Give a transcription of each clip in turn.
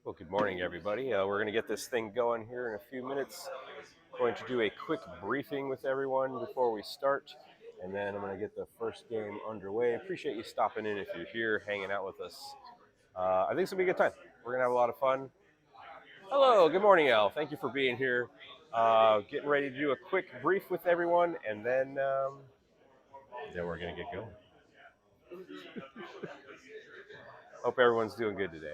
Well, good morning, everybody. We're going to get this thing going here in a few minutes. Going to do a quick briefing with everyone before we start, and then I'm going to get the first game underway. Appreciate you stopping in if you're here, hanging out with us. I think it's going to be a good time. We're going to have a lot of fun. Hello, good morning, Al. Thank you for being here. Getting ready to do a quick brief with everyone, and then we're going to get going. Hope everyone's doing good today.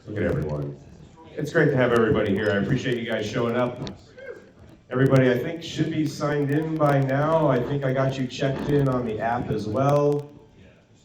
Look at everyone. It's great to have everybody here. I appreciate you guys showing up. Everybody, I think, should be signed in by now. I think I got you checked in on the app as well.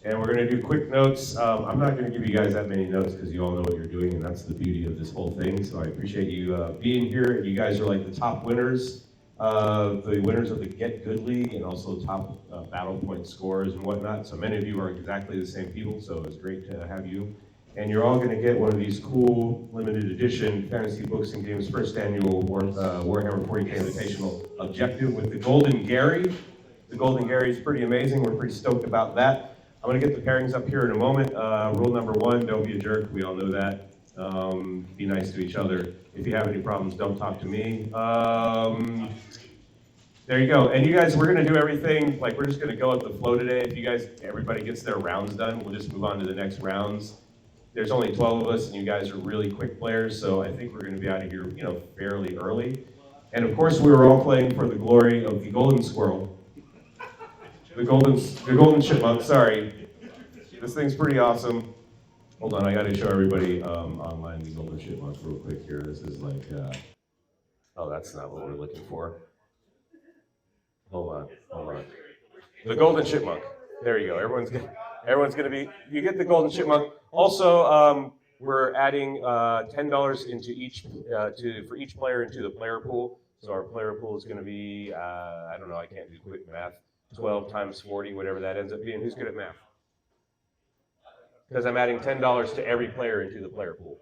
And we're going to do quick notes. I'm not going to give you guys that many notes because you all know what you're doing, and that's the beauty of this whole thing. So I appreciate you being here. You guys are like the top winners, the winners of the Get Good League, and also top battle point scorers and whatnot. So many of you are exactly the same people, so it's great to have you. And you're all going to get one of these cool limited edition Fantasy Books and Games first annual Warhammer 40K Invitational objective with the Golden Gary. The Golden Gary is pretty amazing. We're pretty stoked about that. I'm going to get the pairings up here in a moment. Rule number one, don't be a jerk. We all know that. Be nice to each other. If you have any problems, don't talk to me. There you go. And you guys, we're going to do everything, like we're just going to go with the flow today. If you guys, everybody gets their rounds done, we'll just move on to the next rounds. There's only 12 of us, and you guys are really quick players, so I think we're going to be out of here, fairly early. And of course, we were all playing for the glory of the golden squirrel, the golden chipmunk. Sorry, this thing's pretty awesome. Hold on, I got to show everybody online the golden chipmunk real quick here. This is like, oh, that's not what we're looking for. Hold on. The golden chipmunk. There you go. Everyone's gonna be. You get the golden chipmunk. Also, we're adding $10 into each for each player into the player pool. So our player pool is going to be I don't know. I can't do quick math. 12 times 40, whatever that ends up being. Who's good at math? Because I'm adding $10 to every player into the player pool.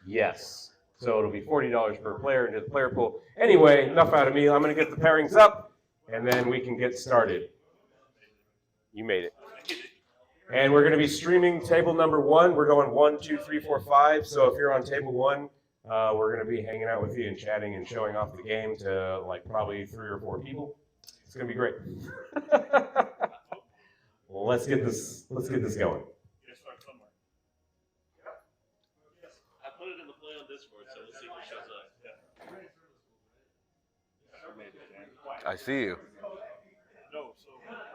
Yes. So it'll be $40 per player into the player pool. Anyway, enough out of me. I'm going to get the pairings up, and then we can get started. You made it. And we're going to be streaming table number one. We're going 1, 2, 3, 4, 5. So if you're on table one, we're going to be hanging out with you and chatting and showing off the game to like probably 3 or 4 people. It's going to be great. Well, let's get this going. I put it in the play on Discord, so we'll see who shows up. I see you. No, so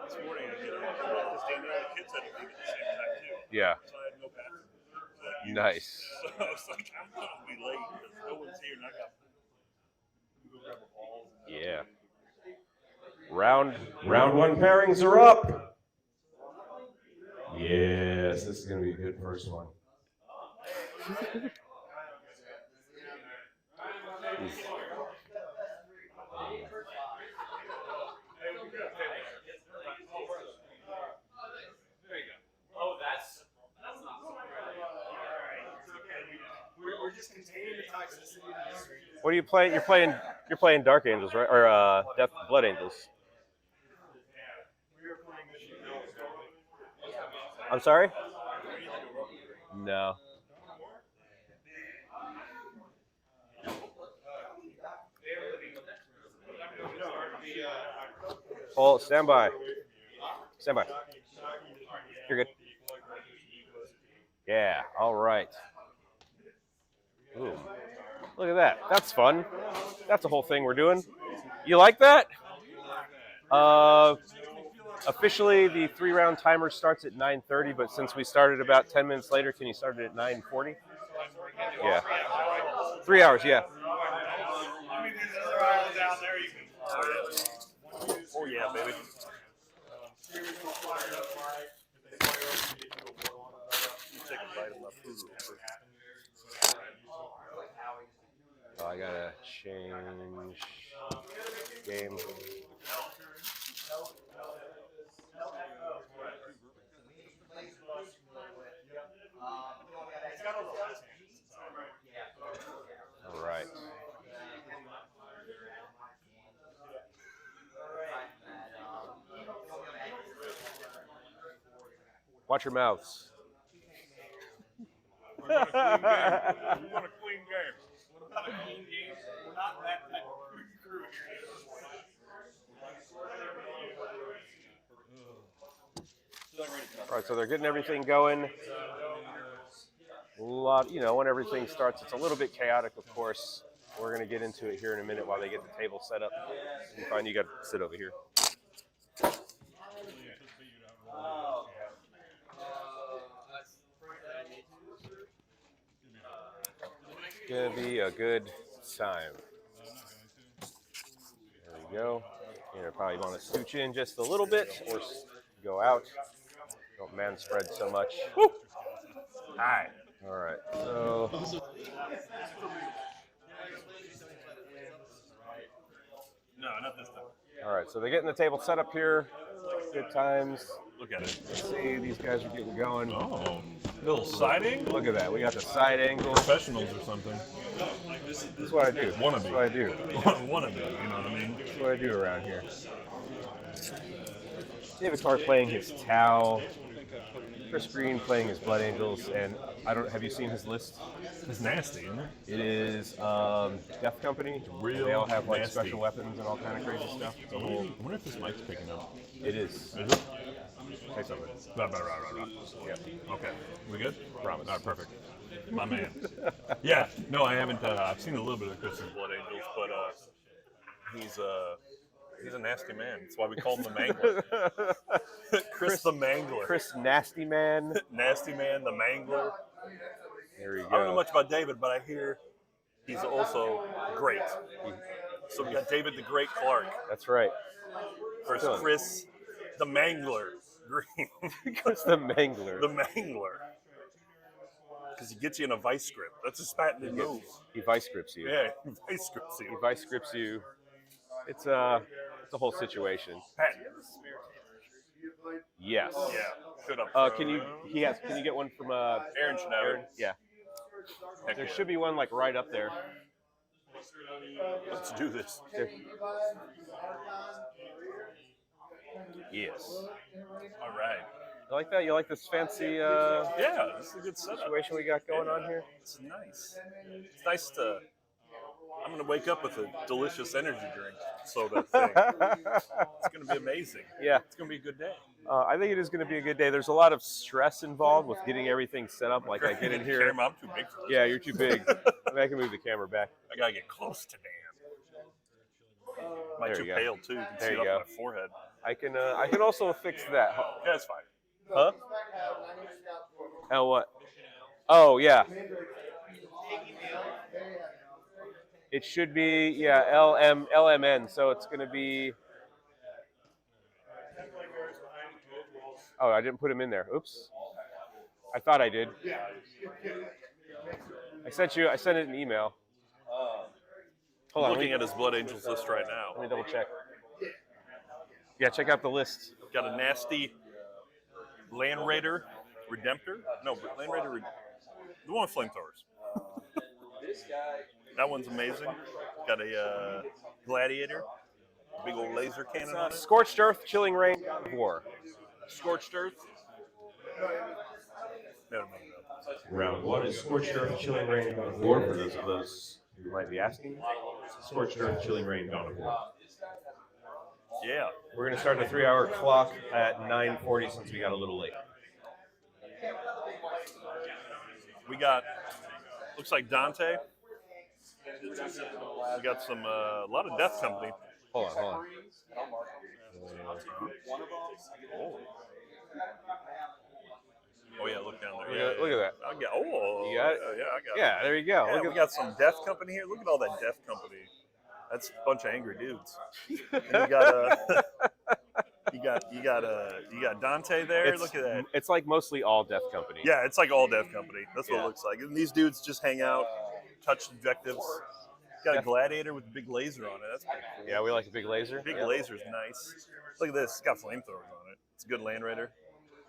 this morning I get this day there, the kids had to leave at the same time too. Yeah. So I had no bathroom. Nice. So I was like, I'm gonna be late because no one's here, and I got to go grab a ball. Yeah. Round one pairings are up. Yes, this is gonna be a good first one. We're just containing the toxicity. What are you playing? You're playing Dark Angels, right? Or Blood Angels. I'm sorry? No. Hold, stand by. Stand by. You're good. Yeah, all right. Ooh. Look at that. That's fun. That's the whole thing we're doing. You like that? Officially, the 3-round timer starts at 9:30, but since we started about 10 minutes later, can you start it at 9:40? Yeah. 3 hours, yeah. Oh yeah, baby. Take a bite of my food real quick. Oh, I gotta change game. All right. Watch your mouths. We want a clean game. We want a clean game. What about a clean game? We're not that type of crew here. All right, so they're getting everything going. A lot, when everything starts, it's a little bit chaotic, of course. We're going to get into it here in a minute while they get the table set up. You find you got to sit over here. It's going to be a good time. There we go. You probably want to scooch in just a little bit or go out. Don't man spread so much. Woo! Hi. All right. So. No, not this time. All right. So they're getting the table set up here. Good times. Look at it. Let's see, these guys are getting going. Oh, little side angle? Look at that. We got the side angle. Professionals or something. This is what I do. Wannabe. That's what I do. Wannabe, you know what I mean? That's what I do around here. David Clark playing his Tau. Chris Green playing his Blood Angels, and have you seen his list? It's nasty, isn't it? It is Death Company. Real they all have like nasty. special weapons and all kind of crazy stuff. The whole, I wonder if this mic's picking up. it is. Is it? Say something. Right. Yeah. Okay. We good? Promise. All right, perfect. My man. Yeah. No, I haven't. I've seen a little bit of Chris's Blood Angels, but he's a nasty man. That's why we call him the Mangler. Chris the Mangler. Chris Nasty Man. Nasty Man, the Mangler. There we go. I don't know much about David, but I hear he's also great. So we got David the Great Clark That's right. versus Chris the Mangler Green. Chris the Mangler. The Mangler. Because he gets you in a vice grip. That's his patented move. He vice grips you. Yeah, he vice grips He you. vice grips you. It's a whole situation. Patented. Yes. Yeah. Should have. Can you get one from Aaron should have Aaron? it. Yeah. Heck There yeah. should be one like right up there. Let's do this. Yes. All right. You like that? You like this fancy Yeah, this is a good setup. situation we got going on here? It's nice. It's nice to. I'm gonna wake up with a delicious energy drink soda thing. It's gonna be amazing. Yeah. It's gonna be a good day. I think it is going to be a good day. There's a lot of stress involved with getting everything set up. Like I get in here. Camera, I'm too big for this. Yeah, you're too big. I can move the camera back. I gotta get close to Dan. Am I There too you go. pale too? You can There see you it go. up my forehead. I can also fix that. Yeah, that's fine. Huh? Oh, what? Oh, yeah. It should be, yeah, LMN. So it's going to be. Oh, I didn't put him in there. Oops. I thought I did. I sent it an email. Hold I'm on. looking at his Blood Angels list right now. Let me double check. Yeah, check out the list. Got a nasty Land Raider Redemptor. No, Land Raider. The one with flamethrowers. That one's amazing. Got a Gladiator. Big old laser cannon on it. Scorched Earth, Chilling Rain, War. Scorched Earth. No. Round one is Scorched Earth, Chilling Rain, Dawn of War. For those of those who might be asking. Scorched Earth, Chilling Rain, Dawn of War. Yeah. We're going to start the 3-hour clock at 9:40 since we got a little late. We got, looks like Dante. We got some, a lot of Death Company. Hold on. Oh yeah, look down there. Look at that. I got, oh, You got it? yeah, I got it. Yeah, there you go. Yeah, Look we at got some Death Company here. Look at all that Death Company. That's a bunch of angry dudes. And you got you got Dante there. Look at that. It's like mostly all Death Company. Yeah, it's like all Death Company. That's what Yeah. it looks like. And these dudes just hang out, touch objectives. Got a Gladiator with a big laser on it. That's pretty cool. Yeah, we like a big laser. Big Yeah. laser's nice. Look at this. It's got flamethrowers on it. It's a good Land Raider.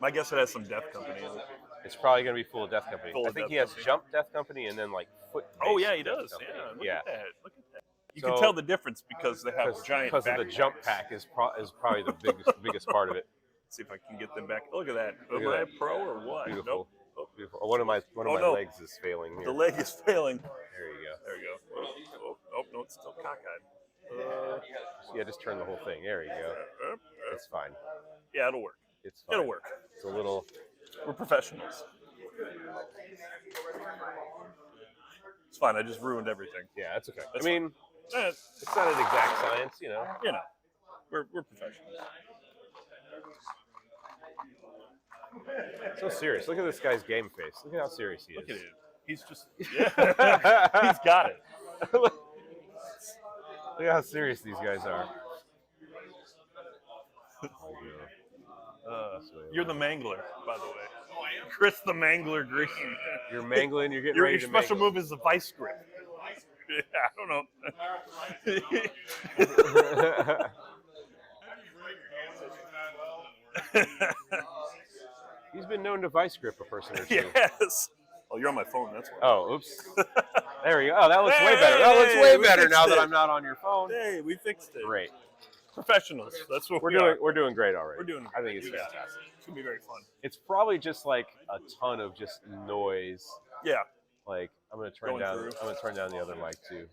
My guess it has some Death Company in it. It's probably going to be full of Death Company. Full I of think Death he has Company. Jump Death Company and then like Foot. Oh yeah, he Death does. Company. Yeah, look Yeah. at that. Look at that. You So- can tell the difference because they have giant because of the backpacks. jump pack is probably the biggest part of it. See if I can get them back. Look at that. Look Am at I a that. pro or what? Beautiful. Nope. Oh, Beautiful. Oh, one of my no. legs is failing here. the leg is failing. There you go. There you go. Oh, no, it's still cockeyed. Yeah, just turn the whole thing. There you go. It's fine. Yeah, it'll work. It's fine. It'll work. It's a little. We're professionals. It's fine. I just ruined everything. Yeah, that's okay. That's I mean, it's not an exact science, you know. We're professionals. So serious. Look at this guy's game face. Look at how serious he is. Look at him. He's just he's got it. Look at how serious these guys are. You're the mangler, by the way. Chris the Mangler Green. You're mangling. You're getting ready Your to special mangle. move is the vice grip. Yeah, I don't know. He's been known to vice grip a person or two. Yes. Oh, you're on my phone. That's why. Oh, oops. There we go. Oh, that looks way better. That looks way better now that I'm not on your phone. Hey, we fixed it. Great. Professionals. That's what We're doing great already. We're doing. I think it's Yeah. fantastic. It's gonna be very fun. It's probably just like a ton of just noise. Yeah. Like I'm gonna turn Going down. through. I'm gonna turn down the other mic too,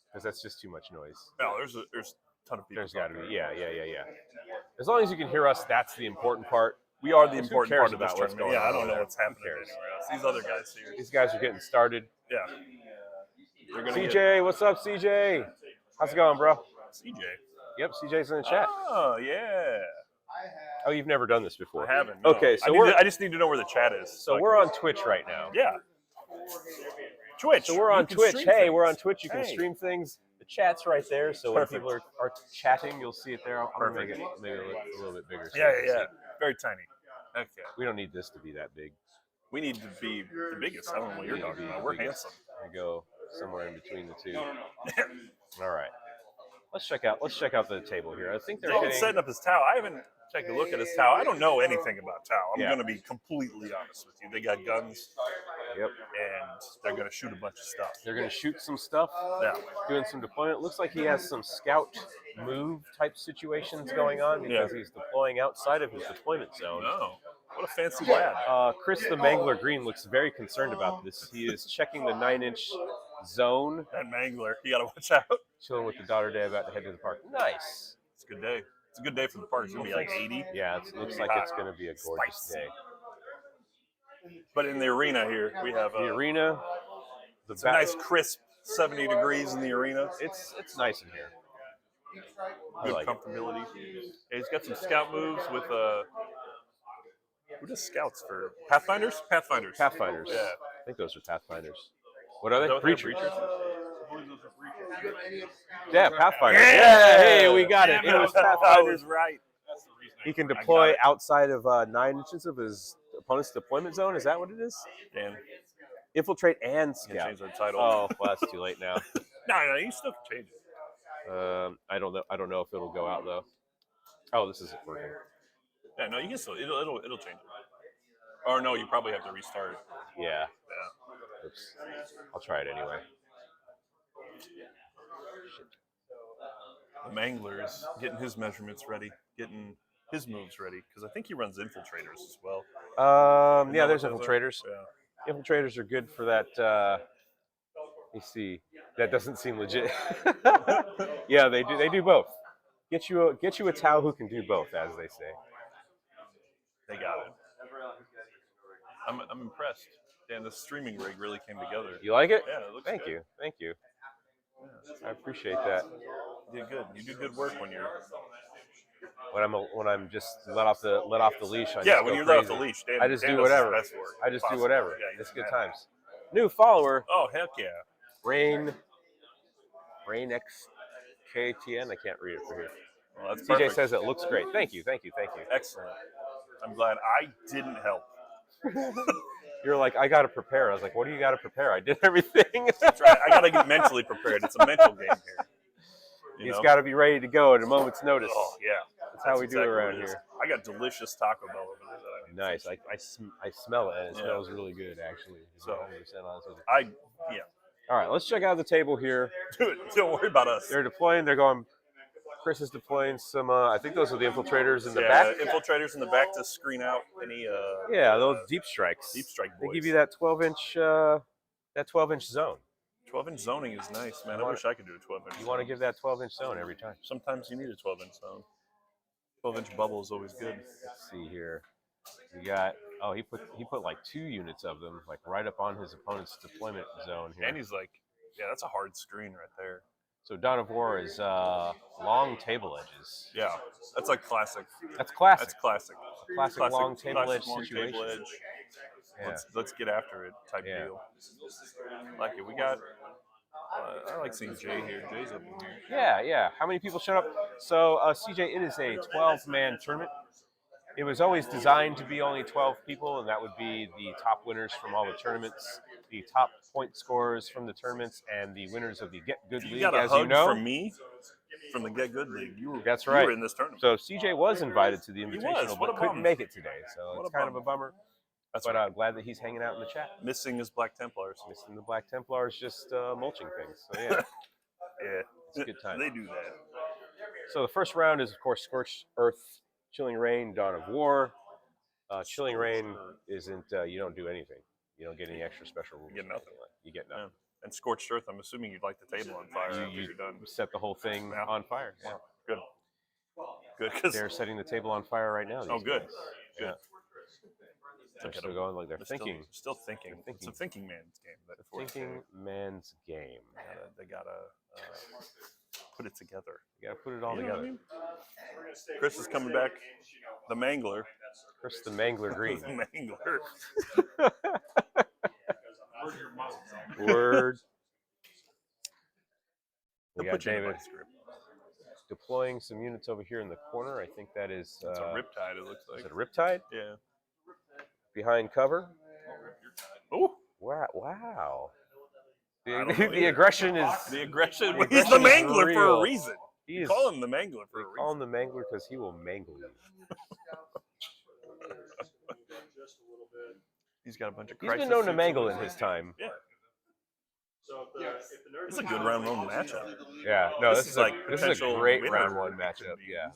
because that's just too much noise. No, there's a ton of people. There's got to be. Yeah. As long as you can hear us, that's the important part. We are the Who important cares part of this about what's tournament. going Yeah, I on don't over know there? what's happening Who cares? anywhere else. These other guys here. These guys are getting started. Yeah. They're gonna CJ, what's up, CJ? How's it going, bro? CJ. Yep, CJ's in the chat. Oh yeah. Oh, you've never done this before. I haven't. No. Okay, so I just need to know where the chat is. So we're on Twitch right now. Yeah. Twitch. So we're on You can Twitch. stream Hey, things. we're on Twitch. You can Hey. stream things. The chat's right there. So when Perfect. people are chatting, you'll see it there. I'm gonna make it Perfect. maybe a little bit bigger. So Yeah, you can see yeah. it. Very tiny. Okay. We don't need this to be that big. We need to be the biggest. I don't know what you're talking about. We're handsome. We go somewhere in between the two. All right. Let's check out the table here. I think they're David's hitting. setting up his towel. I haven't taken a look at his towel. I don't know anything about towel. I'm Yeah. going to be completely honest with you. They got guns. Yep. And they're going to shoot a bunch of stuff. They're gonna shoot some stuff. Yeah. Doing some deployment. Looks like he has some scout move type situations going on because he's deploying outside of his deployment zone. Oh, what a fancy lad. Chris the Mangler Green looks very concerned about this. He is checking the 9-inch zone. That mangler. You got to watch out. Chilling with the daughter day about to head to the park. Nice. It's a good day. It's a good day for the park. It's going to be like 80. Yeah, it looks like it's going to be a gorgeous Spicy. day. But in the arena here, we have The arena. it's a nice crisp 70 degrees in the arena. It's nice in here. I Good like it. comfortability. Yeah, he's got some scout moves with who does scouts for Pathfinders? Pathfinders. Pathfinders. Yeah. I think those are Pathfinders. What are they? Is that what they're? Preachers. Preachers? Yeah, Pathfinders. Yeah! Yeah, hey, we got it. It was I Pathfinders. was right. He can I got deploy it. outside of 9 inches of his opponent's deployment zone. Is that what it is? Dan, Infiltrate and you scout. can change our title. Oh, well, that's too late now. No, you still can change it. I don't know. I don't know if it'll go out though. Oh, this isn't working. Yeah, no, you can still. It'll change it. Or no, you probably have to restart it. Yeah. Yeah. Oops. I'll try it anyway. The Mangler's getting his measurements ready, getting his moves ready, because I think he runs infiltrators as well. Yeah, there's infiltrators. Yeah. Infiltrators are good for that. Let me see. That doesn't seem legit. Yeah, they do. They do both. Get you a Tau who can do both, as they say. They got it. I'm impressed. Dan, the streaming rig really came together. You like it? Yeah, it looks Thank good. you. Thank you. I appreciate that. You did good. You do good work when you're. When I'm just let off the leash. I Yeah, just when go you're let off crazy. the leash, Dan. I just Dan do does his whatever. best work I just do possible. whatever. Yeah, It's he's good mad. times. New follower, Oh heck yeah! Rain XKTN. I can't read it for here. Well, that's CJ perfect. says it looks great. Thank you. Excellent. I'm glad I didn't help. You're like, I got to prepare. I was like, what do you got to prepare? I did everything. That's right. I gotta get mentally prepared. It's a mental game here. He's got to be ready to go at a moment's notice. Oh yeah. That's how we do it exactly around what it is. here. I got delicious Taco Bell over there. That I Nice. I smell it, and it Yeah. smells really good, actually. So, 100% honest with you. yeah. All right, let's check out the table here. Do it. Don't worry about us. They're deploying. They're going Chris is deploying some. I think those are the infiltrators in the back. Infiltrators in the back to screen out any. Yeah, those deep strikes. Deep strike They boys. give you that 12-inch zone. 12-inch zoning is nice, man. I wish I could do a 12-inch. You want to give that 12-inch zone every time. Sometimes you need a 12-inch zone. 12-inch bubble is always good. Let's see here. We got. Oh, he put like 2 units of them, like right up on his opponent's deployment zone here. And he's like, yeah, that's a hard screen right there. So Dawn of War is long table edges. Yeah, that's like classic. That's classic. That's classic. Classic long table edge situation. Table edge. Yeah. Let's get after it type deal. Like it. We got. I like seeing Jay here. Jay's up in here. Yeah. How many people showed up? So CJ, it is a 12-man tournament. It was always designed to be only 12 people, and that would be the top winners from all the tournaments, the top point scorers from the tournaments, and the winners of the Get Good League. You got a hug from me from the Get Good League. That's right. You were in this tournament. So CJ was invited to the Invitational, but couldn't make it today. So it's kind of a bummer. But I'm glad that he's hanging out in the chat. Missing his Black Templars. Missing the Black Templars, just mulching things. So yeah. Yeah. It's a good time. They do that. So the first round is, of course, Scorched Earth, Chilling Rain, Dawn of War. Chilling Rain isn't, you don't do anything. You don't get any extra special rules. You get nothing. You get nothing. Yeah. And Scorched Earth, I'm assuming you'd light the table on fire after you're done. Set the whole thing on fire. Yeah. Good. Good. They're setting the table on fire right now. Oh, good. Yeah. Good. They're still going like they're thinking. Still thinking. It's a thinking man's game. Thinking man's game. They gotta put it together. You gotta put it all together. I mean? Chris is coming back. The Mangler. Chris the Mangler Green. The Mangler. Word. We They'll got put you in David the script. deploying some units over here in the corner. I think that is. It's a Riptide. It looks like. Is it a Riptide? Yeah. Behind cover. Oh. Wow. The aggression is. The aggression. He's the Mangler for a reason. You call him the Mangler for a reason. Call him the Mangler because he will mangle you. He's got a bunch of. He's been known to mangle in his time. Yeah. It's a good round one matchup. Yeah. No, this is a great winner. round one matchup. Yeah.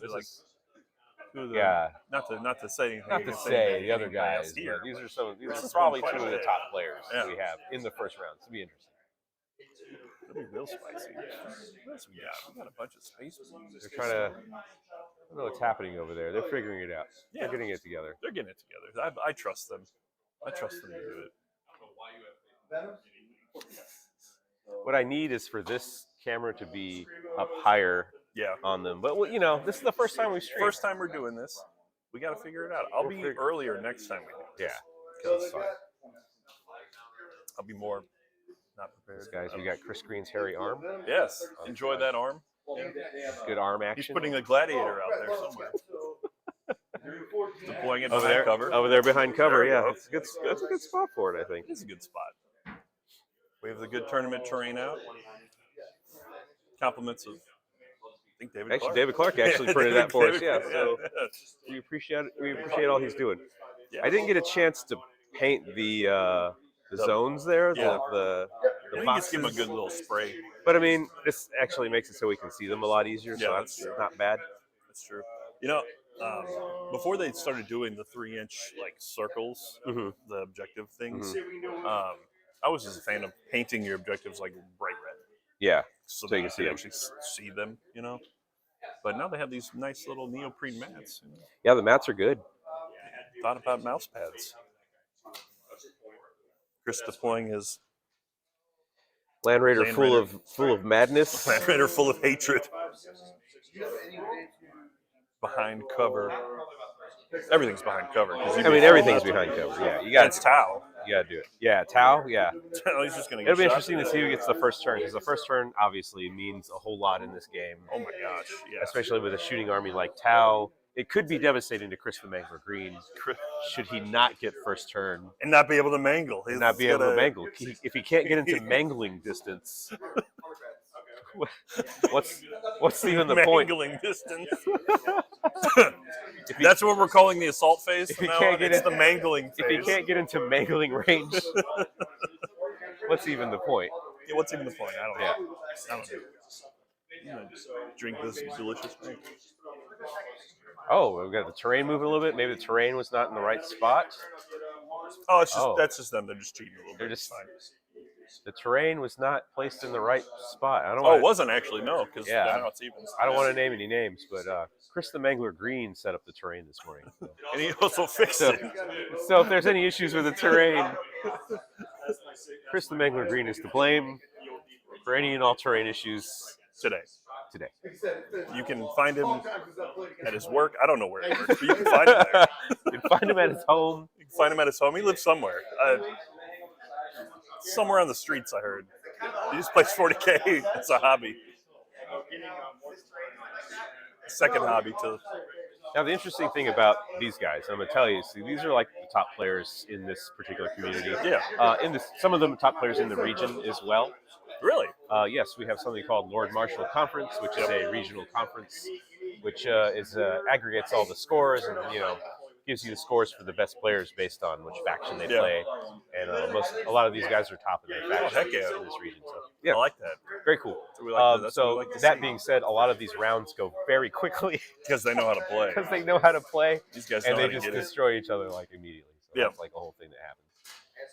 Not to say anything. Not to say the other guys, here. but these are probably 2 of the top players that we have in the first round. It's gonna be interesting. It'll be real spicy. What else we got? We got a bunch of space. They're trying to. I don't know what's happening over there. They're figuring it out. Yeah. They're getting it together. They're getting it together. I trust them. I trust them to do it. What I need is for this camera to be up higher on them. But, this is the first time we stream. First time we're doing this. We got to figure it out. I'll be earlier next time we do this. Yeah. I'll be more not prepared. Guys, we got Chris Green's hairy arm. Yes. Enjoy that arm. Good arm action. He's putting a gladiator out there somewhere. Deploying it behind cover. Over there behind cover, yeah. That's a good spot for it, I think. It's a good spot. We have the good tournament terrain out. Compliments of, I think, David Clark. David Clark actually printed that for us, yeah. So we appreciate all he's doing. Yeah. I didn't get a chance to paint the zones there, the boxes. Just give him a good little spray. But I mean, this actually makes it so we can see them a lot easier, so that's not bad. That's true. Before they started doing the 3-inch circles, the objective things, I was just a fan of painting your objectives like bright red. Yeah, so that you can actually see them, But now they have these nice little neoprene mats. Yeah, the mats are good. Thought about mouse pads. Chris deploying his Land Raider full of madness. Land Raider full of hatred. Behind cover. Everything's behind cover. Everything's behind cover. Yeah, you got. It's Tau. You got to do it. Yeah, Tau. Yeah. He's just gonna. It'll be interesting to see who gets the first turn, because the first turn obviously means a whole lot in this game. Oh my gosh! Yeah. Especially with a shooting army like Tau, it could be devastating to Chris the Mangler Green should he not get first turn and not be able to mangle. If he can't get into mangling distance. What's even the point? Mangling distance. That's what we're calling the assault phase. It's the mangling phase. If he can't get into mangling range, what's even the point? Yeah, what's even the point? I don't know. drink this delicious drink. Oh, we've got the terrain moving a little bit. Maybe the terrain was not in the right spot. Oh, that's just them. They're just cheating a little They're bit. just It's fine. the terrain was not placed in the right spot. I don't Oh, want. it wasn't actually no, because Yeah. now it's even. I don't want to name any names, but Chris the Mangler Green set up the terrain this morning. So. And he also fixed it. So if there's any issues with the terrain, Chris the Mangler Green is to blame for any and all terrain issues Today. today. You can find him at his work. I don't know where he works, but you can find him there. You can find him at his home. You can find him at his home. He lives somewhere. Somewhere on the streets, I heard. He just plays 40K. It's a hobby. Second hobby to. Now, the interesting thing about these guys, I'm going to tell you, see, these are like the top players in this particular community. Yeah. Some of them top players in the region as well. Really? Yes, we have something called Lord Marshall Conference, which is a regional conference, which aggregates all the scores and gives you the scores for the best players based on which faction they play. And a lot of these guys are top in their faction in this region. So yeah, I like that. Very cool. That being said, a lot of these rounds go very quickly because they know how to play. Because they know how to play. These guys and know they how to just destroy each other like immediately. So that's like a whole thing that happens.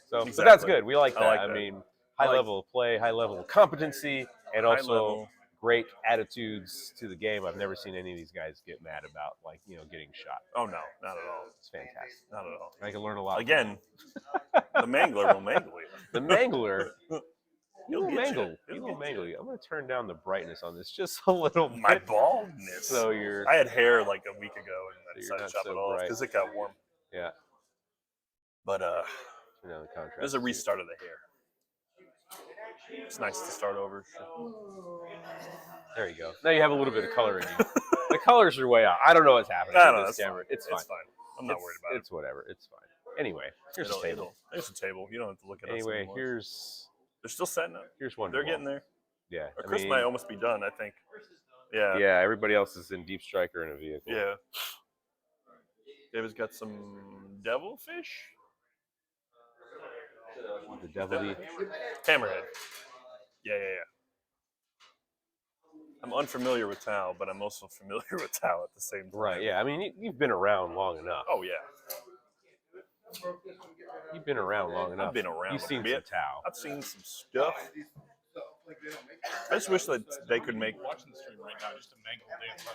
So, exactly. But that's good. We like that. I mean, high level of play, high level of competency, and also great attitudes to the game. I've never seen any of these guys get mad about getting shot. Oh no, not at all. It's fantastic. Not at all. I can learn a lot. Again, the Mangler will mangle you. The Mangler. He will mangle you. I'm going to turn down the brightness on this just a little bit. My baldness. So you're. I had hair like a week ago, and I decided to chop it off bright. because it got warm. Yeah. But there's a restart of the hair. It's nice to start over. There you go. Now you have a little bit of color in you. The colors are way out. I don't know what's happening with this camera. It's fine. I'm not worried about it. It's whatever. It's fine. Anyway, here's a table. There's a table. You don't have to look at us anymore. Anyway, here's. They're still setting up. Here's one. They're getting there. Yeah. Or Chris might almost be done, I think. Yeah. Yeah, everybody else is in Deep Striker in a vehicle. Yeah. David's got some devilfish. The devilly. Hammerhead. Yeah. I'm unfamiliar with Tau, but I'm also familiar with Tau at the same time. Right, yeah. I mean, you've been around long enough. Oh, yeah. You've been around long enough. I've been around. You've seen some Tau. I've seen some stuff. I just wish that they could make. Watching the stream right now, just to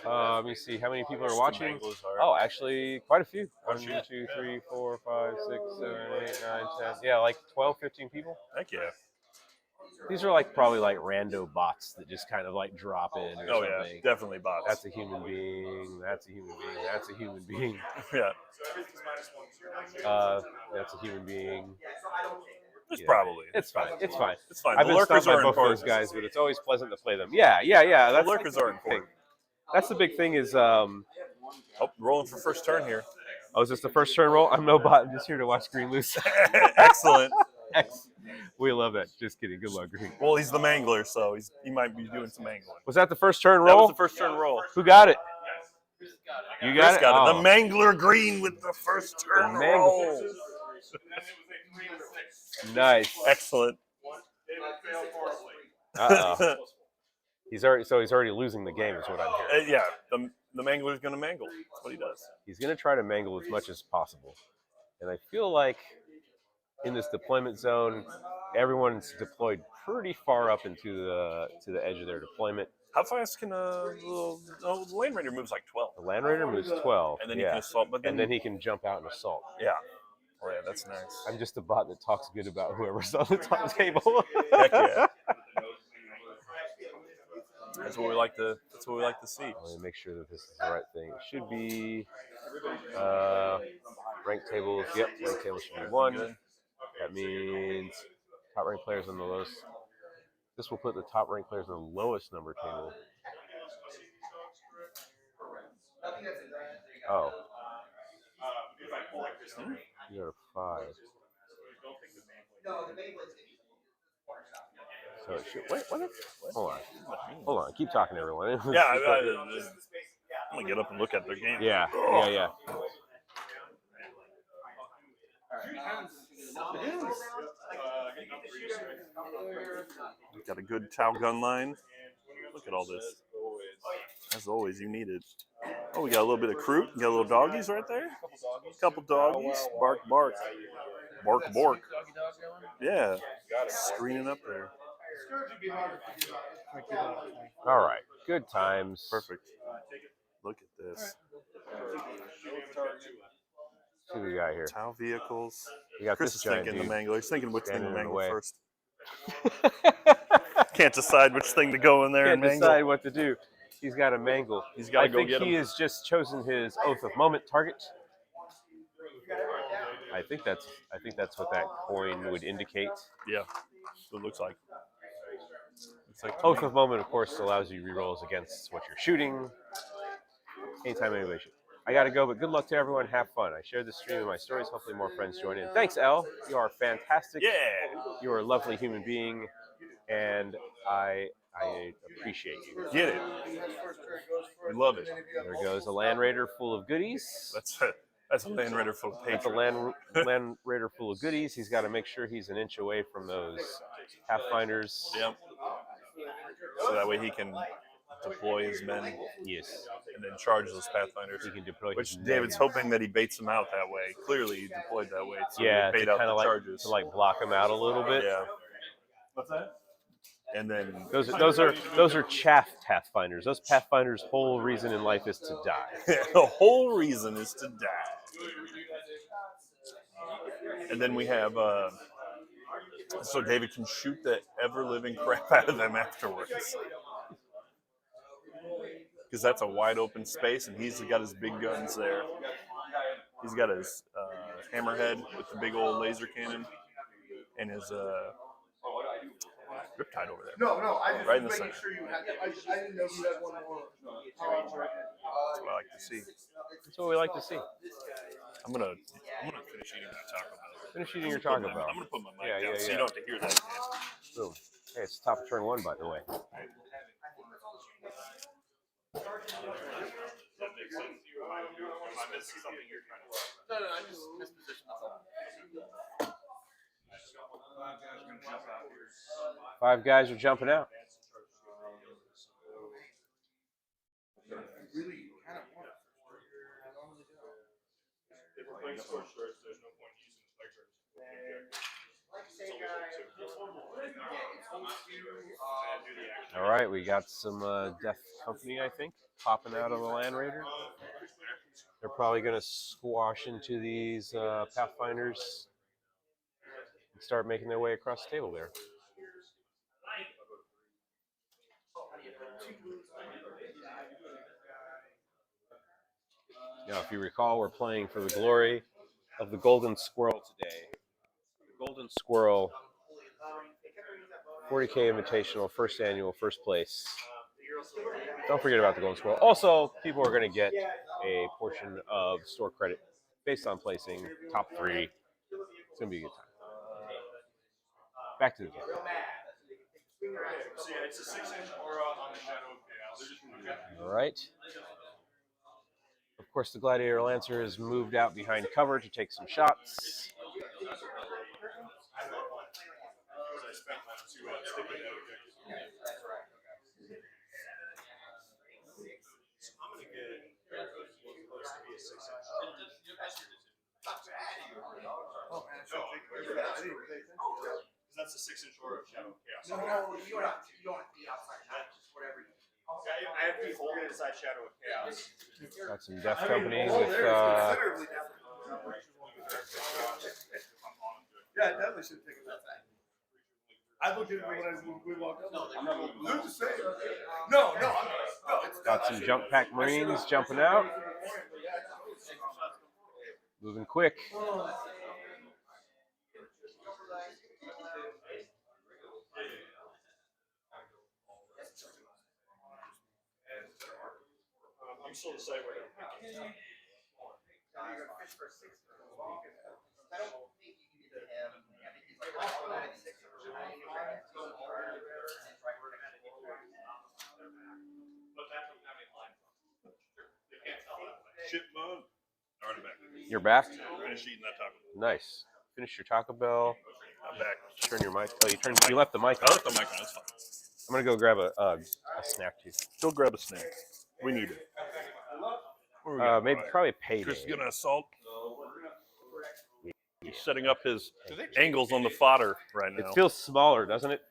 mangle let me see how many people are watching. Oh, actually, quite a few. 1, 2, 3, 4, 5, 6, 7, 8, 9, 10. Yeah, like 12, 15 people. Heck yeah. These are probably rando bots that just kind of drop in or something. Yeah, definitely bots. That's a human being. That's a human being. That's a human being. Yeah. That's a human being. It's probably. It's fine. It's fine. It's fine. I've been stopped by both those guys, but it's always pleasant to play them. Yeah. The lurkers are important. That's the big thing is. Rolling for first turn here. Oh, is this the first turn roll? I'm no bot. I'm just here to watch Green loose. Excellent. We love that. Just kidding. Good luck, Green. Well, he's the mangler, so he might be doing some mangling. Was that the first turn roll? That was the first turn roll. Who got it? You got it? Oh. The Mangler Green with the first turn roll. Nice. Excellent. He's already losing the game, is what I'm hearing. Yeah, the Mangler's going to mangle. That's what he does. He's going to try to mangle as much as possible. And I feel like in this deployment zone, everyone's deployed pretty far up into the edge of their deployment. How fast can the Land Raider moves like 12? The Land Raider moves 12. And then he can assault. But then he can jump out and assault. Yeah. Oh, yeah, that's nice. I'm just a bot that talks good about whoever's on the top table. Heck yeah. That's what we like to see. Let me make sure that this is the right thing. It should be ranked tables. Yep, ranked table should be 1. That means top ranked players on the lowest. This will put the top ranked players on the lowest number table. Oh. You got a 5. So it should. Wait, what? Hold on. Keep talking, everyone. Yeah, I'm gonna get up and look at their game. Yeah. Got a good Tau gun line. Look at all this. As always, you need it. Oh, we got a little bit of fruit. We got little doggies right there. Couple doggies. Bark, bark. Bark, bark. Yeah. Screening up there. All right. Good times. Perfect. Look at this. See what we got here. Tau vehicles. We got Chris this is giant thinking the dude mangle. He's thinking which thing to standing in the mangle way. first. Can't decide which thing to go in there and Can't mangle. decide what to do. He's got a mangle. He's got to go think get he him. has just chosen his oath of moment target. I think that's what that coin would indicate. Yeah, it looks like. Oath of moment, of course, allows you rerolls against what you're shooting. Anytime anybody shoots. I gotta go, but good luck to everyone. Have fun. I shared this stream in my stories. Hopefully more friends join in. Thanks, Elle. You are fantastic. Yeah. You are a lovely human being, and I appreciate you. Get it. We love it. There goes a Land Raider full of goodies. That's a Land Raider full of That's a patriots. Land Raider full of goodies. He's got to make sure he's an inch away from those Pathfinders. Yep. So that way he can deploy his men. Yes. And then charge those Pathfinders. He can deploy Which his David's men. hoping that he baits them out that way. Clearly he deployed that way. So yeah, bait to out kind the of charges. to block him out a little bit. Yeah. What's that? And then those are chaff Pathfinders. Those Pathfinders' whole reason in life is to die. the whole reason is to die. And then we have so David can shoot the ever-living crap out of them afterwards. Because that's a wide open space, and he's got his big guns there. He's got his hammerhead with the big old laser cannon, and his Riptide over there. No, I just right in the making center. sure you had. I didn't know you had one more. That's what I like to see. That's what we like to see. I'm gonna finish eating my Taco Bell. Finish eating your Taco Bell. I'm gonna put my mic down so you don't have to hear that again. Boom. Hey, it's the top of turn 1, by the way. I just mispositioned myself. 5 guys are jumping out. Really kind of want. All right, we got some Death Company, I think, popping out of the Land Raider. They're probably going to squash into these Pathfinders and start making their way across the table there. Now, if you recall, we're playing for the glory of the Golden Squirrel today. The Golden Squirrel, 40K Invitational, first annual, first place. Don't forget about the Golden Squirrel. Also, people are going to get a portion of store credit based on placing top 3. It's going to be a good time. Back to the game. All right. Of course, the Gladiator Lancer has moved out behind cover to take some shots. Oh man, I didn't pay attention. That's a 6-inch order of Shadow Chaos. No, you don't have to be outside. Just whatever. I have to be holding inside Shadow of Chaos. Got some Death Company with Considerably different. Yeah, I definitely should take it that time. I looked at it when we walked up. They're the same. No, it's got some Jump Pack Marines jumping out. Moving quick. I'm still the same way. Shit mode. Already back. You're back? Finish eating that taco. Nice. Finish your Taco Bell. I'm back. Turn your mic. Oh, you left the mic I on. left the mic on. It's fine. I'm gonna go grab a snack too. Go grab a snack. We need it. What do we got? Maybe probably payday. Chris is gonna assault. He's setting up his angles on the fodder right now. It feels smaller, doesn't it?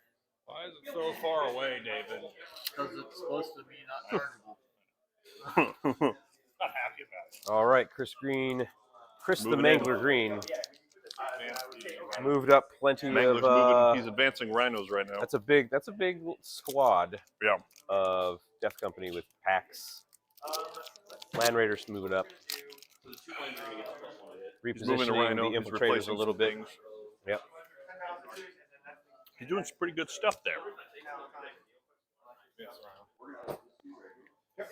Why is it so far away, David? Because it's supposed to be not chargeable. Not happy about it. All right, Chris Moving the in. Mangler Green moved up plenty Mangler's of. moving. He's advancing rhinos right now. That's a big squad. Yeah. Of Death Company with packs. Land Raiders moving up. Moving the rhino. The He's infiltrators replacing a little some bit. things. Yep. He's doing some pretty good stuff there.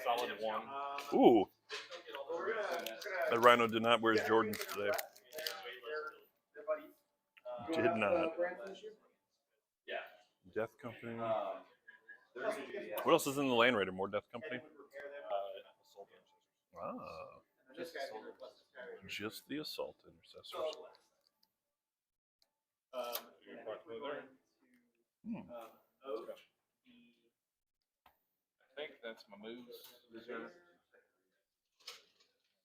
Solid one. Ooh. That rhino did not wear his Jordans today. Did not. Death Company. What else is in the Land Raider? More Death Company? Just the Assault Intercessors. I think that's my moves.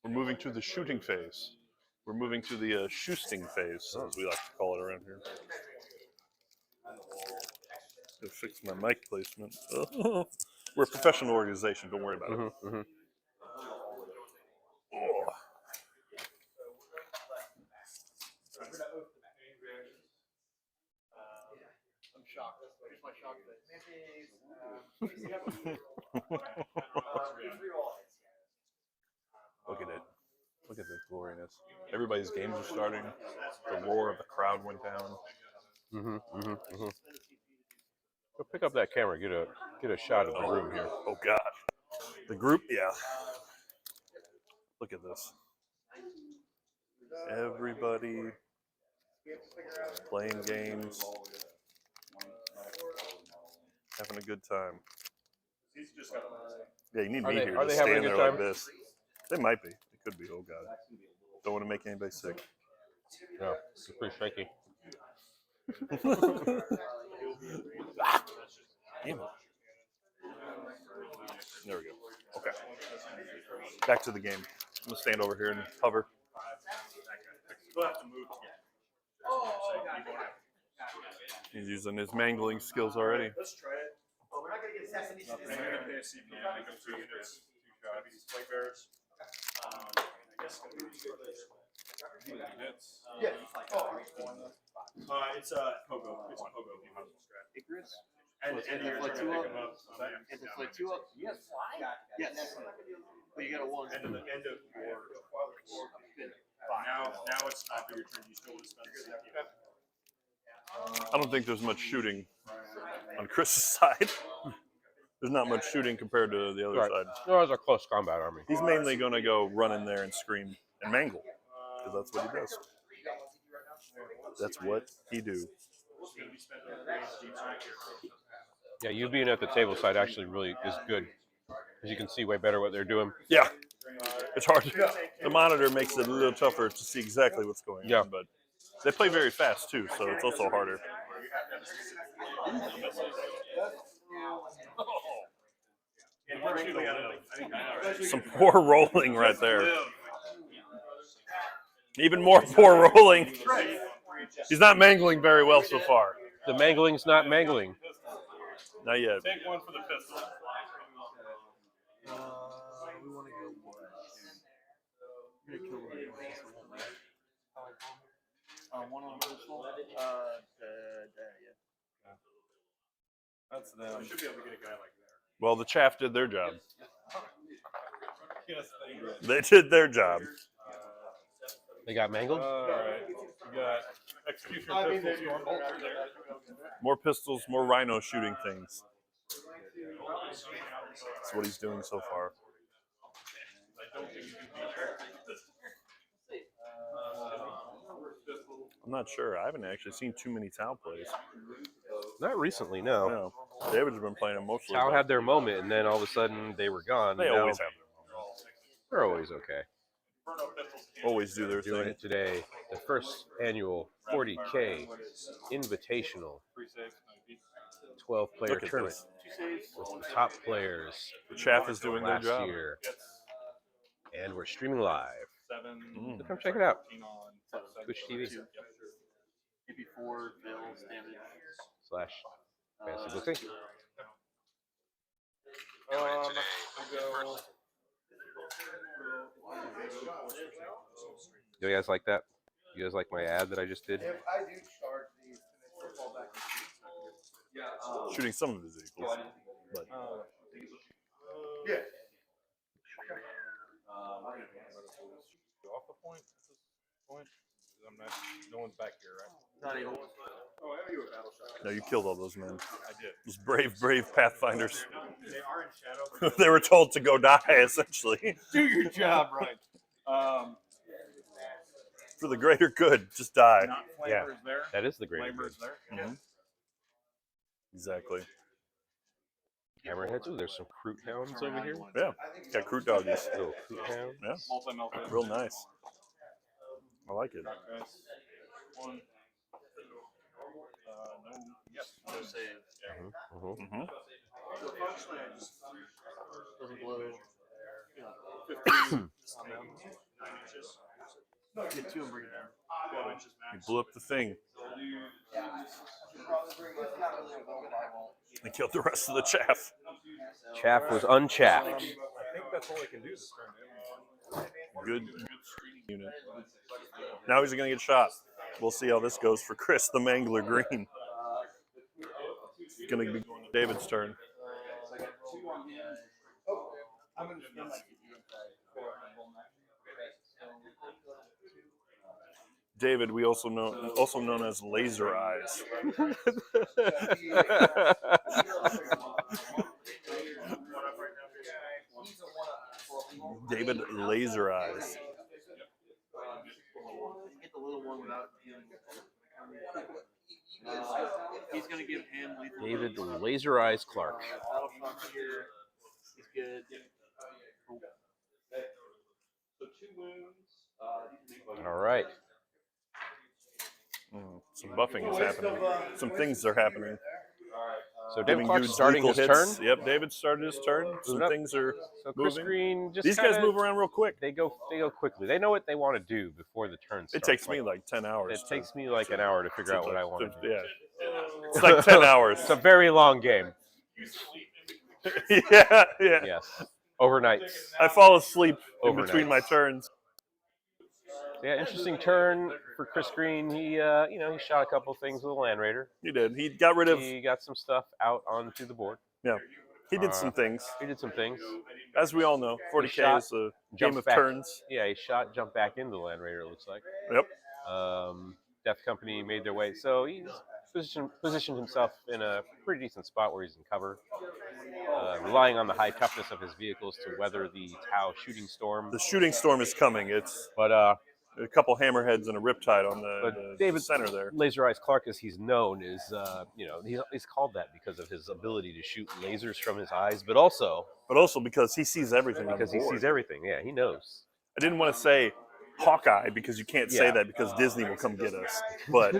We're moving to the shooting phase. We're moving to the shoosting phase, as we like to call it around here. Gotta fix my mic placement. We're a professional organization. Don't worry about it. Mm-hmm. Oh. I'm shocked. Here's my shock Look at it. Look at the gloriness. Everybody's games are starting. The roar of the crowd went down. Go pick up that camera. Get a shot of the room here. Oh God. The group, yeah. Look at this. Everybody playing games, having a good time. Yeah, you need me here Are to they having a stand good there time? like this. They might be. It could be. Oh God. Don't want to make anybody sick. No, it's pretty shaky. Damn it. There we go. Okay. Back to the game. I'm gonna stand over here and hover. He's using his mangling skills already. Let's try it. Well, we're not going to get sesame I'm going to pay a CP. I think 2 units. Gotta be these plate bearers. I guess it's going to be these units. Yeah. It's a Pogo. It's a Pogo. Icarus? And you're trying to pick them up. Is it flight 2 up? Yes. Yes. But you got a 1. End of your. Now it's after your turn. You still want to spend the CP. I don't think there's much shooting on Chris's side. There's not much shooting compared to the other side. No, it's a close combat army. He's mainly going to go run in there and scream and mangle, because that's what he does. That's what he do. Yeah, you being at the table side actually really is good, because you can see way better what they're doing. Yeah, it's hard. The monitor makes it a little tougher to see exactly what's going on, but they play very fast too, so it's also harder. Some poor rolling right there. Even more poor rolling. He's not mangling very well so far. The mangling's not mangling. Not yet. Take one for the pistol. We want to go what? You're going to kill the one on the pistol? Yeah. That's them. I should be able to get a guy like that. Well, the chaff did their job. Yes, They did their job. They got mangled? All right. We got executioner pistol storm bolt there. More pistols, more rhino shooting things. That's what he's doing so far. I'm not sure. I haven't actually seen too many Tau plays. Not recently, no. No. David's been playing them mostly. Tau had their moment, and then all of a sudden they were gone. They always have their moments. They're always okay. Always do their Doing thing. it today, the first annual 40K Invitational 12-player Look at tournament this. with the top players The chaff is doing their last job. year. And we're streaming live. Mm. So come check it out. Twitch TV. /Fantasy Books Inc. You guys like that? You guys like my ad that I just did? If I do charge these, then they fall back. Shooting some of his equals. But Yeah. Off the point at this point? I'm not, no one's back here, right? Not even. Oh, I owe you a battle shot. no, you killed all those men. I did. Those brave Pathfinders. They are in shadow. They were told to go die, essentially. Do your job, right. For the greater good, just die. Not Yeah, Flamer is there. that is the great. Flamer is there. Mhm. Exactly. Hammerheads. Ooh, there's some Croot Hounds over here. Yeah. Got Croot doggies. Little Croot Hounds. Yeah. Multi-melted. Real nice. I like it. One. No. Yes. No save. Yeah. Mm-hmm. So functionally, I just doesn't blow. 15 on them. 9 inches. Get 2 and bring it down. 12 inches You max. blew up the thing. They killed the rest of the chaff. Chaff was unchaffed. I think that's all I can do this turn. Good screening unit. Now he's going to get shot. We'll see how this goes for Chris, the Mangler Green. It's going to be going to David's turn. David, we also known as Laser Eyes. David Laser Eyes. Get the little one without him. He's gonna give him lethal. David Laser Eyes Clark. Battle shock here. He's good. So 2 wounds. All right. Some buffing is happening. Some things are happening. So David Giving Clark's dudes starting lethal his hits. turn. Yep, David started his turn. Some Moving up. things are So Chris moving. Green just These guys kinda- move around real quick. They go quickly. They know what they want to do before the turn starts. It takes me like 10 hours. It takes me like an hour to figure out what I want to do. Yeah. It's like 10 hours. It's a very long game. yeah. Yes. Overnights. I fall asleep in Overnights. between my turns. Yeah, interesting turn for Chris Green. He, he shot a couple things with a Land Raider. He did. He got rid of. He got some stuff out onto the board. Yeah. He did some things. He did some things. As we all know, 40K is a game of back, turns. Yeah, he jumped back into the Land Raider, it looks like. Yep. Death Company made their way. So he's positioned himself in a pretty decent spot where he's in cover, relying on the high toughness of his vehicles to weather the Tau shooting storm. The shooting storm is coming. It's But a couple hammerheads and a riptide on the David center there. Laser Eyes Clark, as he's known, is he's called that because of his ability to shoot lasers from his eyes, but also because he sees everything. because he sees everything. Yeah, he knows. I didn't want to say Hawkeye because you can't say Yeah. that because Disney will come get us. But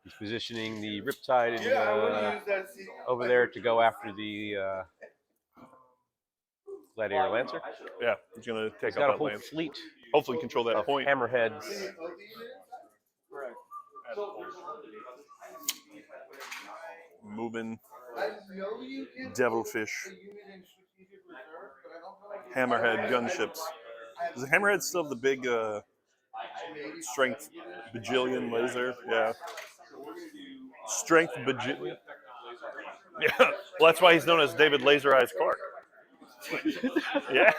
He's positioning the Riptide Yeah, I wouldn't use that seat. over there to go after the Gladiator Lancer. yeah, he's gonna take He's got out a that whole lance. fleet Hopefully, control that of point. hammerheads. Moving I know you can devilfish, put a unit in strategic reserve, but I don't know if hammerhead gunships. Is the hammerhead still the big strength bajillion laser? Yeah. Strength bajillion. Yeah. Well, that's why he's known as David Laser Eyes Clark. Yeah.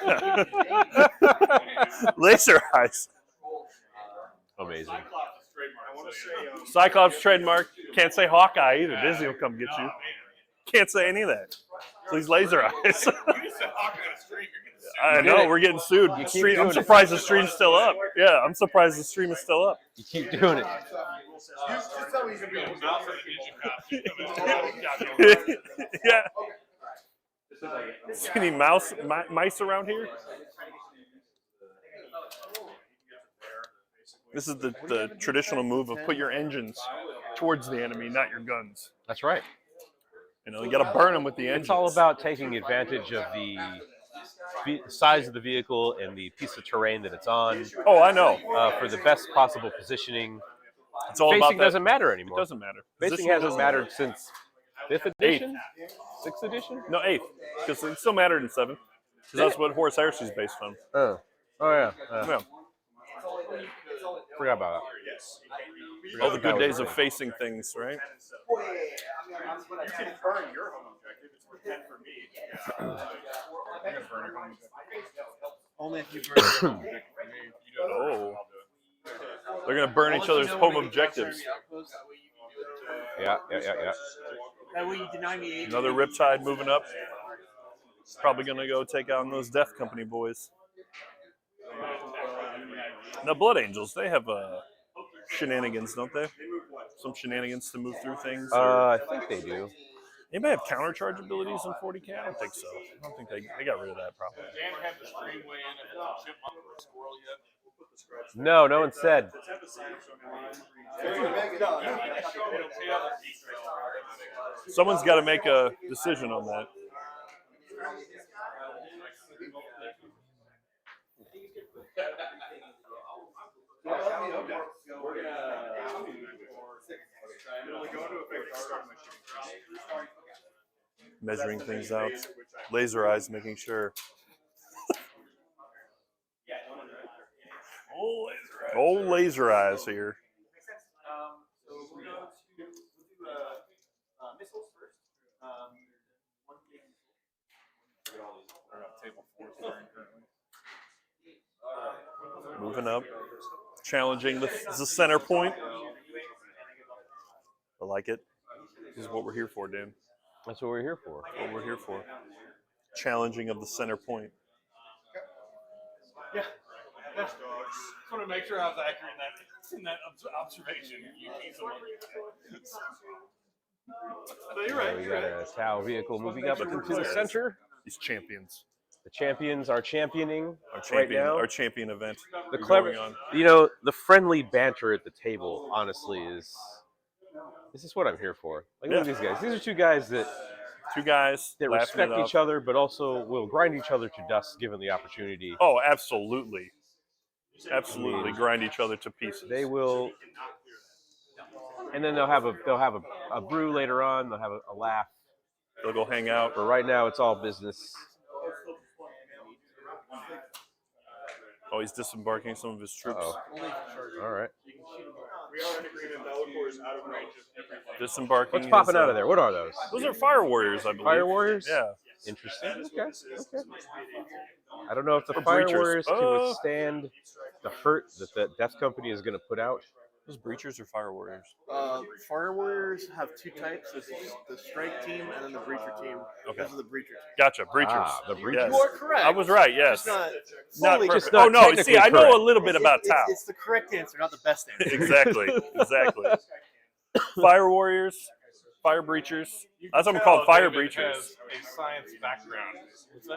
Laser Eyes. Amazing. Cyclops trademark. Can't say Hawkeye either. Disney will come get you. Can't say any of that. So he's Laser Eyes. I know, we're getting sued. You keep Stream, I'm doing it. surprised the stream's still up. Yeah, I'm surprised the stream is still up. You keep doing it. Just tell me you can be able Yeah. See any mice around here? This is the traditional move of put your engines towards the enemy, not your guns. That's right. You know, you got to burn them with the engines. It's all about taking advantage of the size of the vehicle and the piece of terrain that it's on. Oh, I know. For the best possible positioning. It's all Facing about that. doesn't matter anymore. It doesn't matter. Facing Position hasn't doesn't mattered matter. since 5th edition? 6th edition? No, 8th. Because it still mattered in 7th. Because that's what Horus Heresy is based on. Oh yeah. Yeah. Forgot about that. All the good days of facing things, right? You can burn your home objective. It's worth 10 for me. I'm gonna burn your home objective. Only if you burn your home objective for me. Oh. They're going to burn each other's home objectives. Yeah. That way you deny me 8. Another Riptide moving up. Probably going to go take on those Death Company boys. Now, Blood Angels, they have shenanigans, don't they? Some shenanigans to move through things? I think they do. Anybody have countercharge abilities in 40K? I don't think so. I don't think they got rid of that problem. No one said. Someone's got to make a decision on that. Measuring things out. Laser eyes, making sure. Old laser eyes here. Moving up, challenging the center point. I like it. This is what we're here for, Dan. That's what we're here for. What we're here for. Challenging of the center point. Yeah. Just want to make sure I was accurate in that observation. So you're right. We got a Tau vehicle moving up into the center. These champions. The champions are championing Right now. Our champion event. The clever, the friendly banter at the table, honestly, this is what I'm here for. Like, look at these guys. These are two guys that respect each other, but also will grind each other to dust given the opportunity. Oh, absolutely. Absolutely, grind each other to pieces. They will, and then they'll have a brew later on. They'll have a laugh. They'll go hang out. But right now, it's all business. Oh, he's disembarking some of his troops. All right. We are in agreement. Bellator is out of range of everything. Disembarking. What's popping out of there? What are those? Those are Fire Warriors, I believe. Fire Warriors? Yeah. Interesting. Okay. I don't know if the Fire Warriors can withstand the hurt that the Death Company is going to put out. Those Breachers or Fire Warriors? Fire Warriors have 2 types. There's the Strike team and then the Breacher team. Okay. Those are the Breachers. Gotcha, Breachers. The Breachers. Yes. You are correct. I was right, yes. Not perfect. not Oh, no, technically see, I know correct. a little bit about Tau. It's the correct answer, not the best answer. Exactly. Fire Warriors, Fire Breachers. That's what I'm called, Fire Breachers. Has a science background. That's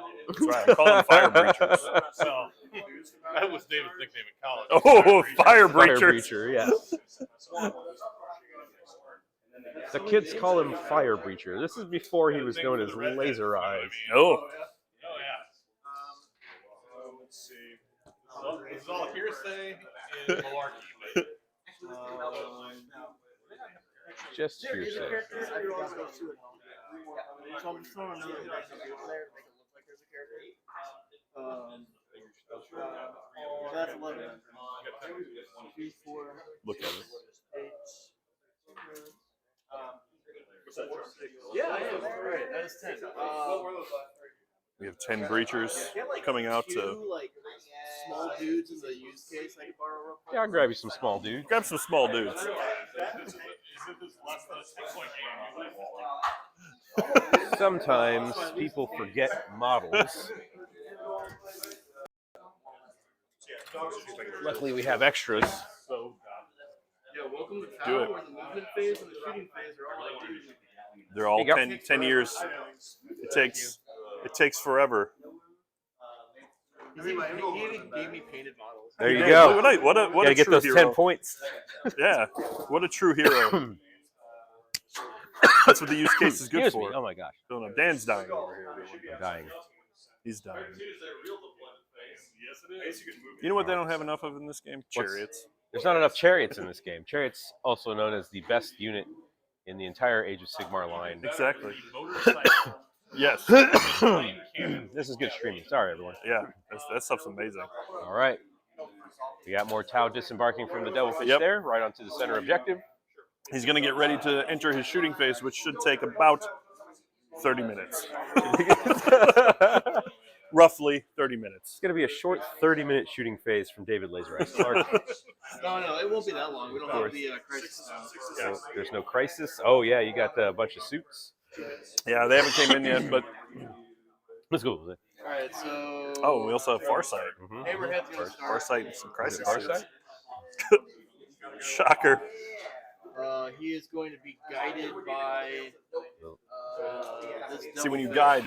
right, I call them Fire Breachers. Well, that was David's nickname in college. Oh, Fire Fire Breachers. Breacher, yes. The kids call him Fire Breacher. This is before he was known as Laser Eyes. Oh. Oh, yeah. Let's see. This is all hearsay and malarkey. But, Just These are hearsay. characters I forgot those 2 at home. So I'm just throwing another like over there to make it look like there's a character. So that's 11. 2, 4, Look at it. 8. Yeah, right. That is 10. We have 10 Breachers coming out to like small dudes in the use case I can borrow real quick. Yeah, I'll grab you some small dude. grab some small dudes. is it this less than a 10-point game? Sometimes people forget models. Luckily, we have extras. So, Yeah, welcome to Do Tau, it. where the movement phase and the shooting phase are all like dudes. They're all There you go. 10 years. It takes forever. He even gave me painted models. There you Hey, go. What Gotta a get true those hero. 10 points. Yeah, what a true hero. That's what the use case is good Excuse me. for. Oh my gosh, Don't know. Dan's dying over here. I'm dying. He's dying. You know what they don't have enough of in this game? Chariots. There's not enough chariots in this game. Chariots, also known as the best unit in the entire Age of Sigmar line. Exactly. Yes. This is good streaming. Sorry, everyone. Yeah, that stuff's amazing. All right. We got more Tau disembarking from the Devilfish there, right onto the center objective. He's going to get ready to enter his shooting phase, which should take about 30 minutes. Roughly 30 minutes. It's going to be a short 30-minute shooting phase from David Lasereyes Clark. No, it won't be that long. We don't have the crisis now. There's no crisis. Oh, yeah, you got a bunch of suits. Yeah, they haven't came in yet, but... Let's go. All right, so... Oh, we also have Farsight. Mm-hmm. Hammerhead's going to start. Farsight and some crisis Farsight? suits. Shocker. He is going to be guided by... See, when you guide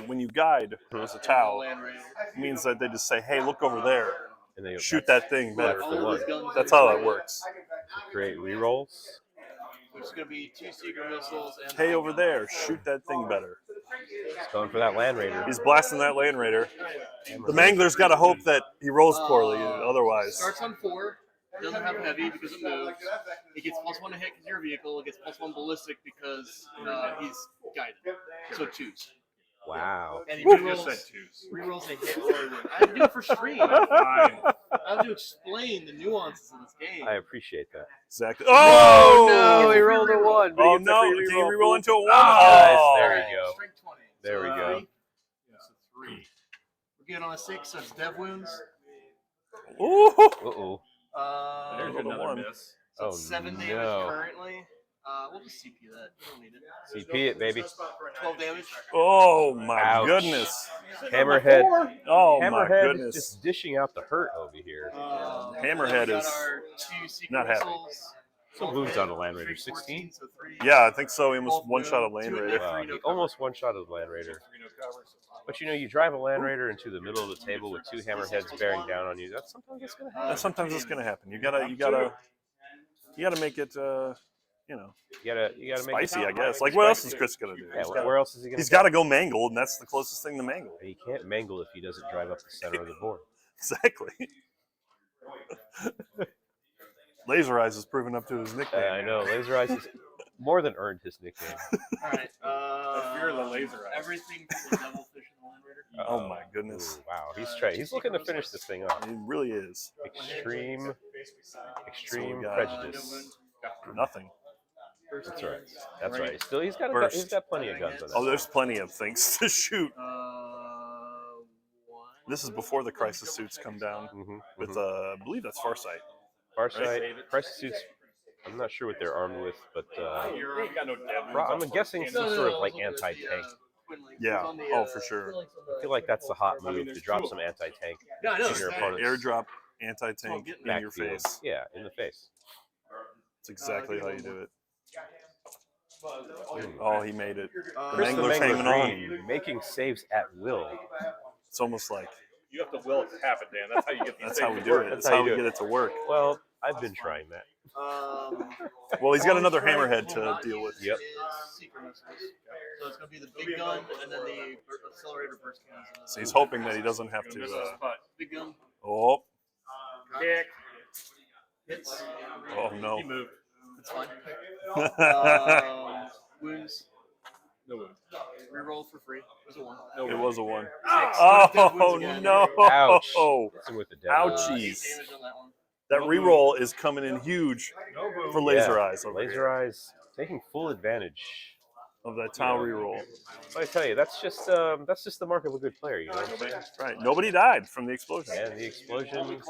as a Tau, it means that they just say, hey, look over there. And they Shoot that thing better. That's the one. That's how that works. Create rerolls. There's going to be 2 Seeker missiles and... Hey, over there, shoot that thing better. He's going for that Land Raider. He's blasting that Land Raider. The Mangler's got to hope that he rolls poorly, otherwise. Starts on 4. Doesn't have heavy because it moves. It gets +1 to hit because you're a vehicle. It gets +1 ballistic because he's guided. So 2s. Wow. And he rerolls a hit or a win. I have to do it for stream. I have to explain the nuances of this game. I appreciate that. Exactly. Oh, no, he rolled a 1. Oh, no. Did he reroll into a 1? Nice. Oh. There we go. Strength 20. There we go. 3. We're getting on a 6, so it's dev wounds. Ooh. Uh-oh. There's another miss. So Oh, 7 damage no. currently. We'll just CP that. We don't need it. CP it, baby. 12 damage. Oh, my Ouch. goodness. Hammerhead. Oh, my Hammerhead is goodness. just dishing out the hurt over here. Hammerhead we got is our 2 Seeker not happy. missiles. Some wounds on the Land Raider. 16? So 3. Yeah, I think so. He almost one-shot a Land Raider. Wow, he almost one-shotted the Land Raider. But you know, you drive a Land Raider into the middle of the table with 2 Hammerheads bearing down on you. That's sometimes it's gonna happen. Sometimes it's gonna happen. You gotta make it, you know, You gotta make spicy, it I guess. Like, what else is Chris gonna do? Yeah, where else is he gonna? He's got to go mangled, and that's the closest thing to mangle. He can't mangle if he doesn't drive up the center of the board. Exactly. Laser Eyes has proven up to his nickname. I know. Laser Eyes has more than earned his nickname. All right. Fear of the laser eyes. Everything from the Devilfish and the Land Raider. Oh my goodness. Ooh, wow, he's looking to finish this thing off. He really is. Extreme So we got- prejudice. Nothing. That's right. That's right. Still, he's got plenty of guns on that. Oh, there's plenty of things to shoot. 1. This is before the crisis suits come down. With, I believe that's Farsight. Farsight, crisis suits. I'm not sure what they're armed with, but I'm guessing some sort of like anti-tank. Yeah. Oh, for sure. I feel like that's the hot move to drop some anti-tank in your opponent's Airdrop anti-tank in your backfield. face. Yeah, in the face. That's exactly how you do it. Oh, he made it. The Chris the Mangler's hanging on. Green, making saves at will. It's almost like You have to will it to happen, Dan. That's how you get these that's how we things do to work. it. That's That's how how you we do get it to work. Well, I've been trying that. Well, he's got another Hammerhead to deal with. Yep. Seeker missiles. So it's going to be the big gun and then the accelerator burst cannons. So he's hoping that he doesn't have to. Big gun. Oh, Kick. Hits. oh no. He moved. It's fine. Wounds. No wound. Reroll for free. It was a 1. It was a 1. 6. Oh no! Ouch. Hits him with the devil. Ouchies. 8 damage on that one. That reroll is coming in huge for Laser Eyes over Laser here. Eyes taking full advantage Of that Tau reroll. But I tell you, that's just the mark of a good player, you know what I'm saying? Right. Nobody died from the explosion. And the explosion.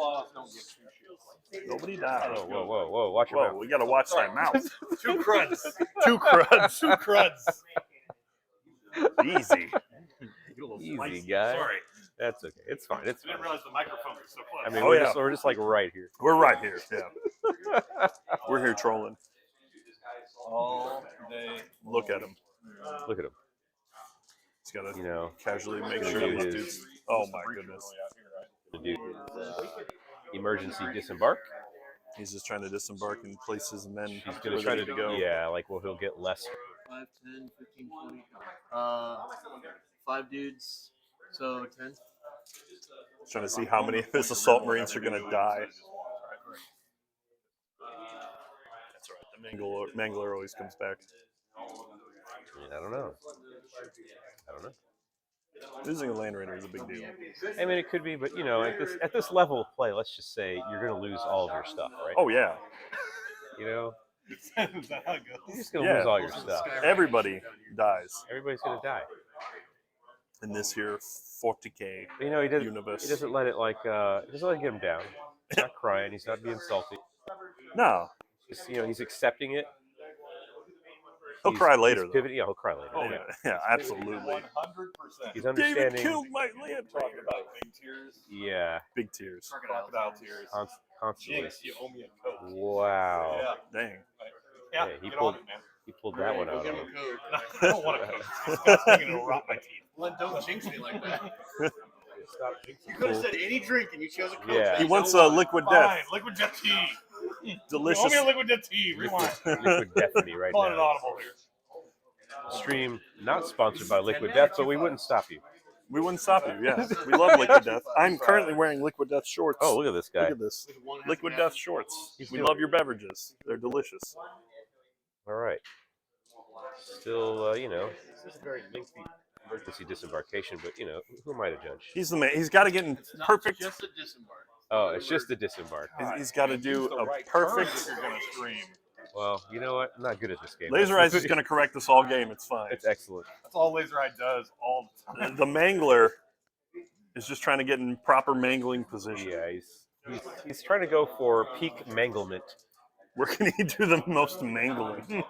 Nobody died. Whoa! Watch your Whoa, mouth. we gotta watch that mouth. 2 cruds. 2 cruds. 2 cruds. Easy. Easy, guy. Sorry. That's okay. It's fine. It's I fine. didn't realize the microphone was so close. I mean, Oh, we're just like right here. We're right here. Yeah. We're here trolling. all day. Look at him. Look at him. He's gotta You know, casually make Gonna sure do these his- dudes. Oh my goodness. to do emergency disembark. He's just trying to disembark and place his men He's gonna where try they to need to go. Yeah, like he'll get less 5, 10, 15, 20. 5 dudes, so 10. Trying to see how many of his assault marines are going to die. That's right. The Mangler always comes back. I don't know. I don't know. Losing a Land Raider is a big deal. I mean, it could be, but you know, at this level of play, let's just say you're going to lose all of your stuff, right? Oh yeah. You know, Is that how it goes? you're just going to lose Yeah. all your stuff. Everybody dies Everybody's going to die. in this here 40k But, you know, universe. He doesn't let it he doesn't let it get him down. He's not crying. He's not being salty. No, He's accepting it. he'll cry later though. Yeah, he'll cry later. Oh yeah, absolutely. 100%. He's understanding. David killed my land. Talking about big tears, Yeah, Big tears. crocodile tears. constantly. Jinx, you owe me a coat. Wow. Yeah. Dang. Yeah, He get pulled- on it, man. He pulled that one Go out. give On him him. a code. I don't want a coat. It's disgusting and it'll rot my teeth. Len, don't jinx me like that. Stop jinxing. You could have said any drink and you chose a Coke. Yeah. He wants a liquid death. Fine, liquid death tea. Delicious. You owe me a liquid death tea. Rewind. Liquid Death right Call it an now. audible here. Stream not sponsored by Liquid Death, but we wouldn't stop you. We wouldn't stop you. Yeah, we love Liquid Death. I'm currently wearing Liquid Death shorts. Oh, look at this guy. Look at this. Liquid Death shorts. We love your beverages. They're delicious. All right. Still, you know, this is a very lengthy emergency disembarkation, but you know, who am I to judge? He's the man. He's got to get in perfect. Just a disembark. Oh, it's just the disembark. He's got to do Use the a right perfect. terms if you're gonna stream. Well, you know what? I'm not good at this game. Laser Eyes is going to correct this all game. It's fine. It's excellent. That's all Laser Eye does all the time. The Mangler is just trying to get in proper mangling position. Yeah, he's trying to go for peak manglement. Where can he do the most mangling?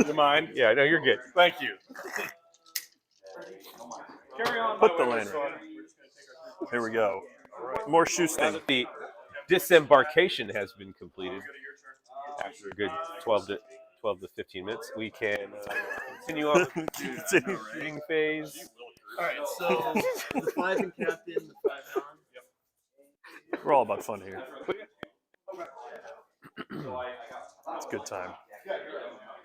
You mind? Yeah, no, you're good. Thank you. Carry on. Put the lantern. Here we go. More shoesting. The disembarkation has been completed. After a good 12 to 15 minutes, we can continue on to the shooting phase. Alright, so the 5 in captain, the 5 non. We're all about fun here. It's a good time.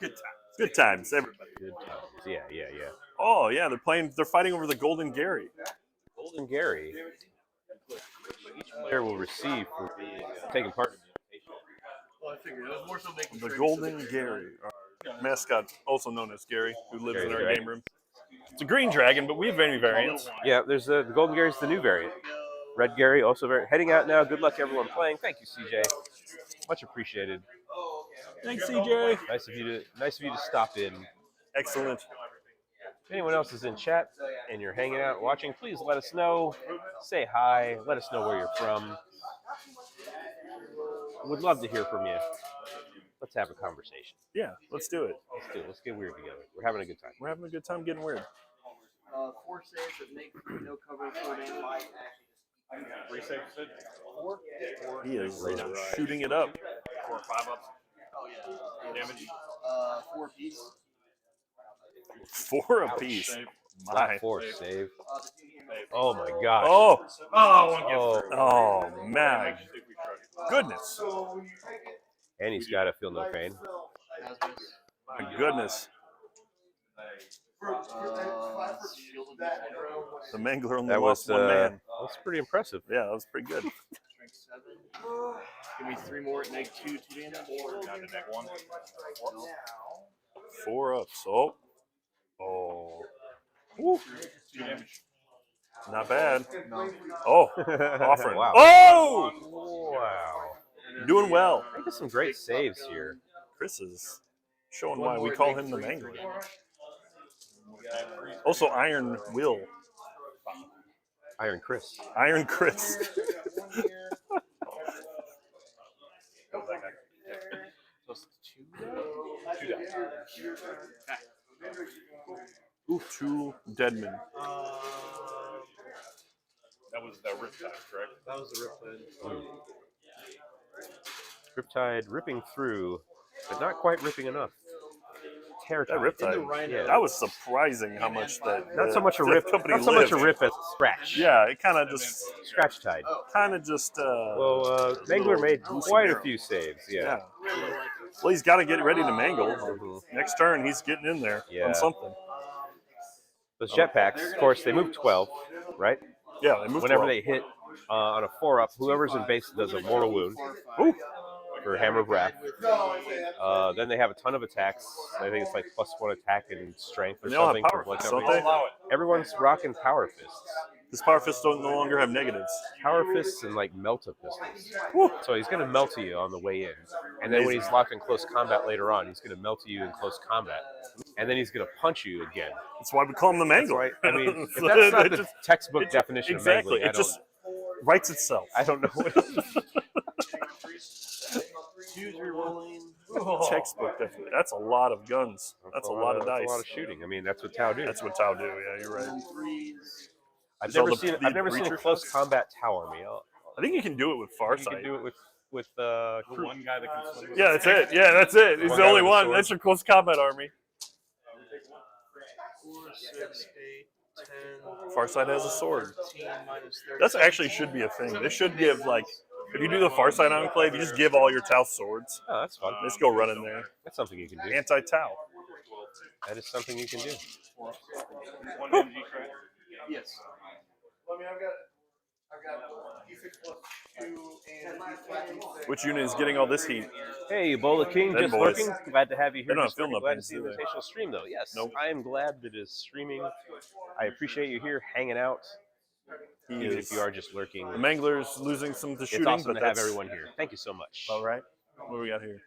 Good times. Good times, everybody. Good times. Yeah. Oh yeah, they're fighting over the Golden Gary. Golden Gary. Each player will receive for taking part in the invitation. Well, I figured it was more so making The sure Golden Gary, our mascot, also known as Gary, who lives Gary's in our right. game room. It's a green dragon, but we have many variants. Yeah, there's the Golden Gary's the new variant. Red Gary also heading out now. Good luck to everyone playing. Thank you, CJ. Much appreciated. Thanks, CJ. Nice of you to stop in. Excellent. If anyone else is in chat and you're hanging out watching, please let us know. Say hi. Let us know where you're from. Would love to hear from you. Let's have a conversation. Yeah, let's do it. Let's do it. Let's get weird together. We're having a good time. We're having a good time getting weird. 4 saves that make no cover 4 damage. 3 saves. 4. He is shooting it up. 4 or 5 ups. Oh yeah. Damage. 4 apiece. 4 apiece. Save. My. Flat force save. Oh my gosh. Oh, Oh, one gets Oh. through. oh, man. Goodness. And he's got to feel no pain. My goodness. Shield of Nitro. The Mangler only That lost was one man. that's pretty impressive. Yeah, that was pretty good. Strength 7. Give me 3 more at neg 2 damage. Down to neg 1. 4 ups. Oh. Woo. 2 damage. Not bad. Oh, offering. Wow. Oh! Wow. Doing well. He did some great saves here. Chris is showing why we call him the Mangler. Also, Iron Will. Iron Chris. Iron Chris. Plus 2 Oof, 2 Deadmen. That was that Riptide, correct? That was the Riptide. Riptide ripping through, but not quite ripping enough. Tear That tide. Riptide. Yeah. That was surprising how much that. Not so much a the rip. company Not so much a lived. rip as a scratch. Yeah, it kind of just. Scratch tide. Kind of just. Well, Mangler made quite a few saves. Yeah. Yeah. Well, he's got to get ready to mangle. Mhm. Next turn, he's getting in there Yeah. on something. Those jetpacks, of course, they move 12, right? Yeah, they move Whenever 12. they hit on a 4-up, whoever's in base does a mortal wound. Ooh. For Hammer of Wrath. Then they have a ton of attacks. I think it's like +1 attack and strength or And they all have something power for blood fists, company. don't they? Everyone's rocking power fists. His power fists don't no longer have negatives. Power fists and like melt-a pistols. Woo. So he's going to melt you on the way in. And then when he's locked in close combat later on, he's going to melt you in close combat. And then he's going to punch you again. That's why we call him the Mangler. I mean, if that's not the textbook definition of exactly. mangling, It just writes itself. I don't know what Huge rerolling. Textbook definition. That's a lot of guns. That's a lot of dice. That's a lot of shooting. I mean, that's what Tau do. That's what Tau do. Yeah, you're right. I've never seen a close combat Tau army. I think you can do it with Farsight. You can do it with one guy that can swing. Yeah, that's it. Yeah, that's it. He's the only one. That's your close combat army. 4, 6, 8, 10. Farsight has a sword. 15 minus 30. That actually should be a thing. They should give, like, if you do the Farsight Enclave, you just give all your Tau swords. Oh, that's fun. Just go run in there. That's something you can do. Anti-Tau. That is something you can do. One energy credit. Yes. I mean, I've got D6 + 2 and D5. Which unit is getting all this heat? Hey, Ebola King, Them just boys. lurking. Glad to have you here. They're not Just lurking. film Glad to updates, see the do they? invitational stream, though. Yes, Nope. I am glad that it is streaming. I appreciate you here hanging out. Even if you are just lurking, The Mangler's losing some of the shooting, it's awesome but to have that's everyone here. Thank you so much. all right. What do we got here?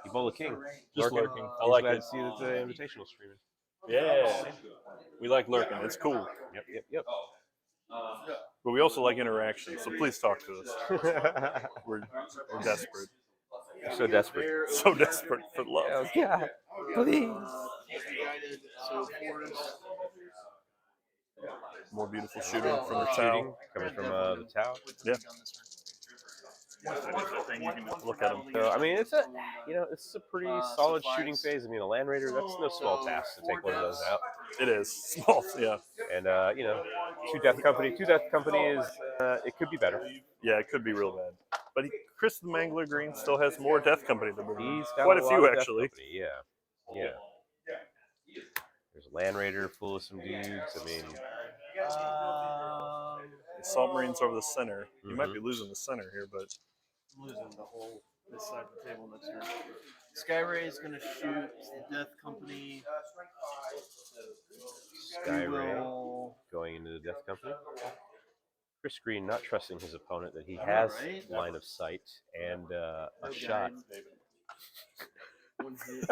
Ebola King, Just lurking. I He's like glad it. to see that the invitational streaming. Yeah. We like lurking. It's cool. Yep. But we also like interaction, so please talk to us. We're desperate. You're so desperate. So desperate for love. Oh, God, please. Guided, so forest. More beautiful shooting from the Shooting Tau. coming from the Tau. Yeah. Look at him. So I mean, it's a pretty solid shooting phase. I mean, a Land Raider, that's no small task to take one of those out. It is. Small, yeah. And two Death Company is it could be better. Yeah, it could be real bad. But Chris the Mangler Green still has more Death Company than me. He's got Quite a lot few, of Death actually. Company, yeah. There's a Land Raider full of some dudes. I mean, Assault Marines over the center. You might be losing the center here, but I'm losing the whole this side of the table next turn. Skyray is going to shoot Death Company. Skyray going into the Death Company. Chris Green not trusting his opponent that he has line of sight and a shot. One hit.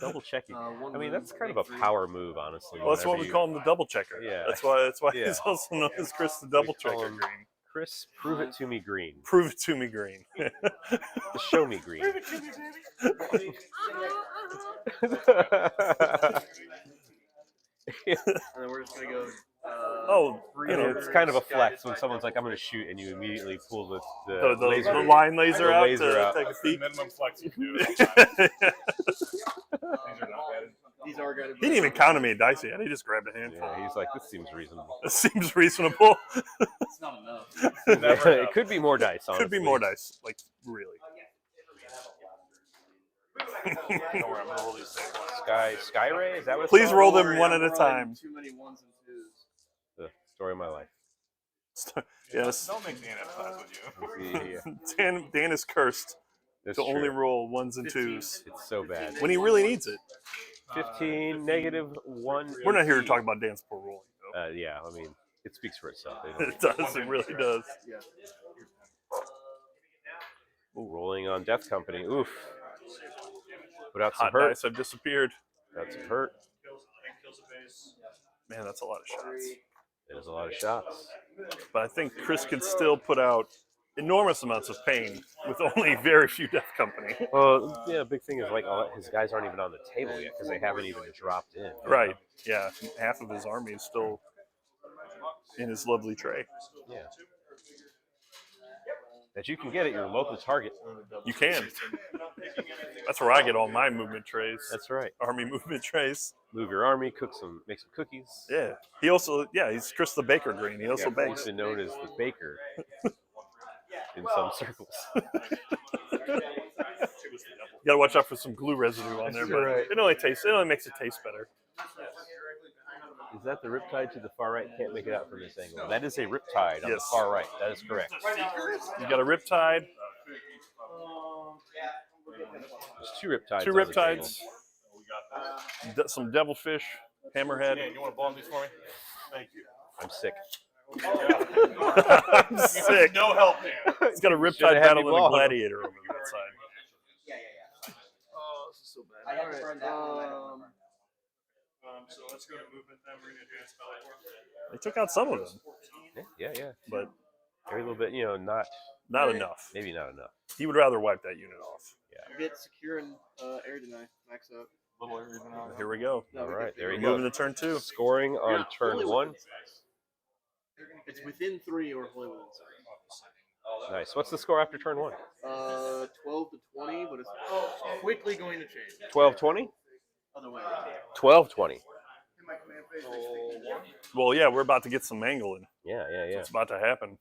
Double checking. I mean, that's kind of a power move, honestly. well, that's why we call him the double checker. Yeah. That's why Yeah. he's also known as Chris the double We call checker him Green. Chris, prove it to me, Green. Prove it to me, Green. Show me, Green. And then we're just going to go. It's kind of a flex when someone's like, "I'm going to shoot," and you immediately pull the laser, the line laser the out laser to out. take a peek. Minimum flex you do. These are guided. He didn't even count on me dice yet. He just grabbed a handful. Yeah, he's like, "This seems reasonable." It seems reasonable. It's not enough. It could be more dice. Honestly. Could be more dice. Like, really. Don't worry, I'm gonna roll these same ones. Skyray, is that what? it's Please called? roll them one at a time. Too many ones and twos. The story of my life. Yes. Don't make Dan upset with you. Yeah, Dan is cursed that's to true. only roll ones and twos It's so bad. when he really needs it. 15, -1. We're not here to talk about Dan's poor rolling, though. Yeah, I mean, it speaks for itself. It does. It really does. Ooh, rolling on Death Company. Oof. Put out some Hot hurt. dice have disappeared. Got some hurt. Man, that's a lot of shots. It is a lot of shots. But I think Chris can still put out enormous amounts of pain with only very few Death Company. Well, yeah, big thing is like his guys aren't even on the table yet because they haven't even dropped in. Right. Yeah. Half of his army is still in his lovely tray. Yeah. That you can get at your local Target. You can. That's where I get all my movement trays. That's right. Army movement trays. Move your army, make some cookies. Yeah. He also, he's Chris the Baker Green. He also He's bakes. been known as the baker. in some circles. You gotta watch out for some glue residue on there, but right. it only makes it taste better. Is that the riptide to the far right? Can't make it out from this angle. That is a riptide on the Yes. far right. That is correct. You got a riptide, There's two riptides. two on the riptides, table. some devilfish, hammerhead. Yeah, you want to bomb these for me? Thank you. I'm sick. I'm sick. No help, man. He's got a Should've riptide had battle me and a blow. gladiator over that side. Oh, this is so bad. I got to burn that one. So let's go to movement then. We're going to advance ballet work. They took out some of them, Yeah. but Every little bit, not enough. maybe not enough. He would rather wipe that unit off. Get secure and air deny. Max up. Little area than I Here we go. No, All we right, get there We're you moving go. to turn 2. Scoring on turn 1. It's within 3 or wholly within 6. Nice. What's the score after turn 1? 12 to 20, but it's quickly going to change. 12-20? Other way. 12-20. Well, yeah, we're about to get some angling. Yeah. It's about to happen.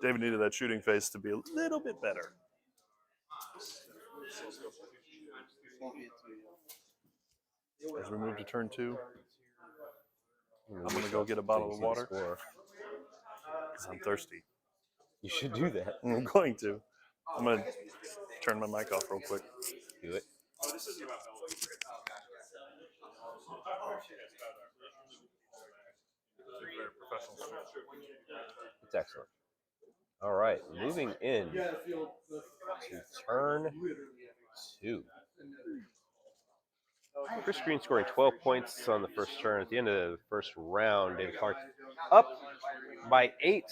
David needed that shooting face to be a little bit better. As we move to turn 2, I'm going to go get a bottle of water because I'm thirsty. You should do that. I'm going to. I'm going to turn my mic off real quick. Do it. It's excellent. All right, moving in to turn 2. Chris Green scoring 12 points on the first turn. At the end of the first round, David Clark up by 8.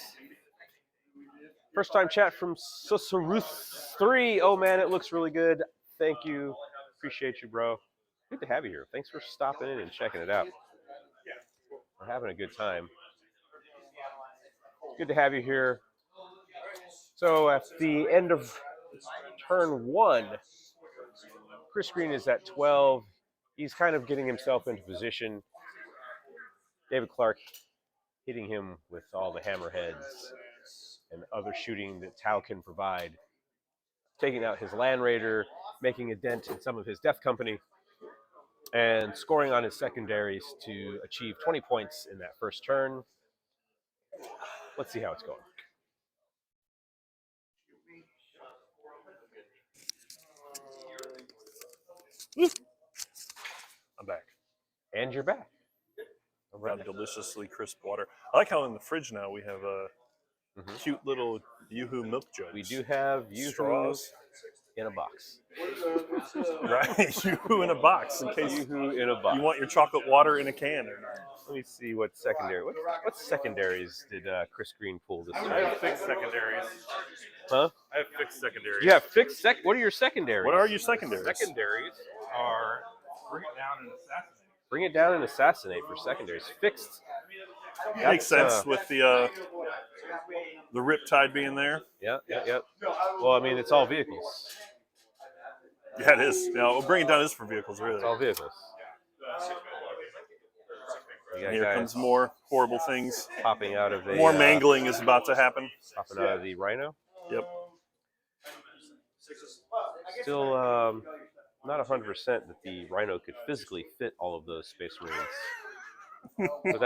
First time chat from Susaruth3. Oh man, it looks really good. Thank you. Appreciate you, bro. Good to have you here. Thanks for stopping in and checking it out. We're having a good time. Good to have you here. So at the end of turn 1, Chris Green is at 12. He's kind of getting himself into position. David Clark hitting him with all the hammerheads and other shooting that Tau can provide. Taking out his Land Raider, making a dent in some of his Death Company, and scoring on his secondaries to achieve 20 points in that first turn. Let's see how it's going. I'm back. And you're back. Got deliciously crisp water. I like how in the fridge now we have a cute little Yoo-hoo milk jugs. We do have Yoo-hoo straws in a box. Right, Yoo-hoo in a box in case Yoo-hoo in a box. you want your chocolate water in a can or not. Let me see what secondary. What secondaries did Chris Green pull this I time? have fixed secondaries. Huh? I have fixed secondaries. You have fixed What are your secondaries? What are your secondaries? Secondaries are bring it down and assassinate. Bring it down and assassinate for secondaries. Fixed. Makes sense with the riptide being there. Yeah. Well, I mean, it's all vehicles. Yeah, it is. Yeah, well, bring it down is for vehicles, really. It's all vehicles. We got Here guys comes more horrible things. popping out of a More mangling is about to happen. popping out of the Rhino. Yep. Still not 100% that the Rhino could physically fit all of those Space Marines. So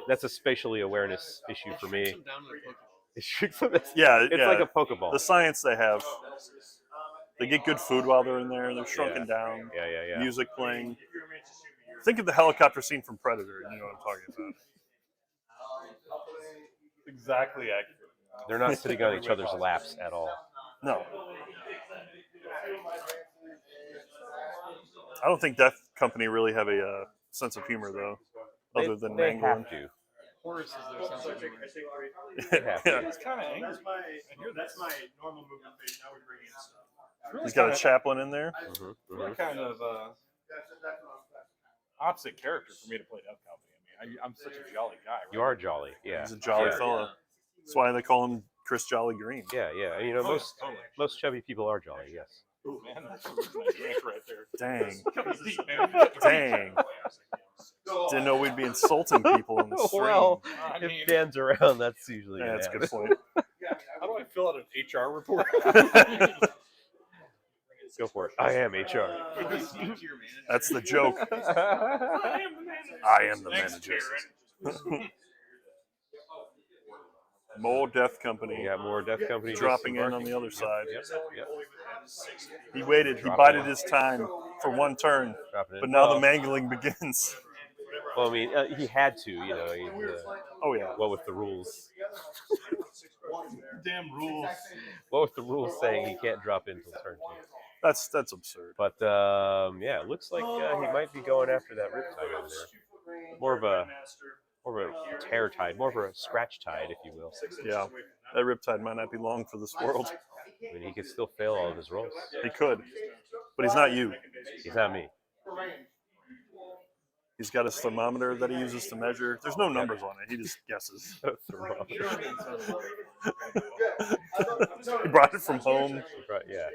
that's a spatially awareness issue for me. Yeah, It's like a Pokeball. The science they have. They get good food while they're in there. They're shrunken down. Yeah. Music playing. Think of the helicopter scene from Predator. You know what I'm talking about. Exactly accurate. They're not sitting on each other's laps at all. No. I don't think Death Company really have a sense of humor, though, other than they mangling. have to. Horus is their sense of humor. They have to. Yeah. He's kind of angry. That's my normal movement phase. Now we're bringing in stuff. Really He's got a kinda- chaplain in there. really kind of opposite character for me to play Death Company. I mean, I'm such a jolly guy. Right? You are jolly. Yeah. He's a jolly fella. That's why they call him Chris Jolly Green. Yeah. And you know, most chubby people are jolly. Yes. Man, that's a nice drink right there. Dang. Comes deep, man. Dang. Didn't know we'd be insulting people on the stream. Well, I if mean- Dan's around, that's usually Yeah, gonna that's a good happen. point. How do I fill out an HR report? Go for it. I am HR. That's the joke. I am the manager. More Death Company. You got more Death Company Dropping in on disembarking. the other side. Yep. He waited. He Dropping bided in. his time for one turn. Dropping in. But now Well, the mangling begins. Well, I mean, he had to, you know. Oh, yeah. What with the rules? Damn rules. What with the rules saying he can't drop in until turn 2? That's absurd. But yeah, it looks like he might be going after that Riptide over there. More of a tear tide, more of a scratch tide, if you will. Yeah, that Riptide might not be long for this world. I mean, he could still fail all of his rolls. He could, but he's not you. He's not me. He's got a thermometer that he uses to measure. There's no numbers on it. He just guesses. He brought it from home. Yeah.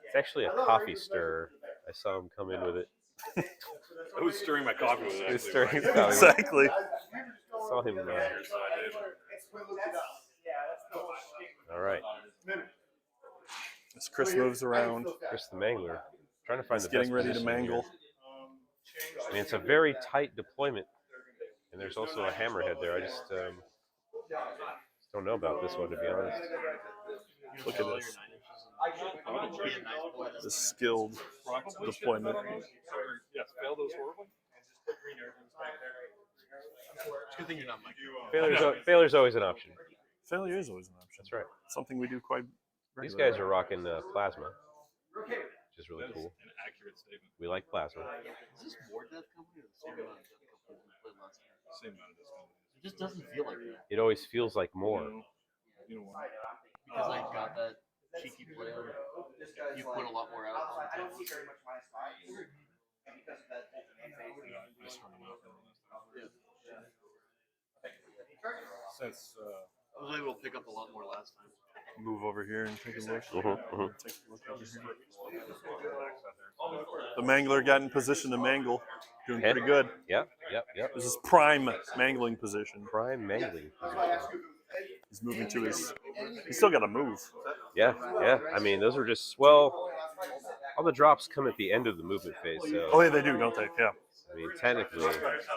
It's actually a coffee stirrer. I saw him come in with it. I was stirring my coffee with it. He was actually, stirring his right? coffee. Exactly. Saw him. All right. As Chris moves around, Chris the Mangler. Trying to find he's the getting best ready to position mangle. here. I mean, it's a very tight deployment. And there's also a hammerhead there. I just don't know about this one, to be honest. Look at this. The skilled deployment. Yes, fail those horribly. It's a good thing you're not Mike. Failure's always an option. Failure is always an option. That's right. Something we do quite These regularly. guys are rocking plasma, which is really cool. An accurate statement. We like plasma. Is this more Death Company or the same amount of Death Company we played last time? Same amount of discount. It just doesn't feel like that. It always feels like more. You know what? Because I got that cheeky play on it. You put a lot more out. Since I was able to pick up a lot more last time. Move over here and take a look. Take a look over here. The mangler got in position to mangle. Doing pretty good. Yep. This is prime mangling position. Prime mangling position. He's moving to his. He's still got to move. Yeah. I mean, those are just, well, all the drops come at the end of the movement phase. So, Oh, yeah, they do, don't they? Yeah. I mean, technically,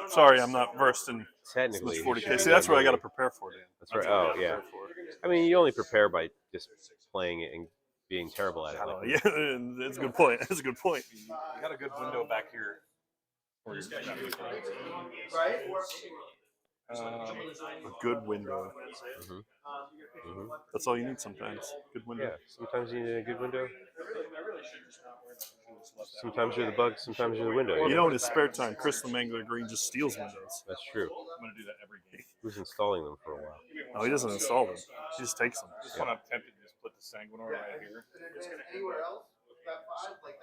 Sorry, I'm not versed in technically. this he 40K. should See, be that's done where I got to moving. prepare for it. That's right. Oh, yeah. I mean, you only prepare by just playing it and being terrible at it. Like Yeah, that's a good point. That's a good point. you got a good window back here. A good window. That's all you need sometimes. Good window. Yeah, sometimes you need a good window. Sometimes you're the bug, sometimes you're the window. You know, in his spare time, Chris the Mangler Green just steals windows. That's true. I'm gonna do that every game. Who's installing them for a while? No, he doesn't install them. He just takes them. This one I'm tempted to just put the Sanguinor right here.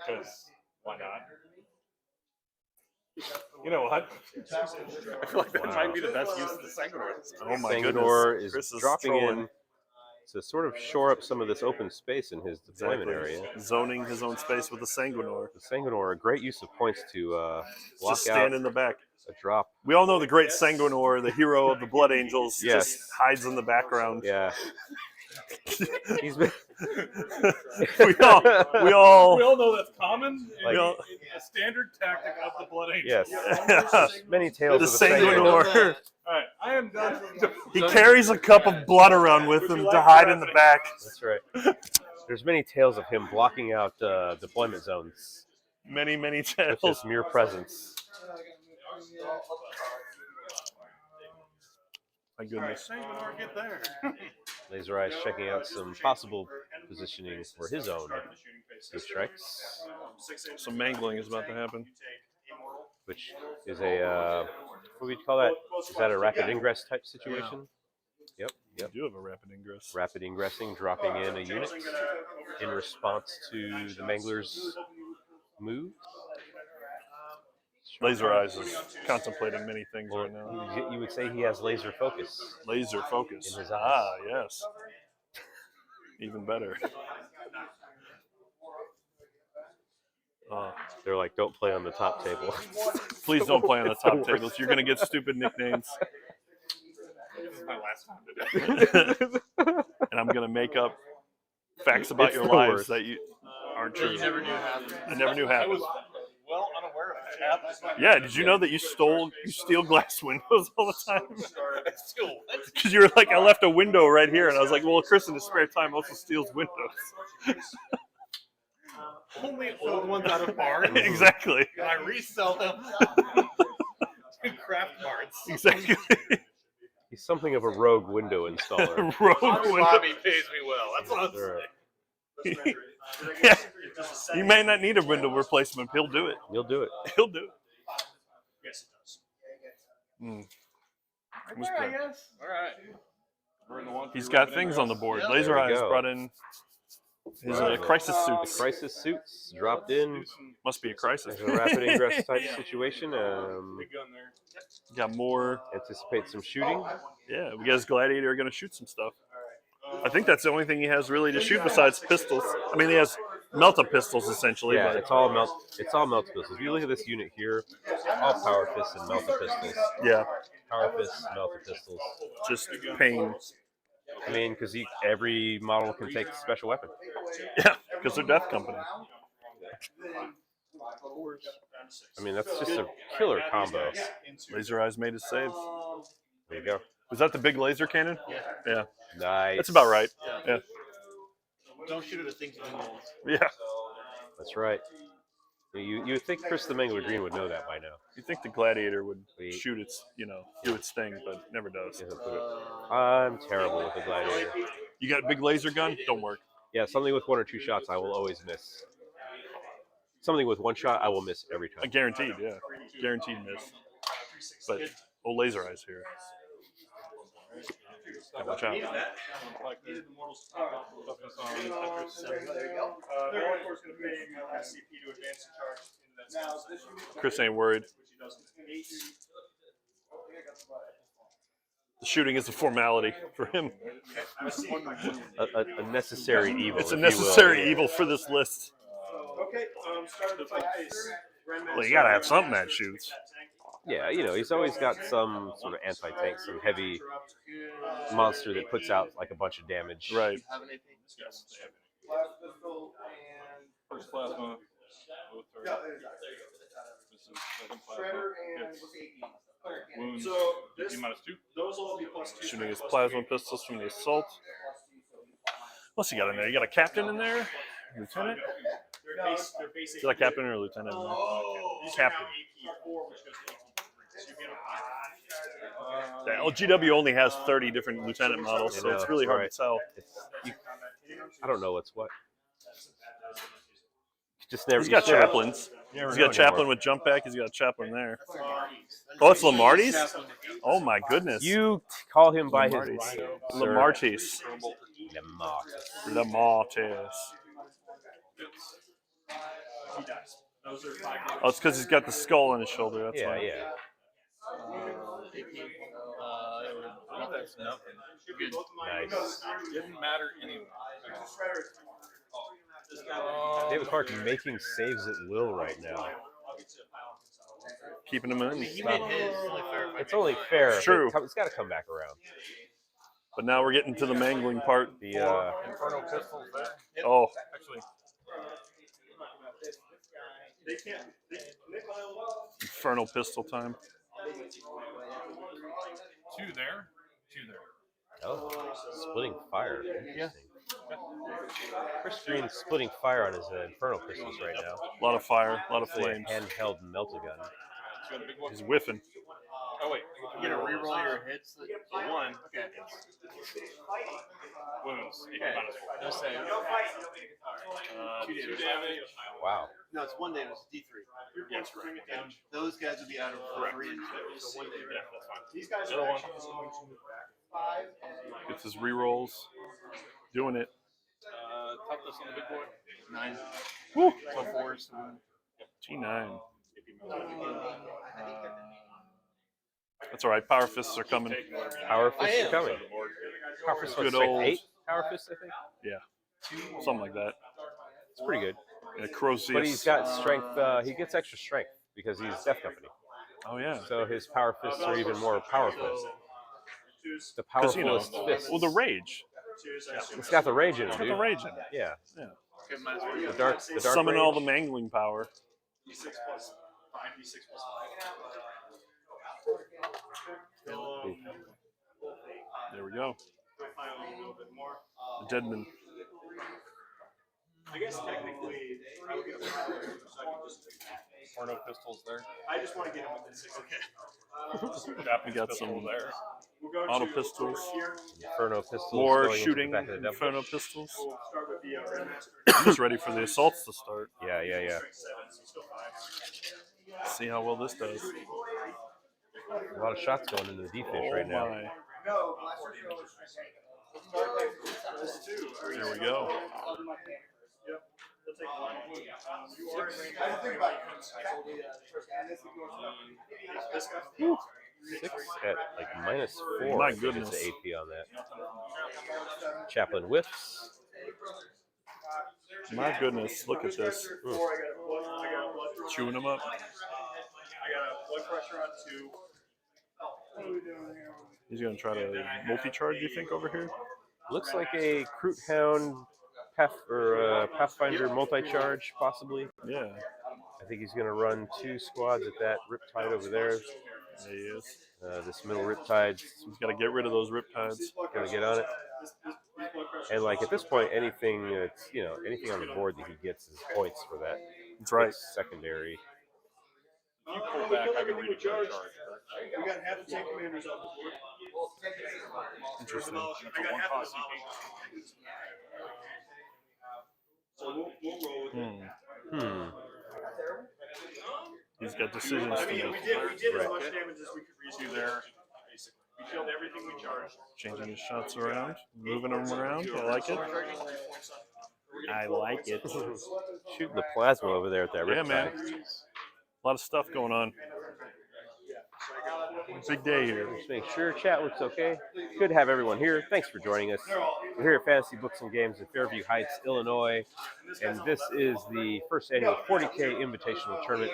Because why not? You know what? I feel like that might be the best use of the Sanguinor. Oh my Sanguinor goodness. is Chris is dropping trolling. in to sort of shore up some of this open space in his deployment area. Zoning his own space with a Sanguinor. The Sanguinor, a great use of points to block Just stand out in the back. a drop. We all know the great Sanguinor, the hero of the Blood Angels, Yes. just hides in the background. Yeah. He's been we all We all know that's common. Like- A standard tactic of the Blood Angels. Yes. Many tales the of the Sanguinor. Sanguinor. All right, I am done. He carries a cup of blood around with him to hide in the back. That's right. There's many tales of him blocking out deployment zones Many with tales. his mere presence. My goodness. Sanguinor, get there. Laser Eyes checking out some possible positioning for his own two strikes, Some mangling is about to happen. which is a what would you call that? Is that a rapid ingress type situation? Yep. You do have a rapid ingress. Rapid ingressing, dropping in a unit in response to the Mangler's move. Laser Eyes is contemplating many things Or right now. you would say he has laser focus. Laser focus. In his eyes. Ah, yes. Even better. They're like, don't play on the top table. Please don't play on the It's the top worst. tables. You're gonna get stupid nicknames, This is my last time today. and I'm gonna make up facts about It's your the lives worst. that you aren't true. You never knew happened. I never knew I happened. was well unaware of it. Happened. Yeah, did you know that you steal glass windows all the time? Still, Because you were like, I left a window right here, and I was like, well, Chris in his spare time also steals windows. only old ones out of bars. Exactly. And I resell them to craft marts. Exactly. He's something of a rogue window installer. Rogue window. Bobby pays me well. That's all I'm Sure. saying. Yeah. You may not need a window replacement. He'll do it. You'll do it. He'll do it. Yes, it does. Mm. I guess. All right. We're in the one. He's got things on the board. Yeah. Laser There we Eyes go. brought in his Right. crisis suits. Crisis suits dropped in. Must be a crisis. There's a rapid ingress type situation. Big gun there. Got more. Anticipate some shooting. Yeah, we got his Gladiator are going to shoot some stuff. I think that's the only thing he has really to shoot besides pistols. I mean, he has melt-up pistols essentially. Yeah, But it's all melt pistols. If you look at this unit here, all power fists and melta pistols. yeah, Power fists, melta pistols. just pain. I mean, because every model can take a special weapon. Yeah, because they're Death Company. I mean, that's just a killer combo. Laser Eyes made his save. There you go. Was that the big laser cannon? Yeah. Nice. That's about right. Yeah. Don't shoot at the things you know. Yeah. That's right. You would think Chris the Mangler Green would know that by now. You think the Gladiator would We- shoot its, do its thing, but never does. Yeah, put it- I'm terrible with the Gladiator. You got a big laser gun? Don't work. Yeah, something with 1 or 2 shots I will always miss. Something with 1 shot I will miss every time. Guaranteed, yeah. Guaranteed miss. But old Laser Eyes here. Gotta watch out. Chris ain't worried. The shooting is a formality for him. A necessary evil. It's a if you will. necessary evil for this list. Well, you gotta have something that shoots. Yeah, he's always got some sort of anti-tank, some heavy monster that puts out like a bunch of damage. Right. First plasma. Wounds. So -2. those will all be +2. Shooting his plasma pistols from the assault. What's he got in there? You got a captain in there? Lieutenant? Is that a captain or a lieutenant? Captain. The LGW only has 30 different lieutenant models, so it's really hard to tell. I don't know what's what. Just never. He's got you never- chaplains. you never He's know got a chaplain anymore. with jump back. He's got a chaplain there. Oh, it's Lamarty's? Oh my goodness. You call him by his Lamarty's. name. sir. Lamarty's. Lamarty's. Lamarty's. Oh, it's because he's got the skull on his shoulder. That's Yeah, why. yeah. That's nothing. Nice. Didn't matter anyway. David Clark making saves at will right now. Keeping him in. It's only fair. True. But it's got to come back around. But now we're getting to the mangling part. The Inferno pistols there. Oh, Actually, infernal pistol time. 2 there. 2 there. splitting fire. Interesting. Chris Green splitting fire on his infernal pistols right now. A lot of fire, a lot of flames. Handheld melta gun. You got a big one? He's whiffing. Oh, wait. You get to reroll your hits. One. Okay. Wounds. Okay. No save. 2 damage. Wow. No, it's 1 damage. It's D3. Yes, right. Those guys would be out of Correct. 3 and 2. So 1 damage. Yeah, that's fine. These guys The other are one. actually going to 5 and Gets his rerolls. Doing it. Toughness on the big boy. 9. Woo! So 4s. G9. That's all right. Power fists are coming. Power fists are coming. Power fists, Good strength old- 8 power fists, I think. Yeah. Something like that. It's pretty good. Crozius. But he's got strength. He gets extra strength because he's Death Company. Oh yeah. So his power fists are even more powerful. The Because powerfulest fists. well, the rage. It's got the rage in it, It's got dude. the rage in it. Yeah. Yeah. The dark Summon rage. all the mangling power. There we go. The Deadman. I guess technically, I would get a Porno pistols there. I just want to get him within 6 inches. We got some there. We'll go auto to pistols. here. Inferno pistols. More going shooting. into the back of the Inferno pistols. We'll start with the Grandmaster. I'm just ready for the assaults to start. Yeah. See how well this does. A lot of shots going into the D-fish right now. My. There we go. Whew. 6 at like -4. My I think goodness. it's the AP on that. Chaplain whiffs. My goodness, look at this. Chewing them up. I got a blood pressure on 2. He's going to try to multi-charge, you think, over here? Looks like a Kroot Hound Pathfinder multi-charge, possibly. Yeah. I think he's going to run 2 squads at that Riptide over there. There he is. This middle Riptide. He's got to get rid of those riptides. Going to get on it. And like at this point, anything that's anything on the board that he gets is points for that. That's right. It's secondary. If you pull back, I can read a charge. We got half the tank commanders on the board. Interesting. I got half the So we'll roll with it. He's got decisions I to mean, make. we did Right. as much damage as we could redo there. We killed everything we charged. Changing his shots around, moving them around. I like it. I like it. Shooting the plasma over there at that Yeah, Riptide. man. A lot of stuff going on. Big day here. Just make sure chat looks okay. Good to have everyone here. Thanks for joining us. We're here at Fantasy Books and Games in Fairview Heights, Illinois, and this is the first annual 40K Invitational Tournament,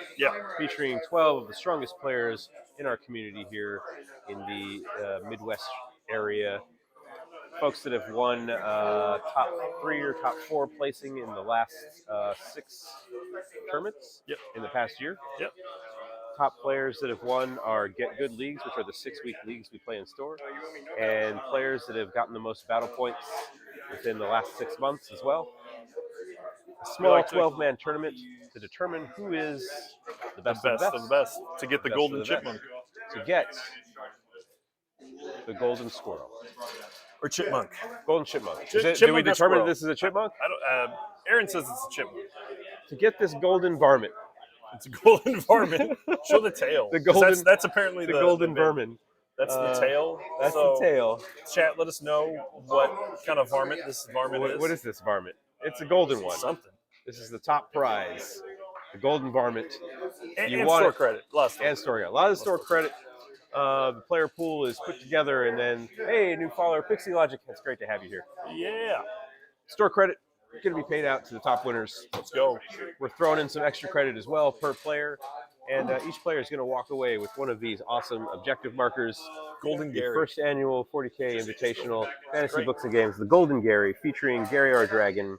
featuring 12 of the strongest players in our community here in the Midwest area. Folks that have won top 3 or top 4 placing in the last 6 tournaments in the past year. Yep. Top players that have won are Get Good Leagues, which are the 6-week leagues we play in store, and players that have gotten the most battle points within the last 6 months as well. A small 12-man tournament to determine who is the best of the best. To get the Best golden of the best. chipmunk. To get the golden squirrel. Or chipmunk. Golden chipmunk. Did we determine determine this is a chipmunk? I don't. Aaron says it's a chipmunk. To get this golden varmint. It's a golden varmint. Show the tail. The golden. That's apparently the golden vermin. That's the tail. That's So, the tail. Chat, let us know what kind of varmint this varmint is. What is this varmint? It's a golden one. Something. This is the top prize. The golden varmint. And want store it. credit. And store credit. A lot of store credit. The player pool is put together, and then, hey, new follower, Pixie Logic. It's great to have you here. Yeah. Store credit going to be paid out to the top winners. Let's go. We're throwing in some extra credit as well per player, and each player is going to walk away with one of these awesome objective markers. Golden The Gary. first annual 40K Invitational Fantasy Books and Games, the Golden Gary, featuring Gary our Dragon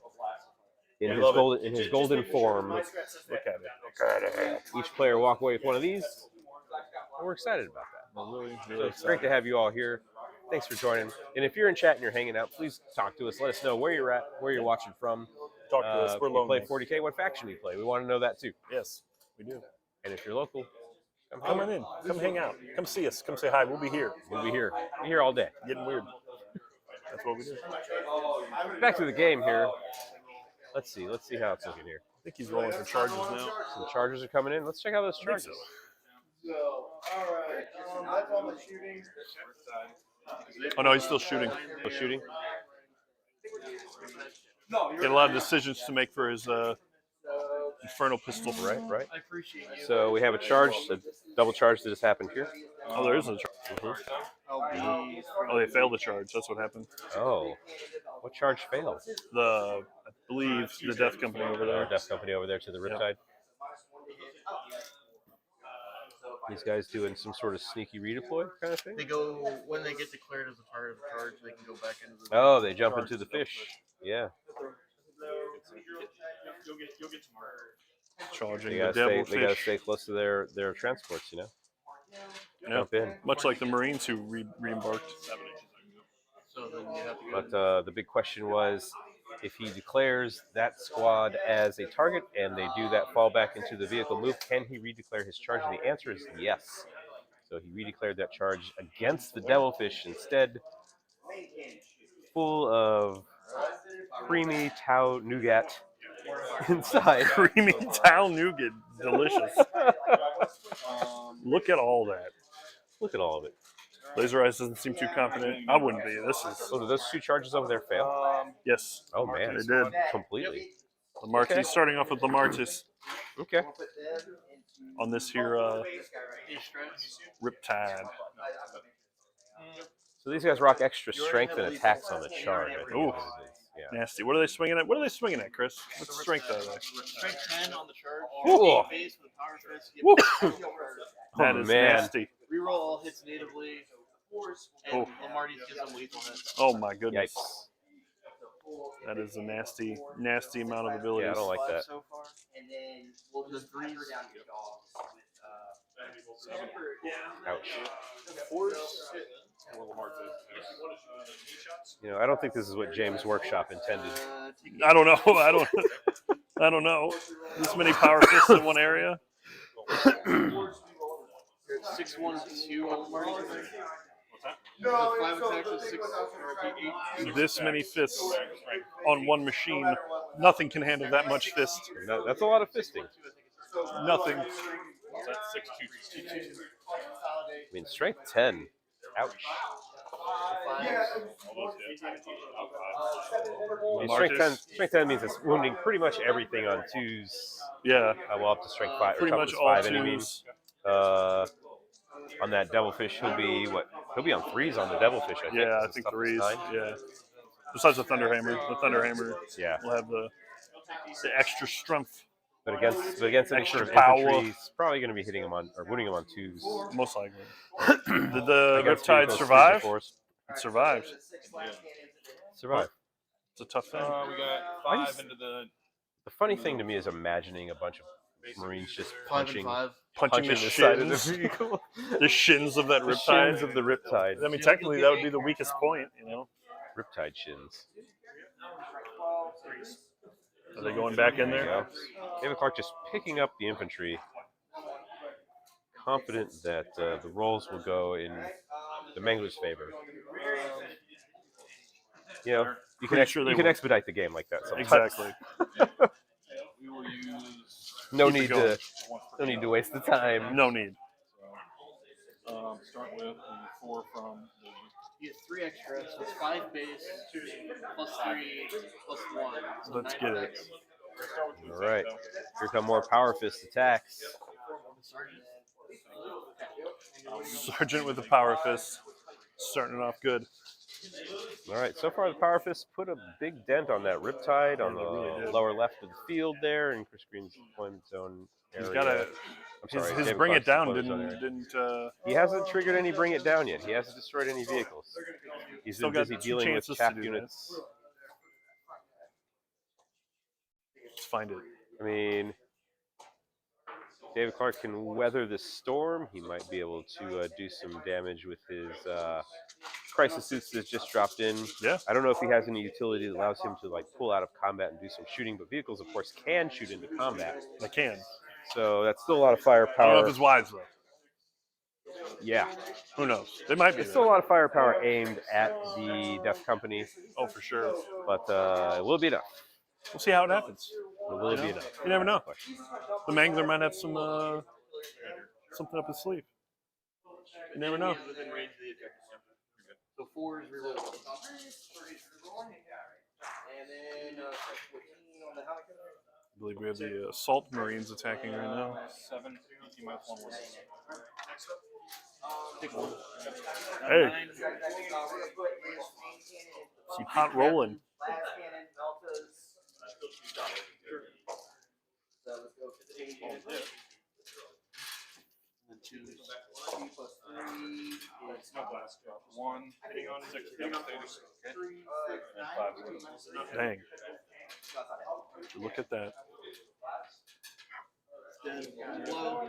in his golden form. Look at it. Each player walk away with one of these, and we're excited about that. Really, So really it's great to have you all here. Thanks for joining. And if you're in chat and you're hanging out, please talk to us. Let us know where you're at, where you're watching from. Talk to us. We're you play lonely. 40K, what faction you play. We want to know that too. Yes, we do. And if you're local, Come on in. Come hang out. Come see us. Come say hi. We'll be here. we'll be here. We'll be here all day. Getting weird. That's what we do. Back to the game here. Let's see how it's looking here. I think he's rolling for charges now. Some charges are coming in. Let's check out those charges. So, all right. That's all the shooting. Oh no, he's still shooting. Still shooting. No, Got a lot of decisions to make for his Infernal pistol. Right. I appreciate you. So we have a double charge that just happened here. Oh, there is a charge. I'll be Oh, they failed the charge. That's what happened. Oh, what charge failed? I believe the Death Company over there. Death Company over there to the Riptide. These guys doing some sort of sneaky redeploy kind of thing? They go when they get declared as a target of the charge, they can go back into the. Oh, they jump into the fish. Yeah. You'll get tomorrow. Charging They the gotta devil stay. They gotta fish. stay close to their transports. You know. Yeah. Jump in. Much like the Marines who re-embarked. So then you have to go. But the big question was, if he declares that squad as a target and they do that fall back into the vehicle move, can he redeclare his charge? And the answer is yes. So he redeclared that charge against the Devilfish instead, full of creamy Tau nougat inside. Creamy Tau nougat. Delicious. Look at all that. Look at all of it. Laser Eyes doesn't seem too confident. I wouldn't be. This is. Oh, do those two charges over there fail? Yes. Oh, man. They did. Completely. Lamartis, Okay. starting off with Lamartis Okay. on this here Riptide. So these guys rock extra strength and attacks on the charge. I think. Ooh. Yeah. Nasty. What are they swinging at? What are they swinging at, Chris? What's the strength out of there? Strength 10 on the charge. Ooh. Base with power fist. Woo. Oh, That is man. nasty. Reroll all hits natively. And Oh. Lamartis gives them lethal hits. Oh my goodness. Yikes. That is a nasty, nasty amount of abilities. Yeah, I don't like that. So far. And then we'll just threes. Ouch. Force. You know, I don't think this is what James Workshop intended. I don't know. I don't know. This many power fists in one area. 6-1-2 on Lamartis. No, 5 attacks with 6 or 8. This many fists on one machine. Nothing can handle that much fist. That's a lot of fisting. Nothing. That's 6-2. I mean, strength 10. Ouch. I mean, strength 10 means it's wounding pretty much everything on twos. Yeah. Well, up to strength 5. Pretty or much toughness all 5 enemies. twos. On that Devilfish, he'll be what? He'll be on 3s on the Devilfish, I think. Yeah, I It's think toughness 3s. 9. Yeah. Besides the Thunderhammer. The Thunderhammer Yeah. will have the extra strength. But against any Extra sort of power. infantry, he's probably going to be hitting him on or wounding him on 2s. Most likely. Did the Against Riptide vehicles, survive? 3s or 4s. It survived. Survive. It's a tough thing. We got 5 into the. The funny thing to me is imagining a bunch of Marines just 5 punching and 5. Punching the the side of the shins. vehicle. The shins of that The Riptide. shins of the Riptide. I mean, technically, that would be the weakest point, you know? Riptide shins. Are they going back in There you there? go. David Clark just picking up the infantry. Confident that the rolls will go in the Mangler's favor. You know, you can, Pretty sure they you can will. expedite the game like that sometimes. Exactly. We will use. No Keep it need going. to waste the time. No need. Start with 4 from the. You get 3 extra, so it's 5 base, plus 3, plus 1. So Let's 9 get it. attacks. All right. Here come more Power Fist attacks. Sergeant with the power fist. Starting it off good. All right. So far, the Power Fist put a big dent on that Riptide on they really the did. lower left of the field there in Chris Green's deployment zone area. He's got a. I'm sorry, His David bring it Clark's down deployment zone area. didn't. He hasn't triggered any bring it down yet. He hasn't destroyed any vehicles. He's Still been got busy 2 dealing with chances chaff to do that. units. Let's find it. I mean, David Clark can weather this storm. He might be able to do some damage with his crisis suits that just dropped in. Yeah. I don't know if he has any utility that allows him to like pull out of combat and do some shooting, but vehicles, of course, can shoot into combat. I can. So that's still a lot of firepower. I don't know if it's wise though. Yeah, Who knows? They might be. it's still a lot of firepower aimed at the Death Company, Oh, for sure. but it will be enough. We'll see how it happens. It will be enough. You never know. The Mangler might have some something up his sleeve. You never know. Within range of the objective. So 4 is reroll. And then 14 on the Helican. believe we have the Assault Marines attacking right now. 7, 18 minus 1 was. Hey, some hot rolling. And 2 plus 3 is 1 hitting on 6 devastators. And 5 wounds. Dang. Look at that. Blow.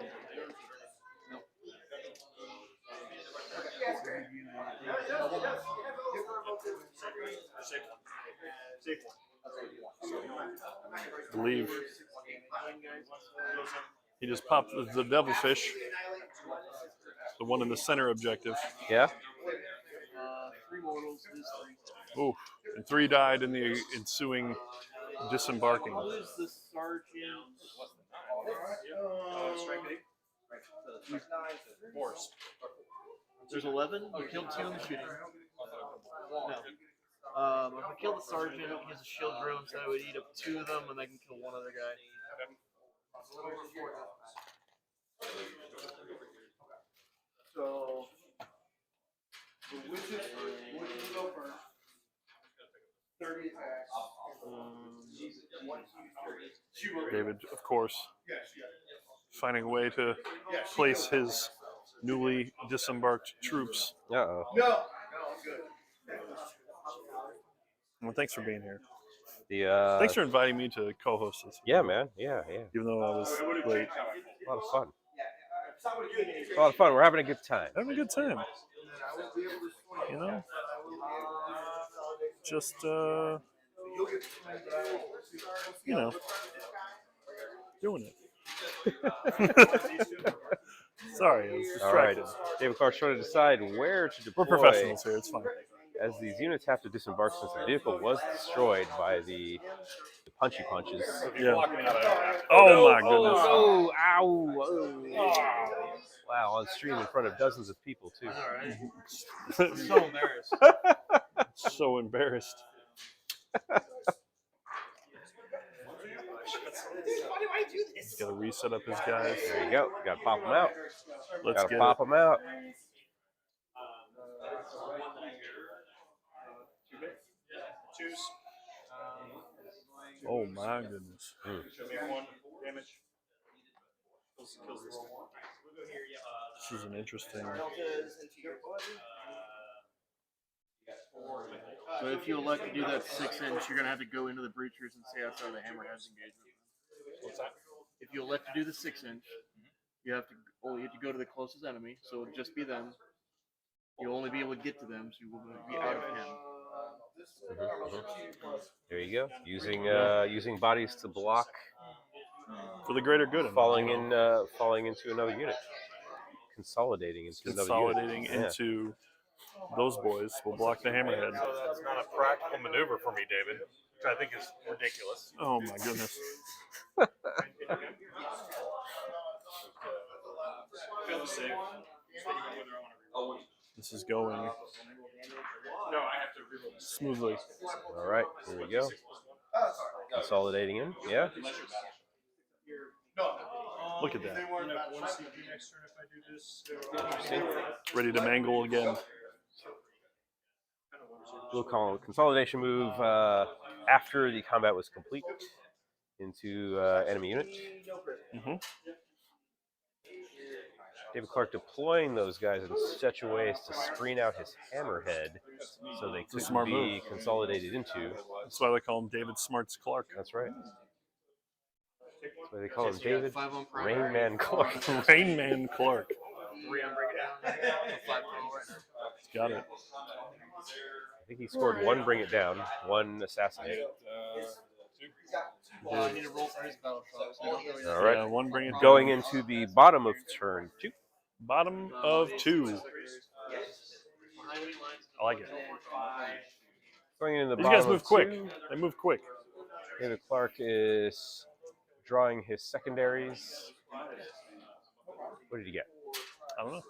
I believe he just popped the devilfish, the one in the center objective. Yeah. 3 mortals, this 3. Ooh, and 3 died in the ensuing disembarking. I'll lose the sergeant. There's 11. I killed 2 in the shooting. No. If I kill the sergeant, he has a shield drone, so I would eat up 2 of them, and I can kill 1 other guy. So, the witches go first. 30 attacks. David, of course, finding a way to place his newly disembarked troops. Uh-oh. No, I'm good. Well, thanks for being here. The Thanks for inviting me to co-host this. yeah, man. Yeah. Even though I was late. A lot of fun. A lot of fun. We're having a good time. Having a good time. You know? Just, you know, doing it. Sorry, I was All right. distracted. David Clark's trying to decide where to deploy. We're professionals here, it's fine. As these units have to disembark since the vehicle was destroyed by the punchy punches. Yeah. Oh my goodness. Oh, ow. Oh. Wow, on stream in front of dozens of people, too. So embarrassed. So embarrassed. He's got to reset up his guys. There you go. Got to pop them out. Let's Got to get pop it. them out. Oh my goodness. This is an interesting. So if you elect to do that 6-inch, you're gonna have to go into the breachers and stay outside of the hammerhead's engagement. What's that? If you elect to do the 6-inch, you have to go to the closest enemy, so it'll just be them. You'll only be able to get to them, so you will be out of him. There you go. Using bodies to block For the greater good. falling into another unit. Consolidating into Consolidating another unit. into those boys will block the hammerhead. So that's not a practical maneuver for me, David, which I think is ridiculous. Oh my goodness. This is going smoothly. All right, here we go. Consolidating in. Yeah. Look at that. Interesting. Ready to mangle again. We'll call it a consolidation move after the combat was complete into enemy unit. Mm-hmm. David Clark deploying those guys in such a way as to screen out his hammerhead so they couldn't smart be move. consolidated into. That's why they call him David Smarts Clark. That's right. That's why they call him So you got David 5 on primary. Rain Man Clark. Rain Man Clark. 3 on bring it down. 5 on right now. He's got it. I think he scored 1 bring it down, 1 assassinate. I need to roll for his battle shot. So don't go yet. All right. Yeah, one bring it Going down. into the bottom of turn 2. Bottom of 2. I like it. Going into the These bottom guys move of quick. 2, They move quick. David Clark is drawing his secondaries. What did he get? I don't know.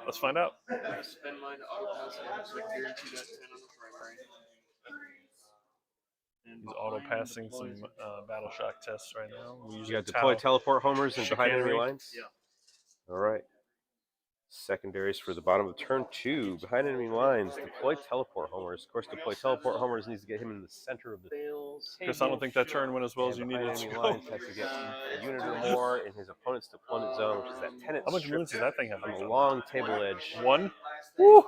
Let's find out. Spend mine to auto pass it, so I can guarantee that 10 on the primary. He's auto passing some battle shock tests right now. You got deploy teleport homers and behind enemy Chicanery. lines? Yeah. All right. Secondaries for the bottom of turn 2. Behind enemy lines, deploy teleport homers. Of course, deploy teleport homers needs to get him in the center of the Chris, I don't think that turn went as well as you needed it to enemy go. lines has to get a unit or more in his opponent's deployment zone, which is that tenant How much strip moons does that thing have? on the long table edge. 1? Woo!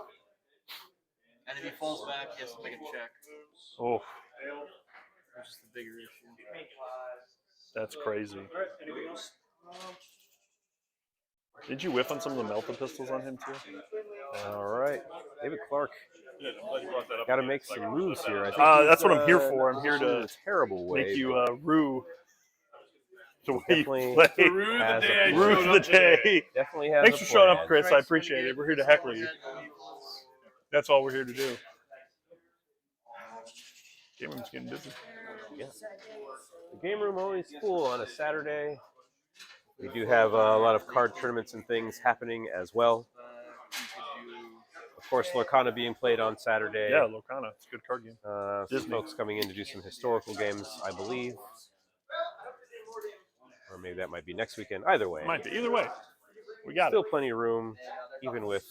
And if he falls back, he has to make a check, Oh, which is the bigger issue. that's crazy. Did you whiff on some of the melted pistols on him too? All right. David Clark. Got to make some moves here. I think that's what I'm here for. I'm here positioned to in a terrible way. make you rue the way Definitely you play. Rue the has day a I plan. Rue the day. Definitely has Thanks a for showing plan. up, Chris. I appreciate it. We're here to heckle you. That's all we're here to do. Game room's getting busy. Yeah. The game room always full on a Saturday. We do have a lot of card tournaments and things happening as well. Of course, Lorcana being played on Saturday. Yeah, Lorcana. It's a good card game. Some Disney. folks coming in to do some historical games, I believe. Or maybe that might be next weekend. Either way. Might be. Either way, we got Still it. plenty of room, even with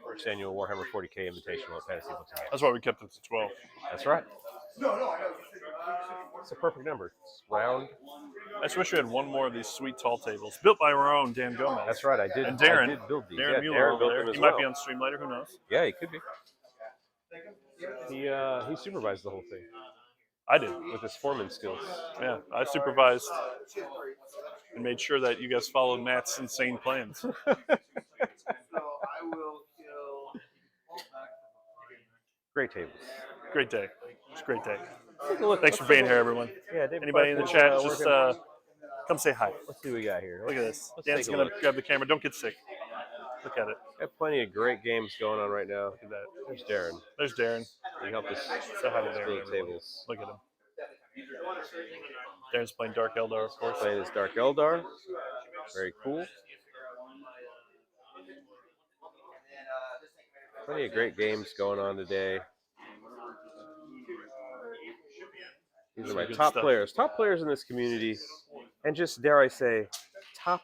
first annual Warhammer 40K Invitational at Fantasy Books and Games. That's why we kept it to 12. That's right. It's a perfect number. It's round. I just wish we had one more of these sweet tall tables built by our own Dan Gomez. That's right. I did. And Darren. I did build these. Darren Yeah, Mueller Darren over built there. them as He well. might be on stream later. Who knows? Yeah, he could be. He supervised the whole thing I did. with his foreman skills. Yeah, I supervised and made sure that you guys followed Matt's insane plans. Great tables. Great day. It's a great day. Look, Thanks for being here, everyone. Yeah, David Anybody in the Clark chat, is, just working. come say hi. Let's see what we got here. Look at this. Let's Dan's take a going to look. grab the camera. Don't get sick. Look at it. Got plenty of great games going on right now. Look at that. There's Darren. There's Darren. He helped us Say hi to Darren. build everyone. tables. Look at him. Darren's playing Dark Eldar, of course. Playing his Dark Eldar. Very cool. Plenty of great games going on today. These are my Good top stuff. players. Top players in this community. And just, dare I say, top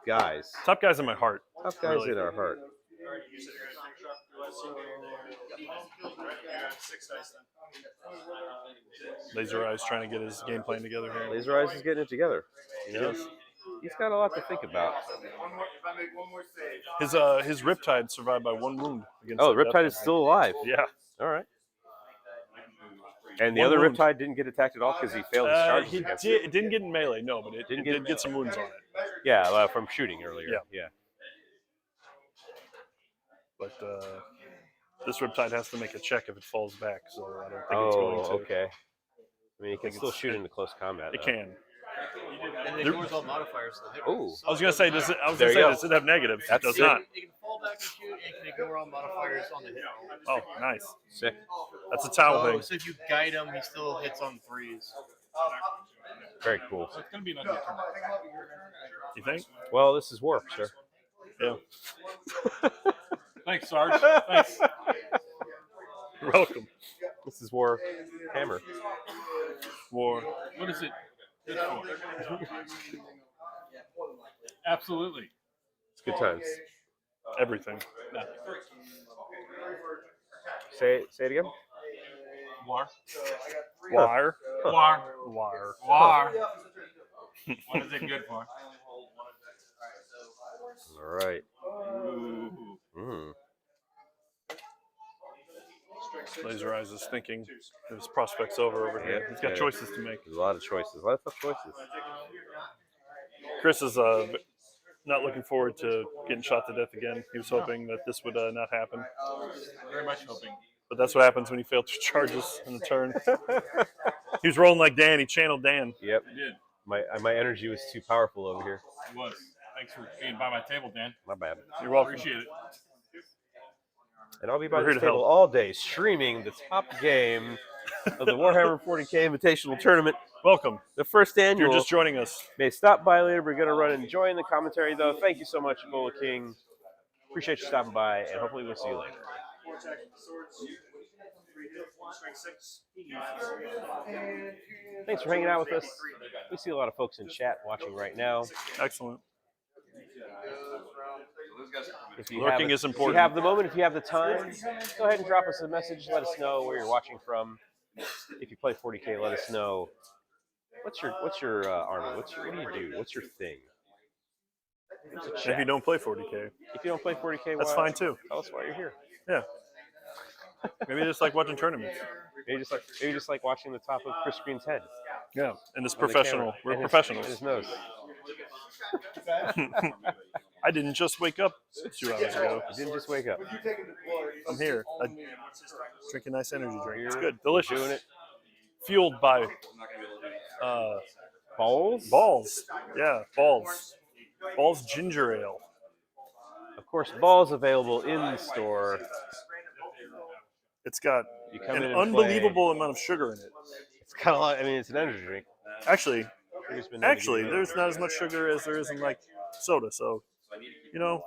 guys. Top guys in my heart. Top guys Really. in our heart. Laser Eyes trying to get his game plan together here. Laser Eyes is getting it together. You know? Yes. He's got a lot to think about. His Riptide survived by 1 wound. Against Oh, the Riptide is Death still alive. Knight. Yeah. All right. And the One other wound. Riptide didn't get attacked at all because he failed his charges against it. It didn't get in melee, no, but it Didn't did get some wounds on it. Yeah, from shooting earlier. Yeah. But this Riptide has to make a check if it falls back, so I don't think it's going to. Okay. I mean, he can still shoot into close combat. It though. can. And it ignores all modifiers. So Ooh. I was gonna say, does it have negatives? That's it does sick. not. it can fall back and shoot, and it can ignore all modifiers on the hit roll. Oh, nice. Sick. That's a towel thing. So if you guide him, he still hits on 3s. Very cool. It's going to be another turn. You think? Well, this is Warp, sir. Yeah. Thanks, Sarge. Thanks. You're welcome. This is War Hammer. War. What is it good for? Absolutely. It's good times. Everything. Say it again. War. Wire. War. Wire. War. What is it good for? All right. Ooh. Mm. Laser Eyes is thinking his prospects over here. He's got choices to make. There's a lot of choices. A lot of tough choices. Chris is not looking forward to getting shot to death again. He was hoping that this would not happen. Very much hoping. But that's what happens when you fail 2 charges in a turn. He was rolling like Dan. He channeled Dan. Yep. You did. My energy was too powerful over here. It was. Thanks for being by my table, Dan. My bad. You're welcome. Appreciate it. And I'll be by We're here this to table help. all day streaming the top game of the Warhammer 40K Invitational Tournament. Welcome. The first If annual. you're just joining us. May stop by later. We're going to run and join the commentary, though. Thank you so much, Ebola King. Appreciate you stopping by, and hopefully we'll see you later. Thanks for hanging out with us. We see a lot of folks in chat watching right now. Excellent. If you Lurking have is If important. you have the moment, if you have the time, go ahead and drop us a message. Let us know where you're watching from. If you play 40K, let us know. What's your army? What do you do? What's your thing? If you don't play 40K, If you don't play 40K, that's fine too. Tell us why you're here. Yeah. Maybe you just like watching tournaments. Maybe just like watching the top of Chris Green's head. Yeah, and it's professional. We're and professionals. His nose. I didn't just wake up 2 hours ago. You didn't just wake up. I'm here. I drink a nice energy drink. It's You're good. Delicious. Doing it. Fueled by Balls? balls. Yeah, balls. Balls ginger ale. Of course, balls available in the store. It's got You come an in and unbelievable amount of sugar in it. It's kind of like, it's an energy drink. Actually, Sugar's been known to give you there's not as much sugar as there is in like soda. So, got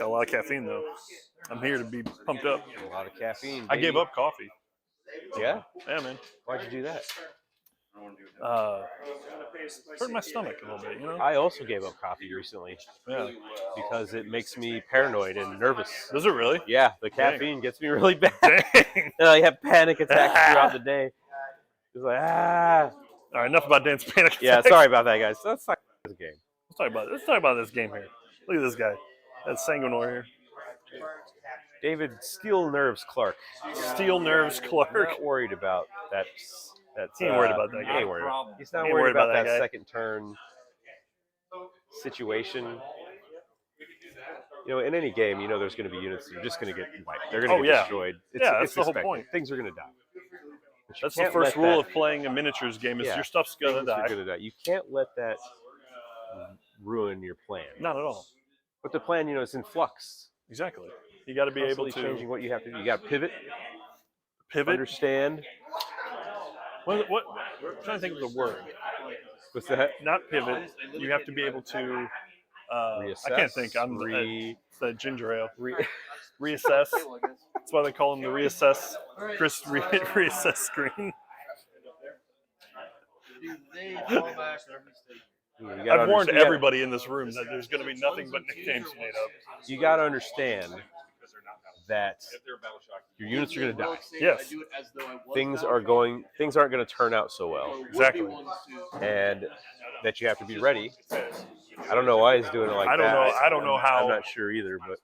a lot of caffeine though. I'm here to be pumped up. a lot of caffeine. I gave baby. up coffee. Yeah? Yeah, man. Why'd you do that? Hurt my stomach a little bit, I also gave up coffee recently. Yeah. Because it makes me paranoid and nervous. Does it really? Yeah, the caffeine gets me really bad. Dang. And I have panic attacks throughout the day. It's like, All right, enough about Dan's panic attacks. Yeah, sorry about that, guys. Let's talk about this game. Let's talk about this game here. Look at this guy. That's Sanguinor here. David Steel Nerves Clark. Steel Nerves Clark. Not worried about that. He ain't worried about that guy. He's not Ain't worried about that guy. second turn situation. In any game, there's going to be units that are just going to get wiped. They're going to get destroyed. That's the whole expected. point. Things are going to die. That's the first rule of playing a miniatures game is your stuff's going to die. You can't let that ruin your plan. Not at all. But the plan, it's in flux. Exactly. You got to be able to changing what you have to do. You got to pivot. Pivot. Understand. What? I'm trying to think of the word. What's that? Not pivot. You have to be able to. Reassess. I can't think. I'm the ginger ale. Reassess. That's why they call him the reassess. Chris reassess screen. I've warned everybody in this room that there's going to be nothing but nicknames made up. You got to understand that your units are going to die. Yes. Things aren't going to turn out so well. Exactly. And that you have to be ready. I don't know why he's doing it like that. I don't know how. I'm not sure either, but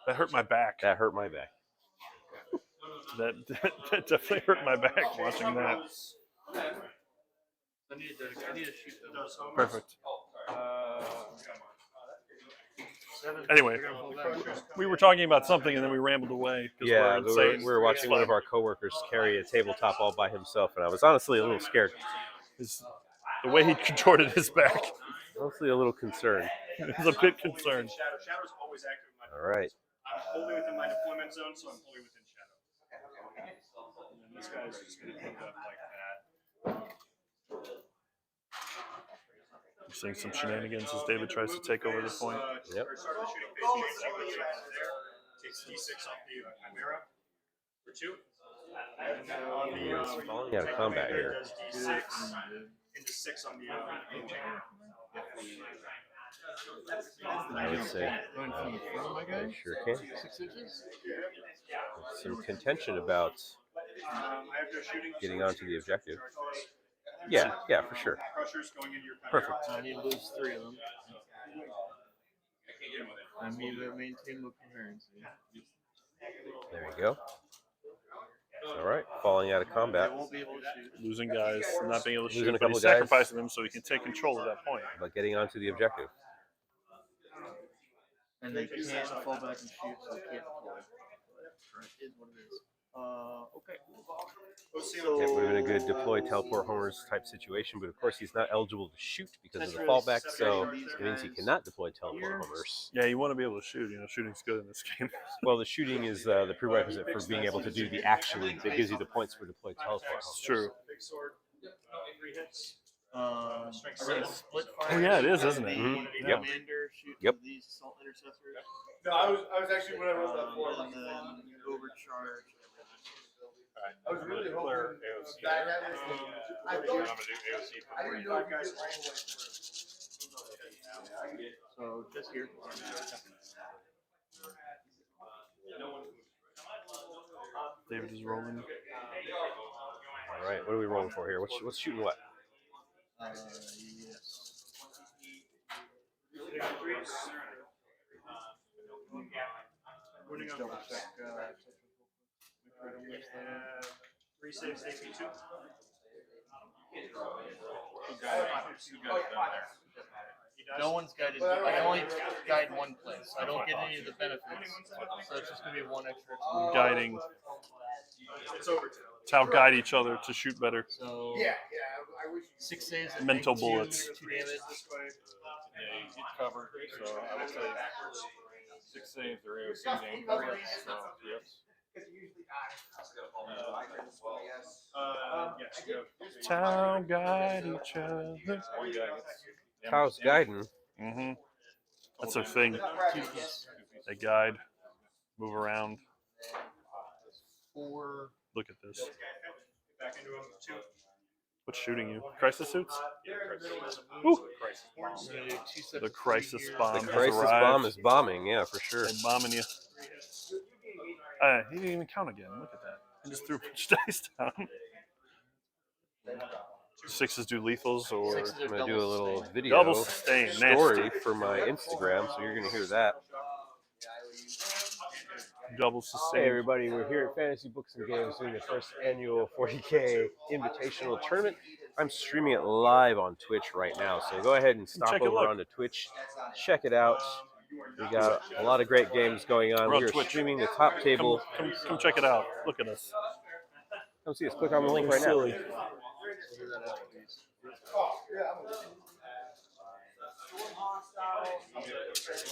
that hurt my back. That hurt my back. That definitely hurt my back watching that. I need to shoot those. Perfect. Anyway, we were talking about something and then we rambled away. Yeah, we were watching one of our coworkers carry a tabletop all by himself, and I was honestly a little scared. The way he contorted his back. Honestly, a little concerned. I was a bit concerned. Shadow's always active in my All right. I'm fully within my deployment zone, so I'm fully within Shadow. And this guy's just going to end up like that. I'm seeing some shenanigans as David tries to take over the point. Yep. Takes D6 off the Chimera for 2. He's falling out of combat here. Does D6 into 6 on the I would say. I sure can. 6 inches? Some contention about I have no shooting. getting onto the objective. Yeah, for sure. Crushers going into your Perfect. I need to lose 3 of them. I need to maintain the coherency. There you go. All right, falling out of combat. I won't be able to shoot. Losing guys, not being able to Losing shoot, a but couple he's guys. sacrificing them so he can take control of that point. But getting onto the objective. And they can't fall back and shoot, so they can't deploy. It is what it is. Okay. It would have been a good deploy teleport homers type situation, but of course he's not eligible to shoot because of the fallback, so it means he cannot deploy teleport homers. Yeah, you want to be able to shoot. Shooting's good in this game. Well, the shooting is the prerequisite for being able to do the action that gives you the points for deploy teleport homers. It's true. Big sword. 3 hits. We're gonna split fire. Oh, yeah, it is, isn't it? The Mhm. Yep. commander shoot Yep. these assault intercessors. No, I was actually when I wrote that form. And then overcharge. I was really hoping Clear AOC. that happened. I I'm thought gonna do AOC for I free. didn't know if you guys all the way through. So just here. David is rolling. All right, what are we rolling for here? What's shooting what? Yes. Double check. Three saves, safety 2. No one's guided. I can only guide one place. I don't get any of the benefits. So it's just gonna be one extra. Guiding. It's over. It's how guide each other to shoot better. So Yeah, I wish. 6 saves. I Mental think, bullets. 2 damage. Yeah, you get covered. So I would say 6 saves or AOC name. So, yes. Yes, you have How guide each other. one guy gets How's guiding? Mm-hmm. That's their thing. 2 piece. They guide, move around. 4. Look at this. back into him. 2. What's shooting you? Crisis suits? Ooh. I'm gonna do 2 sets The of 3 crisis here. bomb. The has crisis arrived. bomb is bombing, yeah, for sure. They're bombing you. He didn't even count again. Look at that. He just threw a bunch of dice down. 6s do lethals or 6s I'm are gonna do a double little sustain. video double sustain. story Nasty. for my Instagram, so you're gonna hear that. Double Hey sustain. everybody, we're here at Fantasy Books and Games doing the first annual 40K Invitational Tournament. I'm streaming it live on Twitch right now, so go ahead and stop Check it, over look. onto Twitch, check it out. We got a lot of great games going on. We're on We are Twitch. streaming the top table. Come check it out. Look at us. Come see us. Click on the link We're right now. silly.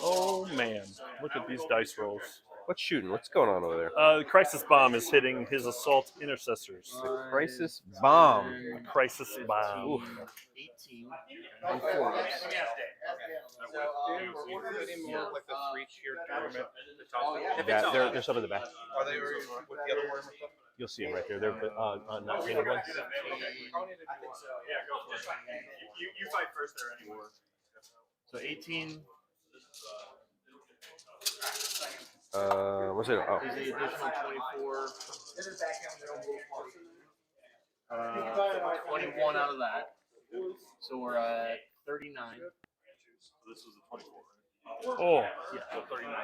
Oh man, look at these dice rolls. What's shooting? What's going on over there? The crisis bomb is hitting his assault intercessors. The crisis bomb. Crisis bomb. Oof. 18 on 4 ups. Like the 3-tiered tournament. Yeah, there's some in the back. Are they with the other Warhammer stuff? You'll see them right there. They're on not painted ones. Yeah, go for it. You fight first there anymore. So 18 What's it? Oh, is the additional 24. 21 out of that. So we're at 39. This was the 24. Oh, Yeah. So 39 is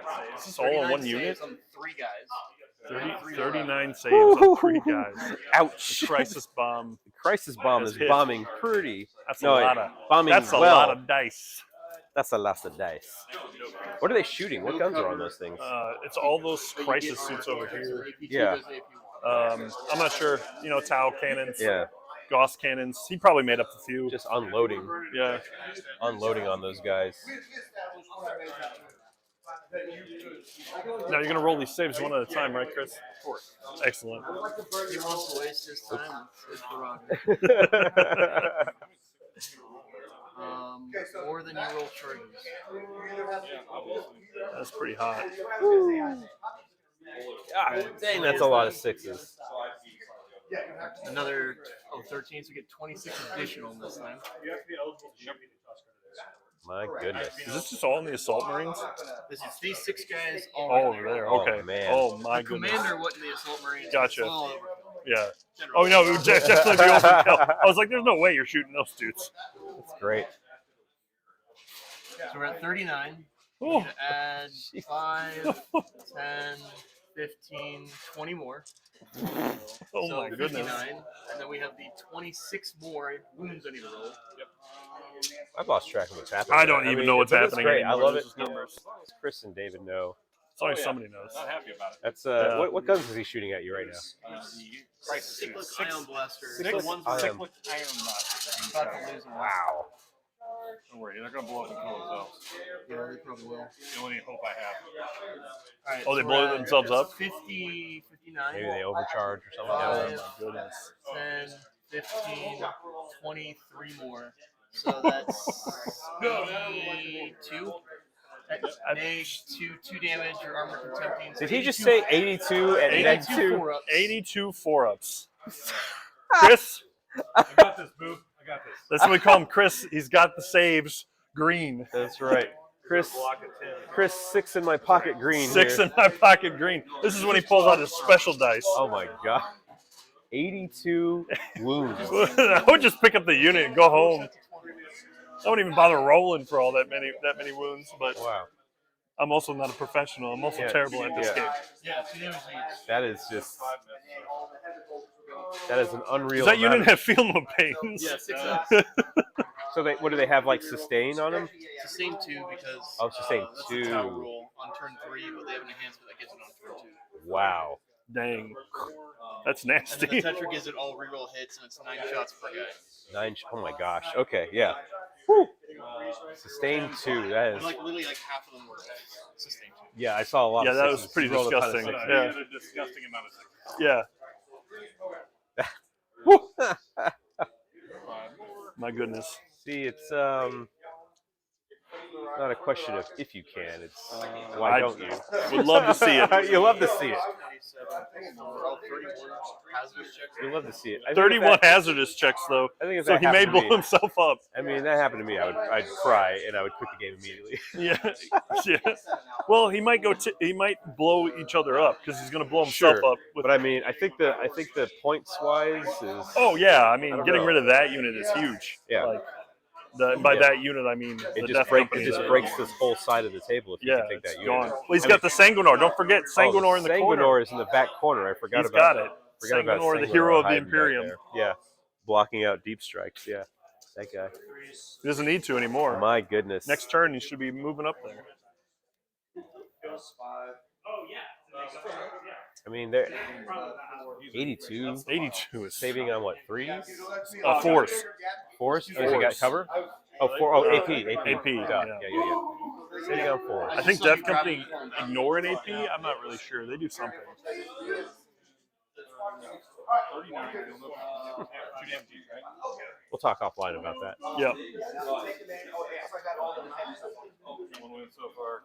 saves. this all in 39 one unit? saves on 3 guys. 39 saves on 3 guys. ouch! The crisis bomb. The crisis bomb Has is hit. bombing pretty. That's No, a lot of. bombing That's a well. lot of dice. That's a lot of dice. What are they shooting? What guns are on those things? It's all those crisis suits over here. Yeah. I'm not sure. You know, Tau cannons. Yeah, Gauss cannons. He probably made up a few. just unloading Yeah. on those guys. Now you're gonna roll these saves one at a time, right, Chris? Of course. Excellent. He wants to waste his time. It's prerogative. More than you roll charges. That's pretty hot. God dang, that's a lot of 6s. Another 13, so we get 26 additional this time. You have to be eligible to shoot. My goodness. Is this just all in the assault marines? This is these 6 guys all Oh, right over there. Oh, Okay. man. Oh my The goodness. commander went to the assault marines. Gotcha. It's all over. Yeah. General. Oh no, it would definitely be overkill. I was like, there's no way you're shooting those dudes. That's great. So we're at 39. We Oh. need to add 5, 10, 15, 20 more. Oh So my goodness. 59. And then we have the 26 more wounds I need to roll. I've lost track of what's happening. I don't even know what's but it's happening great. I anymore. love This it. is numbers. Chris and David know. It's only somebody knows. Not happy about it. That's Yeah. what guns is he shooting at you right now? The crisis Cyclic suit. ion blaster. Cyclic One's ion. cyclic iron blasters. About to lose them. Wow. Don't worry, they're gonna blow up and kill themselves. Yeah, they probably will. The only hope I have. All right, Oh, they so blow we're at themselves up? 50, 59. Maybe they overcharge or something. Oh Five. Yeah. my goodness. 10, 15, 23 more. So that's 82. Neg 2 damage or armor contempting. So Did he just 82 say 82 and neg 82 2? 4-ups. 82 4-ups. Chris, I got this, boo. I got this. that's what we call him. Chris, he's got the saves green. That's right. Chris, 6 in my pocket green 6 here. in my pocket green. This is when he pulls out his special dice. Oh my god. 82 wounds. I would just pick up the unit and go home. I wouldn't even bother rolling for all that many wounds, but Wow. I'm also not a professional. I'm also terrible at this game. Yeah, 2 damage each. That is just. That is an unreal. Does that amount unit have feel no pains? Yeah, 6 ups. So what do they have, like sustain on them? Sustain 2 because Oh, sustain that's 2. the tower roll on turn 3, but they have an enhancement that gives it on turn 2. Wow. Dang. That's And then nasty. the Tetra gives it all reroll hits, and it's 9 shots per guy. Oh my gosh. Okay, yeah. Woo. Sustain 2. That And is. like literally like half of them were sustain 2. Yeah, I saw a lot. Yeah, of that was sixes. pretty You rolled a ton of disgusting. sixes. Yeah. He had a disgusting amount of sixes. Yeah. Woo. My goodness. See, it's not a question of if you can. It's why don't you? Would love to see it. You love to see it. 27 for all 30 hazardous checks. You love to see it. I think 31 if that- hazardous checks though. I think if So that he may happened to blow me- himself up. I mean, that happened to me. I'd cry and I would quit the game immediately. Yeah. Yeah. Well, he might he might blow each other up because he's going to blow himself Sure, up. With, but I mean, I think the points wise is. oh yeah, I mean, I don't getting know. rid of that unit is huge. Yeah. Like, by Yeah. that unit, I mean It the just death breaks. company It just that- breaks this whole side of the table if you Yeah, can take it's that unit. gone. Well, he's I got the Sanguinar. Don't forget Sanguinar in the corner. Sanguinar is in the back corner. I forgot He's about. got it. Forgot about Sanguinar, the Sanguinar hero of the hiding back Imperium. there. Yeah, blocking out deep strikes. Yeah, that guy. He doesn't need to anymore. My goodness. Next turn, he should be moving up there. I mean, they're 82. 82 is Saving on what, 3s? force. 4s? Oh, he got cover? Oh, 4. Oh, AP. AP, Duh. yeah. Yeah. Saving on 4s. I think Death Company ignore an AP. I'm not really sure. They do something. 39. 2 damage each, right? We'll talk offline about that. Yep. One win so far.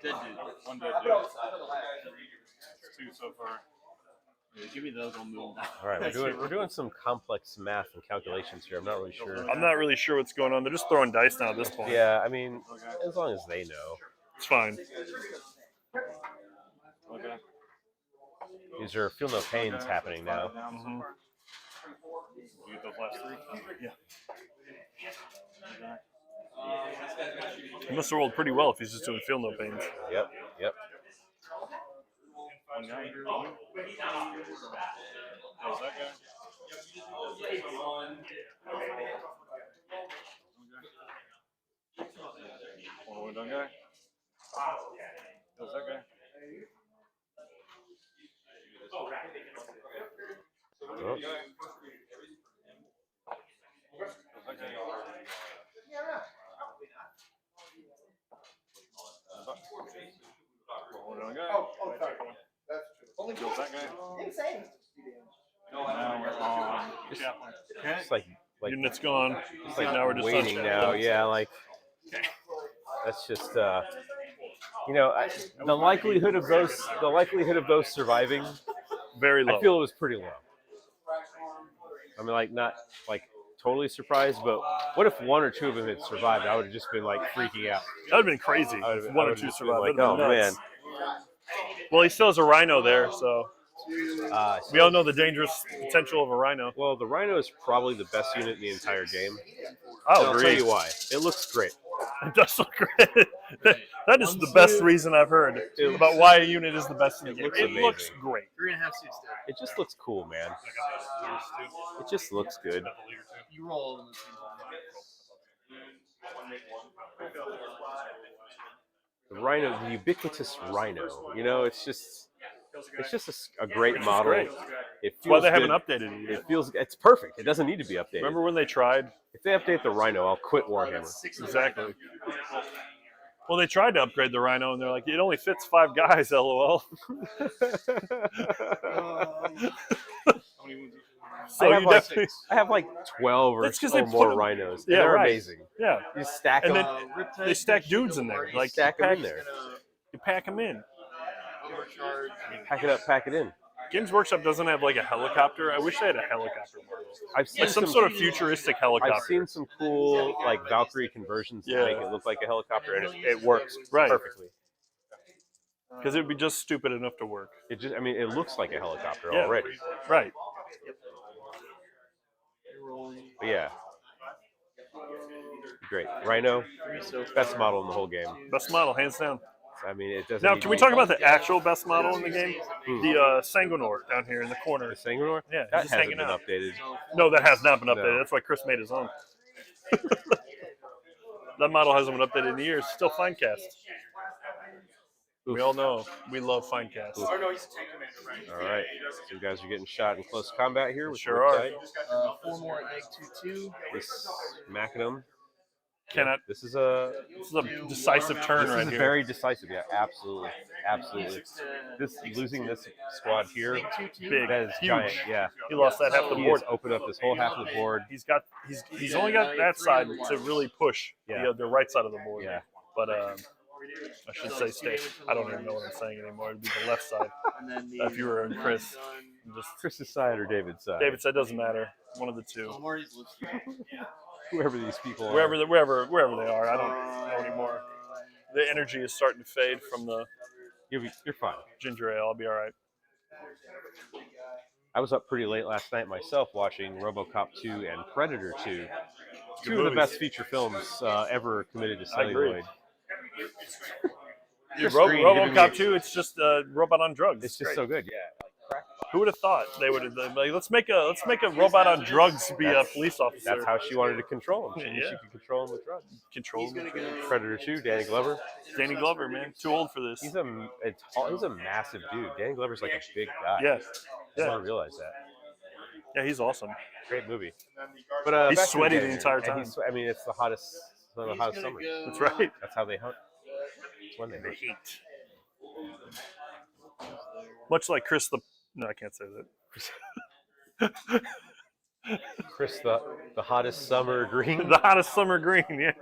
Dead dude. One dead dude. 2 so far. Yeah, give me those, I'll move them. All right, we're doing some complex math and calculations here. I'm not really sure. I'm not really sure what's going on. They're just throwing dice now at this point. Yeah, I mean, as long as they know. It's fine. Okay. These are feel no pains happening now. Mm-hmm. You get those last 3? He must have rolled pretty well if he's just doing feel no pains. Yep. One guy here. How's that guy? One win done guy. How's that guy? Oh. How's that guy? One done guy. Kills that guy. Now we're on Chaplain. It's like Unit's gone. it's like now we're just waiting on now. Yeah, like that's just the likelihood of those surviving. Very low. I feel it was pretty low. I mean, like not like totally surprised, but what if 1 or 2 of them had survived? I would have just been like freaking out. That would have been crazy. I If would've- one I or would've two just been survived. like, That'd oh been man. nuts. Well, he still has a rhino there, so we all know the dangerous potential of a rhino. Well, the Rhino is probably the best unit in the entire game. I'll I'll agree. tell you why. It looks great. It does look great. That is the best reason I've heard about why a unit is the best in the game. looks It amazing. looks great. 3.5 suits dead. It just looks cool, man. It just looks good. You roll all of them at the same time. The Rhino, the ubiquitous Rhino. You know, it's just a great model. great. It That's why feels they haven't good. updated it yet. It's perfect. It doesn't need to be updated. Remember when they tried? If they update the Rhino, I'll quit Warhammer. Exactly. Well, they tried to upgrade the Rhino, and they're like, it only fits 5 guys, lol. How many wounds each of So I have you like definitely. 12 or, That's 'cause or they more put 'em- rhinos. And Yeah, they're right. amazing. Yeah, You stack and them. then Riptide, they stack that dudes shit in there. will Like stack you 'em pack, in there. you pack them in. Overcharge. Pack it up, pack it in. Games Workshop doesn't have like a helicopter. I wish they had a helicopter model. I've seen Like some some sort of futuristic helicopter. I've seen some cool like Valkyrie conversions that Yeah. make it look like a helicopter, and it works Right. perfectly. Because it would be just stupid enough to work. It just, I mean, it looks like a helicopter Yeah. already. Right. But yeah, great. Rhino, best model in the whole game. Best model, hands down. I mean, it doesn't. Now, need can to we be- talk about the actual best model in the game? The Sanguinor down here in the corner. the Sanguinor? Yeah, he's that just hasn't hanging been out. updated. No, that has not been updated. No. That's why Chris made his own. That model hasn't been updated in years. Still Finecast. We all know we love Finecast. All right, so you guys are getting shot in close combat here with Sure are. Riptide. 4 more at egg 2-2. This Macadam. Cannot. This is a decisive turn This right is here. very decisive. Yeah, absolutely, absolutely. This losing this squad here, Big, that is huge. giant. Yeah, He lost that half the he board. has opened up this whole half of the board. He's only got that side to really push the right side of the board. Yeah. But I should say stay. I don't even know what I'm saying anymore. It'd be the left side. And then If you were in Chris, just Chris's side or David's side? David said doesn't matter. One of the two. Marty's listed. Whoever these people are. Wherever they are, I don't know anymore. The energy is starting to fade from the You're fine. ginger ale. I'll be all right. I was up pretty late last night myself watching RoboCop 2 and Predator 2. Two of the movies. best feature films ever committed to I agree. celluloid. Dude, Screen giving RoboCop me- 2, it's just a robot on drugs. It's just so good, yeah. Who would have thought they would have like, let's make a robot on drugs be a police officer. That's how she wanted to control him. She knew Yeah. she could control him with drugs. Control. Predator 2, Danny Glover. Danny Glover, man, too old for this. He's a massive dude. Danny Glover's like a big guy. Yes. I Yeah. didn't realize that. Yeah, he's awesome. Great movie. But He's back to sweaty game. the entire And time. I mean, it's the hottest, one of the hottest summers. That's right. That's how they hunt. It's when they The hunt. heat. Much like Chris the. No, I can't say that. Chris, the hottest summer green. The hottest summer green, yeah.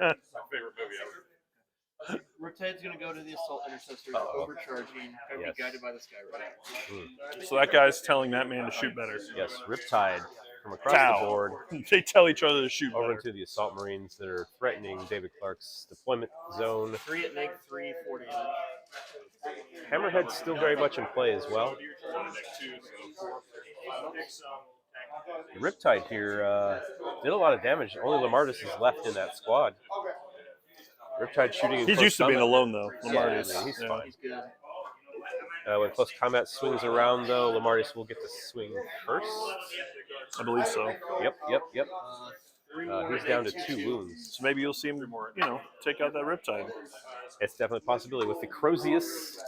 Riptide's going to go to the assault intercessors, overcharging, and Yes. be guided by the Skyride. So that guy's telling that man to shoot better. Yes, Riptide from across Tau. the board They tell each other to shoot over better. into the assault marines that are threatening David Clark's deployment zone. 3 at neg 3, 40 damage. Hammerhead's still very much in play as well. Riptide here did a lot of damage. Only Lamardis is left in that squad. Riptide shooting in He's close used to being combat. alone, though. Yeah, Lamardis. I mean, he's Yeah. fine. He's good. When close combat swings around, though, Lamardis will get to swing first. I believe so. Yep. He's down to 2 wounds. So maybe you'll see him, take out that Riptide. It's definitely a possibility with the Crozius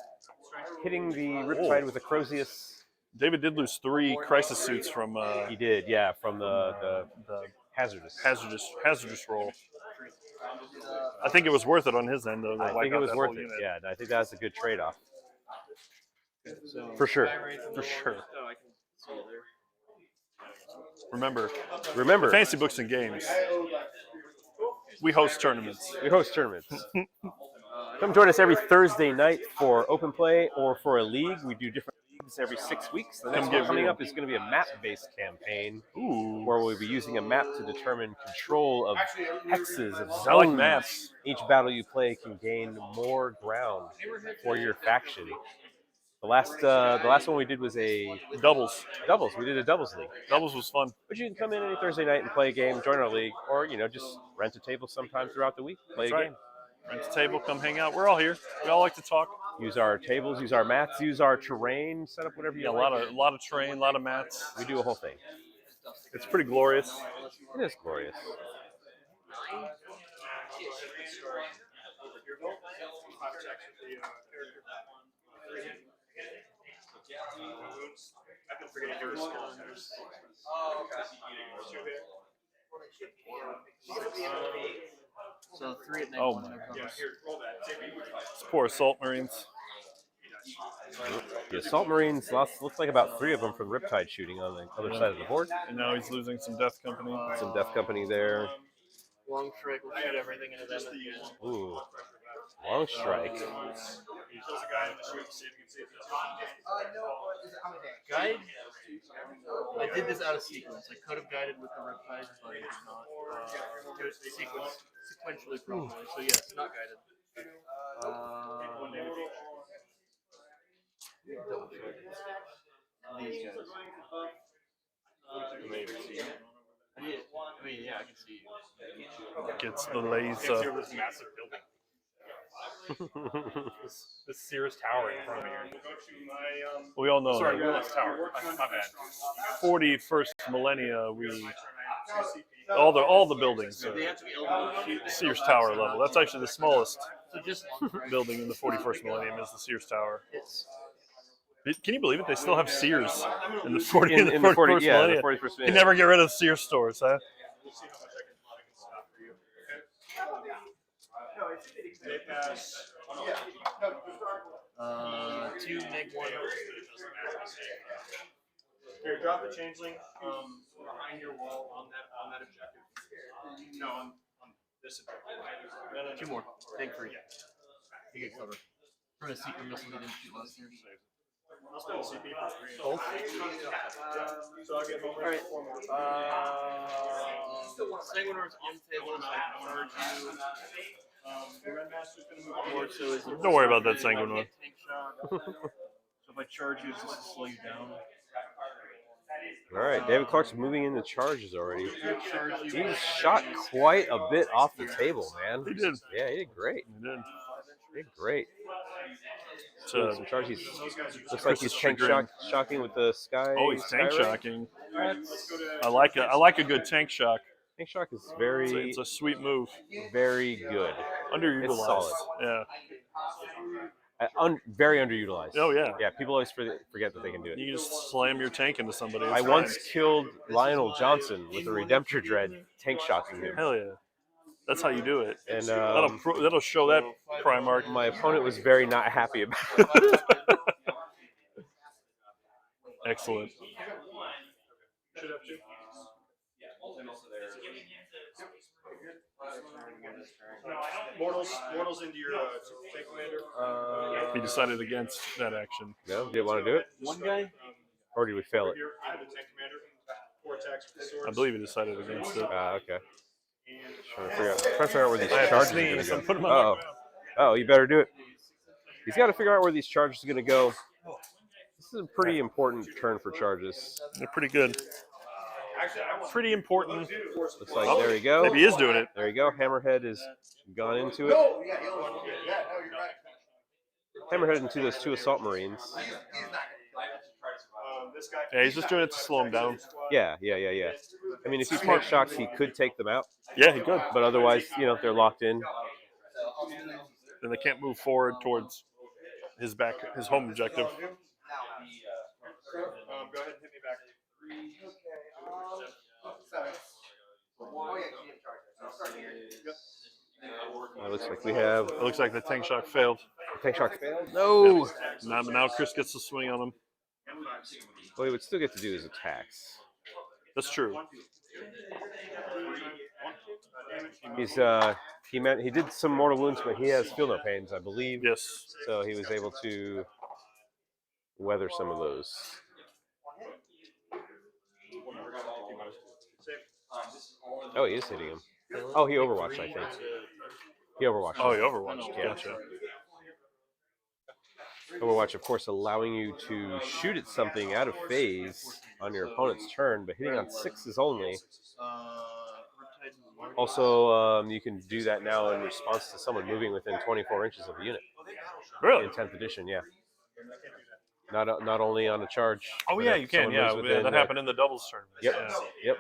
hitting the Riptide with the Crozius. David did lose 3 crisis suits from He did, yeah, from the hazardous. hazardous roll. I think it was worth it on his end, though. To I wipe think it out was that worth whole it. unit. Yeah, I think that's a good trade-off. So For sure. For sure. Oh, I can see it there. Remember, Remember, Fantasy Books and Games. We host tournaments. we host tournaments. Come join us every Thursday night for open play or for a league. We do different leagues every 6 weeks. The next Come one get coming real. up is going to be a map-based campaign Ooh. where we'll be using a map to determine control of hexes, of zones. I like maps. Each battle you play can gain more ground for your faction. The last one we did was a Doubles. doubles. We did a doubles league. Doubles was fun. But you can come in any Thursday night and play a game, join our league, or just rent a table sometime throughout the week, play That's a right. game. Rent a table, come hang out. We're all here. We all like to talk. Use our tables, use our mats, use our terrain, set up whatever you Yeah, a like. lot of terrain, a lot of mats. We do a whole thing. It's pretty glorious. It is glorious. So 3 at neg Oh 1, my no gosh. promise. It's poor assault marines. The Assault Marines looks like about 3 of them from Riptide shooting on the other side of the board. And now he's losing some Death Company. Some Death Company there. Long strike will shoot everything into them at the end. Ooh. Long strike. Guide? I did this out of sequence. I could have guided with the Riptide, but I did not do it sequentially properly. So yes, not guided. Double check. These guys. I mean, yeah, I can see you. Gets the laser. This massive building. this Sears Tower in front of me here. We all know Sorry, that. Willis Tower. My bad. 41st millennia, all the buildings are They have to be eligible to shoot. Sears Tower level. That's actually the smallest So just long strike. building in the 41st millennium is the Sears Tower. It's Can you believe it? They still have Sears in the 41st In the 40, yeah, millennium. the 41st They never get rid of Sears stores, huh? Two meg one. Here, drop the changeling behind your wall on that objective. No, on this objective. Two more. Take 3. You get cover. We're gonna see your missile didn't shoot last year. I'll spend a CP for 3. Both? So I'll get home Alright. 4 more. Sanguinar's on table, so I can charge you. The Red Master's gonna move Or so is Don't worry about that Sanguinar. Tank shot. So if I charge you, it's just to slow you down. All right, David Clark's moving into charges already. Charge you. He shot quite a bit off the table, man. He did. Yeah, he did great. He did. He did great. So, Some charges. Looks like Chris's he's tank chagrin. shocking with the sky. Oh, he's tank sky ray. shocking. I like a good tank shock. Tank shock is very, It's a sweet move. very good. Underutilized. It's solid. Yeah. Very underutilized. Oh, yeah. Yeah, people always forget that they can do it. You can just slam your tank into somebody. I It's once fine. killed Lionel Johnson with a Redemptor Dread tank shocking him. Hell yeah. That's how you do it. And That'll show that Primarch. my opponent was very not happy about it. Excellent. Should have 2. Mortals into your tank commander. He decided against that action. No, do you want to do it? One guy? Or do we fail it? Here, I have a tank commander. 4 attacks with the swords. I believe he decided against it. Okay. Trying to figure out where these I have to charges are sneeze going and to put 'em go. on Oh, you better do it. He's got to figure out where these charges are going to go. This is a pretty important turn for charges. They're pretty good. Pretty important. Looks like there you go. Maybe he is doing it. There you go. Hammerhead has gone into it. Hammerhead into those 2 Assault Marines. Yeah, he's just doing it to slow him down. Yeah. I mean, if he tank shocks, he could take them out. Yeah, he could. But otherwise, they're locked in. Then they can't move forward towards his home objective. Go ahead and hit me back. It looks like we have It looks like the tank shock failed. tank shock failed. No. Now Chris gets to swing on him. What he would still get to do is attacks. That's true. He's he did some mortal wounds, but he has feel no pains, I believe. Yes. So he was able to weather some of those. Oh, he is hitting him. Oh, he overwatched, I think. He overwatched. Oh, he overwatched. Yeah. Gotcha. Overwatch, of course, allowing you to shoot at something out of phase on your opponent's turn, but hitting on 6s only. Also, you can do that now in response to someone moving within 24 inches of the unit. Really? In 10th edition, yeah. Not only on a charge. Oh, but yeah, if you can. someone Yeah, moves within, that happened in the doubles tournament. Yep. Yep.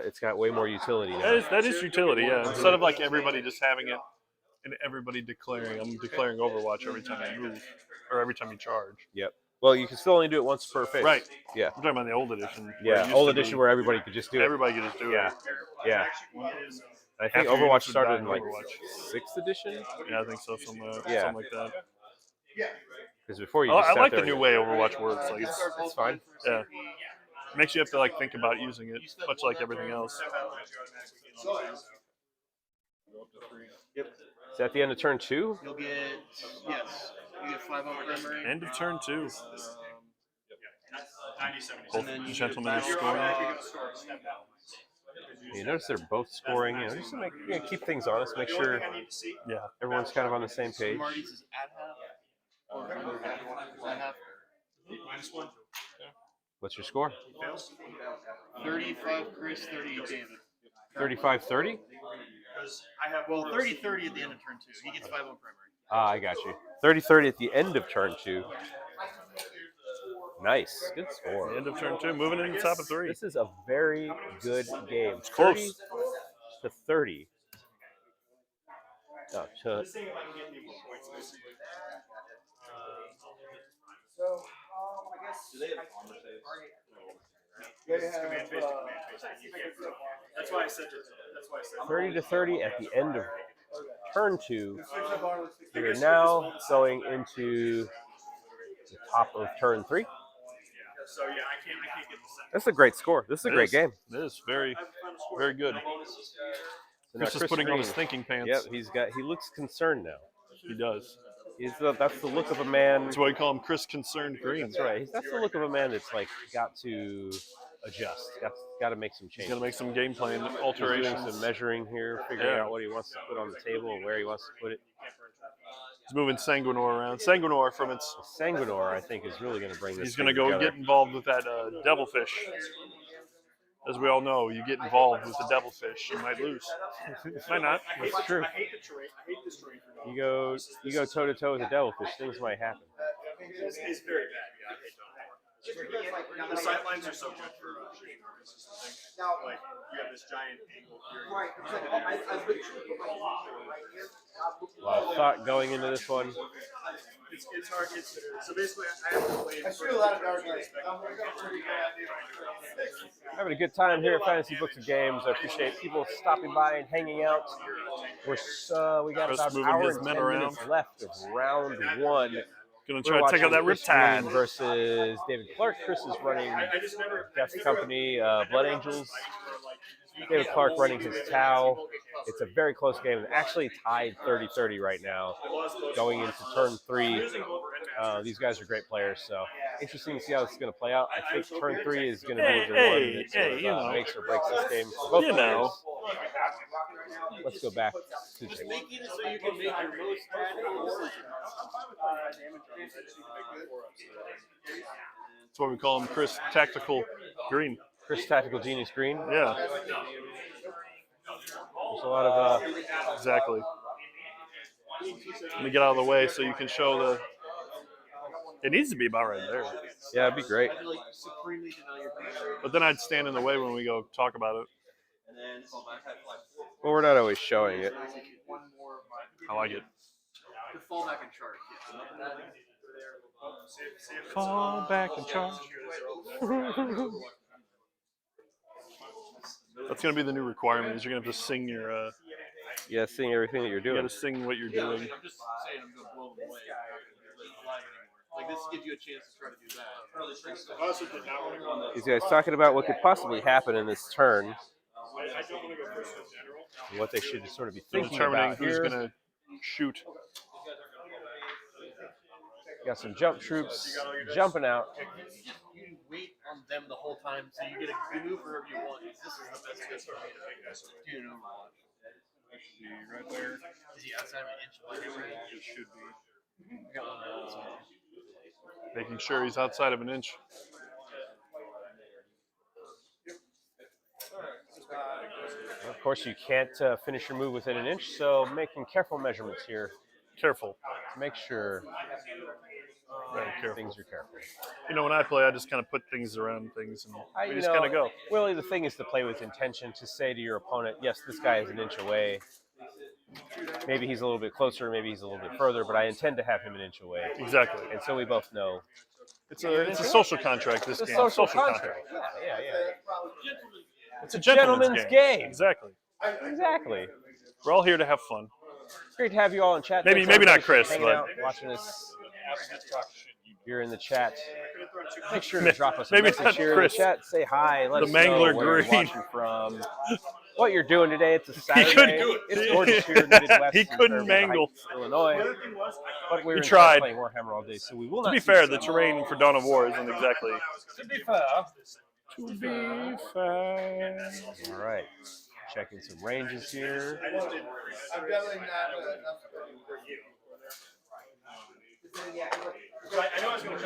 It's got way more utility now. That is utility, yeah. Instead of like everybody just having it and everybody declaring, I'm declaring Overwatch every time you move or every time you charge. Yep. Well, you can still only do it once per phase. Right. Yeah. I'm talking about the old edition. Yeah, old edition where everybody could just do it. Everybody could just do it. Yeah. I half think your Overwatch units would die started in in like Overwatch. 6th edition. Yeah, I think so. Something Yeah. like that. Because before you I, just I sat like there the new and- way Overwatch works. Like It's fine. yeah, makes you have to like think about using it, much like everything else. Is that the end of turn 2? You'll get, yes, you get 5 on primary. End of turn 2. Both then you gentlemen get are a scoring. You notice they're both scoring, just to make keep things honest, make sure Yeah, everyone's kind of on the same page. Marty's is at half. Or under half. At half. What's your score? 35 Chris, 30 David. 35-30? Well, 30-30 at the end of turn 2. He gets 5 on primary. Ah, I got you. 30-30 at the end of turn 2. Nice. Good score. end of turn 2, moving in the top of 3. This is a very good game. It's close. 30-30. Oh, That's why I said it. 30-30 at the end of turn 2. We are now going into the top of turn 3. So yeah, I can't get the second. That's a great score. This is a great game. It is very, very good. So now Chris is putting on his Green, thinking pants. Yep, he looks concerned now. He does. That's the look of a man. That's why we call him Chris Concerned Green. That's right. That's the look of a man that's like got to adjust. Got to make some He's changes. gonna make some game plan He's doing alterations. some measuring here, figuring out what he wants to put on the table and where he wants to put it. He's moving Sanguinor around. Sanguinor from its. Sanguinor, I think, is really going to bring this. He's gonna thing go together. get involved with that devilfish. As we all know, you get involved with the devilfish, you might lose. Might not. That's true. I hate the terrain. I hate this terrain. You go toe to toe with a devilfish, things might happen. It's very bad. Yeah, I hate that. The sidelines are so good for shooting. Like you have this giant angle here. A lot of thought going into this one. It's hard. So basically, I have to play. I shoot a lot of dark lights. Having a good time here at Fantasy Books and Games. I appreciate people stopping by and hanging out. We got Chris about an moving hour his and men 10 around. minutes left of round 1. Gonna We're try to take out watching that Chris Riptide. Green versus David Clark. Chris is running Death Company, Blood Angels. David Clark running his Tau. It's a very close game. Actually tied 30-30 right now. Going into turn 3. These guys are great players, so interesting to see how this is going to play out. I think turn 3 is going to be the one that sort of, you know. makes or breaks this game for both You players. know. Let's go back to Just making it so you can make your most tactical. That's why we call him Chris Tactical Green. Chris Tactical Genius Green. Yeah, There's a lot of exactly. Let me get out of the way so you can show the. It needs to be about right there. yeah, it'd be great. I feel like supremely deny your primary. But then I'd stand in the way when we go talk about it. Well, we're not always showing it. I like it. The fallback and charge. Yes. Fall back and charge. That's gonna be the new requirement. Is you're gonna have to sing your. Yeah, seeing everything that you're You doing. gotta sing what you're doing. I'm just saying I'm going to blow them away. Like, this gives you a chance to try to do that. I also did not want to go on that. These guys talking about what could possibly happen in this turn. I don't want to go first in general. What they should sort of be They're thinking determining about who's here. gonna shoot. Got some jump troops jumping out. You wait on them the whole time, so you get a maneuver wherever you want. This is the best way to do an Overwatch. Right there. Is he outside of an inch of my range? It should be. I got one outside. Making sure he's outside of an inch. Of course, you can't finish your move within an inch, so making careful measurements here Careful. to make sure Very careful. things are careful. You know, when I play, I just kind of put things around things, and we You just know, kind of go. Willie, the thing is to play with intention, to say to your opponent, yes, this guy is an inch away. Maybe he's a little bit closer, maybe he's a little bit further, but I intend to have him an inch away. Exactly. And so we both know. It's a social contract. This It's a game. social contract. Yeah. It's a gentleman's game. game. Exactly. Exactly. We're all here to have fun. It's great to have you all in chat. Maybe Thanks, not everybody, for Chris, hanging but out, watching us. You're in the chat. Make sure to drop us a Maybe message not here Chris. in the chat. Say hi. Let The us know Mangler where Green. you're watching from. What you're doing today. It's a He Saturday. couldn't do it. It's gorgeous here in the Midwest. He in couldn't Fairhaven mangle. Heights, Illinois. But we're He in chat tried. playing Warhammer all day, so we will To not be see fair, the the sun. terrain for Dawn of War isn't exactly. To be fair. To be fair. All right. Checking some ranges here. I'm definitely not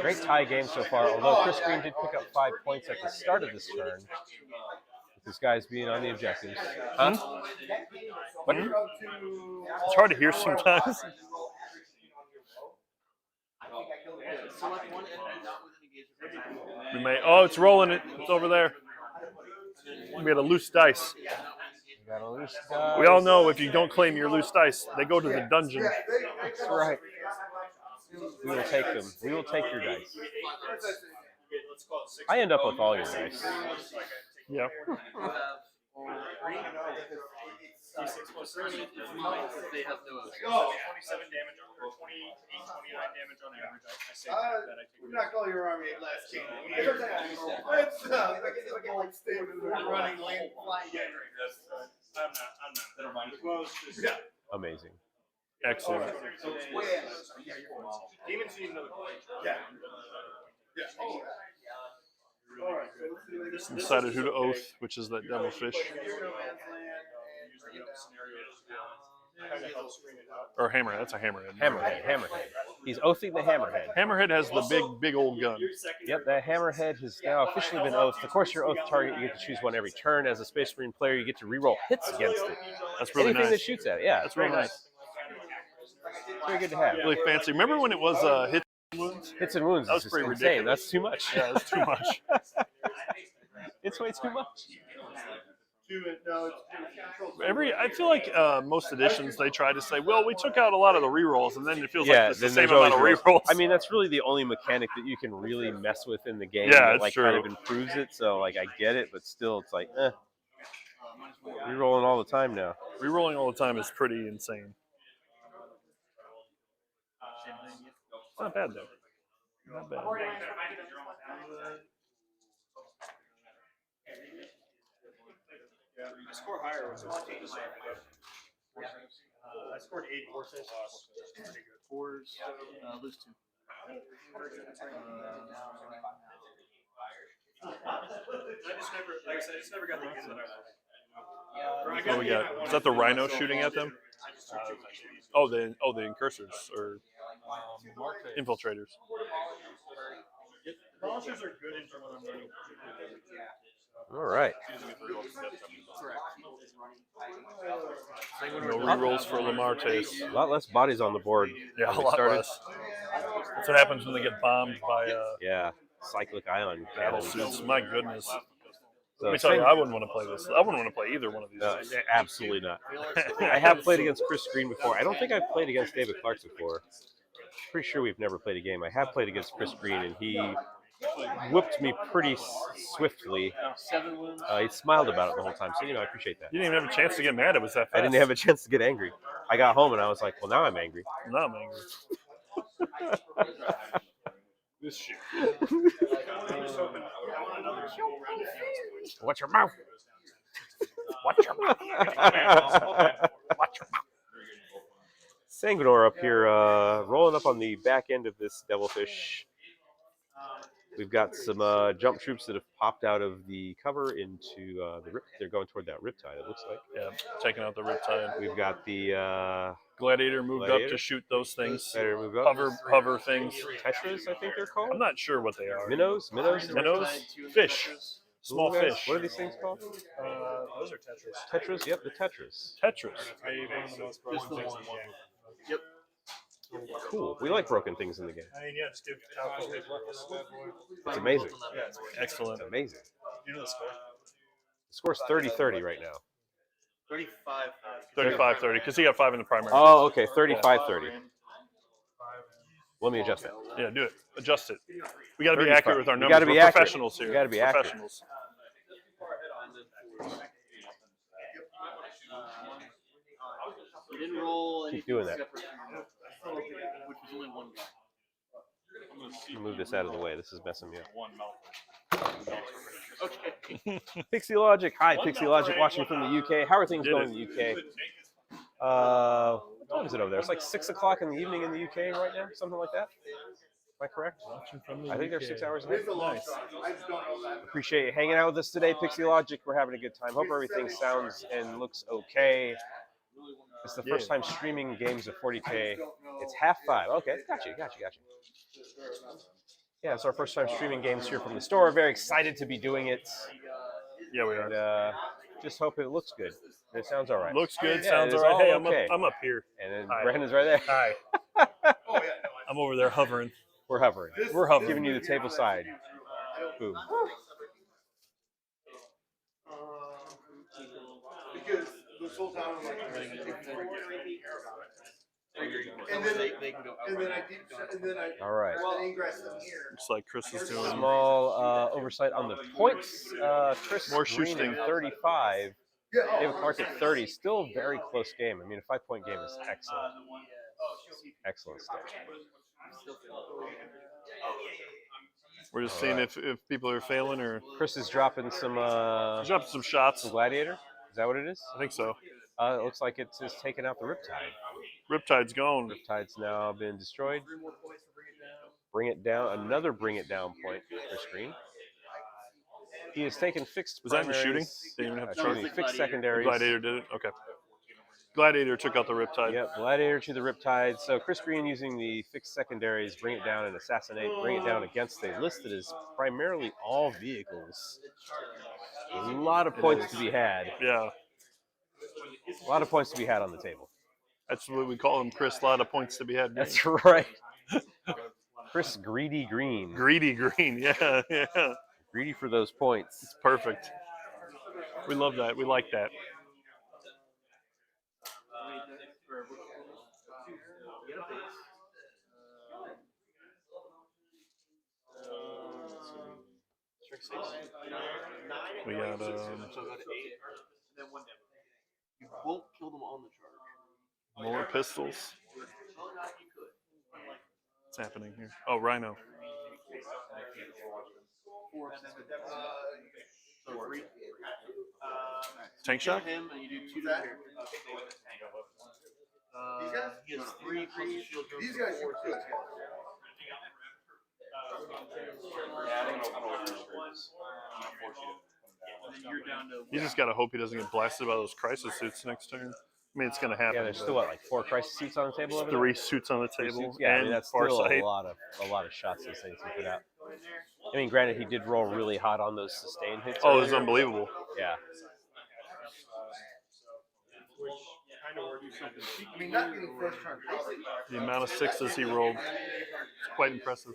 Great tie game so far, although Chris Green did pick up 5 points at the start of this turn. With this guy's being on the objectives. Huh? What? It's hard to hear sometimes. We may. Oh, it's rolling it. It's over there. We had a loose dice. We got a loose dice. We all know if you don't claim your loose dice, they go to the dungeon. That's right. We will take them. We will take your dice. I end up with all your dice. Yeah. D6 plus 30. They have no other. 27 damage or 28, 29 damage on average. I say that I take. We're not calling your army last king. It's like Stephen running lane flying. I'm not. Yeah. Amazing. Excellent. Demons need another. Yeah. All right. Decided who to oath, which is that devilfish. Or hammerhead. That's a hammerhead. Hammerhead. He's oathing the hammerhead. Hammerhead has the big old gun. Yep, that hammerhead has now officially been oathed. Of course, your oath target, you get to choose one every turn. As a Space Marine player, you get to reroll hits against it. That's really Anything nice. that shoots at it. Yeah, That's really nice. Very good to have. Really fancy. Remember when it was hits and wounds? Hits and wounds. That was is pretty insane. ridiculous. That's too much. Yeah, that's too much. It's way too much. I feel like most editions they try to say, well, we took out a lot of the rerolls, and then it feels like it's the then same there's amount of always rerolls. I mean, that's really the only mechanic that you can really mess with in the game. Yeah, that, it's like true. kind of improves it. So like I get it, but still, it's like rerolling all the time now. Rerolling all the time is pretty insane. It's not bad though. Not bad. I score higher with this. I scored 80. Pretty good. Fours, lose 2. I just never got the hits that What we got? Is that the rhino shooting at them? Oh, the incursors or infiltrators. Launchers are good in terms of running. All right. No rerolls for Lamartes. A lot less bodies on the board. Yeah, when a we lot started. less. That's what happens when they get bombed by Yeah, cyclic ion battle cannons. suits. My goodness. So Let me tell you, I wouldn't want to play this. I wouldn't want to play either one of these. No, absolutely not. I have played against Chris Green before. I don't think I've played against David Clark before. Pretty sure we've never played a game. I have played against Chris Green, and he whipped me pretty swiftly. 7 wounds. He smiled about it the whole time, so I appreciate that. You didn't even have a chance to get mad. It was that fast. I didn't have a chance to get angry. I got home and I was like, well, now I'm angry. Now I'm angry. This shit. Watch your mouth. Watch your mouth. Watch your mouth. Sanguinor up here, rolling up on the back end of this devilfish. We've got some jump troops that have popped out of the cover into the rip. They're going toward that riptide, it looks like. Yeah, taking out the riptide. We've got the Gladiator moved up to shoot those things. Gladiator moved up. Hover things. Tetras, I think they're called. I'm not sure what they are. Minnows? Minnows? Fish. Small Ooh, guys, fish. What are these things called? Those are Tetris. Tetras? Yep, the Tetras. Tetris. One of the most broken things in the game. Yep. Cool. We like broken things in the game. I mean, yeah, just do alcohol rolls. It's amazing. Yeah, it's Excellent. It's amazing. You know the score? The score's 30-30 right now. 35. 35-30, because he got 5 in the primary. Oh, okay. 35-30. Let me adjust that. Yeah, do it. Adjust it. We got to be 35. accurate with our We numbers. gotta be We're accurate. professionals here. We gotta be accurate. professionals. keep doing that. Which was only one guy. Move this out of the way. This is messing me up. One mouth. Okay. Pixie Logic. Hi, Pixie Logic, watching from the UK. How are things going in the UK? What time is it over there? It's like 6 o'clock in the evening in the UK right now, something like that. Am I correct? Watching from the I think they're UK. 6 hours ahead. Nice. Appreciate you hanging out with us today, Pixie Logic. We're having a good time. Hope everything sounds and looks okay. It's the first time streaming games of 40K. It's 5:30. Okay, got you. Yeah, it's our first time streaming games here from the store. Very excited to be doing it. Yeah, we are. And just hope it looks good. It sounds all right. Looks good. Yeah, sounds it all is right. Hey, okay. I'm up here. And then Hi. Brandon's right there. Hi. I'm over there hovering. We're hovering. We're hovering. Giving you the table side. Boom. Because this whole time I'm like, and then I All right. ingress in here. Looks like Chris is doing Small oversight on the points. Chris More Green shooting. at 35. Yeah, David Clark at 30. Still a very close game. I mean, a 5-point game is excellent. Excellent stuff. We're just seeing if people are failing or Chris is dropping some drop some shots. Gladiator. Is that what it is? I think so. It looks like it's just taking out the Riptide. Riptide's gone. Riptide's now been destroyed. Bring it down. Another bring it down point for screen. He has taken fixed Was that in the shooting? primaries. Didn't even have to Excuse charge. me, fixed secondaries. Gladiator did it? Okay. Gladiator took out the Riptide. Yep, Gladiator to the Riptide. So Chris Green using the fixed secondaries, bring it down and assassinate, bring it down against a list that is primarily all vehicles. A lot of points to be had. Yeah. A lot of points to be had on the table. That's what we call him, Chris. A lot of points to be had. That's right. Chris Greedy Green. Greedy Green. Yeah, yeah. Greedy for those points. It's perfect. We love that. We like that. We got So go to 8. And then one demo. You won't kill them on the charge. more pistols. What's happening here? Oh, Rhino. Tank shot? Him and you do 2 characters. He has 3 plus a shield. These guys are good. You're down to You just gotta hope he doesn't get blasted by those crisis suits next turn. I mean, it's gonna happen. Yeah, there's still what, like 4 crisis suits on the table over there? 3 suits on the 3 table. suits? Yeah, I and mean, that's still Farsight. a lot of shots those things can put out. I mean, granted, he did roll really hot on those sustained hits. Oh, it was earlier. unbelievable. Yeah. I mean, not getting first turn. The amount of 6s he rolled is quite impressive.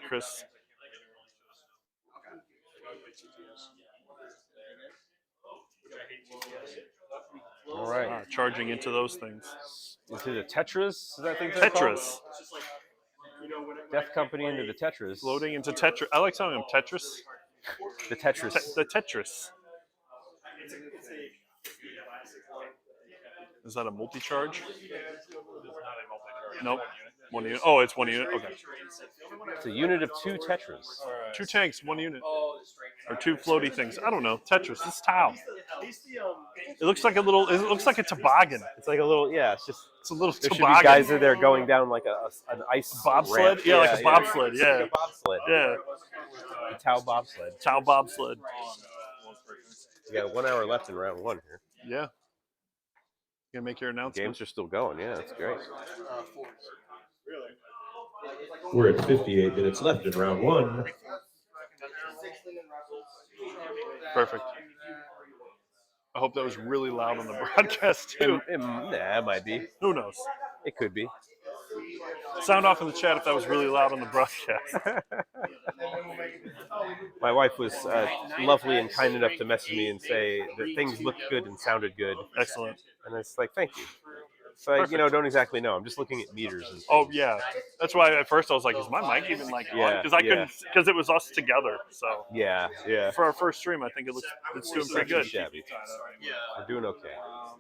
Chris. All right. Charging into those things. Into the Tetras? Is that thing they're called? Tetris. Death Company into the Tetras. Floating into Tetris. I like telling him Tetris. The Tetris. The Tetris. Is that a multi-charge? Nope. 1 unit. Oh, it's 1 unit. Okay. It's a unit of 2 Tetras. 2 tanks, 1 unit. Or 2 floaty things. I don't know. Tetris. It's tile. It looks like a little. It looks like a toboggan. It's like a little, yeah, it's just. It's a little There should toboggan. be guys in there going down like an ice bobsled. ramp. Yeah, like a bobsled. Yeah. Like a bobsled. Yeah. The Tau bobsled. Tau bobsled. We got 1 hour left in round 1 here. Yeah. You gonna make your announcement? Games are still going. Yeah, that's great. We're at 58 minutes left in round 1. Perfect. I hope that was really loud on the broadcast too. Nah, it might be. Who knows? It could be. Sound off in the chat if that was really loud on the broadcast. My wife was lovely and kind enough to message me and say that things looked good and sounded good. Excellent. And it's like, thank you. So I, Perfect. don't exactly know. I'm just looking at meters and things. Oh yeah, that's why at first I was like, is my mic even like on? Yeah, Because I yeah. couldn't, because it was us together. So Yeah, yeah. for our first stream, I think it's doing Not pretty too good. shabby. Yeah. We're doing okay. I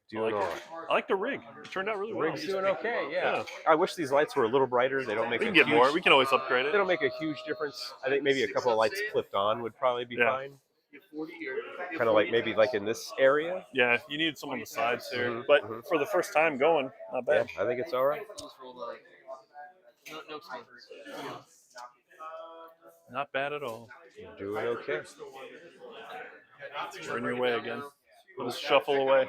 Doing like all it. right. I like the rig. It turned out really The well. rig's doing okay. Yeah. Yeah. I wish these lights were a little brighter. They don't make We a can get huge, more. We can always upgrade They it. don't make a huge difference. I think maybe a couple of lights clipped on would probably be Yeah. fine. Kind of like maybe like in this area. Yeah, you need some on the sides here, Mhm, but mhm. for the first time going, not Yeah, bad. I think it's all right. No smoke. Not bad at all. Doing okay. We're in your way again. We'll just shuffle away.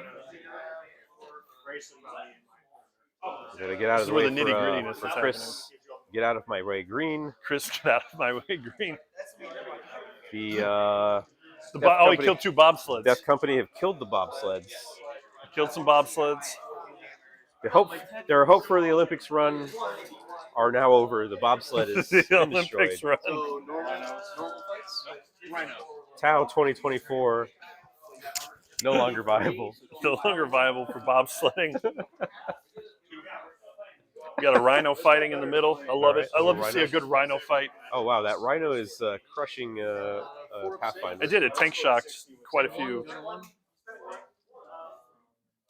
Gotta get out This of is the where way the for, nitty-grittiness for is Chris. Get out of my way, Green. Chris, get out of my way, Green. The He Company- killed 2 bobsleds. Death Company have killed the bobsleds. Killed some bobsleds. Their hope for the Olympics run are now over. The bobsled is The been Olympics destroyed. run. So normal fights. Rhino. Tau 2024 no longer viable. No longer viable for bobsledding. You got a rhino fighting in the middle. I love Alright, it. I love to little see a rhino. good rhino fight. Oh wow, that rhino is crushing Pathfinder. I did. It tank shocked quite a few.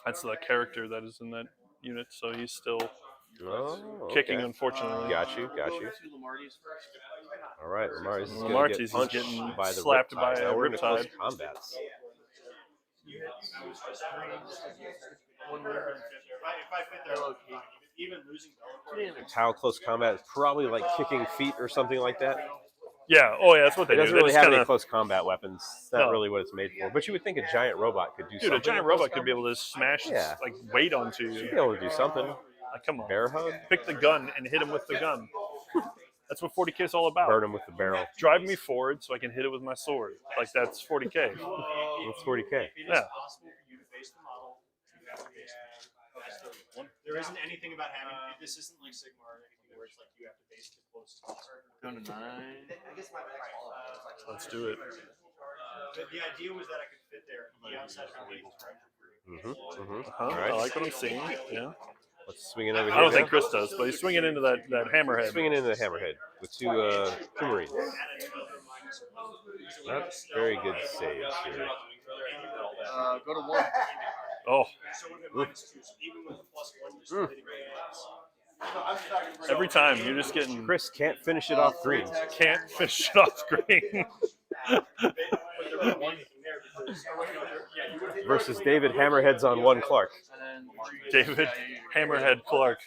That's the character that is in that unit, so he's still Oh, kicking, okay. unfortunately. Got you. All right, Lamarty's is going to Lamarty's get is punched getting by the slapped Riptide. by a Now we're in close Riptide. combats. Tau close combat is probably like kicking feet or something like that. Yeah. Oh, yeah. That's what they It do. doesn't They really just have kinda, any close combat weapons. It's not No. really what it's made for. But you would think a giant robot could do Dude, something. a giant with close robot could be combat. able to smash Yeah. like weight onto Should you. be able to do something. Like, come on. Bear hug? Pick the gun and hit him with the gun. That's what 40K is all about. Burn him with the barrel. Drive me forward so I can hit it with my sword. Like, that's 40K. That's 40K. Yeah. There isn't anything about having this isn't like Sigma or anything where it's like you have to base it close to Down to 9. Let's do it. the idea was that I could fit there on the outside of the labels, right? Huh? All right. I like what I'm seeing. Yeah. Let's swing it over here. I don't think now. Chris does, but he's swinging into that hammerhead. Swinging into the hammerhead with two Marines. Not very good saves here. Go to 1. Oh, So with it minus 2, so even with the plus 1, you're still hitting minus. every time you're just getting Chris can't finish it off green. can't finish it off green. Versus David Hammerheads on 1 Clark. David Hammerhead Clark.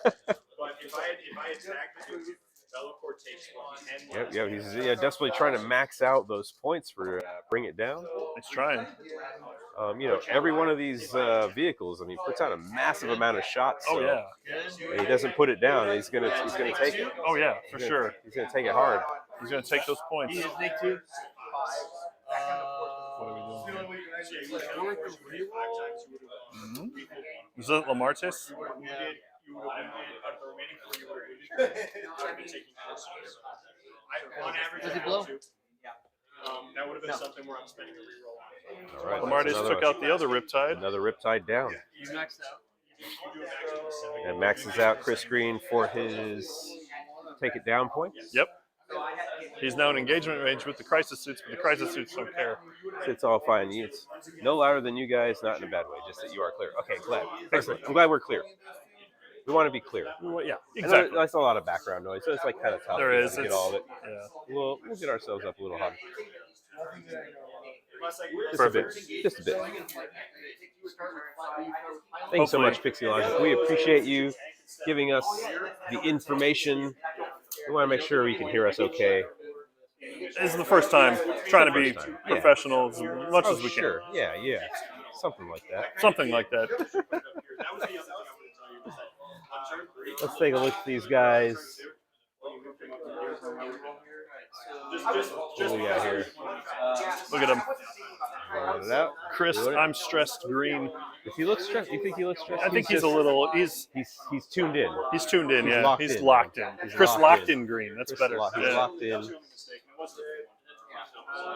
But if I had tagged it, Bellacore takes 1. Yep, he's desperately trying to max out those points for bring it down. He's trying. Every one of these vehicles, I mean, puts out a massive amount of shots. Oh so yeah. and he doesn't put it down. He's gonna take it. Oh yeah, for sure. He's gonna take it hard. He's gonna take those points. Take 2. What are we doing? Is that Lamartis? You would have been the remaining 4 you would have been taking on average. Does he blow? That would have been something where I'm spending a reroll on. All right, Lamartis that's took out the other Riptide. another Riptide down. You maxed out. And maxes out Chris Green for his take it down points. Yep. He's now in engagement range with the crisis suits, but the crisis suits don't care. It's all fine. It's no louder than you guys, not in a bad way, just that you are clear. Okay, glad. Excellent. I'm glad we're clear. We want to be clear. Well, yeah, I know exactly. that's a lot of background noise, so it's like kind of tough There to is. get It's, all of it. yeah. We'll get ourselves up a little higher. Just Perfect. a bit. Just a bit. Thank you so much, Pixie Logic. We appreciate you giving us the information. We want to make sure you can hear us okay. This is the first time trying to be First time, yeah. professional as much as we sure. Yeah. Something like that. can. Something like that. Let's take a look at these guys. What do we got here? Look at him. Rolling it out. Chris, Doing it. I'm stressed green. Does he look stressed? You think he looks stressed? I think he's a just- little, He's tuned in. he's tuned in, He's yeah. locked He's in. locked in. He's Chris locked locked in. in green. That's Chris better. He's Yeah. locked in.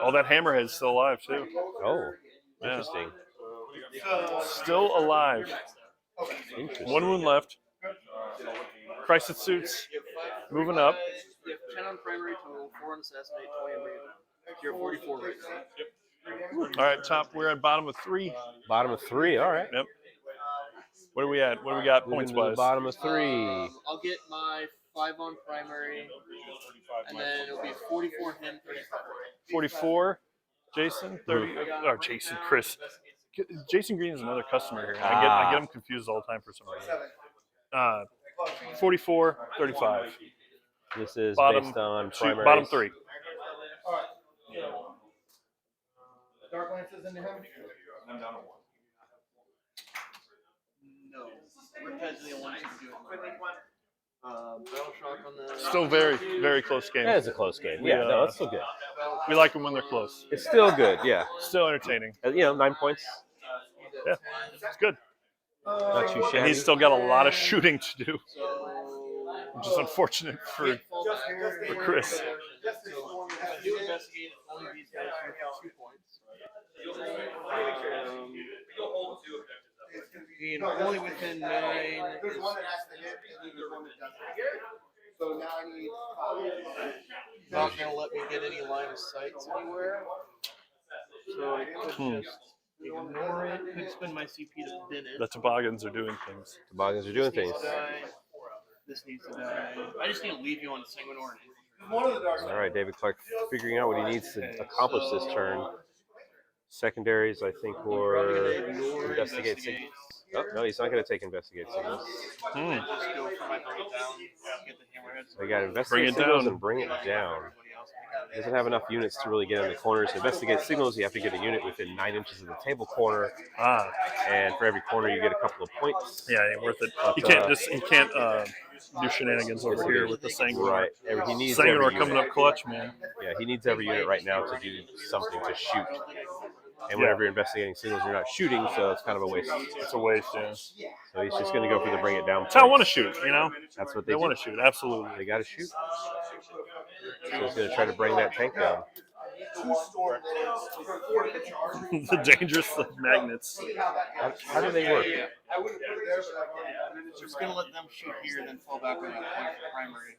Oh, that hammerhead's still alive too. Oh, Yeah. interesting. Still alive. Interesting. 1 wound left. Crisis suits moving up. You have 10 on primary total, 4 on assassinate, 20 on bring it down. You're 44 right now. All right, top. We're at bottom of 3. Bottom of 3. All right. Yep. What are we at? What do we got Moving points to the wise? bottom of 3. I'll get my 5 on primary, and then it'll be 44 him, 35. 44. Jason 30. Oh, Jason. Chris. Jason Green is another customer here. I get him confused all the time for some reason. 44, 35. This is Bottom based on 2, primary. bottom 3. Dark Lances into him? No. Riptide's the only one who can do it. Battle Shock on the... Still very, very close game. That is a close game. Yeah, no, it's still good. We like them when they're close. It's still good, yeah. Still entertaining. 9 points. Yeah, it's good. Not too shabby. And he's still got a lot of shooting to do, which is unfortunate for Chris. So, I do investigate only these guys for 2 points. Being only within 9 There's one that has to hit, and then there's one that doesn't. So now I need not going to let me get any line of sights anywhere. So I could just ignore it. Could spend my CP to bin it. The toboggans are doing things. Toboggans are doing things. This needs to die. I just need to leave you on Sanguinor. All right, David Clark figuring out what he needs to accomplish this turn. Secondaries, I think, or investigate signals. Oh, no, he's not going to take investigate signals. Just go for my bring it down, get the hammerhead. So we got investigate signals and bring it down. He doesn't have enough units to really get in the corners. Investigate signals, you have to get a unit within 9 inches of the table corner. And for every corner, you get a couple of points. Yeah, ain't worth it. You can't do shenanigans over here with the Sanguinor. Right. He needs Sanguinor coming up clutch, man. Yeah, he needs every unit right now to do something to shoot. And whenever you're investigating signals, you're not shooting, so it's kind of a waste. It's a waste, yeah. So he's just going to go for the bring it down. That's how I want to shoot, you know? That's what they want to shoot, absolutely. They got to shoot. So he's going to try to bring that tank down. The dangerous magnets. How do they work? I'm just going to let them shoot here and then fall back on that point for primary.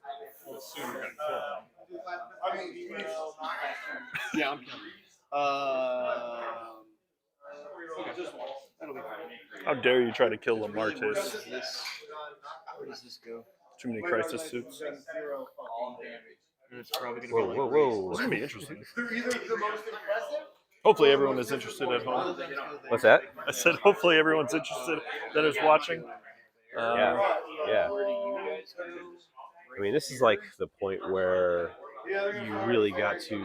Yeah, I'm killing. That'll be fine. How dare you try to kill Lamartis? Where does this go? Too many crisis suits. It's probably gonna be Whoa. It's going to be interesting. Hopefully everyone is interested at home. What's that? I said hopefully everyone's interested that is watching. Yeah. I mean, this is like the point where you really got to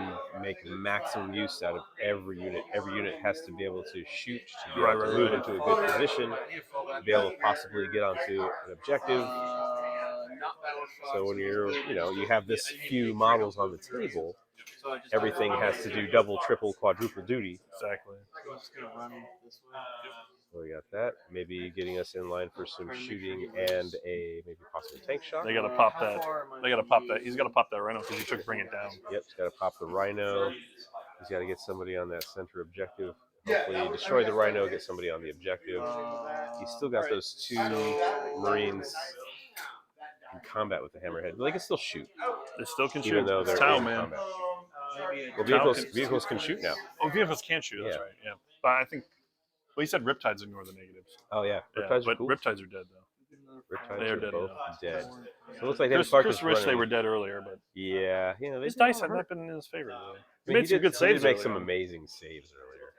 make maximum use out of every unit. Every unit has to be able to shoot, to be able to move into a good position, to be able to possibly get onto an objective. So when you have this few models on the table, everything has to do double, triple, quadruple duty. Exactly. So we got that. Maybe getting us in line for some shooting and a maybe possible tank shot. They got to pop that. He's got to pop that rhino because he took bring it down. Yep, he's got to pop the rhino. He's got to get somebody on that center objective. Hopefully destroy the rhino, get somebody on the objective. He's still got those 2 Marines in combat with the hammerhead. But they can still shoot. They still can shoot. Even though they're Tau, in man. combat. Well, vehicles can shoot now. Oh, vehicles can shoot. That's right. Yeah, but I think. Well, he said Riptides ignore the negatives. Oh yeah, Riptides are cool. Riptides are dead though. Riptides they are dead both now. dead. So it looks like Chris wished they were dead earlier, but yeah, his dice had not been in his favor. Really. He made some good saves. He did make some amazing saves earlier.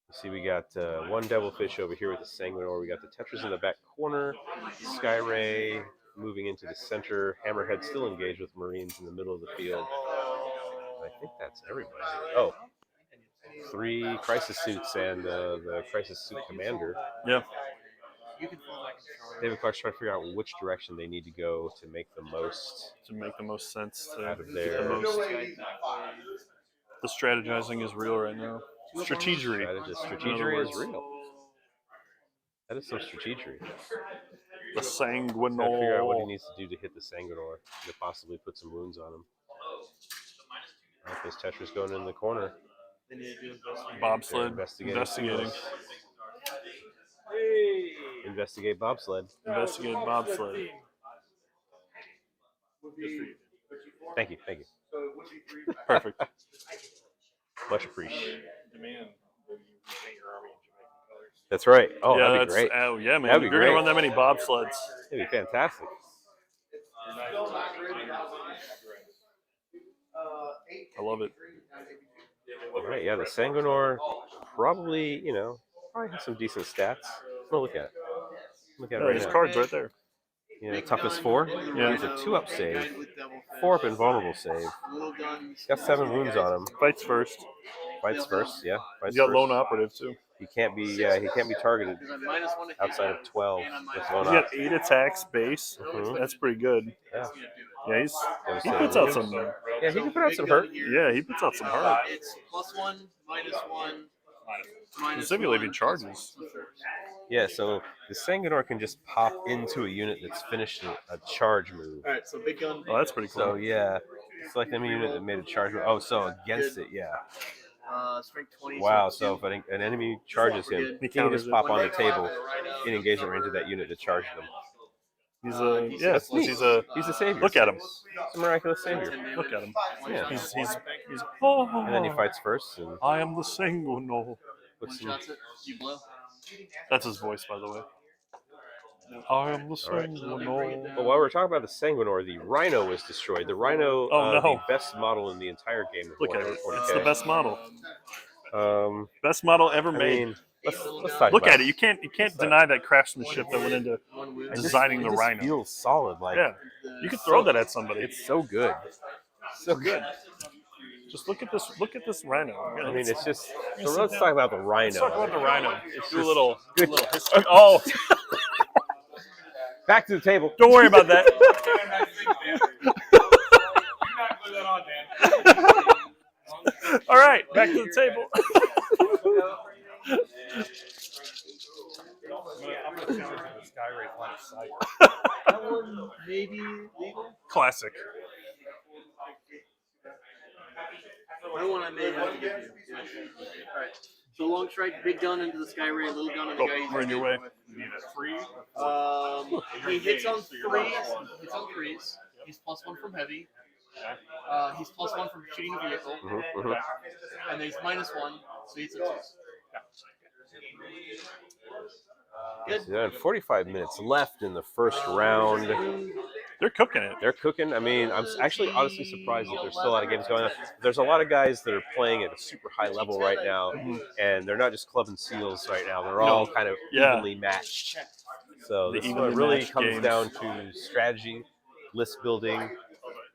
You see, we got one Devilfish over here with the Sanguinor. We got the Tetras in the back corner. Skyray moving into the center. Hammerhead still engaged with Marines in the middle of the field. I think that's everybody. Oh. 3 crisis suits and the crisis suit commander. Yeah. David Clark's trying to figure out which direction they need to go to make the most sense out of their. The strategizing is real right now. Strategery. Strategery is real. That is some strategery. The Sanguinor. Trying to figure out what he needs to do to hit the Sanguinor to possibly put some wounds on him. This Tetra's going in the corner. They need to do investigation. Bobsled. Investigating. Investigating. Investigate bobsled. Investigate bobsled. Thank you. Thank you. Perfect. Much appreciated. Demand that you repaint your army in Jamaican colors. That's right. Oh, yeah, that'd be great. Oh, yeah, man. That'd be If you're great. gonna run that many bobsleds. That'd be fantastic. I love it. All right, yeah, the Sanguinor probably, probably has some decent stats. We'll look at it. Look at it Yeah, right there's now. cards right there. Toughness 4. Yeah. He's a 2-up save, 4-up invulnerable save. He's got 7 wounds on him. Fights first. Fights first, yeah. Fights He's got first. lone operative too. He can't be targeted outside of 12 with lone He's got op. 8 attacks base. Mhm. That's pretty good. Yeah. Yeah, he Devastating puts out wounds. some. Yeah, he can put out some hurt. Yeah, he puts out some hurt. It's +1, -1, Specifically if he charges. Yeah, so the Sanguinor can just pop into a unit that's finished a charge move. All right, so big gun. Oh, that's pretty cool. So yeah, select any unit that made a charge move. Oh, so against it, yeah. Strength 20. Wow, so if an enemy charges him, he can just pop on the table in engagement range of that unit to charge them. He's That's neat. he's a savior. Look at him. He's a miraculous savior. Look at him. Yeah. He's And then he fights first. And I am the Sanguinor. puts some, One-shots it, you blow. That's his voice, by the way. I am the right. Sanguinor. Well, while we're talking about the Sanguinor, the Rhino was destroyed. The Rhino, the best model in the entire game. Look at it. It's the best model. Best Best model ever made. Let's talk Look about at it. You can't deny that craftsmanship that went into designing the It Rhino. feels solid. Like Yeah, you could throw that at somebody. it's so good. So good. Just look at this. Look at this Rhino. I mean, it's just. So let's talk about the Rhino. Let's talk about the Rhino. It's Do a just little good. history. Oh, Back to the table. don't worry about that. All right, back to the table. I'm going to challenge the Skyray line of sight. That one maybe legal. Classic. That one I may have to give you. All right. So long strike, big gun into the Skyray, little gun on the guy. We're in your way. You need a 3. He hits on threes. He's +1 from heavy. He's +1 from shooting a vehicle, and he's -1, so he's a 2. Good. Yeah, 45 minutes left in the first round. They're cooking it. They're cooking. I mean, I'm actually honestly surprised that there's still a lot of games going on. There's a lot of guys that are playing at a super high level right now, and they're not just clubbing seals right now. They're all kind of evenly matched. So this one really comes down to strategy, list building,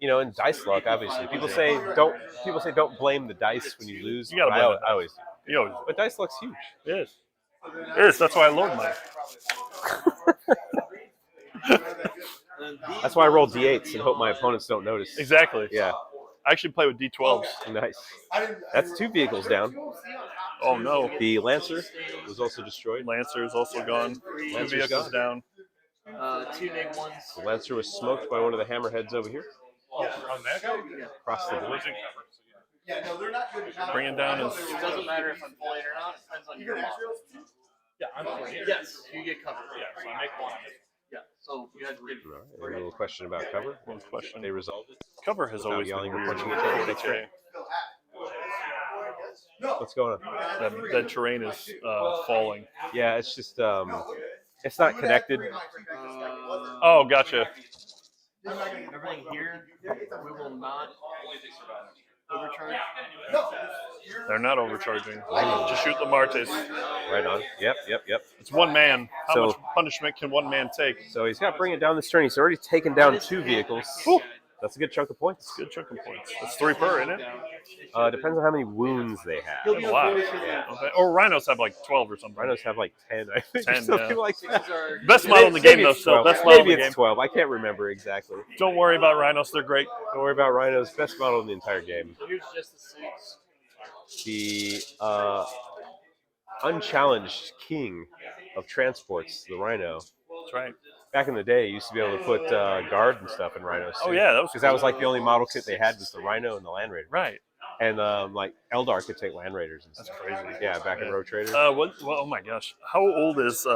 and dice luck. Obviously, people say don't blame the dice when you lose. You gotta blame I always do. But dice luck's huge. It is. It is. That's why I load mine. That's why I roll d8s and hope my opponents don't notice. Exactly. Yeah. I actually play with D12s. Nice. That's 2 vehicles down. Oh no. The Lancer was also destroyed. Lancer is also gone. 2 Lancer's vehicles gone. down. 2 -1s. The Lancer was smoked by one of the hammerheads over here. On that guy? Across the board. Yeah, no, they're not good. Bringing down his. It doesn't matter if I'm pulling or not. It depends on your model. Yeah, I'm playing. Yes, you get covered. Yeah, so I make 1. Yeah, so you had to get. All right, a little question about cover. One question. They resolved it. Cover has Without always yelling been or weird. punching each other. That's great. What's going on? That terrain is falling. Yeah, it's just it's not connected. Oh, gotcha. Everything here, we will not overcharge. They're not overcharging. Just shoot the Martes. Right on. Yep. It's one man. How So- much punishment can one man take? So he's got to bring it down this turn. He's already taken down 2 vehicles. That's a good chunk of points. Good chunk of points. That's 3 per, isn't it? Depends on how many wounds they have. He'll be A lot. yeah. Okay. Or rhinos have like 12 or something. Rhinos have like 10, I think. 10, Something yeah. like that. Best model in the game, Maybe though. it's So 12. best model in Maybe the it's game. 12. I can't remember exactly. Don't worry about rhinos. They're great. Don't worry about Rhinos. Best model in the entire game. Here's just the suits. The unchallenged king of transports, the Rhino. That's right. Back in the day, you used to be able to put guard and stuff in Rhinos. Oh, yeah. That was because that was like the only model kit they had was the Rhino and the Land Raider. right. And like Eldar could take Land Raiders and That's stuff. crazy. Yeah, back in Road Traders. Well, oh my gosh. How old is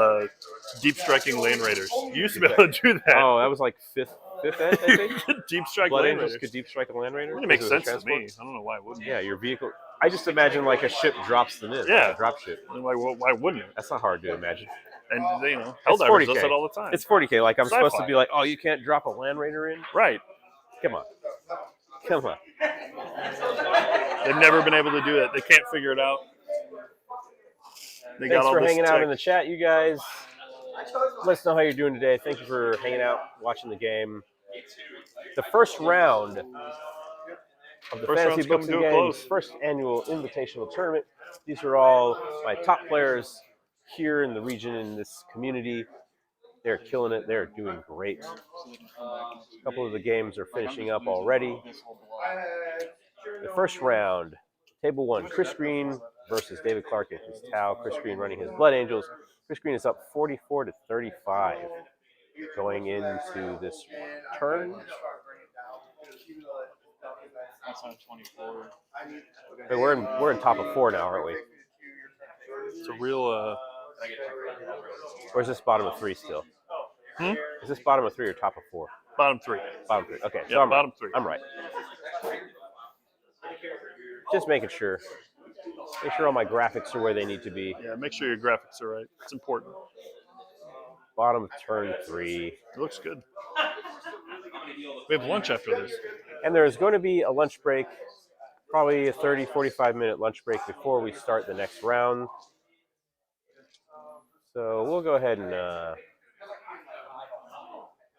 Deep Striking Land Raiders? You used to be able to do that. Oh, that was like fifth ed, I think. Deep Strike Blood Land Angels Raiders. could deep strike a Land Raider. It makes because it was a sense to me. transport. I don't know why it wouldn't. Yeah, your vehicle. I just imagine like a ship drops them in. Yeah. Like a drop ship. Like, well, why wouldn't it? That's not hard to imagine. And you know, It's Helldivers does 40K. that all the time. It's 40K. Like I'm supposed to Sci-fi. be like, oh, you can't drop a Land Raider in? Right. Come on. Come on. They've never been able to do it. They can't figure it out. They Thanks got all for this hanging out tech. in the chat, you guys. Let us know how you're doing today. Thank you for hanging out, watching the game. The first round of the Fantasy round's Books coming and to a Games close. first annual invitational tournament. These are all my top players here in the region, in this community. They're killing it. They're doing great. A couple of the games are finishing up already. The first round, table one, Chris Green versus David Clark and his Tau. Chris Green running his Blood Angels. Chris Green is up 44-35 going into this turn. That's on 24. But we're in top of 4 now, aren't we? It's a real. Or is this bottom of 3 still? Is this bottom of 3 or top of 4? Bottom 3. Bottom 3. Okay, so Yeah, I'm bottom right. 3. I'm right. Just making sure. Make sure all my graphics are where they need to be. Yeah, make sure your graphics are right. It's important. Bottom of turn 3. It looks good. We have lunch after this. And there's going to be a lunch break, probably a 30, 45-minute lunch break before we start the next round. So we'll go ahead and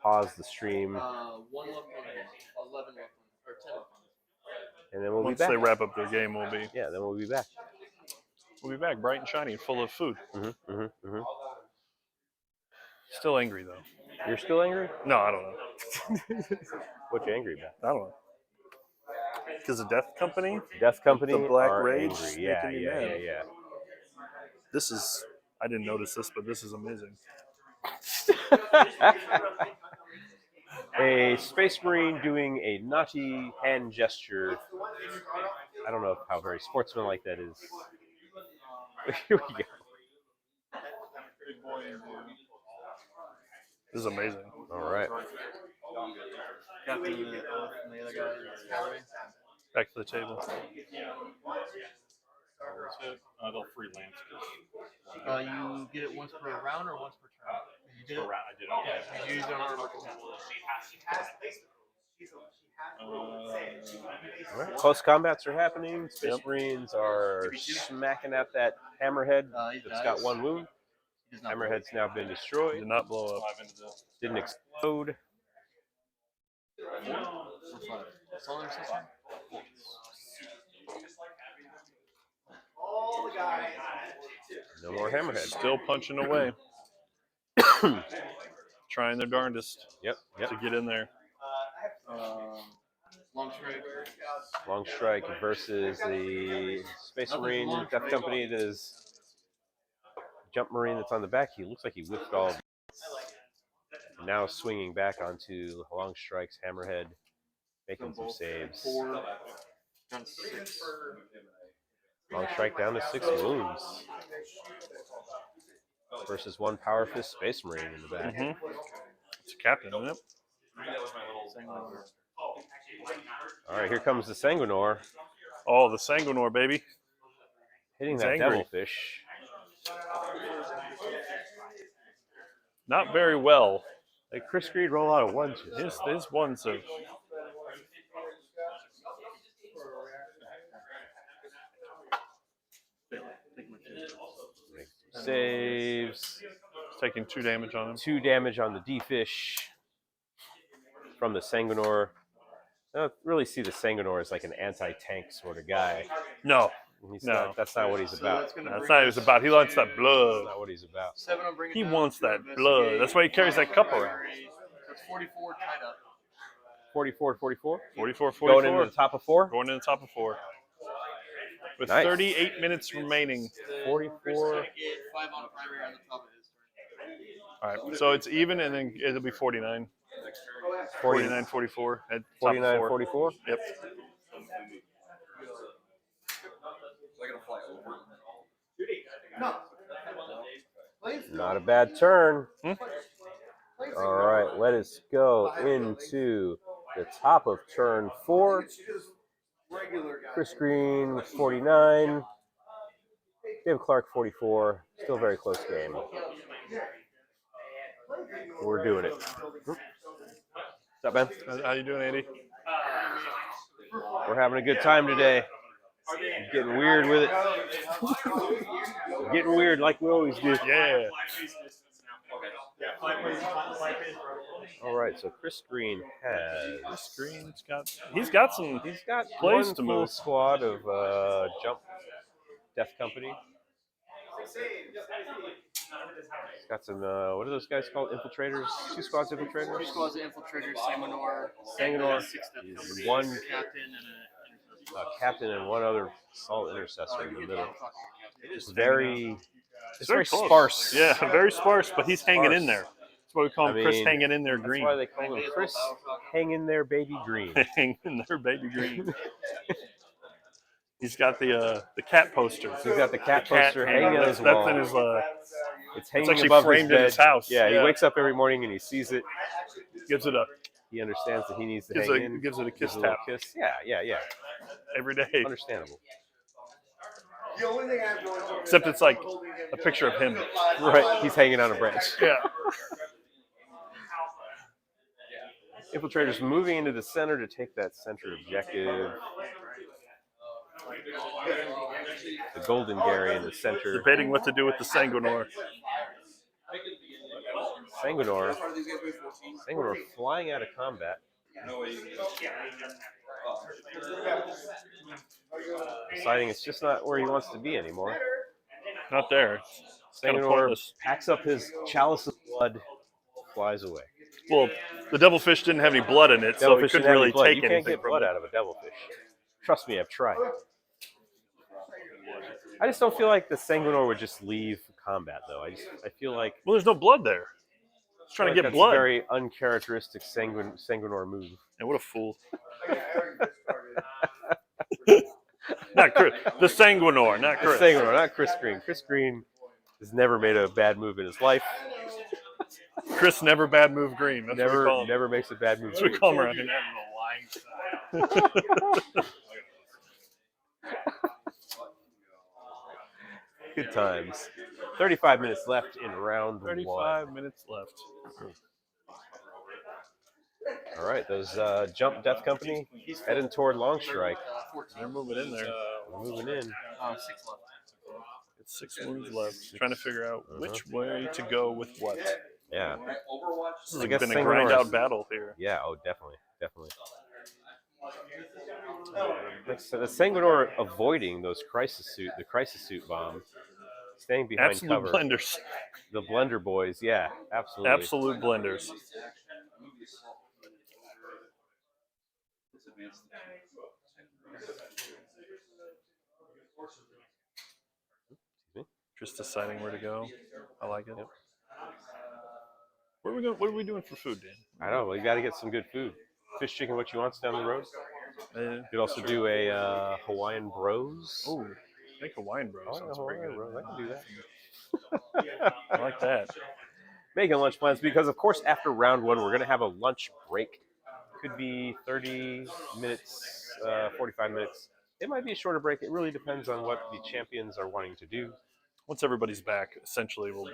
pause the stream. 1 left on 11 left on, or 10 left on. And then we'll Once be back. they wrap up their game, we'll be back. We'll be back, bright and shiny, and full of food. Still angry though. You're still angry? No, I don't know. What you angry about? I don't know. Because the Death Company. Death Company. The Black are Rage. Angry. Yeah. making me mad. This is. I didn't notice this, but this is amazing. A Space Marine doing a naughty hand gesture. I don't know how very sportsmanlike that is. Here we go. This is amazing. All right. Got the other guy. Back to the table. They'll freelance. You get it once per round or once per turn? You did it? I did it. Yeah. Did you use it on Armor All right. Close combats are happening. Space Marines are smacking at that hammerhead that's got 1 wound. Hammerhead's now been destroyed. Did not blow up. Didn't explode. Solar system? No more hammerhead. Still punching away. Trying their darndest Yep. to get in there. Long strike. Long strike versus the Space Marine Death Company. That is Jump Marine that's on the back. He looks like he whipped all. Now swinging back onto Long Strike's hammerhead, making some saves. 4 down to 6. Long Strike down to 6 wounds. Versus 1 Power Fist Space Marine in the back. It's a captain, isn't it? All right, here comes the Sanguinor. Oh, the Sanguinor, baby. Hitting He's that angry. Devilfish. Not very well. Like Chris Creed roll out of ones. His ones have. Saves. He's taking 2 damage on him. 2 damage on the D-Fish from the Sanguinor. I don't really see the Sanguinor as like an anti-tank sort of guy. No. No. That's not what he's about. That's not what he's about. He wants that blood. That's not what he's about. 7 will bring it He down. wants that blood. That's why he carries that cup around. So it's 44 tied up. 44-44? 44. Going into the top of 4? Going in the top of 4. With Nice. 38 minutes remaining. 44. Chris is gonna get 5 on the primary on the top of his turn. All right. So it's even, and then it'll be 49. 49-44 at top of 4. 49-44? Yep. Not a bad turn. Hmm? All right, let us go into the top of turn 4. Chris Green, 49. Dave Clark, 44. Still a very close game. We're doing it. What's up, man? How you doing, Andy? We're having a good time today. Getting weird with it. Getting weird like we always do. Yeah. All right, so Chris Green has. He's got some. He's got Plays one to full move. squad of Jump Death Company. He's got some, what are those guys called? Infiltrators? 2 squads of infiltrators? 2 squads of infiltrators, Sanguinor. Sanguinor. 6 Death Company, One captain, and captain and one other assault intercessor in the middle. It's very close. sparse. Yeah, very sparse, but he's hanging in Sparse. there. That's why we call him Chris Hanging in There That's Green. why they call him Chris Hang in There Baby Green. Hanging in There Baby Green. He's got the cat poster. He's got the cat poster hanging on his wall. That's in his. It's hanging actually above framed his bed. in his house. Yeah, he wakes up every morning and he sees it. Gives it a. He understands that he needs to Gives hang it in. gives it a kiss Gives it a tap. little kiss. Yeah. Every day. Understandable. Except it's like a picture of him. Right, he's hanging on a branch. Yeah. Infiltrators moving into the center to take that center objective. The Golden Gary in the center. Debating what to do with the Sanguinor. Sanguinor flying out of combat. Deciding it's just not where he wants to be anymore. Not there. Sanguinor packs up his chalice of blood, flies away. Well, the devilfish didn't have any blood in it, so he couldn't really take anything. You can't get blood out of a devilfish. Trust me, I've tried. I just don't feel like the Sanguinor would just leave combat, though. I feel like... Well, there's no blood there. He's trying to get blood. That's a very uncharacteristic Sanguinor move. And what a fool. Not Chris. The Sanguinor, not Chris. The Sanguinor, not Chris Green. Chris Green has never made a bad move in his life. Chris never bad move Green. That's what we call him. Never makes a bad move. That's what we call him around here. Good times. 35 minutes left in round 1. 35 minutes left. All right, those Jump Death Company heading toward Long Strike. They're moving in there. Moving in. 6 left. It's 6 moves left. Trying to figure out which way to go with what. Yeah. This has been a grind out battle here. Yeah, definitely. So the Sanguinor avoiding those the crisis suit bomb, staying behind Absolute cover. blenders. The Blender Boys, yeah, absolutely. Absolute blenders. Just deciding where to go. I like it. Yep. Where are we going? What are we doing for food, Dan? I know. We got to get some good food. Fish, chicken, what you want's down the road. You could also do a Hawaiian Bros. Oh, I think Hawaiian Bros. Sounds pretty good. Bros. I can do that. I like that. Making lunch plans because, of course, after round 1, we're going to have a lunch break. Could be 30 minutes, 45 minutes. It might be a shorter break. It really depends on what the champions are wanting to do. Once everybody's back, essentially, we'll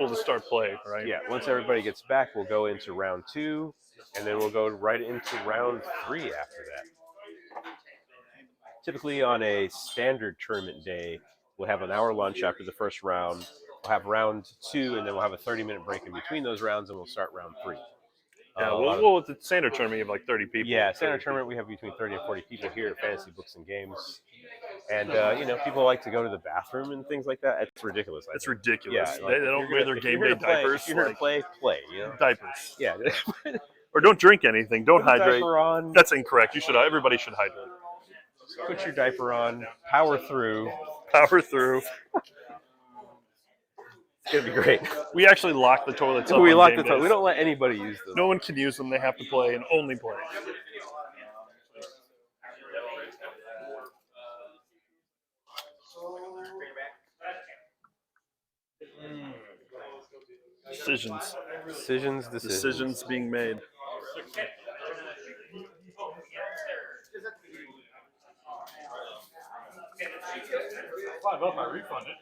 just start play, right? Yeah, once everybody gets back, we'll go into round 2, and then we'll go right into round 3 after that. Typically on a standard tournament day, we'll have an hour lunch after the first round. We'll have round 2, and then we'll have a 30-minute break in between those rounds, and we'll start round 3. Yeah, well, with the standard tournament, you have like 30 people. Yeah, standard tournament, we have between 30 and 40 people here at Fantasy Books and Games. And, people like to go to the bathroom and things like that. It's ridiculous. It's ridiculous. Yeah, they don't wear their game day diapers. If you're here to play, you know? Diapers. Yeah. Or don't drink anything. Don't hydrate. Diaper on. That's incorrect. Everybody should hydrate. Put your diaper on. Power through. Power through. It's going to be great. We actually lock the toilets up. We lock the toilet. We don't let anybody use them. No one can use them. They have to play and only play. Decisions. Decisions. Being made. $5 up, I refund it.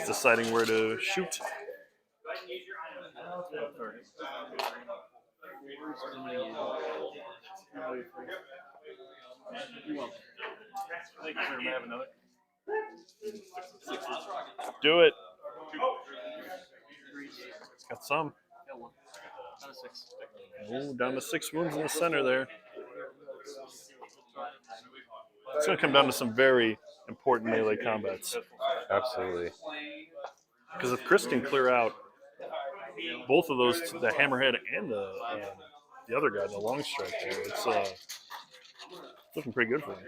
Deciding where to shoot. I think you're gonna have another. Do it. It's got some. Got one. Out of 6. Oh, down to 6 wounds in the center there. It's going to come down to some very important melee combats. Absolutely. Because if Chris can clear out both of those, the hammerhead and the other guy, the long strike there, it's looking pretty good for him.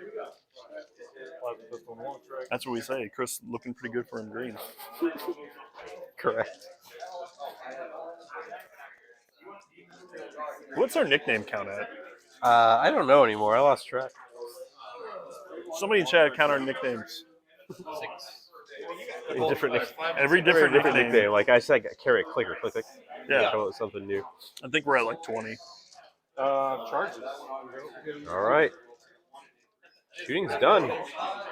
That's what we say. Chris looking pretty good for him green. Correct. What's our nickname count at? I don't know anymore. I lost track. Somebody in chat count our nicknames. 6. Different Every different nickname. Like I said, carry a clicker, click. Yeah. Come up with something new. I think we're at like 20. Charges. All right. Shooting's done.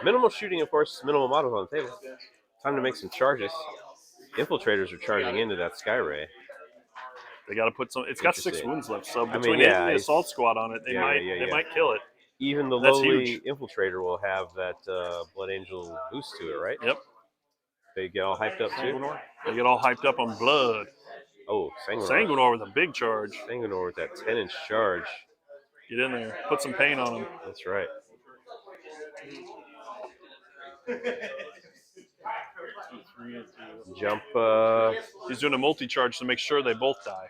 Minimal shooting, of course. Minimal models on the table. Time to make some charges. Infiltrators are charging into that Sky Ray. They got to put some. It's got 6 wounds left, so between I mean, it and the assault squad on it, they might kill it. Even the That's lowly huge. infiltrator will have that Blood Angel boost to it, right? Yep. They get all hyped up too. They get all hyped up on blood. Oh, Sanguinor. Sanguinor with a big charge. Sanguinor with that 10-inch charge. Get in there. Put some pain on him. That's right. Jump. He's doing a multi-charge to make sure they both die.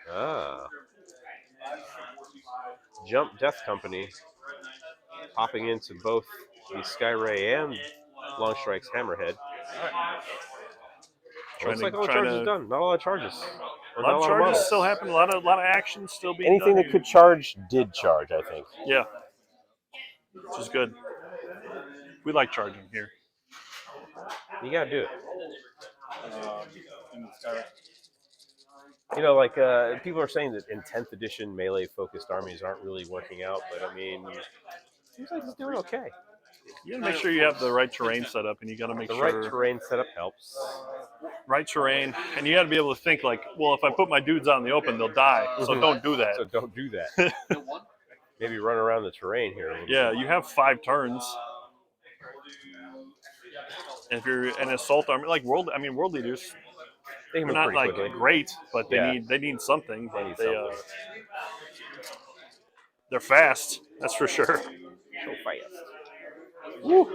Jump Death Company. Popping into both the Sky Ray and Long Strike's Hammerhead. Looks like all the charges done. Not a lot of charges. A lot of charges still happen. A lot of action still being Anything done. that could charge did charge, I think. Yeah. Which is good. We like charging here. You gotta do it. In the sky. You know, like people are saying that in 10th edition melee-focused armies aren't really working out, but I mean, seems like it's doing okay. You gotta make sure you have the right terrain set up, and you gotta make the sure right terrain setup helps. Right terrain, and you gotta be able to think like, well, if I put my dudes out in the open, they'll die. So don't do that. So don't do that. Maybe run around the terrain here. Yeah, you have 5 turns. And if you're an assault army, like world leaders, they they're not like quickly. great, but they need something. They need something. They're fast, that's for sure. So fast. Woo.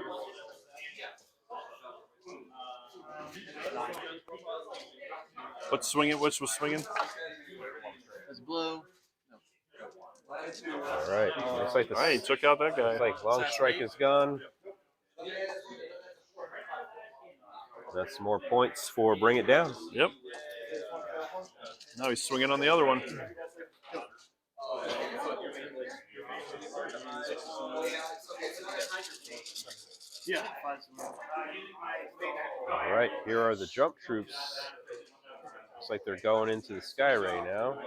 What's swinging? Which was swinging? It's blue. All right. Looks like All right, he took out that guy. Looks like Long Strike is gone. That's more points for Bring It Down. Yep. Now he's swinging on the other one. Yeah. All right, here are the jump troops. Looks like they're going into the Sky Ray now.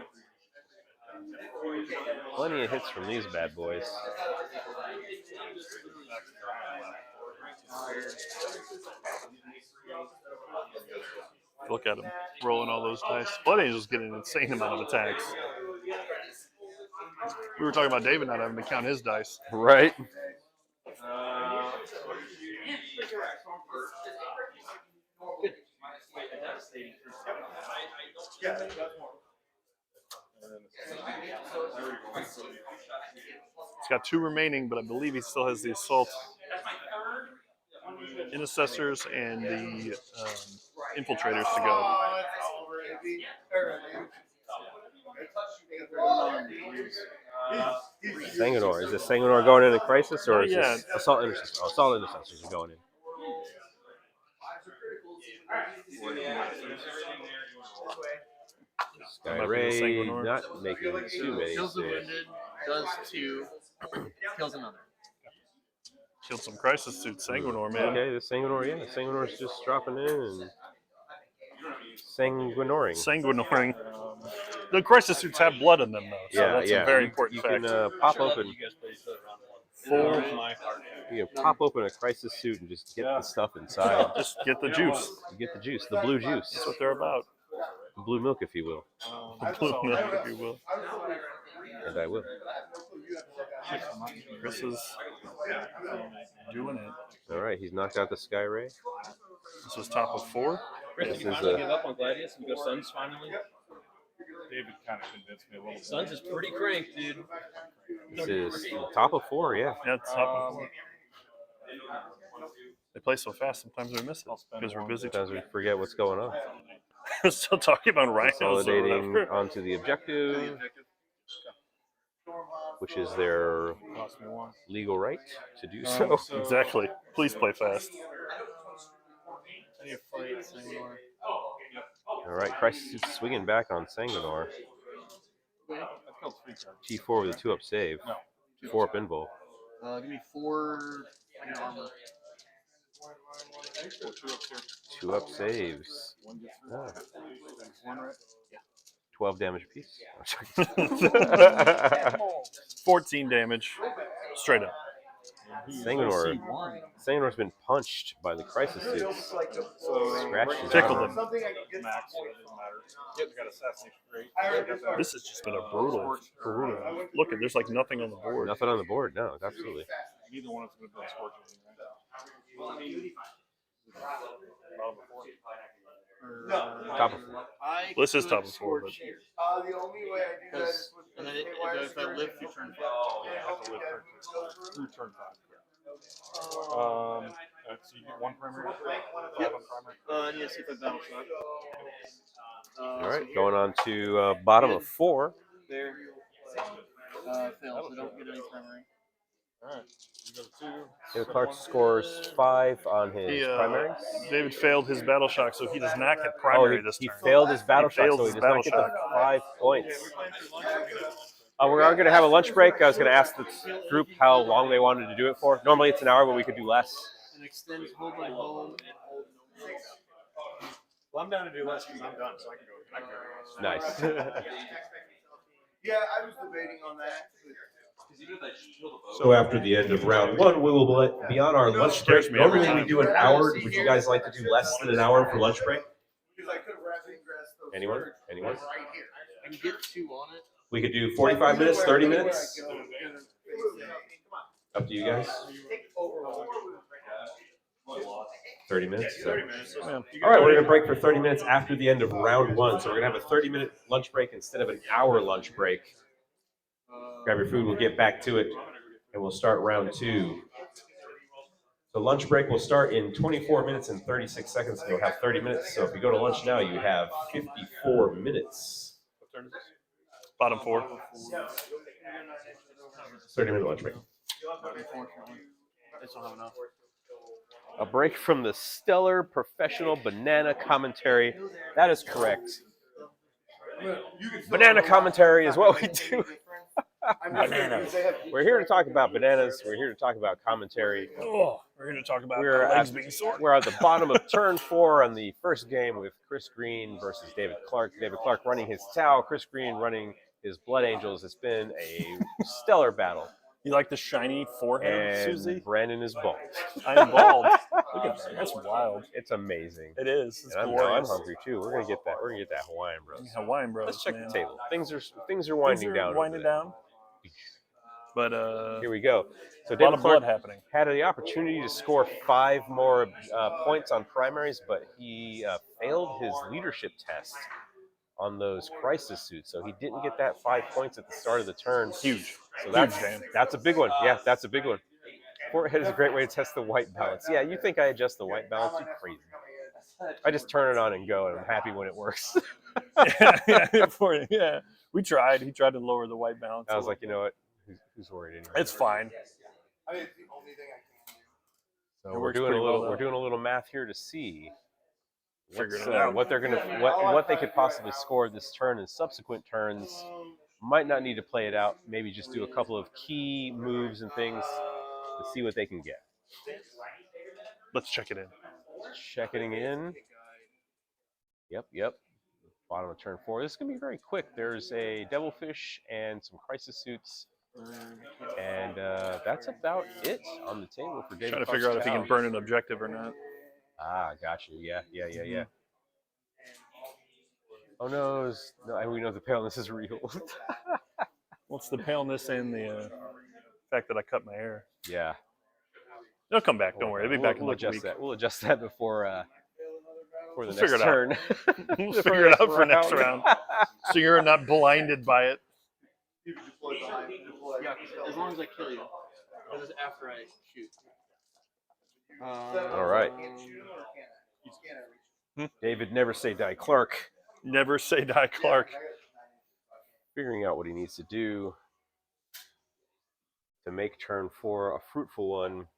Plenty of hits from these bad boys. Look at him rolling all those dice. Blood Angel's getting an insane amount of attacks. We were talking about David not having to count his dice. Right. He's got 2 remaining, but I believe he still has the assault, intercessors, and the infiltrators to go. Sanguinor. Is this Sanguinor going into Crisis, or is Yeah. this Assault Intercessors? Oh, Assault Intercessors are going in. Sky Ray not making too many Kills the saves. wounded, does 2, kills another. Killed some crisis suits, Sanguinor, man. Okay, the Sanguinor, yeah. Sanguinor's just dropping in and Sanguinoring. Sanguinoring. The crisis suits have blood in them, though. So Yeah, that's yeah. a very You important can fact. pop open. Full. You can pop open a crisis suit and just get the stuff inside. Just get the juice. You get the juice, the blue juice. That's what they're about. The blue milk, if you will. Blue milk, if you will. And I will. Chris is doing it. All right, he's knocked out the Sky Ray. This was top of 4. This Chris, did you is finally give up on Gladius and go Suns finally? David kind of convinced me a little bit. Suns is pretty cranked, dude. This is top of 4, yeah. Yeah, it's top of 4. They play so fast, sometimes we miss it because we're busy. Sometimes we forget what's going on. Still talking about rhinos or Consolidating whatever. onto the objective, which is their legal right to do so. Exactly. Please play fast. All right, Crisis is swinging back on Sanguinor. T4 with a 2-up save. 4-up invul. Give me 4 armor. 2-up saves. Ah. 12 damage apiece. 14 damage. Straight up. Sanguinor's been punched by the crisis suits. Scratched his Tickled arm. him. Max, so it doesn't matter. I got assassination rate. This has just been a brutal. Look, there's like nothing on the board. Nothing on the board, no, absolutely. Neither one of us going to scorch anything, right? Top of 4. This is top of 4, but The only way I do that is with And then if I live through turn 5. I have to live through turn 5. So you get 1 primary. Yep. I need to see if I battle shock. All right, going on to bottom of 4. There. Fails. I don't get any primary. Alright. You go to 2. David Clark scores 5 on his primaries. David failed his battle shock, so he does not get primary this he turn. failed his battle He shock, failed so he his does battle not get shock. the 5 points. We are going to have a lunch break. I was going to ask the group how long they wanted to do it for. Normally it's an hour, but we could do less. And extends hold my home and hold no more. Well, I'm down to do less because I'm done, so I can go. Nice. Yeah, I was debating on that. So after the end of round 1, we will be on our lunch break. Normally we do an hour. Would you guys like to do less than an hour for lunch break? Because I could have wrapped those Anyone? words Anyone? right here. I can get 2 on it. We could do 45 minutes, 30 minutes. Up to you guys. 30 minutes. So. All right, we're going to break for 30 minutes after the end of round 1. So we're going to have a 30-minute lunch break instead of an hour lunch break. Grab your food, we'll get back to it, and we'll start round 2. The lunch break will start in 24 minutes and 36 seconds, and you'll have 30 minutes. So if you go to lunch now, you have 54 minutes. Bottom 4. 30-minute lunch break. Unfortunately. I just don't have enough. A break from the stellar professional banana commentary. That is correct. Banana commentary is what we do. Bananas. We're here to talk about bananas. We're here to talk about commentary. Oh, we're here to talk about We're legs at, being sore. we're at the bottom of turn 4 on the first game with Chris Green versus David Clark. David Clark running his Tau, Chris Green running his Blood Angels. It's been a stellar battle. You like the shiny forehead, And Susie? Brandon is bald. I'm bald. Look at that. That's wild. It's amazing. It is. It's And I'm glorious. hungry too. We're gonna get that. We're gonna get that Hawaiian bros. Hawaiian bros. Let's check man. the table. Things are winding down. over Winding there. down. But Here we go. So a lot David of Clark blood happening. had the opportunity to score 5 more points on primaries, but he failed his leadership test on those crisis suits, so he didn't get that 5 points at the start of the turn. Huge. So Huge, Dan. that's a big one. Yeah, that's a big one. Forehead is a great way to test the white balance. Yeah, you think I adjust the white balance? You crazy. I just turn it on and go, and I'm happy when it works. yeah. We tried. He tried to lower the white balance. I was like, you know what? Who's worried anymore? it's fine. I mean, it's the only thing I can do. So It we're works doing a pretty well, little. though. We're doing a little math here to see Figuring what's, it out. what they're gonna what they could possibly score this turn and subsequent turns. Might not need to play it out. Maybe just do a couple of key moves and things to see what they can get. Let's check it in. Checking in. Yep. Bottom of turn 4. This is going to be very quick. There's a Devilfish and some Crisis Suits. And that's about it on the table for David. Trying to figure out if he can burn an objective or not. Ah, gotcha. Yeah. Oh no, we know the paleness is real. What's the paleness and the fact that I cut my hair? Yeah. They'll come back. Don't worry. They'll be back in We'll like a adjust week. that. We'll adjust that before the next figure it out. turn. We'll figure it out for next round. So you're not blinded by it. Yeah, as long as I kill you. Because it's after I shoot. All right. David, never say die Clark. Never say die Clark. Figuring out what he needs to do to make turn 4 a fruitful one,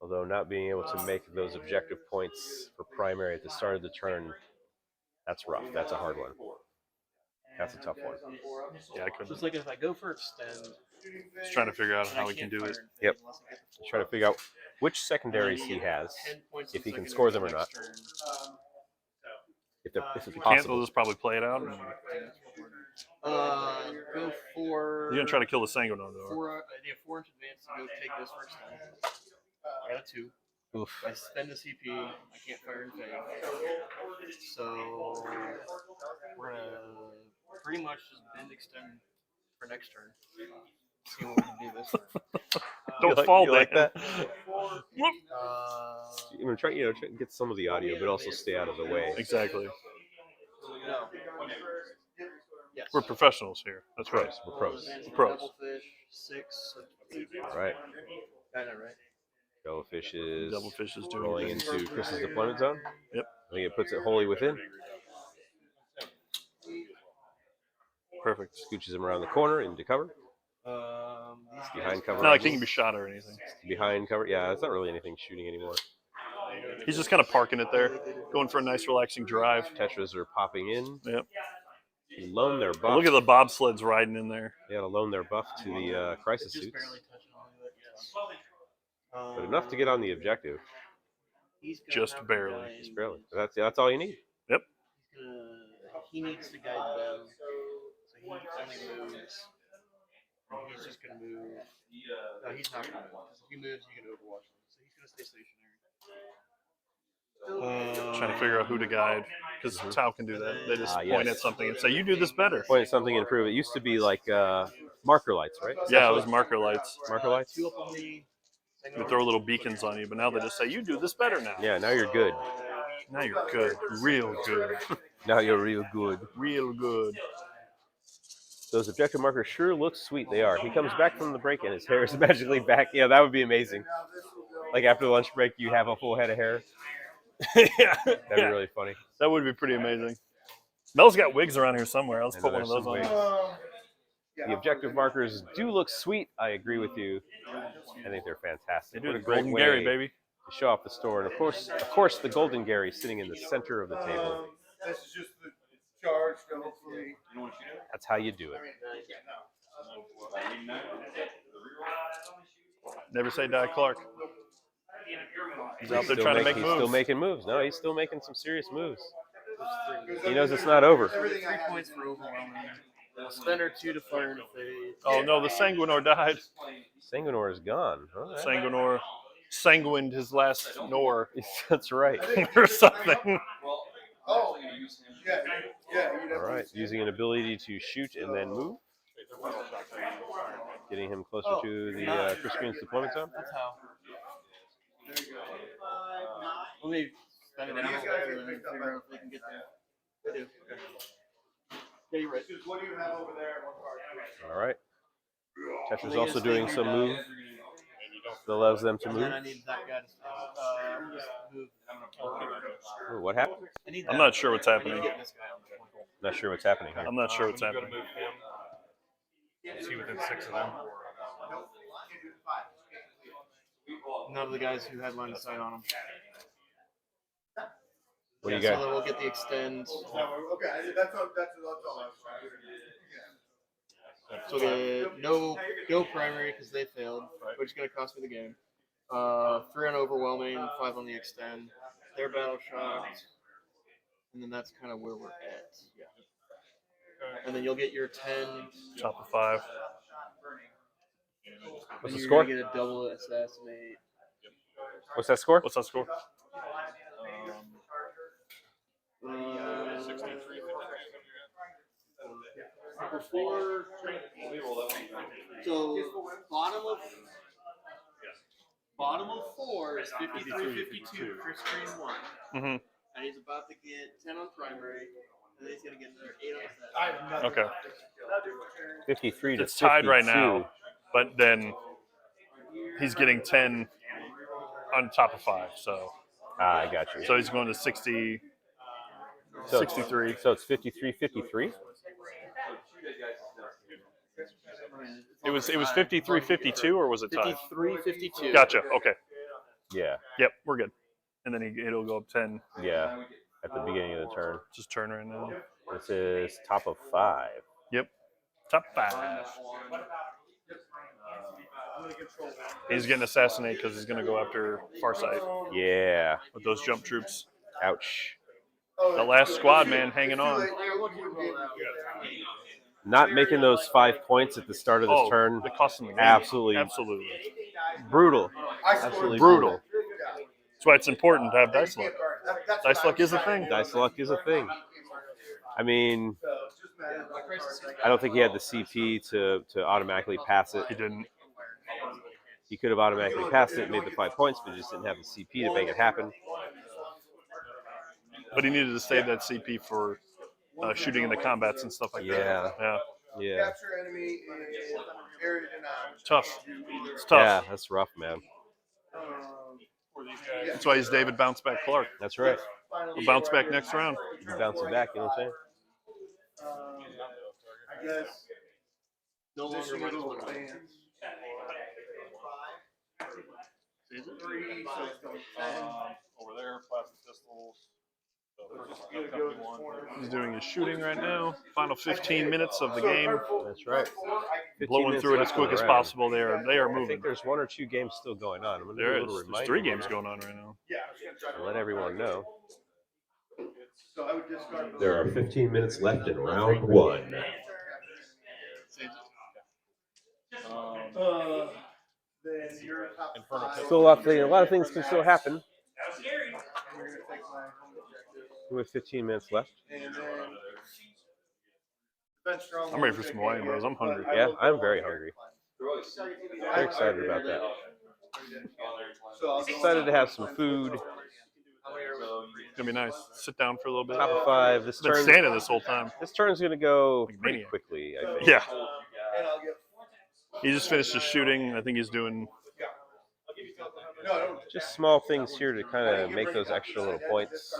although not being able to make those objective points for primary at the start of the turn, that's rough. That's a hard one. That's a tough one. Yeah, I couldn't. So it's like if I go for extend, Just trying to figure out how he can do it. Yep. Trying to figure out which secondaries he has, if he can score them or not. If it's If you can't, possible. they'll just probably play it out. And go for. you're gonna try to kill the Sanguinor, though. 4 inch advance to go take this for extend. I got a 2. Oof. I spend the CP. I can't fire and fade. So we're gonna pretty much just bend extend for next turn. See what we can do this turn. Don't fall down. Like that? Uh, I'm gonna try to get some of the audio, but also stay out of the way. Exactly. no. Yes. We're professionals here. That's right. We're pros. Pros. Devilfish, 6. All right. I know, right? Devilfish is doing rolling it. into Chris's deployment zone. Yep. I think it puts it wholly within. Perfect. Scooches him around the corner into cover. Behind cover. Not like he can be shot or anything. Behind cover. Yeah, it's not really anything shooting anymore. He's just kind of parking it there, going for a nice relaxing drive. Tetras are popping in. Yep. Loan their buff. Look at the bobsleds riding in there. They gotta loan their buff to the Crisis Suits. But enough to get on the objective. Just barely. Just barely. That's all you need. Yep. He needs to guide them. So he only moves. He's just going to move. No, he's not going to move. If he moves, you can overwatch him. So he's going to stay stationary. Trying to figure out who to guide, because Tau can do that. They just point at something and say, "You do this better." Point at something and improve. It used to be like marker lights, right? Yeah, it was marker lights. Marker lights. They throw little beacons on you, but now they just say, "You do this better now." Yeah, now you're good. Now you're good, real good. Now you're real good. Real good. Those objective markers sure look sweet. They are. He comes back from the break and his hair is magically back. Yeah, that would be amazing. Like after the lunch break, you have a full head of hair. Yeah, that'd be really funny. That would be pretty amazing. Mel's got wigs around here somewhere. Let's put one of those on. The objective markers do look sweet. I agree with you. I think they're fantastic. They do. What a The great Golden way Gary, baby. to show off the store, and of course, the Golden Gary sitting in the center of the table. This is just the charge to hopefully. That's how you do it. Never say die, Clark. He's out there trying to make moves. He's still making moves. No, he's still making some serious moves. He knows it's not over. 3 points for overwhelming. A spend or 2 to fire and fade. Oh no, the Sanguinor died. Sanguinor is gone. All right. Sanguinor sanguined his last Nor. That's right. Or something. Oh, yeah. All right, using an ability to shoot and then move. Getting him closer to the Chris Green's deployment zone. That's how. Let me spend it out and figure out if they can get there. They do. Okay. Yeah, you're right. What do you have over there? All right. Tetra's also doing some move that allows them to And move. then I need that guy to just move. Ooh, what happened? I need I'm that. not sure what's I happening. need to get this guy on the point. Not sure what's happening here. I'm not sure what's happening. Is he within 6 of them? None of the guys who had line of sight on him. What do you So got? then we'll get the extend. Okay, that's all I was trying to do. So we'll get no primary because they failed, which is going to cost me the game. 3 on overwhelming, 5 on the extend. Their battle shots. and then that's kind of where we're at. Yeah. And then you'll get your 10. Top of 5. What's the You're score? gonna get a double assassinate. What's that score? What's that score? 63. Before, so bottom of 4 is 53-52. Chris Green won, Mm-hmm. and he's about to get 10 on primary, and then he's gonna get another 8 on assassinate. Okay. 53 to It's tied 52. right now, but then he's getting 10 on top of 5. So I got you. he's going to 60, So 63. So it's 53-53. It was 53-52, or was it tied? 53-52. Gotcha. Okay. Yeah. Yep, we're good. And then it'll go up 10. Yeah. At the beginning of the turn. Just turn right now. This is top of 5. Yep. Top 5. He's getting assassinated because he's going to go after Farsight Yeah. with those jump troops. Ouch. The last squad, man, hanging on. Not making those 5 points at the start of this turn. It cost him the game. Absolutely brutal. Absolutely brutal. That's why it's important to have dice luck. Dice luck is a thing. Dice luck is a thing. I mean, I don't think he had the CP to automatically pass it. He didn't. He could have automatically passed it and made the 5 points, but just didn't have the CP to make it happen. But he needed to save that CP for shooting in the combats and stuff like that. Yeah. Capture enemy is area denied. Tough. It's tough. Yeah, that's rough, man. That's why he's David Bounce Back Clark. That's right. We'll bounce back next round. You can bounce it back, you know what I'm saying? I guess. No longer minus 1. Three, so it's going 10. Over there, plastic pistols. He's doing his shooting right now. Final 15 minutes of the game. That's right. Blowing through it as quick as possible. They are I moving. think there's 1 or 2 games still going on. I'm going to do a little There's reminder 3 games going on right now. to let everyone know. So I would discard There are 15 minutes left in round 1. then you're top Inferno 5. Still a lot of things can still happen And you're going to take my home objective. with 15 minutes left. And then. Defense strong I'm ready for some wine, bros. I'm hungry. Yeah, I'm very hungry. Very excited about that. So I'll go Excited to have some food. It's going to be nice. Sit down for a little bit. Top of 5. This I've been turn. standing this whole time. This turn's going to go Like pretty maniac. quickly, I think. Yeah. And I'll get. He just finished his shooting. I think he's doing. No, I don't. Just small things here to kind of make those extra little points.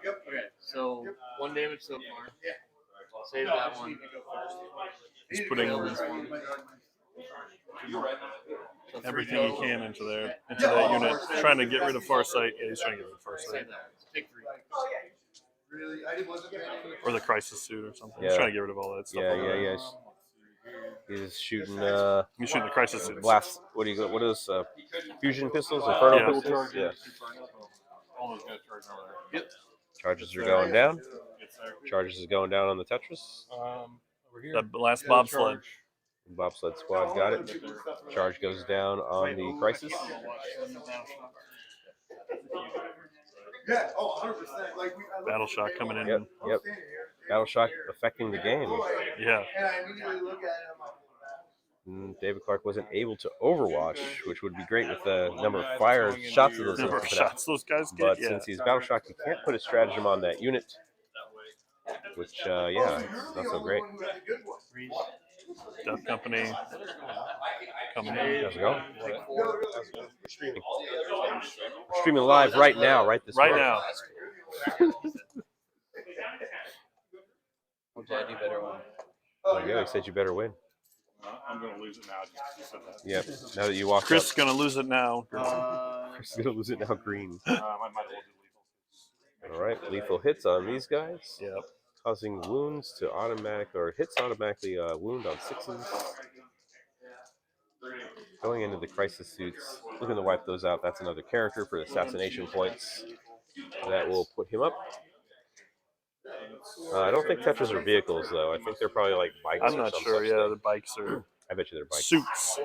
Yep. Okay, so 1 damage so far. Save that one. He's putting Kill this one. So 3 everything he total. can into that unit. Trying to get rid of Farsight. Yeah, he's trying to get rid of Farsight. Save that one. So take 3. Really? I wasn't ready. Or the crisis suit or something. He's Yeah. trying to get rid of all that stuff. Yeah. He's shooting He's shooting the crisis suits. blast. What is fusion pistols? Inferno Yeah. pistols? Yeah. All those guys charging over there. Yep. Charges are going down. It's there. Charges is going down on the Tetris. Over here. The last bobsled. Bobsled squad got it. Charge goes down on the crisis. Yeah, 100%. Like Battle shot coming in. Yep. Battle shock affecting the game. Yeah. And I immediately look at it and I'm like, David Clark wasn't able to overwatch, which would be great with the number of fire shots of those Number of things to put out. shots those guys get. But Yeah. since he's battle shocked, he can't put a stratagem on that unit, which it's not so great. Death Company coming in. How's it going? Streaming. We're streaming live right now, right this Right moment. now. Dad, you better win. There you go. He said you better win. I'm going to lose it now just because you said that. Yep. Now that you walked Chris is up, going to lose it now. Chris is gonna lose it now. Green. I might as well do lethal. All right. Lethal hits on these guys, Yep. causing wounds to automatic or hits automatically wound on 6s. Going into the crisis suits, looking to wipe those out. That's another character for assassination points. That will put him up. I don't think Tetras are vehicles, though. I think they're probably like bikes I'm or not some sure. such Yeah, thing. the bikes are I bet you they're bikes. suits.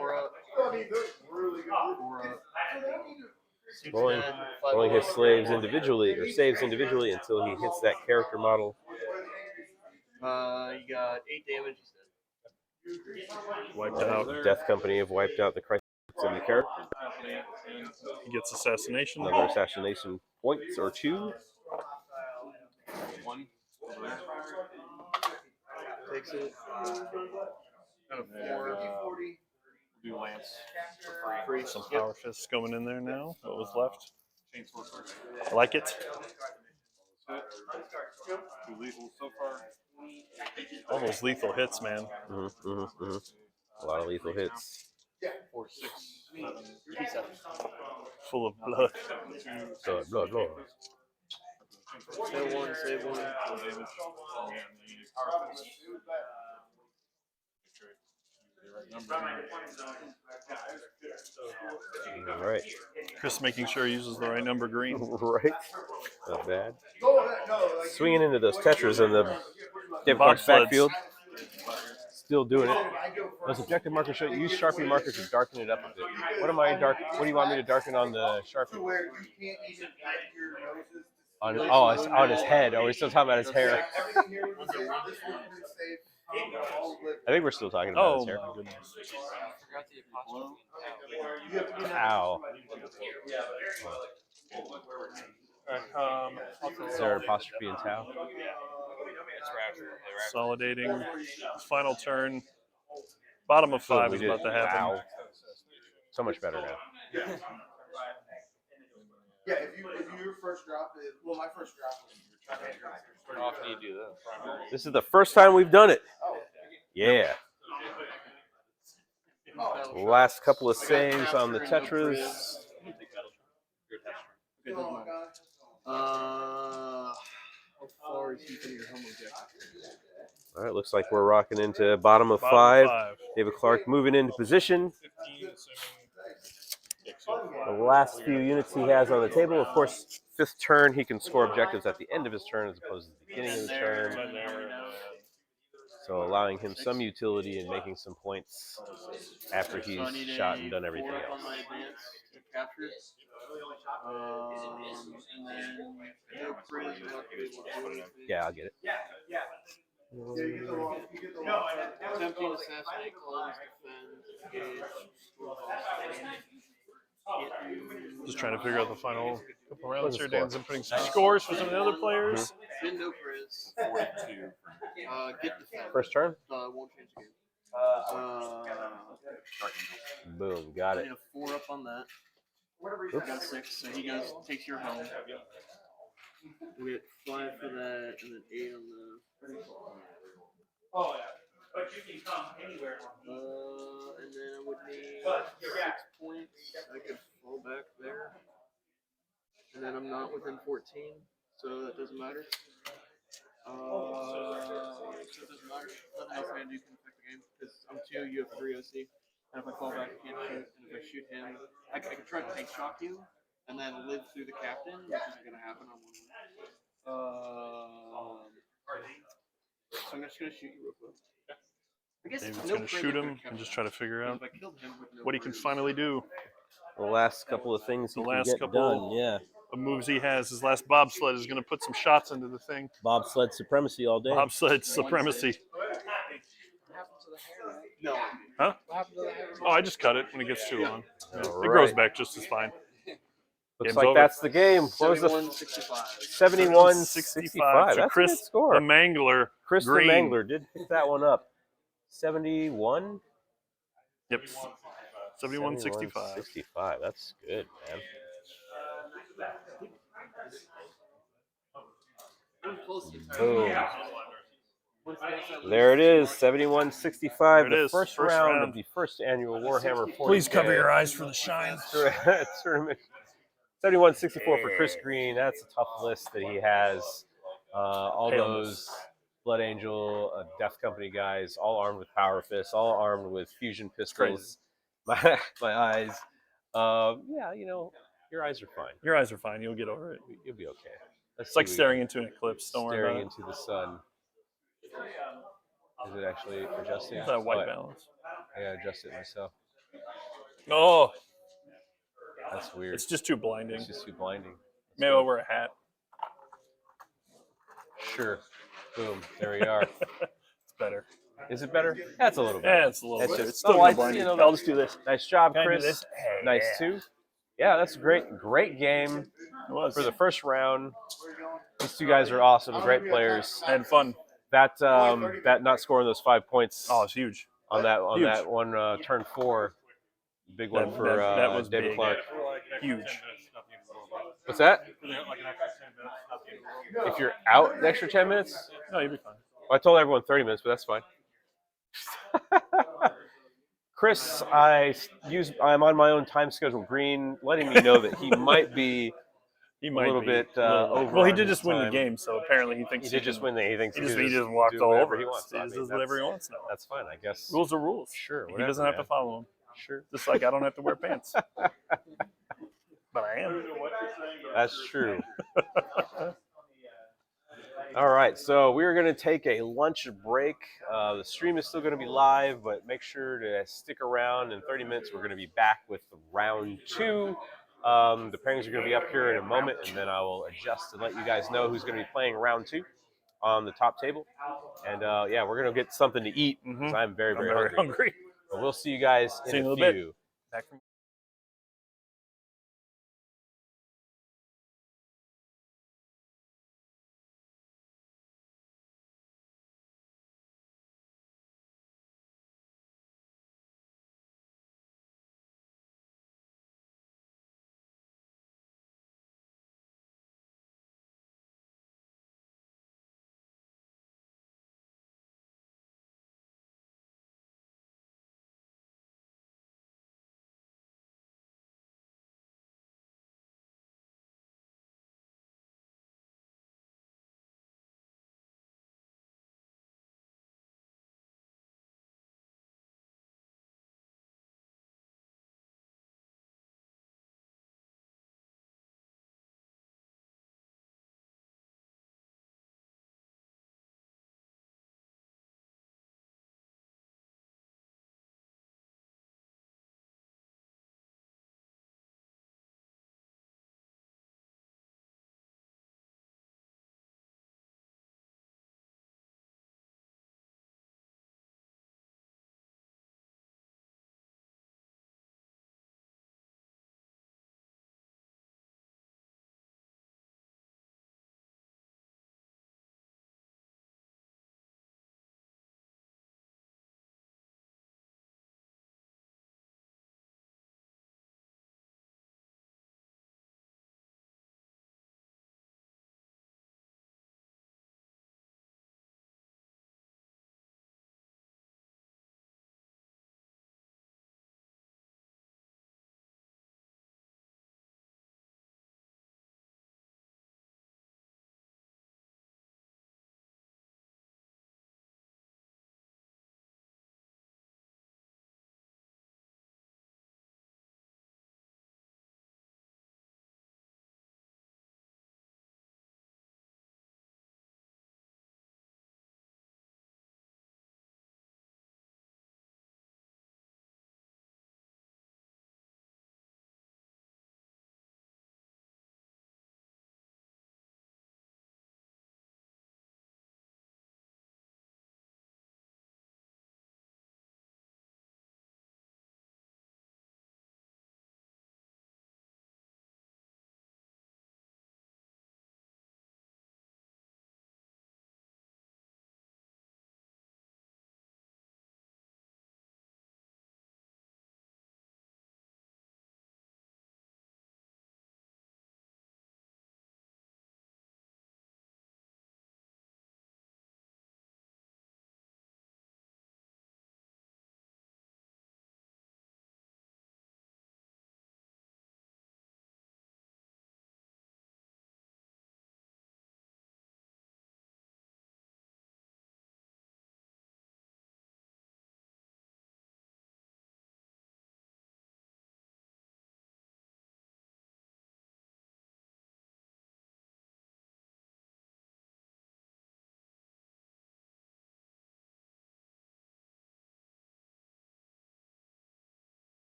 Rolling his slaves individually, or saves individually, until he hits that character model. You got 8 damage. Wiped out. Death Company have wiped out the crisis in the character. He gets assassination. Another assassination points or 2. One over there. Takes it. And do Lance for free. Some power fists going in there now. What was left? Chainsaw first. I like it. 2 lethal so far. All those lethal hits, man. A lot of lethal hits. 4, 6, 7. Full of blood. So blood. Save one, save one. 4 damage. And the power fist. All right. Chris making sure he uses the right number green. Right. Not bad. Swinging into those Tetras in the Dave Clark's backfield. Still doing it. Those objective markers show use Sharpie markers to darken it up a bit. What do you want me to darken on the Sharpie? It's on his head. Oh, we're still talking about his hair. I think we're still talking about his hair. Oh my goodness. Ow. Is there apostrophe in Tau? Consolidating. Final turn. Bottom of 5 is about to happen. Wow. So much better now. Yeah, if your first drop is, well, my first drop was. How often do you do that? This is the first time we've done it. Yeah. Last couple of saves on the Tetras. How far is he from your home objective? All right, looks like we're rocking into bottom of 5. David Clark moving into position. The last few units he has on the table, of course, 5th turn, he can score objectives at the end of his turn as opposed to the beginning of the turn. So allowing him some utility in making some points after he's shot and done everything else. Yeah, I'll get it. Attempting assassinate, close, defend, Just trying to figure out the final couple rounds here. Dan's inputting some scores for some of the other players. Spin no priz. 42. Get defend. First turn? Won't change the game. Boom, got I it. need a 4 up on that. Oops. Got a 6, so he goes, takes your home. We get 5 for that, and then 8 on the. Oh, yeah. But you can come anywhere. And then I would need 6 points. I could fall back there. And then I'm not within 14, so that doesn't matter. So it doesn't matter. Nothing else I can do can affect the game. Because I'm 2, you have 3 OC. And if I fall back, I can't shoot. And if I shoot him, I could try to tank shock you and then live through the captain, which isn't going to happen on 1 win. So I'm just going to shoot you real quick. I guess David's no going to shoot him and just try to figure out what he can finally do. The last couple of things he The can last get couple done, yeah. of moves he has. His last bobsled is going to put some shots into the thing. Bobsled supremacy all day. Bobsled supremacy. No. Huh? Oh, I just cut it when it gets too long. It All grows right. back just as fine. Looks Game's like over. that's the game. What was the 71-65. 71-65. So That's Chris a good score. the Mangler. Chris the Green. Mangler did pick that one up. 71? Yep. 71-65. 65. That's good, man. Boom. There it is, 71-65. There it The is, first first round round. of the first annual Warhammer 40K Please cover your eyes for the shine. tournament. 71-64 for Chris Green. That's a tough list that he has. All those Blood Angel, Death Company guys, all armed with power fists, all armed with fusion pistols. my eyes. Yeah, your eyes are fine. Your eyes are fine. You'll get over it. You'll be okay. It's like staring into an eclipse. Don't worry staring about into the sun. Is it actually adjusting? it. That white What? balance. I gotta adjust it myself. Oh, That's weird. it's just too blinding. It's just too blinding. Maybe I'll wear a hat. Sure. Boom. There we are. It's better. Is it better? That's a little better. Yeah, it's a little better. Just, It's still lights, blinding. I'll just do this. Nice job, Can I do Chris. this? Hey, Nice yeah. too. Yeah, that's great. Great game It was. for the first round. These two guys are awesome. Great players. I had fun. That not scoring those 5 points. Oh, it's huge. On that Huge. one turn 4. Big one That- for that was David big. Clark. Huge. What's that? If you're out an extra 10 minutes? No, you'll be fine. Well, I told everyone 30 minutes, but that's fine. Chris, I'm on my own time schedule. Green, letting me know that he might be He a might little be bit a little- over. Well, he on did his just win the time. game, so apparently he thinks He did just win. He thinks he he just can walked do all whatever over he us. wants. He I just mean, does whatever he wants now. That's fine, I guess. Rules are rules. Sure. He Whatever, doesn't have man. to follow them. Sure. Just like I don't have to wear pants. But I am. That's true. All right, so we're going to take a lunch break. The stream is still going to be live, but make sure to stick around. In 30 minutes, we're going to be back with round 2. The pairings are going to be up here in a moment, and then I will adjust and let you guys know who's going to be playing round 2 on the top table. And yeah, we're going to get something to eat because I'm very, very hungry. But we'll see you guys in a few. Back from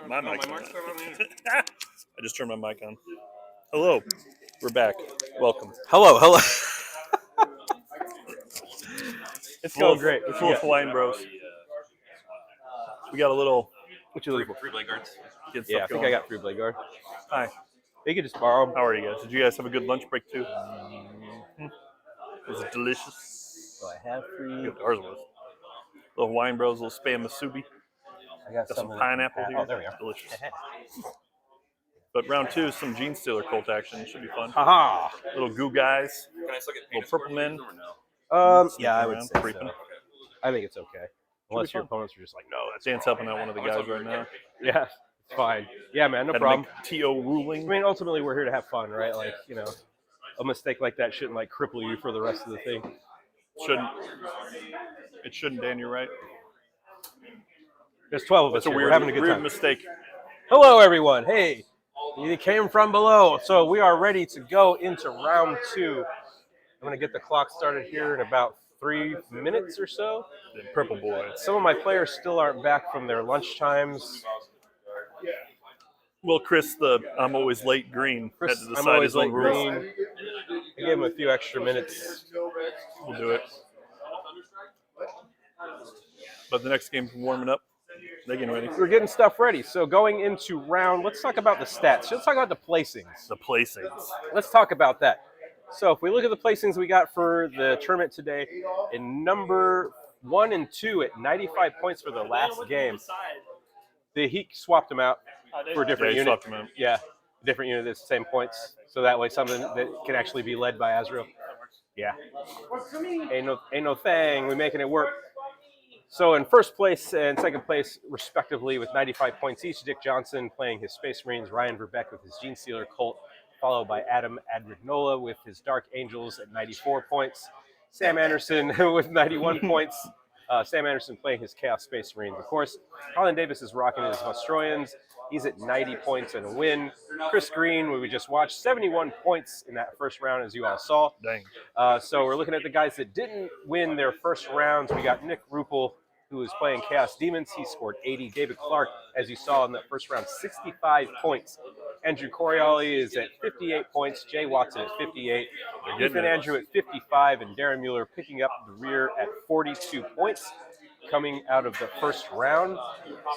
My mic's on. I just turned my mic on. Hello. We're back. Welcome. Hello, hello. It's Full going of, great. full of Hawaiian bros. We got a little. What you looking for? 3 blade guards. Get Yeah, I stuff think going. I got 3 blade guard. Hi. You could just borrow 'em. How are you guys? Did you guys have a good lunch break too? Was it delicious? So I have 3. Good. Ours was. Little Hawaiian bros, little spam musubi. I got Got some of pineapple that. here. Oh, there we are. Delicious. But round 2 is some Gene Stealer cult action. Should be fun. Haha. Little goo guys. Can I still get Little purple men. Yeah, I would around, say creeping. so. I think it's okay. Unless your fun. opponents are just like, no, that's Dan's helping out one of the guys right now. yeah, it's fine. Yeah, man, no Had to problem. make TO ruling. I mean, ultimately, we're here to have fun, right? Like, a mistake like that shouldn't like cripple you for the rest of the thing. Shouldn't. It shouldn't, Dan. You're right. There's 12 of us It's a here. weird, We're having a good weird time. mistake. Hello, everyone. Hey, you came from below. So we are ready to go into round 2. I'm going to get the clock started here in about 3 minutes or so. The purple boys. Some of my players still aren't back from their lunch times. Well, Chris, the I'm always late green, had to I'm decide always his own late rules. green. I gave him a few extra minutes. We'll do it. But the next game's warming up. They're getting ready. We're getting stuff ready. So going into round, let's talk about the stats. Let's talk about the placings. The placings. Let's talk about that. So if we look at the placings we got for the tournament today, in number 1 and 2 at 95 points for the last game, he swapped them out for a different Yeah, he unit. swapped them out. Yeah, a different unit that's the same points. So that way something that can actually be led by Azrael. Yeah. Ain't no thing. We're making it work. So in first place and second place, respectively, with 95 points each, Dick Johnson playing his Space Marines, Ryan Verbeck with his Gene Stealer Colt, followed by Adam Adrignola with his Dark Angels at 94 points, Sam Anderson with 91 points, Sam Anderson playing his Chaos Space Marines, of course. Colin Davis is rocking his Vostroyans. He's at 90 points and a win. Chris Green, who we just watched, 71 points in that first round, as you all saw. Dang. So we're looking at the guys that didn't win their first rounds. We got Nick Ruppel, who is playing Chaos Demons. He scored 80. David Clark, as you saw in that first round, 65 points. Andrew Corioli is at 58 points. Jay Watson at 58. Ethan Andrew at 55. And Darren Mueller picking up the rear at 42 points coming out of the first round.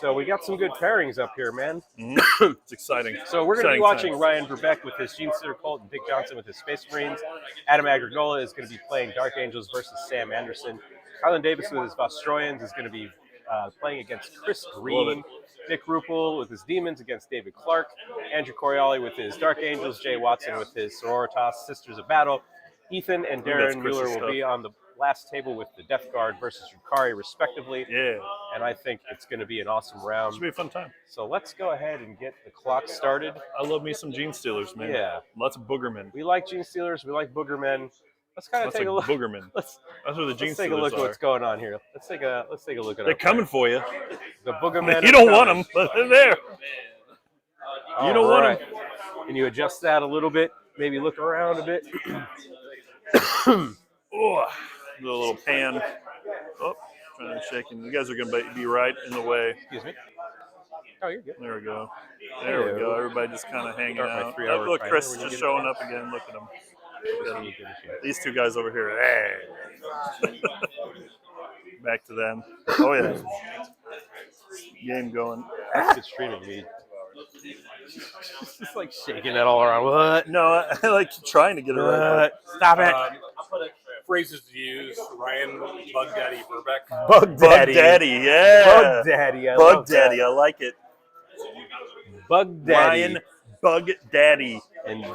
So we got some good pairings up here, man. Mm-hmm. It's exciting. So we're going to be Exciting watching times. Ryan Verbeck with his Gene Stealer Colt and Dick Johnson with his Space Marines. Adam Agrigola is going to be playing Dark Angels versus Sam Anderson. Kylan Davis with his Vostroyans is going to be playing against Chris Green. Nick Ruppel with his Demons against David Clark. Andrew Corioli with his Dark Angels. Jay Watson with his Sororitas Sisters of Battle. Ethan and Darren Mueller will be on the last table with the Death Guard versus Yukari, respectively. Yeah. And I think it's going to be an awesome round. Should be a fun time. So let's go ahead and get the clock started. I love me some Gene Stealers, man. Yeah. Lots of boogermen. We like Gene Stealers. We like Boogermen. Let's kind of Lots take a of look. boogermen. Let's That's what the Gene take a Stealers look at are. what's going on here. Let's take a look at. They're our coming play. for you. The Boogermen. You don't want them, but they're there. You don't want them. Can you adjust that a little bit? Maybe look around a bit. Oh, the little pan. Oh, trying to shake him. You guys are going to be right in the way. Excuse me. Oh, you're good. There we go. There we go. Everybody just kind of hanging Start my out. 3-hour Look, timer Chris when is you just get showing it. up again. Look at him. These two guys over here. Hey. Back to them. Oh, yeah. Game going. That's good streaming, dude. Just like shaking that all around. What? No, I like trying to get it right. Stop it. Phrases to use: Ryan Bug Daddy Verbeck. Bug Bug Daddy, yeah. Bug Daddy. I Bug love Daddy, that. I like it. Bug Daddy. Ryan Bug Daddy. And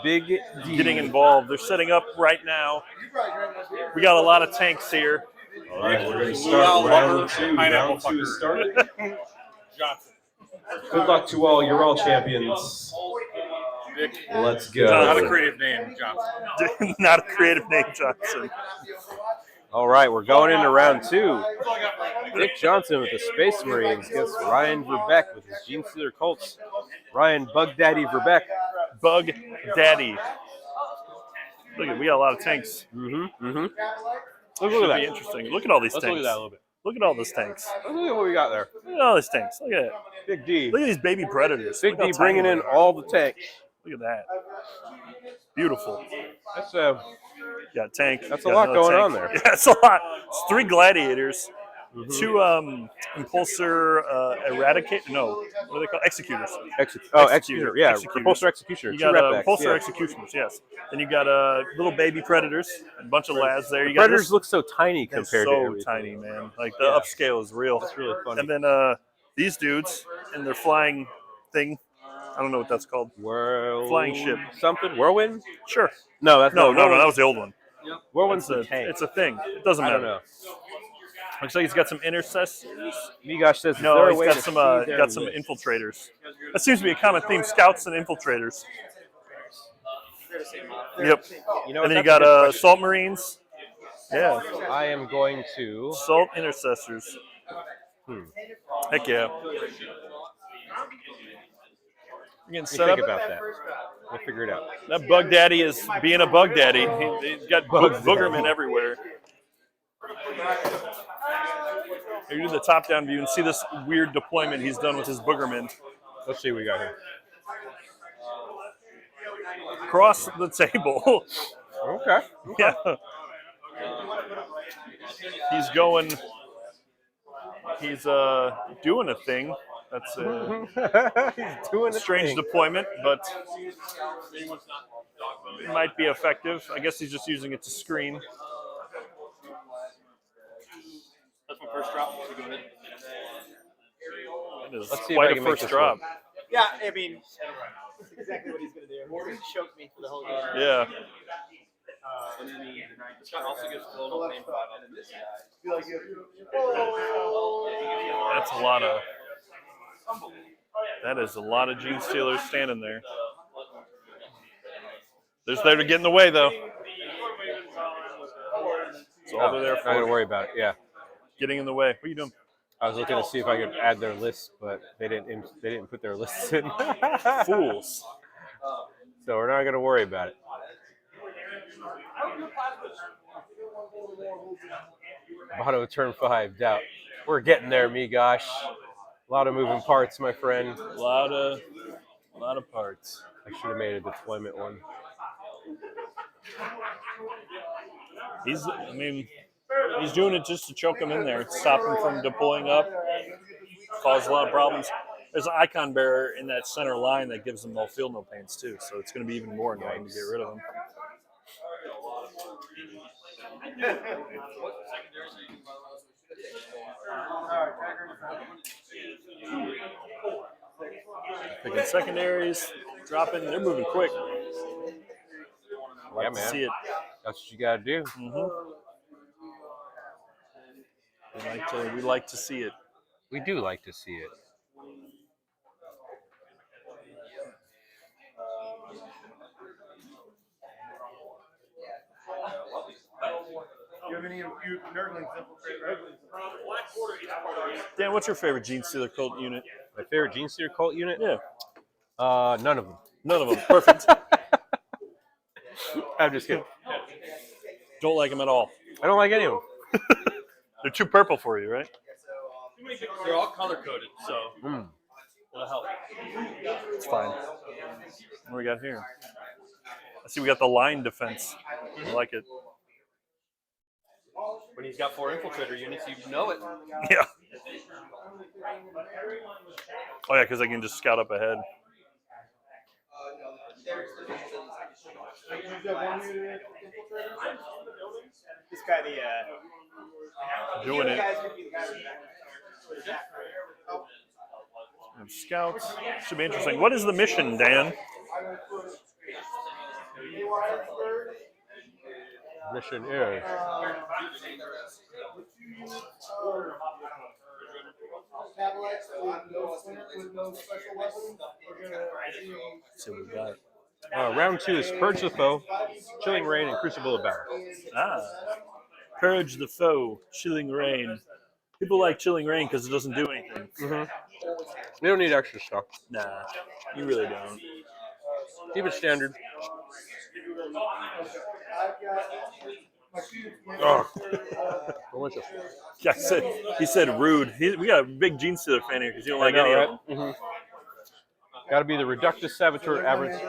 Big D. Getting involved. They're setting up right now. We got a lot of tanks here. All right, we're going to start round 2. Round 2 is started. Johnson. Good luck to all. You're all champions. Dick. Let's Not a go. creative name, Johnson. Not a creative name, Johnson. All right, we're going into round 2. Dick Johnson with the Space Marines against Ryan Verbeck with his Gene Stealer Colts. Ryan Bug Daddy Verbeck. Bug Daddy. Look at, we got a lot of tanks. Look Should at that. be interesting. Look at all these Let's tanks. look at that a little bit. Look at all those tanks. Look at what we got there. Look at all these tanks. Look at it. Big D. Look at these baby predators. Big Look how D tiny bringing they in are. all the tanks. Look at that. Beautiful. That's You got tank. That's you a got lot another going tank. on there. Yeah, it's a lot. It's 3 gladiators, Mhm. 2 impulsor eradicate. No, what are they called? Executors. Executor. Yeah, Executors. repulsor executioner. You 2 got rep repulsor yeah. executioners. Yes. Then you got little baby predators. A bunch of lads there. The You got predators this. look so tiny They're compared to so everything. tiny, man. Like the Yeah. upscale is real. That's really funny. And then these dudes and their flying thing. I don't know what that's called. Flying ship. Something? Whirlwind? Sure. No, that's No, not that was the old one. Whirlwind's It's the tank. It's a thing. It doesn't I matter. don't know. Looks like he's got some intercessors. Migosh says, is No, there a he's way got to some see their got some list? infiltrators. That seems to be a common theme: scouts and infiltrators. Yep. You know, And then you that's a good got question. salt marines. Yeah. I am going to. Salt intercessors. Heck yeah. Again, Let me think about that. We'll figure it out. That bug daddy is being a bug daddy. He's got boogermen daddy. everywhere. You do the top-down view and see this weird deployment he's done with his boogermen. Let's see what we got here. Across the table. Okay. Yeah. He's going. He's doing a thing. That's He's doing a strange thing. deployment, but it might be effective. I guess he's just using it to screen. That's my first drop. So go ahead. It is Let's see if quite I a can make first this drop. work. Yeah, I mean, that's exactly what he's gonna do. He choked me for the whole game. Yeah. This guy also gives a little name five on this guy. That's a lot of. That is a lot of Gene Stealers standing there. They're there to get in the way, though. That's all they're there Not gonna for. worry about it. Yeah. Getting in the way. What are you doing? I was looking to see if I could add their list, but they didn't put their lists in. Fools. So we're not gonna worry about it. Bottom of turn 5, doubt. We're getting there, me gosh. A lot of moving parts, my friend. A lot of parts. I should have made a deployment one. He's doing it just to choke him in there, stop him from deploying up, cause a lot of problems. There's an icon bearer in that center line that gives them no field, no pains too, so it's going to be even more annoying to get rid of him. Picking secondaries, dropping, they're moving quick. Yeah, To man. see it. That's what you gotta do. We like to see it. We do like to see it. You have any of you nerdlings infiltrate, right? Dan, what's your favorite Gene Stealer cult unit? My favorite Gene Stealer cult unit? Yeah. None of them. None of them. Perfect. I'm just kidding. Don't like them at all. I don't like any of them. They're too purple for you, right? They're all color coded, so it'll help. It's fine. What do we got here? I see we got the line defense. I like it. When he's got 4 infiltrator units, you know it. Yeah. Oh yeah, because I can just scout up ahead. This guy, the Doing it. And scouts. Should be interesting. What is the mission, Dan? Mission is. Let's see what we got. Round 2 is Purge the Foe, Chilling Rain, and Crucible of Battle. Purge the foe, chilling rain. People like chilling rain because it doesn't do anything. You don't need extra stuff. Nah, you really don't. Keep it standard. Oh, delicious. Yeah, he said rude. We got a big Gene Stealer fan here because you don't like any of them. Mm-hmm. Got to be the Reductus Saboteur Aberrants.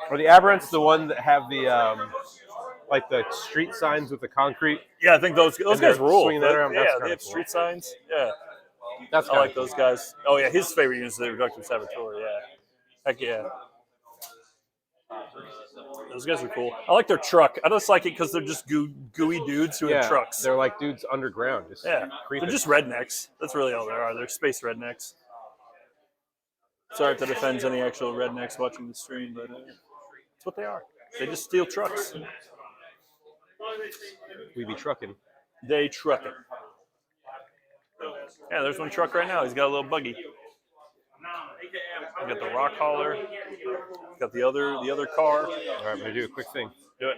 Or the Aberrants, the one that have the like the street signs with the concrete. Yeah, I think those guys rule. Swinging that around, that's yeah, they have cool. street signs. Yeah, That's I like those guys. Oh yeah, his favorite unit is the Reductive Saboteur. Yeah, heck yeah. Those guys are cool. I like their truck. I just like it because they're just gooey dudes who have trucks. They're like dudes underground. Just creeping. They're just rednecks. That's really all they are. They're space rednecks. Sorry if that offends any actual rednecks watching the stream, but that's what they are. They just steal trucks. We be trucking. They trucking. Yeah, there's one truck right now. He's got a little buggy. We got the rock hauler. Got the other car. All right, I'm gonna do a quick thing. Do it.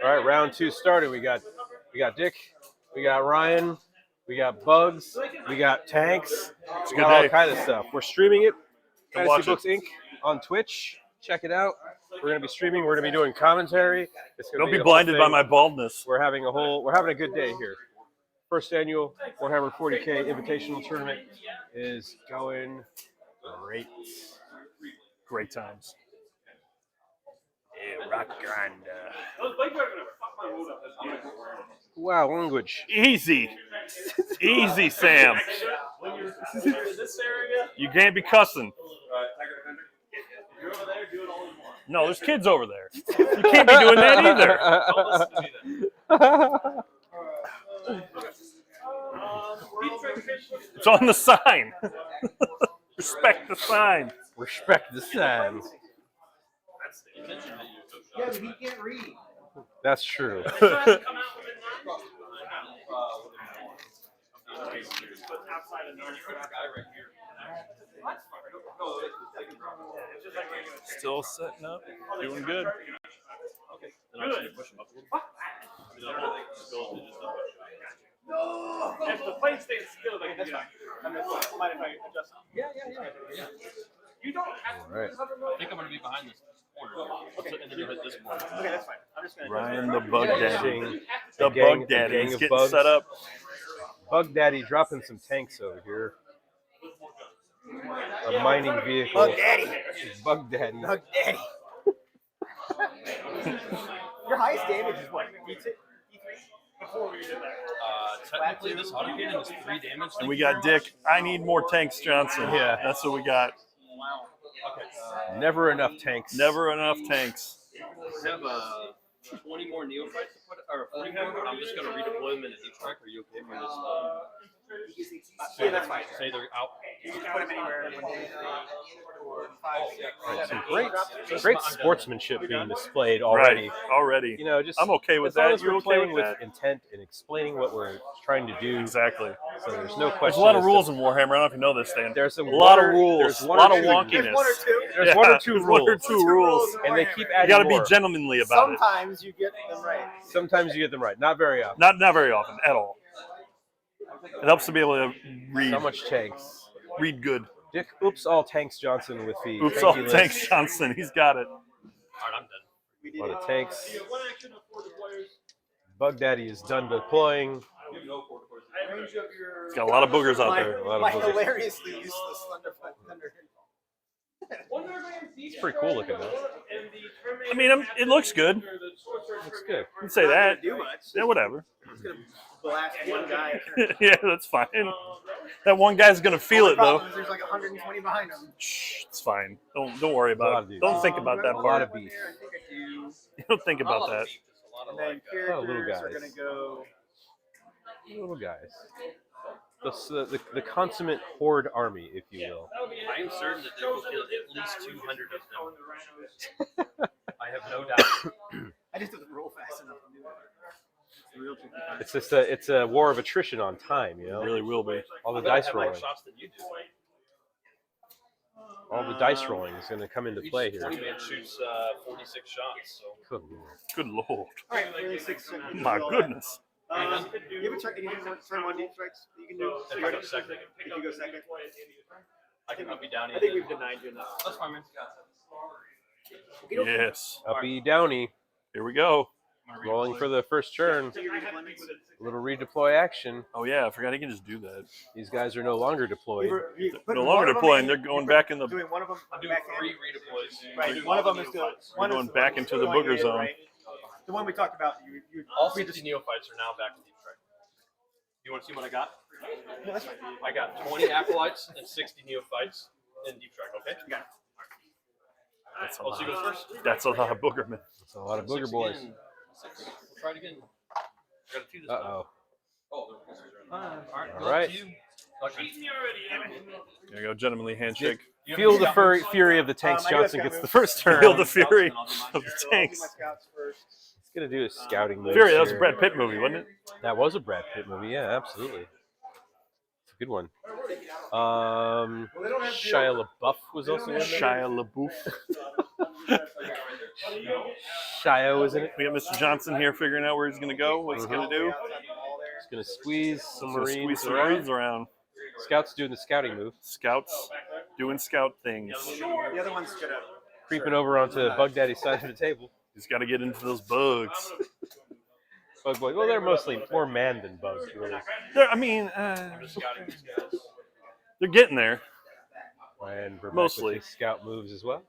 All right, round 2 started. We got Dick, we got Ryan, we got Bugs, we got Tanks, we got all kind of stuff. We're streaming it. Fantasy Books Inc. on Twitch. Check it out. We're gonna be streaming. We're gonna be doing commentary. Don't be blinded by my baldness. We're having a good day here. First annual Warhammer 40K Invitational Tournament is going great. Great times. Rock grind. Wow, language. Easy, Sam. You can't be cussing. No, there's kids over there. You can't be doing that either. It's on the sign. Respect the sign. Respect the sign. Yeah, but he can't read. That's true. Still setting up. Doing good. No! If the plane stays still, then that's fine. Mind if I adjust? Yeah. You don't have to. Right. I think I'm going to be behind this corner. Okay. And then you hit this corner. Okay, that's fine. I'm just going to. Ryan the Bug Daddy. The Bug Daddy is getting set up. Bug Daddy dropping some tanks over here. A mining vehicle. Bug Daddy. Bug Daddy. Bug Daddy. Your highest damage is what? D2? Before we did that. Technically, this auto cannon is 3 damage. And we got Dick. I need more tanks, Johnson. Yeah. That's what we got. Wow. Okay. Never enough tanks. Never enough tanks. I have 20 more neophytes to put, or 40 more, but I'm just going to redeploy them in the track. Are you okay with this? Yeah, that's fine. Say they're out. You can put them anywhere. 1, 2, 3, 4, 5, 6, Right, 7, some 8. great sportsmanship being displayed already. Right. Already. You know, just I'm okay with as long that. as You're we're okay playing with with that? intent and explaining what we're trying to do. Exactly. So there's no question. There's a lot of as rules to- in Warhammer. I don't know if you know this, Dan. There's a lot of There's rules. A one lot or of two. wonkiness. There's 1 or 2. There's one or two there's rules. 1 or 2 rules. And they keep You adding got to more. be gentlemanly about it. Sometimes you get them right. Sometimes you get them right. Not very often. Not very often at all. It helps to be able to read. So much tanks. Read good. Dick, oops, all tanks Johnson with the Oops, tanky all list. tanks Johnson. He's got it. All right, I'm done. A lot of tanks. Bug Daddy is done deploying. He's got a lot of boogers out there. A lot My of boogers. hilariously useless Thunder. It's pretty cool looking though. I mean, it looks good. Looks good. You can say that. Do much. Yeah, whatever. It's gonna blast one guy. Yeah, that's fine. That one guy's gonna feel The it though. problem is there's like 120 behind him. Shh, it's fine. Don't worry A lot about of it. these. Don't think about that A lot part. of beef. I think I do. Don't think about that. And then Oh, little characters are guys. gonna go. Little guys. The consummate horde army, if you will. I am certain that there will kill at least 200 of them. I have no doubt. I just didn't roll fast enough to do that. It's a real tricky part. It's just it's a war of attrition on time, you know. It really will be. All the I bet I dice have more rolling. shots than you do. All the dice rolling is going to come into play Each here. 20 man shoots 46 shots. So Good lord. Good lord. All right, 36. My goodness. You have a turn. You have turn 1 deep strikes. You can do. if I go second, If you go second, I can be down. I think we've denied you enough. That's fine, man. Yes. Uppy Downy. Here we go. Rolling for the first turn. A little redeploy action. Oh yeah, I forgot he can just do that. These guys are no longer deployed. No longer deploying. They're going back in the. Doing one of them. I'm doing 3 redeploys. Right. One of them is still. We're going back into the booger zone. Right? The one we talked about. All 60 neophytes are now back in deep strike. You want to see what I got? No, that's fine. I got 20 acolytes and 60 neophytes in deep strike. Okay, you got it. That's a I'll see you lot. guys first. That's a lot of boogermen. That's a lot of booger 6 boys. again. 6. We'll try it again. I got a 2 this time. Uh-oh. All All right. There you go, gentlemanly handshake. Feel the fury of the tanks. I do a Johnson scout gets move. the first turn. Feel the fury of the So I'll do tanks. my scouts first. He's going to do a scouting move. Fury, that was a here. Brad Pitt movie, wasn't it? That was a Brad Pitt movie. Yeah, absolutely. It's a good one. Shia LaBeouf was also in there. Shia LaBeouf. Shia was in it. We got Mr. Johnson here figuring out where he's going to go, what he's going to do. He's going to squeeze some So Marines squeeze some around. Marines around. Scouts doing the scouting move. Scouts doing scout things. The other one's gonna. Creeping over onto Bug Daddy's side of the table. He's got to get into those bugs. Bug boy. Well, they're mostly more man than bugs, really. I mean, they're getting there. And we're back with Mostly. the scout moves as well.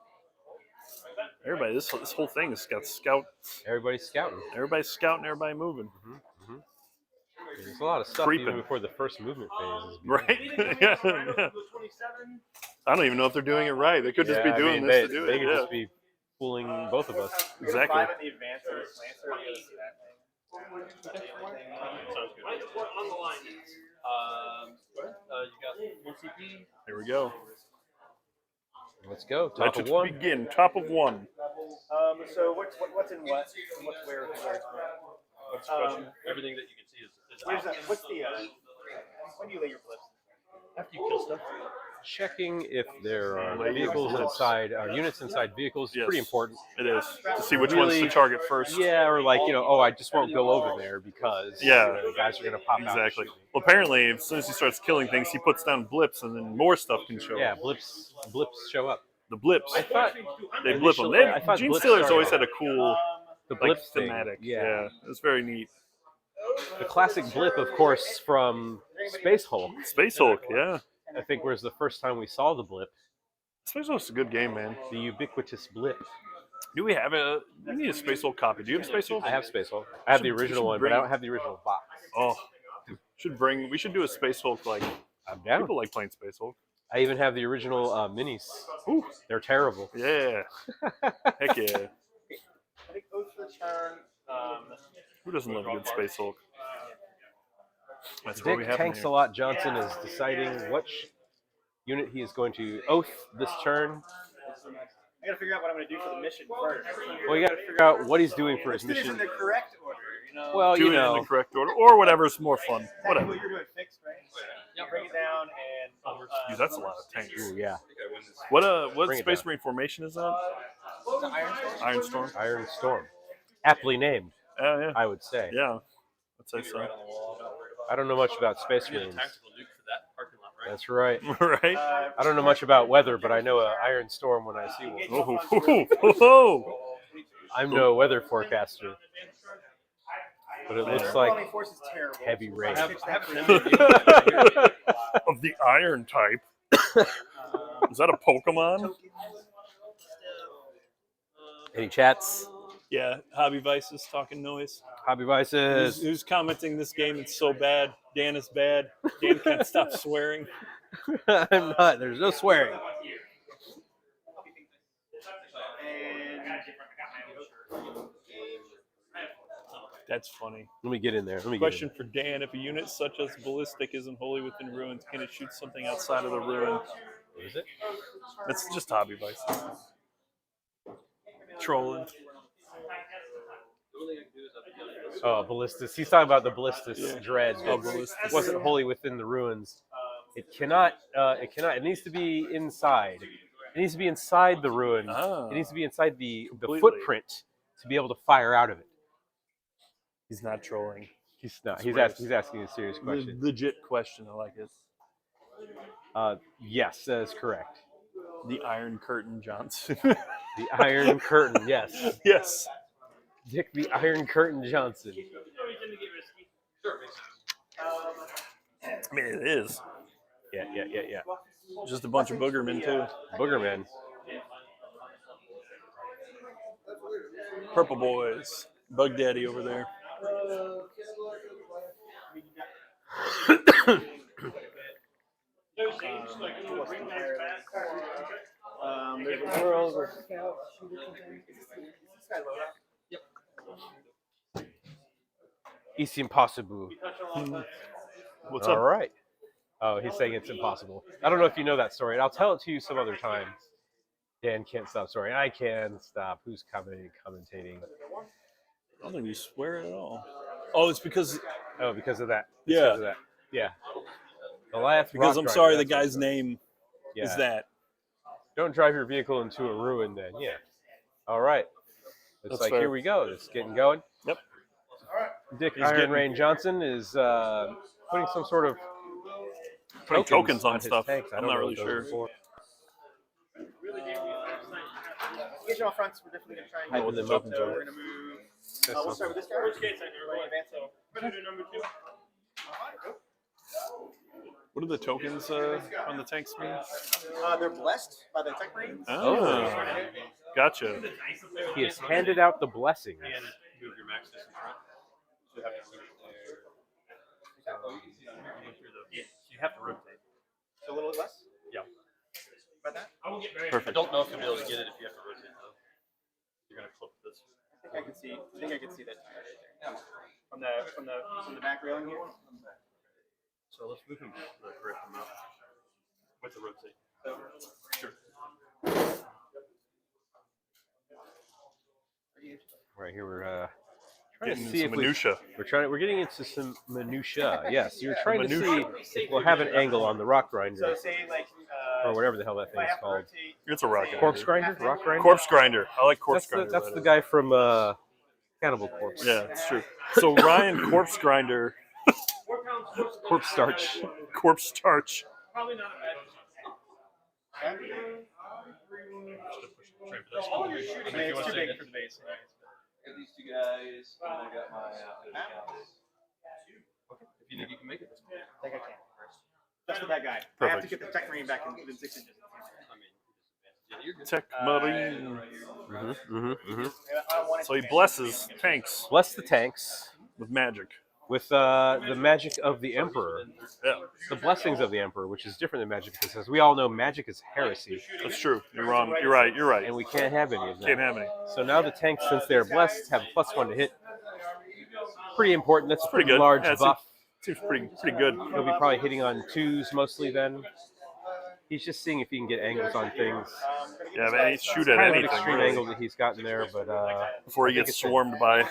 Everybody, this whole thing has got scout. Everybody's scouting. Everybody's scouting, everybody moving. There's a lot of stuff Creeping. even before the first movement phase. Right? Yeah. I don't even know if they're doing it right. They could just be doing this to do they it. could Yeah. just be fooling both of us. Exactly. 5 at the advances. Lancer, you see that thing. Sounds good. On the line. You got 1 CP. Here we go. Let's go. Top Let's of one. begin. Top of one. So what's in what? And what's where? What's the question? Everything that you can see is Where's out. that? What's the? When do you lay your blips? After you kill stuff. Checking if there are vehicles inside, units inside vehicles. Yes. Pretty important. It is. To see which ones to target first. Yeah, or like, I just won't go over there because Yeah. the guys are going to pop out. Exactly. Well, apparently, as soon as he starts killing things, he puts down blips, and then more stuff can show Yeah, up. blips show up. The blips. I thought They blip them. initially- I thought Gene blips Stealer's started always out. had a cool the like, blip thing. thematic. Yeah. It's very neat. The classic blip, of course, from Space Hulk. Space Hulk, yeah. I think was the first time we saw the blip. Space Hulk's a good game, man. The ubiquitous blip. Do we have a? We need a Space Hulk copy. Do you have Space Hulk? I have Space Hulk. I have the Should original one, bring- but I don't have the original box. Oh, we should do a Space Hulk like. I'm down. People like playing Space Hulk. I even have the original minis. Ooh, they're terrible. Yeah. Heck yeah. I think Oath Return. Who doesn't love a good Space Hulk? That's what we Dick have in Tanks here. a lot Johnson is deciding which unit he is going to oath this turn. I gotta figure out what I'm gonna do for the mission first. Well, you got to figure out what he's doing for his Let's do this in mission. the correct order, Well, Do it in the correct order, or whatever's more fun. Exactly Whatever. what you're doing fixed, right? Yeah. Bring it down and. Dude, that's a lot of tanks. Ooh, yeah. What Bring it Space down. Marine formation is that? What was it, Iron Storm? Iron Storm. Iron Storm. Aptly named, Yeah. I would say. Yeah. I'd say so. I don't know much about Space Marines. Tactical nuke for that parking lot, right? That's right. Right. I don't know much about weather, but I know an Iron Storm when I see one. Oh. I'm no weather forecaster. But it looks like Overwhelming force is terrible. heavy rain. I have an Of the iron type. Is that a Pokemon? Any chats? Yeah, Hobby Vices talking noise. Hobby Vices. Who's commenting this game? It's so bad. Dan is bad. Dan can't stop swearing. I'm not. There's no swearing. That's funny. Let me get in there. Question for Dan: if a unit such as ballistic isn't wholly within ruins, can it shoot something outside of the ruin? What is it? That's just Hobby Vices. Trolling. Oh, ballistas. He's talking about the ballistas Yeah. dread. Oh, ballistas. It wasn't wholly within the ruins. It cannot. It cannot. It needs to be inside. It needs to be inside the ruin. Ah. It needs to be inside the Completely. footprint to be able to fire out of it. He's not trolling. He's not. That's He's right. asking a serious question. Legit question. I like it. Yes, that is correct. The Iron Curtain Johnson. The Iron Curtain. Yes. Yes. Dick the Iron Curtain Johnson. I mean, it is. Yeah. Just a bunch of boogermen, too. Boogerman. Purple Boys. Bug Daddy over there. There's a girl or scout. It's impossible. What's All up? right. Oh, he's saying it's impossible. I don't know if you know that story. I'll tell it to you some other time. Dan can't stop. Sorry, I can stop. Who's commentating? I don't think you swear at all. Oh, it's because... Oh, because of that. It's Yeah. because of that. Yeah. The last Because rock I'm driver, sorry, the that's what it guy's is. name Yeah. is that. Don't drive your vehicle into a ruin then. Yeah. All right. It's That's like, fair. here we go. It's getting going. Yep. Dick He's Iron getting- Rain Johnson is putting some sort of Putting tokens on his stuff. tanks. I I'm don't not know really what those are sure. for. Occasional fronts, we're definitely going to try and I know what the tokens are. We're going to move. We'll start with this guy. What do the tokens on the tanks mean? They're blessed by the Tech Marines. Oh. Gotcha. He has handed out the blessings. Move your max distance front. So you have to rotate. So a little less? Yeah. About that? Perfect. I don't know if you'll be able to get it if you have to rotate though. You're gonna clip this. I think I can see that right there. From the back railing here. So let's move him the correct amount with the rotate. Sure. Right here, we're trying Getting to see some if minutia. we're getting into some minutia. Yes, you're trying to see if we'll have an angle on the rock grinder So say like or whatever the hell that thing is called. It's a rock grinder. Corpse grinder, rock grinder. Corpse grinder. I like corpse grinder. That's the better. guy from Cannibal Corpse. Yeah, it's true. So Ryan Corpse Grinder, Corpse starch. Corpse Starch. Probably not a bad. I mean, it's too big for the base. Got these two guys, and I got my if you think you can make it this morning. I think I can. Just for that guy. I have to get the Tech Marine back in within 6 inches. Tech Marine. I don't want it So he to blesses tanks Bless the tanks with magic. with the magic of the Emperor. Yeah, The blessings of the Emperor, which is different than magic, because as we all know, magic is heresy, that's true. You're wrong. You're right. You're right. and we can't have any of that. Can't have any. So now the tanks, since they're blessed, have a +1 to hit. Pretty important. That's a Pretty pretty good. large Yeah, buff. Seems pretty good. He'll be probably hitting on 2s mostly then. He's just seeing if he can get angles on things. Yeah, man, he'd shoot at Kind of an anything extreme really, angle that he's gotten there, but before he I think gets it's a swarmed by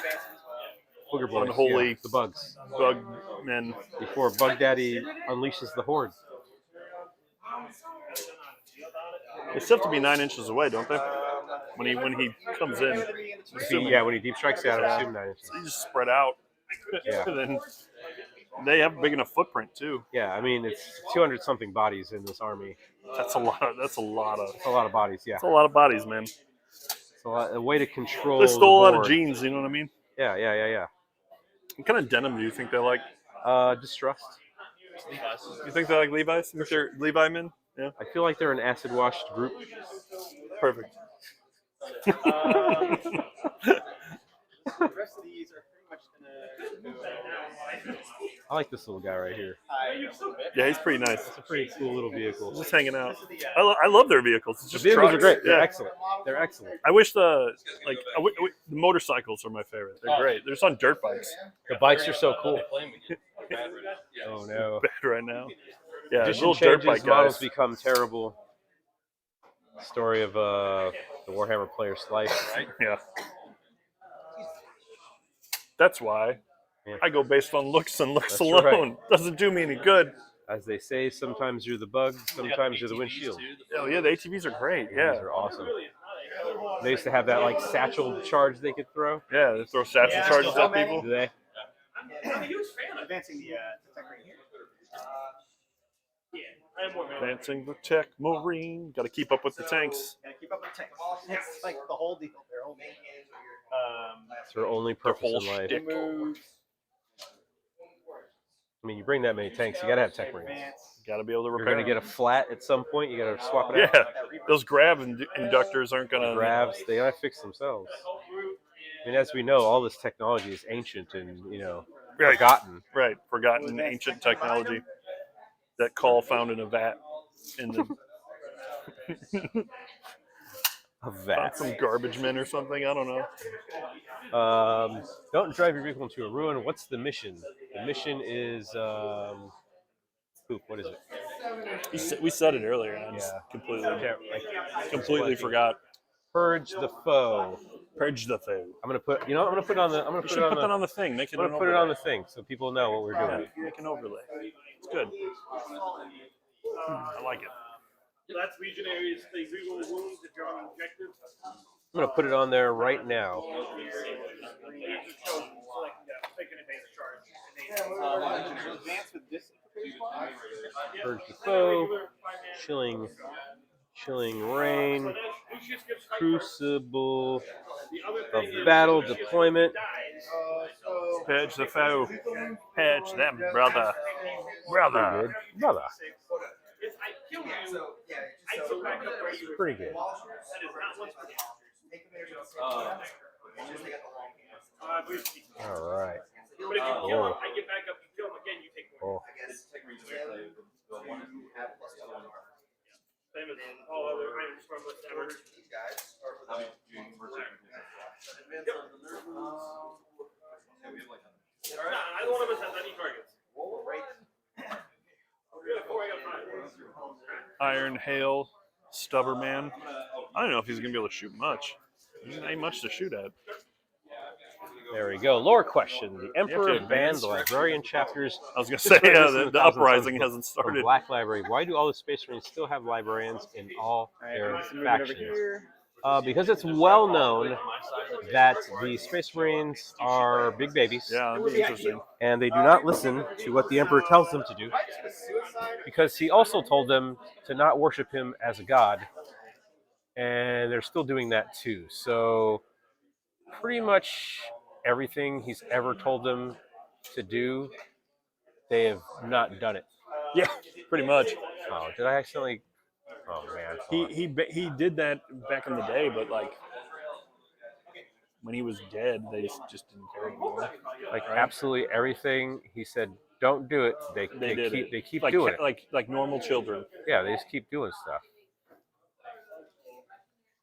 booger boys, unholy yeah, the bugs. bug men. Before Bug Daddy unleashes the horde. They still have to be 9 inches away, don't they? When he comes in, Yeah, when he deep strikes out, I assume 9 inches. so you just spread out. Yeah. And then they have a big enough footprint too. Yeah, I mean, it's 200 something bodies in this army. That's a lot. That's a lot of. It's a lot of bodies, yeah. That's a lot of bodies, man. It's a way to control. They stole a the lot of horde. jeans. You know what I mean? Yeah. What kind of denim do you think they like? Distrust. You think they like Levi's? You think they're Levi men? Yeah. I feel like they're an acid washed group. Perfect. The rest of these are pretty much going to I like this little guy right here. Yeah, he's pretty nice. It's a pretty cool little vehicle. Just hanging out. I love their vehicles. It's The just vehicles are trucks. great. They're Yeah. excellent. They're excellent. I wish the motorcycles are my favorite. They're great. They're just on dirt bikes. The bikes are so cool. Playing with you. Oh no. Bad right now. Yeah, Edition little dirt changes, bike models guys. become terrible. Story of the Warhammer player's life. Yeah. That's why Yeah. I go based on looks and looks That's alone. Doesn't do me any good. As they say, sometimes you're the bug, sometimes you're the windshield. Oh yeah, the ATVs are great. These Yeah. are awesome. They used to have that like satchel charge they could throw. Yeah, they throw satchel charges at people. Do they? I'm a huge fan of it. advancing the Tech Marine here. Yeah, I have more man. Advancing the Tech Marine. Got to keep up with the tanks. Gotta keep up with the tanks. It's like the whole deal. Their whole game. It's her only Their purpose whole in life. shtick. I mean, you bring that many tanks, you gotta have tech marines. Got to be able to You're repair. gonna get a flat at some point. You gotta swap it out. Yeah, those grav inductors aren't gonna. Gravs, they gotta fix themselves. I mean, as we know, all this technology is ancient and Right. forgotten. Right, forgotten ancient technology that Call found in a vat in the A vat. some garbage men or something. I don't know. Don't drive your vehicle into a ruin. What's the mission? The mission is what is it? We said it earlier, and I just completely forgot. Purge the foe. Purge the foe. I'm gonna put it on the. I'm gonna You should put that on the thing. Make it. I'm gonna put it on the thing so people know what we're doing. Yeah, make an overlay. It's good. I like it. So that's legionaries. They Google wounds if you're on objective. I'm gonna put it on there right now. Advance with this. Purge the foe. Chilling rain. Crucible of battle deployment. Purge the foe. Purge them, brother. Brother. Brother. If I kill you, I go back up where you were. Pretty good. That is not what's All right. But if you kill him, I get back up, you kill him again, you take more. Same as all other items from this ever. Neither one of us has any targets. Iron Hail, Stubberman. I don't know if he's gonna be able to shoot much. There ain't much to shoot at. There we go. Lore question. The Emperor banned the librarian chapters. I was gonna say, the uprising hasn't started. Black Library. Why do all the Space Marines still have librarians in all their factions? Because it's well known that the Space Marines are big babies. Yeah, that'd be interesting. And they do not listen to what the Emperor tells them to do. Because he also told them to not worship him as a god. And they're still doing that too. So pretty much everything he's ever told them to do, they have not done it. Yeah, pretty much. Oh, did I accidentally? Oh man. He did that back in the day, but like when he was dead, they just didn't care anymore. Like absolutely everything he said, don't do it. They keep like, doing it. Like normal children. Yeah, they just keep doing stuff.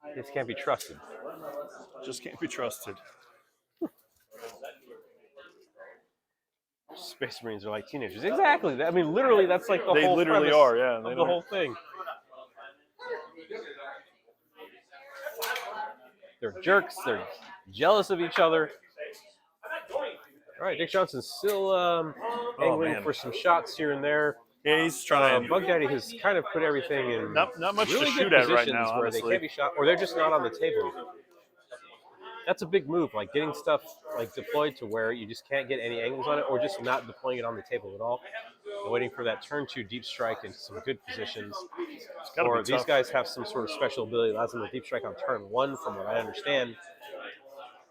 They just can't be trusted. Just can't be trusted. Space Marines are like teenagers. Exactly. I mean, literally, that's like the they whole literally premise are. Yeah, of the whole thing. They're jerks. They're jealous of each other. All right, Dick Johnson's still angling for some shots here and there. Yeah, he's trying. Bug Daddy has kind of put everything in not much really to shoot good at right positions now, where honestly. they can't be shot, or they're just not on the table. That's a big move, like getting stuff like deployed to where you just can't get any angles on it, or just not deploying it on the table at all. And waiting for that turn 2 deep strike into some good positions. Or these guys have some sort of special ability that allows them to deep strike on turn 1, from what I understand.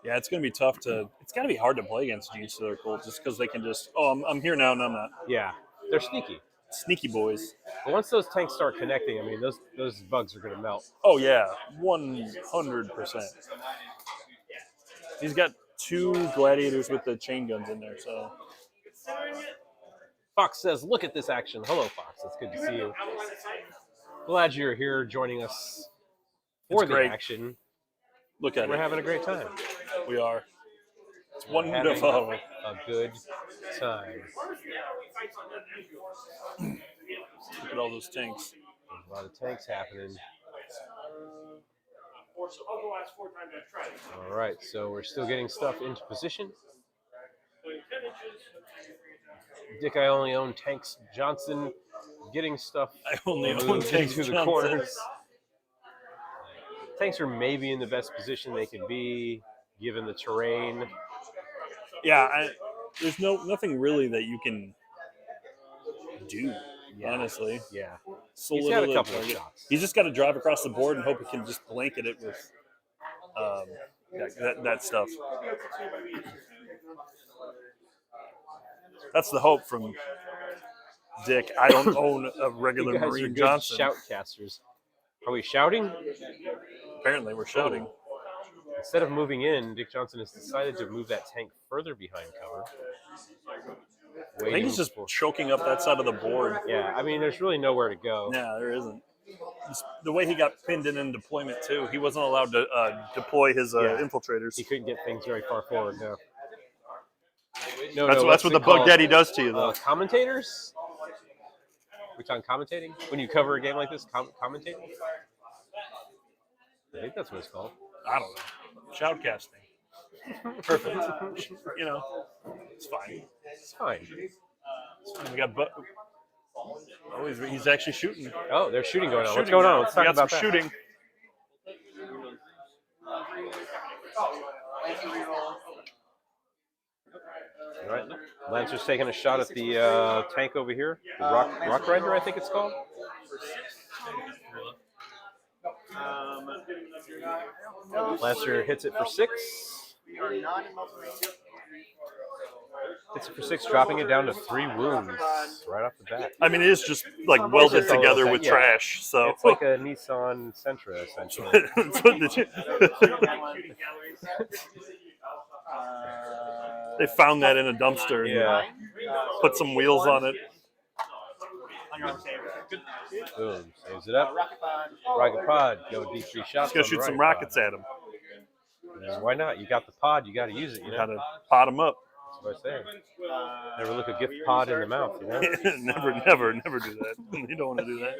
Yeah, it's going to be tough to. It's got to be hard to play against Gene Circle just because they can just. Oh, I'm here now, and I'm not. Yeah, they're sneaky. Sneaky boys. But once those tanks start connecting, I mean, those bugs are going to melt. Oh yeah, 100%. He's got 2 gladiators with the chain guns in there, so. Fox says, "Look at this action." Hello, Fox. It's good to see you. Glad you're here joining us for the action. Look at it. We're having a great time. We are. It's wonderful. A good time. Look at all those tanks. There's a lot of tanks happening. All right, so we're still getting stuff into position. Dick, I only own tanks. Johnson getting stuff I only own tanks into the corners. Tanks are maybe in the best position they can be, given the terrain. Yeah, there's nothing really that you can do, honestly. Yeah. So He's got a couple of shots. He's just got to drive across the board and hope he can just blanket it with that stuff. That's the hope from Dick. I don't own a regular You guys are Marine good Johnson. shoutcasters. Are we shouting? Apparently, we're shouting. Instead of moving in, Dick Johnson has decided to move that tank further behind cover. I think he's just choking up that side of the board. Yeah, I mean, there's really nowhere to go. Yeah, there isn't. The way he got pinned in deployment, too, he wasn't allowed to deploy his infiltrators. He couldn't get things very far forward, no. That's what the Bug Daddy does to you, though. Commentators? We're talking commentating? When you cover a game like this, commentating? I think that's what it's called. I don't know. Shoutcasting. Perfect. You know, it's fine. It's fine. We got he's actually shooting. Oh, there's shooting going on. What's going on? Let's talk about that. Shooting. All right. Lancer's taking a shot at the tank over here. The Rock Rider, I think it's called. Lancer hits it for 6. Hits it for 6, dropping it down to 3 wounds right off the bat. I mean, it is just like welded together with trash. So it's like a Nissan Sentra, essentially. They found that in a dumpster and put some wheels on it. Boom, saves it up. Rocket pod, go D3 shots. Let's go shoot some rockets at him. Yeah, why not? You got the pod, you got to use it. You know? Got to pot them up. That's what I say. Never look a gift pod in the mouth, you know? never do that. You don't want to do that.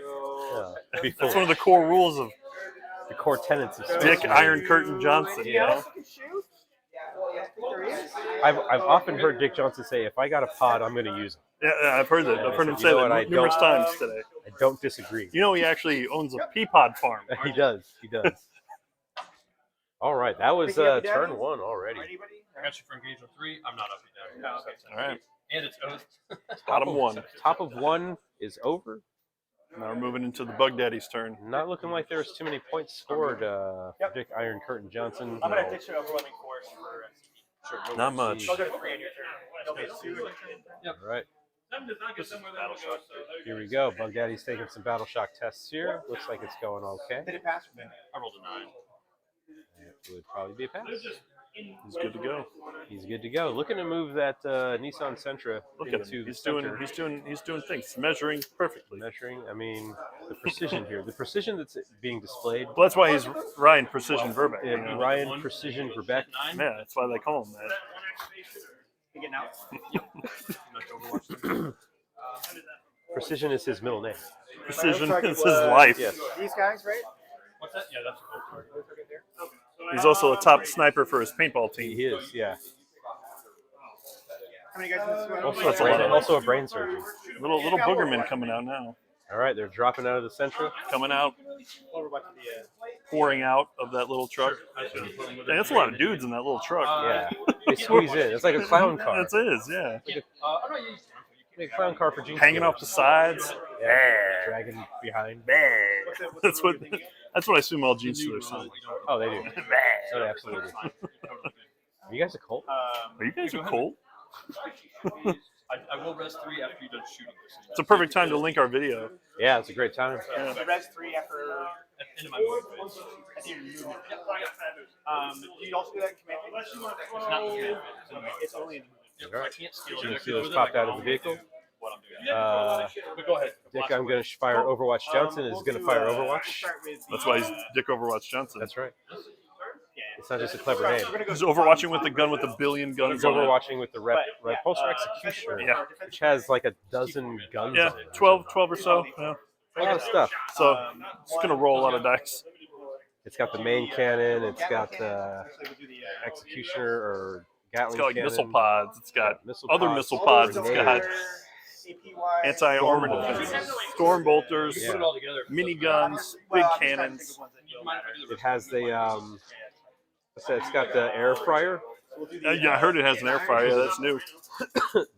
Yeah. That's one of the core rules of the core tenets of Dick Iron Curtain Johnson. Yeah. I've often heard Dick Johnson say, "If I got a pod, I'm going to use it." Yeah, I've heard that. I've heard him say that numerous times today. I don't disagree. You know, he actually owns a pea pod farm. He does. All right, that was turn 1 already. I got you for engagement 3. I'm not up and down. All right. And it's oath. Bottom 1. Top of 1 is over. Now we're moving into the Bug Daddy's turn. Not looking like there's too many points scored for Dick Iron Curtain Johnson. I'm going to ditch an overwhelming force for Sure, not much. I'll go to 3 on your turn. All right. Here we go. Bug Daddy's taking some Battle Shock tests here. Looks like it's going okay. Did it pass for me? I rolled a 9. It would probably be a pass. He's good to go. He's good to go. Looking to move that Nissan Sentra into the center. He's doing things. Measuring perfectly. Measuring. I mean, the precision here. The precision that's being displayed. Well, that's why he's Ryan Precision Verbeck. You know? Ryan Precision Verbeck. Yeah, that's why they call him that. You getting out? Precision is his middle name. Precision is his life. Yes. These guys, right? What's that? Yeah, that's cool. He's also a top sniper for his paintball team. He is, yeah. How many guys in this one? Also a brain surgeon. Little boogerman coming out now. All right, they're dropping out of the Sentra. Coming out. Pouring out of that little truck. Dang, that's a lot of dudes in that little truck. Yeah. They squeeze in. It's like a clown car. It is, yeah. Like a clown car for jeans. Hanging off the sides. Yeah. Dragging behind. That's what I assume all jeans dealers sound like. Oh, they do. Oh, they absolutely do. Are you guys a cult? Are you guys a cult? I will rest 3 after you're done shooting this. It's a perfect time to link our video. Yeah, it's a great time. Yeah. Res 3 after End of my movement. do you also do that in command? It's not the command phase. It's only in Yep, I can't steal Gene it. Steelers popped out of the vehicle. What I'm doing. But go ahead. Dick, I'm going to fire Overwatch Johnson is going to fire Overwatch. That's why he's Dick Overwatch Johnson. That's right. It's not just a clever name. He's overwatching with the gun with a billion guns He's on it. overwatching with the Repulsor Executioner, Yeah. which has like a dozen guns Yeah, on it. 12 or so. Yeah. A lot of stuff. So it's going to roll a lot of dice. It's got the main cannon. It's got the Executioner or Gatling It's got like cannon. missile pods. It's got Missile other pods, missile pods. It's got CPY. anti-armor Storm defenses, storm bolters, Yeah. Put it all together. miniguns, big cannons. It has the it's got the air fryer. Yeah, I heard it has an air fryer. Yeah, that's new.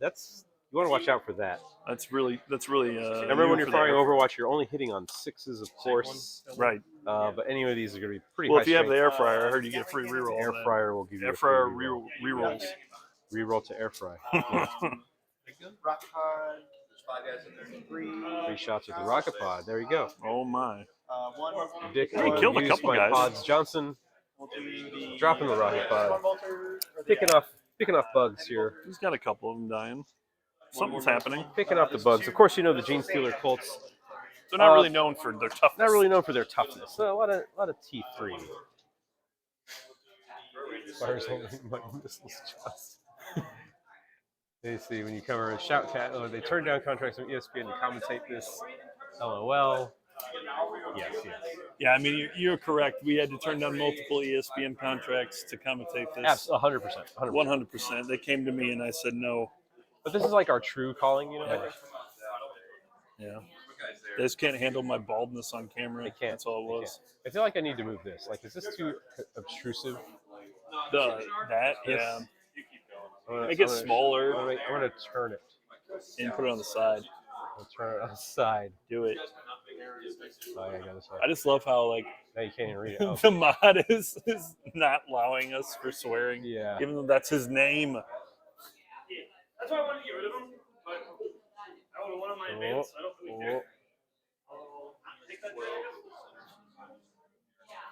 That's You want to watch out for that. That's really. Remember when you're firing Overwatch, you're only hitting on 6s, of course. Right. But any of these are going to be pretty Well, high if you have the strength. air fryer, I heard you get a free reroll. Air fryer will give you air a free fryer reroll. rerolls. Reroll to air fry. Yeah. Rock pod. Three shots with the rocket pod. There you go. Oh my! One. Dick Hey, killed a used couple by guys. Pods Johnson. We'll do the Dropping the rocket pod. Picking off bugs here. He's got a couple of them dying. Something's happening. Picking off the bugs. Of course, you know the Gene Stealer Colts. They're not really known for their toughness. Not really known for their toughness. So a lot of T3. Fires only missiles just. They see when you cover a Shoutcat, oh, they turn down contracts from ESPN to commentate this. LOL. Yes. Yeah, I mean, you're correct. We had to turn down multiple ESPN contracts to commentate this. 100%. 100%. They came to me and I said no. But this is like our true calling, you know? Yeah. They just can't handle my baldness on camera. They can't. That's all it was. I feel like I need to move this. Like, is this too obtrusive? That? Yeah. Make it smaller. I'm going to turn it. And put it on the side. I'll turn it on the side. Do it. Oh, yeah, I got this one. I just love how, like, now you can't even read it. Oh. the mod is not allowing us for swearing. Yeah. Even though that's his name. That's why I wanted to get rid of him, but I would have won on my advance. I don't really care.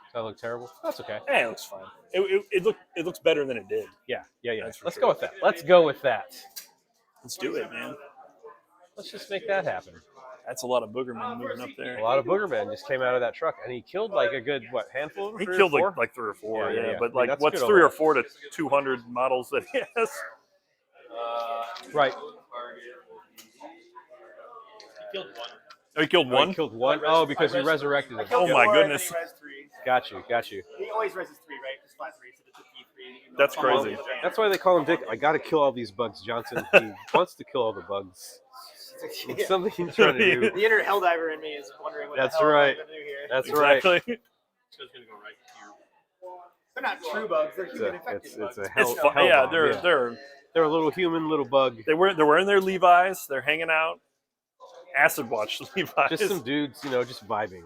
Does that look terrible? That's okay. Hey, it looks fine. It looks better than it did. Yeah. Let's go with that. Let's go with that. Let's do it, man. Let's just make that happen. That's a lot of boogermen moving up there. A lot of boogermen just came out of that truck, and he killed like a good handful of them. He killed like 3 or 4. Yeah. But I mean, like, what's 3 or 4 to 200 models that he has? Right. He killed one. Oh, he killed one? He killed one? Oh, because he resurrected him. Oh, my goodness. Got you. He always reses 3, right? Just flat 3, so it's a T3. That's crazy. That's why they call him Dick. I got to kill all these bugs, Johnson. He wants to kill all the bugs. It's something he's trying to do. The inner helldiver in me is wondering what That's the hell right. I'm going to do here. That's Exactly. right. They're not true bugs. They're human infected bugs. It's a hell. It's fun. hell Yeah, bomb, they're a little human, little bug. they're wearing their Levi's. They're hanging out. Acid watch Levi's. Just some dudes, just vibing.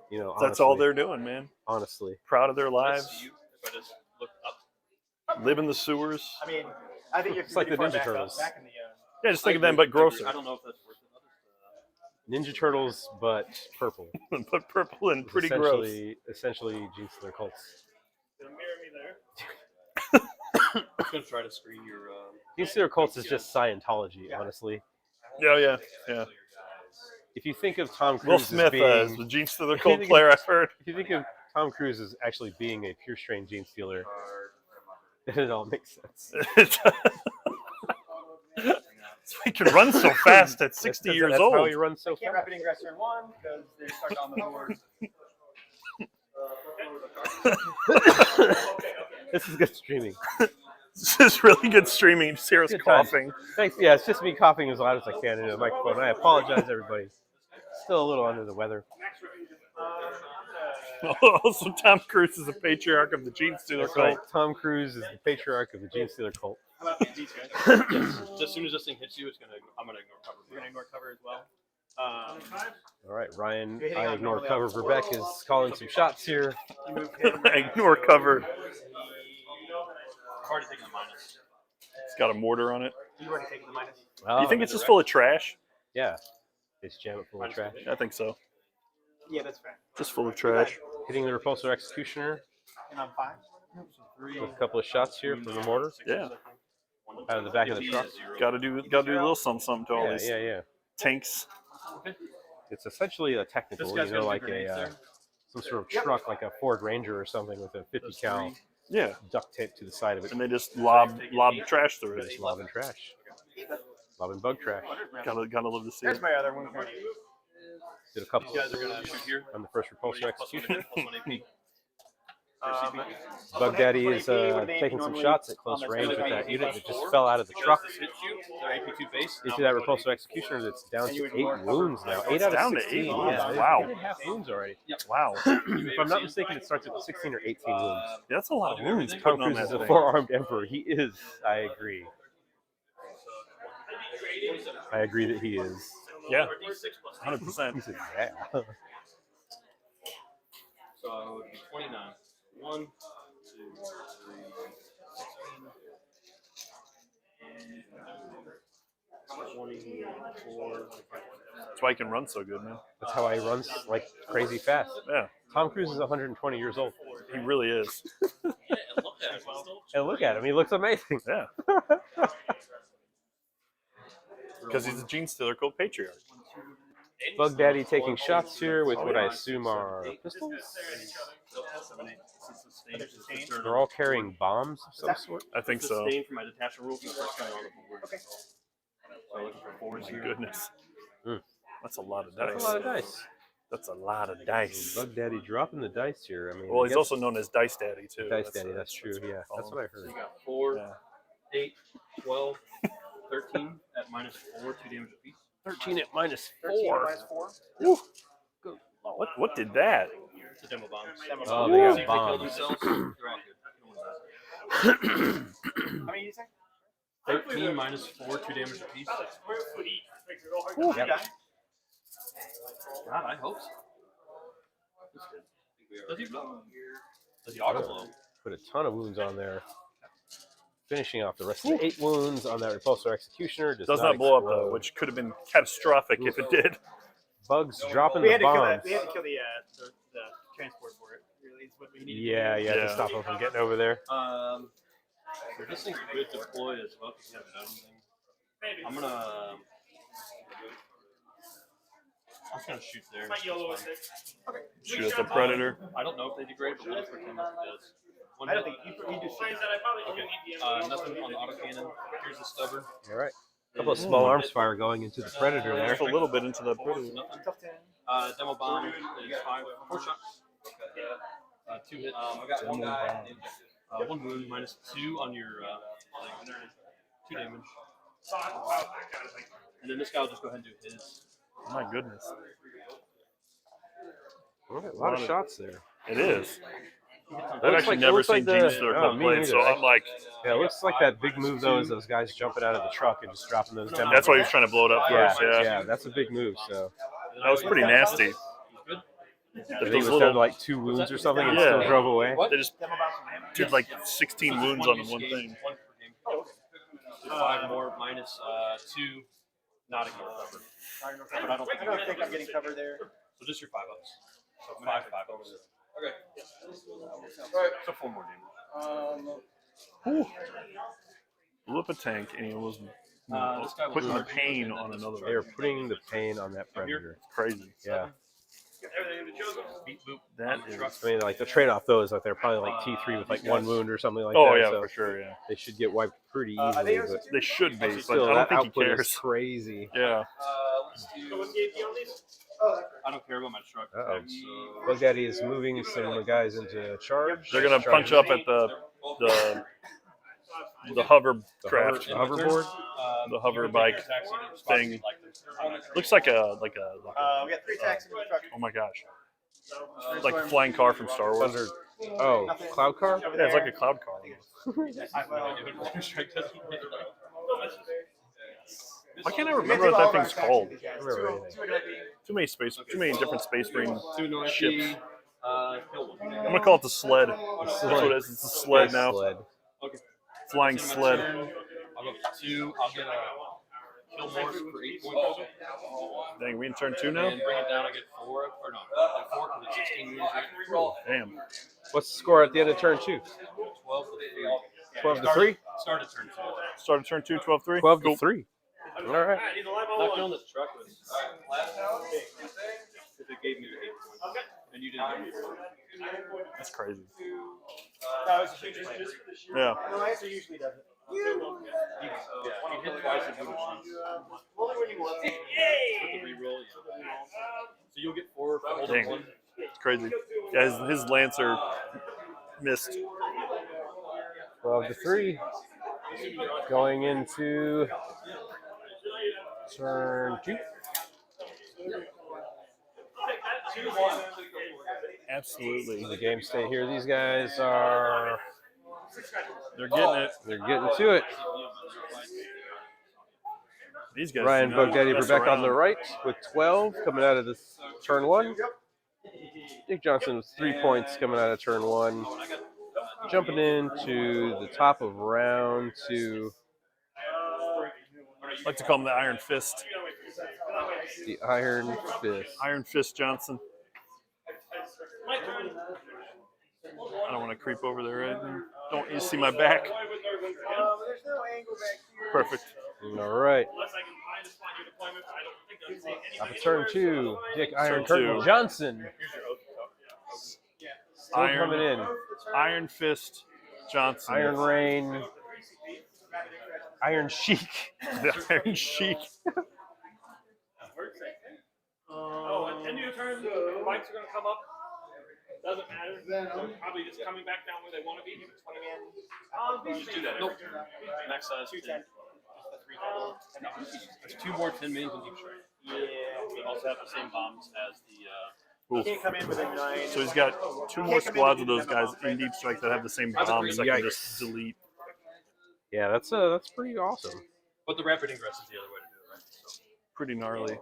That's honestly. all they're doing, man. Honestly. Proud of their lives. If I just look up. Live in the sewers. I mean, I think It's like the Ninja Turtles. Back in the, Yeah, just think of them, but grosser. I don't know if that's worth it. Ninja Turtles, but purple. But purple and pretty gross. Essentially, Gene Stealer Colts. Gonna mirror me there. I'm gonna try to screen your. Gene Stealer Colts is just Scientology, honestly. Yeah. If you think of Tom Cruise Will Smith as being as the Gene Stealer Colt player, I've heard. If you think of Tom Cruise as actually being a pure strain Gene Stealer, then it all makes sense. So he can run so fast at 60 years that's old. How he runs so can't fast. rapid ingressor in 1 because they're stuck on the board. This is good streaming. This is really good streaming. Just hear us Good times. coughing. Thanks. Yeah, it's just me coughing as loud as I can into the microphone. I apologize, everybody. Still a little under the weather. Also, Tom Cruise is a patriarch of the Gene Stealer That's Cult. right. Tom Cruise is the patriarch of the Gene Stealer Cult. How about these guys? Yes. Just as soon as this thing hits you, I'm gonna ignore cover. We're gonna ignore cover as well. All right, Ryan. You're hitting I on ignore normally cover. on Vivek is calling some shots here. You move him. Ignore cover. It's hard to take the minus. It's got a mortar on it. You already taken the minus. Oh, You think it's just full of trash? Yeah. Just jam it full of trash. I think so. Yeah, that's fair. Just full of trash. Hitting the Repulsor Executioner And I'm 5. with a couple of shots here from the mortar Yeah. out of the back of the truck. Got to do a little something to all these Yeah. tanks. It's essentially a technical, This guy's got like grenades there. some sort of truck, like a Ford Ranger or something with a 50 cal Yeah. duct tape to the side of it. And they just lob trash through it. Just lobbing trash. Lobbing bug trash. Gotta love to see There's it. my other one. Did a couple You guys are gonna shoot here. on the first Repulsor Executioner. +1 AP. Bug Daddy is taking some shots at close range with that unit that just fell out of the truck Hit you. Their AP2 base. into that Repulsor Executioner that's down to 8 wounds now. 8 out of Down to 16. 8 Yeah, wounds. it's Wow. 8.5 wounds already. Wow. If I'm not mistaken, it starts at 16 or 18 wounds. That's a lot of wounds Tom putting on Cruise is that a thing. 4-armed emperor. He is. I agree. I agree that he is. Yeah, 100%. He said, yeah. So it would be 29. 1, 2, 3, 24. That's why he can run so good, man. That's how he runs like crazy fast. Yeah, Tom Cruise is 120 years old. he really is. And look at him. He looks amazing. Yeah. Because he's a gene stealer called Patriarch. Bug Daddy taking shots here with what I assume are pistols. They're all carrying bombs of some sort. I think so. Sustain for my detachment rule for the first time on the board. Okay. So looking for 4s My here. goodness. Mm. That's a lot of dice. That's a lot of dice. That's a lot of dice. Bug Daddy dropping the dice here. I mean, Well, I he's guess also known as Dice Daddy, too. Dice Daddy. That's true. Yeah, that's what I So heard. you got 4, Yeah. 8, 12, 13 at -4, 2 damage apiece. 13 at minus 13 4. minus 4. Woo. What did that? The demo bombs. Oh, See they if got they kill bombs. themselves. They're all good. How many do you say? 13 -4, 2 damage apiece. Yep. God, I hope so. That's good. Does he blow? Does he auto blow? Put a ton of wounds on there. Finishing off the rest of the 8 wounds on that Repulsor Executioner. Does not blow up, though, explode. which could have been catastrophic if it did. Bugs dropping We the had to kill bombs. that. We had to kill the transport for it. Really, is what we needed. Yeah, to do. to Yeah. stop them from getting over there. So this thing's good deploy as well because you haven't done anything. I'm just gonna shoot there. Shoot at the Predator. I don't know if they degrade, but we'll just pretend like it does. I don't think you just shoot. Nothing on the autocannon. Here's the stubborn. All right. A couple of small arms fire going into the Predator there. Just a little bit into the Predator. Nothing. Tough 10. Demo bomb is 4 shots. 2 hits. I got one guy. 1 wound -2 on your 2 damage. And then this guy will just go ahead and do his. My goodness. A lot of shots there. It is. I've Looks actually like- never looks like seen the- Gene Stealer oh, me played, neither. so I'm like, Yeah, it looks like that big move though is those guys jumping out of the truck and just dropping those demo. that's why he was trying to blow it up Yeah, first. Yeah. yeah, that's a big move. So That was pretty nasty. Good. I But think it those was down little, to like 2 wounds or something and Yeah. still drove away. they just did like 16 wounds on one thing. 1 per game. 5 more -2. Not ignore cover. But I don't think I'm getting cover there. So just your 5 ups. So 5 ups. Okay. So 4 more damage. Blew up a tank and he was This guy will putting the charge you, pain and then on this another. They are putting the pain on that Predator. Crazy. Yeah. Beat boop. That on the is. truck. I mean, like the trade-off though is that they're probably like T3 with like 1 wound or something like Oh that. yeah, so for sure. Yeah, they should get wiped pretty Are they easily. But they should be, but still, I don't that think he output is cares. crazy. Yeah. Let's do. I don't care about my truck. Uh-oh. So Bug Daddy is moving some guys into charge. They're gonna punch up at the hovercraft, The hoverboard. the hover bike thing. Looks like a We got 3 attacks in the truck. oh my gosh, it's like a flying car from Star Wars. Thunder. Oh, Cloud Car? Yeah, it's like a cloud car. Why can't I remember what that thing's called? Too many different Space Marine ships. I'm gonna call it the sled. That's what it is. It's a sled now. Sled. Okay. Flying It's sled. my turn. I'll go for 2. I'll get a kill more for 8 points. Dang, we in turn 2 now? And bring it down. I get 4. Or no, 4 because it's 16 wounds. Damn. What's the score at the end of turn 2? 12 to 3. 12 to 3? Started turn 2. Started turn 2, 12-3? 12 to 3. All right. Not killing this truck was if it gave me the 8 points. And you didn't give me 4. That's crazy. That was a huge play. Yeah. No, Answer usually does it. You hit twice and do a Only when you want. with the reroll. Yeah. So you'll get 4 for holding Dang. 1. It's crazy. Yeah, his Lancer missed. 12 to 3. Going into turn 2. Absolutely. The game state here. These guys are They're getting it. they're getting to it. These guys. Ryan Bugdaddy mess Verbeck on the around. right with 12 coming out of this turn 1. Dick Johnson with 3 points coming out of turn 1. Jumping into the top of round 2. I like to call him the Iron Fist. The Iron Fist. Iron Fist Johnson. I don't want to creep over there. Right? Don't you see my back? There's no angle back here. Perfect. All right. Top of turn 2. Dick Iron Curtain Johnson. Still coming in. Iron Fist Johnson. Iron Rain. Iron Sheik. The Iron Sheik. End of your turn, the lights are going to come up. Doesn't matter. They're probably just coming back down where they want to be. 20 man. Just do that. Nope. Max size 210. There's 2 more 10 mins in Deep Strike. Yeah. They also have the same bombs as the. You can't come in within 9. So he's got 2 more squads of those guys in Deep Strike that have the same bombs that can just delete. Yeah, that's pretty awesome. But the rapid ingress is the other way to do it, right? So. Pretty gnarly.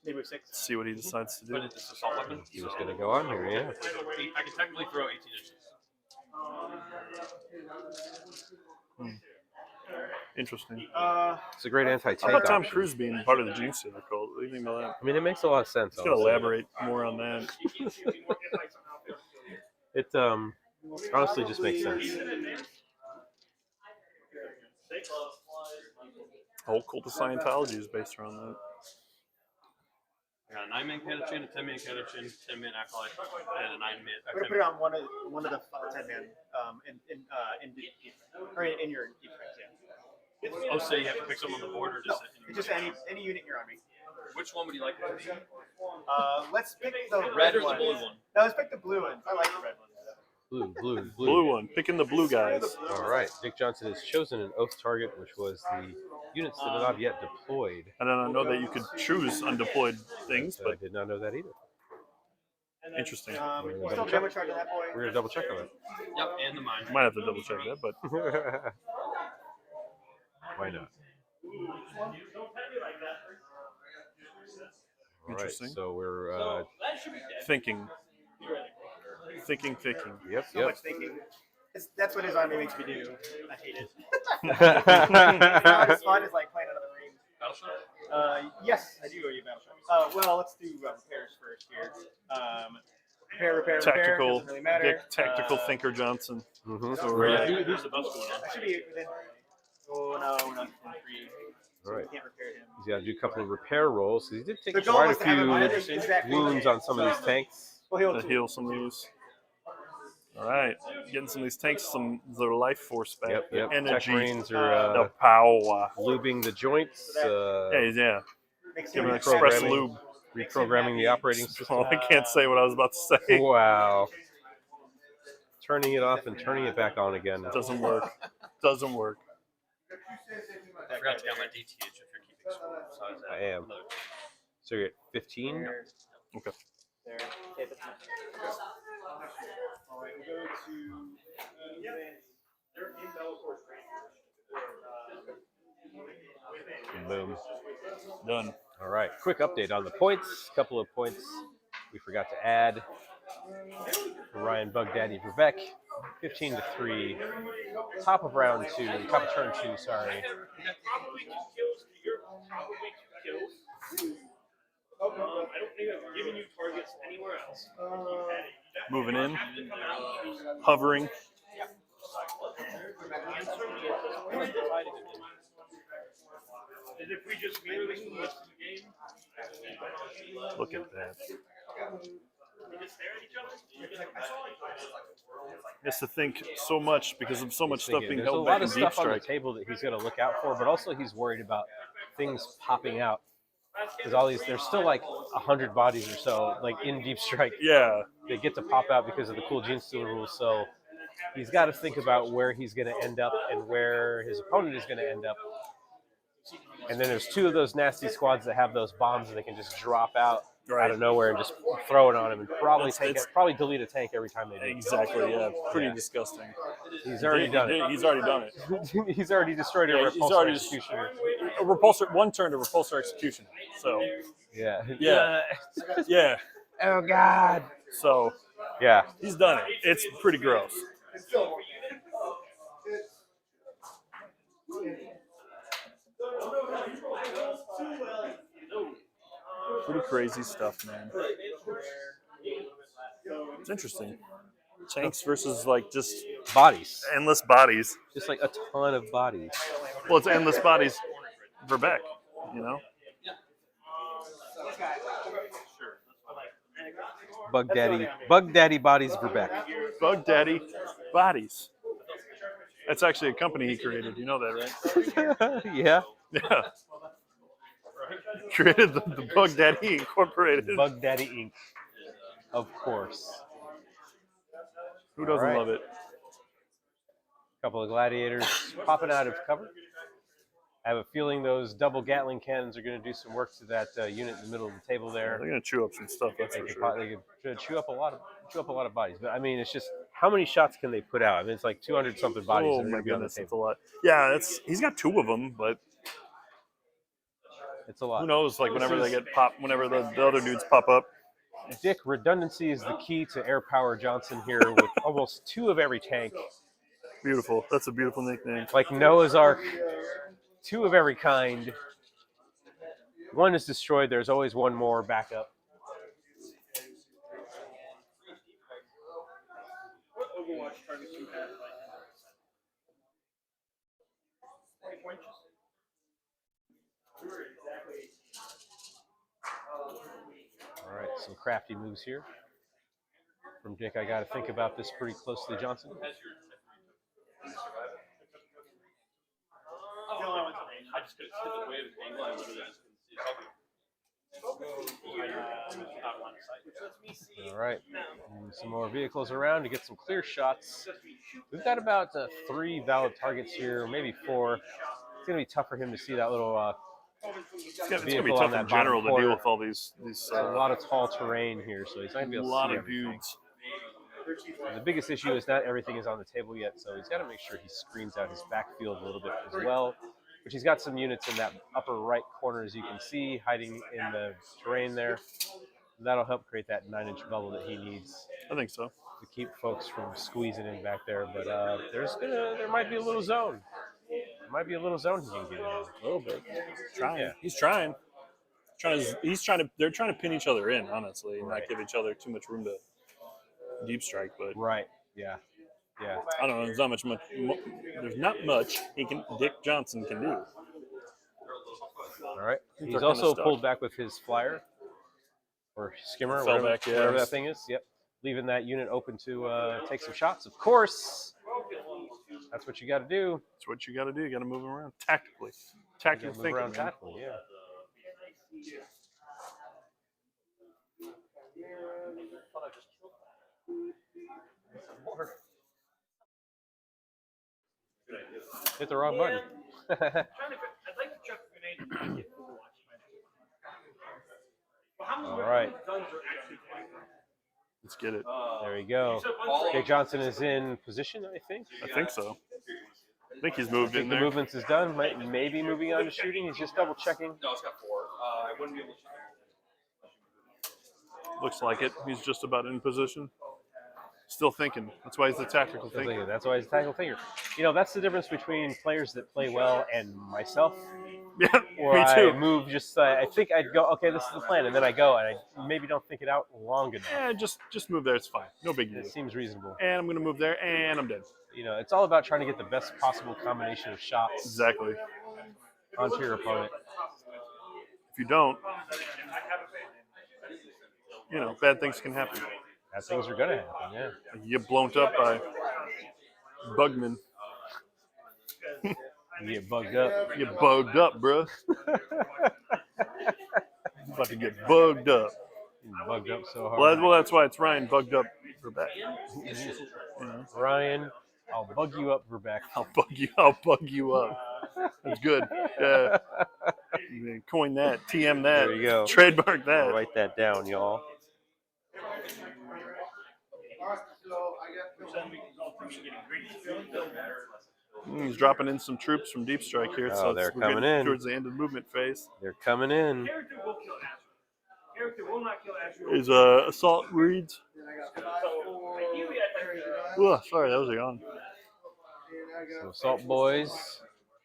Maybe 6. See what he decides to do. But it's assault weapon. He was going to go on here, yeah. I can technically throw 18 inches. Interesting. It's a great anti-tank How about Tom option. Cruise being part of the Gene Stealer cult? What do you think about that? I mean, it makes a lot of sense. Just gotta elaborate more on that. It honestly just makes sense. The whole cult of Scientology is based around that. I got a 9-man catechin, a 10-man catechin, 10-man acolyte, and a 9-man. I'm gonna put it on one of the 10 man in your defense. Yeah. Oh, so you have to pick someone on the board, or just Just any unit in your army. Which one would you like it to be? Let's pick the Red or the ones. blue one? No, let's pick the blue ones. I like the red ones. Blue. Blue one. Picking the blue guys. All right. Dick Johnson has chosen an oath target, which was the units that have not yet deployed. I don't know that you could choose undeployed things, I but did not know that either. interesting. You still damage charge on that boy? We're going to double check on it. Yep, and the mine. Might have to double check that, but Why not? All right, interesting. so we're Thinking. yep. So much thinking. That's what his army makes me do. I hate it. Yep. Not as fun as like playing another ring. Battleship? Yes, I do owe you battleship. Well, let's do repairs first here. Repair. Tactical. Doesn't really matter. Dick Tactical Thinker Johnson. Mm-hmm. So we're Who's the best one? I should be within. Oh no, we're not within 3. All right. Can't repair him. He's got to do a couple of repair rolls. He did take The goal quite a was to have him few exactly wounds on some of these tanks. Well, he'll to heal some of these. All right, getting some of these tanks their life force back. Yep. Their Tech energy. Marines are The power. lubing the joints. Yeah. makes Give him an express reprogramming. lube. Reprogramming the operating system. Oh, I can't say what I was about to say. Wow. Turning it off and turning it back on again. Doesn't work. Doesn't work. I forgot to count my DTH if you're keeping score. So I am. So you're at 15? Okay. There. Okay, that's nice. All right, we'll go to. Boom. Done. All right. Quick update on the points. Couple of points we forgot to add. For Ryan Bugdaddy Verbeck, 15-3. Top of round 2. Top of turn 2. Sorry. I don't think I've given you targets anywhere else. Moving in. Hovering. If we just made this the game, Look at that. we just stare at each other. He has to think so much because of so much stuff being There's a held lot back in of Deep stuff on the Strike. table that he's going to look out for, but also he's worried about things popping out. Because all these, there's still like 100 bodies or so, like in Deep Strike. Yeah. They get to pop out because of the cool Gene Stealer rules. So he's got to think about where he's going to end up and where his opponent is going to end up. And then there's 2 of those nasty squads that have those bombs and they can just drop out out of nowhere and just throw it on him and probably It's- probably delete a tank every time they do. Exactly. Yeah. Pretty Yeah. disgusting. He's already done it. He's already done it. He's already destroyed a Yeah, he's repulsor already executioner. a repulsor. One turn to repulsor execution. So Yeah. yeah, yeah. Oh God. So Yeah. he's done it. It's pretty gross. Pretty crazy stuff, man. It's interesting. Tanks versus like just Bodies. endless bodies. Just like a ton of bodies. Well, it's endless bodies. Verbeck, you know. Bug Daddy bodies Verbeck. Bug Daddy bodies. That's actually a company he created. You know that, right? Yeah. Yeah. Created the Bug Daddy Incorporated. Bug Daddy Inc. Of course. Who doesn't All right. love it? Couple of gladiators popping out of cover. I have a feeling those double Gatling cannons are going to do some work to that unit in the middle of the table there. They're gonna chew up some stuff. That's They for could, sure. they could chew up a lot of bodies. But I mean, it's just how many shots can they put out? I mean, it's like 200 something bodies Oh that are my going to be on the goodness, that's a table. lot. Yeah, he's got 2 of them, but It's a lot. who knows? Like whenever they get popped, whenever the other dudes pop up. Dick, redundancy is the key to Air Power Johnson here with almost 2 of every tank. Beautiful. That's a beautiful nickname. Like Noah's Ark, 2 of every kind. 1 is destroyed. There's always 1 more backup. All right, some crafty moves here from Dick. I got to think about this pretty closely, Johnson. I just couldn't hit the way of his angle. I literally just couldn't see. All right, and some more vehicles around to get some clear shots. We've got about 3 valid targets here, maybe 4. It's gonna be tough for him to see that little It's gonna be vehicle tough on that in general to bottom deal corner. with all these It's a lot of tall terrain here, so he's not gonna be able to see lot of everything. dudes. The biggest issue is not everything is on the table yet, so he's got to make sure he screens out his backfield a little bit as well. Which he's got some units in that upper right corner, as you can see, hiding in the terrain there. And that'll help create that 9-inch bubble that he needs I think so. to keep folks from squeezing in back there. But there might be a little zone. There might be a little zone he can get in. A little bit. Trying. Yeah. He's trying. They're trying to pin each other in, honestly, and not give each other too much room to deep strike. But Right. Yeah. Yeah. I don't know. There's not much Dick Johnson can do. All right. He's kinda also stuck. pulled back with his flyer or skimmer, Fell whatever, back, yeah. whatever that thing is. Yep. Leaving that unit open to take some shots. Of course. That's what you got to do. That's what you got to do. You got to move them around tactically. Tactical Move thinking. around Man. tactically, yeah. Hit the wrong button. I'd like to chuck a grenade and get Overwatch. Well, how many All right. guns are actually playing? Let's get it. There you go. Jake Johnson is in position, I think. I think so. I think he's moved I in think the there. movements is done. Maybe moving on to shooting. He's just double checking. No, it's got 4. I wouldn't be able to shoot. Looks like it. He's just about in position. Still thinking. That's why he's the tactical thinker. That's why he's a tactical thinker. You know, that's the difference between players that play well and myself. Yeah, Or me too. I move just, I think I'd go, okay, this is the plan, and then I go, and I maybe don't think it out long enough. Yeah, just move there. It's fine. No big deal. It seems reasonable. And I'm going to move there, and I'm dead. You know, it's all about trying to get the best possible combination of shots Exactly. onto your opponent. If you don't, bad things can happen. Bad things are going to happen, yeah. You get blown up by Bugman. You get bugged up. You get bugged up, bruh. About to get bugged up. Bugged up so hard. Well, that's why it's Ryan bugged up for back. Ryan, I'll bug you up, Verbeck. I'll bug you up. That's good. Yeah. Coin that, TM that, There you go. trademark that. I'll write that down, y'all. He's dropping in some troops from Deep Strike here, Oh, they're we're coming getting in. towards the end of the movement phase. They're coming in. Character will kill Astro. Character will not kill Astro. Is Assault Reeds? Oh, sorry, that was a yawn. So Assault Boys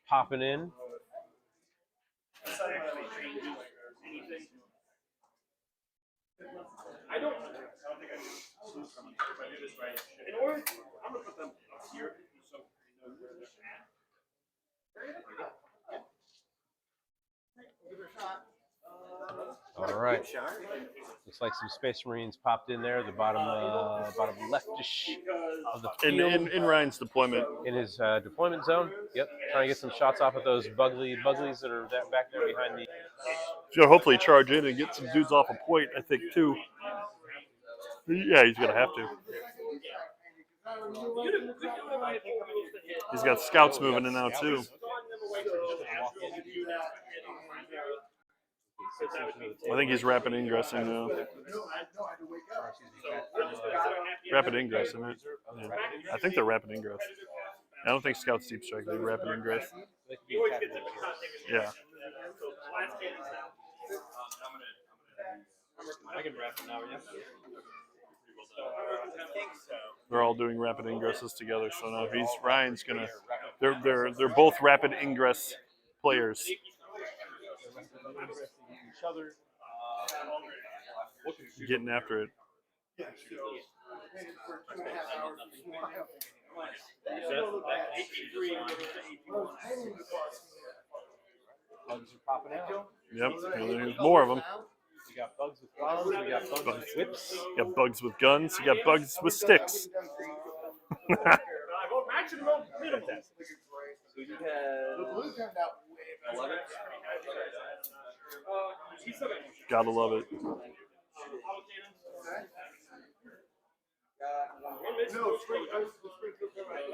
popping in. I don't think I do. If I do this right. In order, I'm gonna put them here so they know where they're at. All right. Looks like some Space Marines popped in there, the bottom leftish of the field. In Ryan's deployment. In his deployment zone. Yep. Trying to get some shots off of those buglies that are back there behind the. He's gonna hopefully charge in and get some dudes off a point, I think, too. Yeah, he's gonna have to. He's got scouts moving in now too. I think he's rapid ingressing now. Rapid ingress, isn't it? Yeah. I think they're rapid ingress. I don't think scouts deep strike. They're rapid ingress. Yeah. I can wrap it now, yeah. They're all doing rapid ingresses together. So now Ryan's gonna. They're both rapid ingress players. Getting after it. Bugs are popping out. Yep, and there's more of them. We got bugs with guns. We got bugs with whips. You got bugs with guns. You got bugs with sticks. Maximum, minimum. So you have the blue turned out way better. Gotta love it.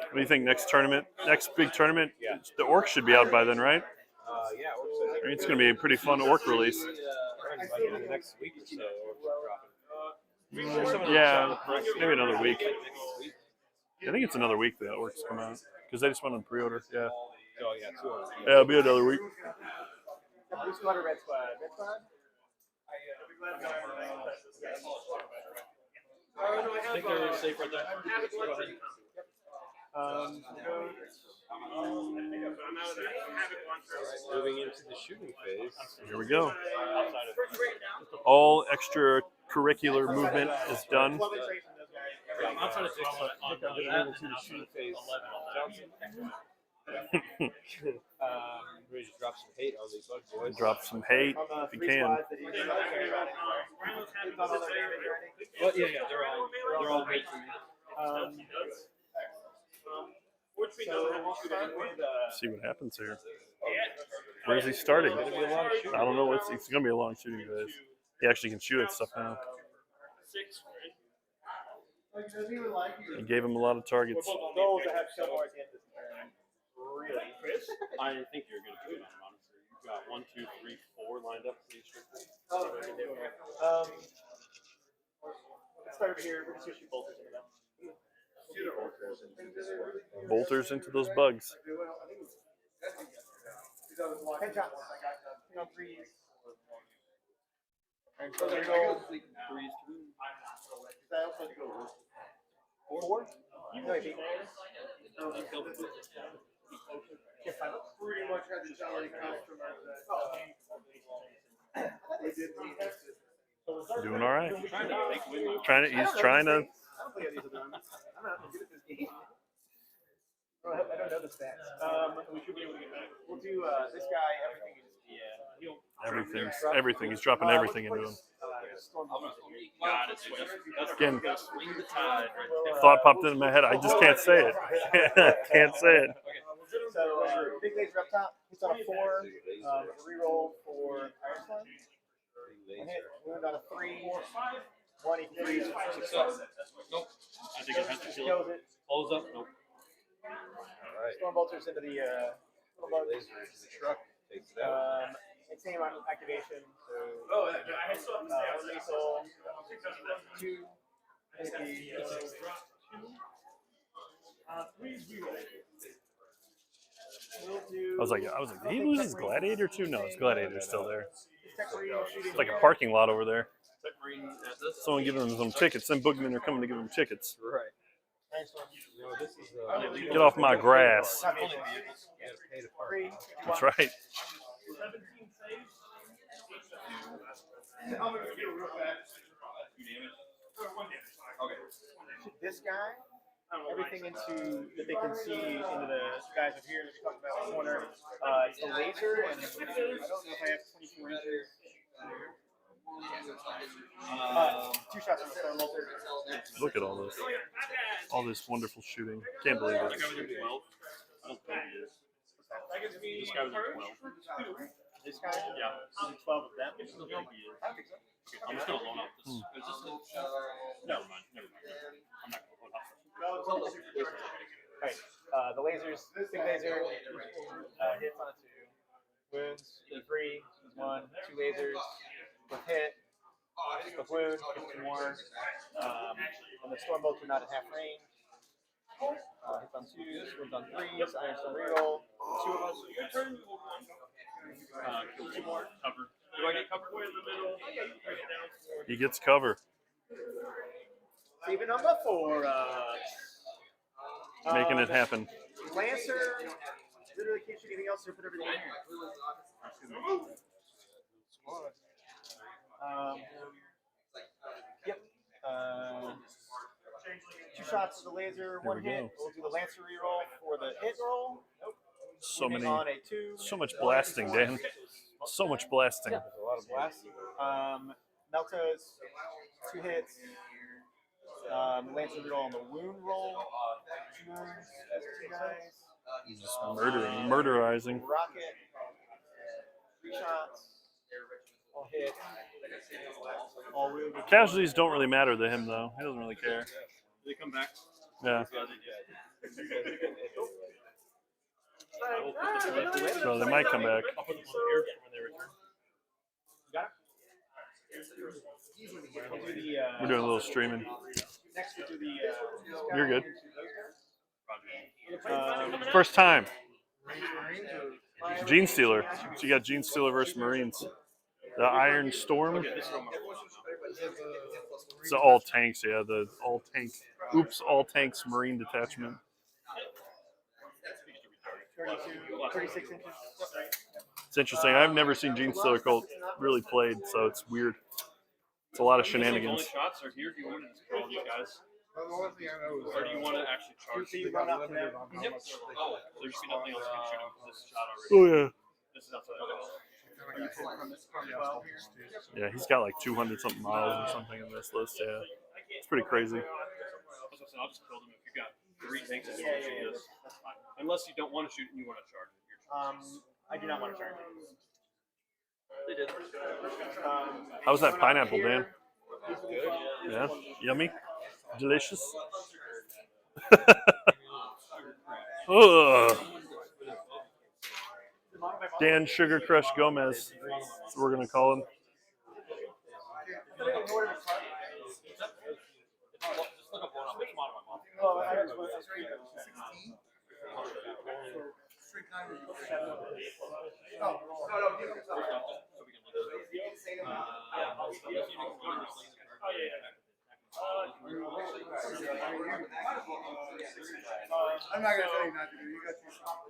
What do you think? Next tournament, next big tournament, the orc should be out by then, right? Yeah, I mean, it's going to be a pretty fun orc release. in the next week or so. Yeah, maybe another week. I think it's another week that orcs come out because they just went on pre-order. Yeah. Oh yeah, 2 hours. Yeah, it'll be another week. Blue squad or red squad? Red squad? I think they're safe right there. Moving into the shooting phase. Here we go. All extracurricular movement is done. Outside of 6 Moving into the shooting phase. Ready to drop some hate on these bug boys. Drop some hate if you can. Well, yeah, they're all great. See what happens here. Where's he starting? I don't know. It's going to be a long shooting, guys. He actually can shoot at stuff now. He gave him a lot of targets. Goals that have so more at the end of this turn. Really, Chris? I think you're going to do it, honestly. You've got 1, 2, 3, 4 lined up for these strictly. Let's start over here. We're just going to shoot bolters into them. Bolters into those bugs. Headshots. I got 3. And so they're going to go 3s too. I also have to go 4? No, wait, pretty much had the salary customer that Doing all right. He's trying to. I don't think these are done. I'm not good at this game. I don't know the stats. We should be able to get back. We'll do this guy, everything. Everything. He's dropping everything into him. Again, thought popped into my head. I just can't say it. Can't say it. So big laser up top. Hits on a 4. Reroll for Iron Slime. Hit. Wound on a 3. 1 3. Nope. I think it has to Kills it. Close up. Nope. Storm bolters into the Laser into the truck. Takes it out. And same on activation. So, I still have to say, one lethal, 2 I was like, did he lose his Gladiator too? No, his Gladiator's still there. It's like a parking lot over there. Someone giving them some tickets. Some boogmen are coming to give them tickets. Right. Get off my grass. That's right. This guy, everything into that they can see into the guys up here that we talked about in the corner. It's the laser, and I don't know if I have 24 inches. 2 shots on the thermal. Look at all this wonderful shooting. Can't believe it. This guy was at 12. This guy? Yeah. 12 of them? I don't think so. I'm just gonna load up this. Is this never mind. I'm not gonna load up. Right. The lasers, big laser, hits on 2. Wounds, 3, 1, 2 lasers, with hit, with wound, gets 2 more. And the storm bolts are not at half range. Hits on 2s, wounds on 3s, iron stone reroll. 2 of us. Kill 2 more. Cover. Do I get cover? He gets cover. Even number 4. Making it happen. Lancer literally can't shoot anything else, so put everything in here. Yep. 2 shots of the laser, 1 hit. We'll do the Lancer reroll for the hit roll. Nope. So many. On a 2. So much blasting, Dan. So much blasting. Yeah. There's a lot of blasting. Melta's 2 hits. Lancer reroll on the wound roll. 2 wounds as 2 guys. He's just murderizing. Rocket. 3 shots. All hit. All wound. Casualties don't really matter to him, though. He doesn't really care. They come back. Yeah. So they might come back. I'll put them here when they return. We're doing a little streaming. Next we do the. You're good. First time. Gene Stealer. So you got Gene Stealer versus Marines. The Iron Storm. It's all tanks, yeah. The all tank. Oops, all tanks Marine detachment. 36 inches. It's interesting. I've never seen Gene Stealer Colt really played, so it's weird. It's a lot of shenanigans. Shots are here. Do you want to for all you guys? Or do you want to actually charge? So you run up to them. Yep. There should be nothing else you can shoot him because this shot already. Oh yeah. This is outside. Yeah, he's got like 200 something miles or something in this list. Yeah, it's pretty crazy. I'll just kill them if you got 3 tanks that want to shoot this. That's fine. Unless you don't want to shoot and you want to charge it. I do not want to charge it. They did. How's that pineapple, Dan? Yeah, yummy, delicious. Ugh. Dan Sugar Crush Gomez. That's what we're gonna call him. I'm not gonna tell you not to do. You got to.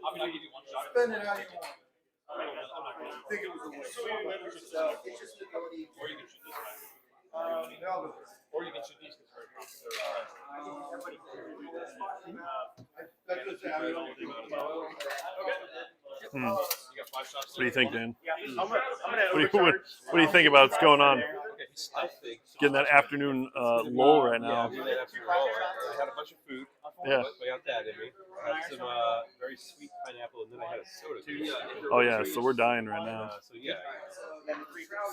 I'm gonna give you 1 shot. Spend it how you want. I think it was a waste. Or you can shoot this guy. Or you can shoot these guys. What do you think, Dan? I'm gonna What do you think about what's going on? Getting that afternoon lull right now. I had a bunch of food. Yeah. I got that in me. I had some very sweet pineapple, and then I had a soda too. Oh yeah, so we're dying right now. So yeah.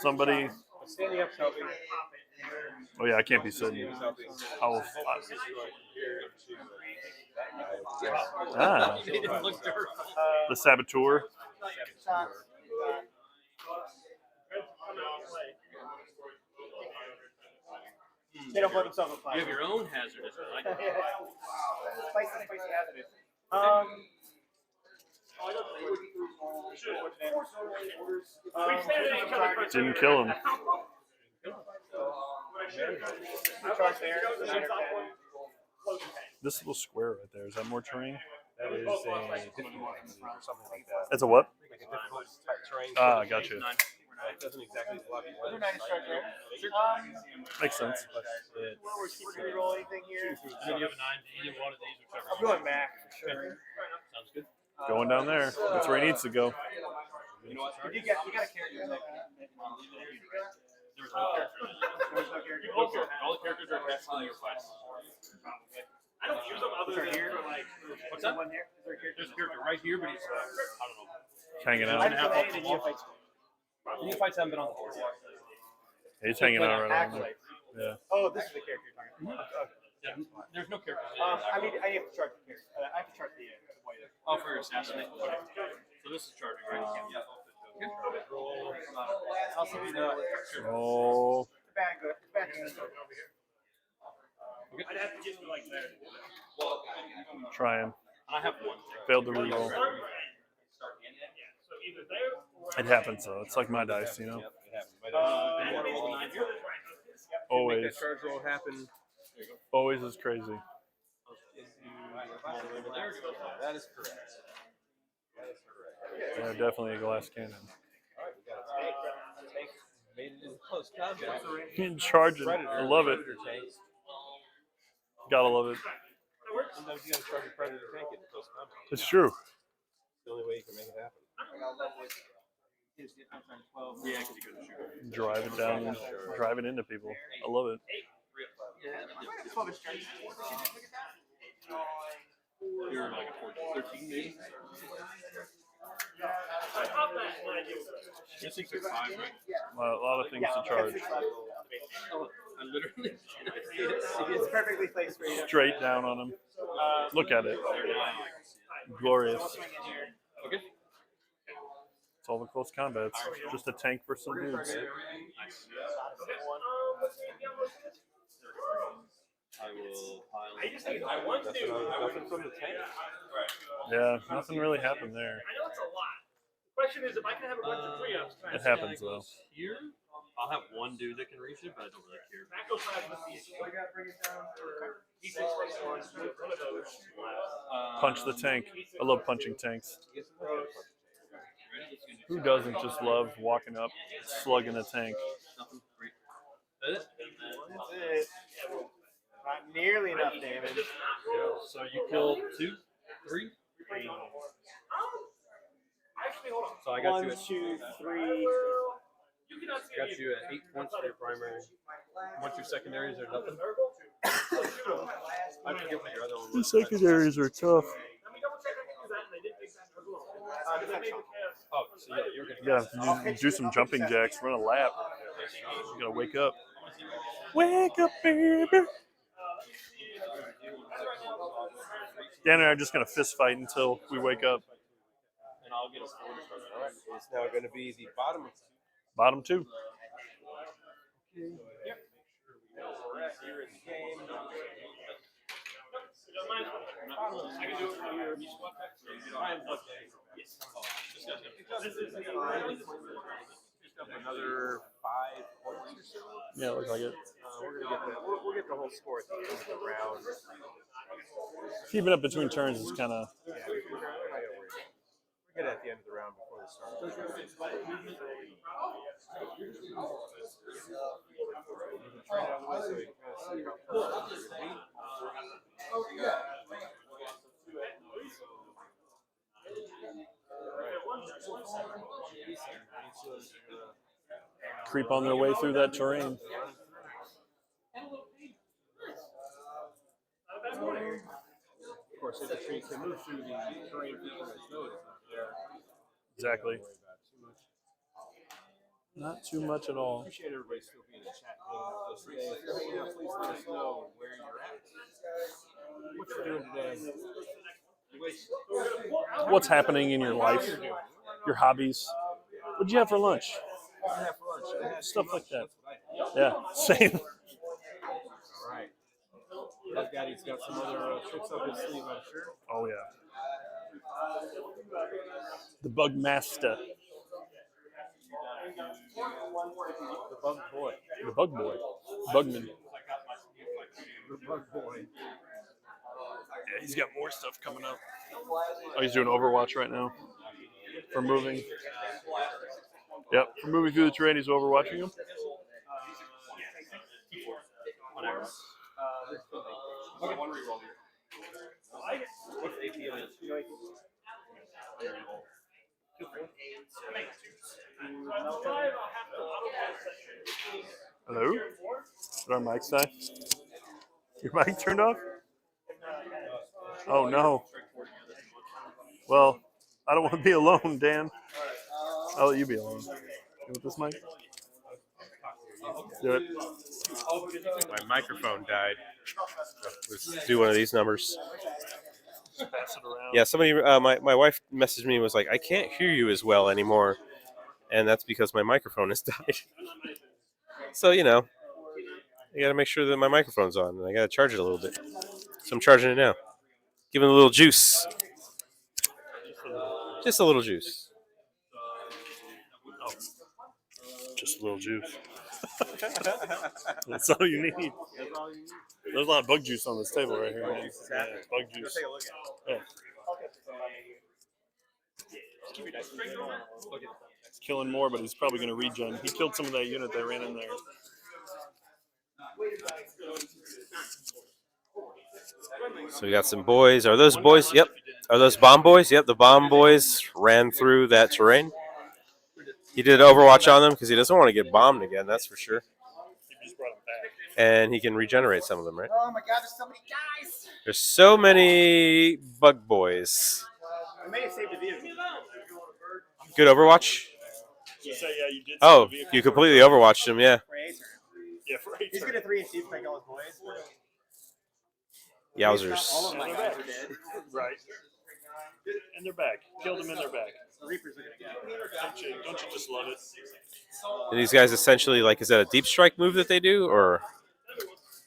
Somebody. Standing up's helping. Oh yeah, I can't be sitting. How? The Saboteur. They don't put themselves on You fire. have your own hazardous. I like it. Spicy hazardous. Didn't kill him. Charge there. This little square right there, is that more terrain? That is a difficulty or something like that. That's a what? Like a difficult type terrain. Ah, gotcha. It doesn't exactly block it. They're nice charge there. Makes sense. But it's We're keeping roll anything here. You have a 9, either one of these, whichever. I'm going back for sure. Sounds good. Going down there. That's where he needs to go. You know what? You got a character like There's no character. All the characters are attached to your class. I don't use them other than for like. What's that? one here. There's a character right here, but he's I don't know. Hanging I out. didn't have any neophytes. The new fights haven't been on the board yet. He's hanging out right now. Acolyte. Yeah. Oh, this is the character you're talking about. Yeah, there's no characters. I have to charge the character. I have to charge the white. Oh, for your assassinate. Okay. So this is charging, right? Yeah. I'll see if you know it. Oh. Bad good. Bad good. I'd have to get to like there. Trying. I have one. Failed to reroll. So either there or It happens though. It's like my dice, you know. It happens. But Always. that charge roll happen. Always is crazy. That is correct. Yeah, definitely a glass cannon. Made it in close combat. Charging. I love it. Predator tanks. Gotta love it. Sometimes you gotta charge a predator tank in close combat. It's true. It's the only way you can make it happen. yeah, because you go to shoot. Drive it down, drive it into people. I love it. You're like a 13 maybe. You're 6'5", right? A lot of things to charge. I literally. It's perfectly placed for you. Straight down on them. Look at it. Glorious. Okay. It's all the close combats. Just a tank for some dudes. I will pile. Nothing from the tank. Yeah, nothing really happened there. I know it's a lot. The question is, if I can have a bunch of 3-ups. It happens though. Here, I'll have one dude that can reach it, but I don't really care. Punch the tank. I love punching tanks. Who doesn't just love walking up, slugging a tank? Nothing. Great. That's it? That's it. Not nearly enough damage. So you kill 2, 3. So I got 1, you at 2, 3. got you at 8 points for your primary. Once your secondaries are nothing. I forget what your other one The was. secondaries are tough. Oh, so yeah, you're gonna Yeah, do some jumping jacks, run a lap. You gotta wake up. Wake up, baby. Dan and I are just gonna fist fight until we wake up. and I'll get a score. All right, it's now going to be the bottom. Bottom 2. Here in the game. Another 5 points or so. Yeah, looks like it. We'll get the whole score at the end of the round. Keeping up between turns is kind of. Yeah, we're not gonna worry. We'll get it at the end of the round before the start. Creep on their way through that terrain. Of course, if the tree can move through the terrain feature that's noticed. Exactly. Not too much at all. Appreciate everybody still being in chat. If you're hanging out, please let us know where you're at. What you're doing today. What's happening in your life? Your hobbies? What'd you have for lunch? Stuff like that. Yeah, same. Bug Daddy's got some other tricks up his sleeve, I'm sure. Oh, yeah. The Bug Master. The Bug Boy. The Bug Boy. Bugman. The Bug Boy. Yeah, he's got more stuff coming up. Oh, he's doing Overwatch right now. For moving. Yep, for moving through the terrain, he's overwatching him. Hello? Did our mic die? Your mic turned off? Oh no. Well, I don't want to be alone, Dan. I'll let you be alone. You want this mic? Do it. My microphone died. Let's do one of these numbers. Pass it around. Yeah, somebody, my wife messaged me and was like, I can't hear you as well anymore. And that's because my microphone has died. So, you know, I got to make sure that my microphone's on. And I got to charge it a little bit. So I'm charging it now. Giving it a little juice. Just a little juice. Oh. Just a little juice. That's all you need. There's a lot of bug juice on this table right here. Man. Yeah, it's bug juice. Yeah. He's killing more, but he's probably going to regen. He killed some of that unit that ran in there. So we got some boys. Are those boys? Yep. Are those bomb boys? Yep, the bomb boys ran through that terrain. He did Overwatch on them because he doesn't want to get bombed again, that's for sure. And he can regenerate some of them, right? Oh my god, there's so many guys! There's so many bug boys. I may have saved a vehicle. Good Overwatch? Yeah, you did. Oh, you completely Overwatched him, yeah. For A turn. Yeah, for He's gonna 3 and 2 like all his boys. Yowzers. All of my guys are dead. Right. And they're back. Killed them and they're back. The Reapers are gonna get. Don't you just love it? And these guys essentially, like, is that a deep strike move that they do, or?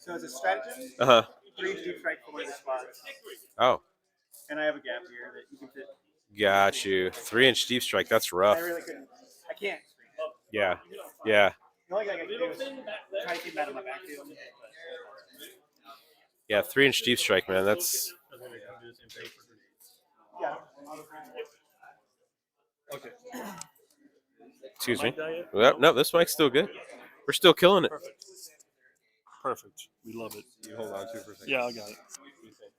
So it's a stratagem. 3 deep strike for one of the spots. Oh. And I have a gap here that you can fit. Got you. 3-inch deep strike. That's rough. I really couldn't. I can't. Yeah. The only thing I can do is try to keep that on my back too. Yeah, 3-inch deep strike, man. That's. Yeah. Okay. Excuse me. Yep, no, this mic's still good. We're still killing it. Perfect. We love it. You hold on to it for a second. Yeah, I got it.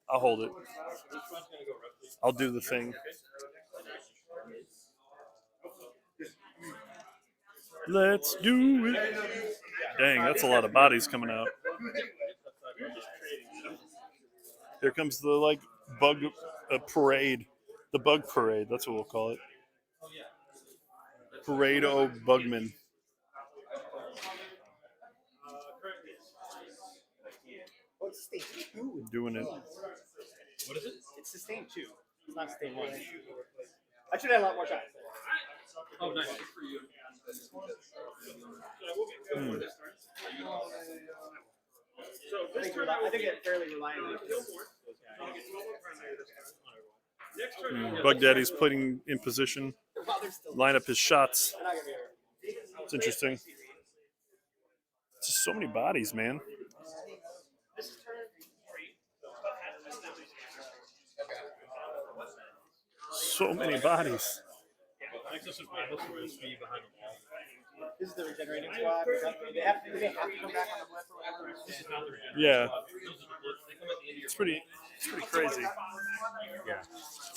I'll hold it. I'll do the thing. Let's do it. Dang, that's a lot of bodies coming out. Here comes the bug parade. The bug parade. That's what we'll call it. Parade o' Bugmen. What's sustain 2? Doing it. What is it? It's sustain 2. It's not sustain 1. I should have a lot more shots. Oh, nice. Good for you. I think it's fairly reliable. Bug Daddy's putting in position. Line up his shots. It's interesting. Just so many bodies, man. So many bodies. This is the regenerating squad. Do they have to come back on the blitz or whatever? Yeah. It's pretty crazy. Yeah.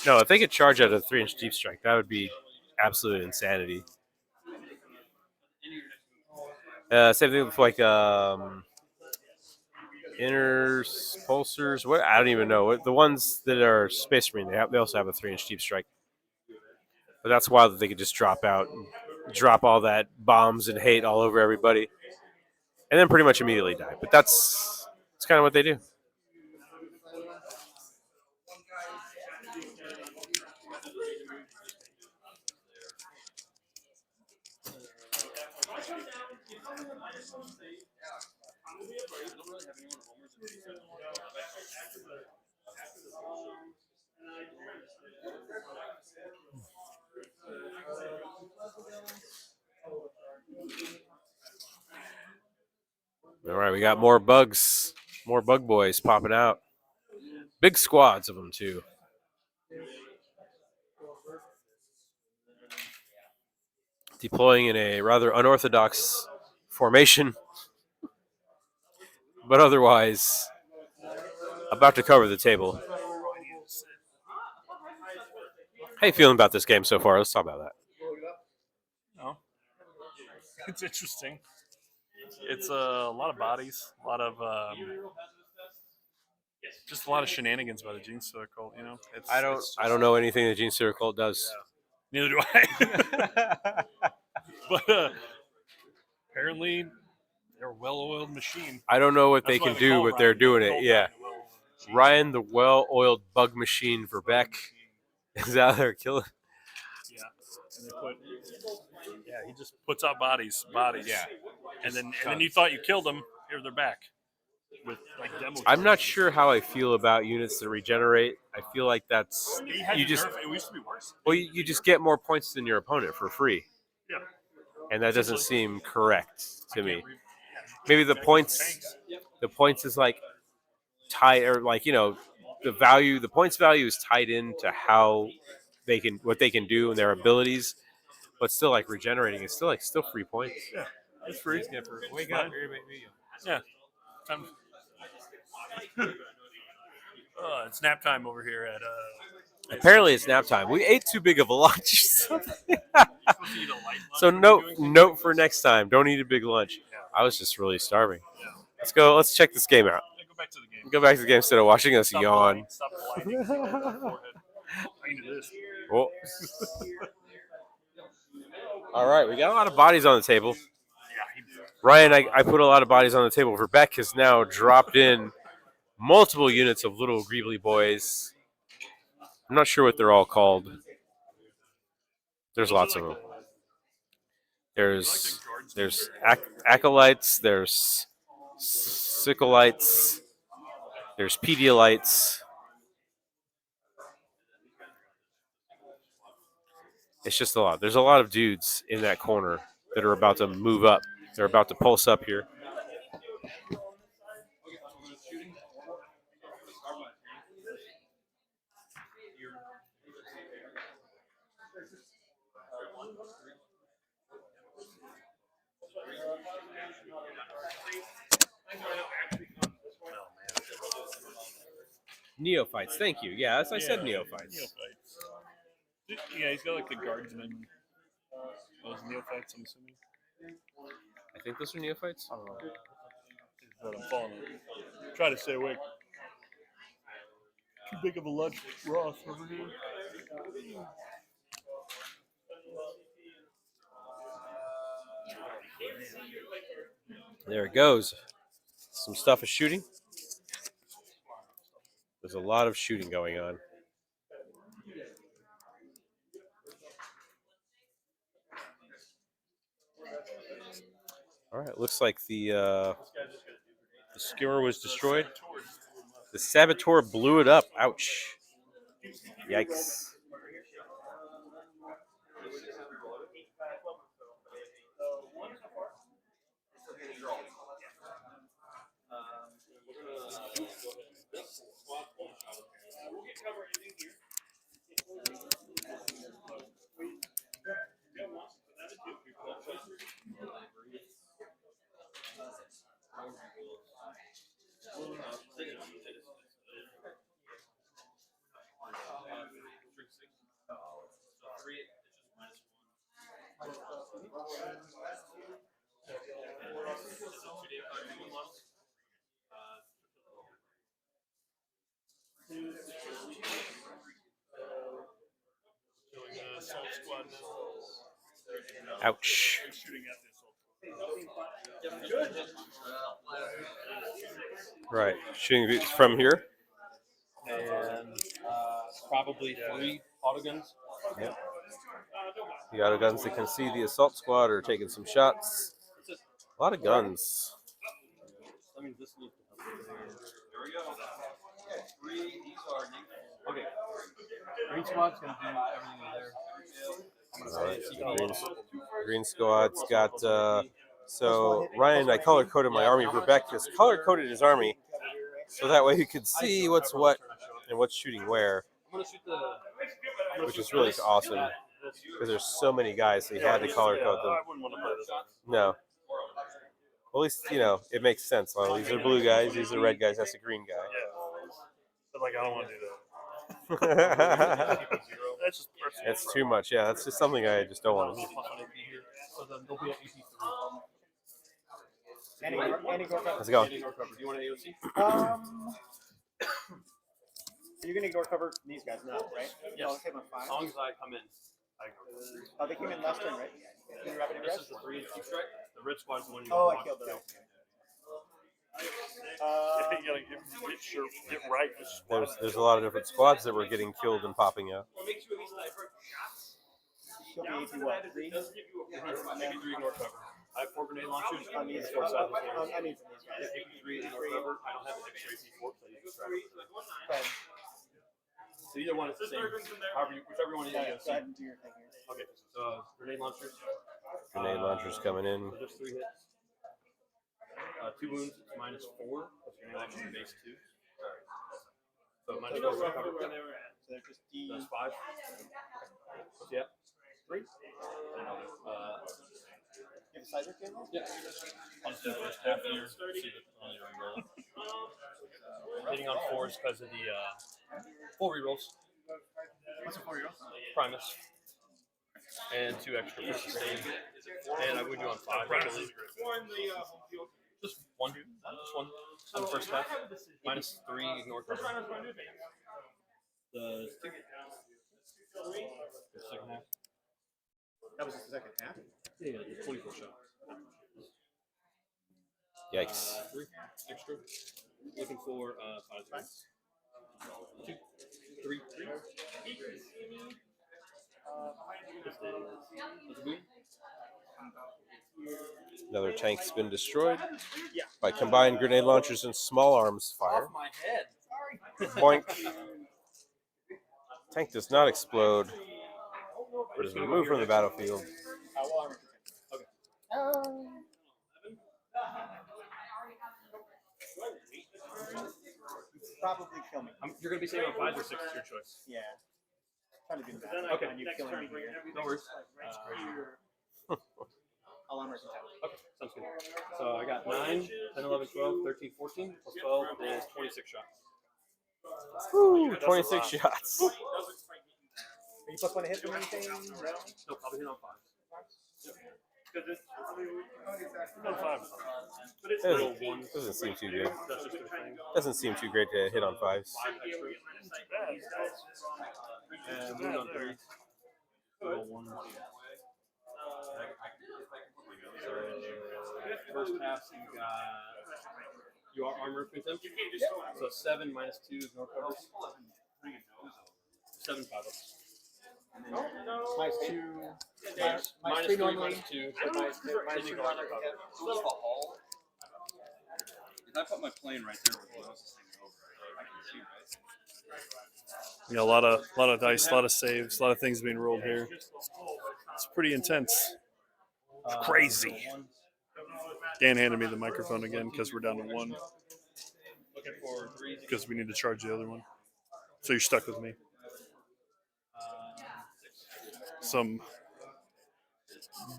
No, if they could charge out a 3-inch deep strike, that would be absolute insanity. Same thing with inner pulsers. What I don't even know. The ones that are Space Marine, they also have a 3-inch deep strike. But that's wild that they could just drop out, and drop all that bombs and hate all over everybody, and then pretty much immediately die. But that's kind of what they do. All right, we got more bugs, more bug boys popping out. Big squads of them too. Deploying in a rather unorthodox formation, but otherwise about to cover the table. How you feeling about this game so far? Let's talk about that. No, it's interesting. It's a lot of bodies, a lot of just a lot of shenanigans by the Gene Stealer cult. You know, I don't know anything the Gene Stealer cult does. Neither do I. But apparently, they're a well-oiled machine. I don't know what That's they why can they do, call but they're Ryan doing the it. cult Yeah, Ryan the well-oiled machine. Ryan, the well-oiled bug machine for Beck, is out there killing. Yeah, and they put. Yeah, he just puts out bodies. Yeah, and then you thought you killed them. Here they're back with like demo. I'm not sure how I feel about units that regenerate. I feel like that's you just. It used to be worse. Well, you just get more points than your opponent for free. Yeah. And that doesn't seem correct to me. Maybe the points is like tied, or like, you know, the points value is tied into how what they can do and their abilities, but still like regenerating is still free points. Yeah, it's free. Wake up. Yeah. It's nap time over here at Apparently it's nap time. We ate too big of a lunch. So note for next time. Don't eat a big lunch. I was just really starving. Let's go. Let's check this game out. Go back to the game. Go back to the game instead of watching us yawn. Stop blinding me on the forehead. Into this. Oh. All right, we got a lot of bodies on the table. Ryan, I put a lot of bodies on the table. Rebecca has now dropped in multiple units of little Greebly boys. I'm not sure what they're all called. There's lots of them. There's acolytes. There's sickleites. There's pedialites. It's just a lot. There's a lot of dudes in that corner that are about to move up. They're about to pulse up here. Neophytes, thank you. Yeah, as I said, neophytes. Yeah, he's got like the guardsmen. Those neophytes, I'm assuming. I think those are neophytes. I don't know. But I'm falling. Try to stay awake. Too big of a lunch, Ross, over here. There it goes. Some stuff is shooting. There's a lot of shooting going on. All right, looks like the skimmer was destroyed. The saboteur blew it up. Ouch. Yikes. Ouch. Right, shooting from here. And probably 3 autoguns. Yep. The autoguns that can see the assault squad are taking some shots. A lot of guns. That means this needs to help. Okay. Green squad's gonna do everything there. All right. Green squad's got So Ryan, I color coded my army. Verbeck just color coded his army, so that way you could see what's what and what's shooting where, which is really awesome because there's so many guys, so you had to color code them. I wouldn't want to play this one. No, at least it makes sense. Well, these are blue guys, these are red guys. That's a green guy. Yeah. But like, I don't want to do that. That's just personal. It's too much. Yeah, that's just something I just don't want to do. So then they'll be at AP3. Let's go. Do you want an AOC? You're gonna ignore cover these guys now, right? Yes. I'll hit my As 5. long as I come in, I go. Oh, they came in last turn, right? Did you have any This rest? is the 3 and 2 strike. The red squad is the one you Oh, want I killed to it. kill. You gotta get right. There's a lot of different squads that were getting killed and popping out. She'll be AP what? 3? Maybe 3 ignore cover. I have 4 grenade launchers. On these Four guys. sides of the I need from these guys. AP3 ignore cover. I don't have an extra AP4 because I use the Okay. So either one is the same. Whichever one you Go use. ahead and do your thing here. Okay. So grenade launchers. Grenade launchers coming in. So there's 3 hits. 2 wounds. It's -4. Plus grenade launchers are base 2. So -4 will cover. So they're just D. That's 5. Yeah. 3. You have a sizer kit? Yeah. I'll just do the first half here. See the only reroll. Hitting on 4s because of the 4 rerolls. What's a 4 year old? Primus. And 2 extra for sustain. And I would do on 5, I believe. Just one. Just one. On the first half. -3, ignore cover. The second half. That was the second half. Yeah, 24 shot. Yikes. 3 extra. Looking for 5 times. 2, 3. Another tank's been destroyed by combined grenade launchers and small arms fire. Off my head. Boink. Tank does not explode, but is removed from the battlefield. Well, armor. Okay. Probably kill me. You're going to be saving on 5s or 6s, it's your choice. Yeah. Trying to do that. Okay. And you killing me here. No worries. I'll armor some time. Okay, sounds good. So I got 9, 10, 11, 12, 13, 14, plus 12 is 26 shots. Woo, 26 shots. Are you plus 1 to hit from anything? No? No, probably hit on 5. No 5. Doesn't seem too good. That's just their thing. Doesn't seem too great to hit on 5s. 5 extra. And moving on 3. Roll 1. So, first pass, you are armor with them. So 7 -2 is no covers. 7 5-ups. Minus 2. Minus 3 3, normally. -2. Minus 2. Minus 2. If I put my plane right there, where this thing over, I can see, right? Yeah, a lot of dice, a lot of saves, a lot of things being rolled here. It's pretty intense. It's crazy. Dan handed me the microphone again because we're down to 1. Looking for 3. Because we need to charge the other one. So you're stuck with me. Some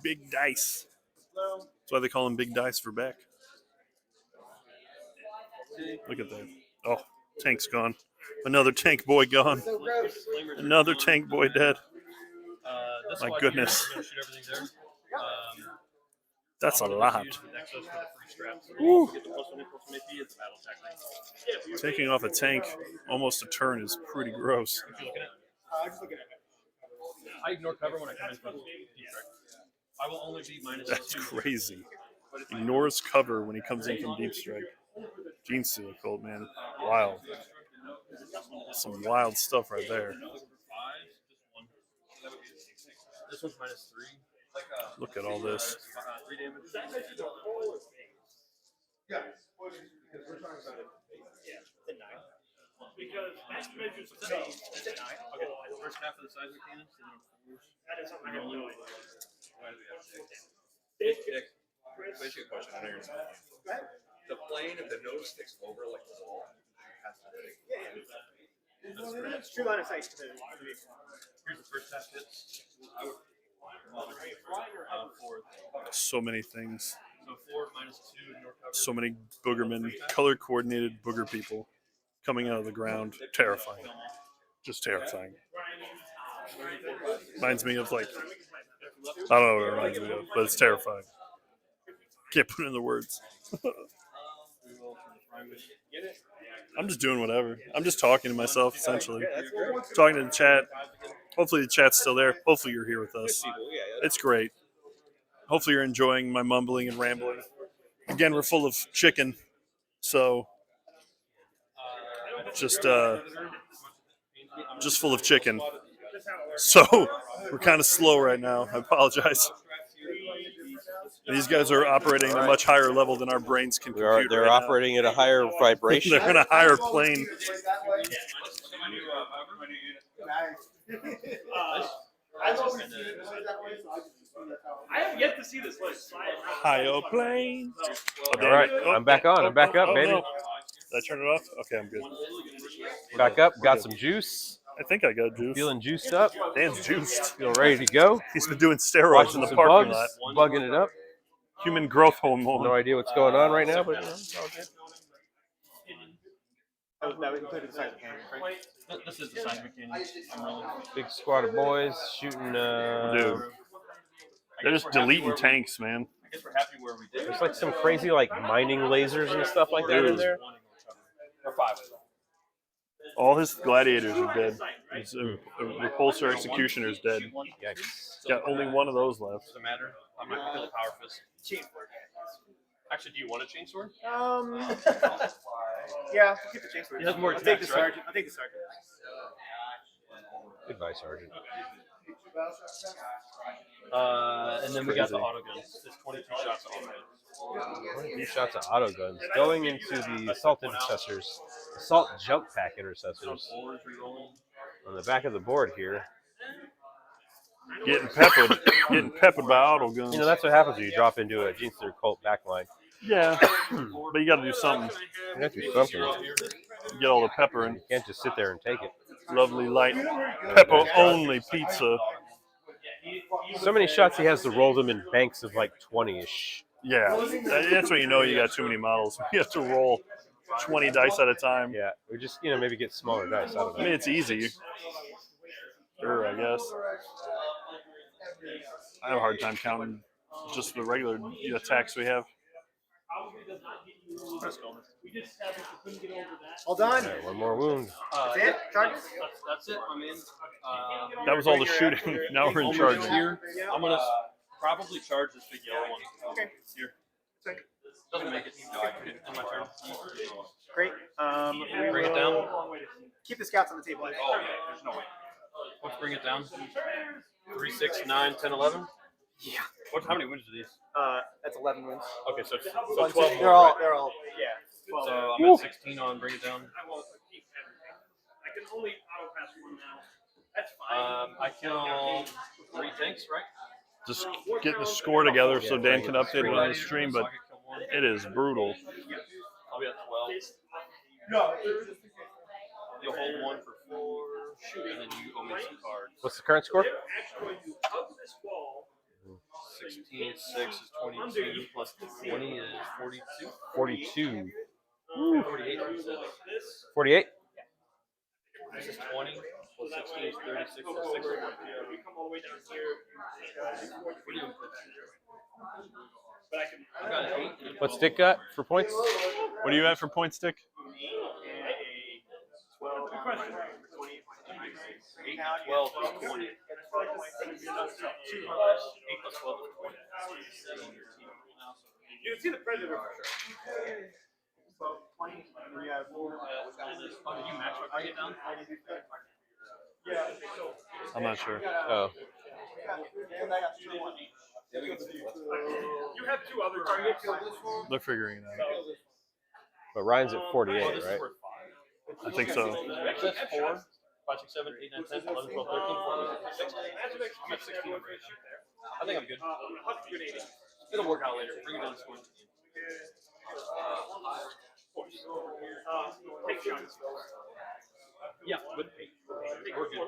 big dice. That's why they call them big dice for Beck. Look at that. Oh, tank's gone. Another tank boy gone. Another tank boy dead. My goodness. That's a lot. Woo. Taking off a tank almost a turn is pretty gross. I ignore cover when I come in from deep strike. I will only be -2. That's crazy. Ignores cover when he comes in from deep strike. Gene Seal cold, man. Wild. Some wild stuff right there. This one's -3. Look at all this. 3 damage. Because that measures the Okay, first half of the seismic cannon. That is something I don't know. ask you a question. I know you're not. The plane, if the nose sticks over like the wall, has to It's true line of sight. Here's the first half hits. So many things. So 4 minus 2 in your cover. So many boogermen, color coordinated booger people coming out of the ground. Terrifying. Just terrifying. Reminds me of like, I don't know what it reminds me of, but it's terrifying. Can't put it in the words. I'm just doing whatever. I'm just talking to myself, essentially. Talking to the chat. Hopefully the chat's still there. Hopefully you're here with us. It's great. Hopefully you're enjoying my mumbling and rambling. Again, we're full of chicken, so just full of chicken. So we're kind of slow right now. I apologize. These guys are operating at a much higher level than our brains can compute. They're right operating at a higher vibration. They're in a higher plane. I have yet to see this list. Higher plane. All right, I'm back on. I'm back up, baby. No. Did I turn it off? Okay, I'm good. Back up. Got some juice. I think I got juice. Feeling juiced up. Dan's juiced. Feel ready to go. He's been doing steroids Watching in the some parking bugs, lot. bugging it up. Human growth hormone. No idea what's going on right now, but it's all good. That would include the size of cannon, right? This is the size mechanic. I'm rolling. Big squad of boys shooting. Dude, they're just deleting tanks, man. I guess we're happy where we did. There's like some crazy like mining lasers and stuff like that in there. Or 5. All his gladiators are dead. His repulsor executioner's dead. Yikes. Got only one of those left. Doesn't matter. I'm not gonna kill the power fist. Actually, do you want a chainsword? Yeah, we'll keep the chainsword. He has more I'll take the attacks, right? sergeant. I'll take the sergeant. Goodbye, Sergeant. And then we got the auto guns. There's 22 shots of auto guns. 22 shots of auto guns going into the assault intercessors, assault jump pack intercessors. On the back of the board here. Getting peppered by auto guns. You know, that's what happens when you drop into a Gene Stealer Colt backline. Yeah, but you got to do something. You have to do something. Get all the pepper in. You can't just sit there and take it. Lovely light pepper only pizza. So many shots he has to roll them in banks of like 20-ish. Yeah, that's when you know you got too many models. You have to roll 20 dice at a time. Yeah, or just, you know, maybe get smaller dice. I don't know. I mean, it's easy. Sure, I guess. I have a hard time counting just the regular attacks we have. All done. Right, one more wound. That's it? Charges? That's it. I'm in. That was all the shooting. Now we're in charge. Here, I'm gonna probably charge this big yellow one. Okay. Here. Doesn't make it. No, I can in my turn. Great. We Bring it will down. keep the scouts on the table. Oh yeah, there's no way. Let's bring it down. 3, 6, 9, 10, 11. Yeah. How many wins are these? That's 11 wins. Okay, so 1, 12 2, more. they're all, Right? they're all, yeah. 12. So I'm at 16 on bring it down. I kill 3 tanks, right? Just getting the score together so Dan can update it on the stream, but it is brutal. I'll be at 12. You'll hold 1 for 4, and then you owe me some cards. What's the current score? 16, 6 is 22, plus 20 is 42. 42. 48 plus 6. 48? This is 20, plus 16 is 36, plus 6 is 1. What's Dick got for points? What do you have for point stick? 8 12 plus 20. 8 plus 12 is 20. You can see the predator for sure. So 20, we have 4. Did you match what bring it down? Yeah. I'm not sure. Oh. You have 2 other targets. They're figuring it out. But Ryan's at 48, right? I think so. Actually, that's 4, 5, 6, 7, 8, 9, 10, 11, 12, 13, 14, 15, 16. I'm at 16 over here. I think I'm good. It'll work out later. Bring it down to score. Yeah, with paint. We're good.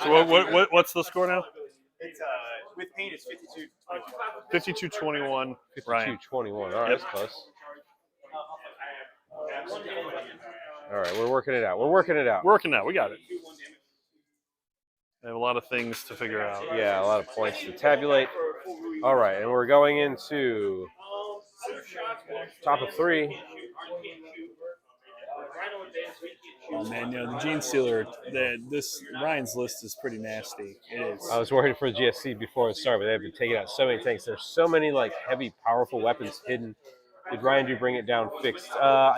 So what's the score now? It's with paint, it's 52-21. 52-21. All right, Yep. that's close. All right, we're working it out. We're working it out. Working now. We got it. I have a lot of things to figure out. Yeah, a lot of points to tabulate. All right, and we're going into top of 3. Oh man, the Gene Stealer. This Ryan's list is pretty nasty. It is. I was worried for the GSC before it started, but they've been taking out so many tanks. There's so many like heavy, powerful weapons hidden. Did Ryan do Bring It Down fixed?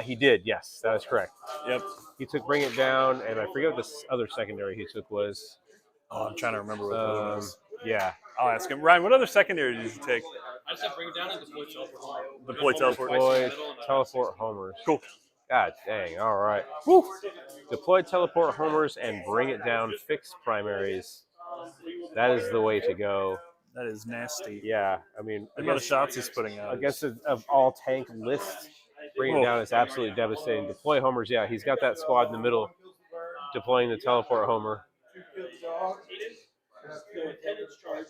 He did. Yes, that is correct. Yep. He took Bring It Down, and I forget what the other secondary he took was. Oh, I'm trying to remember what that one was. Yeah. I'll ask him. Ryan, what other secondary did you take? I just have Bring It Down and Deploy Teleport. Deploy Teleport. Deploy Teleport Homers. Cool. God dang. All right. Woo. Deploy Teleport Homers and Bring It Down fixed primaries. That is the way to go. That is nasty. Yeah. I mean, The amount of shots he's putting out. against an all tank list, Bring It Down is absolutely devastating. Deploy Homers, yeah, he's got that squad in the middle, deploying the Teleport Homer.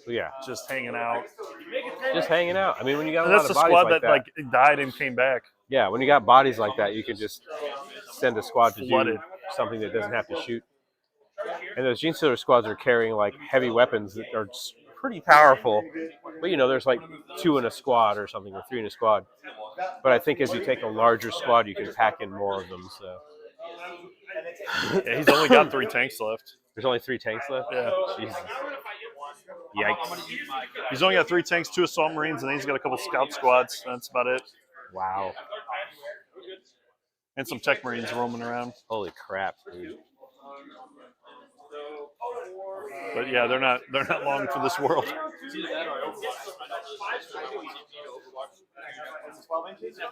So yeah, Just hanging out. just hanging out. I mean, when you got a And lot that's of the bodies squad like that that, died and came back. yeah, when you got bodies like that, you can just send a squad to Flooded. do something that doesn't have to shoot. And those Gene Stealer squads are carrying like heavy weapons that are pretty powerful. But there's like 2 in a squad or something, or 3 in a squad. But I think as you take a larger squad, you can pack in more of them. So Yeah, he's only got 3 tanks left. there's only 3 tanks left. Yeah. Jesus. Yikes. He's only got 3 tanks, 2 assault marines, and then he's got a couple scout squads. That's about it. Wow. And some tech marines roaming around. Holy crap, dude. But yeah, they're not long for this world. It's either that or I Overwatch. 12 inches? 9.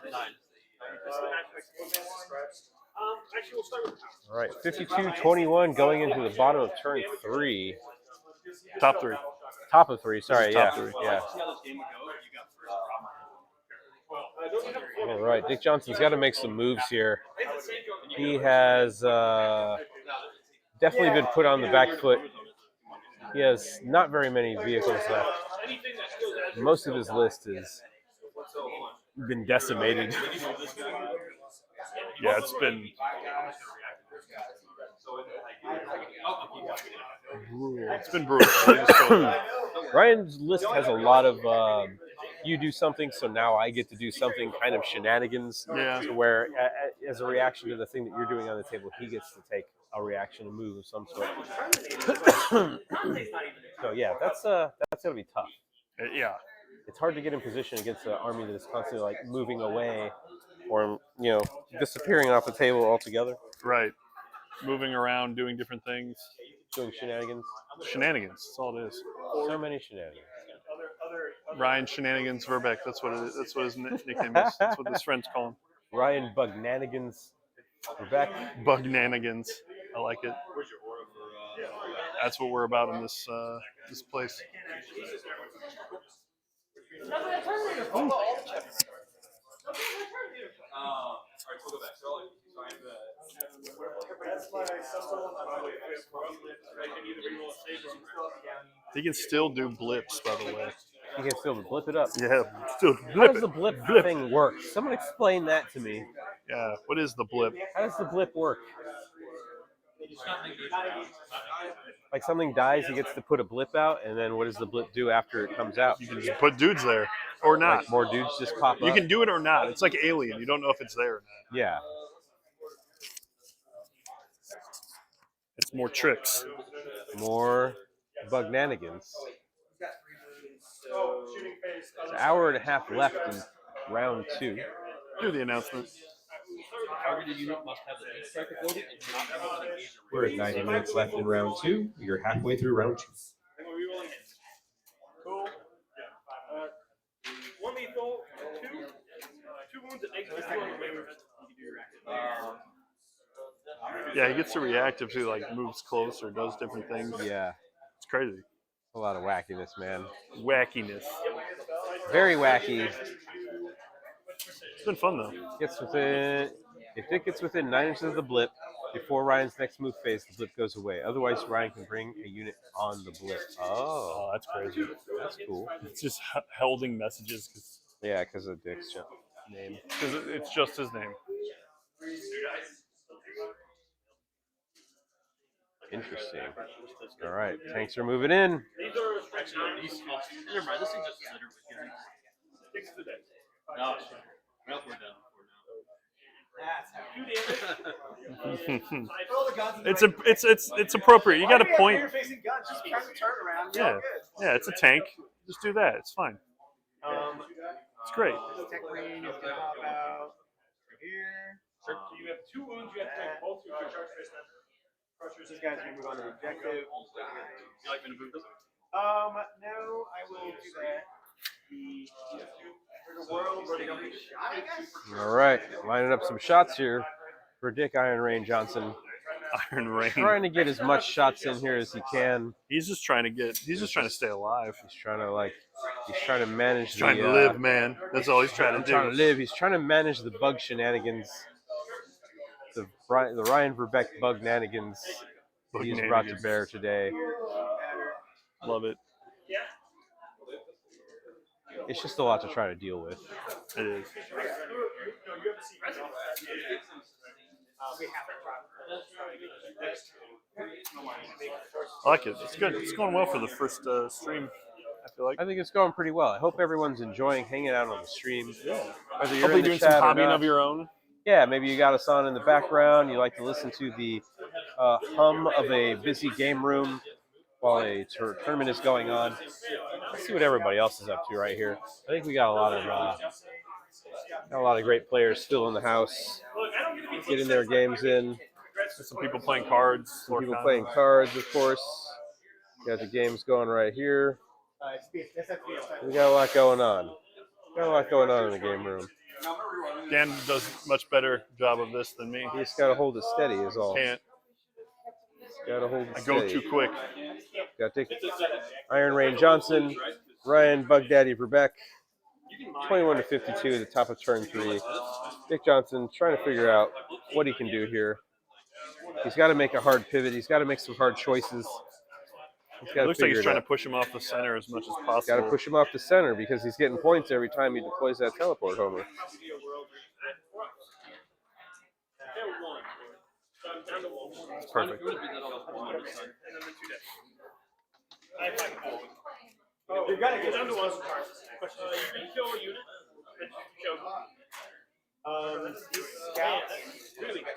All right, 52-21 going into the bottom of turn 3. Top 3. Top of 3, sorry, Top yeah. 3. Yeah. All right, Dick Johnson's got to make some moves here. He has definitely been put on the back foot. He has not very many vehicles left. Most of his list has been decimated. Yeah, it's been brutal. Ryan's list has a lot of you do something, so now I get to do something kind of shenanigans. Yeah. To where, as a reaction to the thing that you're doing on the table, he gets to take a reaction, a move of some sort. So yeah, that's gonna be tough. Yeah. It's hard to get in position against an army that is constantly like moving away, or disappearing off the table altogether. Right. Moving around, doing different things. Doing shenanigans. Shenanigans. That's all it is. So many shenanigans. Ryan Shenanigans Verbeck. That's what his nickname is. That's what his friends call him. Ryan Bugnanigans. We're back. Bugnanigans. I like it. That's what we're about in this place. He can still do blips, by the way. You can still blip it up. Yeah, still How blip does it. the blip thing work? Someone explain that to me. Yeah, what is the blip? How does the blip work? Like something dies, he gets to put a blip out, and then what does the blip do after it comes out? You can just put dudes there, or not. Like more dudes just pop up? You can do it or not. It's like Alien. You don't know if it's there or not. Yeah. It's more tricks. More Bugnanigans. It's an hour and a half left in round 2. Do the announcement. We're at 90 minutes left in round 2. You're halfway through round 2. One lethal, two wounds that makes Yeah, he gets to react if he moves close or does different things. Yeah. It's crazy. A lot of wackiness, man. Wackiness. Very wacky. It's been fun though. Gets within. If Dick gets within 9 inches of the blip before Ryan's next move phase, the blip goes away. Otherwise, Ryan can bring a unit on the blip. Oh, Oh, that's crazy. that's cool. It's just holding messages because Yeah, because of Dick's name. it's just his name. Interesting. All right, tanks are moving in. Never mind. This thing just no, well, we're done It's appropriate. You got a point. Facing guns, just press the turn around. Yeah, it's a tank. Just do that. It's fine. It's great. Tech Marine is gonna hop out here. So you have 2 wounds. You have to make both your charge face then. This guy's gonna move on to the objective. You like me to move this? No, I will do that. The world where they don't get shot. All right, lining up some shots here for Dick Iron Rain Johnson. Iron Rain. Trying to get as much shots in here as he can. He's just trying to stay alive. He's trying to manage. He's trying to live, man. That's all he's trying to do. Trying to live. He's trying to manage the bug shenanigans. The Ryan Verbeck bug nanigans he's brought to bear today. Love it. It's just a lot to try to deal with. It is. I like it. It's good. It's going well for the first stream. I feel like. I think it's going pretty well. I hope everyone's enjoying hanging out on the stream. Yeah. Whether you're Hopefully in the doing chat some or hobbying not. of your own. Yeah, maybe you got us on in the background. You like to listen to the hum of a busy game room while a tournament is going on. Let's see what everybody else is up to right here. I think we got a lot of great players still in the house, getting their games in. Some people playing cards. Some people playing cards, of course. Got the games going right here. We got a lot going on. Got a lot going on in the game room. Dan does a much better job of this than me. He just got to hold it steady is all. Can't. Got to hold it I steady. go too quick. Got Dick Iron Rain Johnson, Ryan Bug Daddy Verbeck, 21 to 52 at the top of turn 3. Dick Johnson trying to figure out what he can do here. He's got to make a hard pivot. He's got to make some hard choices. It looks like he's trying to push him off the center as much as possible. Got to push him off the center because he's getting points every time he deploys that teleport homer. It's perfect. You're gonna get down to 1 card. You can kill a unit. Scouts. Really good.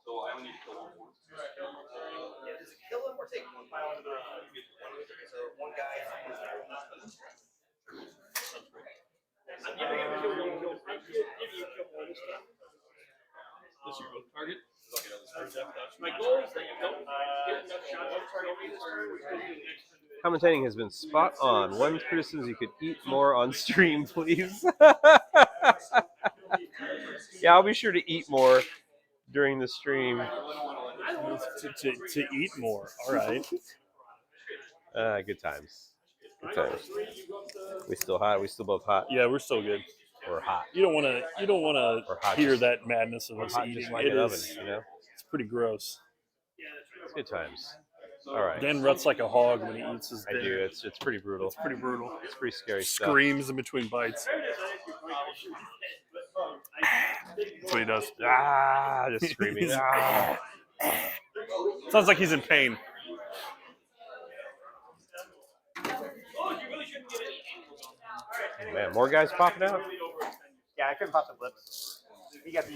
So I only need to kill one. Yeah, does it kill him or take one? So one guy. I'm giving him a kill one. I'm giving you a kill one. This is your target. My goal is that you don't get enough shots on target this turn. Commentating has been spot on. One criticism: you could eat more on stream, please. Yeah, I'll be sure to eat more during the stream. To eat more. All right. Good times. Good times. We still hot? We still both hot? Yeah, we're still good. We're hot. You don't want to hear that madness of us hot eating. just like It an is. oven, you know? It's pretty gross. It's good times. All right. Dan ruts like a hog when he eats his dinner. I do. It's pretty brutal. It's pretty brutal. It's pretty scary stuff. Screams in between bites. That's what he does. Ah, just screaming. Ah. Sounds like he's in pain. Man, more guys popping out. Yeah, I couldn't pop the blips. He gets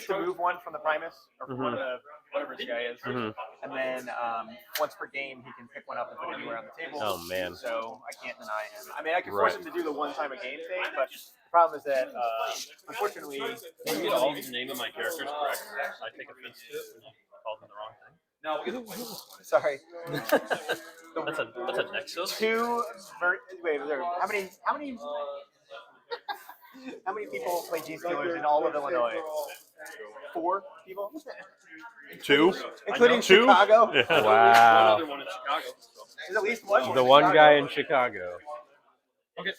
to move one from the Primus or from one of the whatever this guy is, and then once per game he can pick one up and put it anywhere on the table. Oh man! So I can't deny him. I mean, I could force him to do the one time a game thing, but the problem is that unfortunately, When you get all the name of my characters correct, I take offense to it when you call them the wrong thing. No, we get the point. sorry. That's a Nexus. Wait, how many people play G Steelers in all of Illinois? 4 people, 2? including Two? Chicago. Yeah. One Wow. other one in Chicago. So. There's at least one. The one guy in Chicago. Okay.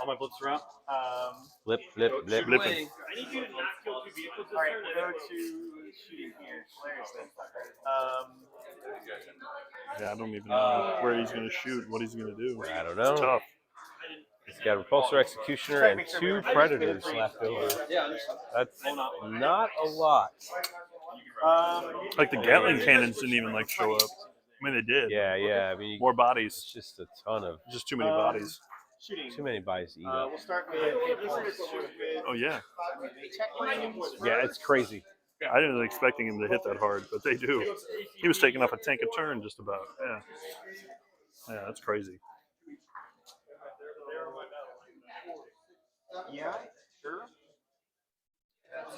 All my blips are out. Blip, blip, blip. Blipping. I need you to not kill 2 vehicles. All right, we'll go to shooting here. Hilarious then. Yeah, I don't even know where he's going to shoot, what he's going to do. I don't It's know. tough. He's got Repulsor Executioner and 2 Predators left over. Yeah. That's not a lot. Like the Gatling cannons didn't even like show up. I mean, they did. Yeah. I mean, More it's bodies. just a ton of, Just too many bodies. Shooting. too many bodies to eat up. We'll start with. Oh, yeah. Yeah, it's crazy. I didn't expecting him to hit that hard, but they do. He was taking off a tank a turn just about. Yeah. Yeah, that's crazy. Yeah, sure.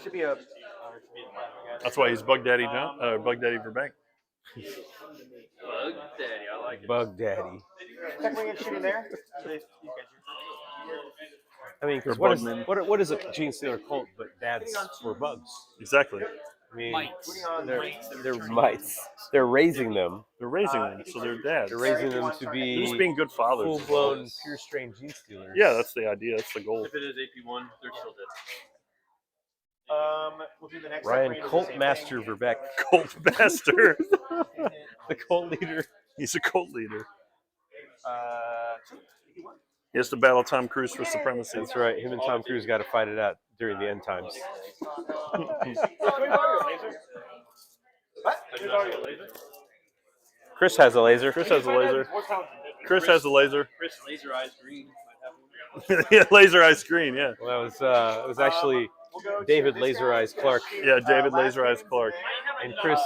Should be a. That's why he's Bug Daddy Verbank. Bug Daddy, I like it. Bug Daddy. Tech wing and shooting there. I mean, 'cause Or what is a Gene Stealer cult but dads for bugs? Exactly. I mean, Mites. they're mites. They're raising them. They're raising them, so they're dads. They're raising them to They're just be being good fathers. full-blown, pure-strain Gene Stealers. Yeah, that's the idea. That's the goal. If it is AP1, they're still dead. We'll do the next. Ryan segment, Colt the same Master thing. Verbeck. Cult master. The cult leader. He's a cult leader. 81. He has to battle Tom Cruise for supremacy. That's right. Him and Tom Cruise got to fight it out during the end times. Chris has a laser. Chris has a laser. Chris Chris has a laser. Chris Laser Eyes Green might have one. Yeah, laser eye screen. Yeah. Well, it was actually David Laser Eyes Clark Yeah, David Laser Eyes Clark. and Chris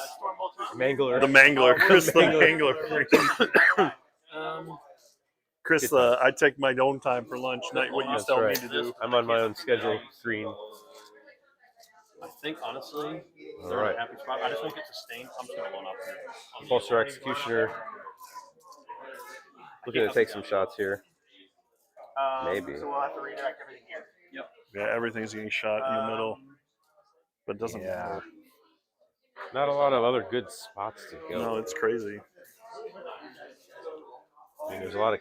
Mangler. The Mangler. Chris the Mangler. Mangler. Chris, I take my own time for lunch, not what you That's tell right. me to do. I'm on my own schedule. Green. I think honestly, All they're right. in a happy spot. I just want to get sustained. I'm just gonna one up here. Pulsar Executioner. Looking to take some shots here. Maybe. So we'll have to redirect everything here. Yep. Yeah, everything's getting shot in the middle, but it doesn't matter. Not a lot of other good spots to go. No, it's crazy. I mean, there's a lot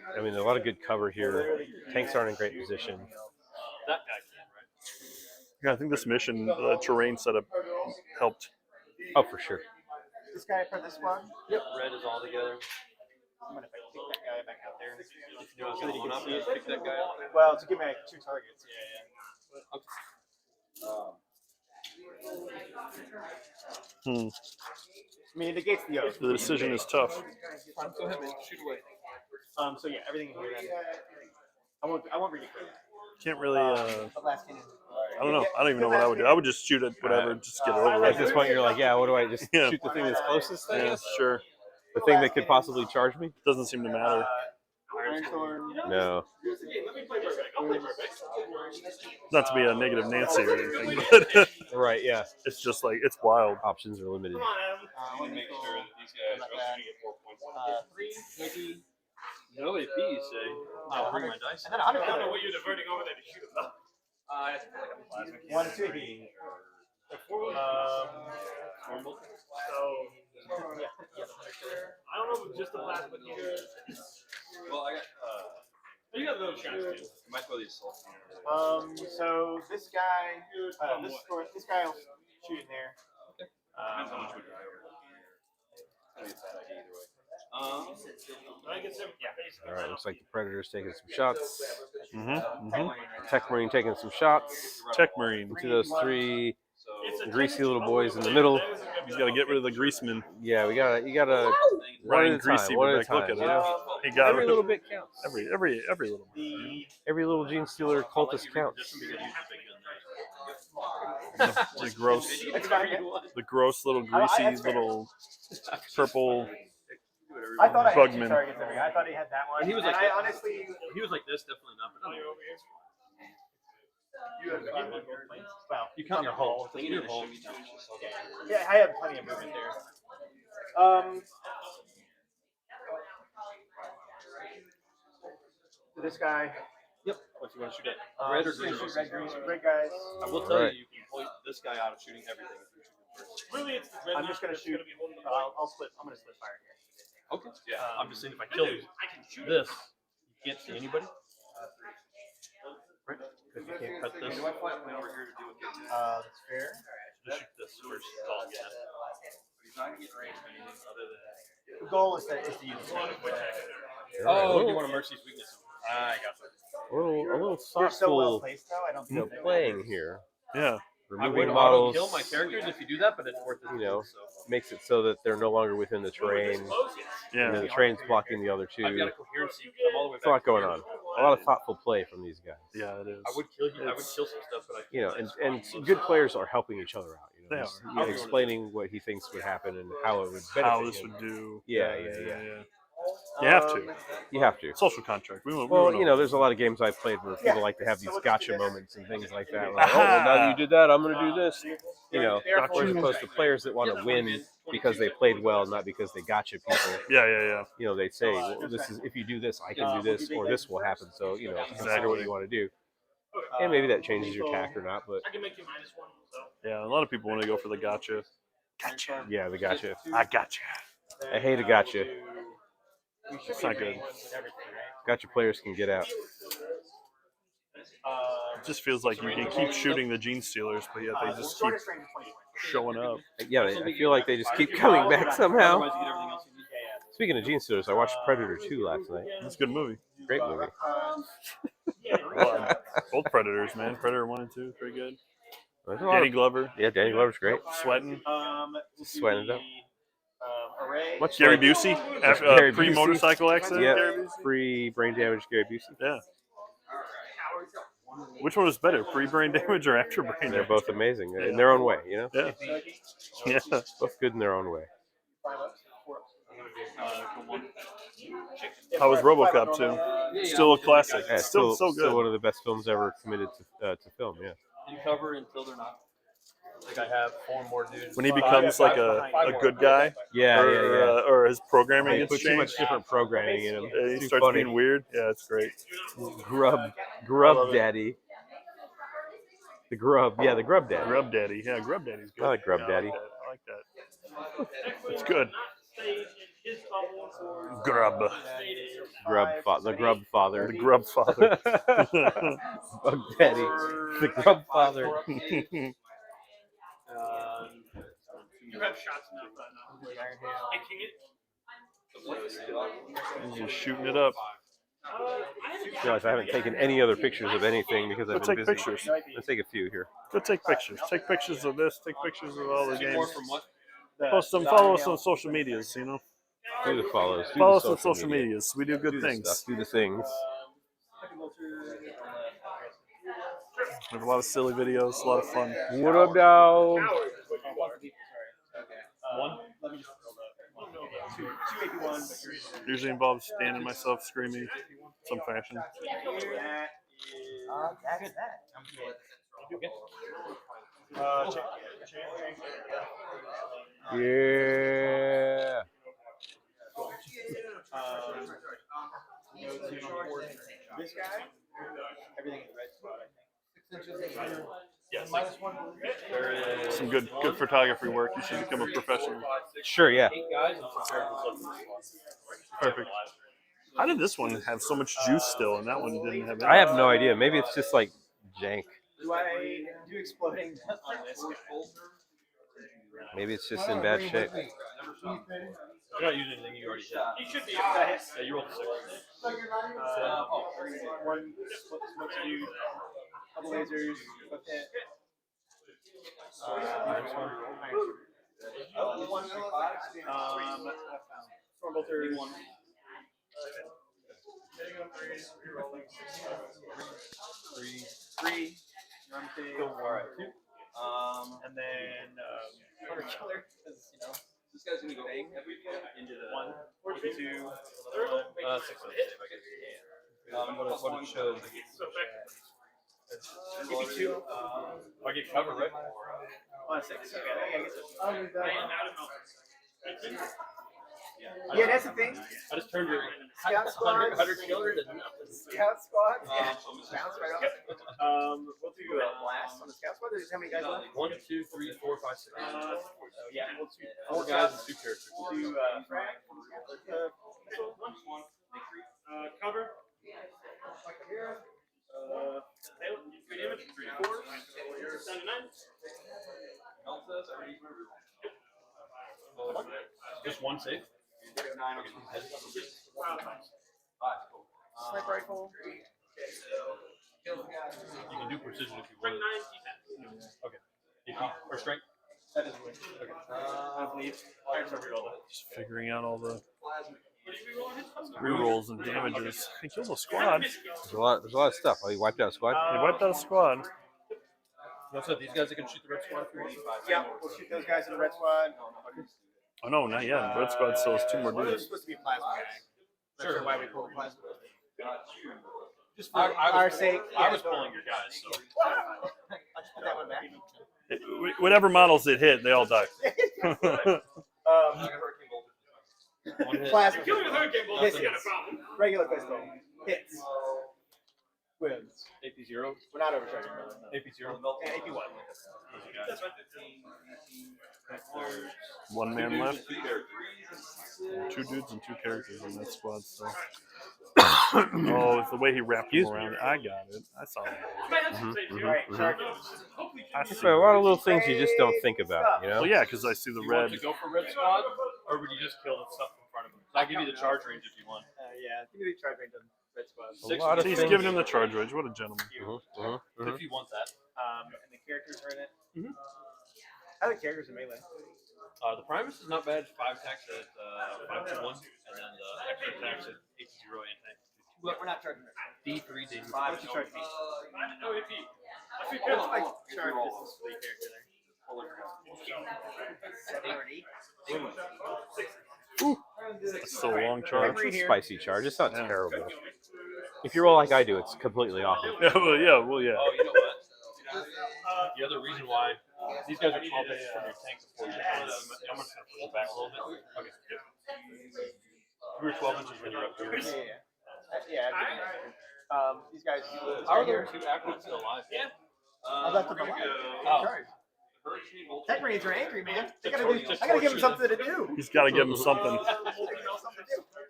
of good cover here. Tanks aren't in great position. That guy can, right? Yeah, I think this mission, the terrain setup, helped. Oh, for sure. This guy for this one. Yep. Red is all together. I'm gonna pick that guy back out there. If you know so that you can see it, pick that guy up. Well, to give me like 2 targets. Hmm. I mean, it negates the oath. The decision is tough. Go ahead, man. Shoot away. So yeah, everything in here then. I won't read it clearly. Can't really. Last cannon. I don't know. I don't even know what I would do. I would just shoot at whatever, just get it over At with. this point, you're like, yeah, what do I just Yeah. shoot the thing that's closest? I Yeah, guess? sure. The thing that could possibly charge me? Doesn't seem to matter. Ironthorn. No. Not to be a negative Nancy or anything, but Right, yeah. it's just like it's wild. Options are limited. Make sure that these guys are going to get 4 points. 3, maybe. No AP, you say. I'll bring my dice. And then 100. I don't know what you're diverting over there to shoot them. Plasma. 1, 2 AP. I don't know if just the plasma here. Well, I got. You got those shots too. I might throw the assault. So this guy, this guy will shoot in there. Depends how much we drive. That'd be a bad idea either way. I guess All right, looks like the Predator's taking some shots. Mm-hmm. Tech Marine taking some shots. Tech Marine. To those 3 greasy little boys in the middle. He's got to get rid of the greaseman. Yeah, you gotta one Ryan at a Greasy. time. One at a Look time. at You him. know? He got Every rid little of bit counts. every little. Every little Gene Stealer cultist counts. The gross, the gross little greasy little purple. I thought I had 2 Bugman. targets every guy. I thought he had that one. And he was like, I honestly. he was like this, definitely not. But You have well, you count your hull. hull. Your hull. Yeah, I have plenty of movement there. This guy. Yep. What you want to shoot at? Red or green? Red guys. I will tell Right. you can point this this guy out of shooting everything if you shoot him first. Really, it's the dreadnought. I'm just gonna shoot. I'll split. I'm gonna split fire here. Okay. Yeah. I'm just saying if I kill this, you can't see anybody. Right? Because you can't cut this. Do I fly plane over here to do a good? That's fair. Just shoot this first. That's all I'm getting at. He's not getting range of anything other than. The goal is to use this. Oh, you want to mercy's weakness? I got that. A little You're so well thoughtful placed, though. I don't think playing here. Yeah. I would Removing auto models, kill my characters if you do that, but it's worth it. you know, So. makes it so that they're no longer within the terrain. Yeah. And then the terrain's blocking the other two. I've got a coherency. I'm all the way There's a lot back going on. A lot of thoughtful play from these guys. Yeah, it is. I would kill you. I would kill some stuff, but I You know, and good players are helping each other out. You know, They He's, are. you know, explaining what he thinks would happen and how it would benefit How this him. would do. Yeah. You have to. You have to. Social contract. Well, you know, there's a lot of games I've played where people like to have these gotcha moments and things like that. Like, oh, well, now that you did that, I'm going to do this. You know, as opposed to players that want to win because they played well, not because they gotcha people. Yeah. You know, they say, well, this is if you do this, I can do this, or this will happen. So, you know, consider what you want to do. And maybe that changes your tack or not, but I can make you -1. So. Yeah, a lot of people want to go for the gotcha. Gotcha. yeah, the gotcha. I gotcha. I hate a gotcha. It's not good. Gotcha players can get out. It just feels like you can keep shooting the gene stealers, but yet they just keep showing up. Yeah, I feel like they just keep coming back somehow. Otherwise, you get everything else you need. Speaking of Gene Stealers, I watched Predator 2 last night. It's a good movie. Great movie. Both Predators, man. Predator 1 and 2, pretty good. There's a lot Danny of- Glover, Yeah, Danny Glover's great. sweating. Sweating it up. Much Gary like- Busey, Gary Busey. pre-motorcycle accident. Yeah, Gary Busey. free brain damage Gary Busey. Yeah. Which one was better, pre-brain damage or after brain They're damage? both amazing in their own way, you know? Yeah. Yeah. Both good in their own way. How was RoboCop 2? Still a classic. Yeah, Still so good. Still one of the best films ever committed to film, yeah. You cover until they're not. Like I have 4 more dudes. When he becomes like a good guy, Yeah, or his programming They gets put too changed, much different programming in him. he It's too starts funny. being weird. Yeah, it's great. Grub Daddy. The Grub, yeah, the Grub Daddy. Grub Daddy, yeah, Grub Daddy's good. I like Grub Yeah, Daddy. I like that. It's good. Grub. The Grub Father. The Grub Father. Bug Daddy. The Grub Father. You have shots now. He's just shooting it up. I realize I haven't taken any other pictures of anything because I've Go been take busy. pictures. Let's take a few here. Go take pictures. Take pictures of this. Take pictures of all the More games. from what? Post them. Follow us on social medias. You know, Do the follows. Do follow the us on social media. medias. We do good Do the things. stuff. Do the things. We have a lot of silly videos. A lot of fun. What up, dog? Usually involves Dan and myself screaming some fashion. Yeah. This guy, everything is red spot, I think. Yes. Some good photography work. You should become a professional. Sure, yeah. 8 guys and some characters left in this one. Perfect. How did this one have so much juice still, and that one didn't have? I have no idea. Maybe it's just like jank. Do I do exploding on this guy? Maybe it's just in bad shape. You're not using anything you already hit. You should be. Yeah, you rolled 6. One smoke dude, couple lasers, quick hit. Stormbolter. Three. Alright. And then Hunter Killer, because This guy's gonna go bang into the 1, 2, 6 on the save, I guess. what it shows. give me 2. I get cover, right? On 6. Okay, I guess I'll do that. Yeah, that's the thing. I just turned your Scout squads. hunter killer to nothing. Scout squads. Yeah. Bounce right off. We'll do a blast on the scout squad. How many guys left? 1, 2, 3, 4, 5, 6. Yeah, we'll do 4 guys and 2 characters. We'll do frag. Cover. Good image. 3 to 4. Down to 9. Just one save. Sniper rifle. You can do precision if you want. Okay. AP or strength? That is win. Okay. I believe. Just figuring out all the rerolls and damages. He killed a squad. There's a lot of stuff. Oh, you wiped out a squad? He wiped out a squad. So these guys that can shoot the red squad for you? Yeah, we'll shoot those guys in the red squad. Oh no, not yet. Red squad still has 2 more Well, there's dudes. supposed to be a plasma guy. Not sure why we pulled the plasma. Just for our sake. I was pulling your guys, so. I'll just put that one back. Whatever models it hit, they all died. One hit. Plasma. Misses. Regular pistol. Hits. Wins. AP 0. We're not overcharging. AP 0. And AP 1. One man left. 2 dudes and 2 characters in that squad still. Oh, it's the way he wrapped him around. I got it. I saw it. I see. So a lot of little things you just don't think about, you know? Well, yeah, because I see the Do you red. want to go for red squad, or would you just kill the stuff in front of him? I'll give you the charge range if you want. Yeah, give me the charge range on red squad. A lot of He's things. giving him the charge range. What a gentleman. If you want that. And the characters are in it. I like characters in melee. The Primus is not bad. 5 attacks at 521, and then the extra attacks at 8-0 anti. We're not charging it. D3, D3. Why don't you charge me? No AP. What's my charge distance for the character there? 7 or 8? That's still a long charge. It's a spicy charge. It's not terrible. If you roll like I do, it's completely awful. Yeah, well, yeah, well, yeah. Oh, you know what? The other reason why these guys are 12 inches from your tank before you I'm just going to pull back a little bit. Okay. You were 12 inches when you were up here. Yeah. These guys. How are there 2 actives still alive? Yeah. I left them alive. Oh. Charge. Tech Marines are angry, man. I gotta give them something to do. He's got to give him something.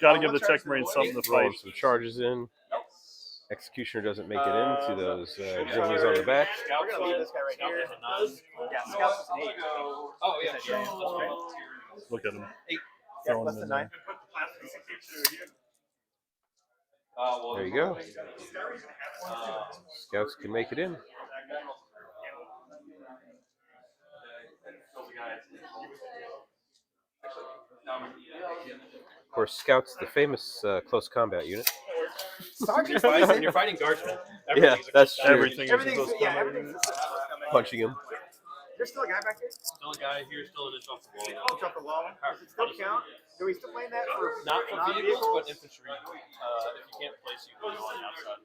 Got to give the Tech Marine something to fight. Throwing some charges in. Executioner doesn't make it into those drills on the back. We're gonna leave this guy right here. Yeah, Scouts is an 8. Oh, yeah. Yeah, that's right. Look at him. Yeah, Throwing less him than in 9. There you go. Scouts can make it in. Of course, Scouts, the famous close combat unit. Sergeant You're fighting guardsmen. Yeah, that's true. Everything is Everything's supposed yeah, to everything's Punching him. There's still a guy back here. Still a guy here, still an inch off the wall. I'll drop the wall. Does it still count? Do we still play that for Not for vehicles, non-vehicles? but infantry. If you can't place, you can go on the outside.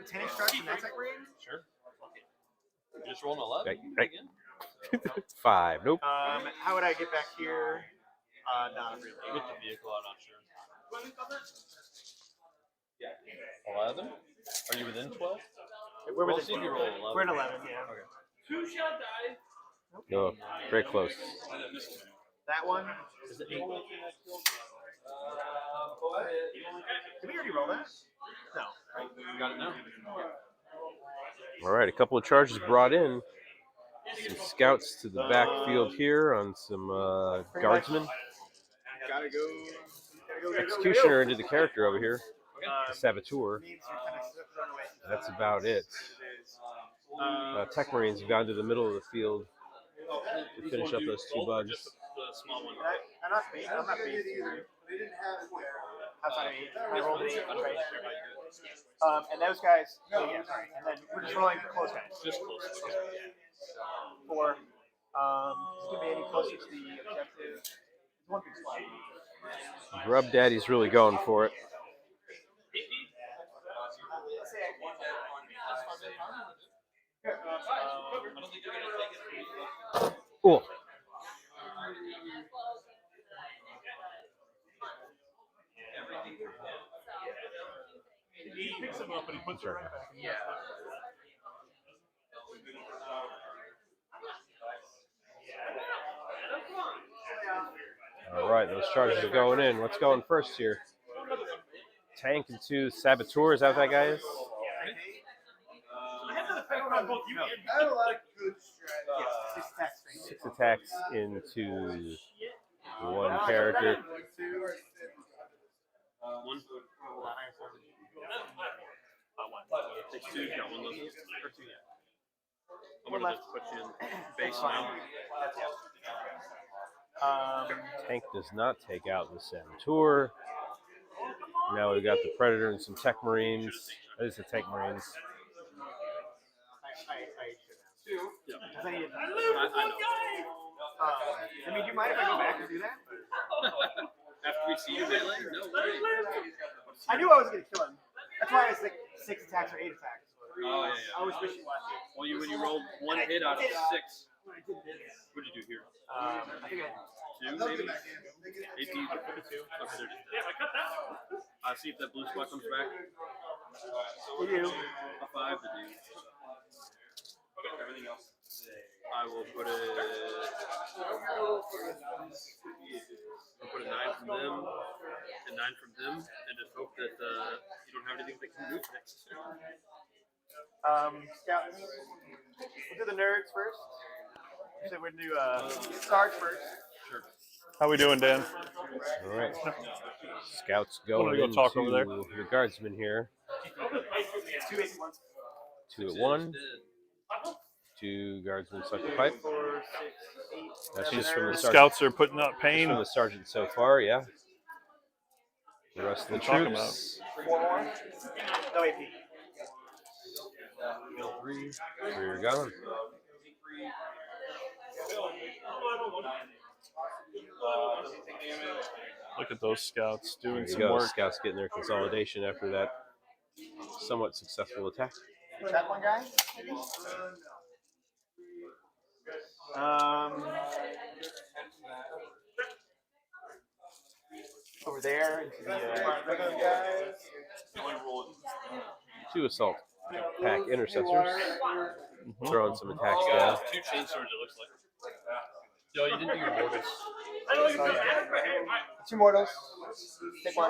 10 instruction, that's like range? Sure. You just roll an 11. Right. Again. 5. Nope. How would I get back here? Not really. With the vehicle, I'm not sure. 11? Are you within 12? We're Roll, within see if you 12. roll 11. We're in 11, yeah. Okay. 2 shall die. No, very close. That one. Is it 8? Did we already roll that? No. Right? You got it now. All right, a couple of charges brought in. Some scouts to the backfield here on some guardsmen. Gotta go. Executioner into the character over here. The Saboteur. Means you're kind of thrown away. That's about it. Tech Marines have gone to the middle of the field to finish up those 2 bugs. Just the small one. I'm not beat either. Outside of 8. I rolled 8. That's right. And those guys. Oh, yeah, sorry. And then we're just rolling close guys. Just close. 4. Just give me any closer to the objective. One thing's fine. Grub Daddy's really going for it. Oh. right, those charges are going in. What's going first here? Tank and 2 Saboteur. Is that what that guy is? Six attacks into 1 character. One. Takes 2, got 1 left. Or 2, yeah. I'm going to put you in base now. Tank does not take out the Saboteur. Now we've got the Predator and some Tech Marines. That is the Tech Marines. I mean, do you mind if I go back and do that? After we see you melee? No way. I knew I was going to kill him. That's why I was like 6 attacks or 8 attacks. Oh, yeah. I was wishy-washy. Well, when you rolled 1 hit out of 6, what did you do here? I think I 2, maybe? 18? Okay, there it is. See if that blue spot comes back. We do. A 5 to do. Everything else. I will put a 9 from them, and 9 from them, and just hope that you don't have anything that can move next. Scouts. We'll do the nerds first. So we're going to do Sarge first. Sure. How we doing, Dan? All right. Scouts Why don't going we go talk over there? the guardsmen here. 2 8 1. 2 at 1. 2 guardsmen suck the pipe. 4 6 8. That's just from the The sergeant. scouts are putting out Just pain. from the sergeant so far, yeah. The rest of the Talking troops. 4 more. No AP. 3. 3 are gone. Look at those scouts There doing you some go. work. Scouts getting their consolidation after that somewhat successful attack. That one guy? Over there into the regular guys. 2 assault pack intercessors. Throwing some attacks down. 2 chainswords, it looks like. Yo, you didn't do your mortars. 2 mortals. Take 1.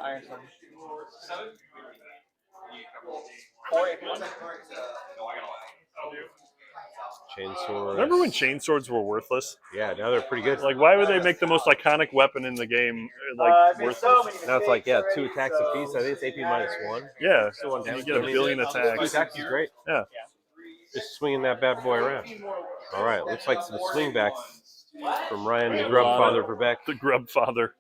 Iron Sun. 4 AP. Chainswords. Remember when chainswords were worthless? Yeah, now they're pretty good. Like, why would they make the most iconic weapon in the game worthless? So many Now it's like, yeah, 2 mistakes attacks already, apiece. I think it's AP -1. Yeah, Still 1 you damage. get a billion 2 attacks. attacks is great. Yeah. Just swinging that bad boy around. All right, looks like some swingbacks from Ryan the Grubfather Verbeck. The Grubfather.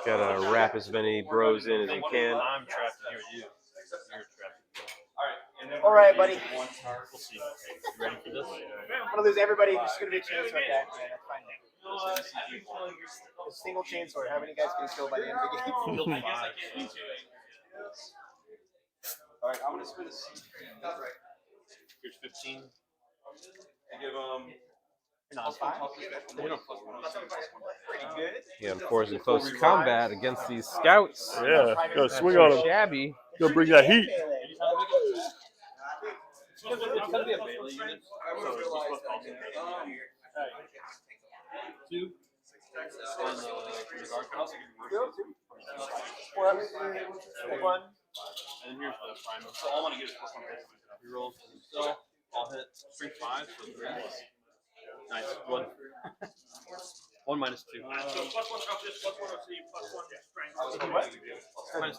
Got to wrap as many bros in as he can. I'm trapped in here with you. You're trapped. All right, buddy. We'll see. You ready for this? I'm gonna lose everybody. Just gonna be a chainsword guy. Yeah, that's fine. A single chainsword. How many guys can kill by the end of the game? All right, I'm gonna spin a seat. Here's 15. I give them. Pretty good. Yeah, and 4's in close combat against these scouts. Yeah, go That's swing on so them. shabby. Go bring that heat. It's gonna be a melee unit. So it's supposed to be 2. And the guard house. 4 up. Take 1. And here's the primer. So all I'm gonna get is +1 hit. We roll. So I'll hit strength 5. So 3. Nice. 1. 1 minus 2. Minus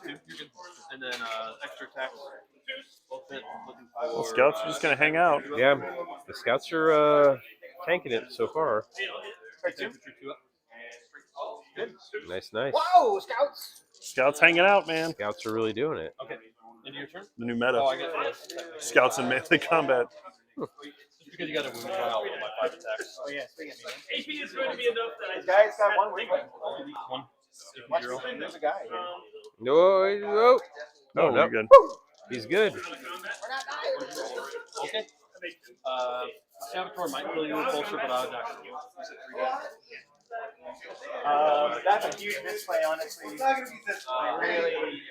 2. You're good. And then extra attacks. Both hit. Looking The for. scouts are just gonna hang out. Yeah, the scouts are tanking it so far. Temperature 2 up. Nice, nice. Whoa, scouts! Scouts hanging out, man. Scouts are really doing it. Okay. Into your turn. The new Oh, I meta. get Scouts in melee combat. Just because you got a wound roll on my 5 attacks. Oh yeah, swing at me. AP is going to be enough that This guy's got 1 wing. 1. Watch 0. this. There's a guy here. No, no. Oh, no. you're good. He's good. Okay. Saboteur might kill you with Vulture, but I'll die. That's a huge misplay, honestly. I really.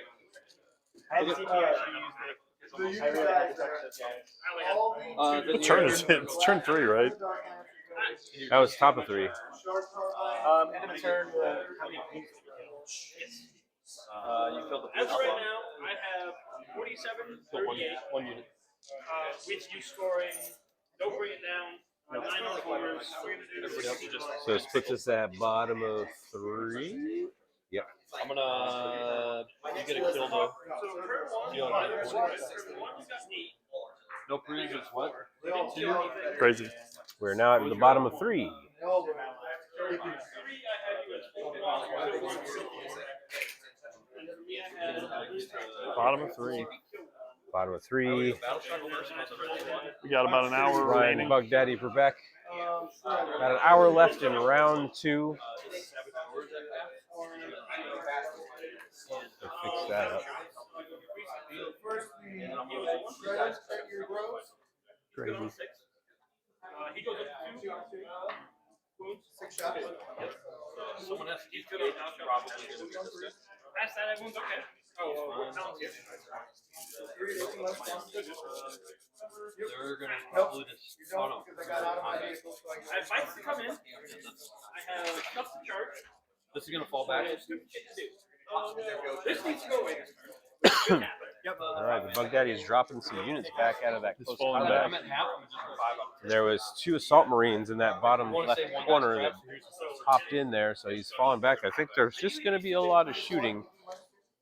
I had to see I should use What turn is it? It's turn 3, right? That was top of 3. End of turn. How many points? You filled the As right now, I have 47, 38. one unit. With you scoring, don't bring it down. 9 corners. Everybody else is just. So this puts us at bottom of 3. Yep. I'm gonna. You get a kill though. You don't have points. No bruises. What? Crazy. We're now at the bottom of 3. Bottom of 3. Bottom of 3. We got about an hour Ryan, remaining. Bug Daddy, Verbeck. About an hour left in round 2. So fix that up. Crazy. He goes up 2 wounds. 6 shots. Someone has to keep good on probably going to be this good. Past that, everyone's okay. They're going to probably just. Oh no. I have bites to come in. I have stuff to charge. This is going to fall back. This needs to go away. All right, the Bug Daddy is dropping some units back out of that close falling combat. I'm at half. I'm just 5 up. There was 2 assault marines in that bottom left corner that popped in there, so he's falling back. I think there's just going to be a lot of shooting.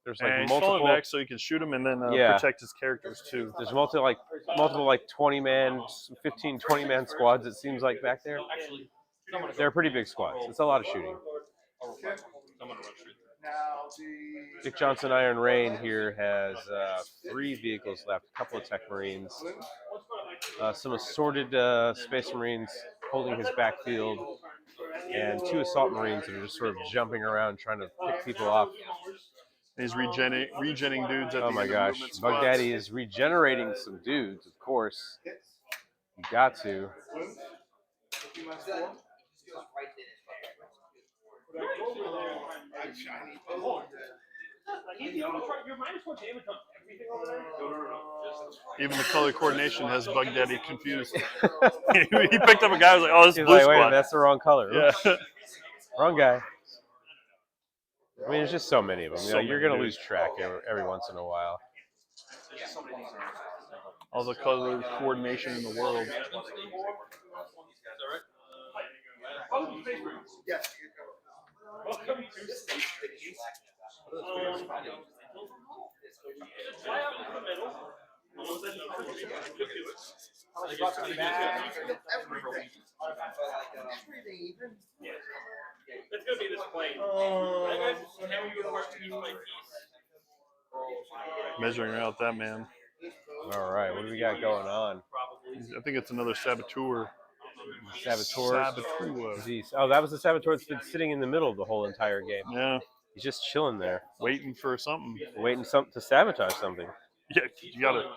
There's like And he's multiple. falling back so he can shoot him and then Yeah. protect his characters too. There's multiple 20-man, 15, 20-man squads. It seems like back there. Actually, They're pretty big squads. It's a lot of shooting. Dick Johnson Iron Rain here has 3 vehicles left, a couple of tech marines, some assorted space marines holding his backfield, and 2 assault marines that are just sort of jumping around trying to pick people off. He's regenning dudes at Oh the my end of gosh, movement Bug spots. Daddy is regenerating some dudes, of course. You got to. You're -1 damage on everything over there. Even the color coordination has Bug Daddy confused. He picked up a guy who was like, oh, this is He's blue like, wait a minute, squad. that's the wrong color. Yeah. Wrong guy. I mean, there's just so many of them. You know, So you're many, going to dude. lose track every once in a while. All the color coordination in the world. Yes. Welcome to State. Fly out into the middle. It's gonna be this plane. I guys tear you apart piece by piece. Measuring out that man. All right, what do we got going on? I think it's another saboteur. Saboteur. Saboteur. Jeez. Oh, that was the saboteur that's been sitting in the middle of the whole entire game. Yeah. He's just chilling there, Waiting for something. waiting to sabotage something. Yeah, you gotta.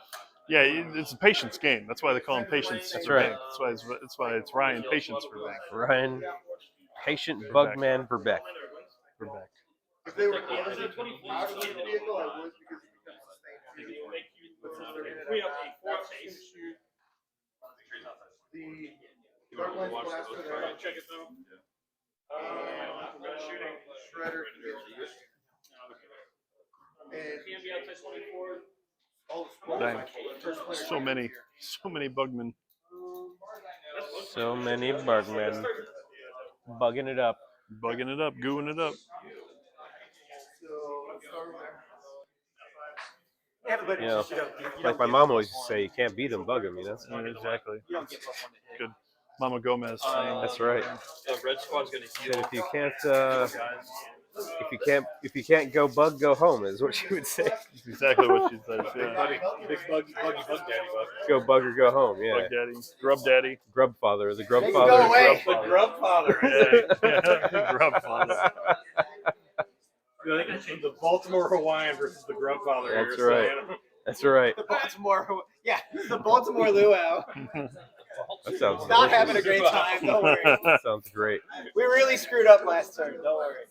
Yeah, it's a patience game. That's why they call him Patience. That's for right. Bank. That's why it's Ryan Patience for Bank. Ryan, patient Bugman Verbeck. For Bank. If they were out of the vehicle, I would because it becomes the dark lines blaster there. Check it though. Shooting. Shredder. And Can't be outside 24. all the squads. Dang. First player. So many bugmen. So many Bugmen. Bugging it up. Bugging it up, gooing it up. You know, like my mom always used to say, you can't beat them, bug them, you know? Yeah, exactly. Good. Mama Gomez saying. That's right. The red squad's going to heal. Said if you can't go bug, go home, is what she would say. That's exactly what she says. Yeah. Big buggy bug daddy bug. Go bug or go home, yeah. Bug Daddy. Grub Daddy. Grub father, the grub Make it father. go away. Grub The grub father. Yeah. Grub Father. The Baltimore Hawaiian versus the grub father. That's here, right. so, That's right. The Baltimore, yeah, the Baltimore luau. That sounds Not delicious. having a great time. Don't worry. Sounds great. We really screwed up last turn. Don't worry.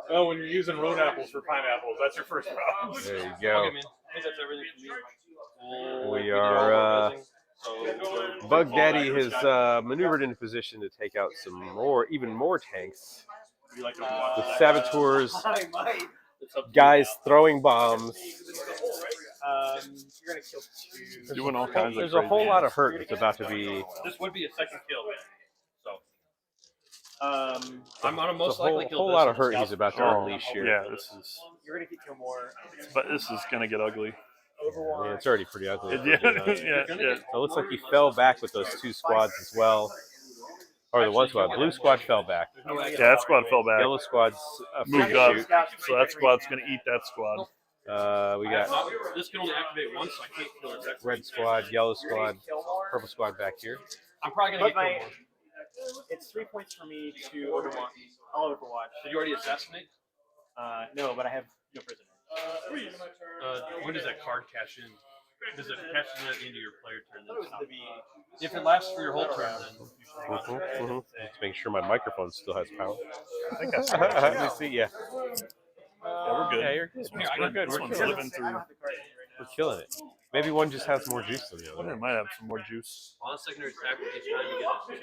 Oh, when you're using road apples for pineapples, that's your first problem. There you Okay, go. man. I think that's everything for me. We are. Bug Daddy has maneuvered into position to take out even more tanks. With saboteurs, guys throwing bombs. You're gonna kill two. Doing all kinds of There's crazy a whole lot of things. hurt that's about to be. This would be a second kill. So Um, I'm gonna most a whole, likely kill whole this lot and of the hurt scouts he's about to for sure. unleash here. Yeah, this is. you're gonna kill more. But this is gonna get ugly. Overwatch. I mean, it's already pretty ugly. Yeah, to be honest. yeah. So it looks like he fell back with those two squads as well. Or the one squad. Blue squad fell back. Yeah, that squad fell back. Yellow squad's Moved free to up. shoot. So that squad's gonna eat that squad. We got This can only activate once, so I can't kill it. red squad, yellow squad, purple squad back here. I'm probably gonna get killed more. It's 3 points for me to Overwatch. I'll Overwatch. Did you already assassinate? No, but I have no prisoner. When does that card cash in? Does it cash in at the end of your player turn? Then stop? The If it lasts for your whole turn, then you should Let's make sure my microphone still has power. I think I saw Let me see. Yeah. Yeah, we're good. Yeah, you're good. This one's We're good. good. This We're one's killing living it. through. We're killing it. Maybe one just has more juice than the I other. wonder it might have some more juice. on a secondary attack each time you get two.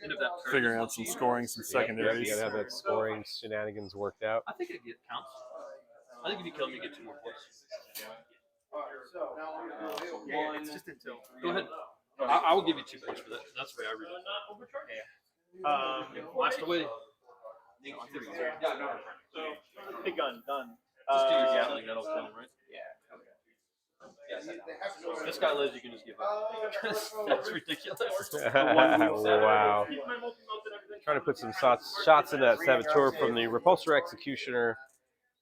End of that turn. Figuring out some scoring, some You secondaries. gotta have that scoring shenanigans worked out. I think it counts. I think if you kill him, you get 2 more points. Yeah, it's just until. Go ahead. I will give you 2 points for that. That's the way I read it. Blast away. Big gun, done. Just do your Gatling, that'll kill him, right? Yeah. If this guy lives, you can just give up. That's ridiculous. Wow. Trying to put some shots in that saboteur from the repulsor executioner.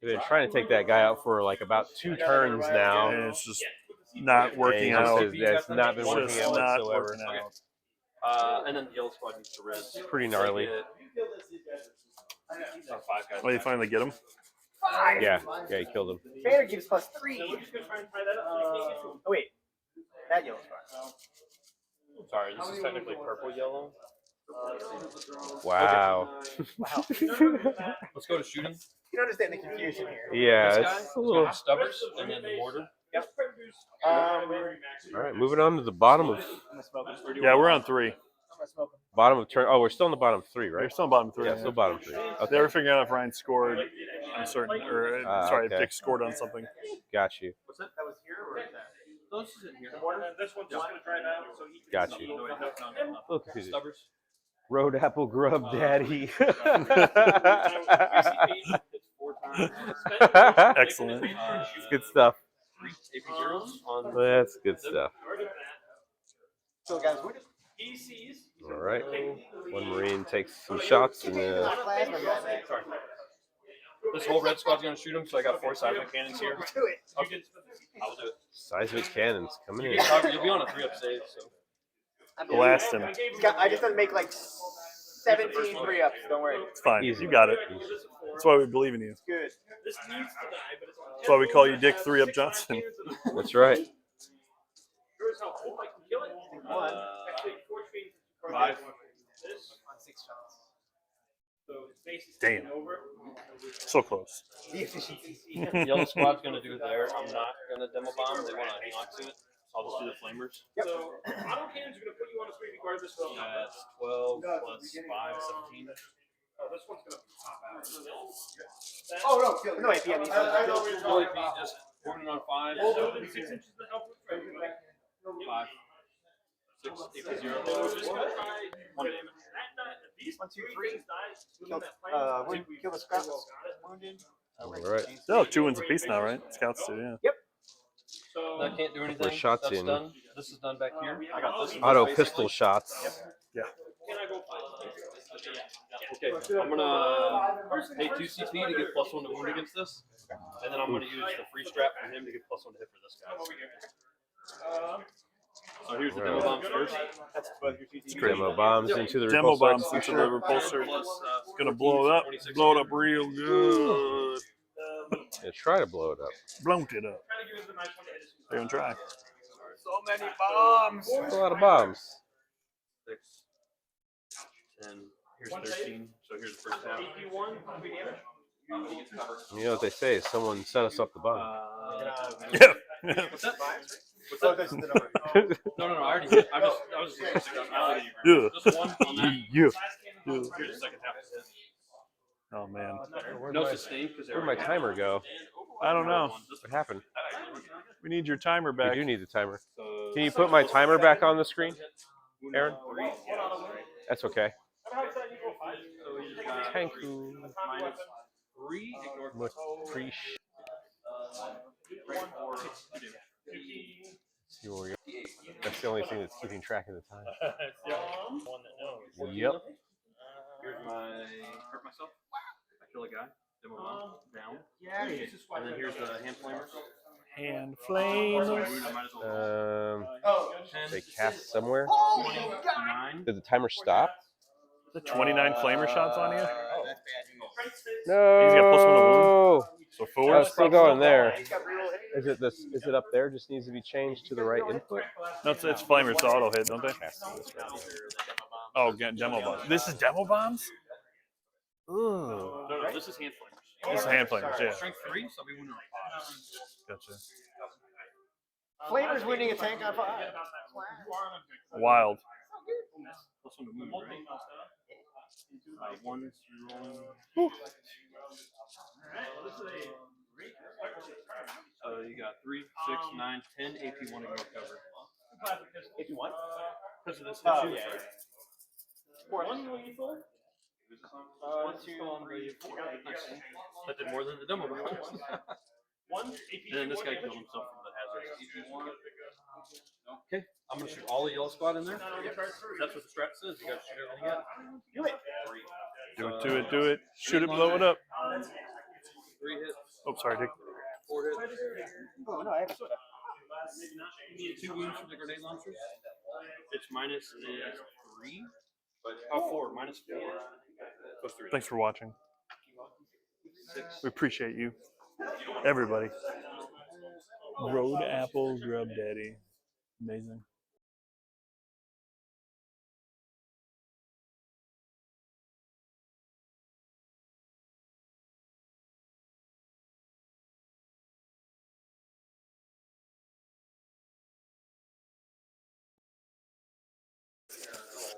They've been trying to take that guy out for like about 2 turns now. And it's just not working And he out. says it's not been working Just out not whatsoever. working out. And then the yellow squad needs to res. Pretty gnarly. About 5 guys. Oh, you finally get him? Yeah, he killed him. Vader gives +3. Oh wait, that yellow spot. Sorry, this is technically purple yellow. Wow. Let's go to shooting. You don't understand the confusion here. Yeah, This guy, it's a little. stubbers, and then the mortar. Yep. All right, moving on to the bottom of Yeah, we're on 3. turn. Oh, we're still in the bottom 3, We're right? still on bottom 3. Yeah, still bottom 3. They Okay, were figuring out if Ryan scored on certain, or sorry, okay. if Dick scored on something. got you. What's that? That was here or is that? Those is in here. This one's just gonna drive out, so he. Got you. No. Little confusing. Stubbers. Road apple grub daddy. Excellent. It's good stuff. AP0s on That's good stuff. So guys, All right. One Marine takes some shots and plasma guy back. this whole red squad's gonna shoot him, so I got 4 seismic cannons here. Do it. Okay. I will do it. seismic cannons coming in. You'll be on a 3-up save, so. Blast him. I just had to make like 17 3-ups. Don't worry. It's fine. Easy. You got it. That's why we believe in you. Good. That's why we call you Dick 3-Up Johnson. That's right. One. 5. On 6 shots. Damn. So close. The efficiency. Yellow squad's gonna do there. I'm not gonna demo bomb. They wanna hang on to it. I'll just do the flamers. Yep. So auto cannons are gonna put you on a 3 regardless. That's 12 plus 5, 17. Oh, this one's gonna pop out. Oh no, kill. No, yeah, these ones. Will it be just moving on 5? So 6 inches the help with 5. 6, 8 to 0. Just gonna try 1 damage. 1, 2, 3. Kill the scouts. Wounded. All right. Oh, 2 wins apiece now, right? Scouts do, yeah. Yep. So that can't do anything. shots That's in. done. This is done back here. I got this. Auto basically. pistol shots. Yeah. Okay, I'm gonna pay 2 CP to get +1 to wound against this, and then I'm gonna use the free strap from him to get +1 to hit for this guy. So here's the demo bombs first. That's both your TTs. Demo bombs into the Demo repulsor bombs into the executioner. repulsor. Plus, It's gonna blow it up. Blow it up real good. Yeah, try to blow it up. Blown it up. They're gonna try. So many bombs. That's a lot of bombs. 6, 10. Here's 13. So here's the first half. You know what they say? Someone set us up the bug. Yeah. What's that? What's Oh, that? that's the number. No, I already hit. I was just Yeah. just one on that. Yeah. Here's the second half of this. Oh man. No sustained because Where'd my timer go? I don't know. What happened? We need your timer We back. do need the timer. Can you put my timer back on the screen, Aaron? That's okay. Thank you. Three. Ignore Much appreciate. That's the only thing that's keeping track of the time. Yep. Here's my hurt myself. I kill a guy. Demo one down. And then here's the hand flamers. Hand flamers. They cast somewhere. 29. Did the timer stop? The 29 flamer shots on you. No. He's got +1 to wound. So Oh, forward. it's still going there. Is it this? Is it up there? Just needs to be changed to the right input. No, it's flamers to auto hit, don't they? Casting this right here. Oh, demo bombs. This is demo bombs. Ooh. No, this is hand flamers. This is hand flamers. Yeah. Strength 3, so we win on 5. Gotcha. Flamer's winning a tank on 5. Wild. +1 to move, right? 1 rolling. So you got 3, 6, 9, 10 AP1 ignore cover. AP1? Because of this. Oh, yeah. One lethal. 1, 2, 3, 4. Nice. That did more than the demo bombs. And then this guy killed himself from the hazard. Okay, I'm gonna shoot all the yellow squad in there. That's what the strat says. You gotta shoot everything up. Do it. Do it. Shoot it, blow it up. 3 hits. Oh, sorry, Dick. 4 hits. Oh, no, I have soda. 2 wounds from the grenade launchers. Its minus is 3. Oh, 4. Minus 4. Plus 3. Thanks for watching. 6. We appreciate you, everybody. Road Apple Grub Daddy. Amazing.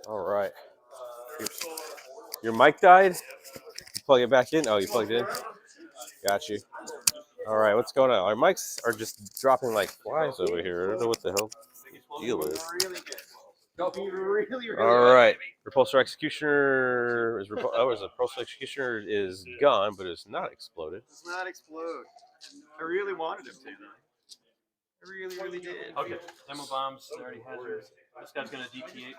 All right. Your mic died? You plug it back in? Oh, you plugged it in? Got you. All right, what's going on? Our mics are just dropping like flies over here. I don't know what the hell the deal is. All right. Repulsor Executioner is the Repulsor Executioner is gone, but it's not exploded. Does not explode. I really wanted him to, though. I really, really did. Okay, demo bombs. I already had yours. This guy's gonna DPH.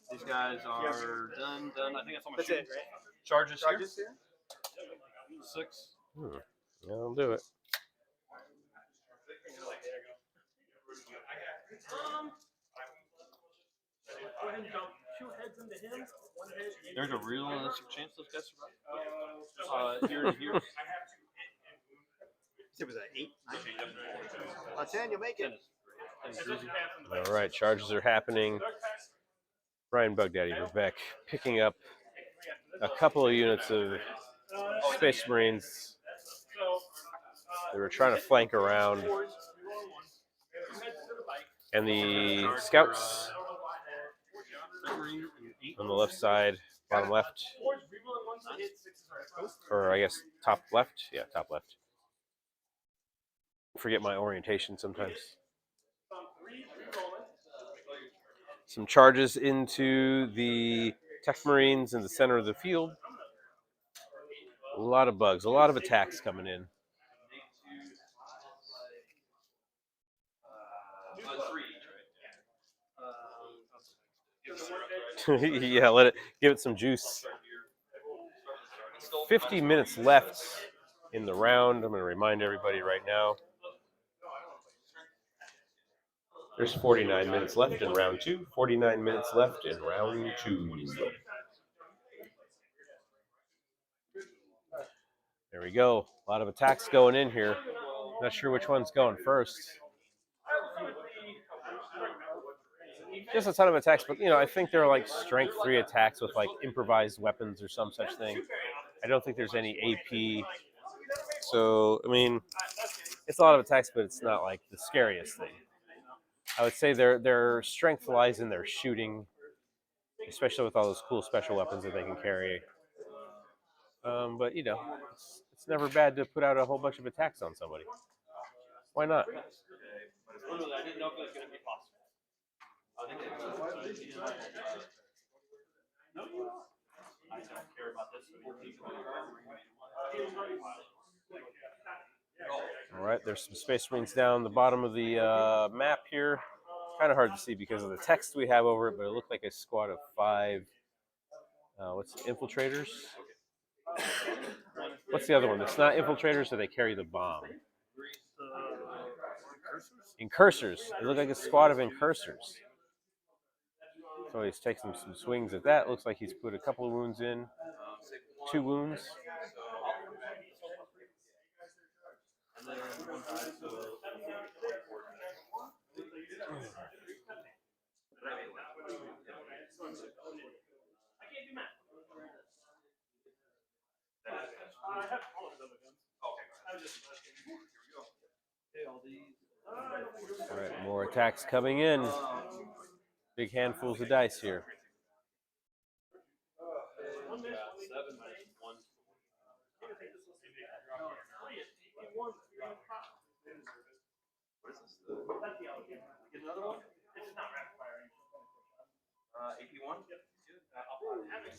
These guys are done. I think that's all my shooting. It, right? Charges here. 6. Yeah, I'll do it. There's a realistic chance those guys survive. Here to here. It was an 8, 9. 10, you'll make it. All right, charges are happening. Brian Bugdaddy Vivek picking up a couple of units of Space Marines. They were trying to flank around. And the scouts on the left side, bottom left, or I guess top left. Yeah, top left. Forget my orientation sometimes. Some charges into the Tech Marines in the center of the field. A lot of bugs, a lot of attacks coming in. Yeah, give it some juice. 50 minutes left in the round. I'm going to remind everybody right now. There's 49 minutes left in round 2. 49 minutes left in round 2. There we go. A lot of attacks going in here. Not sure which one's going first. Just a ton of attacks, but I think they're like strength 3 attacks with like improvised weapons or some such thing. I don't think there's any AP. So, I mean, it's a lot of attacks, but it's not like the scariest thing. I would say their strength lies in their shooting, especially with all those cool special weapons that they can carry. But you know, it's never bad to put out a whole bunch of attacks on somebody. Why not? Literally, I didn't know if it was going to be possible. I think I don't care about this. All right, there's some Space Marines down the bottom of the map here. Kind of hard to see because of the text we have over it, but it looked like a squad of 5. What's it, infiltrators? What's the other one? It's not infiltrators, so they carry the bomb. Incursors. It looked like a squad of incursors. So he's taking some swings at that. Looks like he's put a couple of wounds in. 2 wounds. All right, more attacks coming in. Big handfuls of dice here.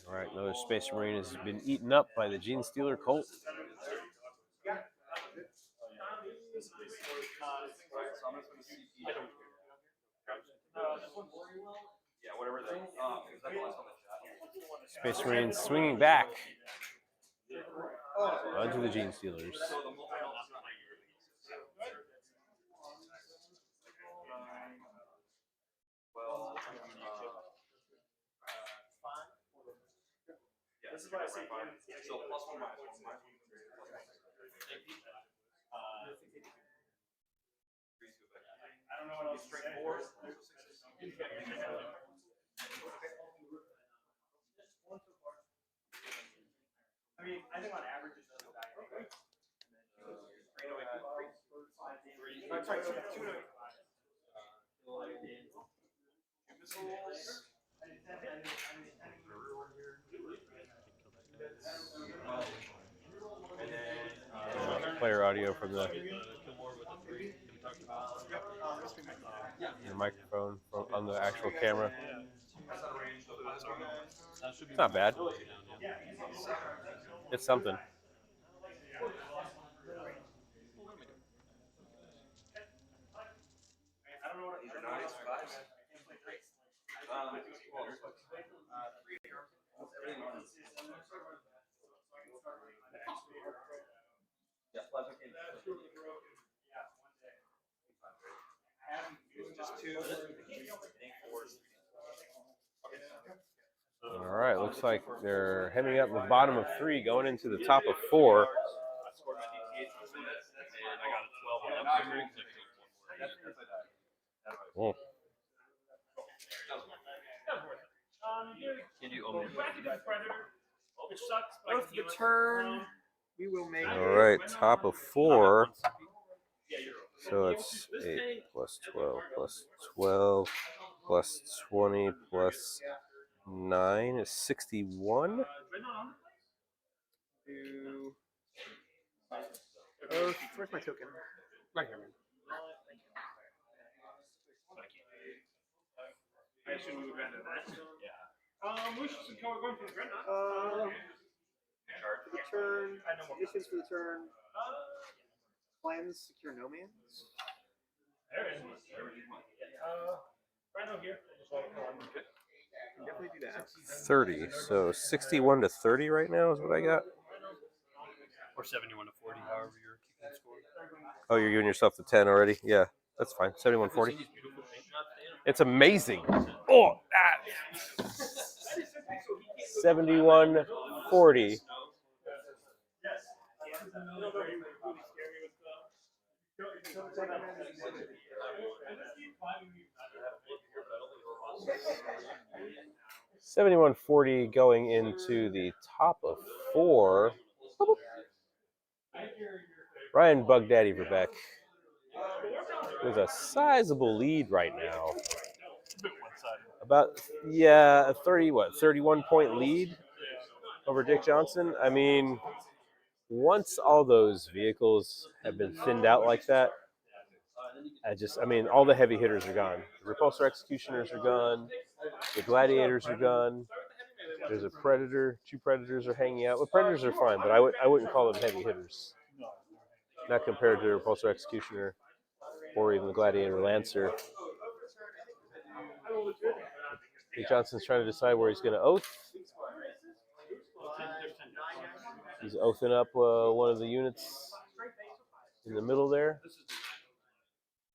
All right, another Space Marine has been eaten up by the Gene Stealer Colt. Space Marines swinging back onto the Gene Stealers. This is what I say. So plus one minus one. I don't know what else. Straight 4. I mean, I think on average it doesn't die anyway. Sorry, 2 to 5. Player audio from the microphone on the actual camera. It's not bad. It's something. All right, looks like they're hemming up the bottom of 3, going into the top of 4. Oh. The turn, we will make. All right, top of 4. So it's 8 plus 12 plus 12 plus 20 plus 9 is 61. Where's my token? Right here. I assume we would rather that. We should go going to the dreadnought. Turn. Conditions for the turn. Plans secure no man's. There it is. Rhino here. Can definitely do that. 30. So 61 to 30 right now is what I got. Or 71 to 40, however you're keeping score. Oh, you're giving yourself the 10 already? Yeah, that's fine. 71 40. It's amazing. Oh, that. 71 40. $71.40 going into the top of for Ryan Bug Daddy Verbeck with a sizable lead right now. About a 31 point lead over Dick Johnson. I mean, once all those vehicles have been thinned out like that, all the heavy hitters are gone. The Repulsor Executioners are gone. The Gladiators are gone. There's a Predator. 2 Predators are hanging out. Well, Predators are fine, but I wouldn't call them heavy hitters. Not compared to the Repulsor Executioner or even the Gladiator Lancer. Dick Johnson's trying to decide where he's going to oath. He's oathing up one of the units in the middle there.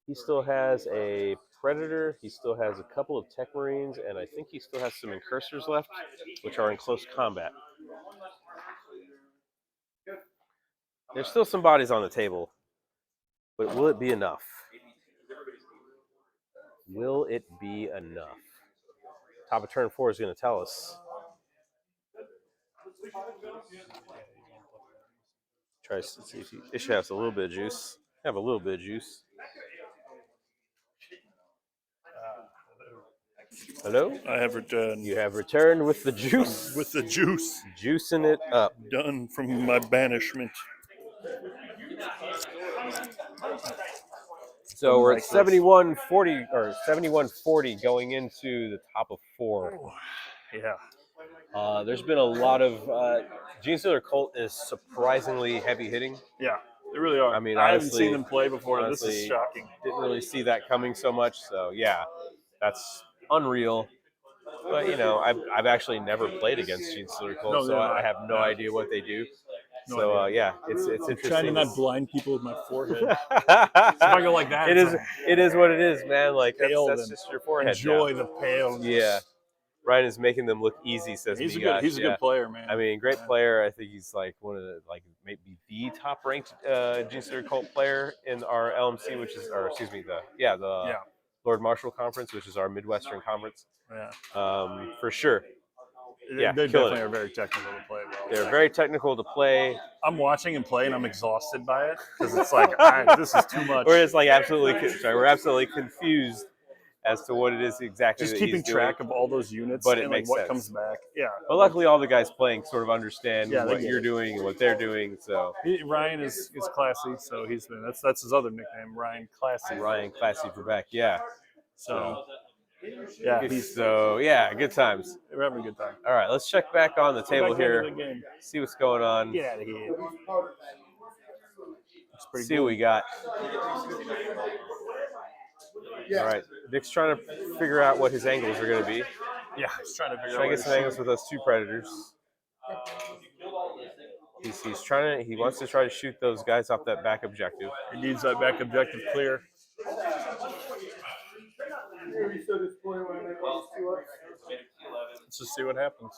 He still has a Predator. He still has a couple of Tech Marines, and I think he still has some Incursors left, which are in close combat. There's still some bodies on the table, but will it be enough? Will it be enough? Top of turn 4 is going to tell us. Try to see if he should have a little bit of juice. Have a little bit of juice. Hello? I have returned. You have returned with the juice. With the juice. Juicing it up. Done from my banishment. So we're at 71-40 or 71-40 going into the top of 4. Yeah. There's been a lot of Gene Stealer Colt is surprisingly heavy hitting. Yeah, they really are. I mean, I haven't honestly, seen them play before. This is shocking. Didn't really see that coming so much. So yeah, that's unreal. But you know, I've actually never played against Gene Stealer Colt, so I have no idea what they do. So yeah, it's interesting. Trying to not blind people with my forehead. So if I go like that, it is what it is, man. Like that's just your forehead. Enjoy the paleness. Yeah. Ryan is making them look easy, says he's Migosh. He's a good player, man. I mean, great player. I think he's like one of the, maybe the top ranked Gene Stealer Cult player in our LMC, which is, or excuse me, the Lord Marshall Conference, which is our Midwestern Conference. Yeah. For sure. Yeah, they definitely are very technical to play well. They're very technical to play. I'm watching and play, and I'm exhausted by it because it's like this is too much. We're just like we're absolutely confused as to what it is exactly. Just that keeping he's track doing. of all those units, But it and makes what sense. comes back. Yeah. But luckily, all the guys playing sort of understand Yeah, what you're doing and what they're doing. So Ryan is classy, so he's been that's his other nickname, Ryan Classy. Ryan Classy Verbeck, yeah. So yeah, good times. We're having a good time. All right, let's check back on the table here. See what's going on. Get out of here. See what we got. All right, Dick's trying to figure out what his angles are going to be. Yeah, he's trying to figure out. Trying to get some angles with those 2 Predators. He's trying to. He wants to try to shoot those guys off that back objective. He needs that back objective clear. Let's just see what happens.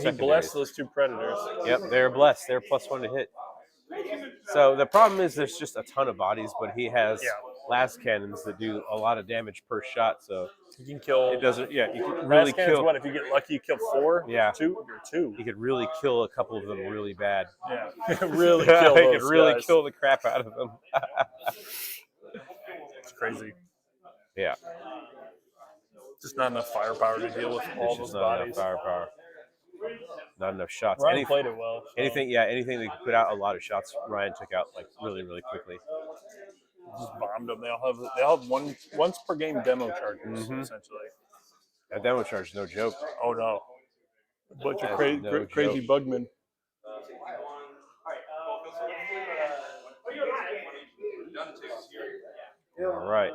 He blessed those 2 Predators. Yep, they're blessed. They're +1 to hit. So the problem is there's just a ton of bodies, but he has las cannons that do a lot of damage per shot. So you can kill. It doesn't. Yeah, you can really kill. What if you get lucky? You kill 4. Yeah, 2. You're 2. You could really kill a couple of them really bad. Yeah, really kill. You could really kill the crap out of them. It's crazy. Yeah. Just not enough firepower to deal with all those bodies. Not enough firepower. Not enough shots. Ryan played it well. So. Anything that could put out a lot of shots, Ryan took out like really, really quickly. Just bombed them. They all have once per game demo charges essentially. That demo charge is no joke. Oh no, a bunch of crazy bugmen. All right.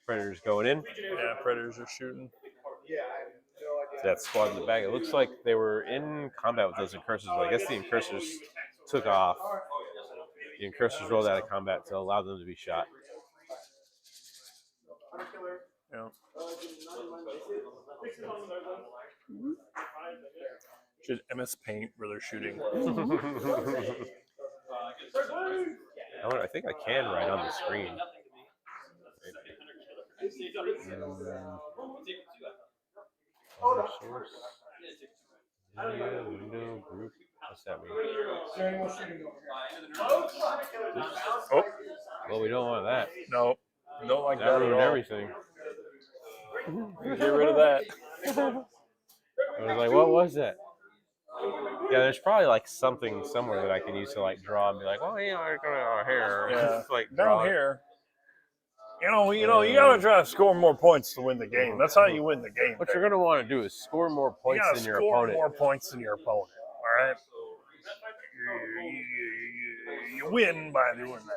Predators going in. Yeah, Predators are shooting. That squad in the back. It looks like they were in combat with those Incursors, but I guess the Incursors took off. The Incursors rolled out of combat to allow them to be shot. Yeah. Should MS Paint where they're shooting. I think I can write on the screen. Source. Video, window, group. What's that mean? Oh, Well, we don't want that. no. Don't like That that at ruined all. everything. Get rid of that. I was like, what was that? Yeah, there's probably like something somewhere that I can use to like draw and be like, well, you know, I'm gonna here. Yeah. Just, like Down draw it. here. You gotta try to score more points to win the game. That's how you win the game. What you're gonna want to do is score more You points gotta than your score opponent. more points than your opponent. All right. You win by doing that.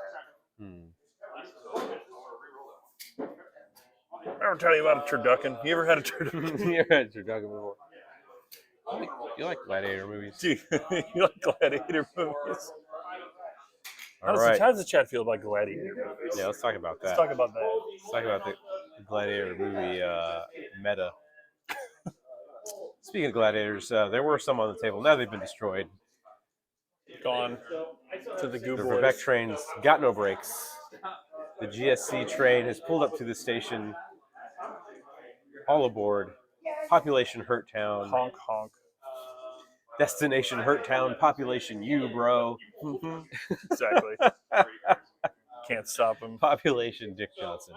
Ever tell you about a turducken? You ever had a turducken? You ever had turducken before? You like gladiator movies? Dude, you like gladiator movies? All right. How does the chat feel about gladiator movies? Yeah, let's talk about that. Let's talk about that. Let's talk about the gladiator movie meta. Speaking of gladiators, there were some on the table. Now they've been destroyed. Gone to the goo The boys. Verbeck train's got no brakes. The GSC train has pulled up to the station. All aboard. Population Hurt Town. Honk, honk. Destination Hurt Town. Population you, bro. Exactly. Can't stop him. Population Dick Johnson.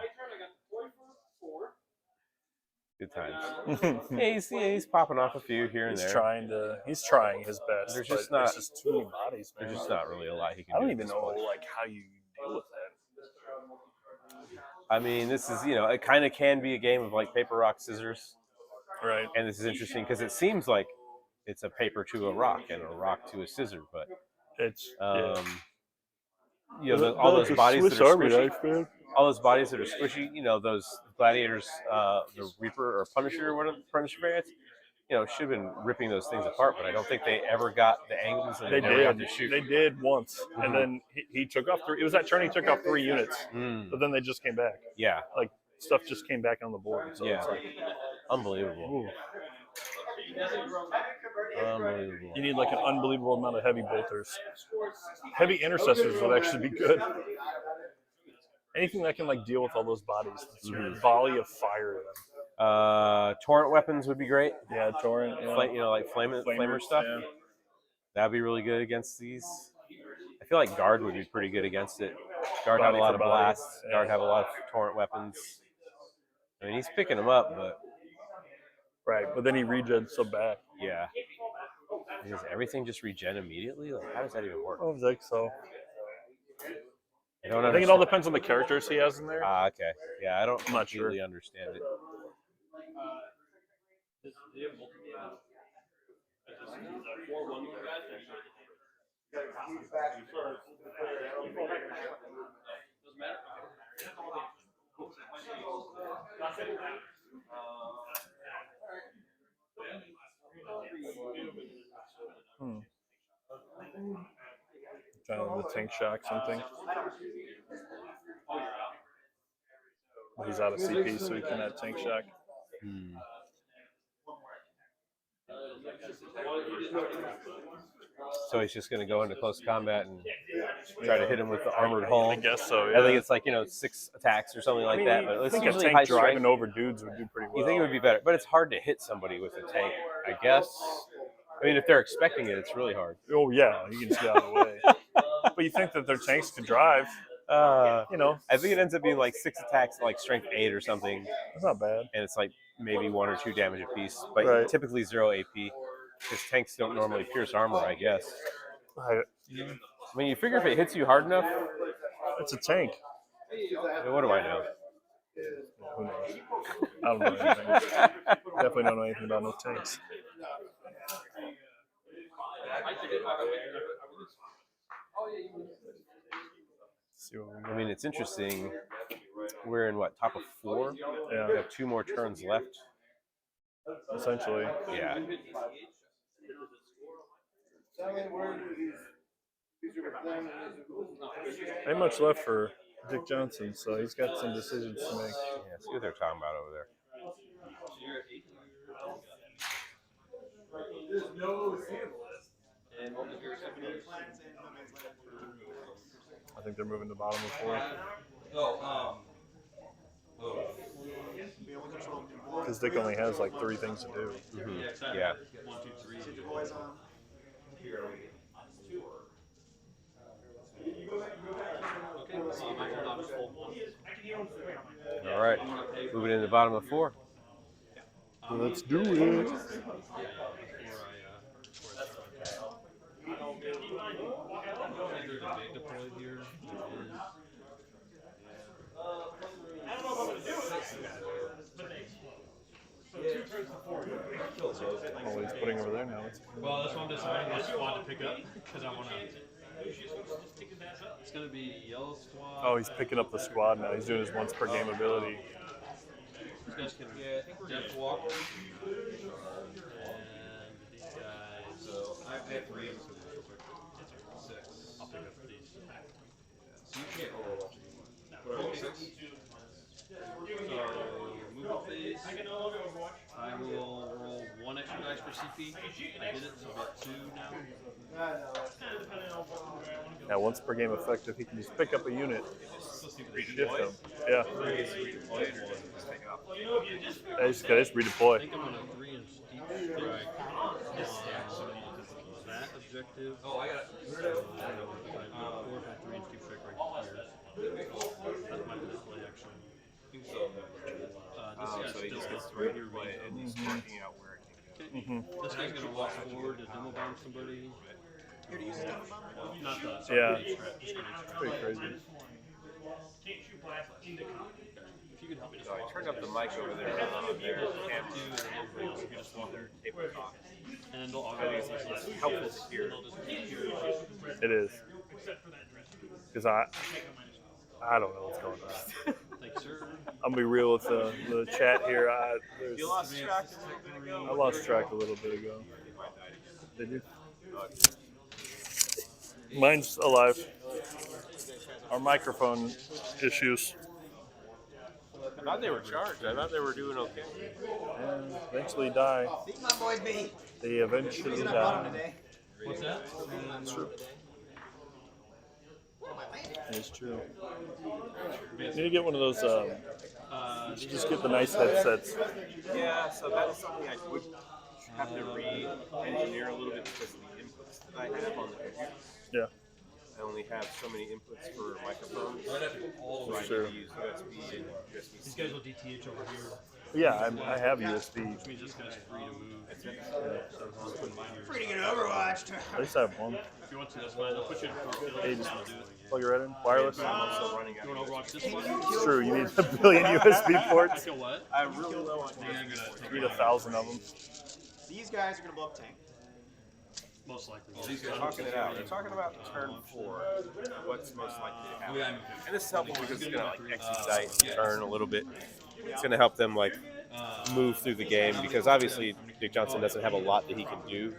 Good times. He's popping off a few here and there. He's trying his best. There's but just not. There's just too many bodies, man. There's just not really a lot he can do. I don't even know like how you deal with that. I mean, this is it kind of can be a game of like paper, rock, scissors. Right. And this is interesting because it seems like it's a paper to a rock and a rock to a scissor, but it's all those bodies that are squishy. All those bodies that are squishy, those gladiators, the Reaper or Punisher, one of the Punisher variants, should have been ripping those things apart, but I don't think they ever got the angles and they never got to shoot. They did once, and then he took off 3. It was that turn he took off 3 units, but then they just came back. Yeah, like stuff just came back on the board. So yeah, it's like, unbelievable. Unbelievable. You need like an unbelievable amount of heavy bolters. Heavy intercessors would actually be good. Anything that can like deal with all those bodies. Volley of fire to them. Torrent weapons would be great. Yeah, torrent. Yeah. Like flamer stuff. Yeah. That'd be really good against these. I feel like Guard would be pretty good against it. Guard have a lot of blasts. Yeah. Guard have a lot of torrent weapons. I mean, he's picking them up, but right. But then he regens so back. Yeah. Does everything just regen immediately? Like, how does that even work? I don't think so. I think it all depends on the characters he has in there. Ah, okay. Yeah, I don't completely understand it. Trying to tank shock something. He's out of CP, so he can add tank shock. So he's just going to go into close combat and try to hit him with the armored hull. I guess so. Yeah. I think it's like 6 attacks or something like that. But I it's think usually a tank driving over dudes would do pretty well. You think it would be better, but it's hard to hit somebody with a tank, I guess. I mean, if they're expecting it, it's really hard. Oh yeah, you can just get out of the way. But you think that their tanks could drive? I think it ends up being like 6 attacks, like strength 8 or something. That's not bad. And it's like maybe 1 or 2 damage a piece, but typically 0 AP. Because tanks don't normally pierce armor, I guess. I mean, you figure if it hits you hard enough, it's a tank. I mean, what do I know? Who knows? I don't know anything. Definitely don't know anything about no tanks. I mean, it's interesting. We're in top of 4? Yeah. We have 2 more turns left. Essentially. Yeah. Ain't much left for Dick Johnson, so he's got some decisions to make. Yeah, see what they're talking about over there. I think they're moving the bottom of 4. Be able to control one. Because Dick only has like 3 things to do. Yeah. 1, 2, 3. Keep your boys on. Okay, my dock is full. All right, moving into the bottom of 4. Let's do it. Before I there's a big deploy here. Oh, he's putting over there now. Well, that's what I'm deciding what squad to pick up because I want to. It's gonna be yellow squad. Oh, he's picking up the squad now. He's doing his once per game ability. These guys can Death Walk. And these guys. So I have 3. 6. I'll pick up these. So you can't overwatch anymore. What are 6? So movement phase. I will roll 1 extra dice for CP. I did it, so I've got 2 now. Now, once per game effective, he can just pick up a unit. Let's see what Shift they do. them. Yeah. I just redeploy. I think I'm gonna 3 and steep strike that objective. Oh, I got it. Or if I 3 and steep strike right here. That's my display action. I think so. This guy's So he just still gets to right here. redeploy it and he's marking out where it can go. This guy's gonna walk forward to demo bomb somebody. Here to use the demo bomb? Not the Yeah. grenade strat, just grenade strat. Pretty crazy. If you could help me just So I walk turned up the mic over there on their camera. and then bring them, you just walk there. Tabletop. And then they'll I think it's helpful to hear. It is. Because I don't know what's going on. Thank you, sir. I'm gonna be real with the chat here. You lost track a I lost track a little bit ago. Did you? Mine's alive. Our microphone issues. I thought they were charged. I thought they were doing okay. And eventually die. See my boy B. They eventually He's not bottom die. today. What's that? True. It's true. You need to get one of those. You should just get the nice headsets. Yeah, so that's something I would have to re-engineer a little bit because of the inputs that I have on the computer. Yeah. I only have so many inputs for microphones. So I need Sure. to use USB and USB-C. These guys will DTH over here, Yeah, I have USB. which means this guy's free to move. So I'll put mine here. Free to get Overwatched. At least I have one. If you want to, that's fine. They'll put you in Hey, just I'll do it. plug it right in. Wireless. I'm also running out You of want to Overwatch this one? It's true. You need a billion USB ports. Kill what? I'm really low on Yeah, I'm gonna You need 1,000 of them. These guys are going to blow up tank. most likely. They're talking it out. They're talking about turn 4. What's most likely to happen? And this is helpful because it's gonna like expedite the turn a little bit. It's gonna help them like move through the game because obviously Dick Johnson doesn't have a lot that he can do.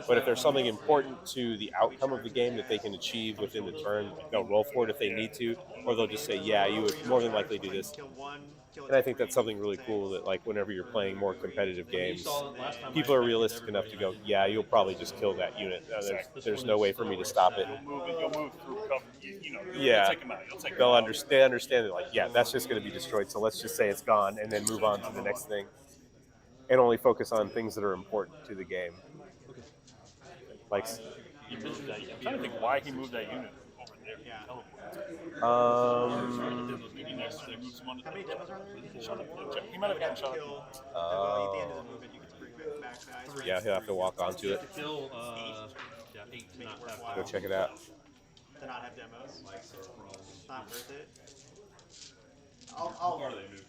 But if there's something important to the outcome of the game that they can achieve within the turn, they'll roll for it if they need to, or they'll just say, yeah, you would more than likely do this. Kill one. Kill And I think that's something really cool that like whenever you're playing more competitive games, people are realistic enough to go, yeah, you'll probably just kill that unit. There's no way for me to stop it. You'll move through cover. Yeah. Take them out. You'll take They'll understand that like, yeah, that's just going to be destroyed. So let's just say it's gone and then move on to the next thing, and only focus on things that are important to the game. Like, I'm trying to think why he moved that unit over there. How many demos are there? He might have gotten shot. Kill. At the end of the movement, you get to bring back guys. yeah, he'll have to walk onto it. Kill, yeah, 8 to not have Go check it out. To not have demos. Not worth it. How I'll far do they move?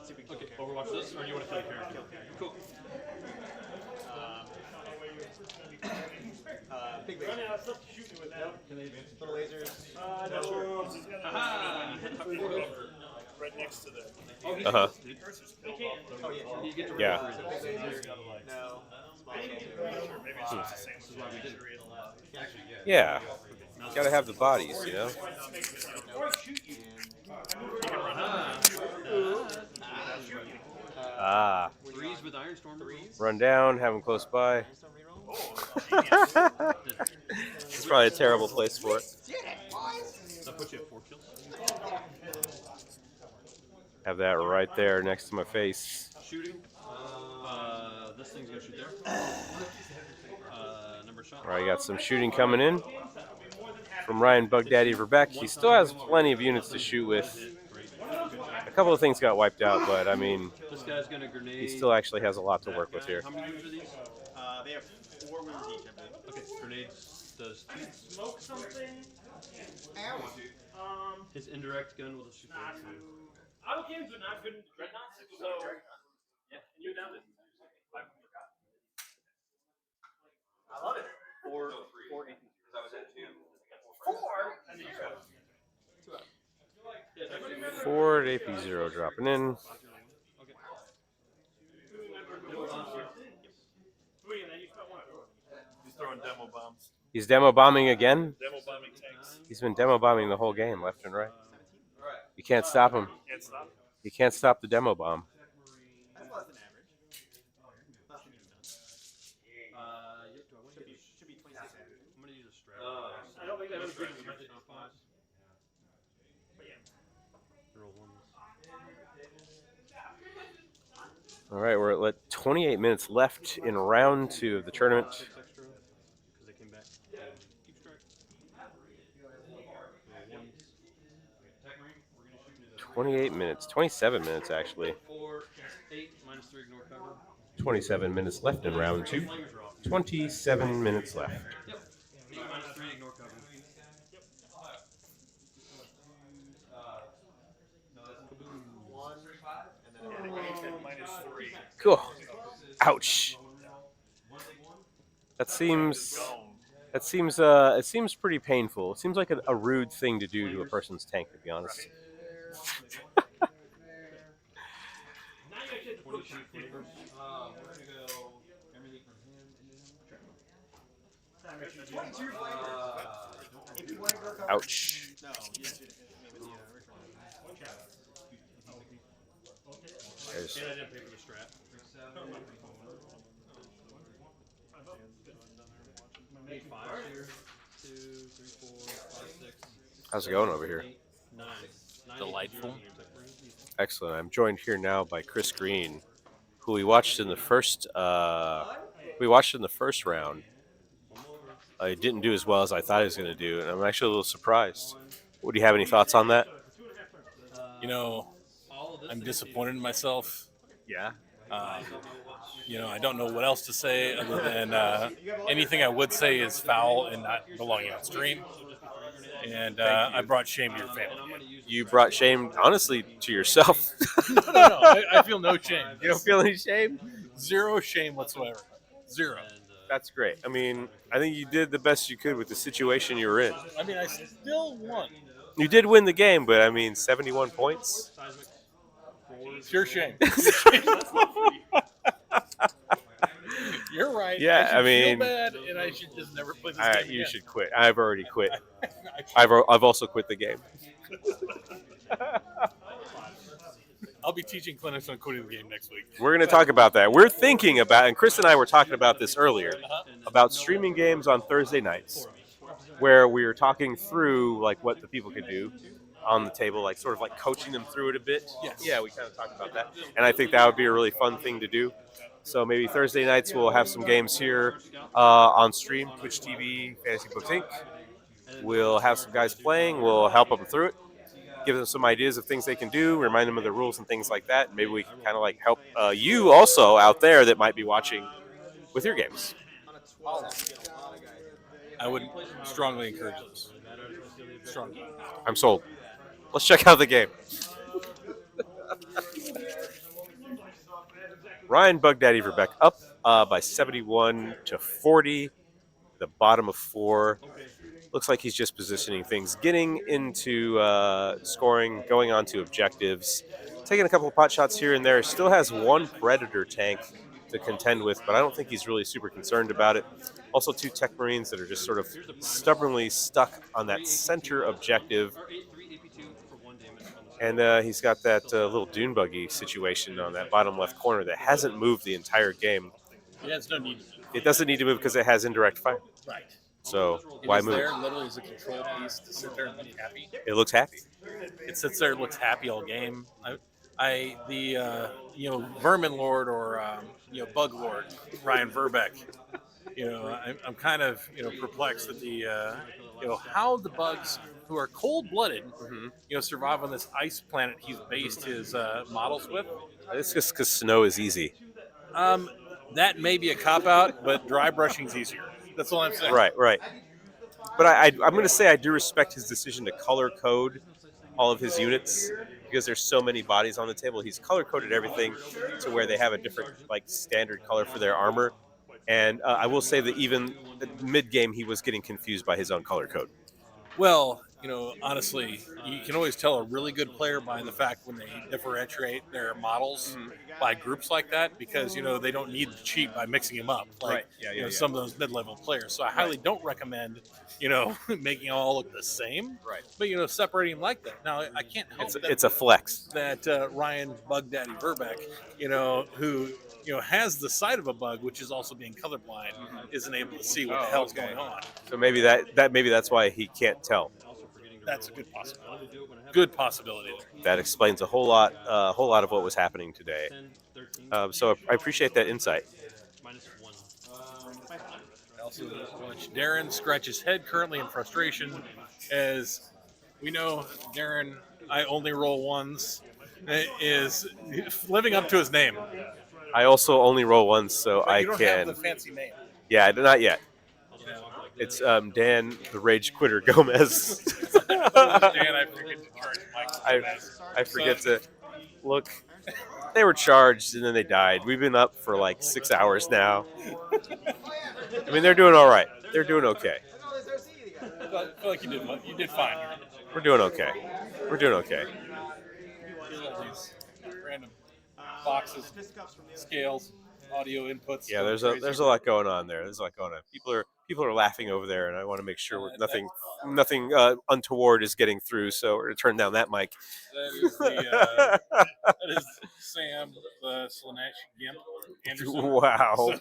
see if we can Okay, kill Overwatch this, or do you want to kill the character? Cool. Big laser. Little lasers. Aha! Right next to the. Uh huh. Oh yeah. You get to Yeah. roll Big three. laser. No. Small laser. Maybe it's just the same. This is why we did it. Yeah. Gotta have the bodies, you know. Ah. Threes with Iron Storm. Run down, have them close by. It's probably a terrible place for it. Did it, boys! Have that right there next to my face. Shooting. This thing's gonna shoot there. Number shot. All right, got some shooting coming in from Ryan Bugdaddy Verbeck. He still has plenty of units to shoot with. A couple of things got wiped out, but I mean, This guy's gonna grenade. he still actually has a lot to work with here. How many units are these? They have 4 wounds each, I believe. Okay, grenades does 2. Smoke something. His indirect gun will just shoot there. I'm okay with not good dreadnoughts, so yeah, and you're down to. I love it. 4 AP. Because I was at 2. 4. And then you go. 4 at AP0 dropping in. He's throwing demo bombs. He's demo bombing again. Demo bombing tanks. He's been demo bombing the whole game, left and right. You can't stop him. Can't stop. You can't stop the demo bomb. That's less than average. Yep, do I want to get Should be 26 average. I'm gonna use a strap. I don't think that was good. Roll ones. All right, we're at 28 minutes left in round 2 of the tournament. 6 extra because they came back. Keep strike. Roll ones. 28 minutes, 27 minutes actually. 4, 8, minus 3, ignore cover. 27 minutes left in round 2. 27 minutes left. Yep. 8 minus 3, ignore cover. Cool. Ouch. It seems pretty painful. It seems like a rude thing to do to a person's tank, to be honest. 22 flavors. We're gonna go everything from him and then Ouch. No, you didn't. There's and I didn't pay for the strap. Eight fives here. 2, 3, 4, 5, 6. How's it going over here? 8, 9. Delightful. Excellent. I'm joined here now by Chris Green, who we watched in the first round. He didn't do as well as I thought he was going to do, and I'm actually a little surprised. Would you have any thoughts on that? You know, I'm disappointed in myself. Yeah. I don't know what else to say other than anything I would say is foul and not belonging on stream. And I brought shame to your family. You brought shame, honestly, to yourself. No. I feel no shame. You don't feel any shame? Zero shame whatsoever. Zero. That's great. I mean, I think you did the best you could with the situation you were in. I mean, I still won. You did win the game, but I mean, 71 points? Pure shame. You're right. Yeah, I mean, feel bad, and I should just never play this game again. You should quit. I've already quit. I've also quit the game. I'll be teaching clinics on quitting the game next week. We're going to talk about that. We're thinking about, and Chris and I were talking about this earlier, about streaming games on Thursday nights, where we were talking through like what the people could do on the table, like sort of like coaching them through it a bit. Yes. Yeah, we kind of talked about that, and I think that would be a really fun thing to do. So maybe Thursday nights we'll have some games here on stream, Twitch TV, Fantasy Books Inc. We'll have some guys playing. We'll help them through it, give them some ideas of things they can do, remind them of the rules and things like that. Maybe we can kind of like help you also out there that might be watching with your games. I would strongly encourage this. Strongly. I'm sold. Let's check out the game. Ryan Bugdaddy Verbeck up by 71 to 40. The bottom of 4. Looks like he's just positioning things, getting into scoring, going on to objectives, taking a couple of pot shots here and there. Still has 1 Predator tank to contend with, but I don't think he's really super concerned about it. Also 2 Tech Marines that are just sort of stubbornly stuck on that center objective. And he's got that little dune buggy situation on that bottom left corner that hasn't moved the entire game. Yeah, it's no need to move. It doesn't need to move because it has indirect fire. Right. So why move? There literally is a control piece to sit there and look happy. It looks happy. It sits there and looks happy all game. Vermin Lord or Bug Lord Ryan Verbeck. I'm kind of perplexed at the how the bugs who are cold-blooded survive on this ice planet he's based his models with. It's just because snow is easy. That may be a cop out, but dry brushing's easier. That's all I'm saying. Right. But I'm going to say I do respect his decision to color code all of his units because there's so many bodies on the table. He's color coded everything to where they have a different standard color for their armor. And I will say that even mid game he was getting confused by his own color code. Well, honestly, you can always tell a really good player by the fact when they differentiate their models by groups like that, because they don't need to cheat by mixing them up like some of those mid-level players. So I highly don't recommend making them all look the same. Right. But separating them like that. Now I can't help it's a flex that Ryan Bug Daddy Verbeck, who has the sight of a bug, which is also being colorblind, isn't able to see what the hell's going on. So maybe that's why he can't tell. That's a good possibility. Good possibility. That explains a whole lot of what was happening today. So I appreciate that insight. I also watch Darren scratch his head currently in frustration, as we know Darren, I only roll ones, is living up to his name. I also only roll ones, so But I you don't can. have the fancy name. Yeah, not yet. It's Dan the Rage Quitter Gomez. Dan, I forget to charge Mike. I forget to look. They were charged and then they died. We've been up for like 6 hours now. I mean, they're doing all right. They're doing okay. I feel like you did fine. We're doing okay. These random boxes, scales, audio inputs. Yeah, there's a lot going on there. People are laughing over there, and I want to make sure nothing untoward is getting through. So we're gonna turn down that mic. That is Sam the Slanesh Gimp Anderson. Wow. So,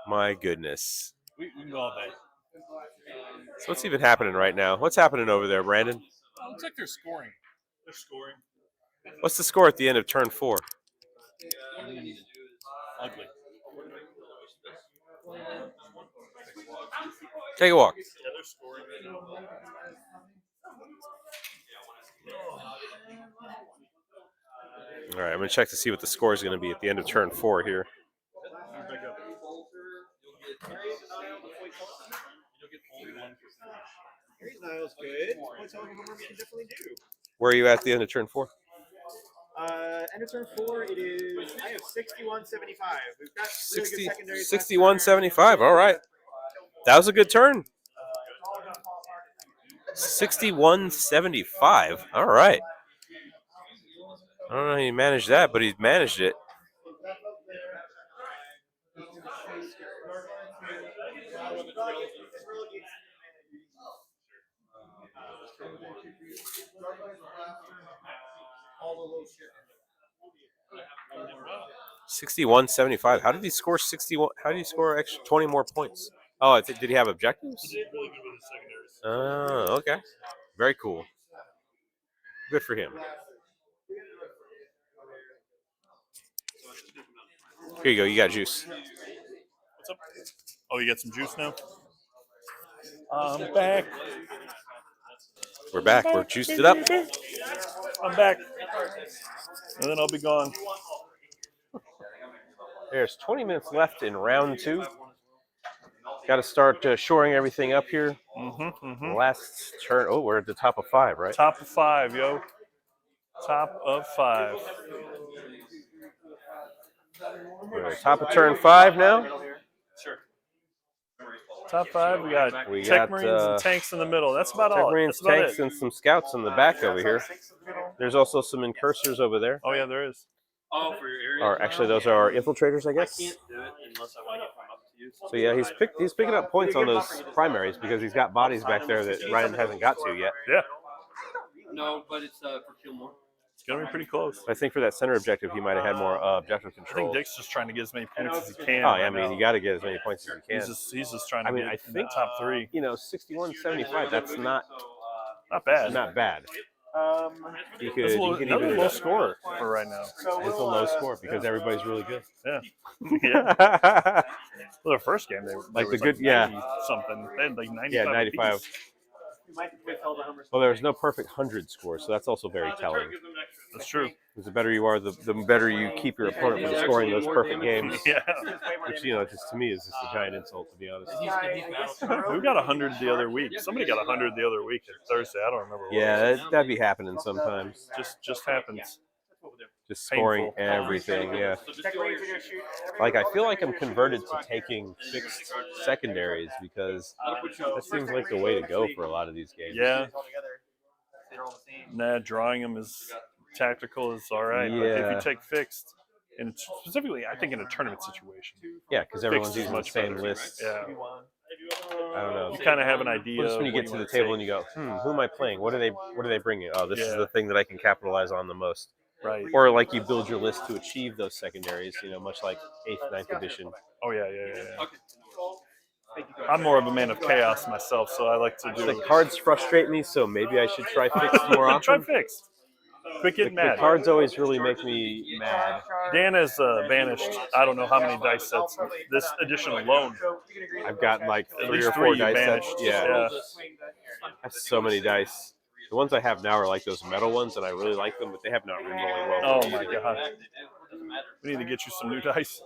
my goodness. we can go all day. So what's even happening right now? What's happening over there, Brandon? Oh, looks like they're scoring. They're scoring. What's the score at the end of turn 4? Ugly. Take a walk. Yeah, they're scoring. All right, I'm going to check to see what the score is going to be at the end of turn 4 here. Niall's good. Points on homework we can definitely do. Where are you at the end of turn 4? End of turn 4, it is. I have 61.75. We've got really good secondaries. 61.75. All right, that was a good turn. 61.75. All right. I don't know how he managed that, but he managed it. $61.75. How did he score 61? How did he score extra 20 more points? Oh, did he have objectives? He did really good with the secondaries. Oh, okay. Very cool. Good for him. Here you go. You got juice. What's up? Oh, you got some juice now? I'm back. We're back. We're juiced it up. I'm back. And then I'll be gone. There's 20 minutes left in round 2. Got to start shoring everything up here. Last turn. Oh, we're at the top of 5, right? Top of 5, yo. Top of 5. We're at top of turn 5 now. Sure. Top 5. We got Tech Marines and tanks in the middle. That's about all. Tech Marines, tanks, and some scouts in the back over here. There's also some incursors over there. Oh yeah, there is. Oh, for your area. Or actually, those are infiltrators, I guess. I can't do it unless I want to come up to you. So yeah, he's picking up points on those primaries because he's got bodies back there that Ryan hasn't got to yet. Yeah. No, but it's for Kilmore. It's gonna be pretty close. I think for that center objective, he might have had more objective I control. think Dick's just trying to get as many points as he can. Oh, yeah, I mean, you got to get as many points as you can. He's just trying to get in the top 3. 61.75. That's not bad. Not bad. You That's could, you could another even. low score for right now. It's a low score because everybody's really good. Yeah. Yeah. Well, their first game, they Like was the good, like yeah. 90 something. They had like 95 Yeah, 95. apiece. Well, there's no perfect 100 score, so that's also very telling. That's true. Because the better you are, the better you keep your opponent from scoring those perfect games. Yeah. Which, just to me is just a giant insult, to be honest. Who got 100 the other week? Somebody got 100 the other week at Thursday. I don't remember. What Yeah, it was. that'd be happening sometimes. Just happens. Just scoring Painful. everything, yeah. Like, I feel like I'm converted to taking fixed secondaries because that seems like the way to go for a lot of these games. Yeah. Nah, drawing them is tactical is all right. But if you take fixed, and specifically, I think in a tournament situation. Yeah, because everyone's fixed is using the much same better. list. Yeah. I don't know. You kind of have an idea. Well, just when you of what get to the wanna table take. and you go, who am I playing? What are they bringing? Oh, this is the thing that I can capitalize on the most. Right. Or like you build your list to achieve those secondaries, much like 8th, 9th edition. Oh, yeah. I'm more of a man of chaos myself, so I like to do... The cards frustrate me, so maybe I should try fixed more often. Try fixed. Quit getting mad. The cards always really make me mad. Dan has banished, I don't know how many dice sets. This edition alone. I've got like At 3 least or 4 you dice banished. sets. Yeah. I have so many dice. The ones I have now are like those metal ones, and I really like them, but they have not been rolling well. Oh my god. We need to get you some new dice.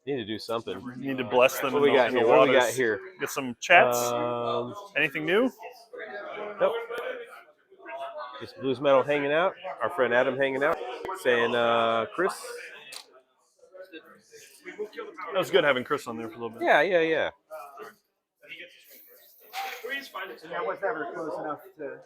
Need to do something. Need to bless them. What we got here? What do we got here? Get some chats. Anything new? Nope. Just Blues Metal hanging out. Our friend Adam hanging out, saying, Chris. That was good having Chris on there for a little bit. Yeah. I was never close enough to.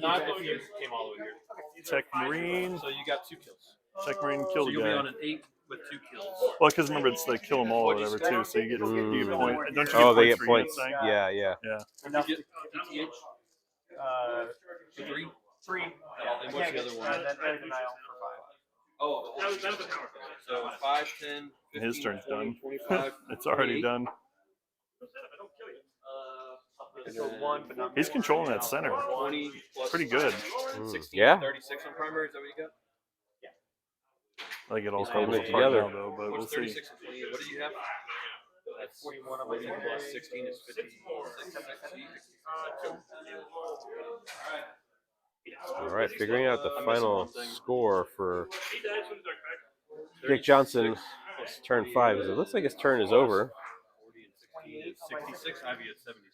Not if you came all the way here. Check Marine. So you got 2 kills. Check Marine, kill So the you'll guy. be on an 8 with 2 kills. Well, because remember, it's like kill them all or whatever, too, so you get points. Don't you get points they get for points. unit Yeah. Enough to PTH? 3? 3. And what's the other one? And then denial for 5. Oh, so 5, 10, 15, His turn's 20, done. 25, It's already 28. done. He's controlling that center. 20 plus Pretty good. 16, Yeah. 36 on primary. Is that what you got? I think it all He's holding comes it apart together. now, though, but we'll What's see. 36 and 28? What do you have? That's 41 on my plus 16 is 50. All right, figuring out the final score for Dick Johnson. Turn 5. It looks like his turn is over. 40 and 16 is 66. Ivy at 76.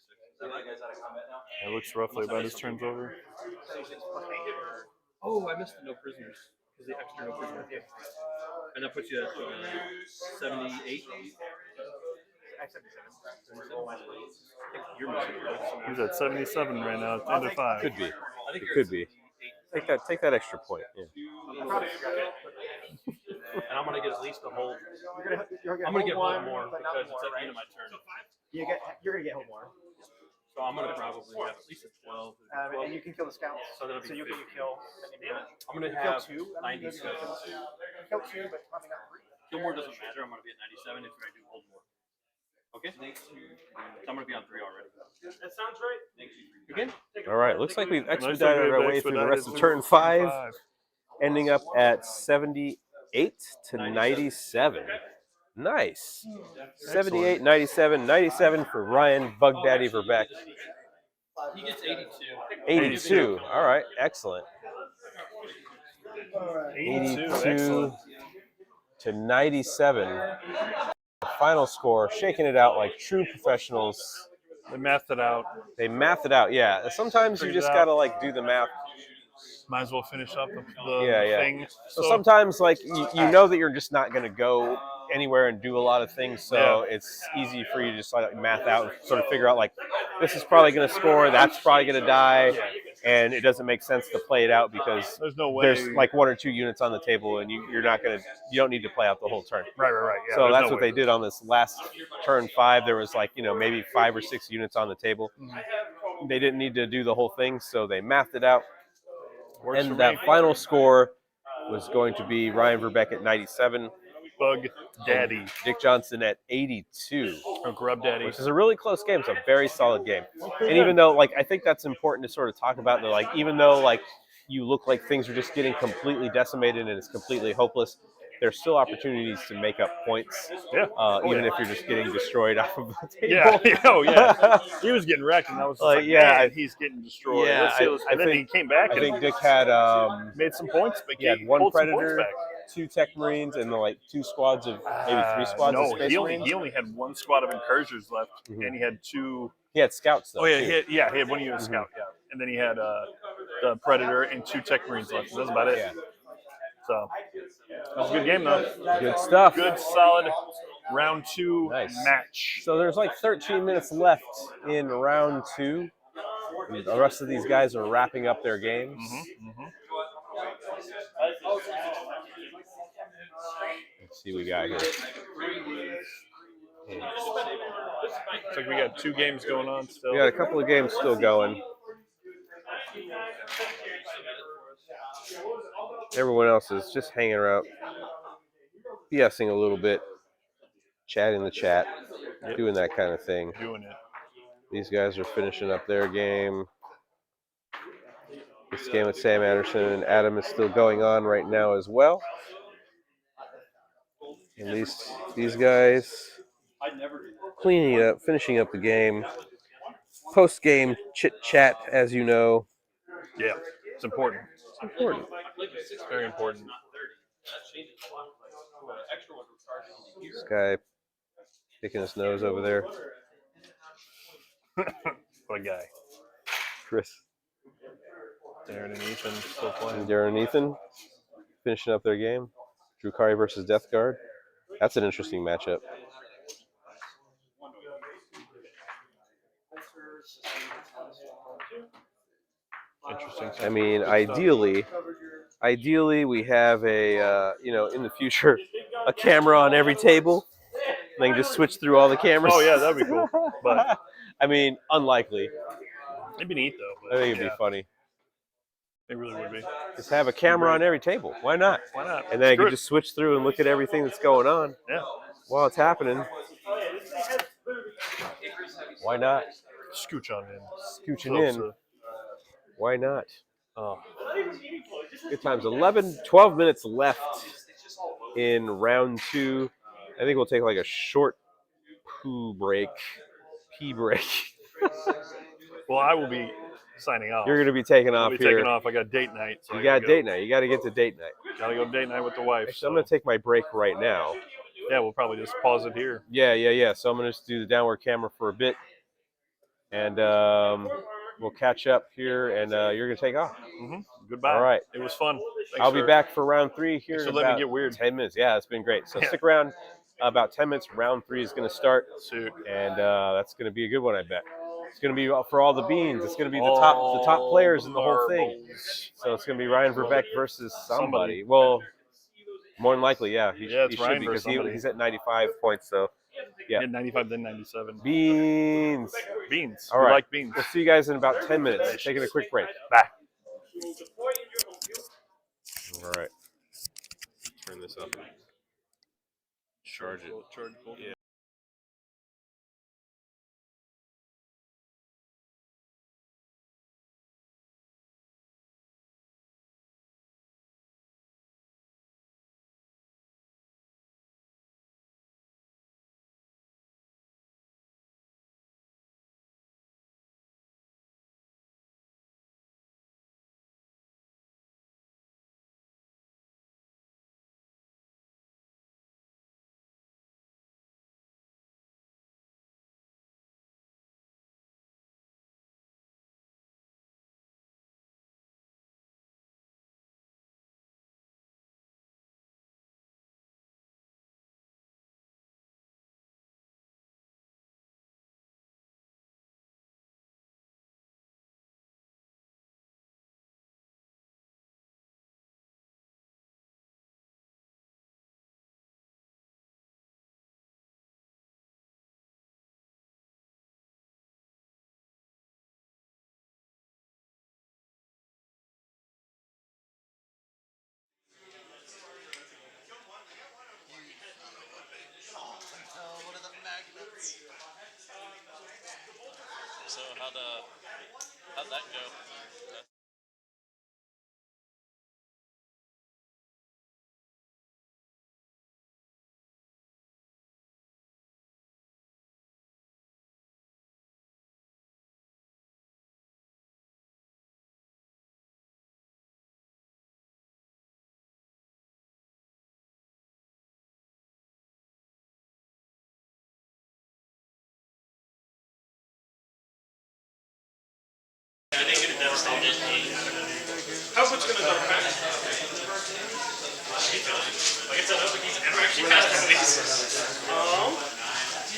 It looks roughly about his turn's over. Oh, I missed the no prisoners. Because the extra no prisoners. And that puts you at 78. He's at 77 right now. It's into 5. Could be. It could be. Take that extra point. Yeah. And I'm gonna get at least a hold. I'm gonna get one more because it's at the end of my turn. You're gonna get hold more. So I'm gonna probably have at least a 12. And you can kill the scouts. So that'll be you 50. kill. I'm gonna Kill have 2. 97. Kill 2, but probably not 3. Kill more doesn't matter. I'm gonna be at 97 if I do hold more. Okay. So I'm gonna be on 3 already. That sounds right. Again? All right, looks like we've Looks like expedited our we've way through the rest of expedited turn 5, ending up at 78 to 97. Nice. 78, 97, 97 for Ryan Bug Daddy Verbeck. He gets 82. 82. All right, excellent. 82. 82 Excellent. to 97. The final score, shaking it out like true professionals. They mathed it out. They math it out, yeah. Sometimes you Figured it just out. gotta like do the math. Might as well finish up the Yeah. thing. So sometimes like you know that you're just not gonna go anywhere and do a lot of things, so it's easy for you to just like math out and sort of figure out like this is probably gonna score, that's probably gonna die, and it doesn't make sense to play it out because there's no way. There's like 1 or 2 units on the table, and you don't need to play out the whole turn. Right. Yeah, so there's that's no what way. they did on this last turn 5. There was like maybe 5 or 6 units on the table. They didn't need to do the whole thing, so they mathed it out. Works for And that me. final score was going to be Ryan Verbeck at 97, Bug Daddy. Dick Johnson at 82. Oh, Grub Daddy. Which is a really close game. It's a very solid game. And good. even though, like, I think that's important to sort of talk about, that, like, even though, like, you look like things are just getting completely decimated and it's completely hopeless, there's still opportunities to make up points. Yeah. Even if you're just getting destroyed off of the table. Yeah. Oh, yeah. He was getting wrecked, and I was just like, man, he's getting destroyed. Yeah, Let's see. And then he came back. I think Dick had made some points. But he had one pulled some points Predator, back. 2 Tech Marines, and like 2 squads of maybe 3 squads of Space Marines. He only had 1 squad of Encouragers left, and he had 2. He had scouts though. Oh yeah, too. he had 1 unit scout. Yeah, and then he had the Predator and 2 Tech Marines left. That's about it. Yeah. So it was a good game though. Good stuff. Good solid round 2 match. So there's like 13 minutes left in round 2. The rest of these guys are wrapping up their games. Let's see what we got here. Looks like we got 2 games going on still. We got a couple of games still going. Everyone else is just hanging around, BSing a little bit, chatting the chat, doing that kind of thing. Doing it. These guys are finishing up their game. This game with Sam Anderson and Adam is still going on right now as well. And these guys cleaning it up, finishing up the game. Post-game chit-chat, as you know. Yeah, it's important. It's important. It's very important. This guy picking his nose over there. What guy? Chris. Darren and Ethan still playing. And Darren and Ethan finishing up their game. Drukari versus Death Guard. That's an interesting matchup. Interesting. I mean, ideally we have a, in the future, a camera on every table. They can just switch through all the cameras. Oh, yeah, that'd be cool. But I mean, unlikely. It'd be neat, though. I think it'd be funny. It really would be. Just have a camera on every table. Why not? Why not? And then I can just switch through and look at everything that's going on. Yeah. While it's happening. Why not? Scooch on in. Scooching in. Why not? Oh. Good times. 12 minutes left in round 2. I think we'll take like a short pee break. Well, I will be signing off. You're going to be taking off I'll be here. taking off. I got date night. So you got date night. You got to get to date night. Got to go date night with the wife. Actually, I'm going to take my break right now. Yeah, we'll probably just pause it here. Yeah. So I'm going to just do the downward camera for a bit. And we'll catch up here, and you're going to take off. Goodbye. All right. It was fun. I'll be back for round 3 here in let about me get weird. 10 minutes. Yeah, it's been great. So stick around. About 10 minutes, round 3 is going to start. Suit. And that's going to be a good one, I bet. It's going to be for all the beans. It's going to be the top players in the whole thing. So it's going to be Ryan Verbeck versus somebody. Well, more than likely, yeah. He should be because he's at 95 points. So, yeah. 95, then 97. Beans. All We right. like beans. We'll see you guys in about 10 minutes. Taking a quick break. Bye. All right. Turn this up. Charge it. Yeah. devastated. How's what's gonna go back? Like I said, I don't think he's ever actually passed one of these.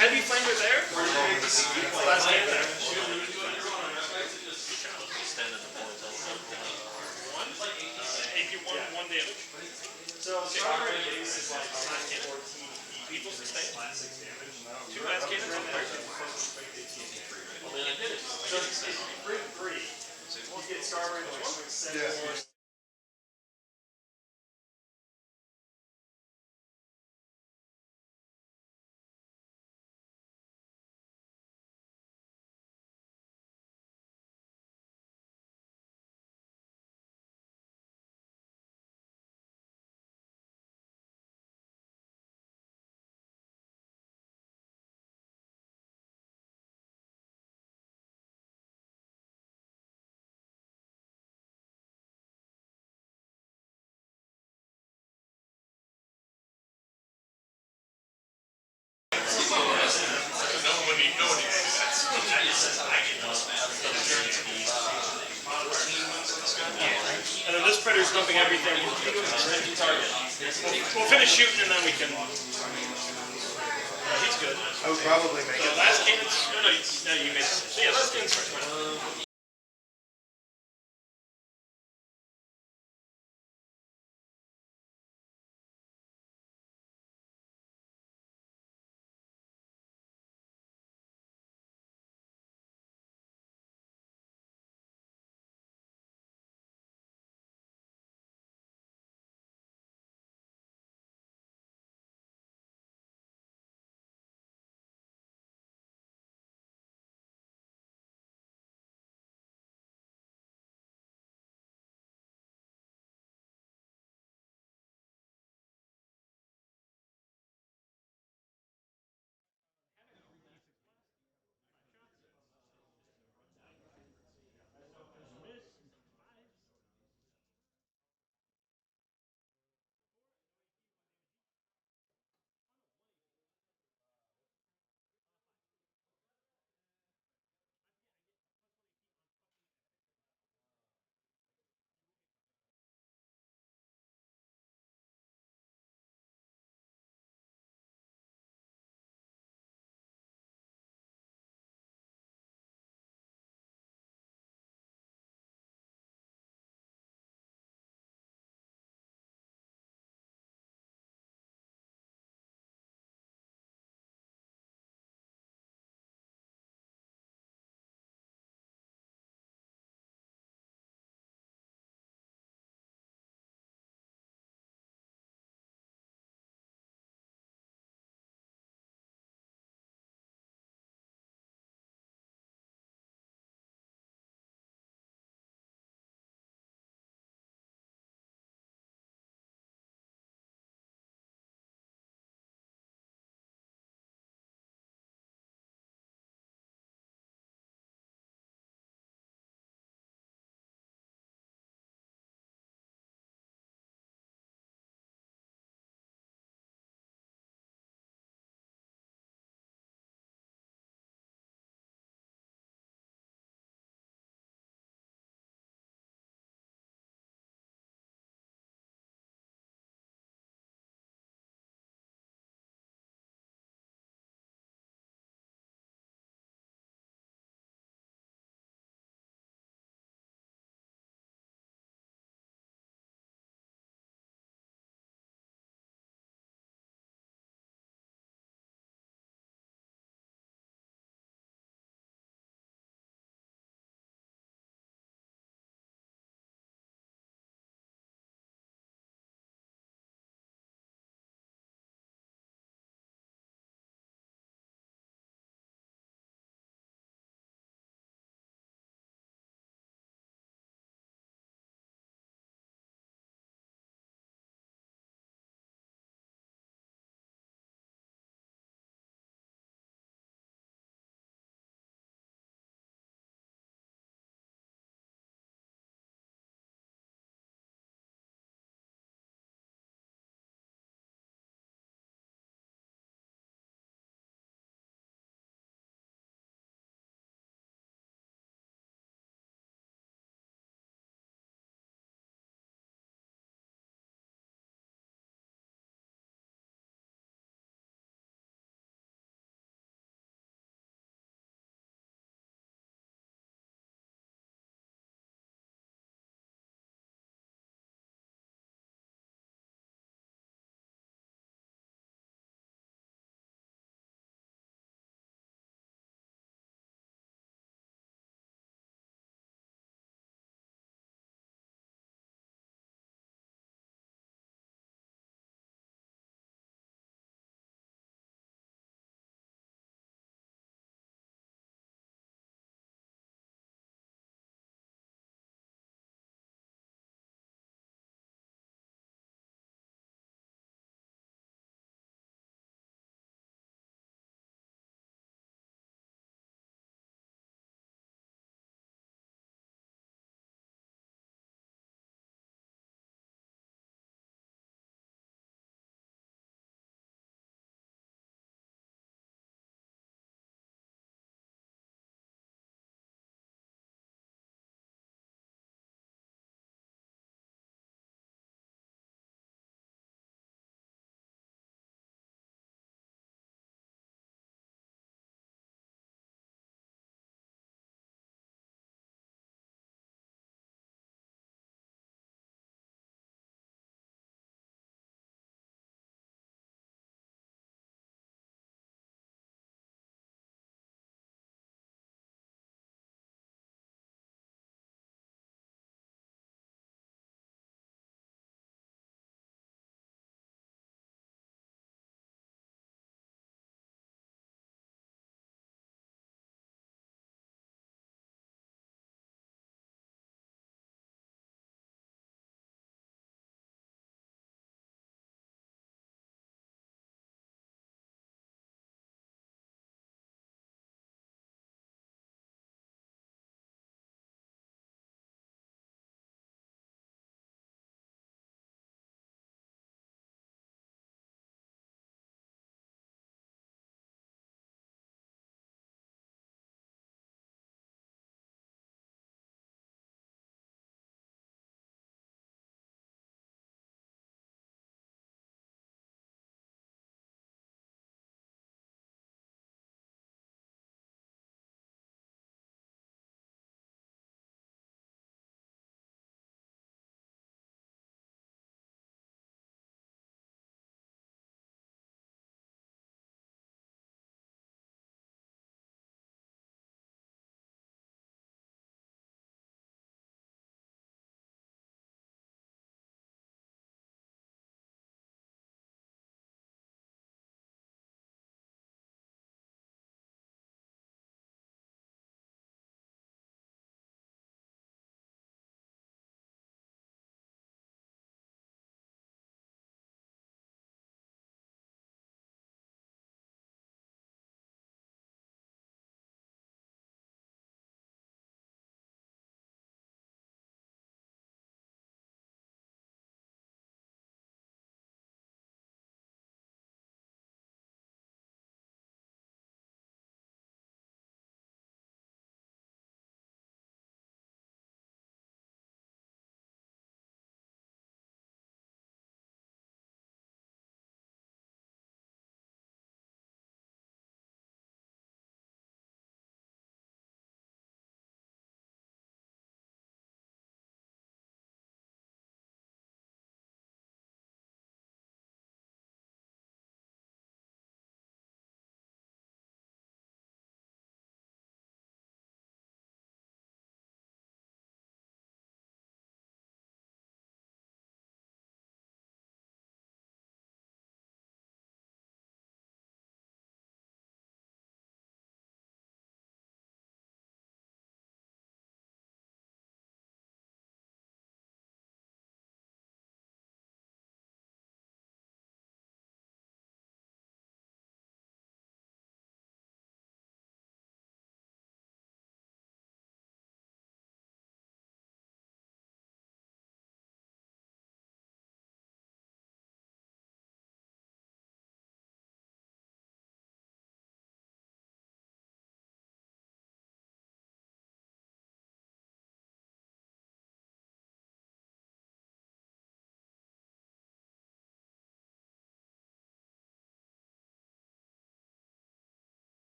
Heavy flamer there. Last game there. If you won 1 damage. So people sustain. 2 last cannons on there. Yeah. And then this Predator's dumping everything. We'll finish shooting and then we can. He's good. I would probably make it. Last cannons? No, you made it. So yeah, last cannons first.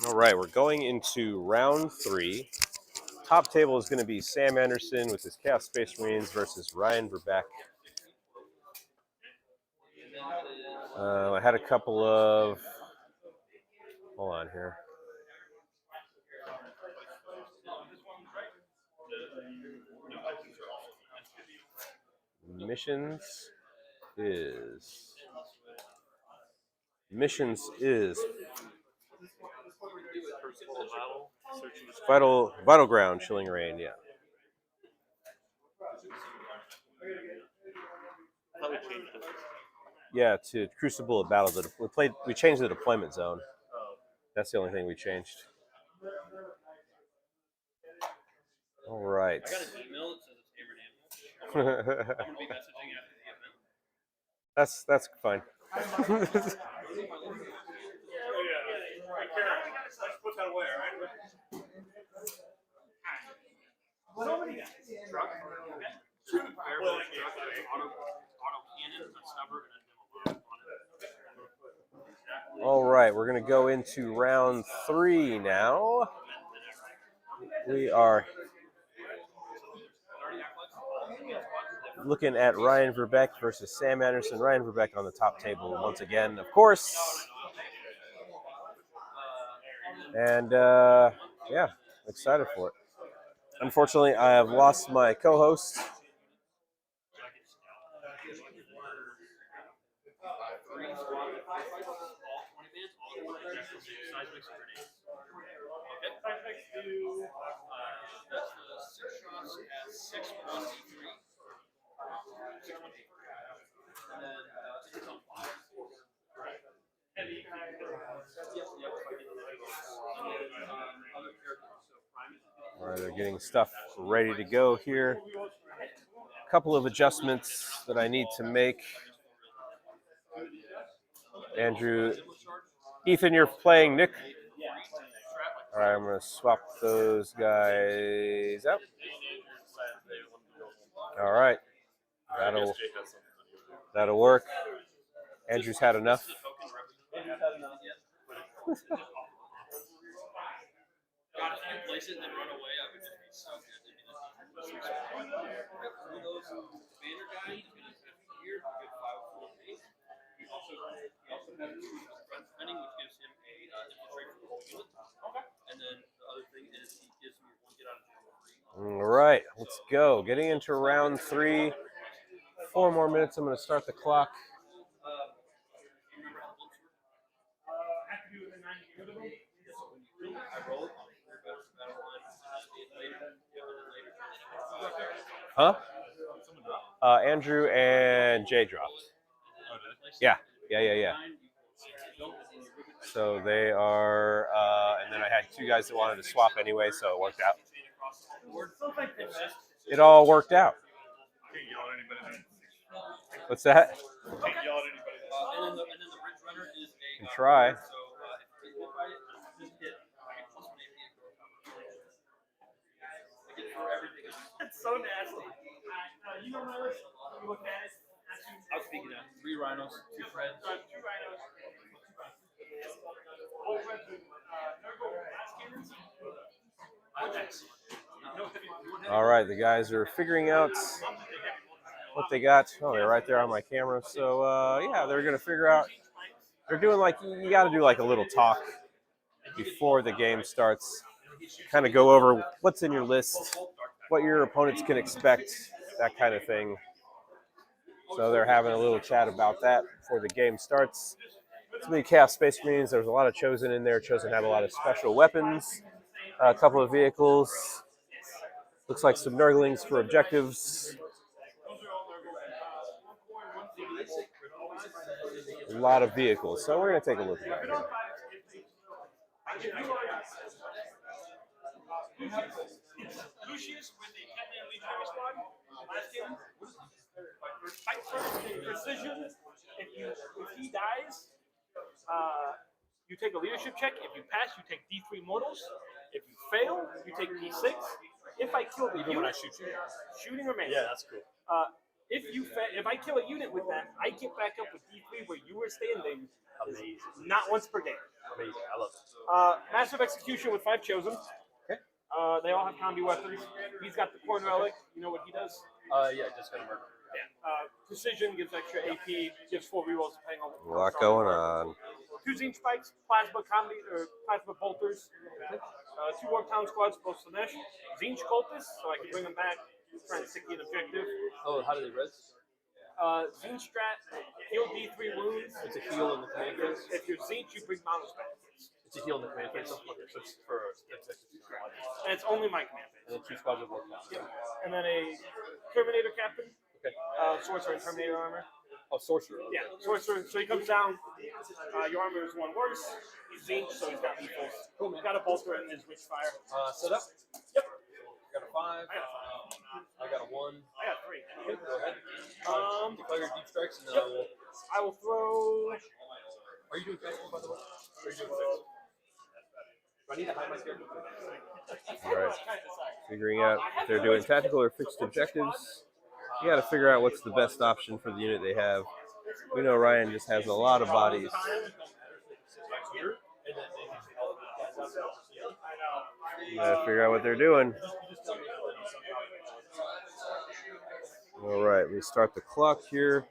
All right, we're going into round 3. Top table is going to be Sam Anderson with his Chaos Space Marines versus Ryan Verbeck. I had a couple of... Hold on here. Missions is Vital Ground, Chilling Reign, yeah. Yeah, to Crucible of Battle. We changed the deployment zone. That's the only thing we changed. All right. I got an email that says it's Hammered Animal. I'm gonna be messaging after the event. That's fine. Put that away, all right? All right, we're going to go into round 3 now. We are looking at Ryan Verbeck versus Sam Anderson. Ryan Verbeck on the top table once again, of course. And yeah, excited for it. Unfortunately, I have lost my co-host. All right, they're getting stuff ready to go here. A couple of adjustments that I need to make. Andrew, Ethan, you're playing Nick. All right, I'm going to swap those guys out. All right, that'll work. Andrew's had enough. All right, let's go. Getting into round 3. 4 more minutes. I'm going to start the clock. Huh? Andrew and Jay dropped. Yeah. So they are, and then I had 2 guys that wanted to swap anyway, so it worked out. It all worked out. What's that? Can try. That's so nasty. You know my list. You look at it. I was thinking of 3 rhinos, 2 friends. All right, the guys are figuring out what they got. Oh, they're right there on my camera. So yeah, they're gonna figure out. They're doing like you got to do like a little talk before the game starts. Kind of go over what's in your list, what your opponents can expect, that kind of thing. So they're having a little chat about that before the game starts. It's many Chaos Space Marines. There's a lot of Chosen in there. Chosen have a lot of special weapons, a couple of vehicles. Looks like some Nurglings for objectives. A lot of vehicles. So we're going to take a look at that here. Lucius with a 10-man lead squad. Last game. Fight first, precision. If he dies, you take a leadership check. If you pass, you take D3 mortals. If you fail, you take D6. If I kill the Even when I shoot you? shooting remains. Yeah, that's cool. if I kill a unit with that, I get back up with D3 where you were standing. Amazing. Not once per game. Amazing. I love it. Massive execution with 5 chosen. Okay. They all have combi weapons. He's got the corn relic. You know what he does? Yeah, just gonna murder. Yeah. Precision gives extra AP, gives 4 rerolls depending on A lot going on. 2 Zinch spikes, plasma combi or plasma bolters. 2 Warp Town squads, both Slanesh. Zinch cultists, so I can bring them back. Try and stick an objective. Oh, how do they res? Zinch strat, heal D3 wounds. It's a heal in the command phase. If you're Zinch, you bring models back. It's a heal in the command phase. Okay, so it's for And it's only my command phase. and then 2 squads of Warp Town. Yep. And then a Terminator captain. Okay. Sorcerer and Terminator armor. Oh, sorcerer. Okay. Yeah, sorcerer. So he comes down. Your armor is 1 worse. He's Zinch, so he's got lethals. Cool. He's got a bolter and his witchfire. Set up. Yep. Got a 5. I got a 1. I got 3. Okay, go ahead. Declare your deep strikes, and then I will throw. Are you doing tactical, by the way? Or are you doing fixed? Do I need to hide my character? All right. Figuring out if they're doing tactical or fixed objectives. You got to figure out what's the best option for the unit they have. We know Ryan just has a lot of bodies. You got to figure out what they're doing. All right, we start the clock here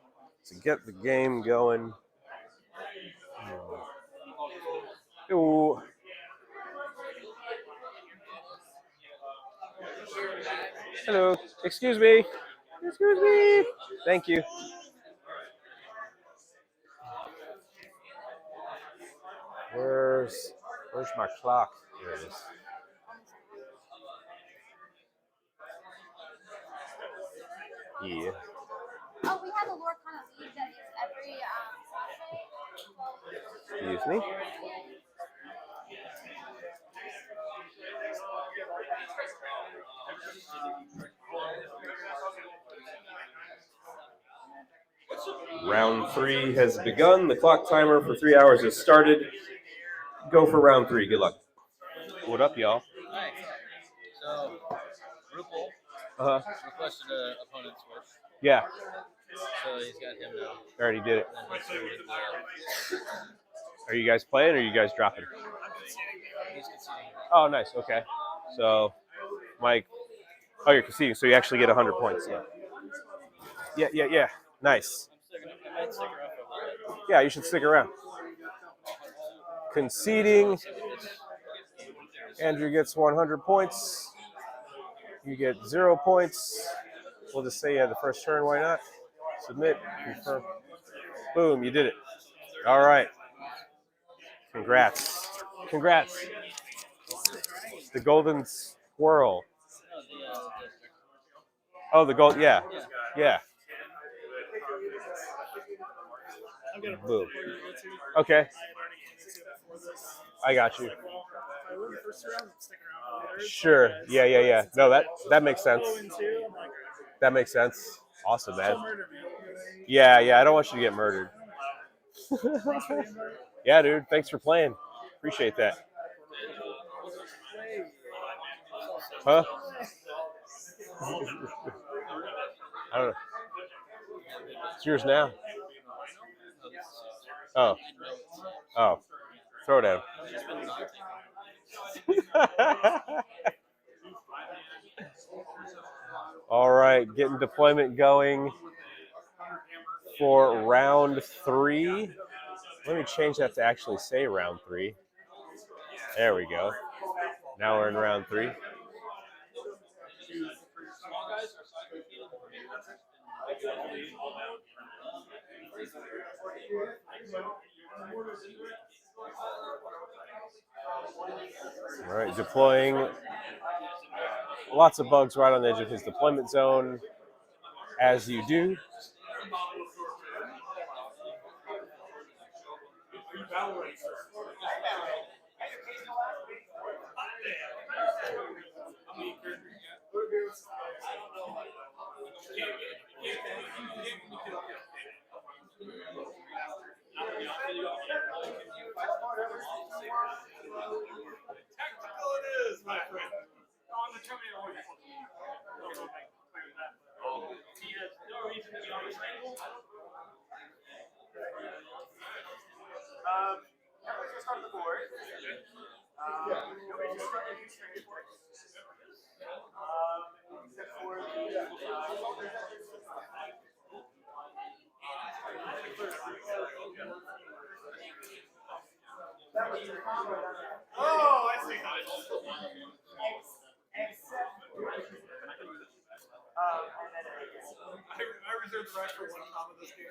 to get the game going. Ooh. Hello. Excuse me. Excuse me. Thank you. Where's my clock? Here it is. Yeah. Oh, we have a lore kind of league that is every Saturday. Excuse me. Round 3 has begun. The clock timer for 3 hours has started. Go for round 3. Good luck. What up, y'all? Hi. So, RuPaul requested an opponent switch. Yeah. So he's got him now. I already did it. And then he suited Are you guys playing or are you guys dropping? he's conceding. Oh, nice. Okay. So, Mike. Oh, you're conceding. So you actually get 100 points. Yeah. Yeah. Nice. I'd stick around for a little bit. Yeah, you should stick around. Conceding. Andrew gets 100 points. You get 0 points. We'll just say you had the first turn. Why not? Submit. Confirm. Boom, you did it. All right. Congrats. Congrats. The golden squirrel. Oh, the gold. Yeah. Yeah. Boom. Okay. I got you. Sure. Yeah. No, that makes sense. That makes sense. Awesome, man. Yeah. I don't want you to get murdered. Yeah, dude. Thanks for playing. Appreciate that. Huh? I don't know. It's yours now. Oh. Throw it down. All right, getting deployment going for round 3. Let me change that to actually say round 3. There we go. Now we're in round 3. All right, deploying. Lots of bugs right on the edge of his deployment zone, as you do. He has no reason to be on this angle. Let's just start the board. No reason to start any transport. Except for oh, I see how it is. I reserve the right for one comment this game.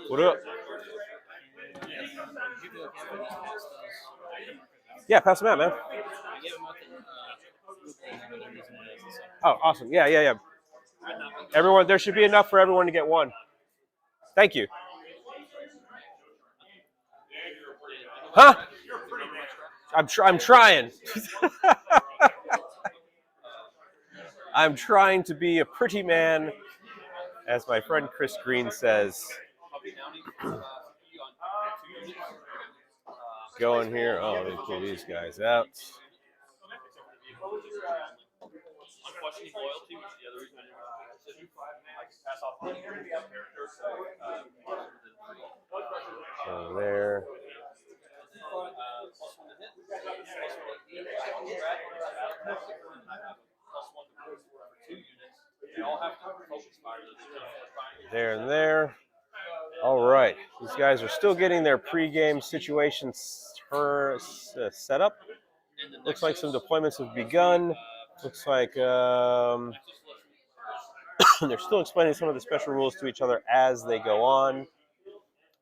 What up? Yeah, pass them out, man. Oh, awesome. Yeah. Everyone, there should be enough for everyone to get one. Thank you. Huh? I'm trying. I'm trying to be a pretty man, as my friend Chris Green says. Going here. Oh, let me pull these guys out. Unquestioning loyalty, which is the other reason I didn't pass off on There. There and there. All right. These guys are still getting their pregame situations set up. Looks like some deployments have begun. Looks like they're still explaining some of the special rules to each other as they go on.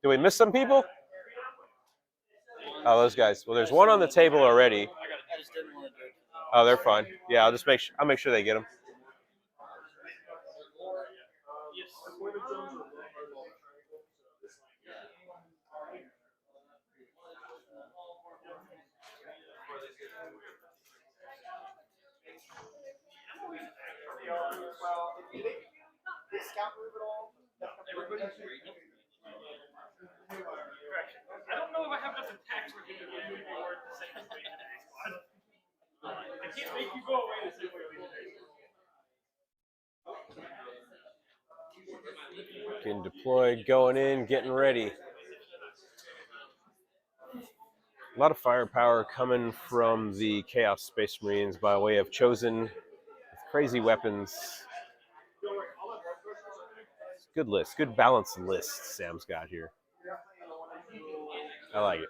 Did we miss some people? Oh, those guys. Well, there's one on the table already. Oh, they're fine. Yeah, I'll make sure they get them. I don't know if I have enough attacks for you to get moving forward the same way today, squad. I can't make you go away the same way we did. Getting deployed, going in, getting ready. A lot of firepower coming from the Chaos Space Marines by way of Chosen with crazy weapons. Good list, good balanced list Sam's got here. I like it.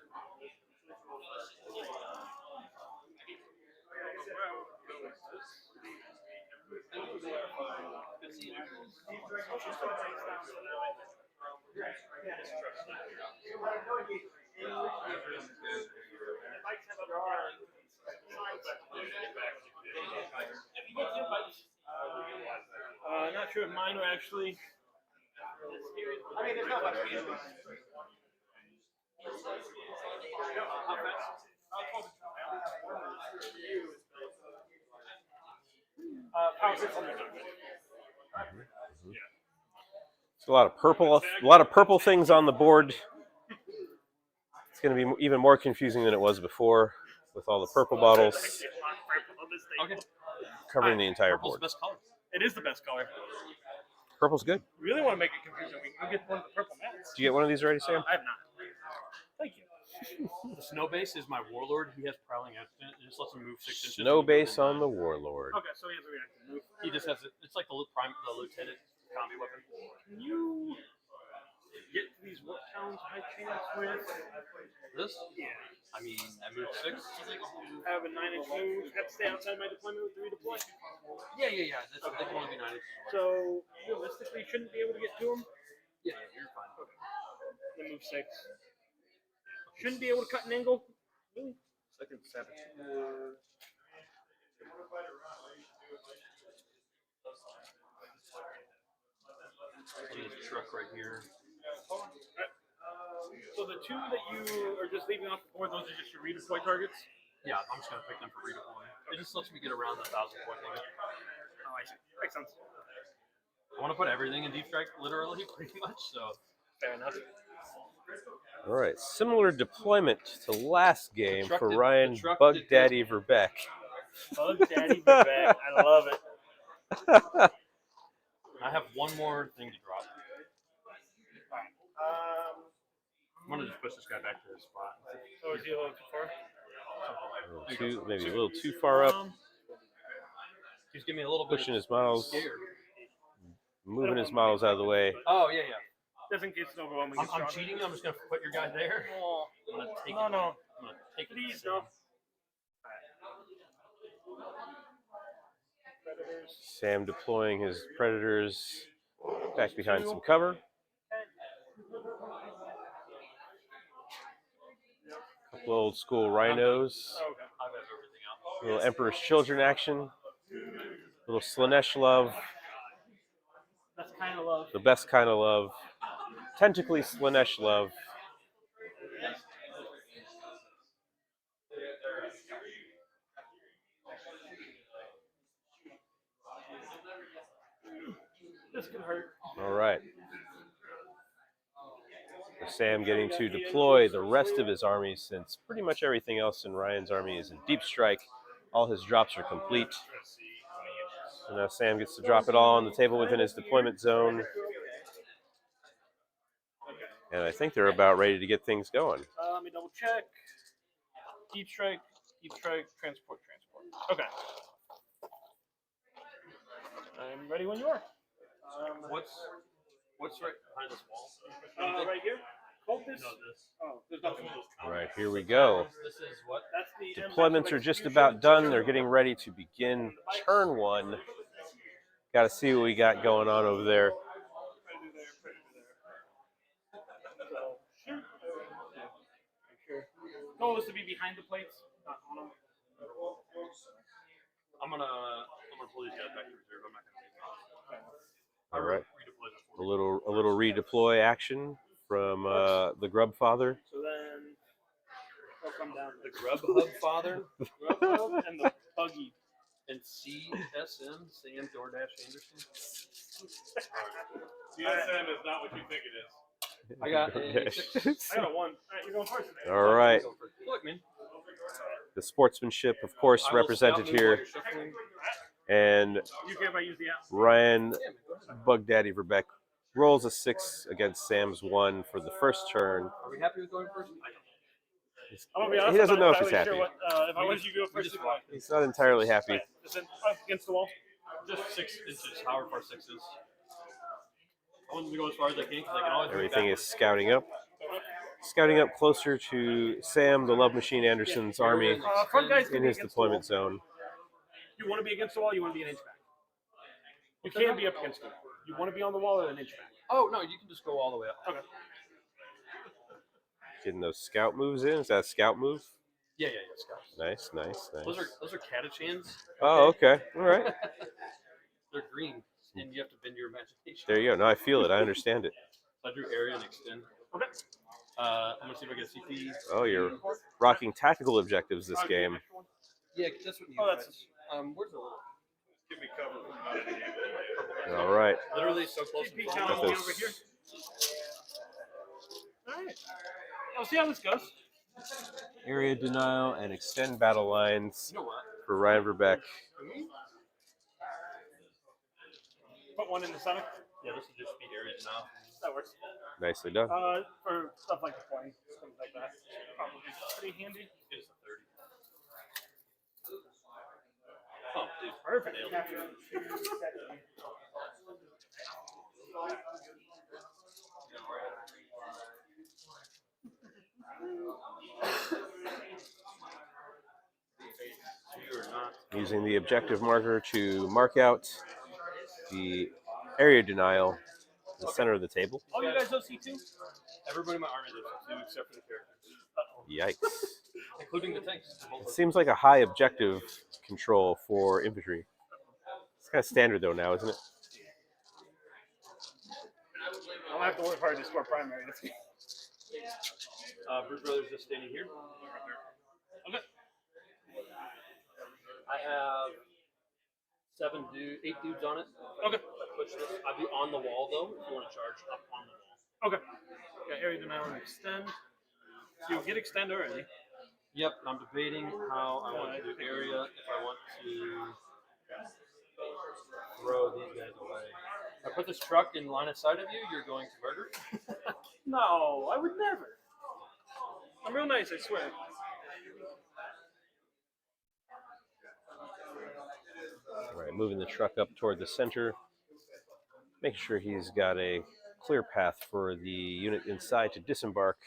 Not sure if mine were actually. I mean, there's not much. There's a lot of purple things on the board. It's going to be even more confusing than it was before with all the purple bottles covering the entire board. Best color. It is the best color. Purple's good. We really want to make it confusing. We can get one of the purple mats. Did you get one of these already, Sam? I have not. Thank you. The snow base is my warlord. He has prowling accident. It just lets him move 6 inches. Snow base on the warlord. Okay, so he has a reactive move. He just has it's like the lieutenant combi weapon. Can you get to these warp towns by chance with this? Yeah. I mean, I moved 6. I have a 9-inch move. Have to stay outside my deployment with 3 deploy. Yeah. They can only be 9 inches. So realistically, shouldn't be able to get to him. Yeah, you're fine. Then move 6. Shouldn't be able to cut an angle. Really? Second saboteur. this truck right here. So the two that you are just leaving off the board, those are just your redeploy targets? Yeah, I'm just gonna pick them for redeploy. It just lets me get around the 1,000-point limit. Oh, I see. Makes sense. I want to put everything in deep strike, literally, pretty much. So fair enough. All right, similar deployment to last game for Ryan truck Bug did Daddy Verbeck. Bug Daddy Verbeck, I love it. I have one more thing to drop. I'm gonna just push this guy back to his spot. Oh, is he a little too far? Maybe a little too far up. He's giving me a little bit Pushing his models, scared. moving his models out of the way. Oh, yeah. Just in case it's overwhelming. I'm cheating. I'm just gonna put your guy there. Oh, I'm gonna take no, it. no. I'm gonna take it. Please, no. Sam deploying his predators back behind some cover. Couple old school rhinos. A little Emperor's Children action. A little Slanesh love. That's kind of love. The best kind of love. Tentacly Slanesh love. This could hurt. All right. So Sam getting to deploy the rest of his army, since pretty much everything else in Ryan's army is in deep strike. All his drops are complete. So now Sam gets to drop it all on the table within his deployment zone. And I think they're about ready to get things going. Let me double check. Deep strike, transport. Okay. I'm ready when you are. What's right behind this wall? Right here. Cultist. No, this. Oh, there's nothing. All right, here we go. This is what? That's the Deployments are just about done. They're getting ready to begin turn one. Got to see what we got going on over there. Goal is to be behind the plates, not on them. I'm gonna pull these guys back to reserve. I'm not gonna. All right. A little redeploy action from the Grub Father. So then they'll come down. The Grub Hub Father. Grub Hub and the Buggy. And CSM, Sam DoorDash Anderson. CSM is not what you think it is. I got a 6. I got a 1. All right, you're going first. All right. Look, man. The sportsmanship, of course, represented here. And You care if I use the app? Ryan Bug Daddy Verbeck rolls a 6 against Sam's 1 for the first turn. Are we happy with going first? I'm gonna be honest, He doesn't I'm know not if he's entirely happy. sure what, if I was you go first. He's not entirely happy. Is it up against the wall? Just 6 inches, however far 6 is. I want to go as far as I can because I can always Everything is scouting up. Scouting up closer to Sam, the Love Machine Anderson's army Front guys can in be his against the wall. deployment zone. You want to be against the wall, you want to be an inch back. You can't be up against the wall. You want to be on the wall or an inch back. Oh, no, you can just go all the way up. Okay. Getting those scout moves in. Is that a scout move? Yeah, scouts. Nice. Those are catachans. Oh, okay. All right. They're green, and you have to bend your imagination. There you go. No, I feel it. I understand it. So I drew area and extend. Okay. I'm gonna see if I get CP. Oh, you're rocking tactical objectives this game. Yeah, that's what you. Oh, that's. Where's the little? Give me cover. All right. Literally so close. CP count over here. All right. I'll see how this goes. Area denial and extend battle lines You know what? for Ryan Verbeck. Put one in the center. Yeah, this will just be area now. That works. Nicely done. For stuff like deploying, things like that. Probably pretty handy. It's a 30. Oh, dude, Perfect. Using the objective marker to mark out the area denial in the center of the table. Oh, you guys OC2? Everybody in my army does OC2 except for the characters. Yikes. Including the tanks. It seems like a high objective control for infantry. It's kind of standard though now, isn't it? don't have to work hard to score primary. Bruce Brothers just standing here. Okay. I have 8 dudes on it. Okay. I push this. I'd be on the wall though. If you want to charge up on the wall. Okay. Got area denial and extend. So you'll get extend already. Yep. I'm debating how I want to do area. If I want to throw these guys away. If I put this truck in line of sight of you, you're going to murder. No, I would never. I'm real nice, I swear. All right, moving the truck up toward the center. Make sure he's got a clear path for the unit inside to disembark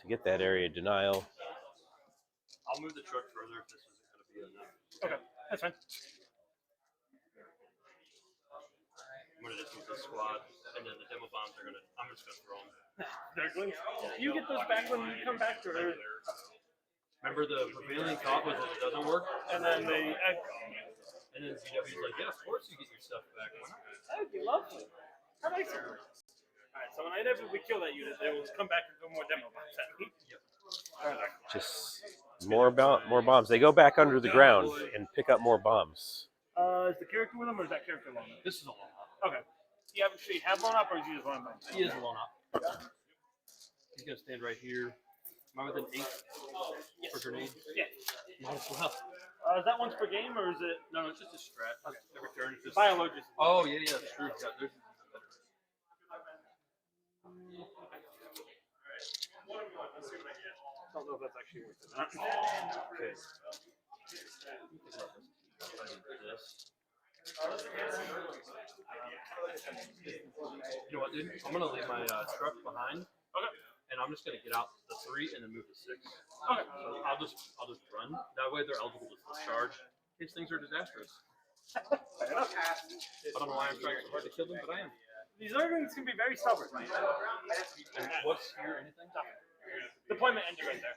to get that area denial. I'll move the truck further if this isn't going to be enough. Okay, that's fine. I'm going to just move the squad, and then the demo bombs are going to, I'm just going to throw them. Nurglings? You get those back when you come back to her. Remember the prevailing thought was that it doesn't work? And then they... And then ZW's like, yeah, of course you get your stuff back. Why not? That would be lovely. How nice of her. Alright, so when I inevitably kill that unit, they will come back and throw more demo bombs at me. Yep. Alright. Just more bombs. They go back under the ground and pick up more bombs. Is the character with him, or is that character blown up? This is a blown up. Okay. Do you actually have blown up, or is he just blown up? He is blown up. He's going to stand right here. Am I within 8 for grenade? Yeah. Might as well. Is that once per game, or is it? No, it's just a strat. Okay. Every turn it's just... Biologist. Oh, yeah, that's true. Yeah, there's... I don't know if that's actually worth it or not. Okay. You know what, dude? I'm gonna leave my truck behind. Okay. And I'm just gonna get out the 3 and then move to 6. Okay. So I'll just run. That way they're eligible to discharge in case things are disastrous. Fair enough. I don't know why I'm trying so hard to kill them, but I am. These Nurglings can be very stubborn. And what's here? Anything? Deployment ended right there.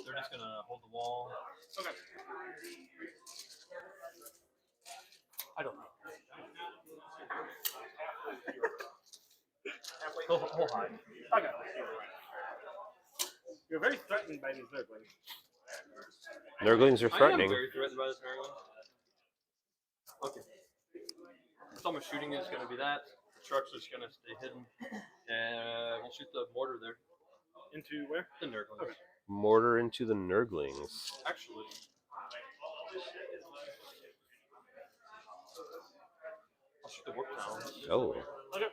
They're just gonna hold the wall. Okay. I don't know. He'll hide. Okay. You're very threatened by these Nurglings. Nurglings are threatening. I am very threatened by this Nurgling. Okay. So my shooting is going to be that. The truck's just going to stay hidden. And we'll shoot the mortar there. Into where? The Nurglings. Okay. Mortar into the Nurglings. Actually... I'll shoot the warp towns. Oh. Okay.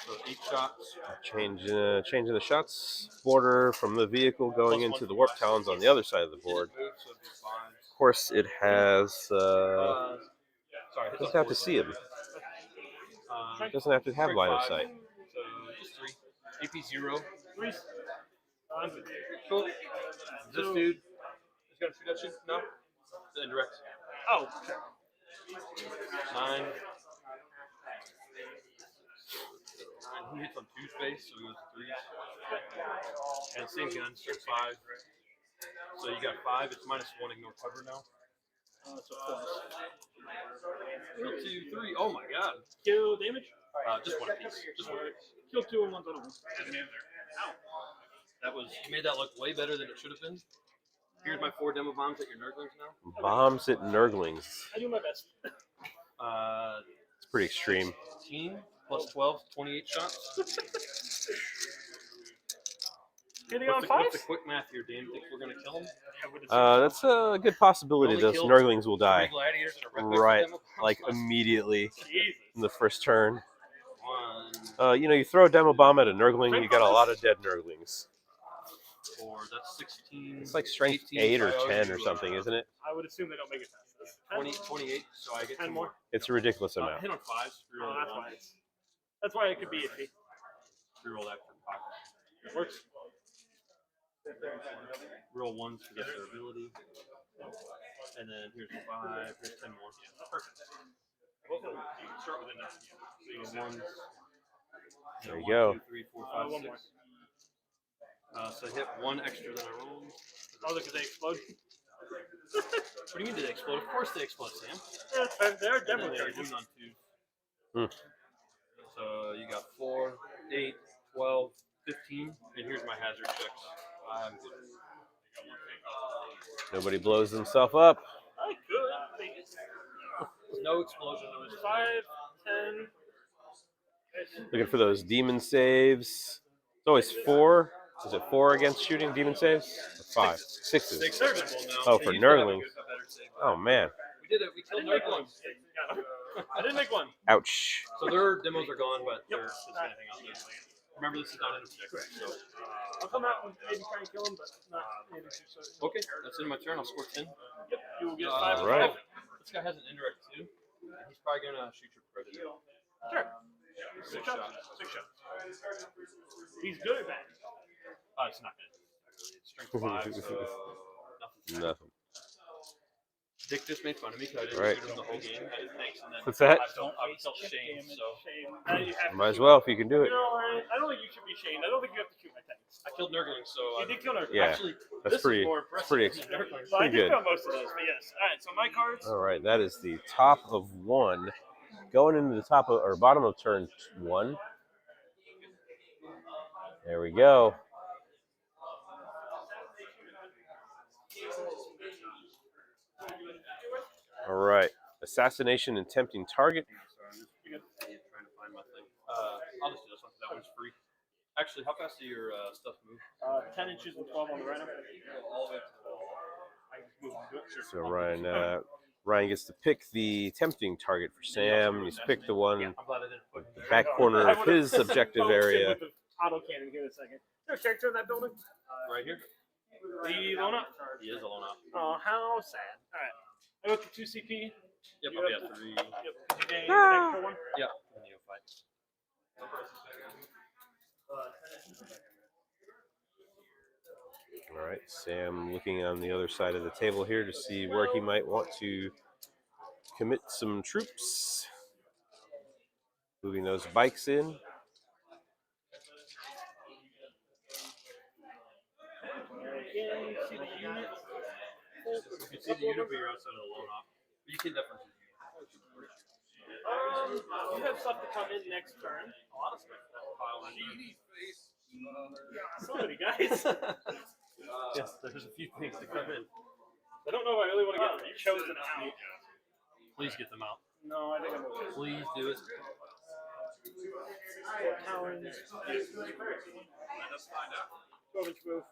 So 8 shots. Changing the shots. Border from the vehicle going into the warp towns on the other side of the board. Of course, it has... doesn't have to see him. Doesn't have to have line of sight. So just 3. AP 0. 3. Cool. This dude is going to shoot at you? No? The indirect. Oh, sure. 9. He hits on 2 space, so he goes 3s. And same gun, straight 5. So you got 5. It's -1. Ignore cover now. So 4. 2, 3. Oh my god. Kill damage? Just 1 piece. Just 1 piece. Kill 2 and 1 total. That was, you made that look way better than it should have been. Here's my 4 demo bombs at your Nurglings now. Bombs at Nurglings. I do my best. It's pretty extreme. 16 plus 12, 28 shots. Hitting on 5? What's the quick math here, Dan? Think we're going to kill him? That's a good possibility. Those Nurglings will die. Right, like immediately in the first turn. You throw a demo bomb at a Nurgling, you got a lot of dead Nurglings. 4, that's 16. It's like strength 8 or 10 or something, isn't it? I would assume they don't make it fast. 28, so I get 10 more. It's a ridiculous amount. Hit on 5s. Oh, that's why it could be iffy. Reroll that for pocket. It works. Roll 1s to get their ability. And then here's 5, here's 10 more. Yeah, perfect. You can start with a 9. So 1s. There you go. 2, 3, 4, 5, 1 6. more. So hit 1 extra than I rolled. Oh, look, they explode? What do you mean did they explode? Of course they explode, Sam. They're And then demo they charges. moved on to. Hmm. So you got 4, 8, 12, 15, and here's my hazard checks. I'm good. Nobody blows themselves up. I could, please. No explosion. It was 5, 10. Looking for those demon saves. It's always 4. Is it 4 against shooting demon saves? Or 5? 6s. 6 are visible now. Oh, They for used to have a nurglings. better save. Oh, man. We did it. We killed nurglings. I didn't make one. Ouch. So their demos are gone, but they're just gonna hang out there. Remember, this is not in the stick, so. I'll come out and maybe try and kill him, but not maybe too soon. Okay, that's in my turn. I'll score 10. Yep, you will get 5. All right. This guy has an indirect too. He's probably gonna shoot your predator. Sure. 6 shots. 6 shots. He's good at that. Oh, it's not good. It's strength 5, so nothing. Nothing. Dick just made fun of me because I didn't Right. shoot him the whole game. I did thanks, and then What's that? I felt shame. So Now you have to Might as shoot. well if you can do it. No, I don't think you should be shamed. I don't think you have to shoot my tanks. I killed nurglings, so You did kill Nurgle. Yeah. actually That's this pretty. is more That's impressive pretty. than nurglings. Well, I Pretty did good. kill most of those, but yes. All right, so my cards. All right, that is the top of 1. Going into the top of or bottom of turn 1. There we go. All right. Assassination and tempting target. Trying to find my thing. I'll just do this one. That one's free. Actually, how fast do your stuff move? 10 inches and 12 on the rhino. All the way to I can move on to it. Sure. So Ryan gets to pick the tempting target for Sam. He's picked the one I'm glad I didn't put the back corner of his objective area. With the auto cannon here in a second. Is there a character in that building? right here. The lone up? He is alone out. Oh, how sad. All right. I go to 2 CP. Yep, You I'll be have at 3. Yep. Did you gain an extra one? Yep. Neophyte. All right, Sam looking on the other side of the table here to see where he might want to commit some troops. Moving those bikes in. Again, see the unit. You can see the unit, but you're outside of the lone op. But you can definitely see the unit. You have stuff to come in next turn. A lot of stuff. Pile in Yeah, so many guys. yes, there's a few things to come in. I don't know if I really want to get chosen out. Please get them out. No, I think I'm okay. Please do it. Talons. 12-inch move.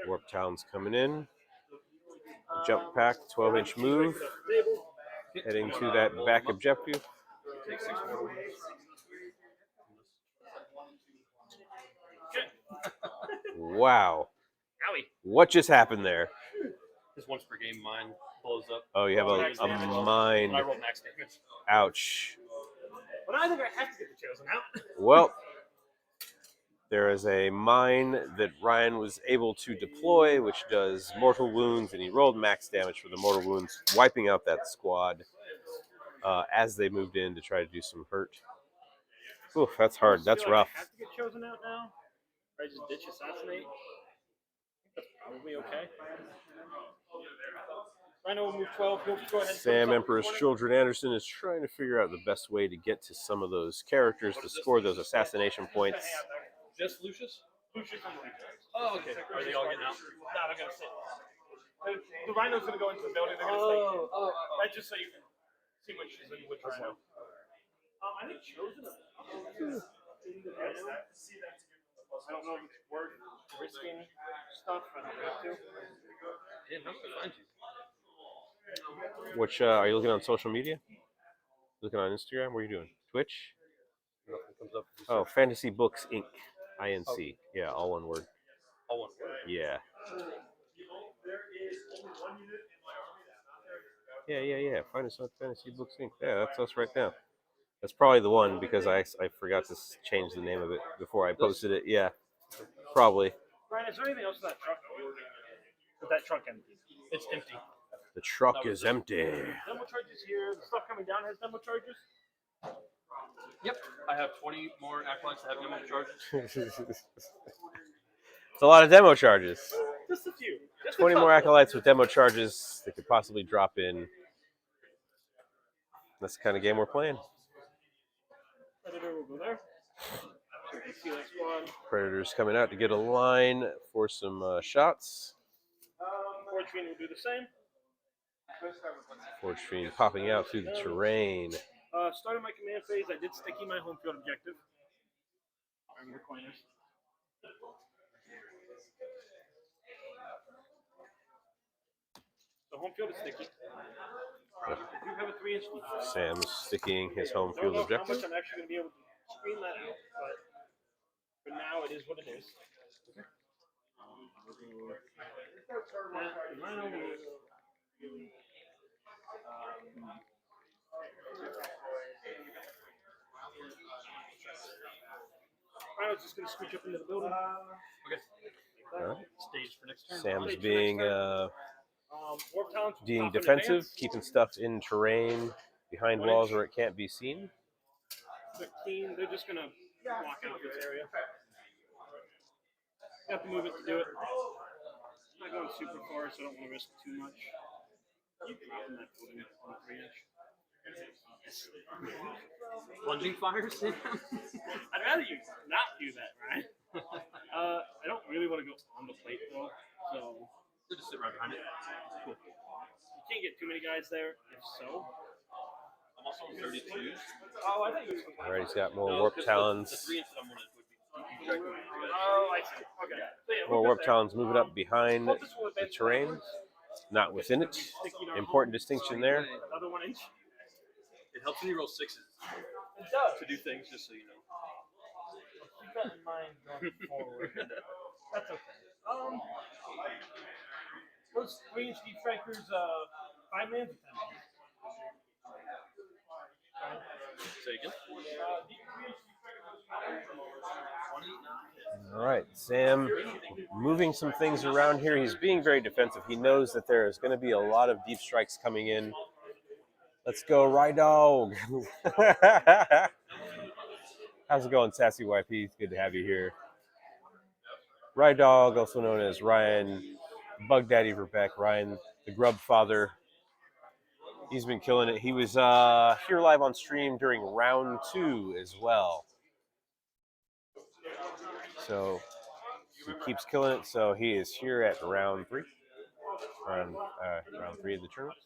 Warp Talon's coming in. Jump pack, 12-inch move. Heading to that back objective. Take 6 more wounds. Wow. Owie. What just happened there? Just once per game, mine blows up. Oh, you have a mine. I rolled max damage. Ouch. But I think I have to get the chosen out. Well, there is a mine that Ryan was able to deploy, which does mortal wounds, and he rolled max damage for the mortal wounds, wiping out that squad as they moved in to try to do some hurt. Oof, that's hard. That's rough. I have to get chosen out now. Or I just ditch assassinate. That's probably okay. Rhino will move 12. He'll go ahead and Sam put Emperor's Children Anderson is trying to figure out the best way to get to some of those characters to score those assassination points. Just Lucius? Lucius and Lucius. Oh, okay. Are they all getting out? No, they're going to sit. The rhino's going to go into the building. They're going to stay. Right, just so you can see which is in which rhino. I think chosen. I don't know if it's worth risking stuff. I don't have to. Yeah, how can I find you? Which are you looking on social media? Looking on Instagram? What are you doing? Twitch? Nothing comes up. Oh, Fantasy Books Inc. INC. Yeah, all one word. All one word. Yeah. Yeah. Find us on Fantasy Books Inc. Yeah, that's us right now. That's probably the one because I forgot to change the name of it before I posted it. Yeah, probably. Ryan, is there anything else in that truck? Is that truck empty? It's empty. The truck is empty. Demo charges here. The stuff coming down has demo charges. Yep. I have 20 more acolytes that have demo charges. It's a lot of demo charges. Just a few. Just 20 more acolytes with demo charges that could possibly drop in. That's the kind of game we're playing. Predator will go there. See that squad. Predator's coming out to get a line for some shots. Forge Fiend will do the same. Forge Fiend popping out through the terrain. Starting my command phase, I did sticky my home field objective. I'm the coiners. The home field is sticky. I do have a 3-inch defense. Sam's sticking his home I field don't know how objective. much I'm actually going to be able to screen that out, but for now it is what it is. I was just going to scooch up into the building. Okay. Right. Stage for next turn. Sam's being Warp defensive, keeping stuff in terrain behind walls where it can't be seen. 15, they're just going to block out this area. You have to move it to do it. I'm not going super far, so I don't want to risk too much. I'm not putting it on a 3-inch. Plunging fires? I'd rather you not do that, right? I don't really want to go on the plate though, so We'll just sit right behind it. Cool. you can't get too many guys there. If so, I'm also on 32. oh, I think you. All right, he's got more warp talons. The 3-inch that I'm going to Oh, I see. Okay. So, yeah, More we'll warp go there. talons moving up behind Well, this will the advance terrain, backwards. not within it. Important distinction there. Another 1 inch. It helps when you roll 6s It does. to do things, just so you know. Keep that in mind going forward. That's okay. Those 3-inch deep strikers, 5 mans or 10 mans? Say again? All right, Sam moving some things around here. He's being very defensive. He knows that there's going to be a lot of deep strikes coming in. Let's go, Rye Dog. How's it going, Sassy YP? It's good to have you here. Rye Dog, also known as Ryan Bug Daddy Verbeck, Ryan the Grub Father. He's been killing it. He was here live on stream during round 2 as well. So he keeps killing it. So he is here at round 3. Round 3 of the tournament.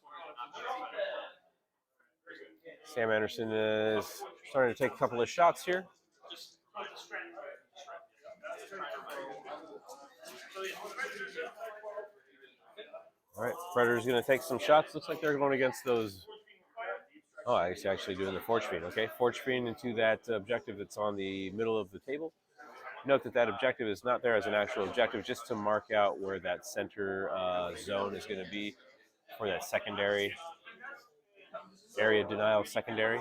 Sam Anderson is starting to take a couple of shots here. All right, Predator's going to take some shots. Looks like they're going against those. Oh, he's actually doing the Forge Fiend. Okay, Forge Fiend into that objective that's on the middle of the table. Note that that objective is not there as an actual objective, just to mark out where that center zone is going to be for that secondary area denial secondary.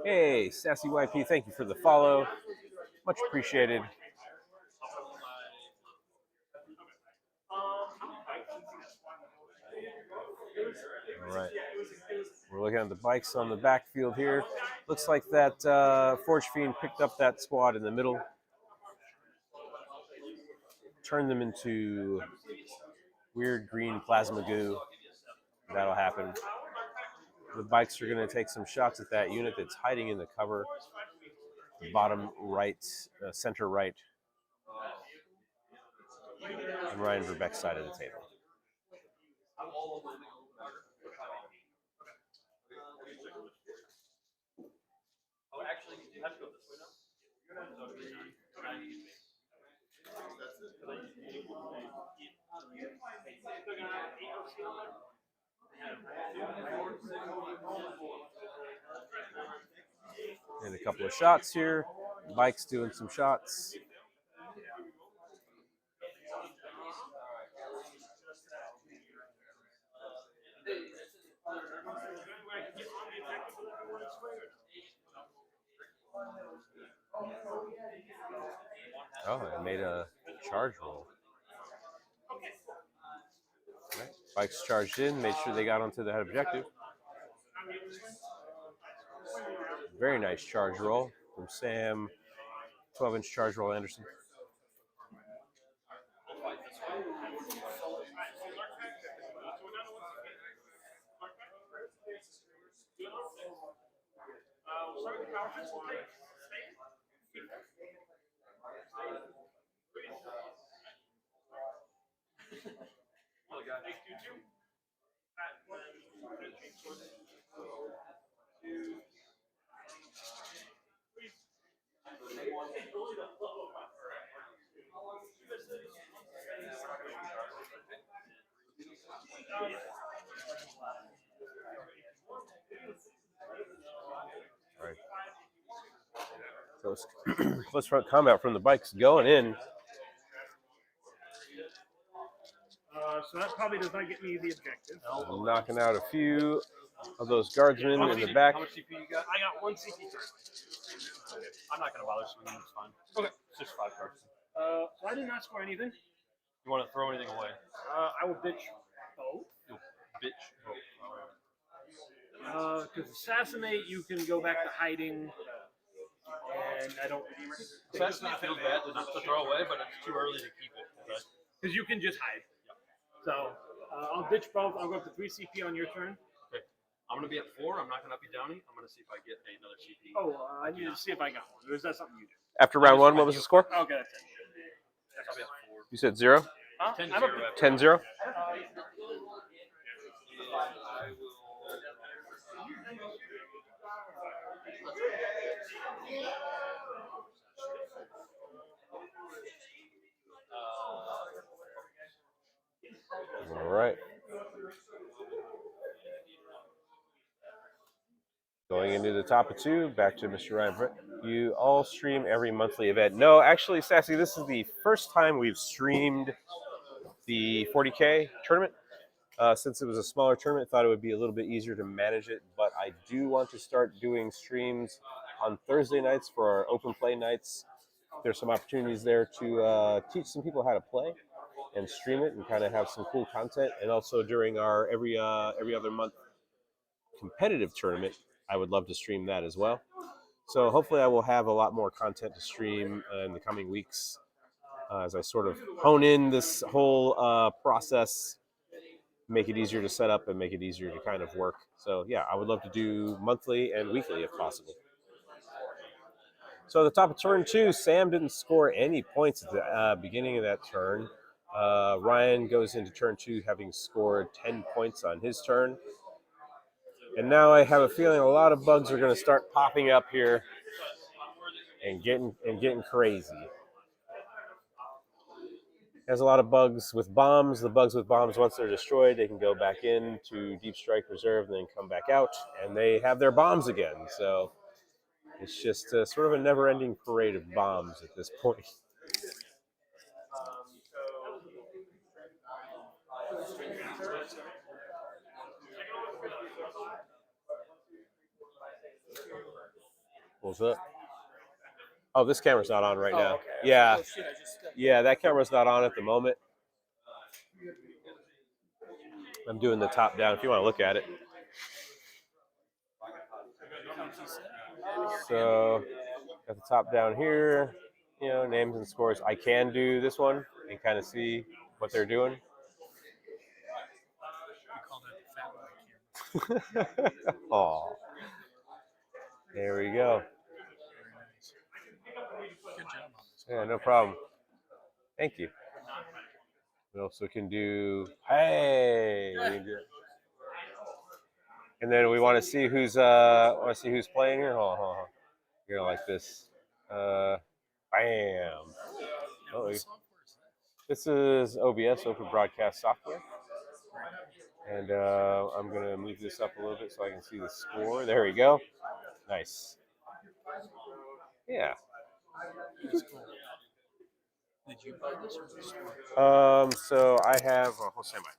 Hey, Sassy YP, thank you for the follow. Much appreciated. All right. We're looking at the bikes on the backfield here. Looks like that Forge Fiend picked up that squad in the middle. Turned them into weird green plasma goo. That'll happen. The bikes are going to take some shots at that unit that's hiding in the cover. Bottom right, center right. And Ryan Verbeck's side of the table. Oh, actually, you have to go this way now. couple of shots here. Bike's doing some shots. Oh, I made a charge roll. Right. Bikes charged in, made sure they got onto the head objective. Very nice charge roll from Sam. 12-inch charge roll Anderson. Right. So close front combat from the bikes going in. So that probably does not get me the objective. Knocking out a few of those guardsmen in the back. How much CP you got? I got 1 CP turn. I'm not going to bother swinging. It's fine. Okay. It's just 5 cards. So I did not score anything. You want to throw anything away? I will bitch both. You'll bitch. Because assassinate, you can go back to hiding, and I don't. Assassinate feels bad to throw away, but it's too early to keep it. Because you can just hide. So I'll ditch both. I'll go up to 3 CP on your turn. Okay. I'm going to be at 4. I'm not going to up you downy. I'm going to see if I get another CP. Oh, I need to see if I got one. Or is that something you do? After round 1, what was the score? Okay, that's it. I'll be at 4. You said 0? Huh? 10-0? All right. Going into the top of 2, back to Mr. Ryan Brett. You all stream every monthly event. No, actually, Sassy, this is the first time we've streamed the 40K tournament. Since it was a smaller tournament, I thought it would be a little bit easier to manage it, but I do want to start doing streams on Thursday nights for our open play nights. There's some opportunities there to teach some people how to play and stream it and kind of have some cool content. And also during our every other month competitive tournament, I would love to stream that as well. So hopefully I will have a lot more content to stream in the coming weeks as I sort of hone in this whole process, make it easier to set up and make it easier to kind of work. So yeah, I would love to do monthly and weekly if possible. So at the top of turn 2, Sam didn't score any points at the beginning of that turn. Ryan goes into turn 2 having scored 10 points on his turn. And now I have a feeling a lot of bugs are going to start popping up here and getting crazy. There's a lot of bugs with bombs. The bugs with bombs, once they're destroyed, they can go back in to Deep Strike Reserve and then come back out, and they have their bombs again. So it's just sort of a never-ending parade of bombs at this point. What's up? Oh, this camera's not on right now. Okay. Yeah. Oh, shit, Yeah, that camera's not on at the moment. I'm doing the top down if you want to look at it. So at the top down here, you know, names and scores. I can do this one and kind of see what they're doing. Oh, there we go. Yeah, no problem. Thank you. We also can do, hey, we can do, and then we want to see who's playing here. Hold on. You're gonna like this. Bam. Oh, this is OBS, Open Broadcast Software. And I'm gonna move this up a little bit so I can see the score. There we go. Nice. Yeah. Did you buy this or was it store? So I have. Oh, stand by.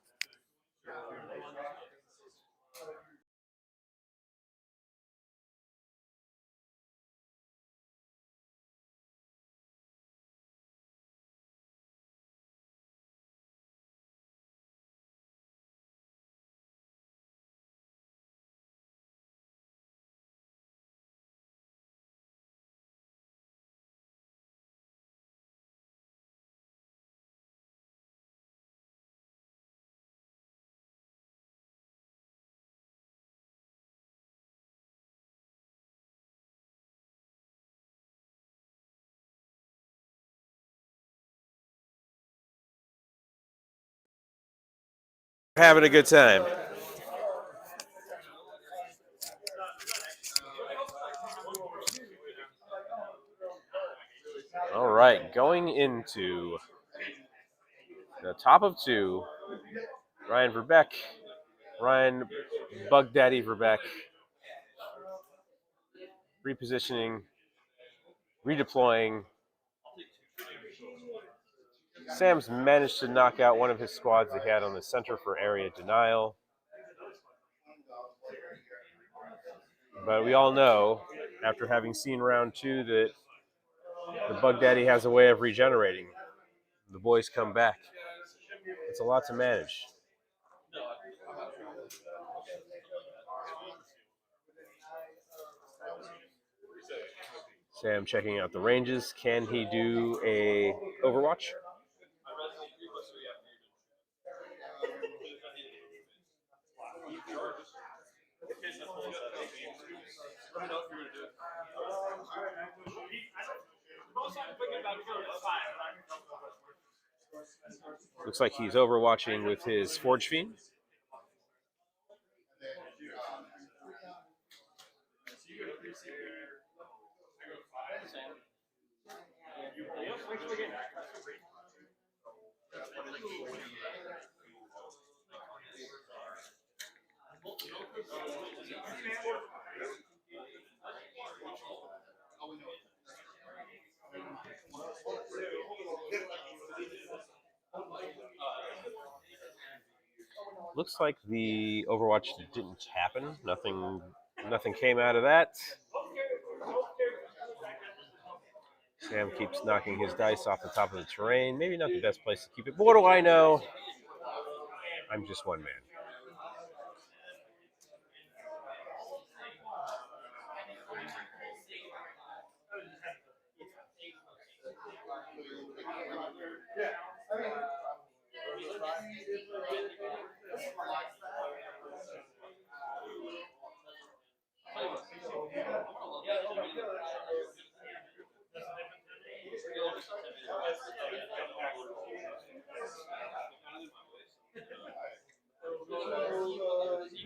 Having a good time. All right, going into the top of 2, Ryan Verbeck, Ryan Bug Daddy Verbeck, repositioning, redeploying. Sam's managed to knock out one of his squads that he had on the center for area denial. But we all know, after having seen round 2, that the Bug Daddy has a way of regenerating. The boys come back. It's a lot to manage. Sam checking out the ranges. Can he do a Overwatch? Looks like he's overwatching with his Forge Fiend. Looks like the Overwatch didn't happen. Nothing came out of that. Sam keeps knocking his dice off the top of the terrain. Maybe not the best place to keep it, but what do I know? I'm just one man.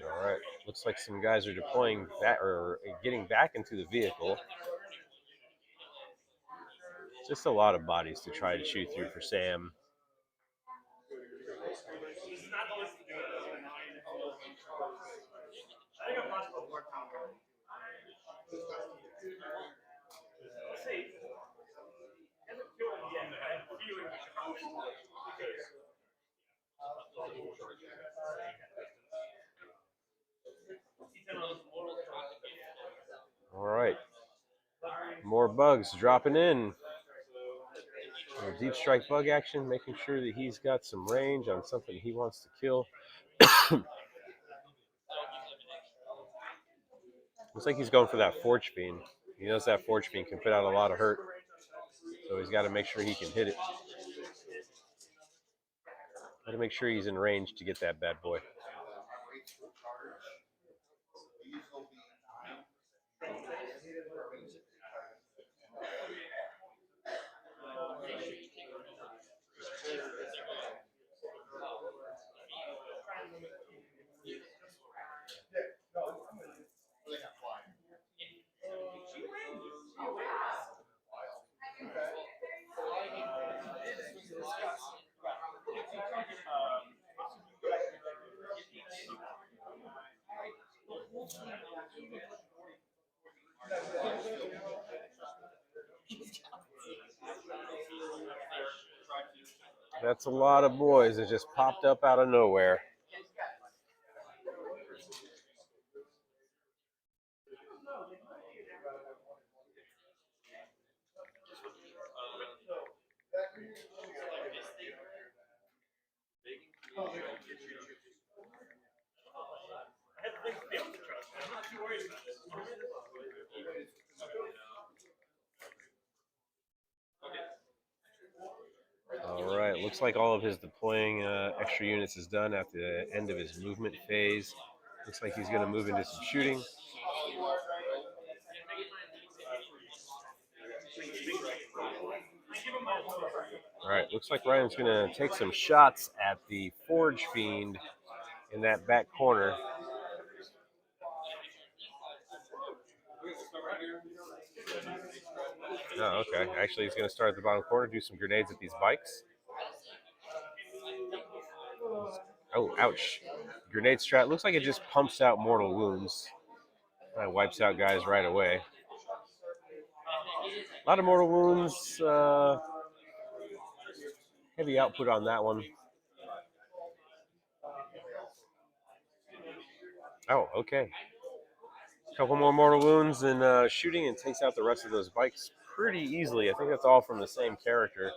All right. Looks like some guys are deploying that or getting back into the vehicle. Just a lot of bodies to try to chew through for Sam. All right. More bugs dropping in. Deep strike bug action, making sure that he's got some range on something he wants to kill. Looks like he's going for that Forge Fiend. He knows that Forge Fiend can put out a lot of hurt, so he's got to make sure he can hit it. Got to make sure he's in range to get that bad boy. That's a lot of boys that just popped up out of nowhere. All right, looks like all of his deploying extra units is done at the end of his movement phase. Looks like he's going to move into some shooting. All right, looks like Ryan's going to take some shots at the Forge Fiend in that back corner. Oh, okay. Actually, he's going to start at the bottom corner, do some grenades at these bikes. Oh, ouch. Grenade strat. Looks like it just pumps out mortal wounds. That wipes out guys right away. A lot of mortal wounds. Heavy output on that one. Oh, okay. A couple more mortal wounds and shooting, and takes out the rest of those bikes pretty easily. I think that's all from the same character.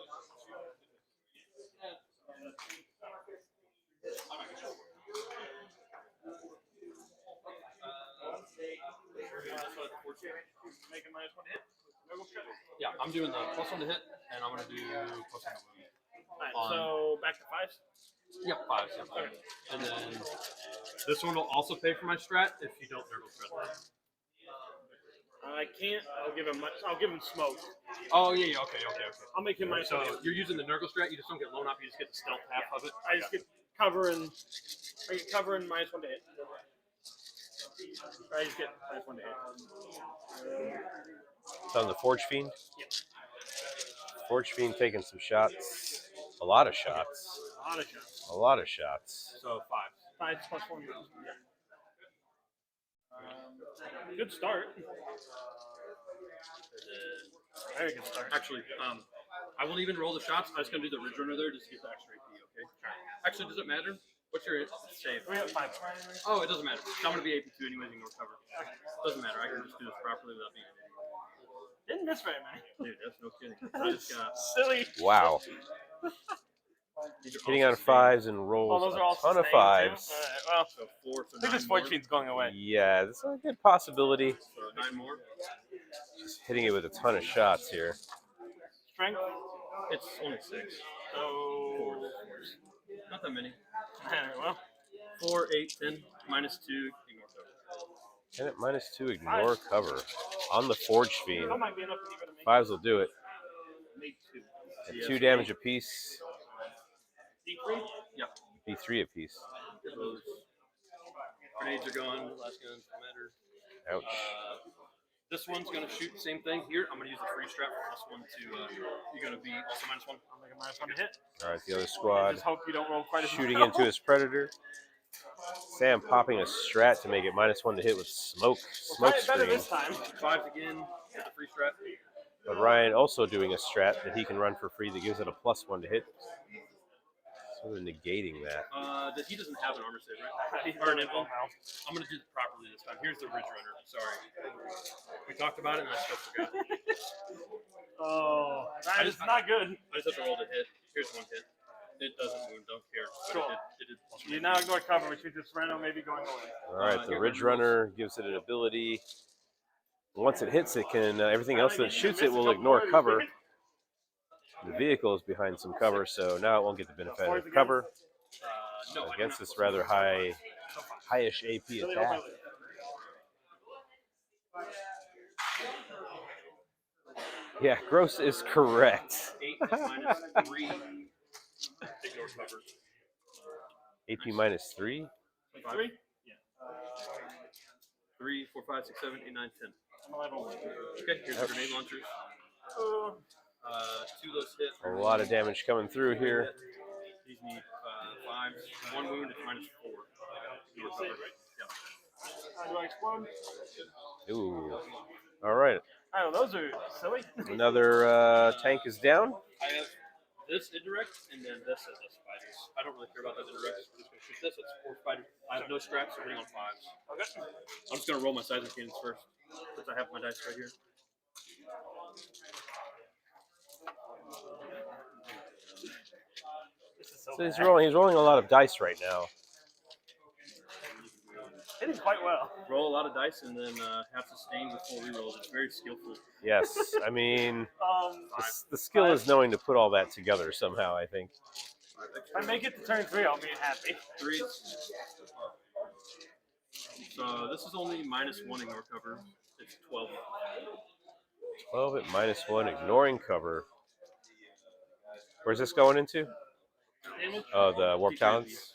Yeah, I'm doing the +1 to hit, and I'm gonna do +1 to wound. Alright, so back to 5s. Yep, 5s. Yep. Okay. And then this one will also pay for my strat if you don't nurgle strat. I can't. I'll give him smoke. Oh yeah. Okay. I'll make him So -1. you're using the nurgle strat. You just don't get loan up. You just get the stealth half of it. I just get cover and -1 to hit. I just get -1 to hit. It's on the Forge Fiend. Yep. Forge Fiend taking some shots. A lot of shots. A lot of shots. So 5s. 5s +1. Good start. Very good start. Actually, I won't even roll the shots. I'm just gonna do the Ridge Runner there just to get the extra AP. Okay. Actually, does it matter? What's your save? We have 5. Oh, it doesn't matter. I'm gonna be AP2 anyways. You can recover. Doesn't matter. I can just do this properly without being an idiot. Didn't miss very many. Dude, that's no kidding. I just got silly. Wow. Hitting on 5s and rolls those are all a ton of sustained, 5s. too? Well, so 4 for I think 9 this more. Forge Fiend's going away. Yeah, that's a good possibility. So 9 more. Just hitting it with a ton of shots here. Strength. It's only 6. So 4s. Not that many. well, 4, 8, 10, -2. Ignore cover. And at -2, ignore cover. On the Forge Fiend. that might be enough to give it a make. 5s will do it. Make 2. At 2 damage apiece. D3. Yep. B3 apiece. Those grenades are gone. Last guns don't matter. Ouch. This one's gonna shoot the same thing. Here, I'm gonna use the free strap for +1 to. You're gonna be also -1. I'll make a -1 to hit. All right, the other squad Just hope you don't roll quite as shooting well. into his predator. Sam popping a strat to make it -1 to hit with smoke Better screen. this time. 5s again. Get the free strap. But Ryan also doing a strat that he can run for free that gives it a +1 to hit. Sort of negating that. He doesn't have an armor save, right? Or an info. I'm gonna do it properly this time. Here's the Ridge Runner. Sorry. We talked about it and I still forgot. Oh, that is not good. I just have to roll to hit. Here's 1 hit. It doesn't wound, don't care. But Cool. it did You now ignore cover, which means this random may be going away. All right, the Ridge Runner gives it an ability. Once it hits, it can everything else that shoots it will ignore cover. The vehicle is behind some cover, so now it won't get the benefit of cover no, against this rather high-ish AP attack. Yeah, Gross is correct. 8 -3. Ignore cover. AP -3. 3? 3, 4, 5, 6, 7, 8, 9, 10. I'm a level 1. Okay, here's the grenade launchers. 2 of those hit. A lot of damage coming through here. These need 5s. 1 wound, it's -4. You recover, right? Yeah. Do I explode? Ooh. All right. Oh, those are silly. Another tank is down. I have this indirect, and then this as a spiders. I don't really care about those indirects. We're just gonna shoot this. It's 4 spiders. I have no straps, so we're on 5s. Okay. I'm just gonna roll my seismic cannons first, since I have my dice right here. So he's rolling a lot of dice right now. It is quite well. Roll a lot of dice and then have sustained with 4 rerolls. It's very skillful. Yes, I mean, the skill 5. is knowing to put all that together somehow, I think. If I make it to turn 3, I'll be happy. 3. So this is only -1 ignore cover. It's 12. 12 at -1, ignoring cover. Where's this going into? Oh, the warp talents.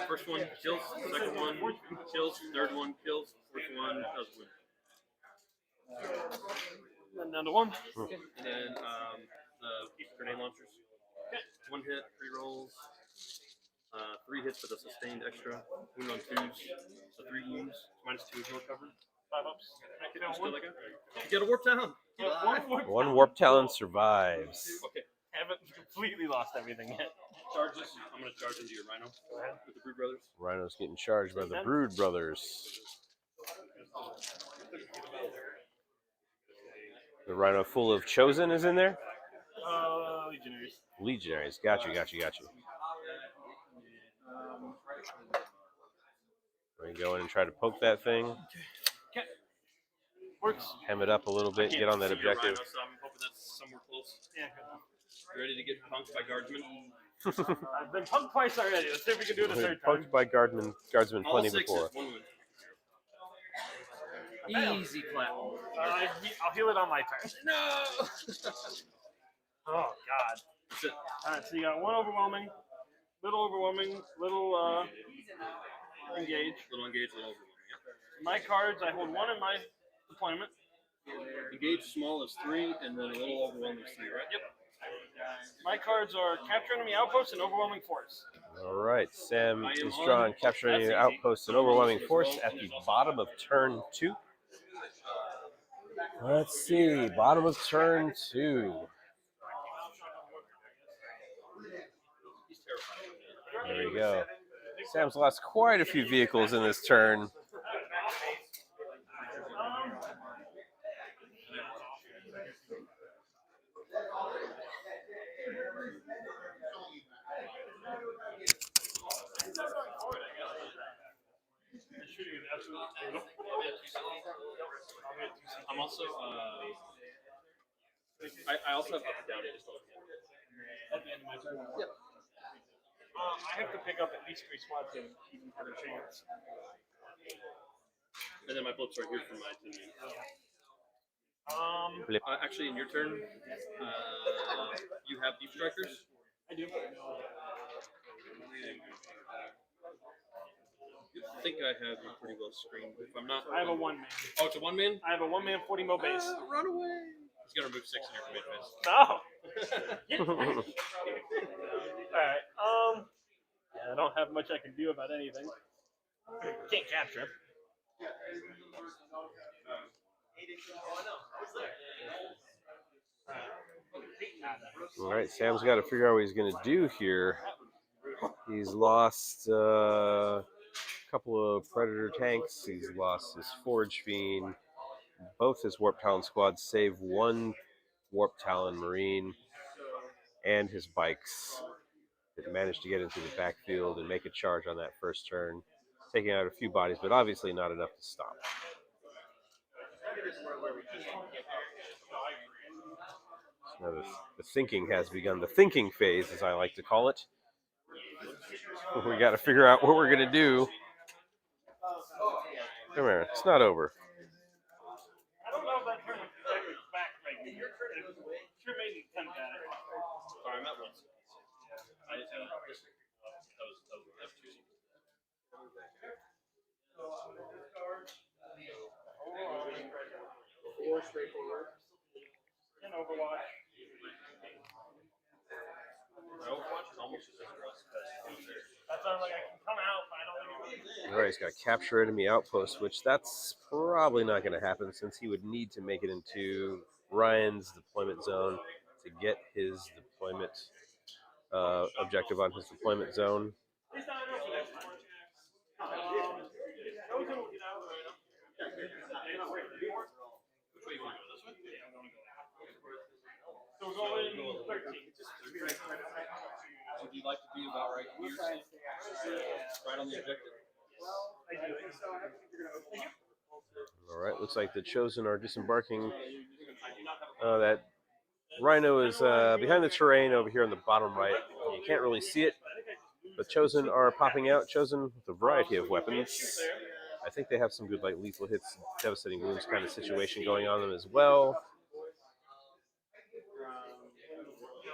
First one kills, second one kills, third one kills, fourth one does win. Then down to 1. And then the grenade launchers. 1 hit, 3 rolls. 3 hits with a sustained extra. Wound on 2s. So 3 wounds. -2 ignore cover. 5 ups. Still like you get a warp talent. One warp talent survives. Okay. Haven't completely lost everything yet. Charges. I'm gonna charge into your rhino. Go ahead. With the Brood Brothers. Rhino's getting charged by the Brood Brothers. The Rhino full of Chosen is in there? Legionaries. Legionaries. Got you. We're going to go in and try to poke that thing. Okay. Works. Hem it up a little bit, get on that objective. Rhino, so I'm hoping that's somewhere close. Yeah, good enough. You ready to get punked by guardsmen? I've been punked twice already. Let's see if we can do it a third time. Poked by guardsmen plenty before. 1 win. Easy clap. I'll heal it on my turn. No! Oh, God. Alright, so you got 1 overwhelming, little engage. Little engage, little overwhelming. Yep. My cards, I hold 1 in my deployment. Engage small is 3, and then a little overwhelming is 3, right? Yep. My cards are capture enemy outposts and overwhelming force. All right, Sam is drawing capture enemy outposts and overwhelming force at the bottom of turn 2. Let's see, bottom of turn 2. There we go. Sam's lost quite a few vehicles in this turn. I'm also, I also have up and down. At the end of my turn? Yep. I have to pick up at least 3 squads to even have a chance. And then my blips are here for my team. Actually, in your turn, you have deep strikers. I do. I think I have you pretty well screened. If I'm not, I have a 1-man. Oh, it's a 1-man? I have a 1-man 40 mil base. Run away! He's gonna remove 6 in your command phase. No. Alright. Yeah, I don't have much I can do about anything. Can't capture. All right, Sam's got to figure out what he's going to do here. He's lost a couple of Predator tanks. He's lost his Forge Fiend. Both his Warp Talon squads, save 1 Warp Talon Marine, and his bikes that managed to get into the backfield and make a charge on that first turn, taking out a few bodies, but obviously not enough to stop. Now the thinking has begun. The thinking phase, as I like to call it. We got to figure out what we're going to do. Come here. It's not over. I don't know if that turn was back right. Sure made me attempt at it. Sorry, I'm at once. That was F2. Or straightforward. And Overwatch. Overwatch is almost as good as That sounds like I can come out, but I don't think it's All right, he's got capture enemy outpost, which that's probably not going to happen since he would need to make it into Ryan's deployment zone to get his deployment objective on his deployment zone. Would you like to be about right here? Right on the objective. All right, looks like the Chosen are disembarking. That Rhino is behind the terrain over here on the bottom right. You can't really see it. The Chosen are popping out. Chosen with a variety of weapons. I think they have some good, like, lethal hits, devastating wounds kind of situation going on them as well.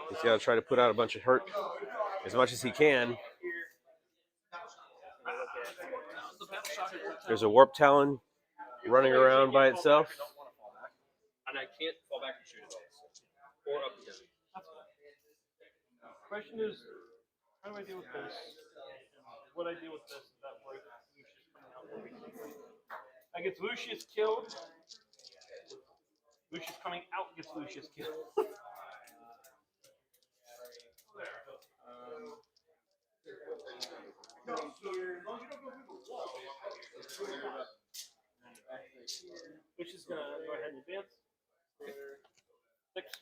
He's got to try to put out a bunch of hurt as much as he can. There's a Warp Talon running around by itself. And I can't fall back and shoot it. Or up again. Question is, how do I deal with this? What I deal with this? That way, I get Lucius killed. Lucius coming out gets Lucius killed. Lucius is gonna go ahead and advance. 6.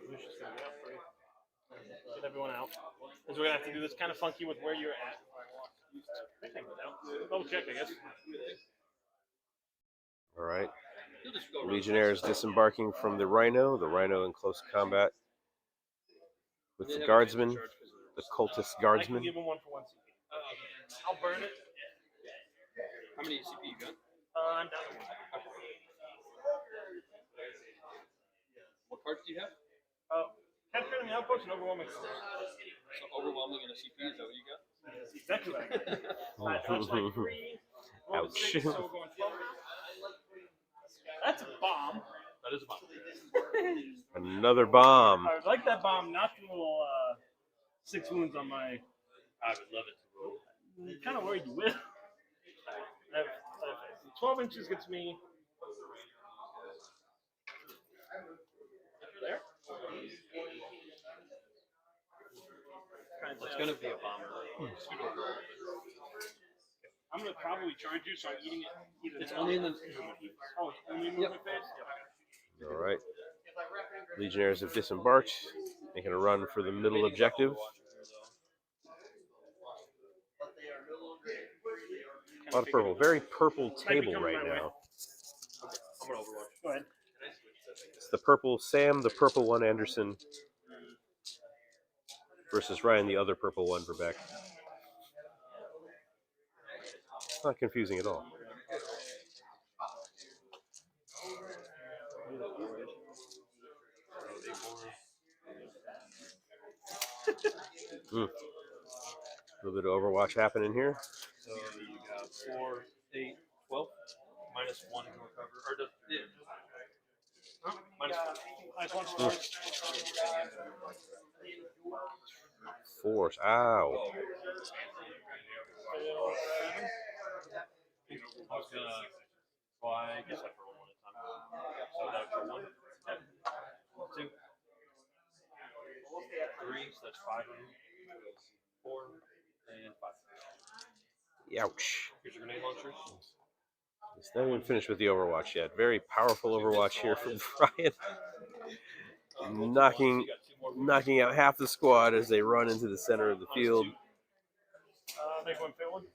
Lucius is gonna be out 3. Get everyone out. Because we're gonna have to do this kind of funky with where you're at. Double check, I guess. All right. Legionnaires disembarking from the Rhino. The Rhino in close combat with the Guardsmen, the Cultist Guardsmen. I can give him 1 for 1 CP. I'll burn it. How many CP you got? I'm down to 1. What cards do you have? Capture enemy outpost and overwhelming. So overwhelming and a CP, is that what you got? Exactly right. Dodge like 3. Ouch. 6, so we're going 12. That's a bomb. That is a bomb. Another bomb. I like that bomb. Knocked a little 6 wounds on my. I would love it to roll. I'm kind of worried you will. 12 inches gets me. There. It's going to be a bomb. I'm going to probably charge you, so I'm eating it. It's only in the. Oh, it's only movement phase? Yep. All right. Legionnaires have disembarked, making a run for the middle objective. A lot of purple. Very purple table right now. I'm going to overwatch. Go ahead. It's the purple Sam, the purple one Anderson, versus Ryan, the other purple one Verbeck. It's not confusing at all. A little bit of Overwatch happening here. So you got 4, 8, 12, minus 1 to recover. Or does it? Huh? Minus 1 star. Force. Ow. Well, I guess I roll 1 at a time. So that's for 1. 2. 3, so that's 5. 4 and 5. Ouch. Here's your grenade launchers. It's not even finished with the Overwatch yet. Very powerful Overwatch here from Brian. Knocking out half the squad as they run into the center of the field. Make 1 fail 1.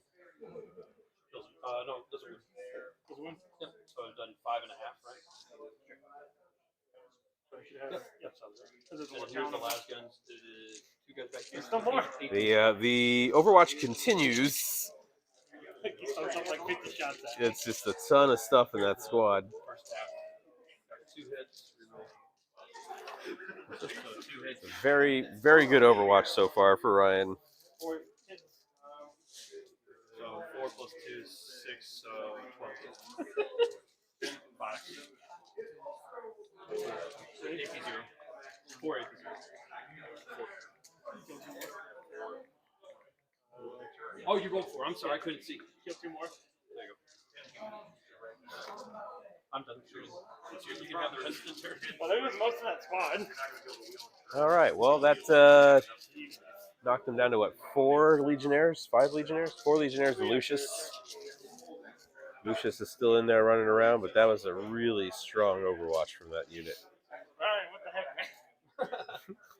No, doesn't win. Does it win? Yep. So I've done 5.5, right? So I should have. Yep. This is And here's the last guns. It is 2 guys back here. Still more. The Overwatch continues. So it's up like 50 shots at. It's just a ton of stuff in that squad. First half. Got 2 hits. So 2 hits. Very, very good Overwatch so far for Ryan. 4 hits. So 4 plus 2 is 6, so 12. 5. AP 0. 4 AP 0. 4. Oh, you rolled 4. I'm sorry, I couldn't see. Kill 2 more. There you go. I'm done shooting. You can have the rest of the turn. Well, there was most of that squad. All right. Well, that knocked them down to what? 4 legionnaires, 5 legionnaires, 4 legionnaires, and Lucius. Lucius is still in there running around, but that was a really strong Overwatch from that unit. Alright, what the heck,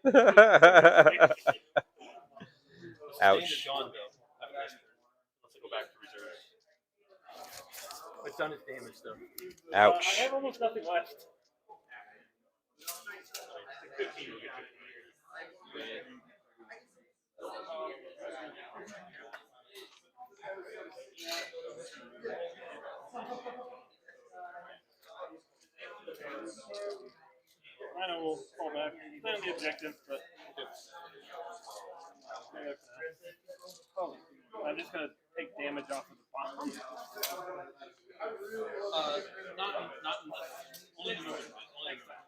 man? Ouch. Gone, though. Let's go back to reserves. It's done its damage, though. I Ouch. have almost nothing left. I know we'll fall back. Stay on the objective, but I'm just gonna take damage off of the bomb. Not in this. Only in the movement. Only in that.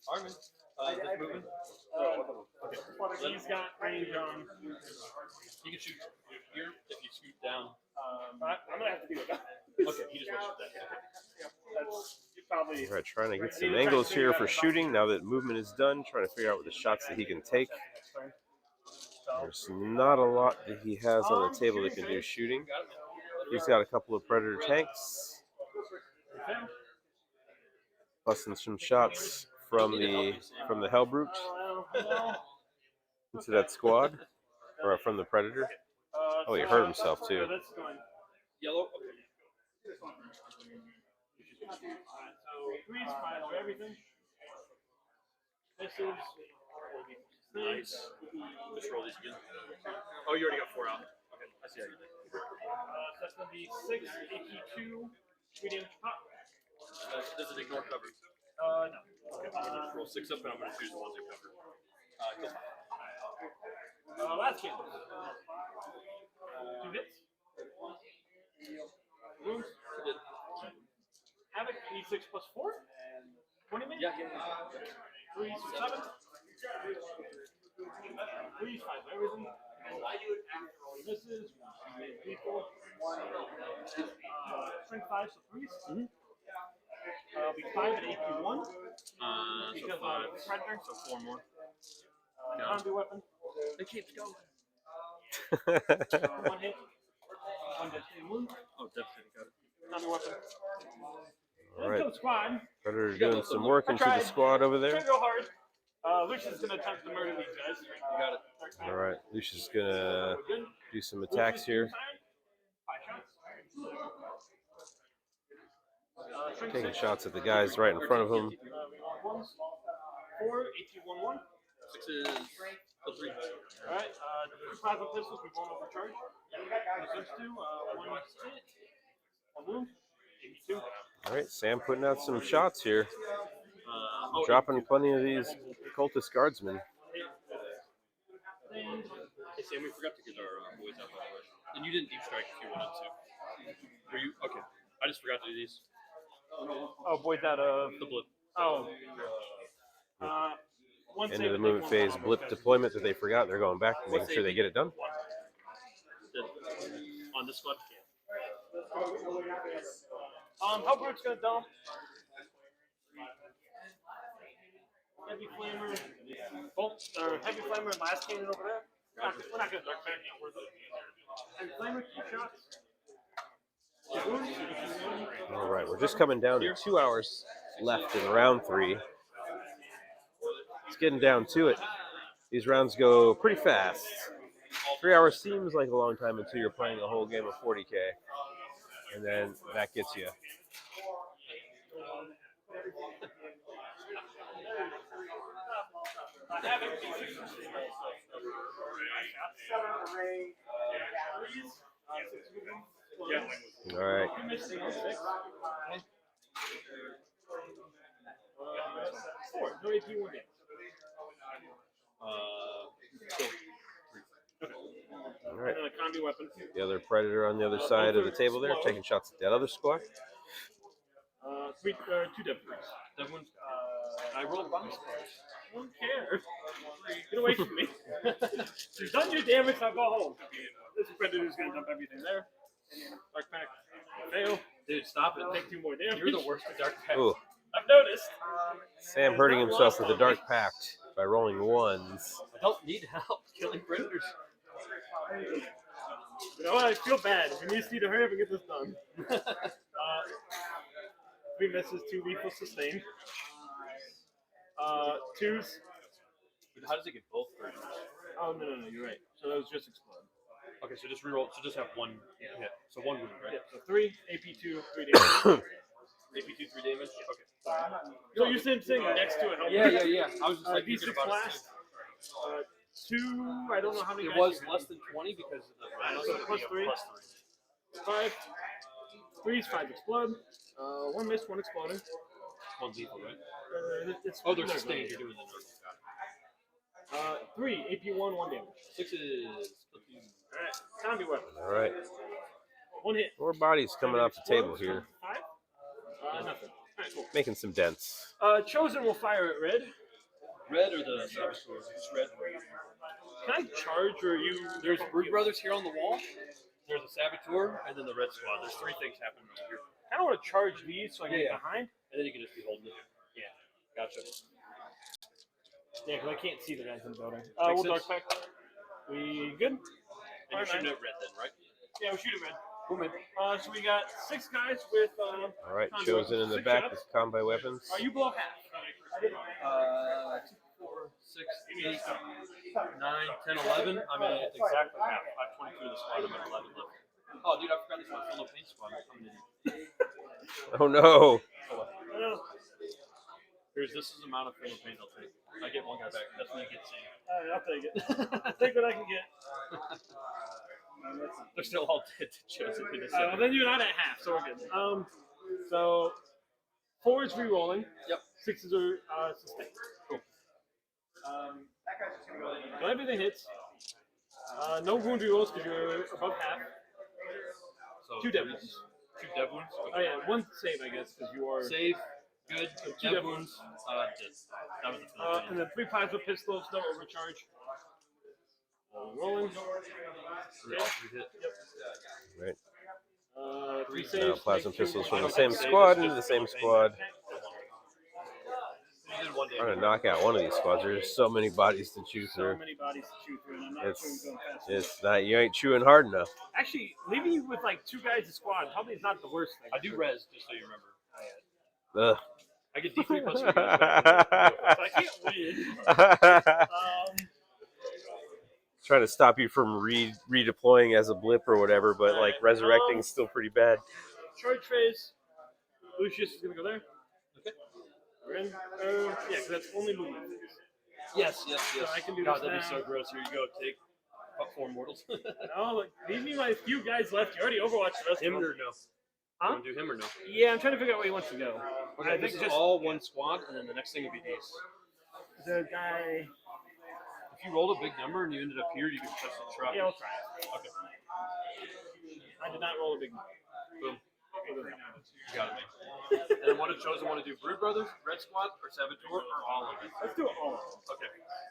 Armin, just moving. Okay. He's got range on. You can shoot here if you scoot down. I'm gonna have to do it. Okay, he just wants to shoot that. That's probably. All right, trying to get some angles here for shooting now that movement is done. Trying to figure out what the shots that he can take. There's not a lot that he has on the table that can do shooting. He's got a couple of Predator tanks. Busting some shots from the Hellbrute into that squad, or from the Predator. Oh, he hurt himself too. Yellow. So three's fine on everything. This is Nice. Just roll these again. Oh, you already got 4 out. Okay, I see how you did. so that's gonna be 6 AP2 3 damage pop. Does it ignore cover? No. Okay, I'm gonna just roll 6 up and I'm gonna choose the ones that cover. Last kill. 2 hits. Wounds. Havoc, E6 plus 4. 20 minutes? Yeah. 3, 7. 3, 5, everything. This is people. Strength 5, so 3s. Be 5 at AP1. So 5. Predator. So 4 more. Combi weapon. It keeps going. 1 hit. 1 devastating wound. Oh, devastating. Got it. Combi weapon. All right. Squad. Predator doing some work into the squad over there. Trying to go hard. Lucius is gonna attempt to murder these guys. You got it. All right, Lucius is gonna do some attacks here. 5 shots. Taking shots at the guys right in front of him. 4, AP11. 6 is still 3. Alright, 2 plasma pistols, we won't overcharge. Those 2, 1 hit. 1 wound. AP2. All right, Sam putting out some shots here. Dropping plenty of these cultist guardsmen. Hey Sam, we forgot to get our boys out by the way. And you didn't deep strike if you wanted to. Were you? Okay. I just forgot to do these. Oh, boys out of the blip. Oh. End of the movement phase blip deployment that they forgot. They're going back and making sure they get it done. On this squad? Hellbrute's gonna dump. Heavy flamer, bolt, or heavy flamer, and last cannon over there. We're not gonna dark back now. Heavy flamer, 2 shots. All right, we're just coming down to 2 hours left in round 3. It's getting down to it. These rounds go pretty fast. 3 hours seems like a long time until you're playing a whole game of 40K. And then that gets you. All right. 4, no AP1 hit. All right. And a combi weapon. The other Predator on the other side of the table there, taking shots at that other squad. 2 dev wounds. Dev wounds. I rolled bomb squads. I don't care. Get away from me. You've done your damage, now go home. This Predator's gonna dump everything there. Dark Pack. Fail. Dude, stop it. Take 2 more damage. You're the worst at Dark Pact. Ooh, I've noticed. Sam hurting himself with the Dark Pact by rolling 1s. I don't need help killing predators. You know what? I feel bad. We need to hurry up and get this done. 3 misses, 2 lethal sustained. 2s. How does it get both predators? Oh, no, you're right. So that was just explode. Okay, so just reroll. So just have 1 hit. So 1 wound, right? Yeah, so 3, AP2, 3 damage. AP2, 3 damage? Okay. So you're sitting next to it. Yeah. I was just like D6 thinking about blast. 2, I don't know how many it. guys It was you less than 20 because of the minus, So so plus 3. plus 5. 3's 5 explode. 1 miss, 1 exploding. 1 lethal, right? It's Oh, they're sustained. You're doing the normal. Got it. 3, AP1, 1 damage. 6s. Alright, combi weapon. All right. 1 hit. More bodies coming off the table here. 5? Nothing. Alright, cool. Making some dents. Chosen will fire at red. Red or the saboteur? Just red. Can I charge or you? There's Brood Brothers here on the wall. There's a saboteur and then the red squad. There's 3 things happening over here. I don't want to charge these so I can get Yeah. behind. And then you can just be holding it. Yeah. Gotcha. Yeah, because I can't see the guys in the building. Makes We'll dark sense. pack. We good? And you're shooting at red then, right? Yeah, we shoot at red. Cool, man. So we got 6 guys with. All right, combi Chosen in weapons. the 6 back shots. with combat weapons. You blow half. 2, 4, 6, 8, 9, 10, 11. I'm at exactly half. I have 22 of the squad. I'm at 11 left. Oh, dude, I forgot this one. Philippine squad. I'm an idiot. Oh no! This is the amount of Philippines I'll take. I get 1 guy back. That's when you get seen. Alright, I'll take it. Take what I can get. They're still all dead to Chosen. Well, then you're not at half, so we're good. So 4 is re-rolling. Yep. 6s are sustained. Cool. So everything hits. No wound re-rolls because you're above half. So 2 dev wounds. 2 dev wounds. Oh yeah, 1 save I guess because you are. Save. Good. 2 Dev wounds. Dead. That was the Philippine. And then 3 plasma pistols, no overcharge. Rolling. 3 hit. Right. 3 Now saves. plasma make 2 pistols from the more. same squad into the same squad. You did 1 I'm damage. gonna knock out one of these squads. There's so many bodies to chew So through. many bodies to chew through, and I'm not chewing It's going fast. it's not. You ain't chewing hard enough. Actually, leaving you with like 2 guys a squad probably is not the worst thing. I do res, just so you remember. Ugh. I get D3 plus 3. So I can't win. Trying to stop you from redeploying as a blip or whatever, but like resurrecting is still pretty bad. Charge phase. Lucius is gonna go there. Okay. We're in. Yeah, because that's only movement. Yes. So I can do God, this that'd be now. so gross. Here you go. Take 4 mortals. No, look, leave me my few guys left. You already overwatched the rest Him of them. or no? Huh? You want to do him or no? Yeah, I'm trying to figure out where he wants to go. Okay, I this think is just all 1 squad, and then the next thing would be these. the guy. If you rolled a big number and you ended up here, you can touch the truck. Yeah, I'll try it. Okay. I did not roll a big. Boom. You got it, man. And then what did Chosen want to do? Brood Brothers, Red Squad, or Saboteur, or all of it? Let's do it all. Okay.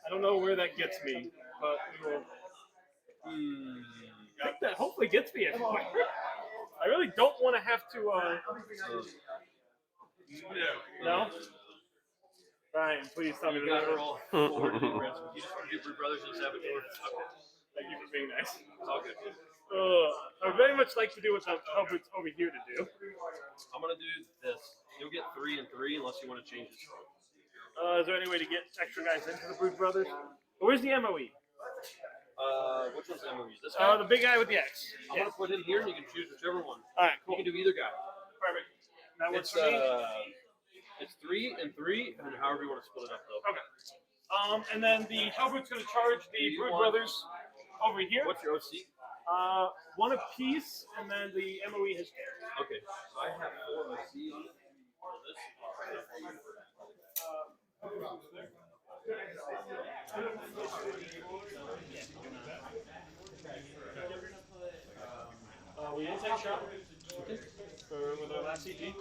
I don't know where that gets me, but we will. I think that hopefully gets me anywhere. I really don't want to have to. No. Ryan, please tell me You that. gotta roll 4 to do Red Squad. You just want to do Brood Brothers and Saboteur. Okay. Thank you for being nice. It's all good. I would very much like to do what the Hubbard's over here to do. I'm gonna do this. You'll get 3 and 3 unless you want to change it. Is there any way to get extra guys into the Brood Brothers? Where's the MOE? Which one's MOE? This guy? The big guy with the X. I'm gonna put him here, and you can choose whichever one. All right, cool. You can do either guy. Perfect. That works It's for me. it's 3 and 3, and then however you want to split it up though. Okay. And then the Hubbard's going to charge the You Brood want- Brothers over here. What's your OC? 1 apiece, and then the MOE has 2. Okay, so I have 4 OC for this. We didn't take a shot with our last CG.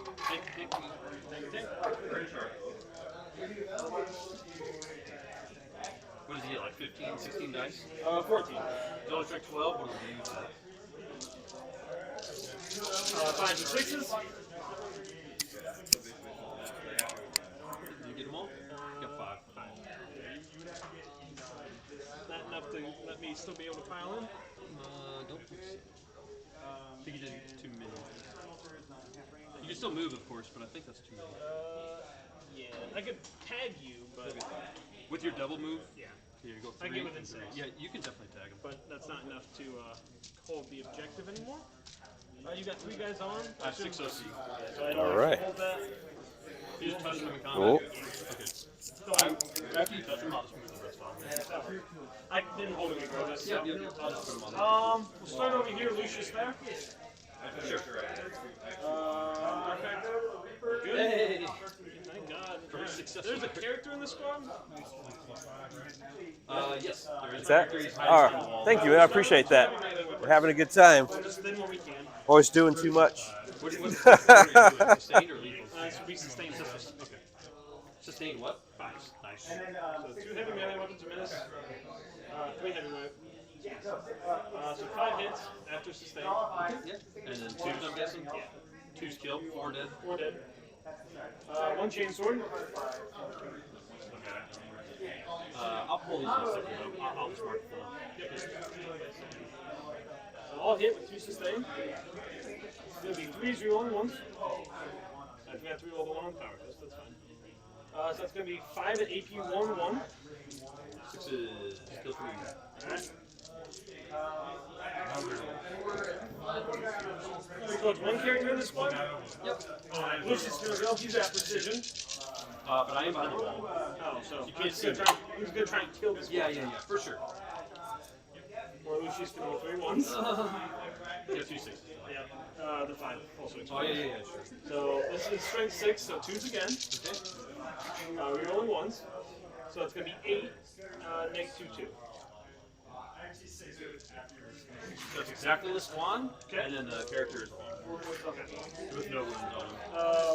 What is he at, like 15, 16 dice? 14. You only took 12, what does he use? 5s and 6s. Did you get them all? You got 5. Not enough to let me still be able to pile in. Don't think so. I think you did too many. You can still move, of course, but I think that's too many. Yeah, I could tag you, but with your double move. Yeah. Here you go. I 3 get within and 3. 6. Yeah, you can definitely tag them. But that's not enough to hold the objective anymore. You got 3 guys on. I have 6 OC. So I don't All have to right. hold that. You just touch them in combat. Cool. Okay. After you touch them, I'll just move the rest on. I didn't hold it regardless. Yeah, I'll just put them on. We'll start over here. Lucius there. Sure. Good. Hey. Thank God. Very successful. There's a character in the squad. Yes. There is. Is that? All right. Thank you. I appreciate that. We're having a good time. Just then when we can. Always doing too much. What are you doing? Sustained or lethal? It's be sustained. Okay. Sustained what? 5. Nice. So 2 heavy melee weapons a menace. 3 heavy melee. So 5 hits after sustain. Yeah. And then 2s, I'm guessing? Yeah. 2's killed, 4 dead. 4 dead. 1 chain sword. I'll pull these off. I'll just mark them. So all hit with 2 sustain. It's going to be 3s rerolling 1s. I forgot 3 roll the 1 on power test, that's fine. So that's going to be 5 at AP 1-1. 6s, kill 3. Alright. So it's 1 character in the squad? Yep. Lucius is going to go, he's at precision. But I am behind the wall. Oh, so you can't see. He's going to try and kill this Yeah, one. for sure. Or Lucius can roll 3 1s. You have 2 6s. Yeah, they're fine. Also Oh, yeah, sure. So this is strength 6, so 2s again. Okay. We're rolling 1s. So it's going to be 8, -2, 2. So it's exactly the swan, Okay. and then the character is Okay. with no wounds on him.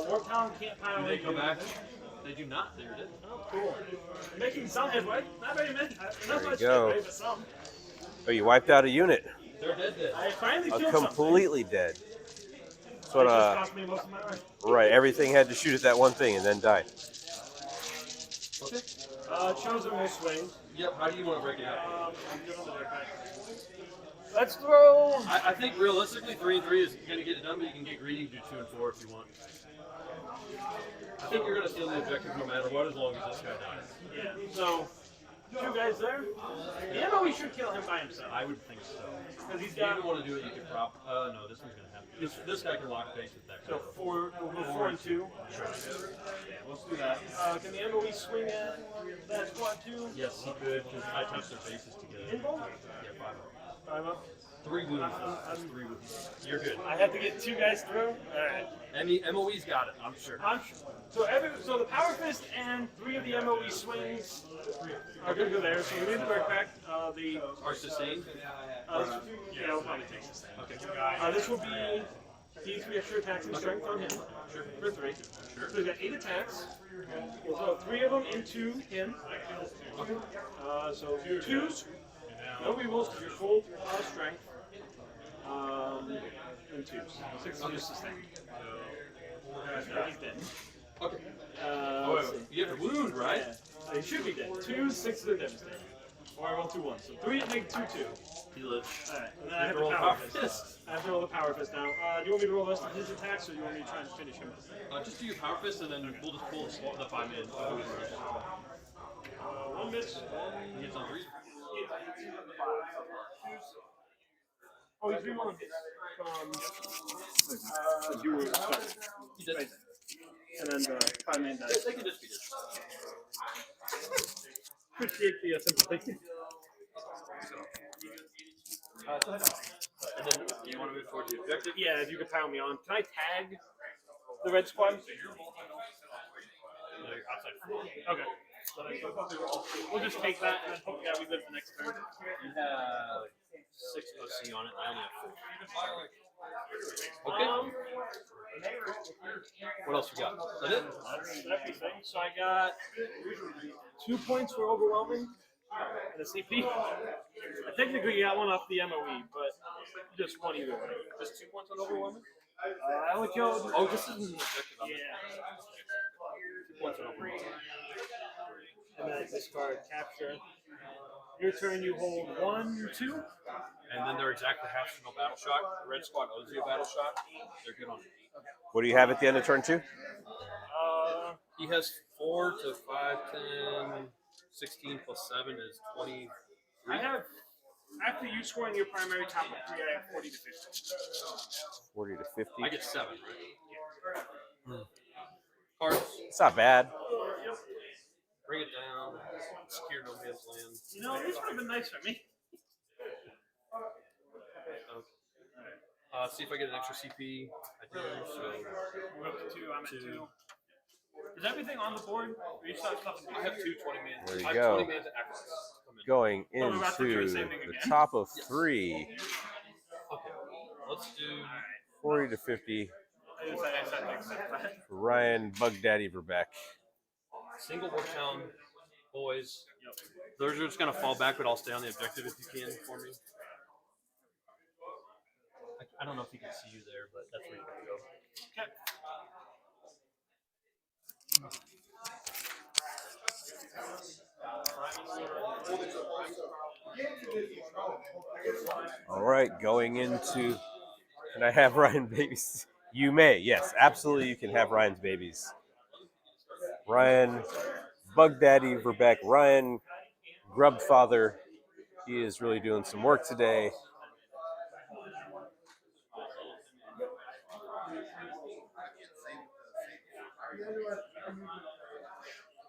Warp Town can't pile Do they in. go back? They do not. They're dead. Oh, cool. Making some headway. Not very many. Not much go. headway, but some. Oh, you wiped out a unit. They're dead. I finally killed Completely dead. That's something. what, It just cost me most of my life. right, everything had to shoot at that one thing and then die. Okay. Chosen will swing. Yep. How do you want to break it up? I'm good on the deck back. Let's throw. I think realistically 3 and 3 is going to get it done, but you can get greedy and do 2 and 4 if you want. I think you're going to steal the objective no matter what, as long as this guy dies. Yeah. So 2 guys there. Yeah, no, we should kill him by himself. I would think so. Because he's If you got. even want to do it, you could prop. No, this one's going to happen. This guy can lock base with that. So 4. We'll go 4 and 2. Sure. Yeah, let's do that. Can the MOE swing at that squad too? Yes, he could, because I touched their faces together. Involved? Yeah, 5 up. 5 up. 3 wounds. That's 3 wounds. You're good. I have to get 2 guys through. All right. MOE's got it, I'm sure. So the Power Fist and 3 of the MOE swings are going to go there. So we need the break back. The Are sustained? yeah, we'll probably take sustain. Okay. This will be D3 extra attacks and strength on him. Sure. For 3. Sure. So he's got 8 attacks. We'll throw 3 of them into him. So 2s. No rerolls because you're full strength. And 2s. 6 is just sustain. He's dead. Okay. Let's see. You have a wound, right? Yeah. He should be dead. 2s, 6s are devastated. Or I roll 2 1s. So 3 make 2 2. He lives. Alright, and then I have to roll the Power Fist. I have to roll the Power Fist now. Do you want me to roll the rest of his attacks, or do you want me to try and finish him? Just do your Power Fist, and then we'll just pull the 5 in. 1 miss. He hits on 3. Oh, he's re-rolling his. You were sorry. He did. And then 5 main dice. They can just be good. Appreciate the sympathy. And then you want to move towards the objective? Yeah, if you could pile me on. Can I tag the red squad? Okay. So we'll just take that and then hope we live the next turn. You have 6 OC on it, I only have 4. Okay. What else you got? Is that it? That's everything. So I got 2 points for overwhelming and a CP. I technically got 1 off the MOE, but Just one either way. Just 2 points on overwhelming? I would go. Oh, this isn't an objective. Yeah. 2 points on overwhelming. And then I discard capture. Your turn, you hold 1, 2. And then they're exactly half to no battle shot. The red squad owes you a battle shot. They're good on 8. What do you have at the end of turn 2? He has 4 to 5, 10, 16 plus 7 is 20. I have, after you scoring your primary top of 3, I have 40 to 50. 40 to 50. I get 7, right? Cards. It's not bad. Bring it down. Secure no man's land. You know, this would have been nice for me. See if I get an extra CP. I do. So we're up to 2. I'm at 2. Is everything on the board? Or you still have stuff in I have 2 20 man. There you I have go. 20 man to act. Going into the top of 3. Okay. Let's do 40 to 50. For Ryan Bug Daddy Verbeck. Single Wartown boys. Those are just gonna fall back, but I'll stay on the objective if you can for me. I don't know if you can see you there, but that's where you're gonna go. Okay. All right, going into. Can I have Ryan babies? You may, yes, absolutely. You can have Ryan's babies. Ryan, Bug Daddy Verbeck, Ryan, Grub Father. He is really doing some work today.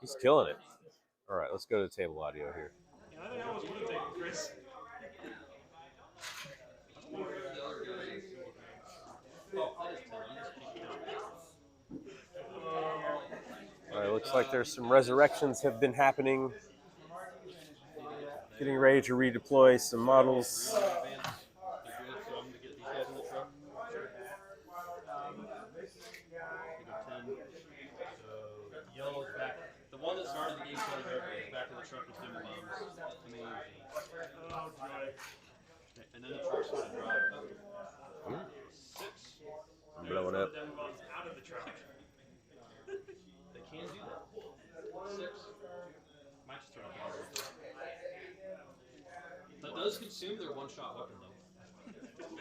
He's killing it. All right, let's go to the table audio here. Yeah, I think I was going to take it, Chris. All right, looks like there's some resurrections have been happening. Getting ready to redeploy some models. Yellow's back. The one that started the game is back in the truck with them bombs. Amazing. Oh, joy. And then the truck's going to drive. 6. I'm blowing up. Out of the truck. They can do that. 6. Might just turn off. That does consume their one-shot weapon, though.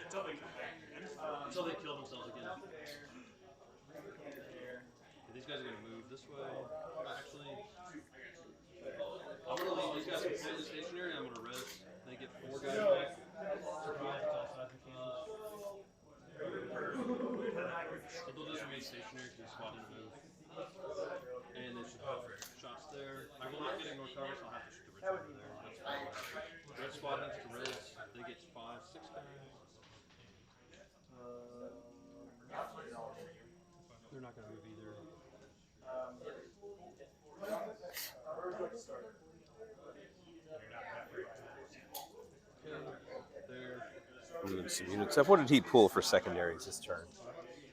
Until they come back again. Until they kill themselves again. These guys are going to move this way. Actually, I'm going to leave these guys completely stationary. I'm going to res. They get 4 guys back. Surprise, all sides of cannons. So they'll just remain stationary because they squad into move. And they should have shots there. I will not get ignore cover, so I'll have to shoot the red squad there. That's fine. Red squad needs to res. They get 5, 6 guys. They're not going to move either. Moving some units up. What did he pull for secondaries this turn? These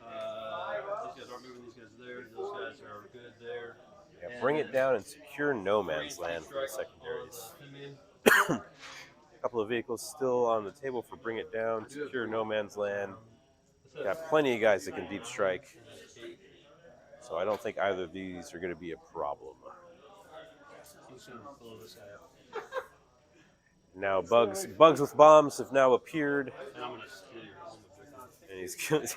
guys aren't moving. These guys are there. Those guys are good there. Yeah, bring it down and secure no man's land for the secondaries. A couple of vehicles still on the table for bring it down, secure no man's land. Got plenty of guys that can deep strike. So I don't think either of these are going to be a problem. Now bugs with bombs have now appeared. And he's going to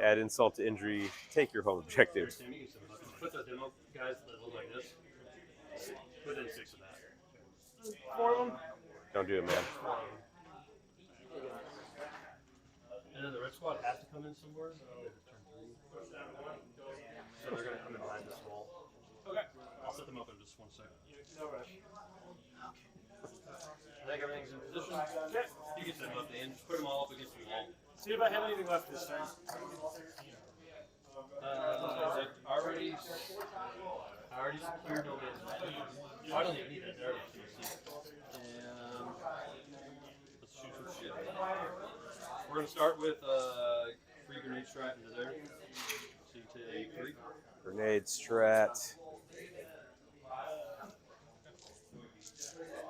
add insult to injury. Take your home objective. Put the demo guys that look like this. Within 6 of that. 4 of them. Don't do it, man. And then the red squad has to come in somewhere. So they're going to come in behind this wall. Okay. I'll set them up in just 1 second. No rush. I think everything's in position. Okay. You can set them up at the end. Just put them all up against the wall. See if I have anything left this turn. I already secured no man's land. I don't even need that. They're already secured. And let's shoot some shit. We're going to start with free grenade strat into there. So you take 3. Grenade strat.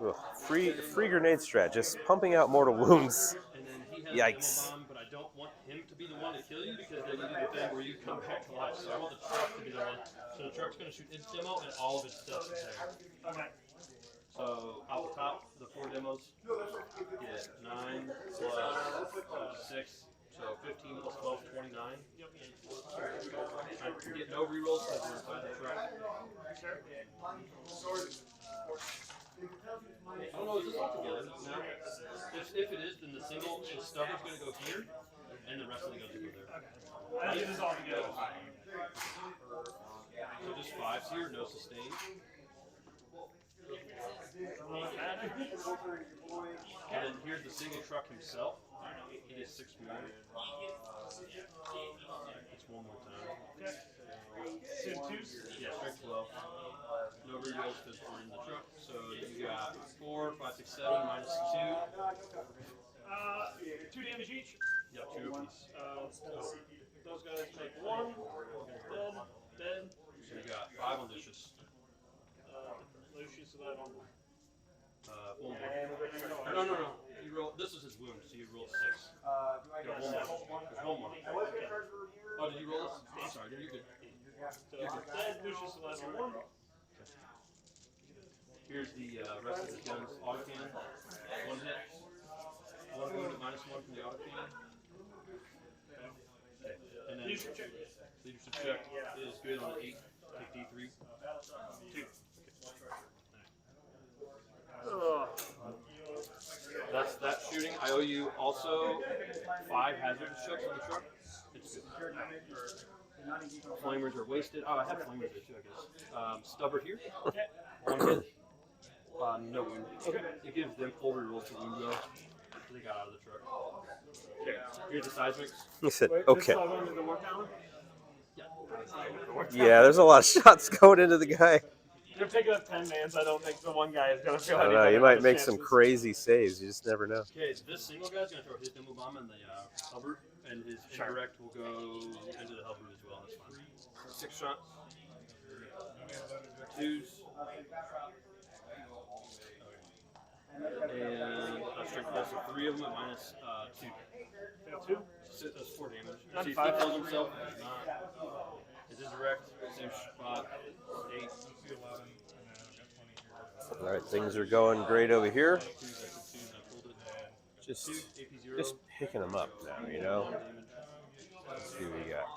Ugh, free grenade strat. Just pumping out mortal wounds has Yikes. a demo bomb, but I don't want him to be the one to kill you because then you do the thing where you come back to life. So I want the truck to be the one. So the truck's going to shoot its demo and all of its stuff is there. Okay. So off the top, the 4 demos get 9 plus 6, so 15 plus 12, 29. Yep. You get no rerolls because we're inside the truck. Oh no, is this all together? No. If it is, then the single, the stubborn's going to go here, and the rest of the guns go there. Okay. I think this is all together. So just 5s here, no sustain. And then here's the single truck himself. He gets 6 more. It's 1 more time. Two twos? Yeah, straight 12. No rerolls because we're in the truck. So you got 4, 5, 6, 7, minus 2 damage each.2. Yeah, 2 apiece. Those guys take 1. Dead. So you got 5 on Lucius. Lucius, so that on 1. 1 more. No. You roll. This is his wound, so you roll 6. You got 1 more. There's 1 more. Oh, did you roll this? I'm sorry, you're good. So dead. Lucius, so that's on 1. Here's the rest of the guns. Auto cannon. 1 hit. 1 wound at -1 from the auto cannon. And then leadership check is good on an 8. Take D3. 2. That's that shooting. I owe you also 5 hazardous checks on the truck. It's good. Flamers are wasted. Oh, I have flamers there too, I guess. Stubborn here. 1 hit. No wound. Okay. It gives them full rerolls to wound though. So they got out of the truck. Okay. Here's the seismics. He said, okay. Yeah. Yeah, there's a lot of shots going into the guy. They're picking up 10 mans. I don't think the one guy is going to feel I don't know. You might make some crazy saves. You just never know. Okay, this single guy's going to throw his demo bomb in the Hubbard, and his indirect will go into the Hubbard as well. That's fine. 6 shots. 2s. And a strength test of 3 of them at -2. 2? So that's 4 damage. Not See if 5. he kills himself. He's not. Is indirect. Same spot. 8. All right, things are going great over here. Just picking them up now, you know. Let's see what we got.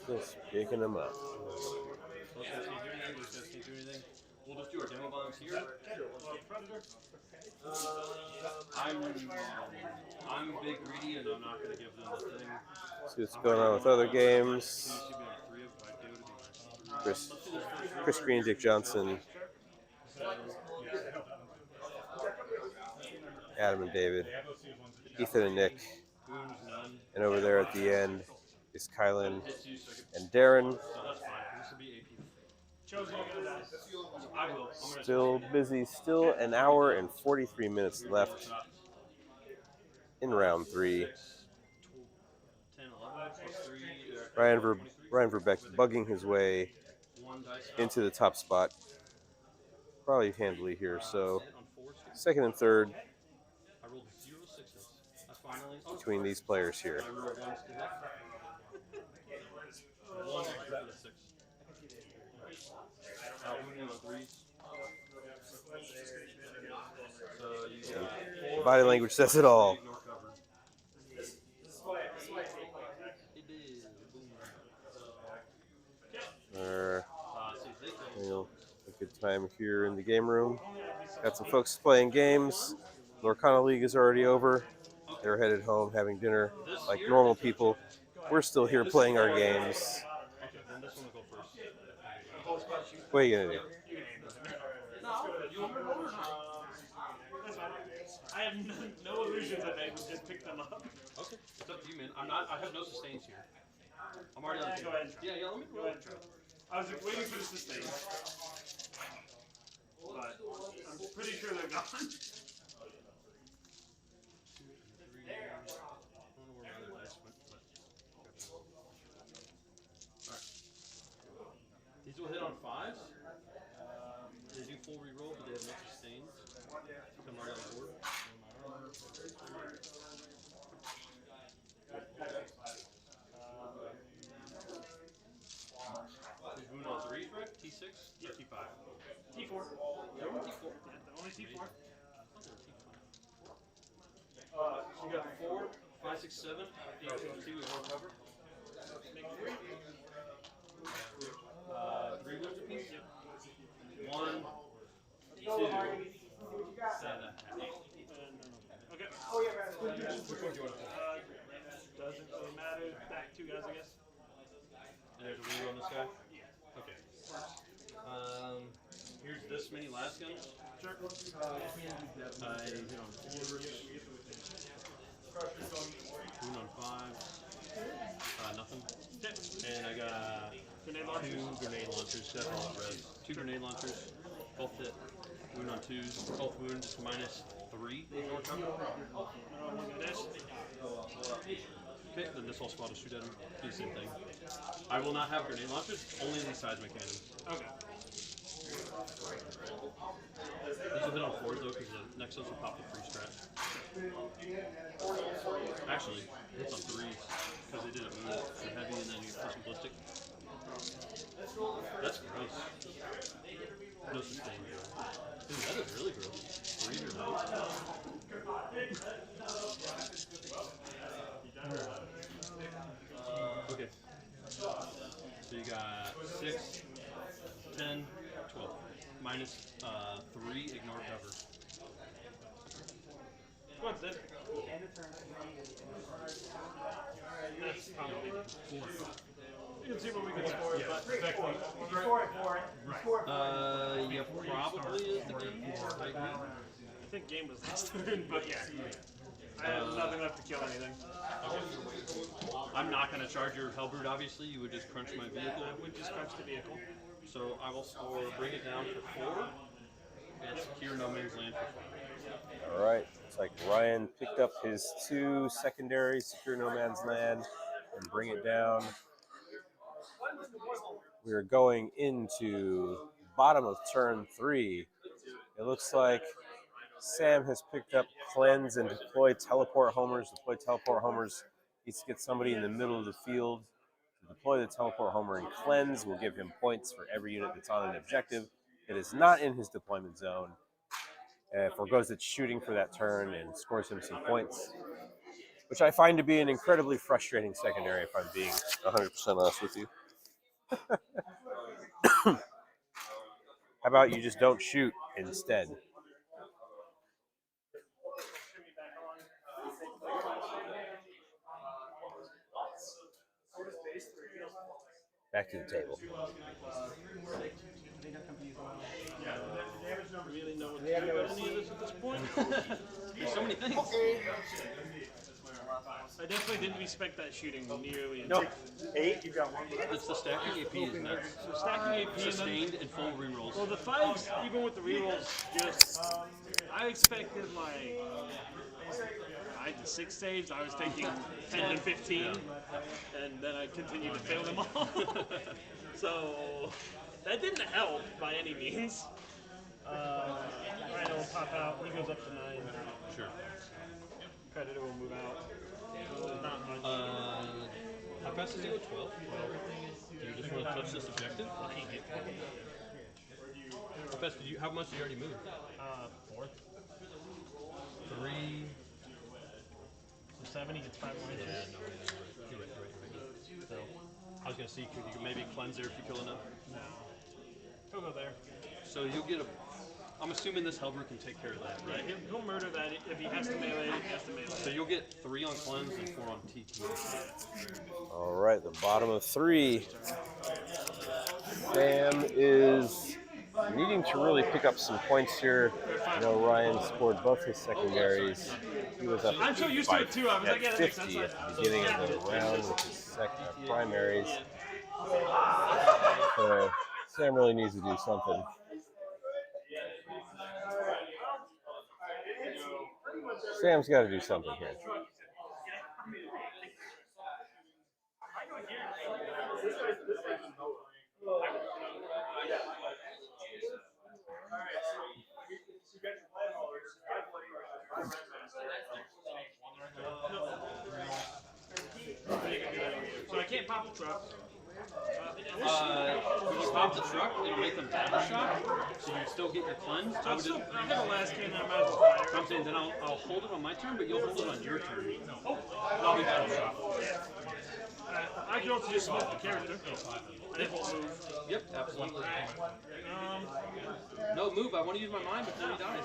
Just picking them up. Those guys can't do anything. Those guys can't do anything. We'll just do our demo bombs here. I'm big greedy and I'm not going to give them the thing. See what's going on with other games. Chris Green, Dick Johnson, Adam and David, Ethan and Nick, and over there at the end is Kylan and Darren. Still busy, still an hour and 43 minutes left in round 3. Ryan Verbeck bugging his way into the top spot. Probably handily here, so second and third between these players here. Body language says it all. A good time here in the game room. Got some folks playing games. Lorcana League is already over. They're headed home having dinner like normal people. We're still here playing our games. What are you gonna do? I have no illusions that they would just pick them up. Okay, it's up to you, man. I have no sustains here. I'm already on the Go ahead. Yeah, let me Go ahead. I was waiting for the sustain. But I'm pretty sure they're gone. 2, 3. I don't know where my other dice went, but. Alright. These will hit on 5s. They do full reroll, but they have no sustains. I'm already on the board. T6, or T5? T4. T4. Yeah, the only T4. So you got 4, 5, 6, 7, 8, 2 is one cover. Make 3. 3 wounds apiece? Yep. 1, 2, and a half. Okay. Which one do you want to pull? Doesn't really matter. Back 2 guys, I guess. And there's a reroll on this guy? Okay. Here's this many last guns. Sure. I hit on 4s. Wound on 5. Nothing. And I got Grenade 2 launchers. grenade launchers. That's all it res. 2 grenade launchers. Both hit. Wound on 2s. Both wounds -3. Ignore cover. Okay, then this whole squad will shoot at him. Do the same thing. I will not have grenade launchers, only the seismic cannons. Okay. These will hit on 4s though, because the next ones will pop the 3 strat. Actually, hits on 3s, because they didn't move. They're heavy and then you get some ballistic. That's gross. No sustain. Dude, that is really gross. 3 or no. Okay. So you got 6, 10, 12. -3, ignore cover. What's this? That's probably. You can see what we can score, Yeah. but effectively. You score it for it. You score it for it. Yeah, probably is the game. I agree. I think game was last turn, but yeah. I have nothing left to kill anything. I'm not going to charge your Hellbrood, obviously. You would just crunch my vehicle. I would just crunch the vehicle. So I will score, bring it down for 4, and secure no man's land for 5. All right. It's like Ryan picked up his 2 secondaries, secure no man's land, and bring it down. We are going into bottom of turn 3. It looks like Sam has picked up cleanse and deploy teleport homers. Deploy teleport homers needs to get somebody in the middle of the field. To deploy the teleport homer and cleanse will give him points for every unit that's on an objective. It is not in his deployment zone. Forgoes its shooting for that turn and scores him some points, which I find to be an incredibly frustrating secondary if I'm being 100% honest with you. How about you just don't shoot instead? Back to the table. Really know what to do about any of this at this point. There's so many things. I definitely didn't expect that shooting nearly. No. 8, you got 1. It's the stacking AP, isn't it? So stacking AP Sustained and full rerolls. Well, the 5s, even with the rerolls, just I expected like 5 to 6 saves. I was taking 10 to 15, and then I continued to fail them all. So that didn't help by any means. Rhino will pop out. He goes up to 9. Sure. Predator will move out. Not much. How fast does he go? 12? Do you just want to touch this objective? How fast did you? How much did you already move? 4. 3. So 7, he gets 5 more inches. Yeah, no, you're right. So, I was gonna see, could you maybe cleanse there if you kill enough? No. He'll go there. So you'll get a. I'm assuming this Hellbrood can take care of that, right? Yeah, he'll murder that if he has to melee. He has to melee. So you'll get 3 on cleanse and 4 on TT. All right, the bottom of 3. Sam is needing to really pick up some points here. I know Ryan scored both his secondaries. He was up I'm so used to it too. I was like, yeah, that makes 50 sense. at the beginning of the round with his primaries. So Sam really needs to do something. Sam's got to do something here. So I can't pop the truck. When you off the truck, it'll make them battle shock, so you still get your cleanse. I would just, I have a last cannon, I might as well fire. I'm saying then I'll hold it on my turn, but you'll hold it on your turn. Oh, I'll be battle shock. I can also just smoke the character. And it won't move. Yep, absolutely. No move. I want to use my mind before he dies.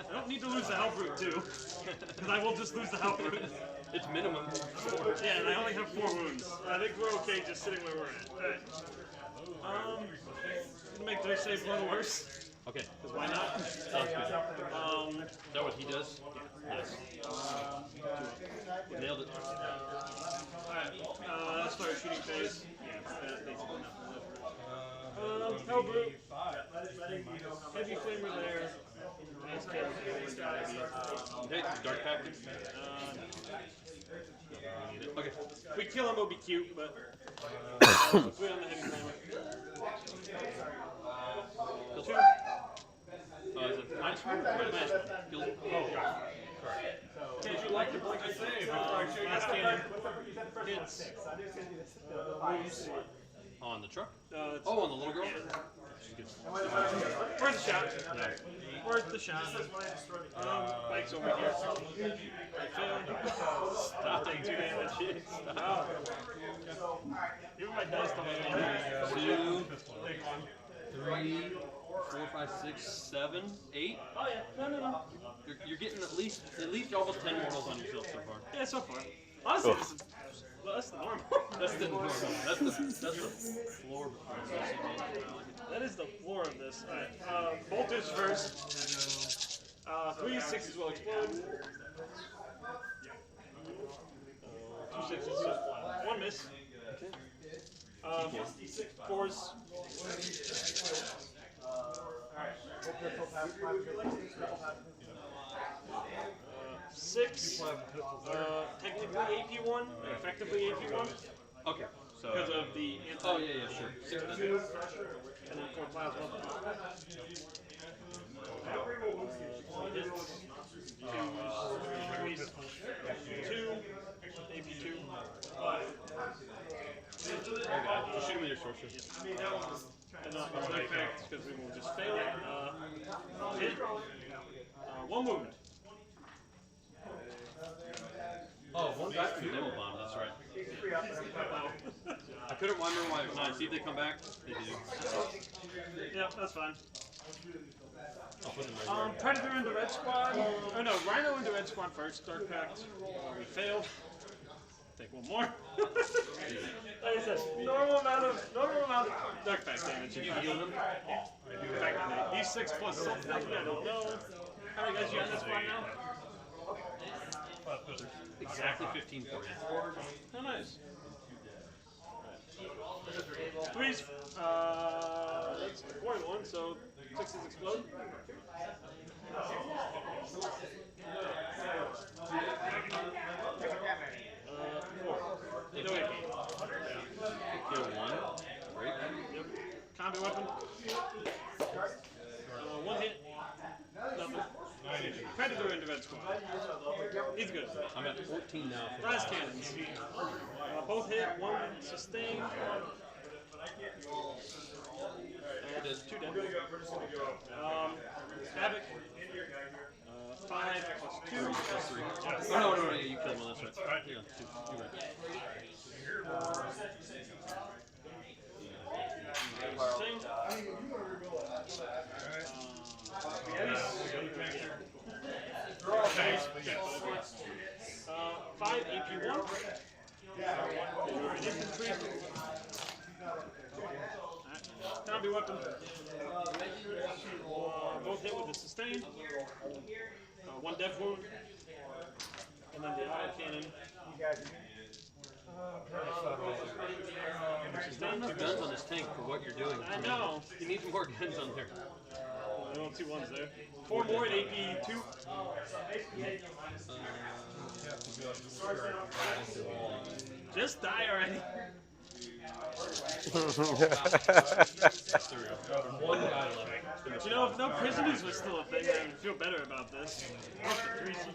I don't need to lose the health root too, because I will just lose the health root. It's minimum. Yeah, and I only have 4 wounds. I think we're okay just sitting where we're at. Alright. Gonna make their save a little worse. Okay. Because why not? Sounds good. Is that what he does? Yes. Nailed it. Alright. Let's start shooting phase. Yeah, Hellbrute. Heavy flamer there. Okay, dark pact. Okay. If we kill him, it'll be cute, but if we on the heavy flamer. Kill 2. Is it -1? Minus 1. Kill. Would you like to blink a save? Last cannon hits. Moves. On the truck? Oh, on the little girl? Worth the shot. No. Worth the shot. Mike's over here. I failed. Stop taking 2 damage. Stop. Even my dice don't 2, 3, 4, 5, 6, 7, 8. Oh yeah, no. You're getting at least almost 10 mortals on yourself so far. Yeah, so far. Honestly, that's the norm. That's the norm. That's the floor. That is the floor of this. Alright, voltage first. 3 6s will explode. 2 6s. 1 miss. 4s. 6. Technically AP1, effectively AP1. Okay. So. Because of the anti. Oh yeah, sure. 6 2, and then 4 plasma. Hits. 2, AP2. Okay, just shoot him with your sorcerer. And it's no effect because we will just fail it. Hit. 1 movement. Oh, 1 guy's from Devil Bomb, that's right. I couldn't remember why it was 9. See if they come back. They do. Yeah, that's fine. I'll put them right there. Predator into Red Squad. Oh no, Rhino into Red Squad first. Dark Pact. We failed. Take 1 more. Like I said, normal amount of Dark Pact damage. You heal them? Effectively. D6 plus something, I don't know. How many guys you on this squad now? Exactly 15 for you. Oh, nice. 3s, that's 4 and 1, so 6s explode. 4. No AP. Kill 1. Break. Yep. Combat weapon. 1 hit. Nothing. Predator into Red Squad. He's good. I'm at 14 now. Blast cannons. Both hit, 1 sustain. And 2 dead. Havoc. 5 plus 2 plus 3. Oh, no, yeah, you killed 1, that's right. Yeah, 2. You're right. Five AP1. Infantry. Combi weapon. Both hit with a sustain. 1 death wound. And then the auto cannon. Sustain. 2 guns on this tank for what you're doing. I know. You need more guns on there. There are 2 1s there. 4 more at AP2. Just die already. One guy left. But you know, if no prisoners was still a thing, I would feel better about this.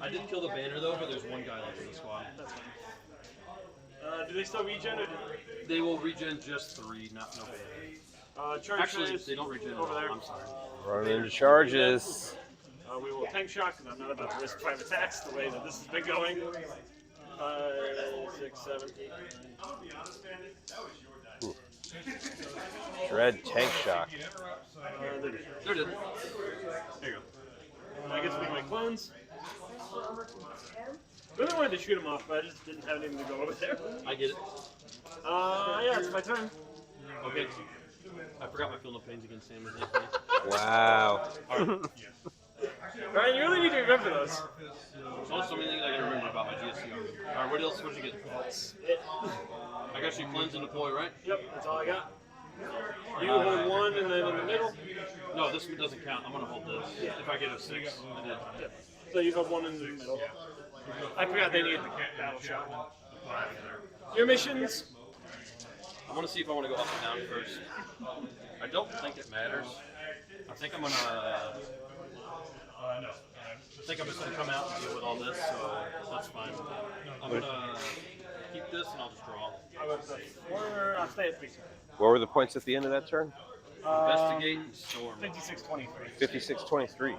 I did kill the banner though, but there's 1 guy left in the squad. That's fine. Do they still regen or They will regen just 3, not no. charge Actually, phase they don't regen over there? I'm sorry. Running into charges. We will tank shock because I'm not about to risk 5 attacks the way that this has been going. 5, 6, 7, 8, 9. Dread tank shock. They're dead. There you go. I get to make my clones. Really wanted to shoot him off, but I just didn't have anything to go over there. I get it. Yeah, it's my turn. Okay. I forgot my feel no pains against Sam. Wow. Ryan, you really need to remember those. Also, so many things I gotta remember about my GSC army. Alright, what else? What'd you get? I got you cleanse and deploy, right? Yep, that's all I got. You hold 1 and then in the middle. No, this one doesn't count. I'm gonna hold this. If I get a 6, I did. Yep. So you hold 1 in the middle. I forgot they needed the battle shot. Your missions. I want to see if I want to go up and down first. I don't think it matters. I think I'm gonna just gonna come out and deal with all this, so that's fine. I'm gonna keep this and I'll just draw. I'll stay at 3. What were the points at the end of that turn? Investigate and storm. 56-23. 56-23.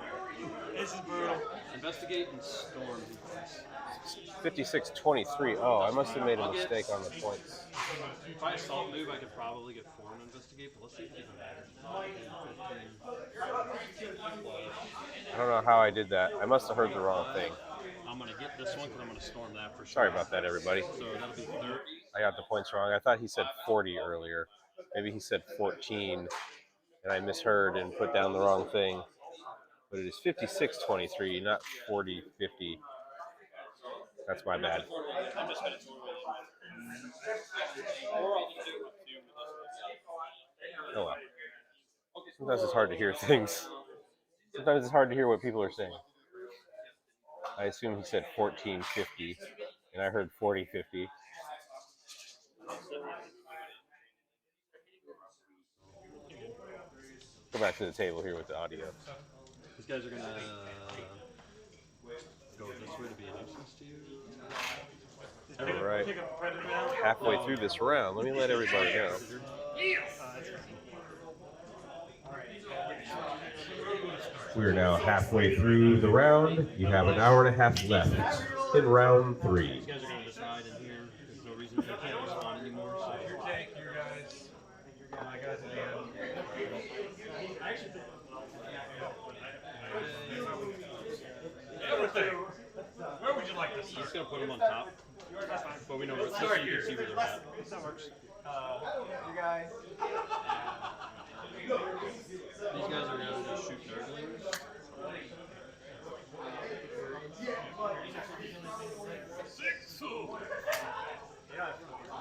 This is brutal. Investigate and storm. 56-23. Oh, I must have made a mistake on the points. If I assault move, I could probably get 4 and investigate, but let's see if it even matters. I don't know how I did that. I must have heard the wrong thing. I'm going to get this one because I'm going to storm that for sure. Sorry about that, everybody. So that'll be 30. I got the points wrong. I thought he said 40 earlier. Maybe he said 14, and I misheard and put down the wrong thing. But it is 56-23, not 40-50. That's my bad. Oh well. Sometimes it's hard to hear things. Sometimes it's hard to hear what people are saying. I assume he said 14-50, and I heard 40-50. Go back to the table here with the audio. These guys are going to go this way to be a nuisance to you. All right. Halfway through this round, let me let everybody know. We are now halfway through the round. You have an hour and a half left in round 3. These guys are going to decide in here. There's no reason they can't respond anymore. So. Your tank, your guys. My guys at the end. Where would you like this? He's going to put them on top. But we know where, so you can see where they're at. That works. You guys. These guys are going to just shoot nerdlings.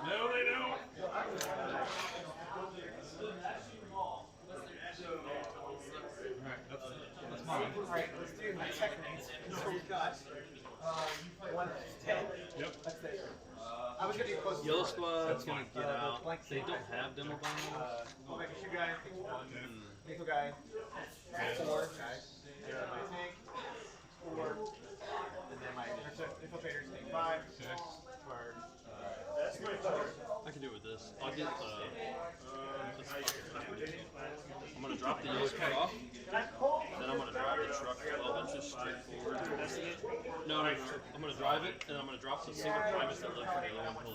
No, they don't. That's mine. Alright, let's do my techniques. So we've got 1 to 10. Yep. That's it. I was going to get close to Yellow squad's going to get out. They don't have demo bombs. I'll make a shoe guy. Takes 1. Lethal guy. 4. My tank. 4. And then my infiltrators take 5. 6. I can do it with this. I'll get I'm going to drop the yellow squad off. Then I'm going to drop the truck 12 inches straight forward. No. I'm going to drive it, and I'm going to drop the single primus that left for the other one.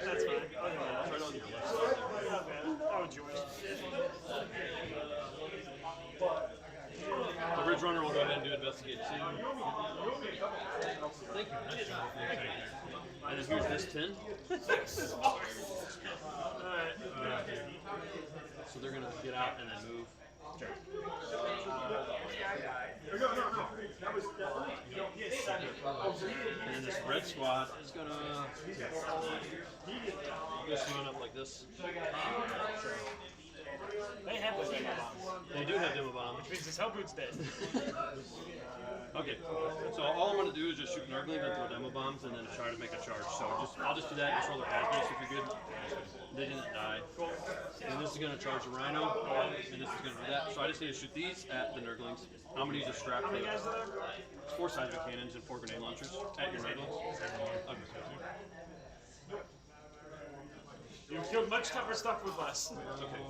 That's fine. Right on your left side there. I'll enjoy it. The Ridge Runner will go ahead and do investigate too. Thank you. Nice job. And then here's this 10. So they're going to get out and then move. And then this red squad is going to just run up like this. They have the demo bombs. They do have demo bombs. Which means this Hellboot's dead. Okay, so all I'm going to do is just shoot Nurgling and throw demo bombs and then try to make a charge. So I'll just do that, just roll the pathways if you're good. They didn't die. And this is going to charge the Rhino, and this is going to do that. So I just need to shoot these at the Nurglings. I'm going to use a strap for those. It's 4 seismic cannons and 4 grenade launchers at your Nurglings. Okay. You've killed much tougher stuff with less. Okay.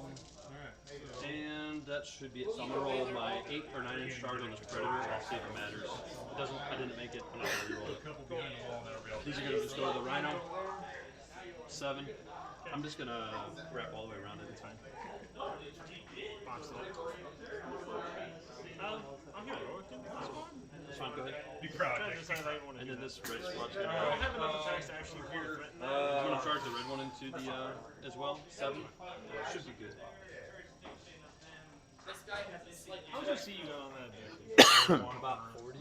And that should be it. So I'm gonna roll my 8 or 9 inch charge on this predator. I'll see if it matters. It doesn't. I didn't make it. I'm not gonna reroll it. These are gonna just go to the Rhino. 7. I'm just gonna wrap all the way around it. It's fine. Box it up. I'm here. That's fine. Go ahead. Be proud. And then this red squad's gonna I don't have go. enough attacks to actually hear. I'm gonna charge the red one into the as well. 7. Should be good. How much see you on that? About 40.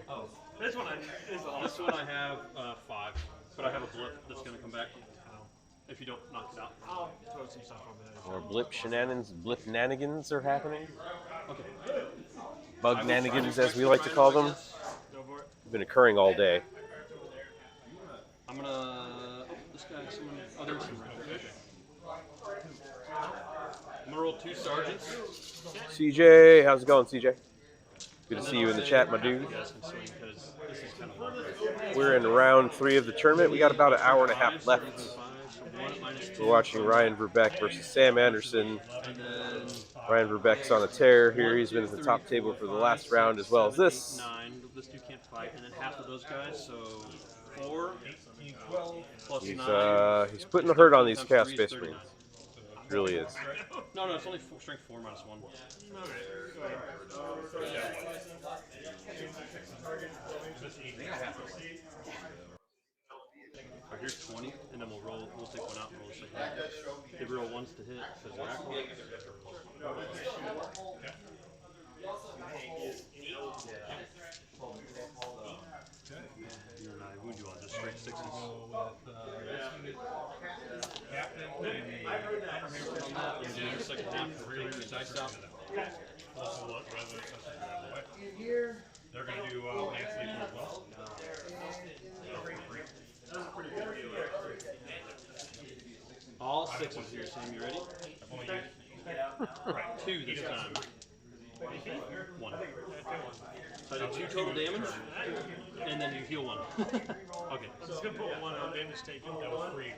Oh, this one is awesome. This one I have 5, but I have a blip that's gonna come back if you don't knock it out. I'll throw some stuff over there. Or blip nanigans are happening. Okay. Bug nanigans, as we like to call them, have been occurring all day. I'm gonna. Oh, this guy. Someone. Oh, there's some right there. I'm gonna roll 2 sergeants. CJ, how's it going, CJ? Good to see you in the chat, my dude. We're in round 3 of the tournament. We got about an hour and a half left. We're watching Ryan Verbeek versus Sam Anderson. Ryan Verbeek's on a tear here. He's been at the top table for the last round as well as this. 9. This dude can't fight, and then half of those guys. So 4, 12, +9. He's putting the hurt on these Chaos Space Marines. Really is. No, it's only strength 4 -1. Alright, here's 20, and then we'll roll. We'll take one out and roll a second. They roll 1s to hit because they're active. You and I wound you on just straight 6s. You do your second half, take your dice out. They're going to do Lance Lethal as well. All 6s here, Sam. You ready? 2 this time. 1. So I did 2 total damage, and then you heal 1. Okay. I'm just gonna put 1 on damage taken. That was free.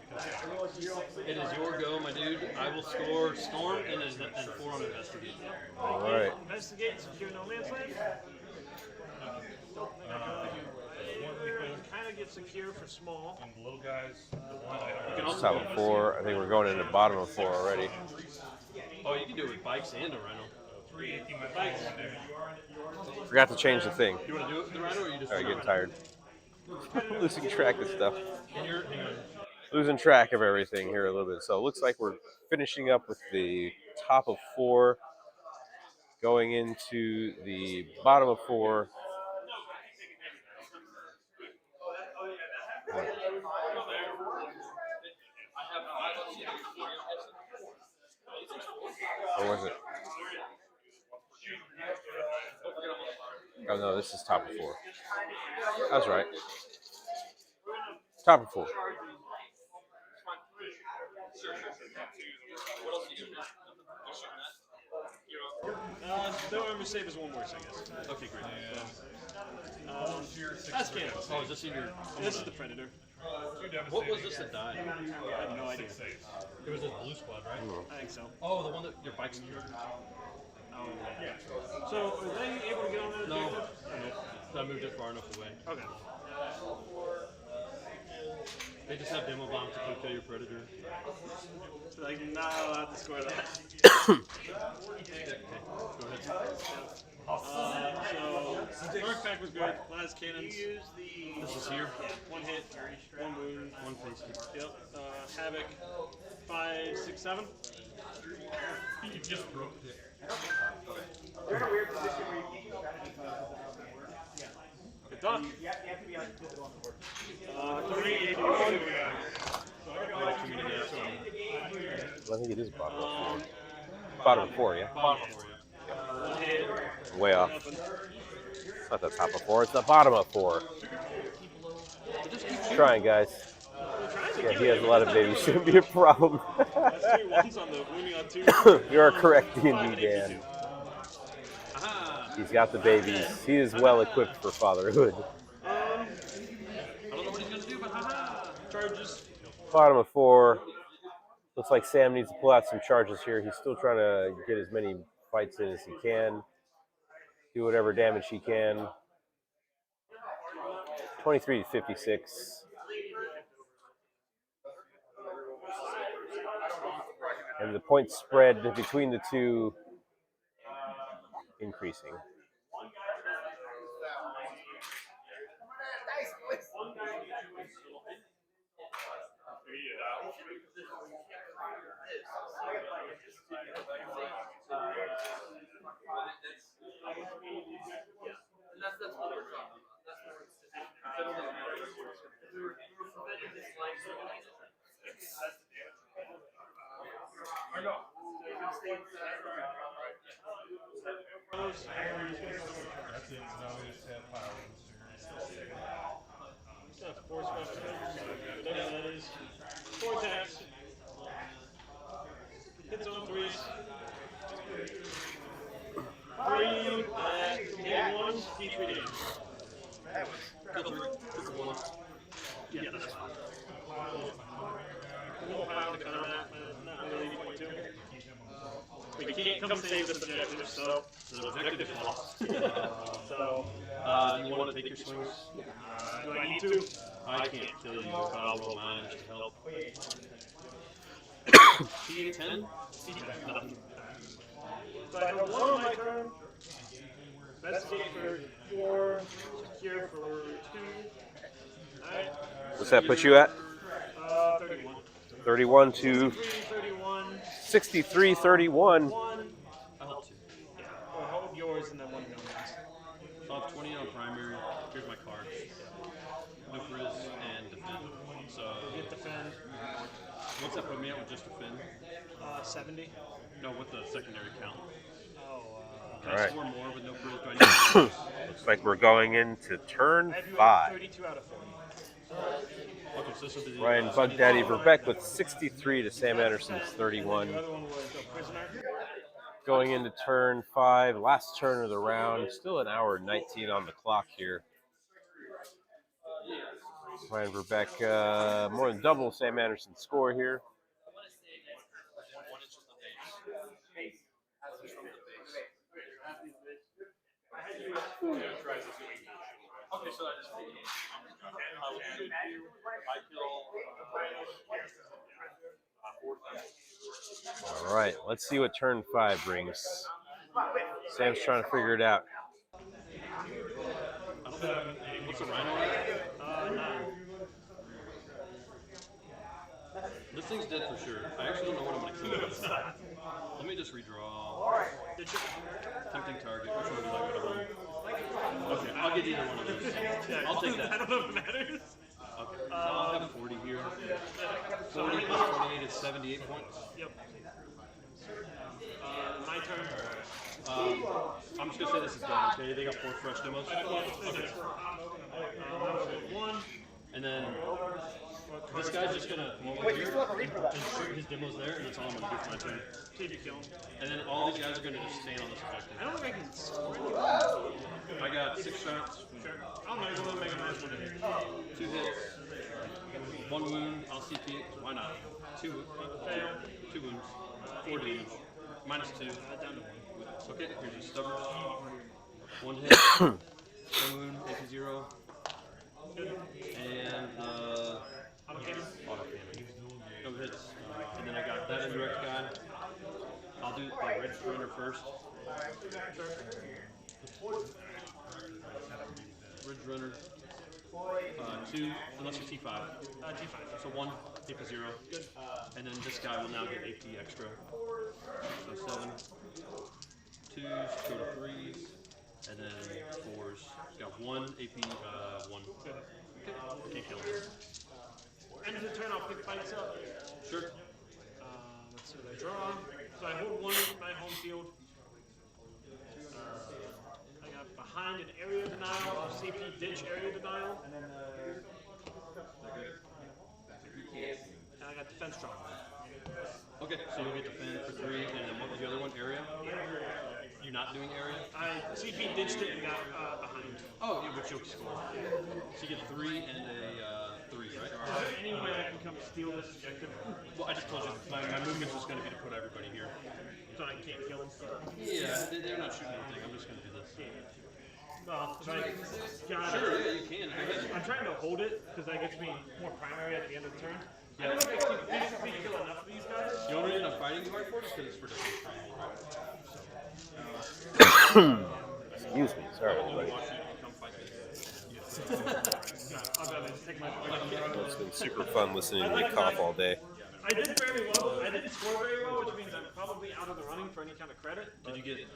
It is your go, my dude. I will score Storm and 4 on Investigate. All right. Investigate, secure no man's land. Kind of get secure for small. And little guys, It's top of 4. I think we're going into the bottom of 4 already. Oh, you can do it with bikes and a Rhino. Forgot to change the thing. You want to do it with the Rhino, or you just? Alright, getting tired. Losing track of stuff. And you're, Losing track of everything here a little bit. So it looks like we're finishing up with the top of 4, going into the bottom of 4. Or was it? Oh no, this is top of 4. That's right. Top of 4. No, I'm gonna save us 1 more, I guess. okay, great. That's canon. Oh, is this in your? This is the Predator. What was this that died? I have no idea. it was this blue squad, right? I think so. Oh, the one that your bike's killed. Oh, yeah. So, are they able to get on that? No. objective? I moved it far enough away. Okay. They just have demo bombs to come kill your predator. So, like, not allowed to score that. Okay, go ahead. So, Dark Pack was good. Last cannons. This is here. 1 hit, 1 wound, 1 face. Yep. Havoc. 5, 6, 7. You just broke it. You're in a weird position where you can't go back and Good talk. you have to be visible on the board. 3, 8, 1. Well, I think it is bottom of 4. Bottom of 4, yeah? Bottom 4, yeah. Way off. It's not the top of 4, it's the bottom of 4. Trying, guys. Yeah, he has a lot of babies. Shouldn't be a problem. That's 2 ones on the wounding on 2. You are correct, D&D 5 and Dan. AP2. Aha! He's got the babies. He is well equipped for fatherhood. I don't know what he's gonna do, but haha! Charges. Bottom of 4. Looks like Sam needs to pull out some charges here. He's still trying to get as many fights in as he can. Do whatever damage he can. 23 to 56. And the point spread between the two increasing. Force weapons, whatever that is. 4 attacks. Hits on 3s. 3 hitting ones, D3 damage. That was Good for 1. Yeah, that's fine. A little pile to cover that, but not really point to. We can't come save this objective, so the objective is lost. so Do you want to take your swings? do I need to? I can't kill you, but I'll roll mine to help. T10? Nothing. So I have 1 on my turn. Investigate for 4. Secure for 2. Alright. What's that put you at? 31. 31 to 31. 63, 31. 1. I'll help too. Yeah. Or hold yours and then 1 million. So I have 20 on primary. Here's my cards. No frizz and defend. So Get defend. what's that put me at with just defend? 70. No, with the secondary count. Oh, Can All I right. score more with no frizz? Do I need to Looks like we're going into turn I have you at 5. 32 out of 40. Okay, so this will be the Ryan Bug Daddy Verbeck with 63 to Sam Anderson's 31. The other one was a prisoner. Going into turn 5, last turn of the round. Still an hour and 19 on the clock here. Ryan Verbeck, more than double Sam Anderson's score here. All right, let's see what turn 5 brings. Sam's trying to figure it out. What's the rhino at? 9. This thing's dead for sure. I actually don't know what I'm going to kill with. Let me just redraw. Tempting target. Which one would you like to run? Okay, I'll get either one of those. I'll take that. I don't know if it matters. Okay, so I'll have 40 here. 40 plus 28 is 78 points. Yep. My turn. I'm just going to say this is done, okay? They got 4 fresh demos. Okay. 1. And then this guy's just going to come over here and shoot his demos there, and that's all I'm going to do for my turn. See if you kill him. And then all these guys are going to just stand on this objective. I don't think I can score anything. I got 6 shots. Sure. I'll make a nice one here. 2 hits. 1 wound. I'll CP it, 'cause why not? 2 wounds. 4 damage. Minus 2. Down to 1. Okay, here's your stubborn. 1 hit. 1 wound. AP 0. And auto cannon. No hits. And then I got that indirect guy. I'll do the red runner first. Ridge runner. 2, unless you're T5. T5. So 1, AP 0. Good. And then this guy will now get AP extra. So 7. 2s, 2 to 3s, and then 4s. Got 1 AP 1. Good. Okay. Can't kill him. End of the turn, I'll pick fights up. Sure. Let's see what I draw. So I hold 1 in my home field. I got behind an area denial, or CP ditch area denial. Fence truck. Okay, so you'll get the fan for 3, and then what was the other one? Area? You're not doing area? I CP ditched it and got behind. Oh, yeah, which you'll score. So you get 3 and a 3, right? Is there any way I can come steal this objective? Well, I just told you my movement's just going to be to put everybody here. So I can't kill them? Yeah, they're not shooting anything. I'm just going to do this. Well, Sure, yeah, you can. Go ahead. I'm trying to hold it because that gets me more primary at the end of the turn. Yeah. I don't know if I can physically kill enough of these guys. The only reason I'm fighting you hard for it is because it's for defense triangle, right? Excuse me. Sorry, everybody. It's been super fun listening to me cough all day. I did fairly well. I didn't score very well, which means I'm probably out of the running for any kind of credit. Did you get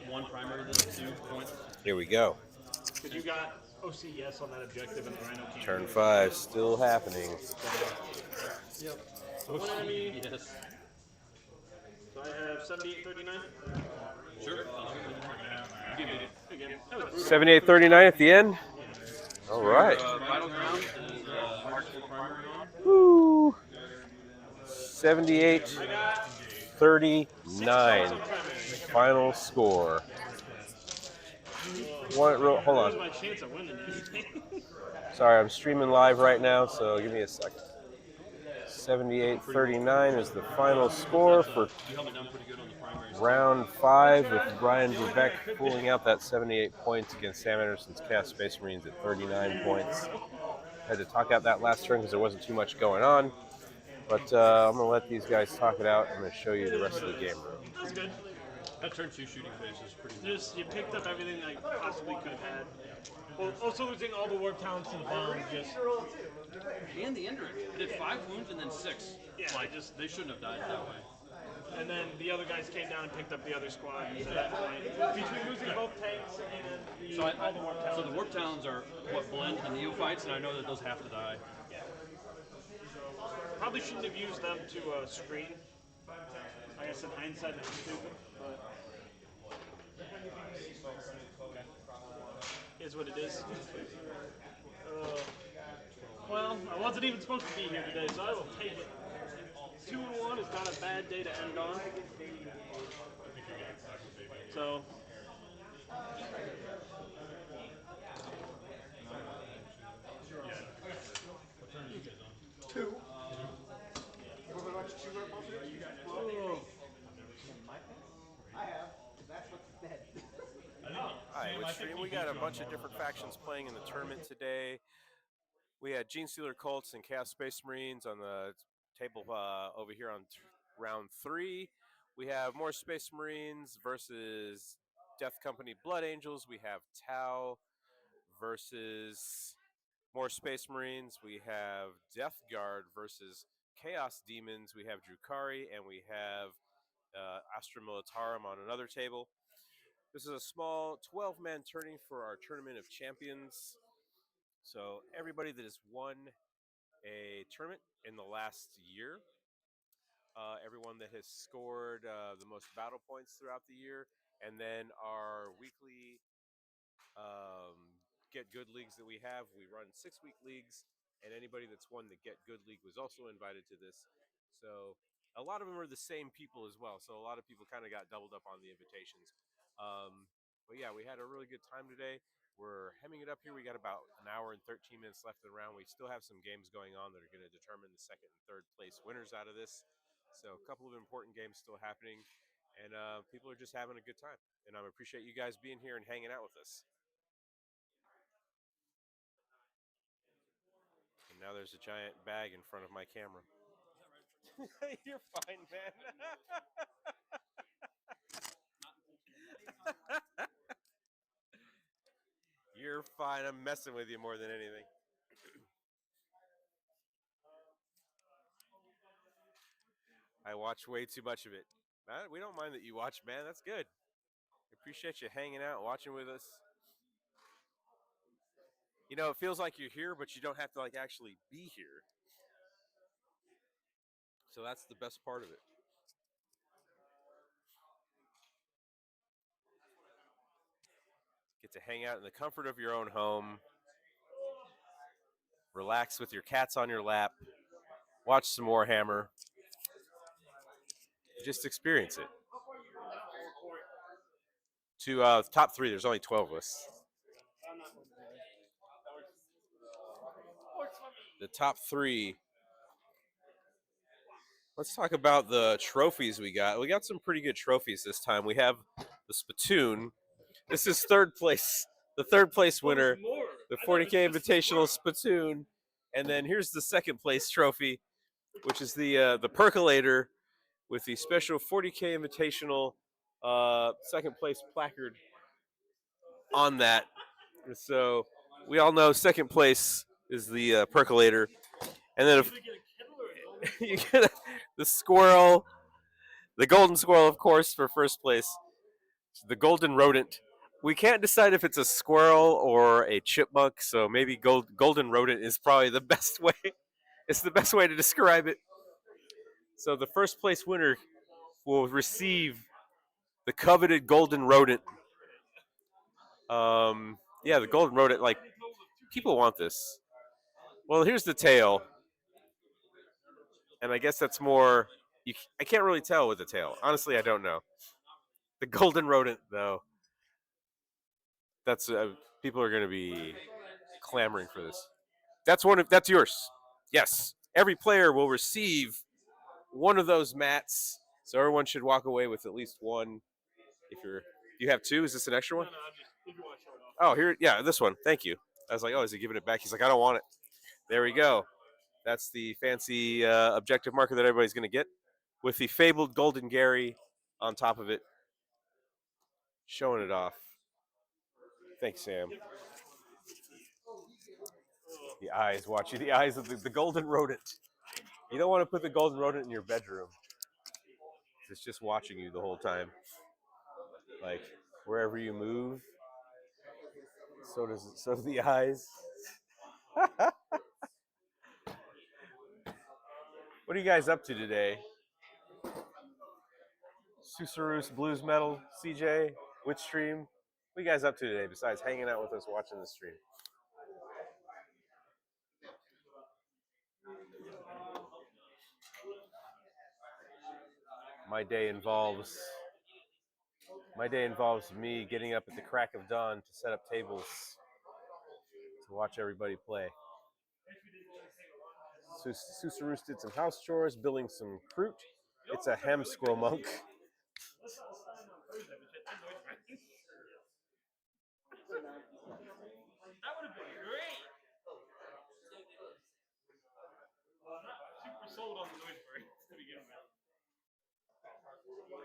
1 primary then? 2 points? Here we go. Because you got OCS on that objective and the Rhino can't. Turn 5 still happening. Yep. Yes. So I have 7839. Sure. Give me Again. 7839 at the end. All right. Battleground is primary on. Woo. 78-39. Final score. Hold on. Sorry, I'm streaming live right now, so give me a second. 78-39 is the final score for round 5 with Brian Verbeck pulling out that 78 points against Sam Anderson's Chaos Space Marines at 39 points. Had to talk out that last turn because there wasn't too much going on. But I'm going to let these guys talk it out. I'm going to show you the rest of the game room. That's good. That turn 2 shooting phase is pretty good. Just, you picked up everything I possibly could have had. Well, also losing all the warp talents to the bomb. Just... And the Indrid. I did 5 wounds and then 6. Yeah, like, they shouldn't have died that way. And then the other guys came down and picked up the other squad. At that point, between losing both tanks and all the warp talents. So the warp talons are what blend the neophytes, and I know that those have to die. Yeah. Probably shouldn't have used them to screen. I guess in hindsight that's stupid, but is what it is. Well, I wasn't even supposed to be here today, so I will take it. 2-1 is not a bad day to end on. So. Two. I have. That's what's dead. Hi, with stream, we got a bunch of different factions playing in the tournament today. We had Gene Stealer Colts and Chaos Space Marines on the table over here on round 3. We have more Space Marines versus Death Company Blood Angels. We have Tau versus more Space Marines. We have Death Guard versus Chaos Demons. We have Drukari, and we have Astra Militarum on another table. This is a small 12-man tourney for our Tournament of Champions. So everybody that has won a tournament in the last year, everyone that has scored the most battle points throughout the year, and then our weekly Get Good leagues that we have. We run 6-week leagues, and anybody that's won the Get Good league was also invited to this. So a lot of them are the same people as well. So a lot of people kind of got doubled up on the invitations. But yeah, we had a really good time today. We're hemming it up here. We got about an hour and 13 minutes left in the round. We still have some games going on that are going to determine the 2nd and 3rd place winners out of this. So a couple of important games still happening, and people are just having a good time. And I appreciate you guys being here and hanging out with us. And now there's a giant bag in front of my camera. You're fine, man. You're fine. I'm messing with you more than anything. I watch way too much of it. We don't mind that you watch, man. That's good. Appreciate you hanging out, watching with us. You know, it feels like you're here, but you don't have to actually be here. So that's the best part of it. Get to hang out in the comfort of your own home. Relax with your cats on your lap. watch some Warhammer, just experience it. To top 3, there's only 12 of us. The top 3. Let's talk about the trophies we got. We got some pretty good trophies this time. We have the Spittoon. This is third place. The third place winner, the 40K Invitational Spittoon. And then here's the second place trophy, which is the Percolator with the special 40K Invitational second place placard on that. So we all know second place is the Percolator. And then if you get the squirrel, the golden squirrel, of course, for first place. The golden rodent. We can't decide if it's a squirrel or a chipmunk, so maybe golden rodent is probably the best way. It's the best way to describe it. So the first place winner will receive the coveted golden rodent. Yeah, the golden rodent. Like, people want this. Well, here's the tail, and I guess that's more. I can't really tell with the tail. Honestly, I don't know. The golden rodent, though. That's people are going to be clamoring for this. That's yours. Yes, every player will receive one of those mats, so everyone should walk away with at least one. If you have 2, is this an extra one? Oh, here, yeah, this one. Thank you. I was like, oh, is he giving it back? He's like, I don't want it. There we go. That's the fancy objective marker that everybody's going to get, with the fabled Golden Gary on top of it, showing it off. Thanks, Sam. The eyes, watch you. The eyes of the golden rodent. You don't want to put the golden rodent in your bedroom. It's just watching you the whole time. Like, wherever you move, so do the eyes. What are you guys up to today? Susaroos Blues Metal, CJ, which stream? What are you guys up to today besides hanging out with us watching the stream? My day involves me getting up at the crack of dawn to set up tables to watch everybody play. Susaroos did some house chores, building some fruit. It's a hem squirrel monk. That would have been great. I'm not super sold on the noise birds to begin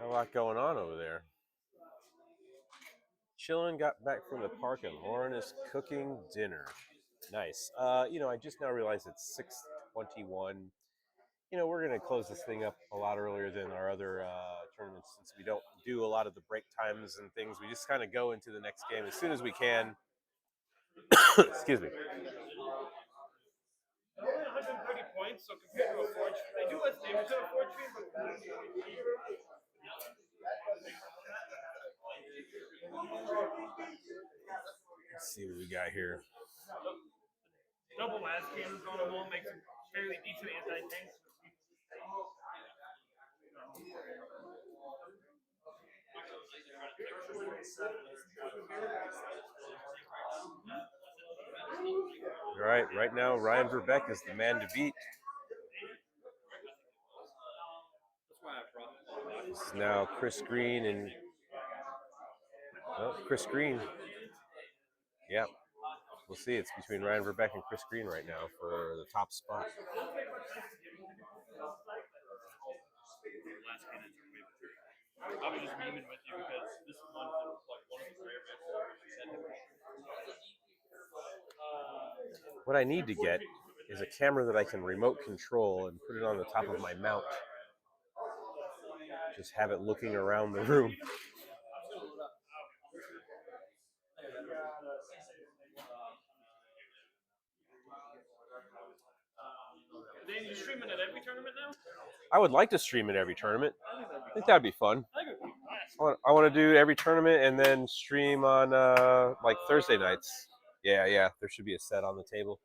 with. A lot going on over there. Chillin' got back from the park and Lauren is cooking dinner. Nice. I just now realized it's 6:21. We're going to close this thing up a lot earlier than our other tournaments, since we don't do a lot of the break times and things. We just kind of go into the next game as soon as we can. Excuse me. They're only 130 points, so compared to a forge, they do less damage than a forge fiend, but Let's see what we got here. double las cannons on them all makes them fairly decent anti-tanks. Right now, Ryan Verbeck is the man to beat. This is now Chris Green and Chris Green. Yeah, we'll see. It's between Ryan Verbeck and Chris Green right now for the top spot. I was just memeing with you because this is one of the rare What I need to get is a camera that I can remote control and put it on the top of my mount. Just have it looking around the room. Dan, you streaming at every tournament now? I would like to stream at every tournament. I think that'd be fun. I want to do every tournament and then stream on like Thursday nights. Yeah. There should be a set on the table.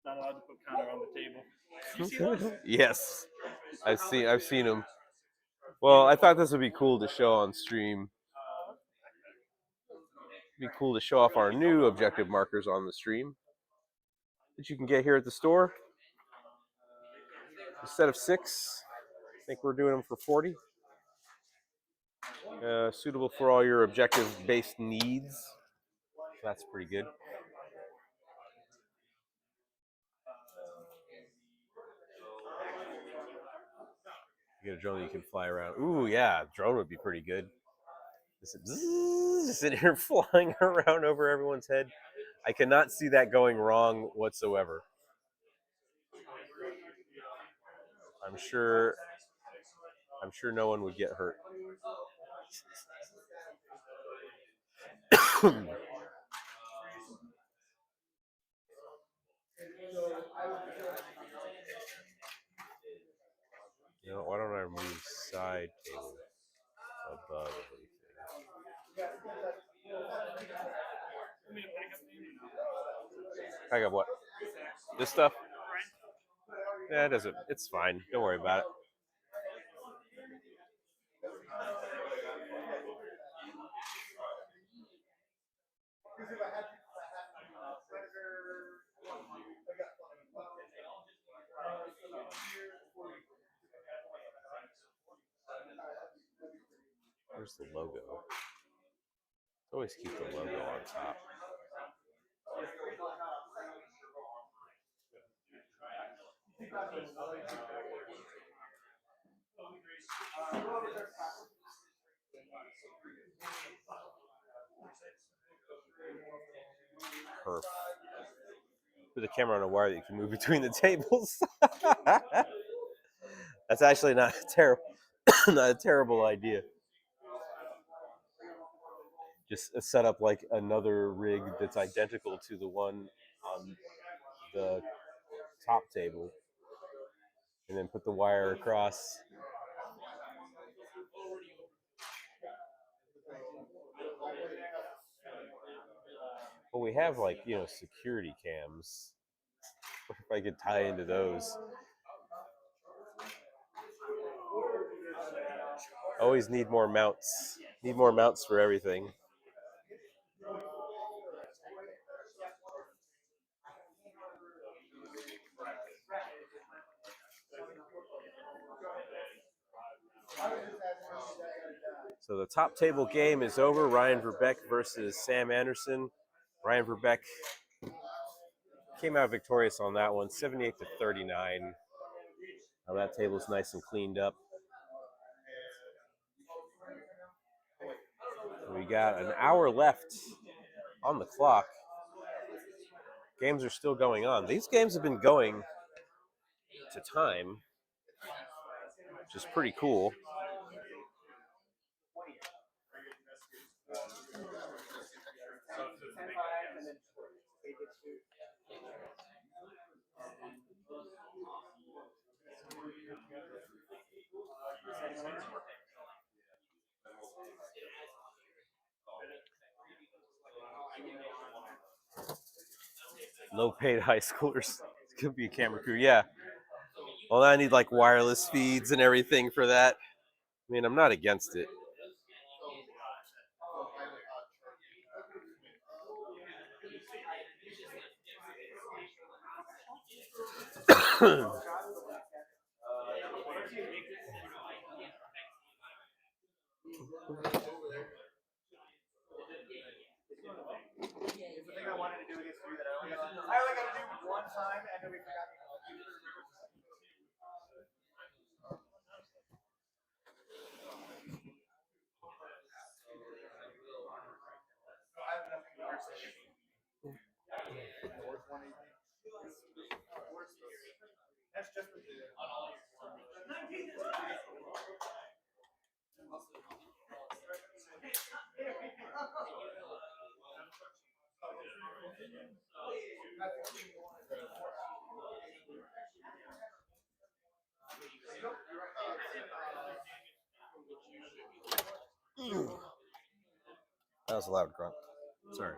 Not allowed to put counter on the table. Yes, I've seen them. Well, I thought this would be cool to show on stream. It'd be cool to show off our new objective markers on the stream that you can get here at the store. Instead of 6, I think we're doing them for 40. Suitable for all your objective-based needs. That's pretty good. You get a drone that you can fly around. Ooh, yeah, drone would be pretty good. Just sitting here flying around over everyone's head. I cannot see that going wrong whatsoever. I'm sure no one would get hurt. You know, why don't I move side table above everything? I got what? This stuff? Yeah, it doesn't. It's fine. Don't worry about it. Where's the logo? Always keep the logo on top. Perf. Put the camera on a wire that you can move between the tables. That's actually not a terrible idea. Just set up like another rig that's identical to the one on the top table, and then put the wire across. Well, we have like, you know, security cams. What if I could tie into those? Always need more mounts. Need more mounts for everything. So the top table game is over. Ryan Verbeek versus Sam Anderson. Ryan Verbeek came out victorious on that one, 78-39. Now that table's nice and cleaned up. We got an hour left on the clock. Games are still going on. These games have been going to time, which is pretty cool. Low-paid high schoolers. It could be a camera crew, yeah. Well, I need like wireless feeds and everything for that. I mean, I'm not against it. That was a loud grunt. Sorry.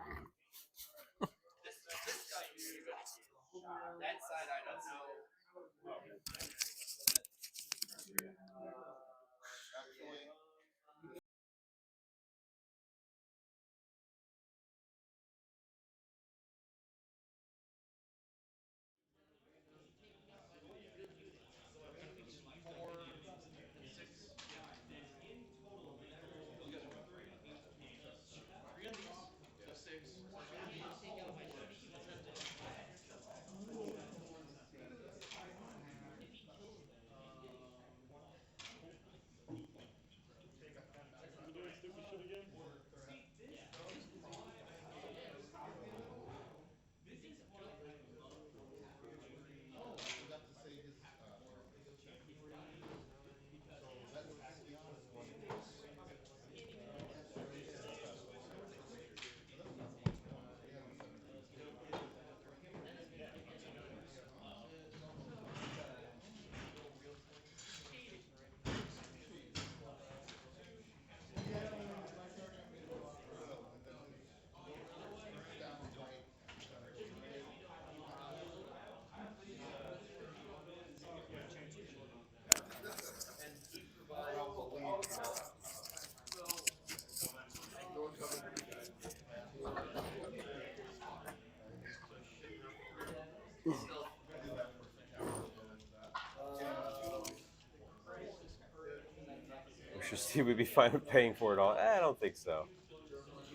interesting. We'd be fine with paying for it all. I don't think so.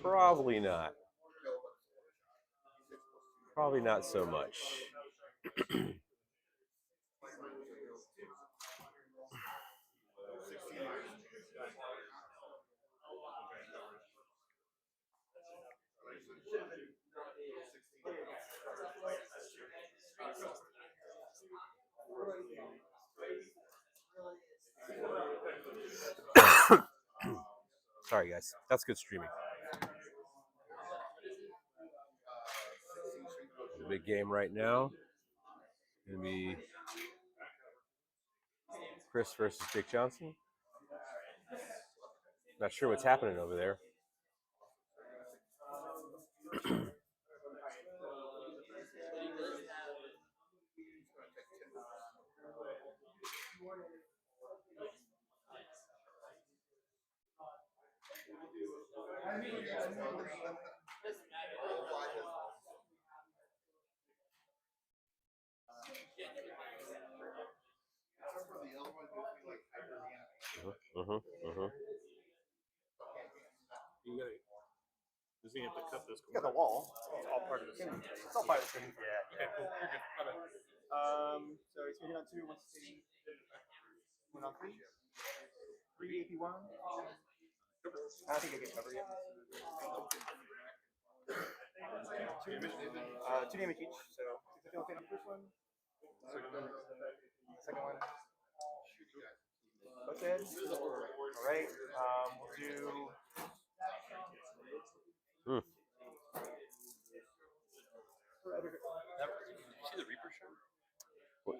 Probably not. Probably not so much. Sorry, guys. That's good streaming. The big game right now. Gonna be Chris versus Jake Johnson. Not sure what's happening over there. Does he have to cut this? You got the wall. It's all part of the scene. It's all part of the scene. Yeah. Okay, cool. You're good. My bad. So he's going to hit on 2, 1 16. 1 on 3. 3 AP1. I think I get covered yet. 2 damage each. So 6 on the first one. Second one. Both dead. All right. We'll do. Did you see the Reaper show?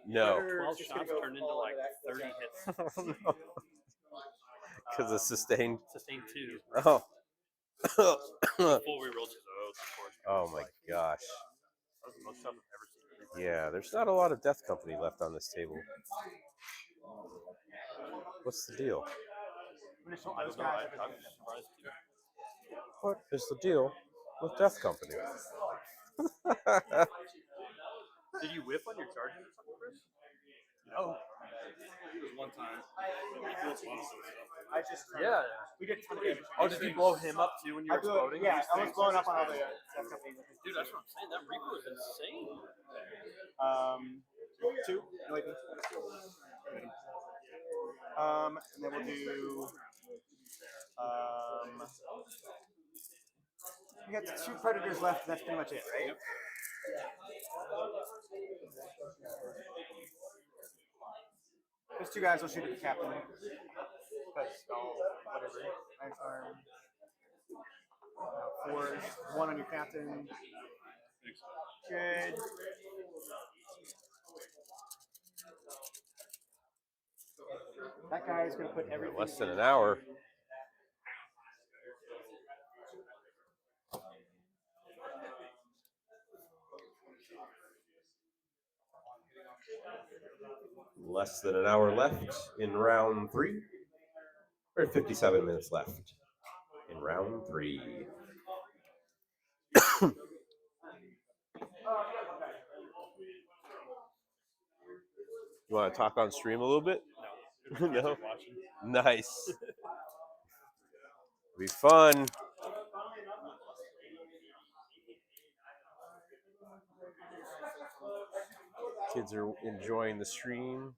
No. 12 shots turned into like 30 hits. Because it's sustained. Sustained 2. Oh. Full rerolls his oath, of course. Oh my gosh. That was the most shots I've ever seen. Yeah, there's not a lot of Death Company left on this table. What's the deal? I don't know. I'm surprised too. What is the deal with Death Company? Did you whiff on your charges or something, Chris? Oh. It was one time. I just. Yeah. We did a ton of damage. Oh, did you blow him up too when you were exploding? Yeah, I was blowing up on all the Death Company. Dude, that's what I'm saying. That Reaper was insane. 2. No AP. And then we'll do. We got 2 Predators left, and that's pretty much it, right? Those 2 guys will shoot at the captain. Because, whatever. Nice arm. 4s. 1 on your captain. Good. That guy is going to put everything. Less than an hour. Less than an hour left in round 3. Or 57 minutes left in round 3. You want to talk on stream a little bit? No. No? Nice. Be fun. Kids are enjoying the stream.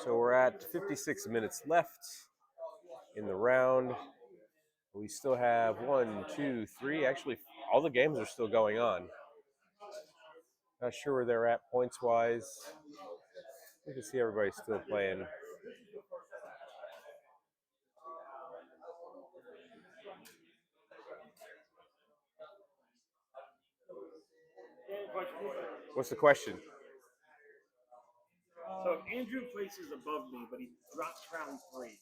So we're at 56 minutes left in the round. We still have 1, 2, 3. Actually, all the games are still going on. Not sure where they're at points-wise. You can see everybody's still playing. What's the question? So if Andrew places above me, but he drops round 3,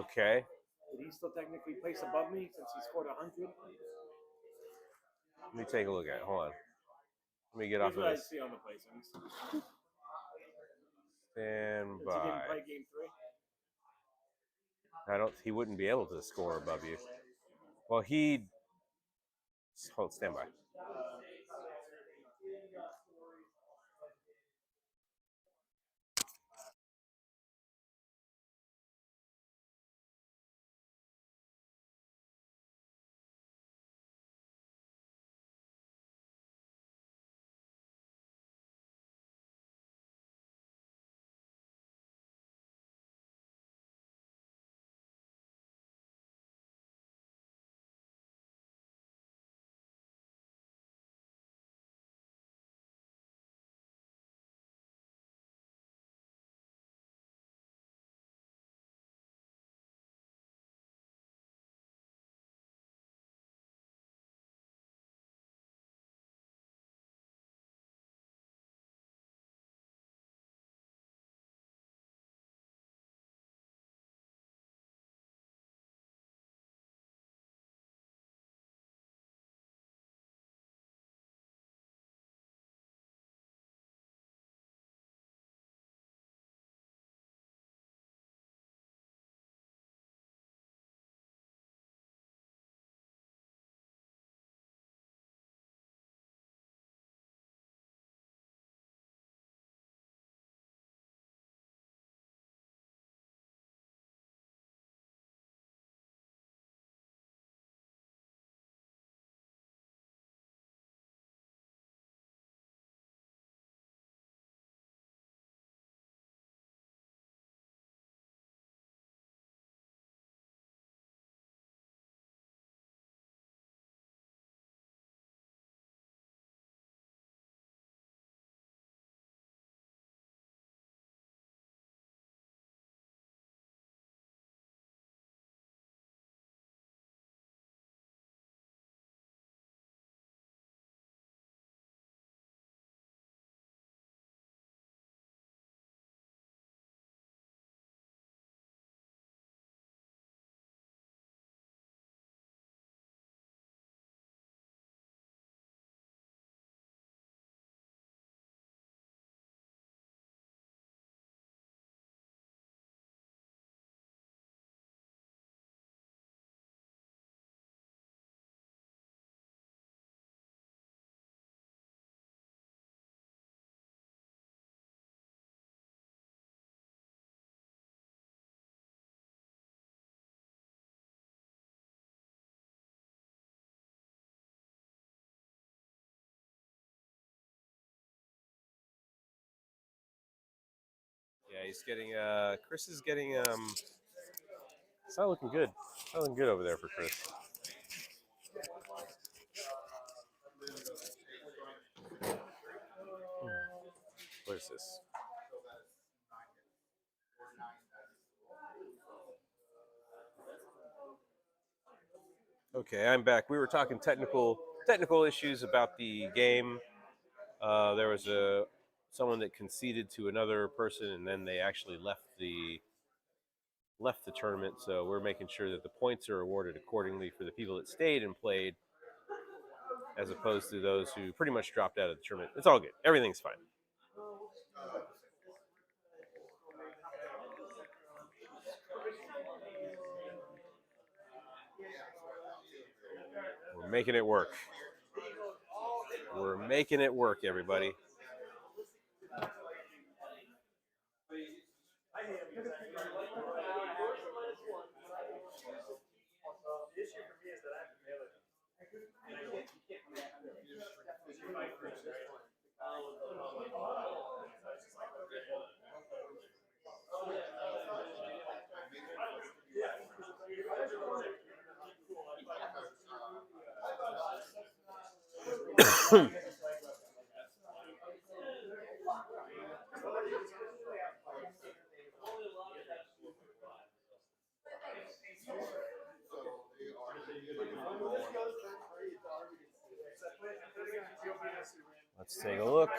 Okay. did he still technically place above me since he scored 100? Let me take a look at it. Hold on. Let me get Here's off of what I this. see on the placings. Stand Since he by. didn't play game 3. He wouldn't be able to score above you. Well, stand by. he's getting. Chris is getting. It's not looking good. It's not looking good over there for Chris. What is this? Okay, I'm back. We were talking technical issues about the game. There was someone that conceded to another person, and then they actually left the tournament. So we're making sure that the points are awarded accordingly for the people that stayed and played, as opposed to those who pretty much dropped out of the tournament. It's all good. Everything's fine. We're making it work. We're making it work, everybody. Let's take a look.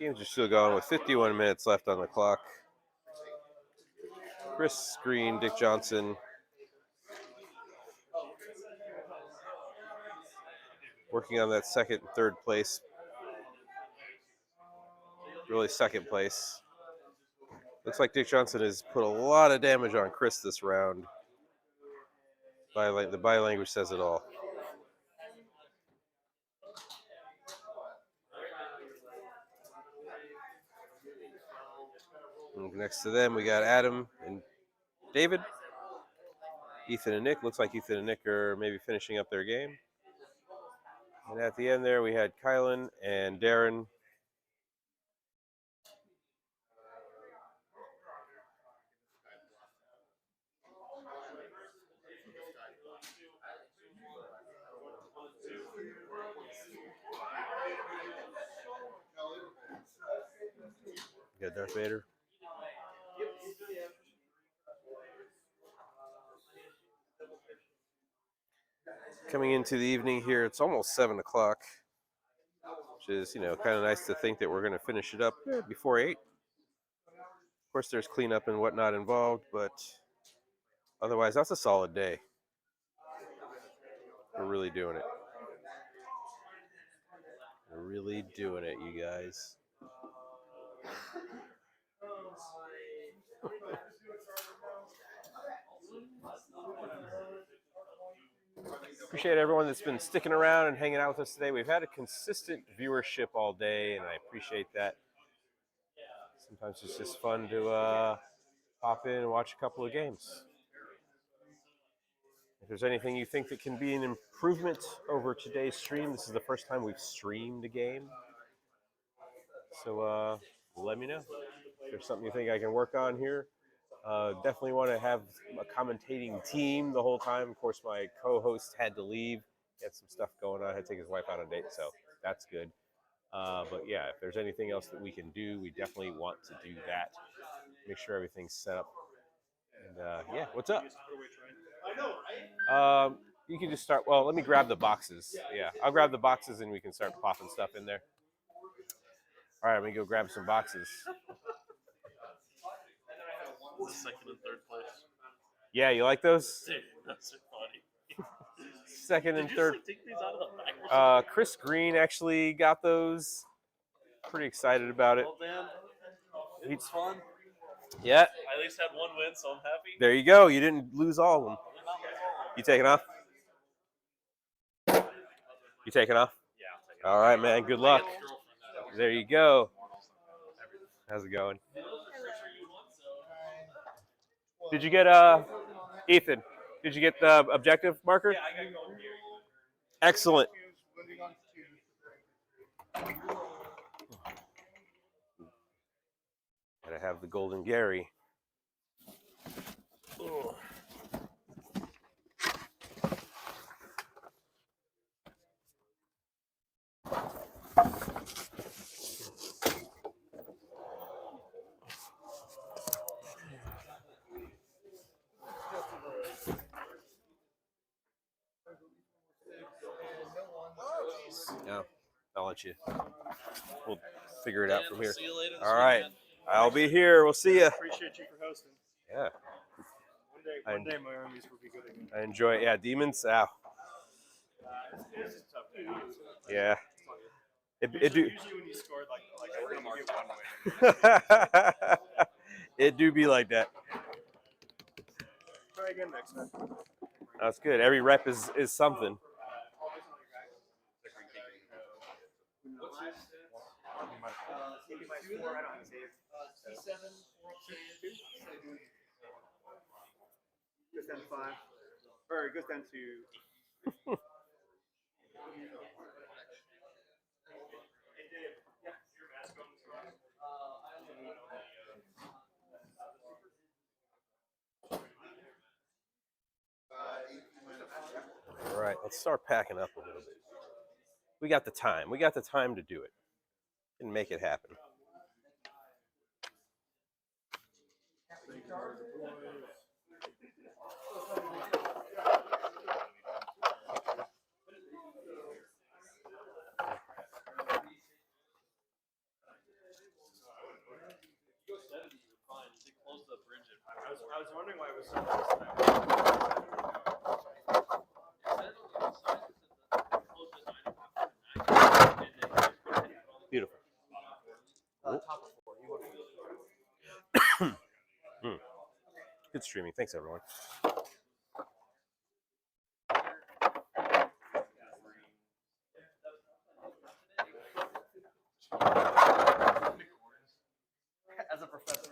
Games are still going with 51 minutes left on the clock. Chris Green, Dick Johnson. Working on that second and third place. Really second place. Looks like Dick Johnson has put a lot of damage on Chris this round. The body language says it all. And next to them, we got Adam and David. Ethan and Nick. Looks like Ethan and Nick are maybe finishing up their game. And at the end there, we had Kylan and Darren. We got Darth Vader. Coming into the evening here, it's almost 7 o'clock, which is, kind of nice to think that we're going to finish it up before 8. Of course, there's cleanup and whatnot involved, but otherwise, that's a solid day. We're really doing it. We're really doing it, you guys. Appreciate everyone that's been sticking around and hanging out with us today. We've had a consistent viewership all day, and I appreciate that. Sometimes it's just fun to pop in and watch a couple of games. If there's anything you think that can be an improvement over today's stream, this is the first time we've streamed a game. So let me know. If there's something you think I can work on here. Definitely want to have a commentating team the whole time. Of course, my co-host had to leave. He had some stuff going on. I had to take his wife out on a date, so that's good. But yeah, if there's anything else that we can do, we definitely want to do that. Make sure everything's set up. And yeah, what's up? You can just start. Well, let me grab the boxes. Yeah, I'll grab the boxes and we can start popping stuff in there. All right, let me go grab some boxes. Second and third place. Yeah, you like those? Dude, that's so funny. Second and third. Did you just take these out of the bag or something? Chris Green actually got those. Pretty excited about it. Well, man, it was fun. Yeah. I at least had one win, so I'm happy. There you go. You didn't lose all of them. You taking off? You taking off? Yeah, I'll take it. All right, man. Good luck. There you go. How's it going? Did you get Ethan? Did you get the objective marker? Excellent. Gotta have the golden Gary. Ugh. Yeah, I'll let you. We'll figure it out from here. See you later. All right, I'll be here. We'll see you. Appreciate you for hosting. Yeah, One day my armies will be good again. I enjoy it. Yeah, demons. Ow. This is tough. Yeah. Usually when you scored like one way. It do be like that. Try again next time. That's good. Every rep is something. Goes down to 5. Or it goes down to. All right, let's start packing up a little bit. We got the time. We got the time to do it and make it happen. I was wondering why it was so Beautiful. Good streaming. Thanks, everyone. As a professor.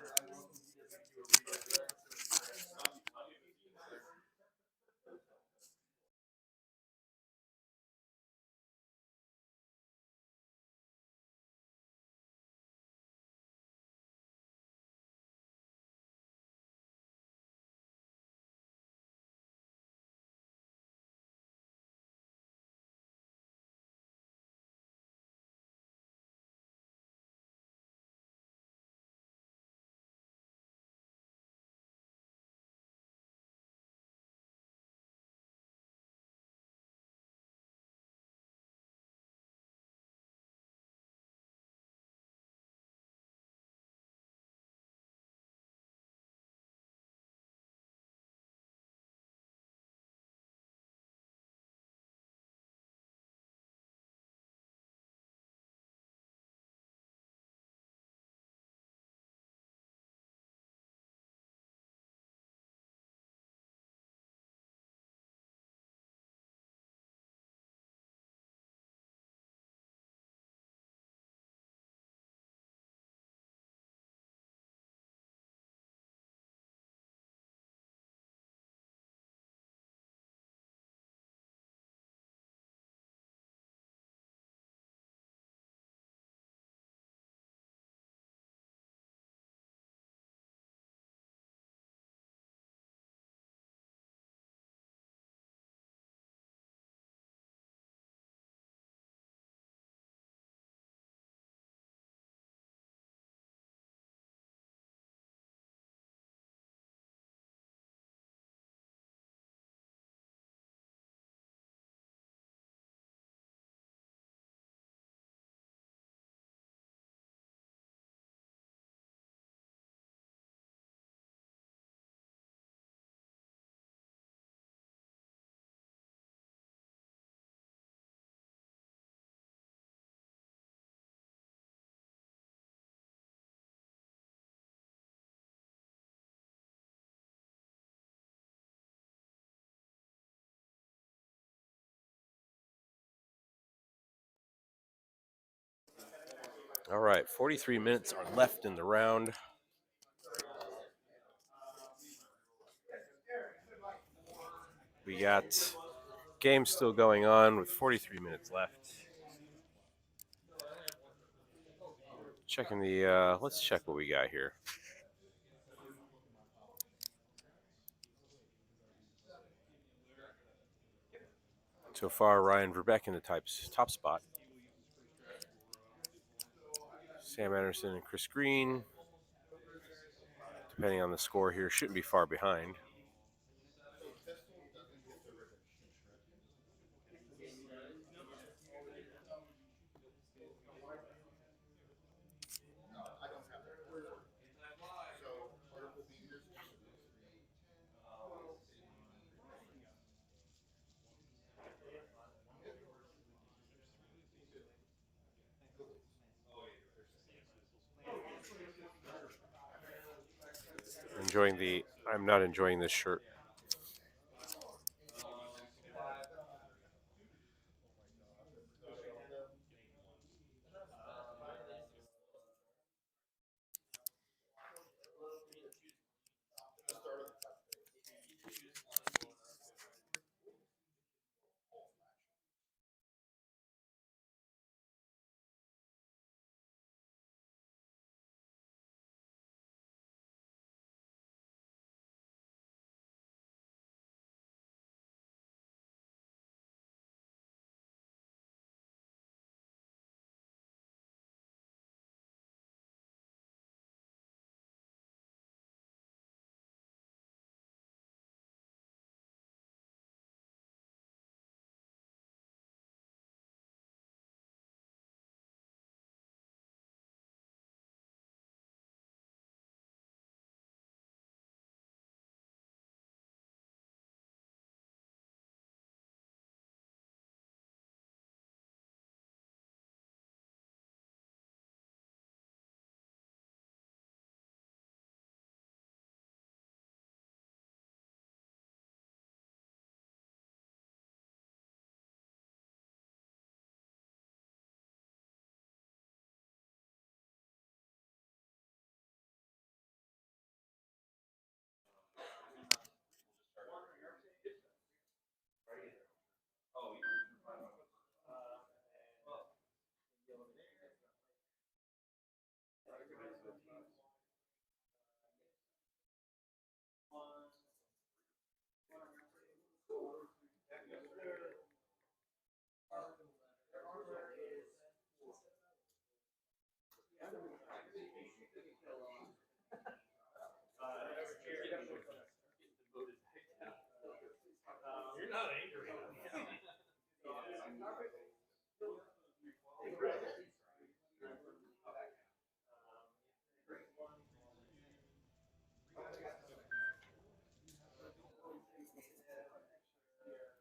All right, 43 minutes are left in the round. We got game still going on with 43 minutes left. Checking the, let's check what we got here. So far, Ryan Verbeek in the top spot. Sam Anderson and Chris Green, depending on the score here, shouldn't be far behind. I'm not enjoying this shirt.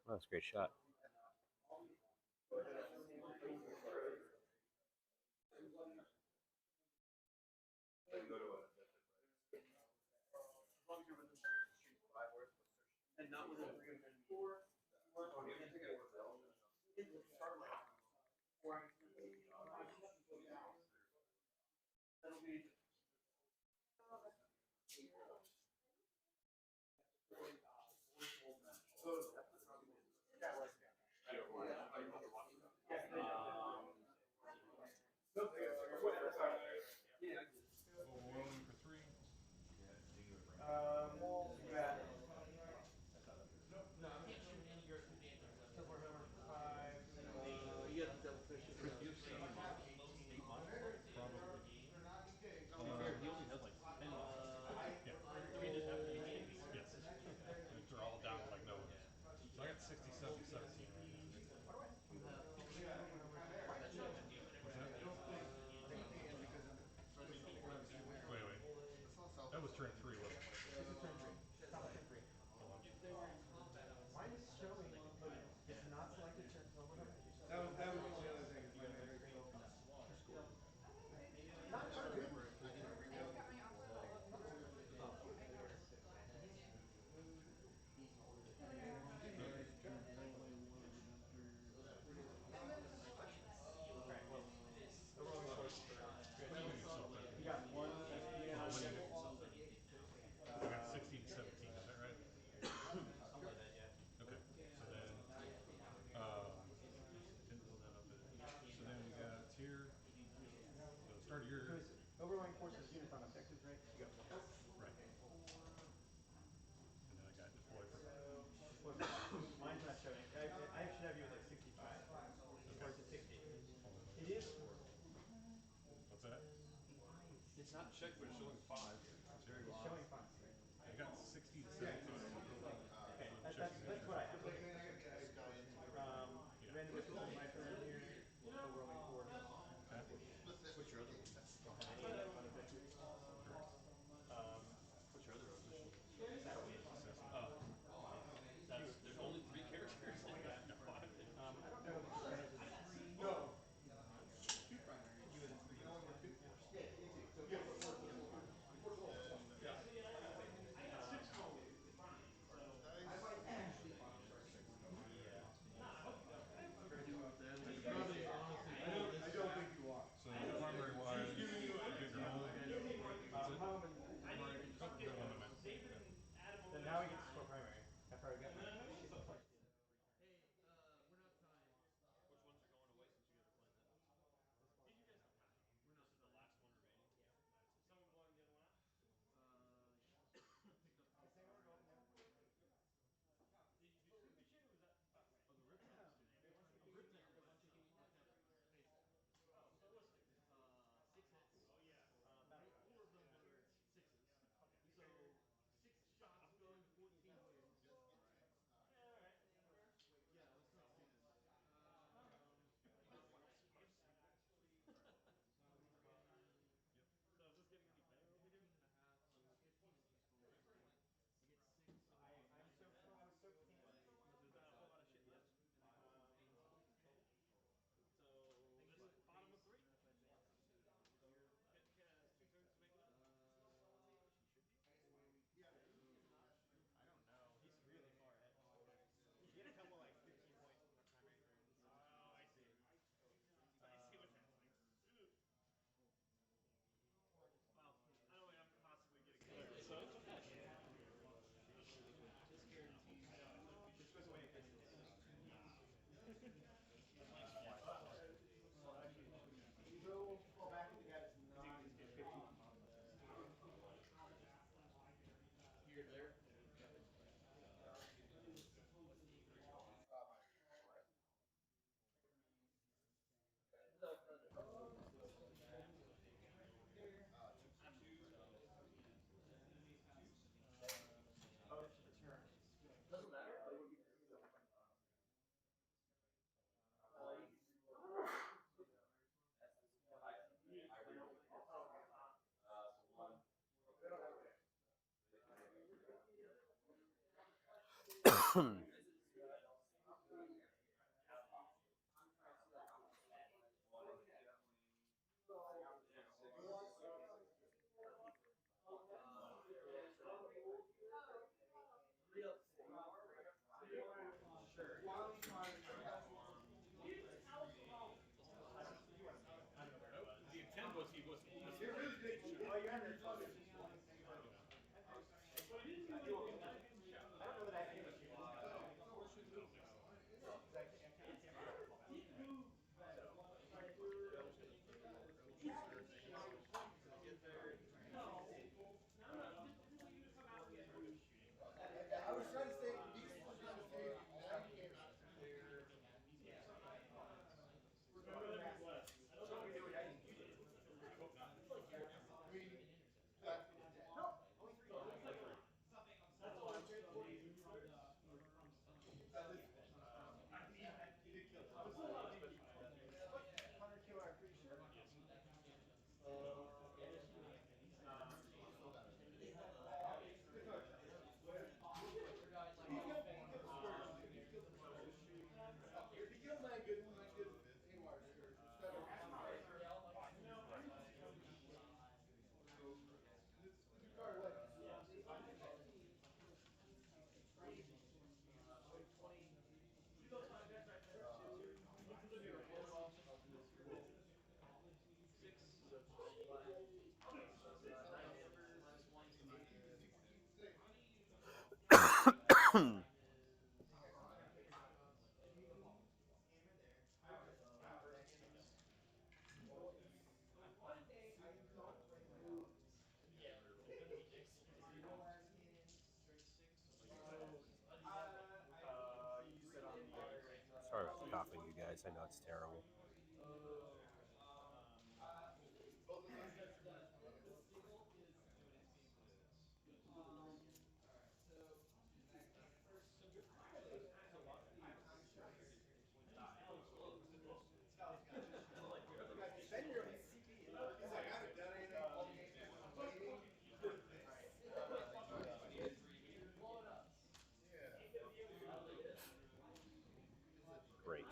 Oh, that's a great shot. You have the devil fish. Chris, you have 7 models? 8 models? Probably. To be fair, he only has like 10 models. Yeah. Do we just have to use these? Yes. They're all down to like no limits. So I got 60, 70, 17 right now. What's that? Wait. That was turn 3, wasn't it? This is turn 3. Top of turn 3. Hold on. Mine is showing, but it's not selected turn. So what happened? That was the other thing. Is my memory's broken. Not turn 2. When you get yourself in. You got one SP Hold on, on when you devil. get yourself in. Overwhelming forces units on objectives, right? You got 4. Right. And then I got deploy for 5. Mine's not showing. I should have you at like 65. Or is it 60? It is. What's that? It's not checked, but it's showing 5. It's very low. It's showing 5. I got 60 to 70. Okay, that's what I have. Random assistant rifle engineer, overwhelming force. What's your other one? Don't have any on objectives. What's your other official? Assassin. Oh, there's only 3 characters in that. I don't know if it's because it's No. 2 primaries. You and 3. I don't think you are. So primary wise, big or home? Home and then now we get to score primary. After I got my shit twice. Which ones are going away since you guys are playing that? Did you guys? This is the last one remaining. Someone blowing the other one out? Picked up. Did you do super mission or was that about right? Oh, the Riptide. The Riptide was taking basic. Oh, ballistic. 6 hits. Oh yeah. 4 of them were 6s. Okay. So 6 shots going to 14 wins. Yeah, all right. Yeah, that's not too bad. Yep. So is this getting any better over here? I'm 15 as you score. I get 6. I'm so close to 15. There's not a whole lot of shit left. And I go painfully control. So this is bottom of 3? Get 2 turns to make it up? She should be. I don't know. He's really far ahead. You get a couple like 15-point primary turns. Oh, I see. I see what's happening. Well, I don't think I'm possibly getting it. So it's okay. This guarantees. This goes away again. You go back and get not 15. Here, there. Doesn't matter. The intent was he was. Oh, you're under 12. I don't know that I can even shoot. I was trying to say, these was trying to say, now you can't. I mean, Hunter killer, I'm pretty sure. he killed my good haywire skirt. guys. I know it's terrible. Great.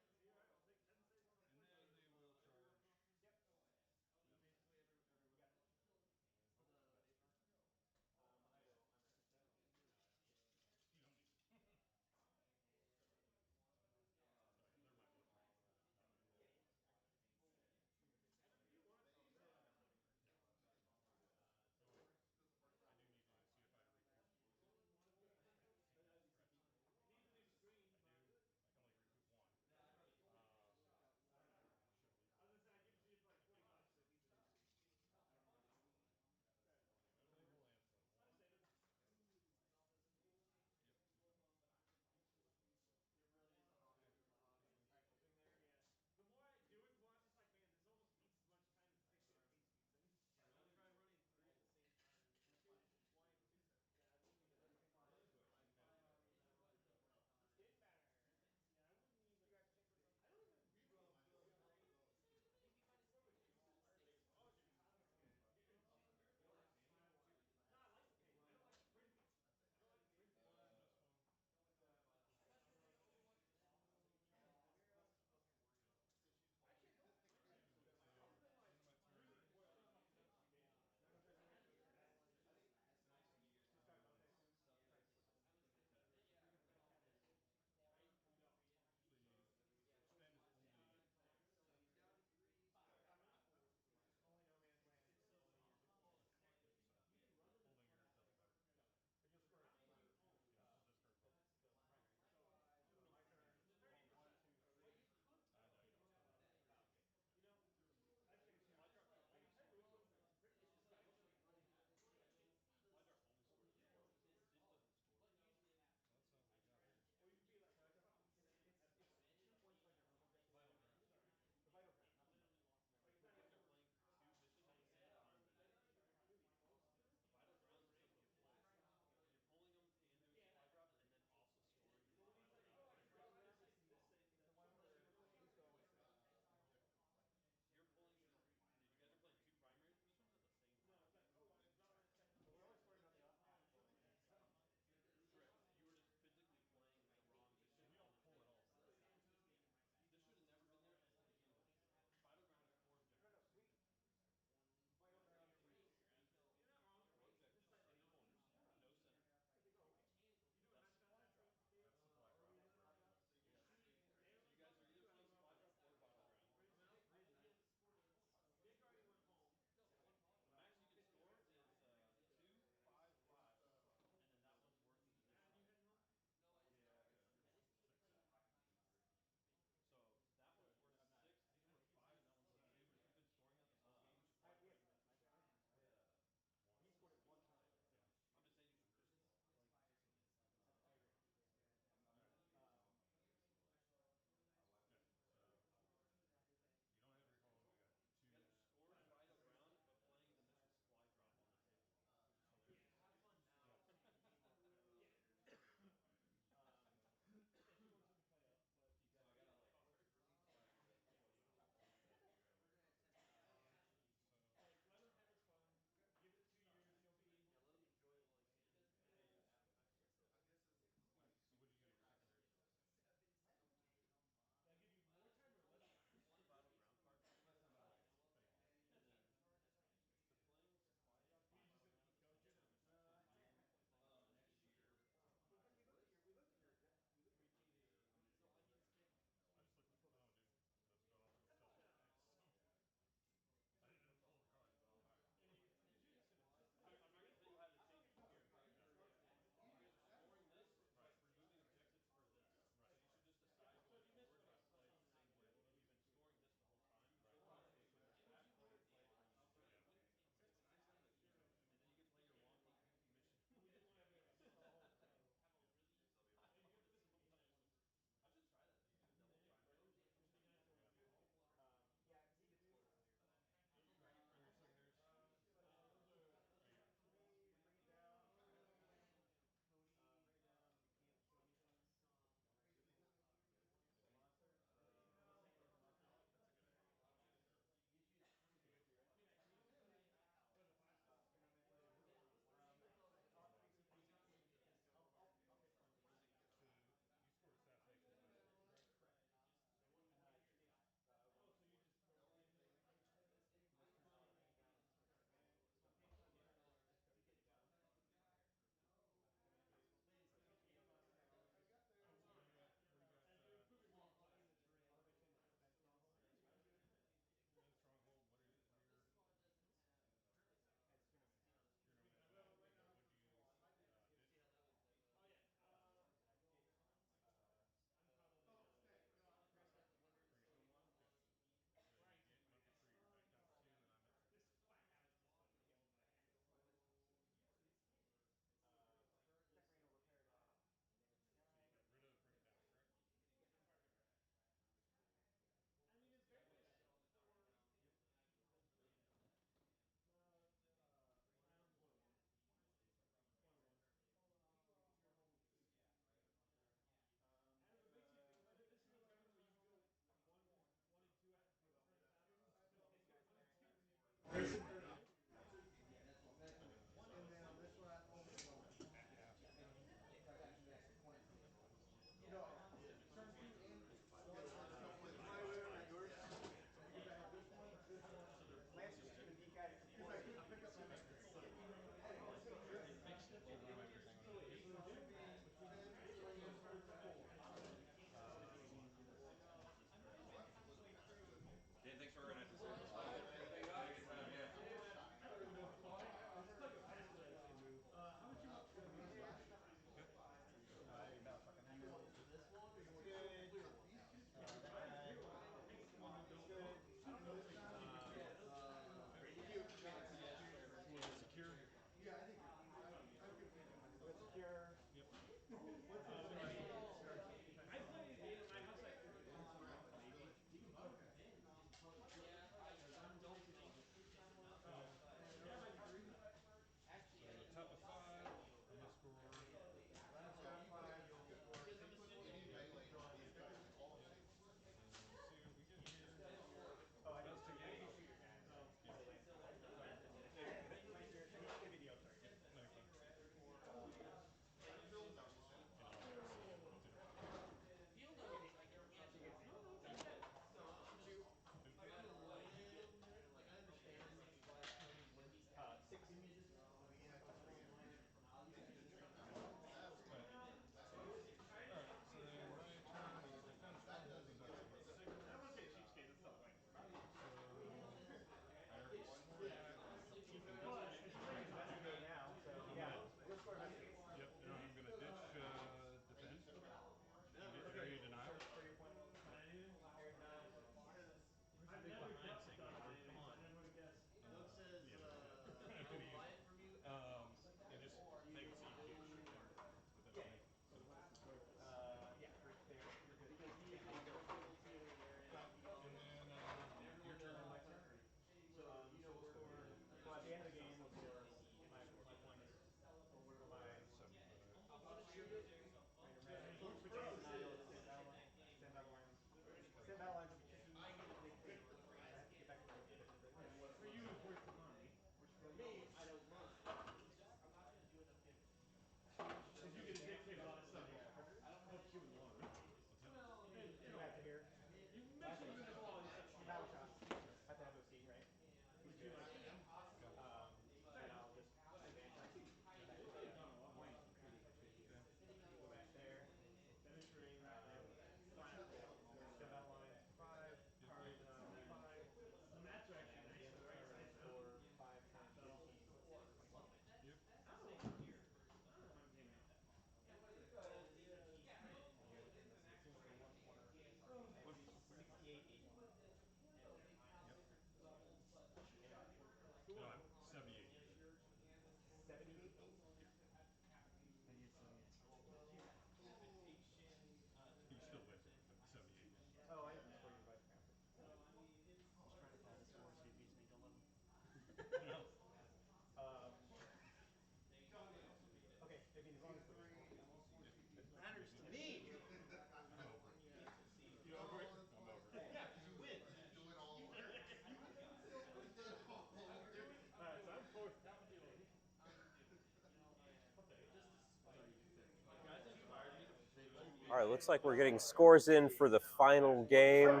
All right, looks like we're getting scores in for the final game.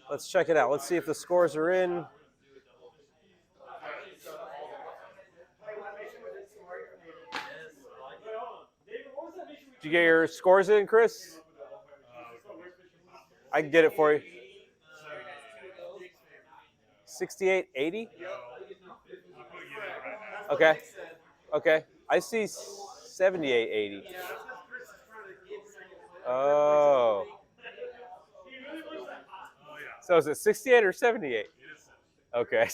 Let's check it out. Let's see if the scores are in. Did you get your scores in, Chris? I can get it for you. 68-80? Okay. Okay. I see 78-80. Oh. So is it 68 or 78? Okay.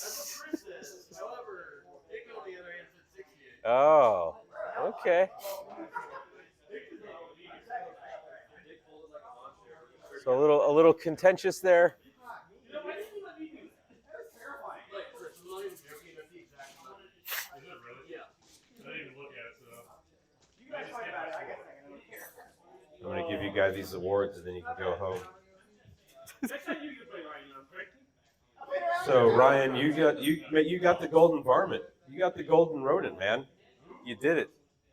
Oh. Okay. So a little contentious there. I'm gonna give you guys these awards, and then you can go home. So Ryan, you got the golden varmint. You got the golden rodent, man. You did it.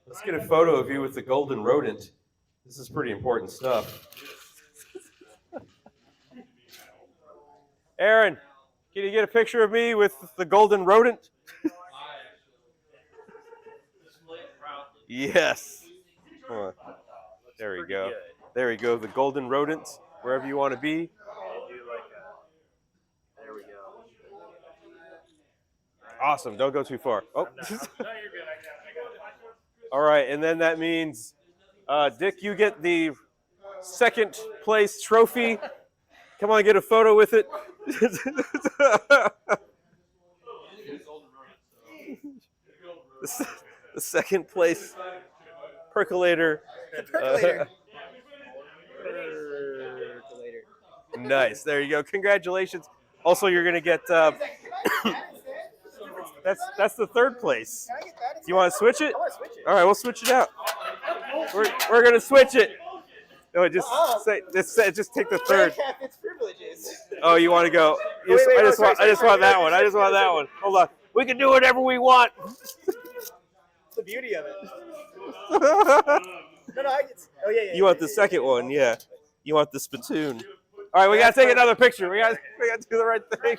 Let's get a photo of you with the golden rodent. This is pretty important stuff. Aaron, can you get a picture of me with the golden rodent? Yes. There we go. There we go. The golden rodent, wherever you want to be. There we go. Awesome. Don't go too far. Oh. All right, and then that means, Dick, you get the second place trophy. Come on, get a photo with it. The second place percolator. Percolator. Nice. There you go. Congratulations. Also, you're gonna get. That's the third place. Can I get that? Do you want to switch it? I want to switch it. All right, we'll switch it out. We're gonna switch it. No, just just take the third. Its privileges. Oh, you want to go? I just want that one. I just want that one. Hold on. We can do whatever we want. The beauty of it. No, I get. Oh yeah. You want the second one? Yeah. You want the spittoon? All right, we gotta take another picture. We gotta do the right thing.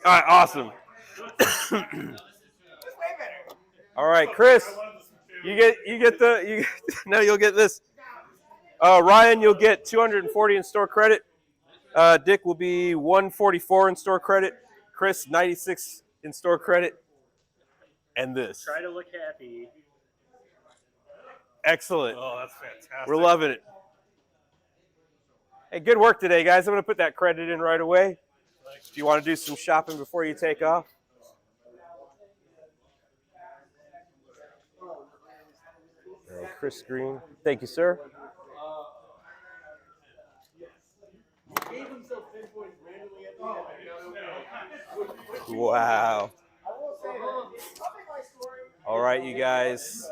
All right, awesome. All right, Chris, you'll get this. Ryan, you'll get 240 in store credit. Dick will be 144 in store credit. Chris, 96 in store credit. And this. Try to look happy. Excellent. Oh, that's fantastic. We're loving it. Hey, good work today, guys. I'm going to put that credit in right away. Do you want to do some shopping before you take off? Chris Green. Thank you, sir. Wow. All right, you guys.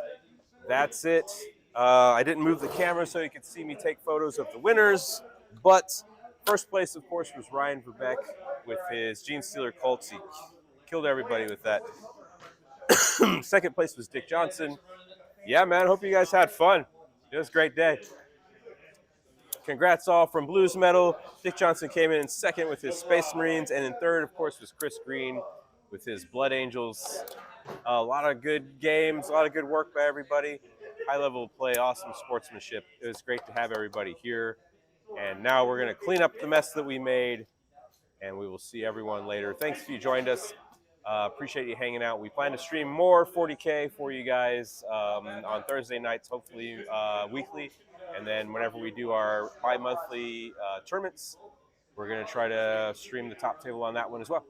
That's it. I didn't move the camera so you could see me take photos of the winners, but first place, of course, was Ryan Verbeck with his Gene Stealer Colts. He killed everybody with that. Second place was Dick Johnson. Yeah, man, hope you guys had fun. It was a great day. Congrats all from Blues Metal. Dick Johnson came in second with his Space Marines, and in third, of course, was Chris Green with his Blood Angels. A lot of good games, a lot of good work by everybody. High level of play, awesome sportsmanship. It was great to have everybody here. And now we're going to clean up the mess that we made, and we will see everyone later. Thanks if you joined us. Appreciate you hanging out. We plan to stream more 40K for you guys on Thursday nights, hopefully weekly. And then whenever we do our bi-monthly tournaments, we're going to try to stream the top table on that one as well.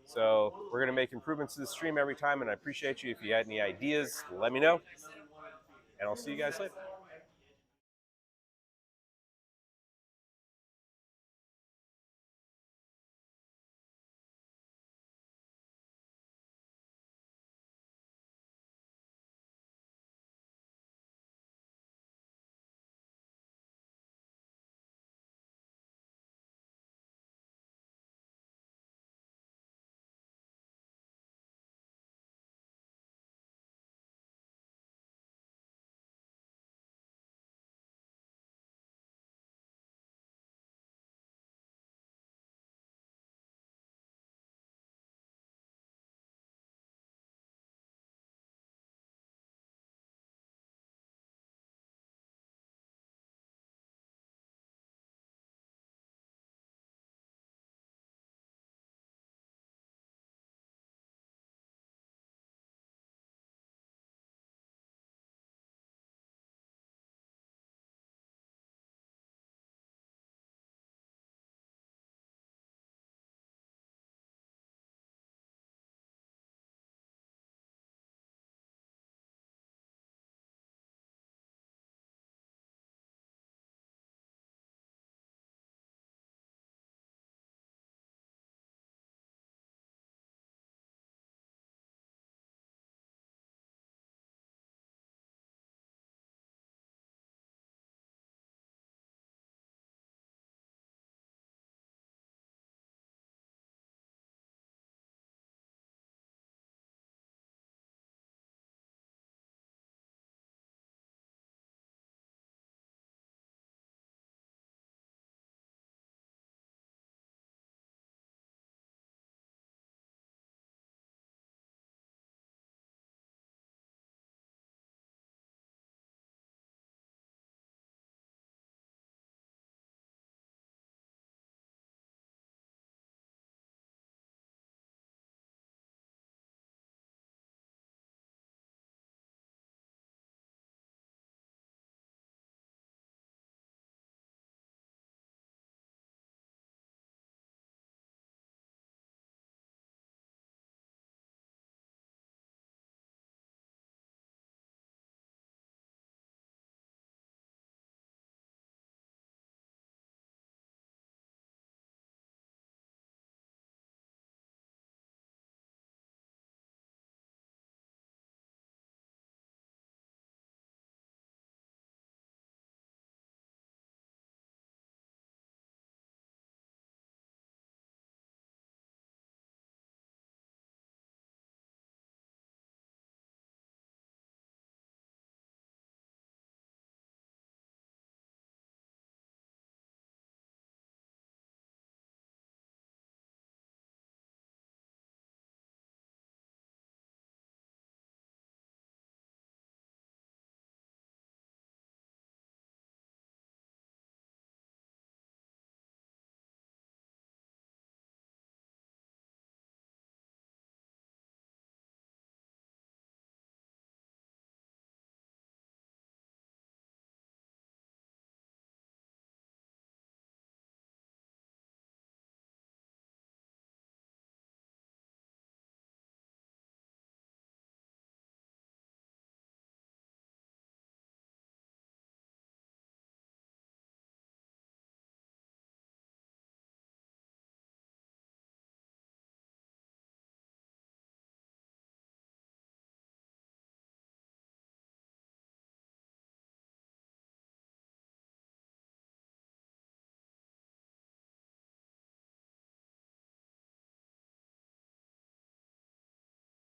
So we're going to make improvements to the stream every time, and I appreciate you. If you had any ideas, let me know. And I'll see you guys later.